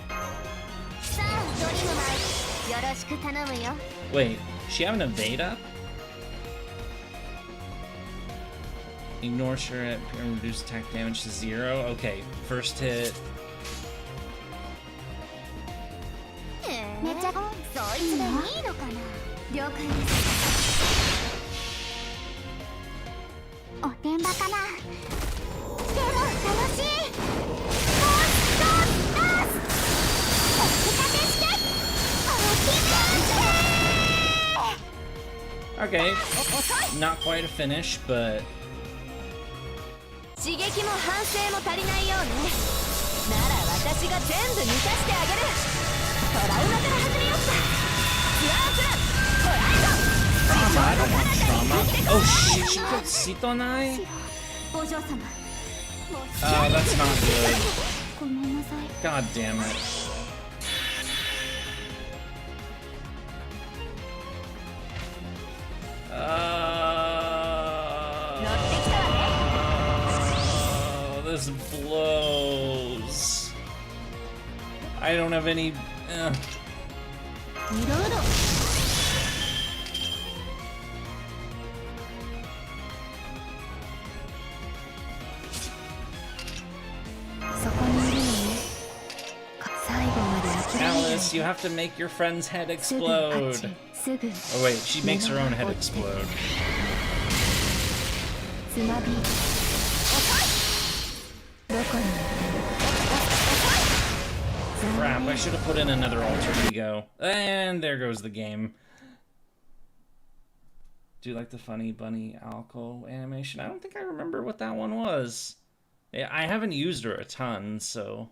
Wait, she having a evade up? Ignore sure at and reduce attack damage to 0. Okay, first hit. Okay, not quite a finish, but 刺激も反省も足りないようね。なら私が全部満たしてあげる。トラウマから始めよっか。ツアープランホライゾン。 trauma, I don't want trauma. Oh shit, she killed Sitonai? Oh, that's not good. God damn it. This blows. I don't have any. Alice, you have to make your friend's head explode. Oh wait, she makes her own head explode. Crap, I should have put in another alter ego. And there goes the game. Do you like the funny bunny Alco animation? I don't think I remember what that one was. Yeah, I haven't used her a ton, so...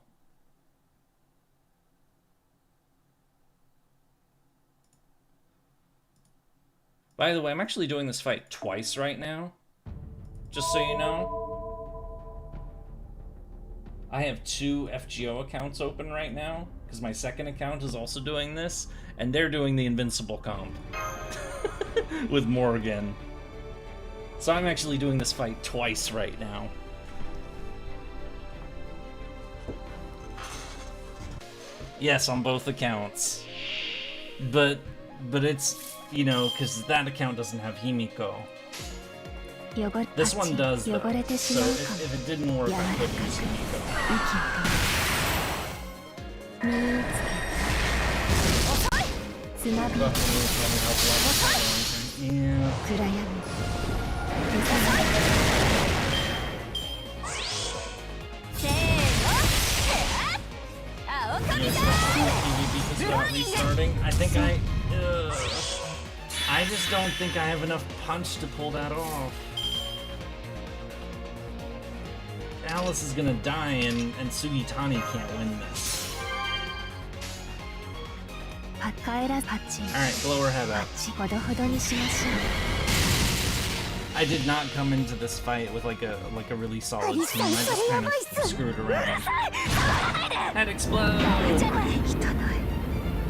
By the way, I'm actually doing this fight twice right now. Just so you know. I have 2 FGO accounts open right now, because my second account is also doing this, and they're doing the Invincible comp. With Morgan. So I'm actually doing this fight twice right now. Yes, on both accounts. But it's, you know, because that account doesn't have Himiko. This one does, though. So if it didn't work, I could use Himiko. Restarting. I think I just don't think I have enough punch to pull that off. Alice is gonna die and Sugitani can't win this. Alright, blow her head up. I did not come into this fight with like a really solid team. I just kind of screwed around. Head explode!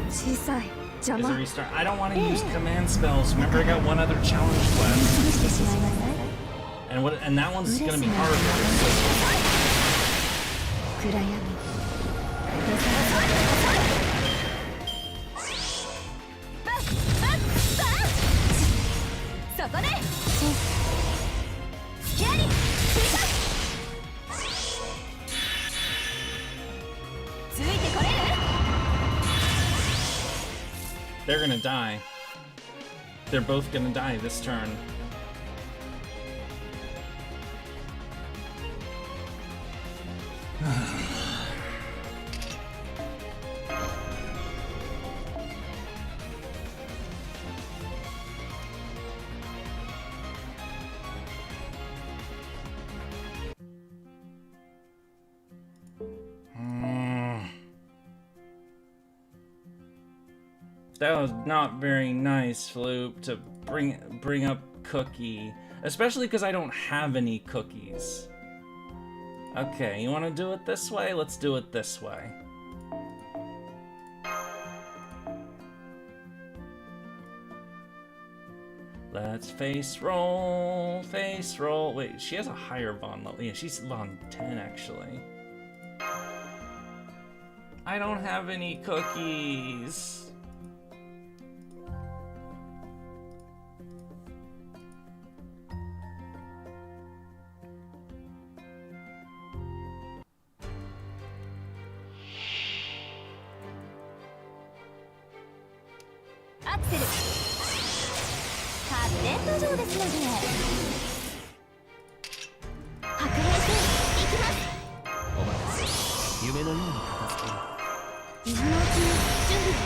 Is a restart. I don't want to use command spells. Remember, I got one other challenge quest. And that one's gonna be harder. They're gonna die. They're both gonna die this turn. That was not very nice, Floop, to bring up Cookie. Especially because I don't have any cookies. Okay, you want to do it this way? Let's do it this way. Let's face roll, face roll. Wait, she has a higher Vaughn level. Yeah, she's Vaughn 10 actually. I don't have any cookies. Axel. 発展途上ですので白兵戦行きます。お待たせ。夢のように片付ける。今のうちに準備。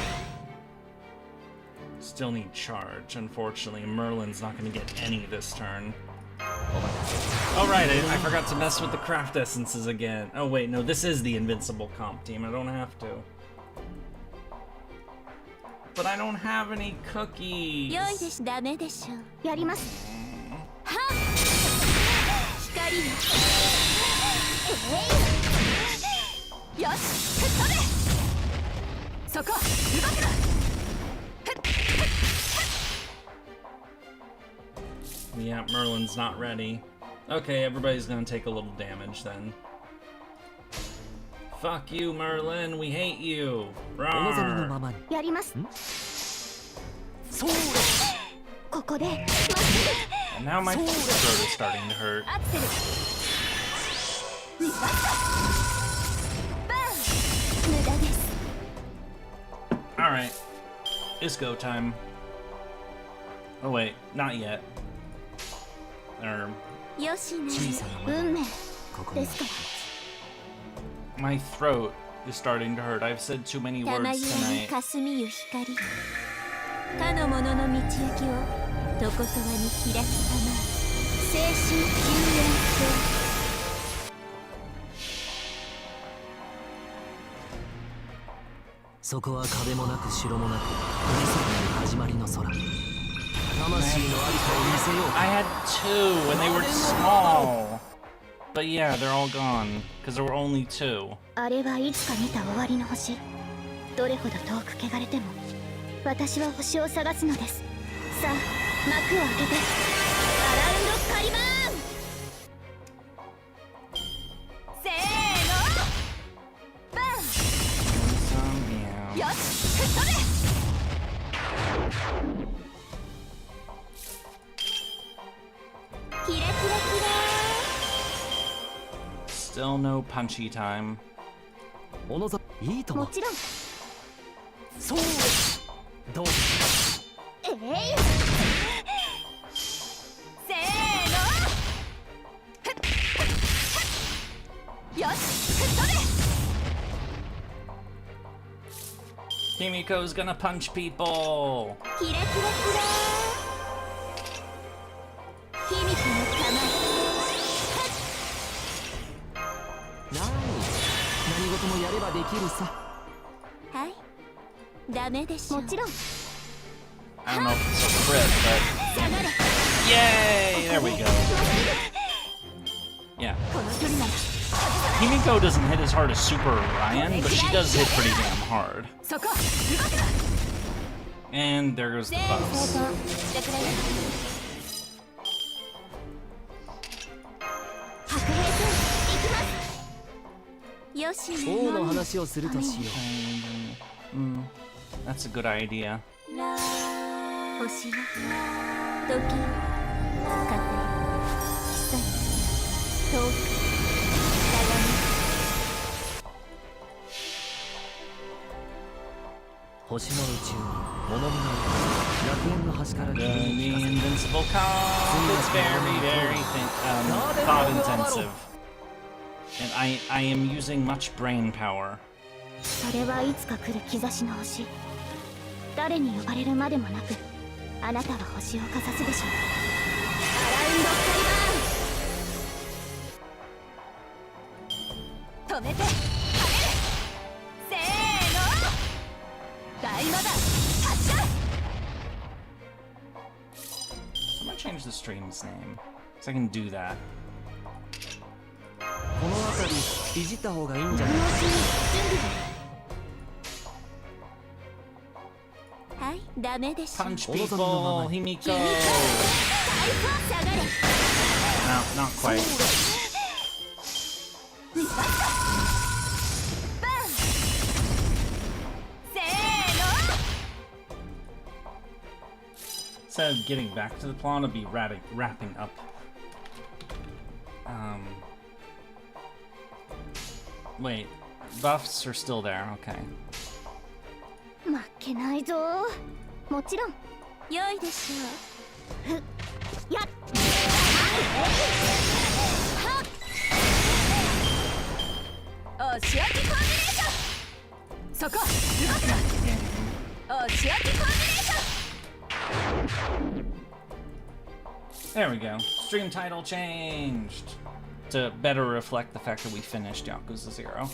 Still need charge. Unfortunately, Merlin's not going to get any this turn. Oh right, I forgot to mess with the craft essences again. Oh wait, no, this is the invincible comp team. I don't have to. But I don't have any cookies. 良いです。ダメでしょう。やります。はっ。光よ。よし、吹っ飛べ。そこ、動くな。 Yeah, Merlin's not ready. Okay, everybody's gonna take a little damage then. Fuck you, Merlin. We hate you. Rawr. やります。そう。ここで。 And now my throat is starting to hurt. アクセル。バン。無駄です。 All right, it's go time. Oh wait, not yet.よしね。運命ですから。 My throat is starting to hurt. I've said too many words tonight. 霞ゆ光。かの者の道行きをとことわに開きたまえ。精神救援性。 そこは壁もなく城もなく海空の始まりの空。魂のありかを見せよう。 I had two and they were small. But yeah, they're all gone because there were only two. あれはいつか見た終わりの星。どれほど遠く汚れても私は星を探すのです。さあ幕を開けてアラウンドカリバーン。せーの。バン。よし、吹っ飛べ。 キラキラキラ。 Still no punchy time. いいとも。もちろん。そう。どう。せーの。よし、吹っ飛べ。 Kimiko's gonna punch people. キラキラキラ。秘密の構え。何事もやればできるさ。はい。ダメでしょ。もちろん。 I don't know if it's a crit, but yay! There we go. Yeah. Himiko doesn't hit as hard as Super Ryan, but she does hit pretty damn hard. And there goes the bus. よしね。王の話をするとしよう。That's a good idea. 星が時、風、久、遠く、星の宇宙に物見の楽園の端から The invincible calm is very thought intensive. And I am using much brain power. それはいつか来る兆しの星。誰に呼ばれるまでもなくあなたは星をかざすでしょう。アラウンドカリバーン。止めて、跳ねる。せーの。大魔だ。発射。 Someone change the stream's name, so I can do that. この辺りいじった方がいいんじゃない？ははい、ダメでしょ。 Punch people, Himiko. No, not quite. Instead of getting back to the plot, I'll be wrapping up. Wait, buffs are still there, okay. 負けないぞ。もちろん良いでしょう。やっ。押し当てコンビネーション。そこ動くな。押し当てコンビネーション。 There we go. Stream title changed to better reflect the fact that we finished Yakuza 0.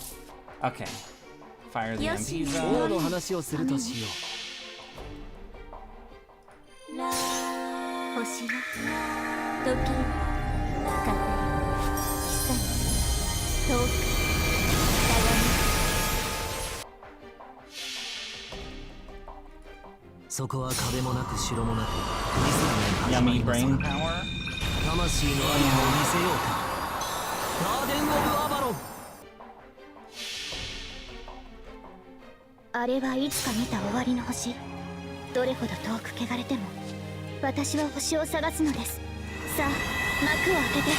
Okay. Fire the MPs up. 星は時に風に久に遠くそこは壁もなく城もなく Yummy brain power. 魂の愛を見せようか。ガーデン・オブ・アバロン。あれはいつか見た終わりの星。どれほど遠く汚れても私は星を探すのです。さあ幕を開けて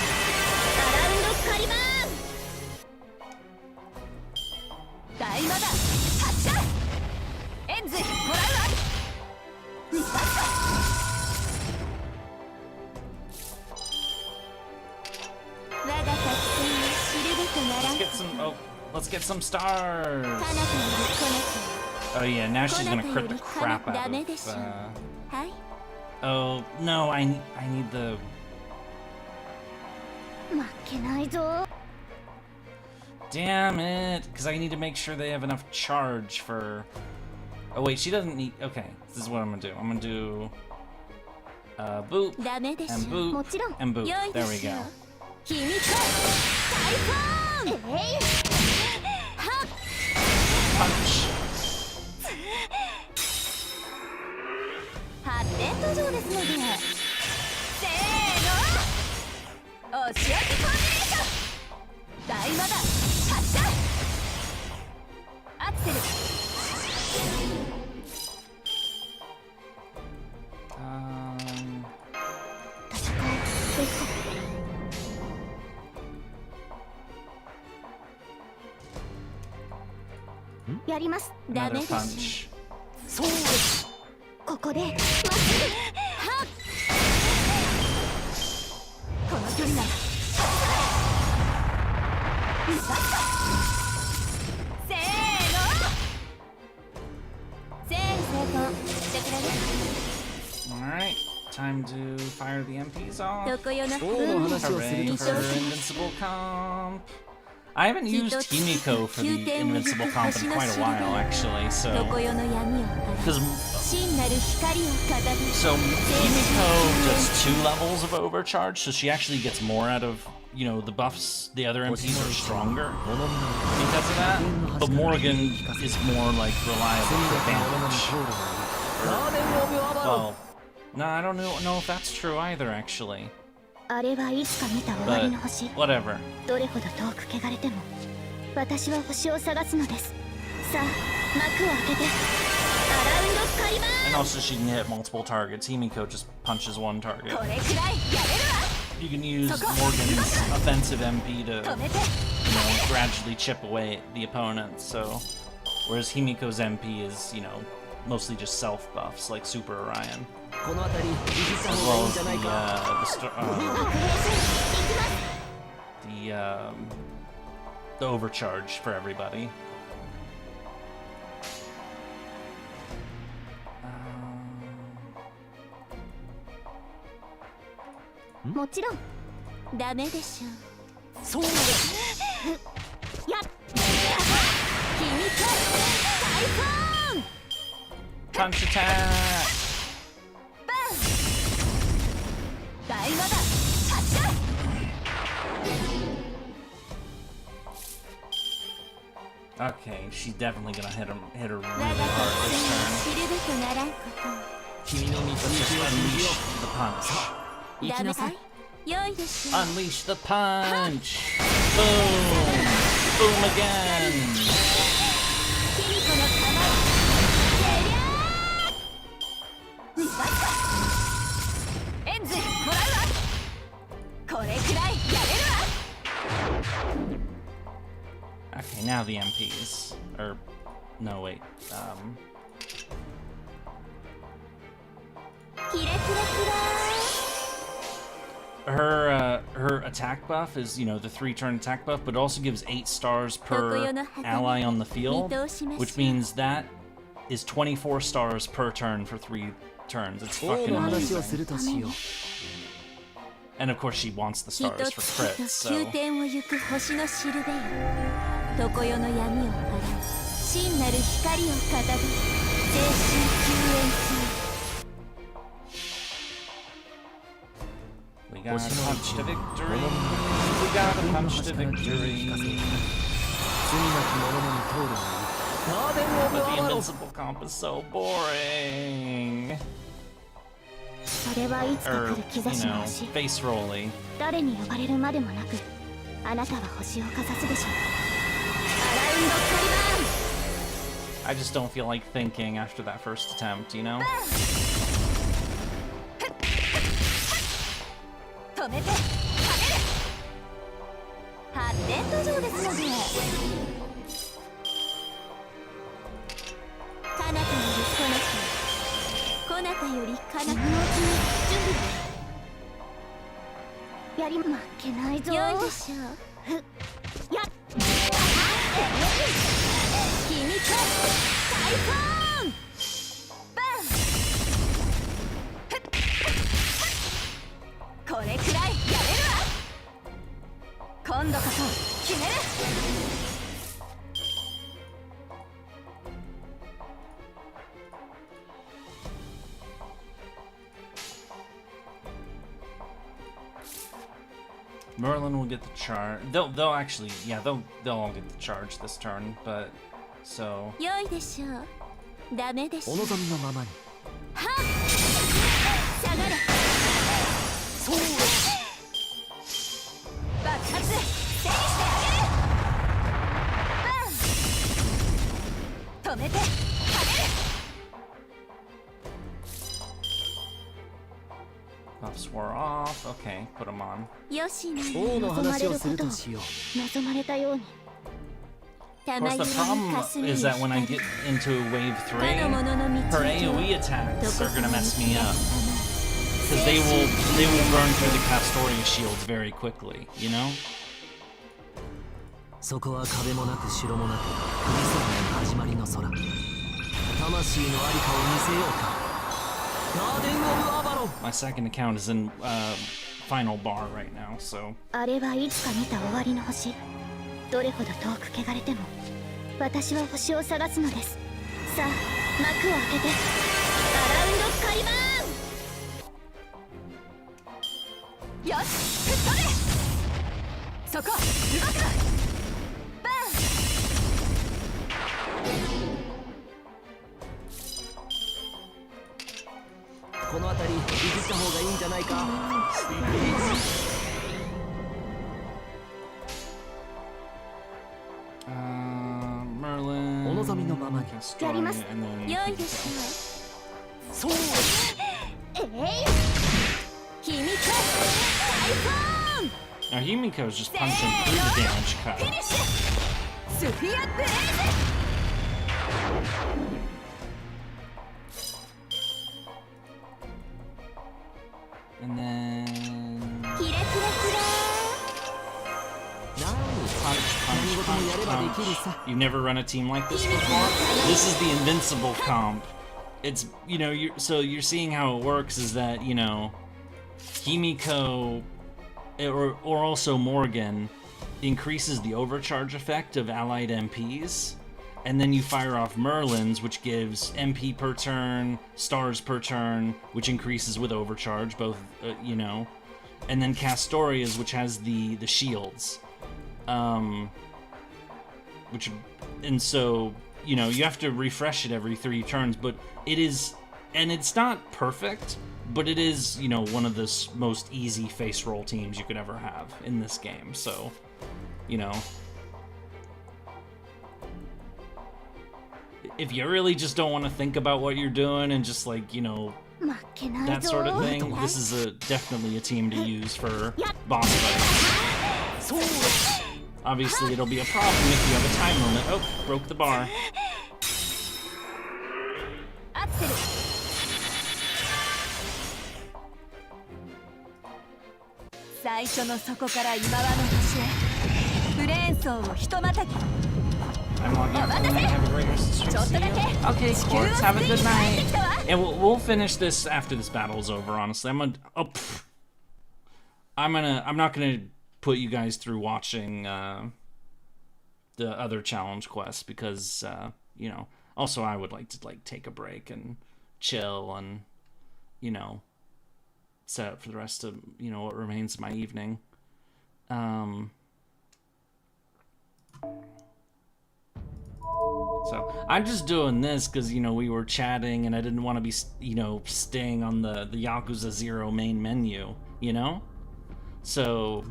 アラウンドカリバーン。大魔だ。発射。エンズもらうわ。 Let's get some stars. Oh yeah, now she's gonna crit the crap out of. Oh no, I need the. 負けないぞ。 Damn it! Because I need to make sure they have enough charge for. Oh wait, she doesn't need. Okay, this is what I'm gonna do. I'm gonna do. Boop and boop and boop. There we go. Punch. 発展途上ですので。せーの。押し当てコンビネーション。大魔だ。発射。アクセル。 やります。ダメでしょ。そうです。ここでまっすぐ。はっ。この距離なら。せーの。全成功してくれる。 Alright, time to fire the MPs off. どこよな。 Hooray for invincible comp. I haven't used Himiko for the invincible comp in quite a while, actually, so... Because... So, Himiko does 2 levels of overcharge, so she actually gets more out of, you know, the buffs. The other MPs are stronger because of that. But Morgan is more, like, reliable for damage. Well, no, I don't know if that's true either, actually. あれはいつか見た終わりの星。 Whatever. どれほど遠く汚れても私は星を探すのです。さあ幕を開けてアラウンドカリバーン。 And also she can hit multiple targets. Himiko just punches one target. You can use Morgan's offensive MP to, you know, gradually chip away at the opponent. So, whereas Himiko's MP is, you know, mostly just self buffs like Super Orion. As well as the overcharge for everybody. もちろんダメでしょう。そうです。やっ。君か大根。 Punch attack. 大魔だ。発射。 Oh Okay, she's definitely gonna hit her really hard this turn. Just unleash the punch. Unleash the punch! Boom! Boom again! Okay, now the MPs. Or, no, wait. Her attack buff is, you know, the 3-turn attack buff, but it also gives 8 stars per ally on the field, which means that is 24 stars per turn for 3 turns. It's fucking amazing. And of course she wants the stars for crits, so... We got a punch to victory. We got a punch to victory. But the invincible comp is so boring. You know, face rolly. I just don't feel like thinking after that first attempt, you know? Merlin will get the charge. They'll actually, yeah, they'll all get the charge this turn, but so. Buffs wore off. Okay, put them on. Of course, the problem is that when I get into wave 3, her AoE attacks are gonna mess me up. Because they will burn through the Castoria shields very quickly, you know? My second account is in final bar right now, so. Merlin, Castoria, and then now Himiko's just punching through the damage cut. And then punch. You've never run a team like this before? This is the invincible comp. It's, you know, you're seeing how it works is that, you know, Himiko or also Morgan increases the overcharge effect of allied MPs, and then you fire off Merlin's, which gives MP per turn, stars per turn, which increases with overcharge, both, you know, and then and so, you know, you have to refresh it every 3 turns, but it is, and it's not perfect, but it is, you know, one of the most easy face roll teams you could ever have in this game. So, you know, if you really just don't want to think about what you're doing and just like, you know, that sort of thing, this is definitely a team to use for boss fights. Obviously, it'll be a problem if you have a time limit. Oh, broke the bar. I'm logging out. Have a great rest of the stream. Okay, sports. Have a good night. And we'll finish this after this battle is over. Honestly, I'm not gonna put you guys through watching the other challenge quests because you know. Also, I would like to take a break and chill and, you know, set up for the rest of, you know, what remains of my evening. So I'm just doing this because, you know, we were chatting and I didn't want to be, you know, staying on the Yakuza 0 main menu, you know? So,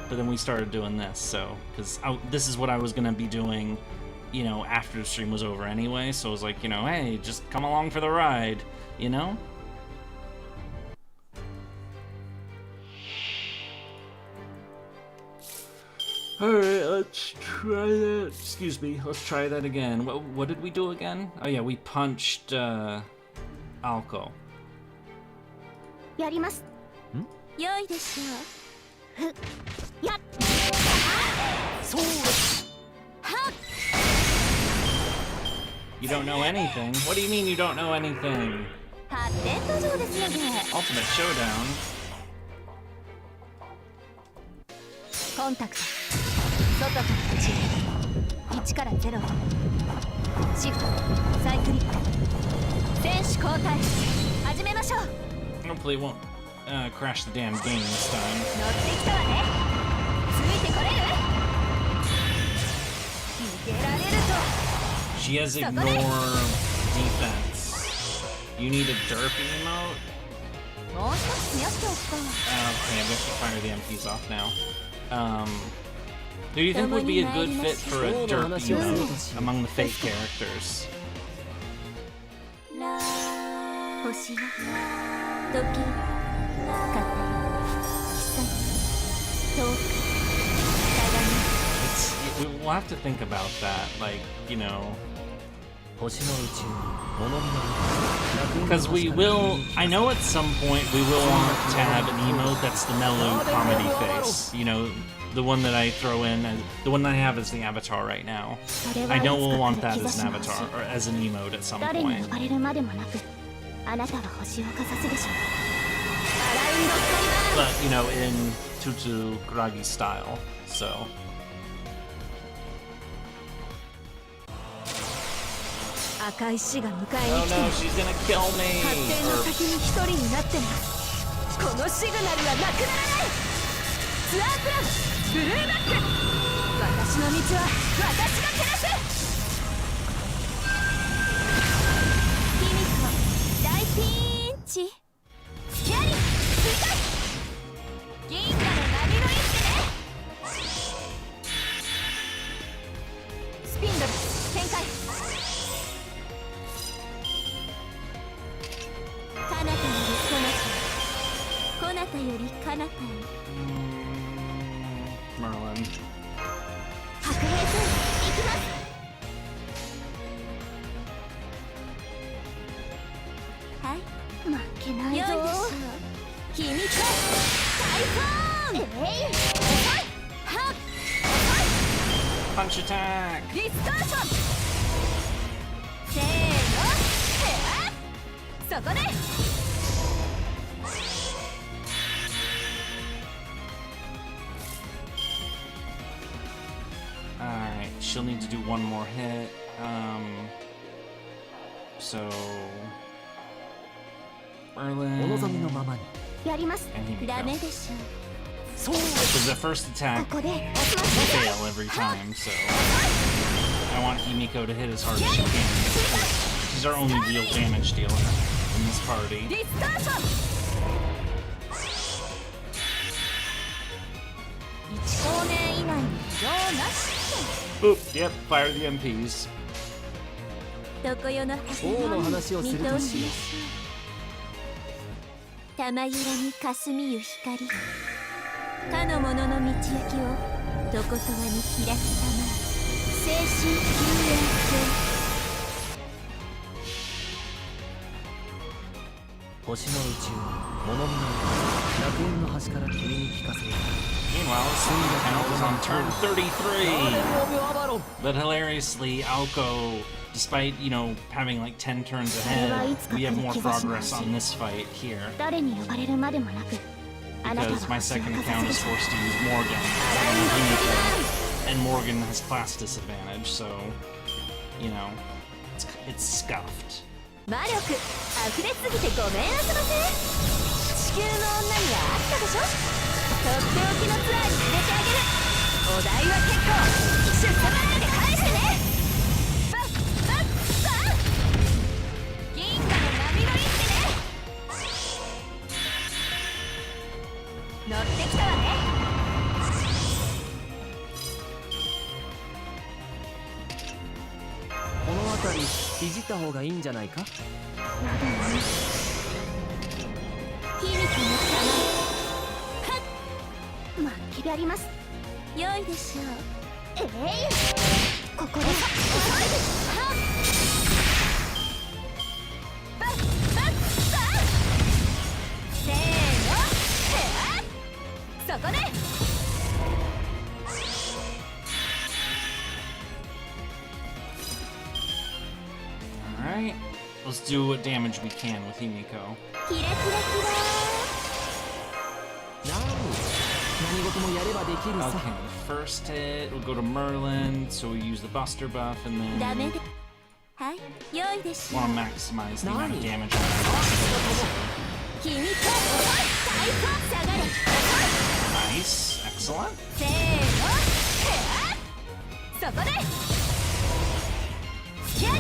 but then we started doing this, so, because this is what I was going to be doing, you know, after the stream was over anyway, so I was like, you know, hey, just come along for the ride, you know? Alright, let's try that. Excuse me, let's try that again. What did we do again? Oh yeah, we punched, Alco. やります。良いでしょう。やっ。そう。はっ。 You don't know anything? What do you mean you don't know anything? Ultimate Showdown. コンタクト。外から内へ。1から0。シフト。サイクリック。選手交代。始めましょう。Hopefully it won't crash the damn game this time. 乗ってきたわね。ついてこれる？逃げられると。 She has ignore defense. You need a derp emote? Okay, I guess we'll fire the MPs off now. Who do you think would be a good fit for a derp emote among the fake characters? We'll have to think about that, like, you know. Because we will, I know at some point we will want to have an emote that's the mellow comedy face. You know, the one that I throw in, the one that I have as the avatar right now. I know we'll want that as an avatar, or as an emote at some point. But, you know, in Tutu Kuragi style, so. Oh no, she's gonna kill me! Merlin. Punch attack! Alright, she'll need to do one more hit. So Merlin. And here we go. Because the first attack will fail every time, so I want Himiko to hit as hard as she can. She's our only real damage dealer in this party. Boop, yep, fire the MPs. どこよの王の話をするとしよう。玉ゆらに霞ゆ光。かの者の道行きをどことわに開きたま精神救援星の宇宙物見の楽園の端から君に聞かせる。 Meanwhile, Aoko is on turn 33. But hilariously, Aoko, despite, you know, having like 10 turns ahead, we have more progress on this fight here. 誰に呼ばれるまでもなく。 Because my second account is forced to use Morgan. And Morgan has class disadvantage, so, you know, it's scuffed. 魔力溢れすぎてごめんあそばせ。地球の女にはあったでしょ。とっておきのツアーに連れてあげる。お代は結構出世払いで返してね。バッバッバッ銀河の波乗りってね。乗ってきたわね。この辺りいじった方がいいんじゃないか。響きの玉はっきりあります。良いでしょう。ここでバッバッバッせーのそこで。Alright, let's do what damage we can with Himiko. キラキラキラ。何事もやればできるさ。 Okay, first hit, we'll go to Merlin, so we use the Buster buff, and then ダメで。はい、良いでしょう。 want to maximize the amount of damage. 君と最高下がれ。 Nice, excellent. せーのそこで。キャリ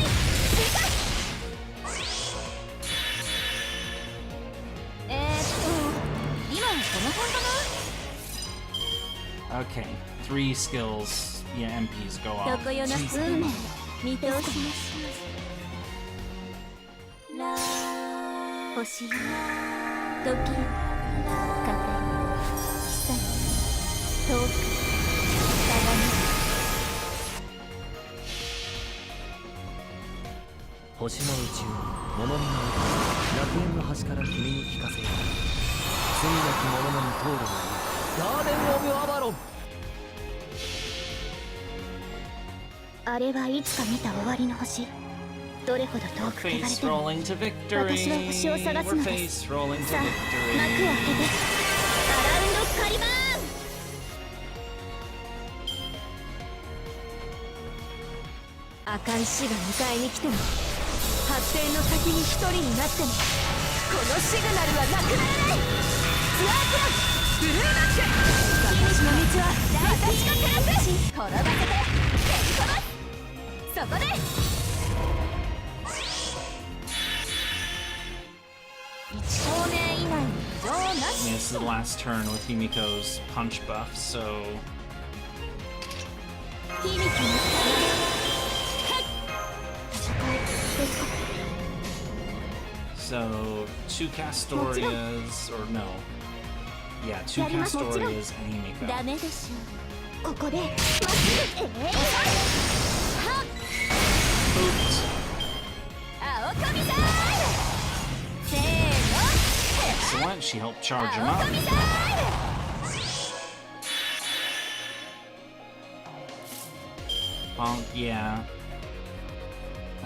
今はこの辺かな。 Okay, 3 skills. Yeah, MPs go ど off. こよの運命見通しましょう。ラ星よ時よ風よ久よ遠く鏡。星の宇宙物見の楽園の端から君に聞かせよう。罪なき者のに通るのガーデン・オブ・アバロン。あれはいつか見た終わりの星。どれほど遠く汚れても私は星を探すのです。さあ、幕を開けてアラウンドカリバーン。赤い死が迎えに来ても発展の先に一人になってもこのシグナルはなくならない。ツアープランブルーマック。私の道は私が照らす。転ばせて蹴り飛ばす。そこで1光年以内に異常なし。 This is the last turn with Himiko's punch buff, so 響きのSo, 2 Castorias, or no. Yeah, 2 Castorias and Himiko. ダメでしょう。ここでまっすぐはっ Oops. 青神さんせーの Excellent, she helped charge him 青 up. 神さん Bonk, yeah. I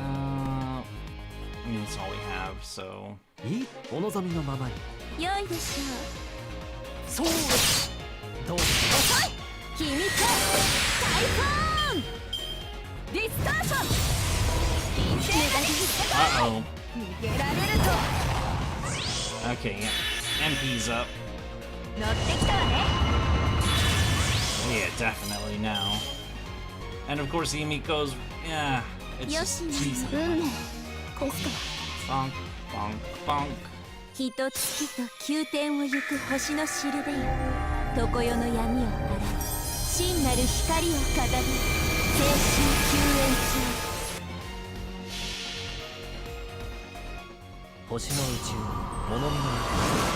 mean, that's all we have, so. いいお望みのままに。良いでしょう。そうです。どうぞ。遅い君とサイコーンディスターション。メダルにしてこい。 Uh-oh. 逃げられると Okay, yeah. MP's up. 乗ってきたわね。 Yeah, definitely now. And of course, Himiko's Yeah, it's just cheesy. 運命ですか。 Bonk, bonk, bonk. ひと月と宮殿を行く星のしるべよ、常世の闇を払い真なる光をかがめ、青春救援星の宇宙物見の中、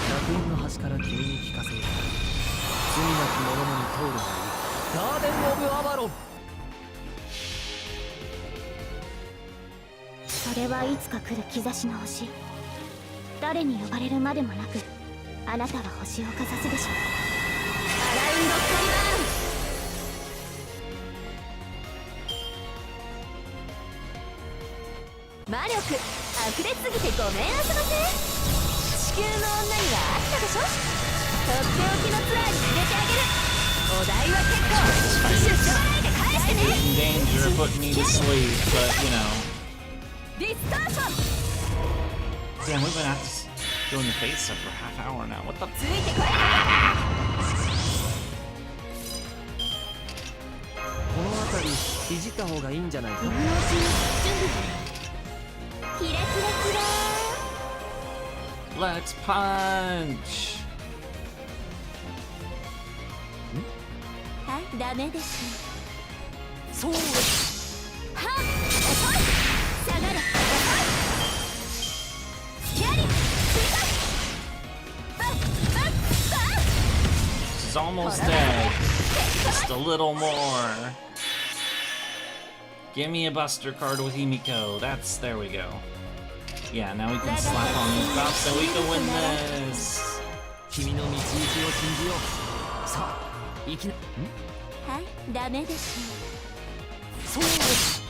楽園の端から君に聞かせよう。罪なき者のに通るがいい。ガーデン・オブ・アバロン。それはいつか来る兆しの星。誰に呼ばれるまでもなく、あなたは星をかざすでしょう。アラウンドカリバ魔力溢れすぎてごめんあそばせ。地球の女にはあったでしょ。とっておきのツアーに連れてあげる。お代は結構出張ないで返してね。 In danger of putting me to sleep, but you know. ディスターション。 Damn, we've been at this, doing the face stuff for half hour now. What the? ついてこい。この辺りいじった方がいいんじゃないか。準備。キラキラキラ。 Let's punch. はい、ダメです。そうです。はっ、遅い。下がれ。遅い。スキャリー。She's almost dead. Just a little more. Give me a buster card with Himiko. There we go. Yeah, now we can slap on these buffs so we can win this. 君の道行きを信じよう。さあ、行きな。はい、ダメです。そうです。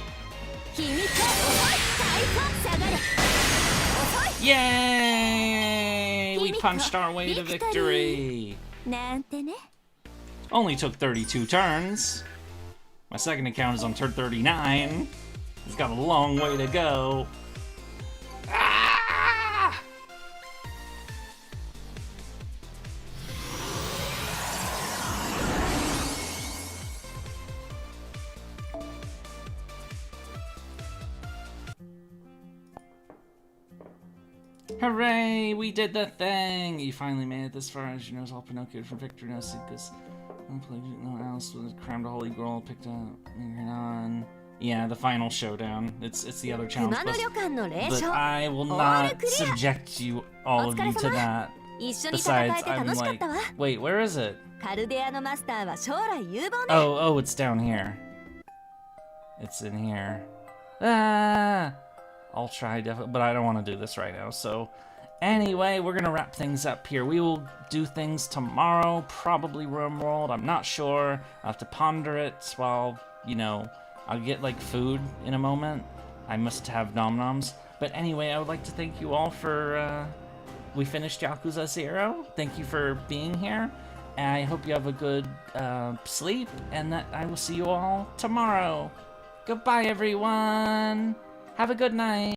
君か、遅い。最高、下がれ。遅い。 Yay! We punched our way to victory. なんてね。 Only took 32 turns. My second account is on turn 39. It's got a long way to go. Ah! Hooray! We did the thing! You finally made it this far. As you know, all Pinocchio from Victor knows because no else was crammed a holy grail picked up on. Yeah, the final showdown. It's the other challenge. But I will not subject you all of you to that. Besides, I'm like, wait, where is it? Oh, it's down here. It's in here. Ah! I'll try, but I don't want to do this right now. So, anyway, we're gonna wrap things up here. We will do things tomorrow, probably RimWorld. I'm not sure. I'll have to ponder it while, you know, I'll get like food in a moment. I must have nom-noms. But anyway, I would like to thank you all for, we finished Yakuza 0. Thank you for being here. And I hope you have a good sleep, and that I will see you all tomorrow. Goodbye, everyone. Have a good night.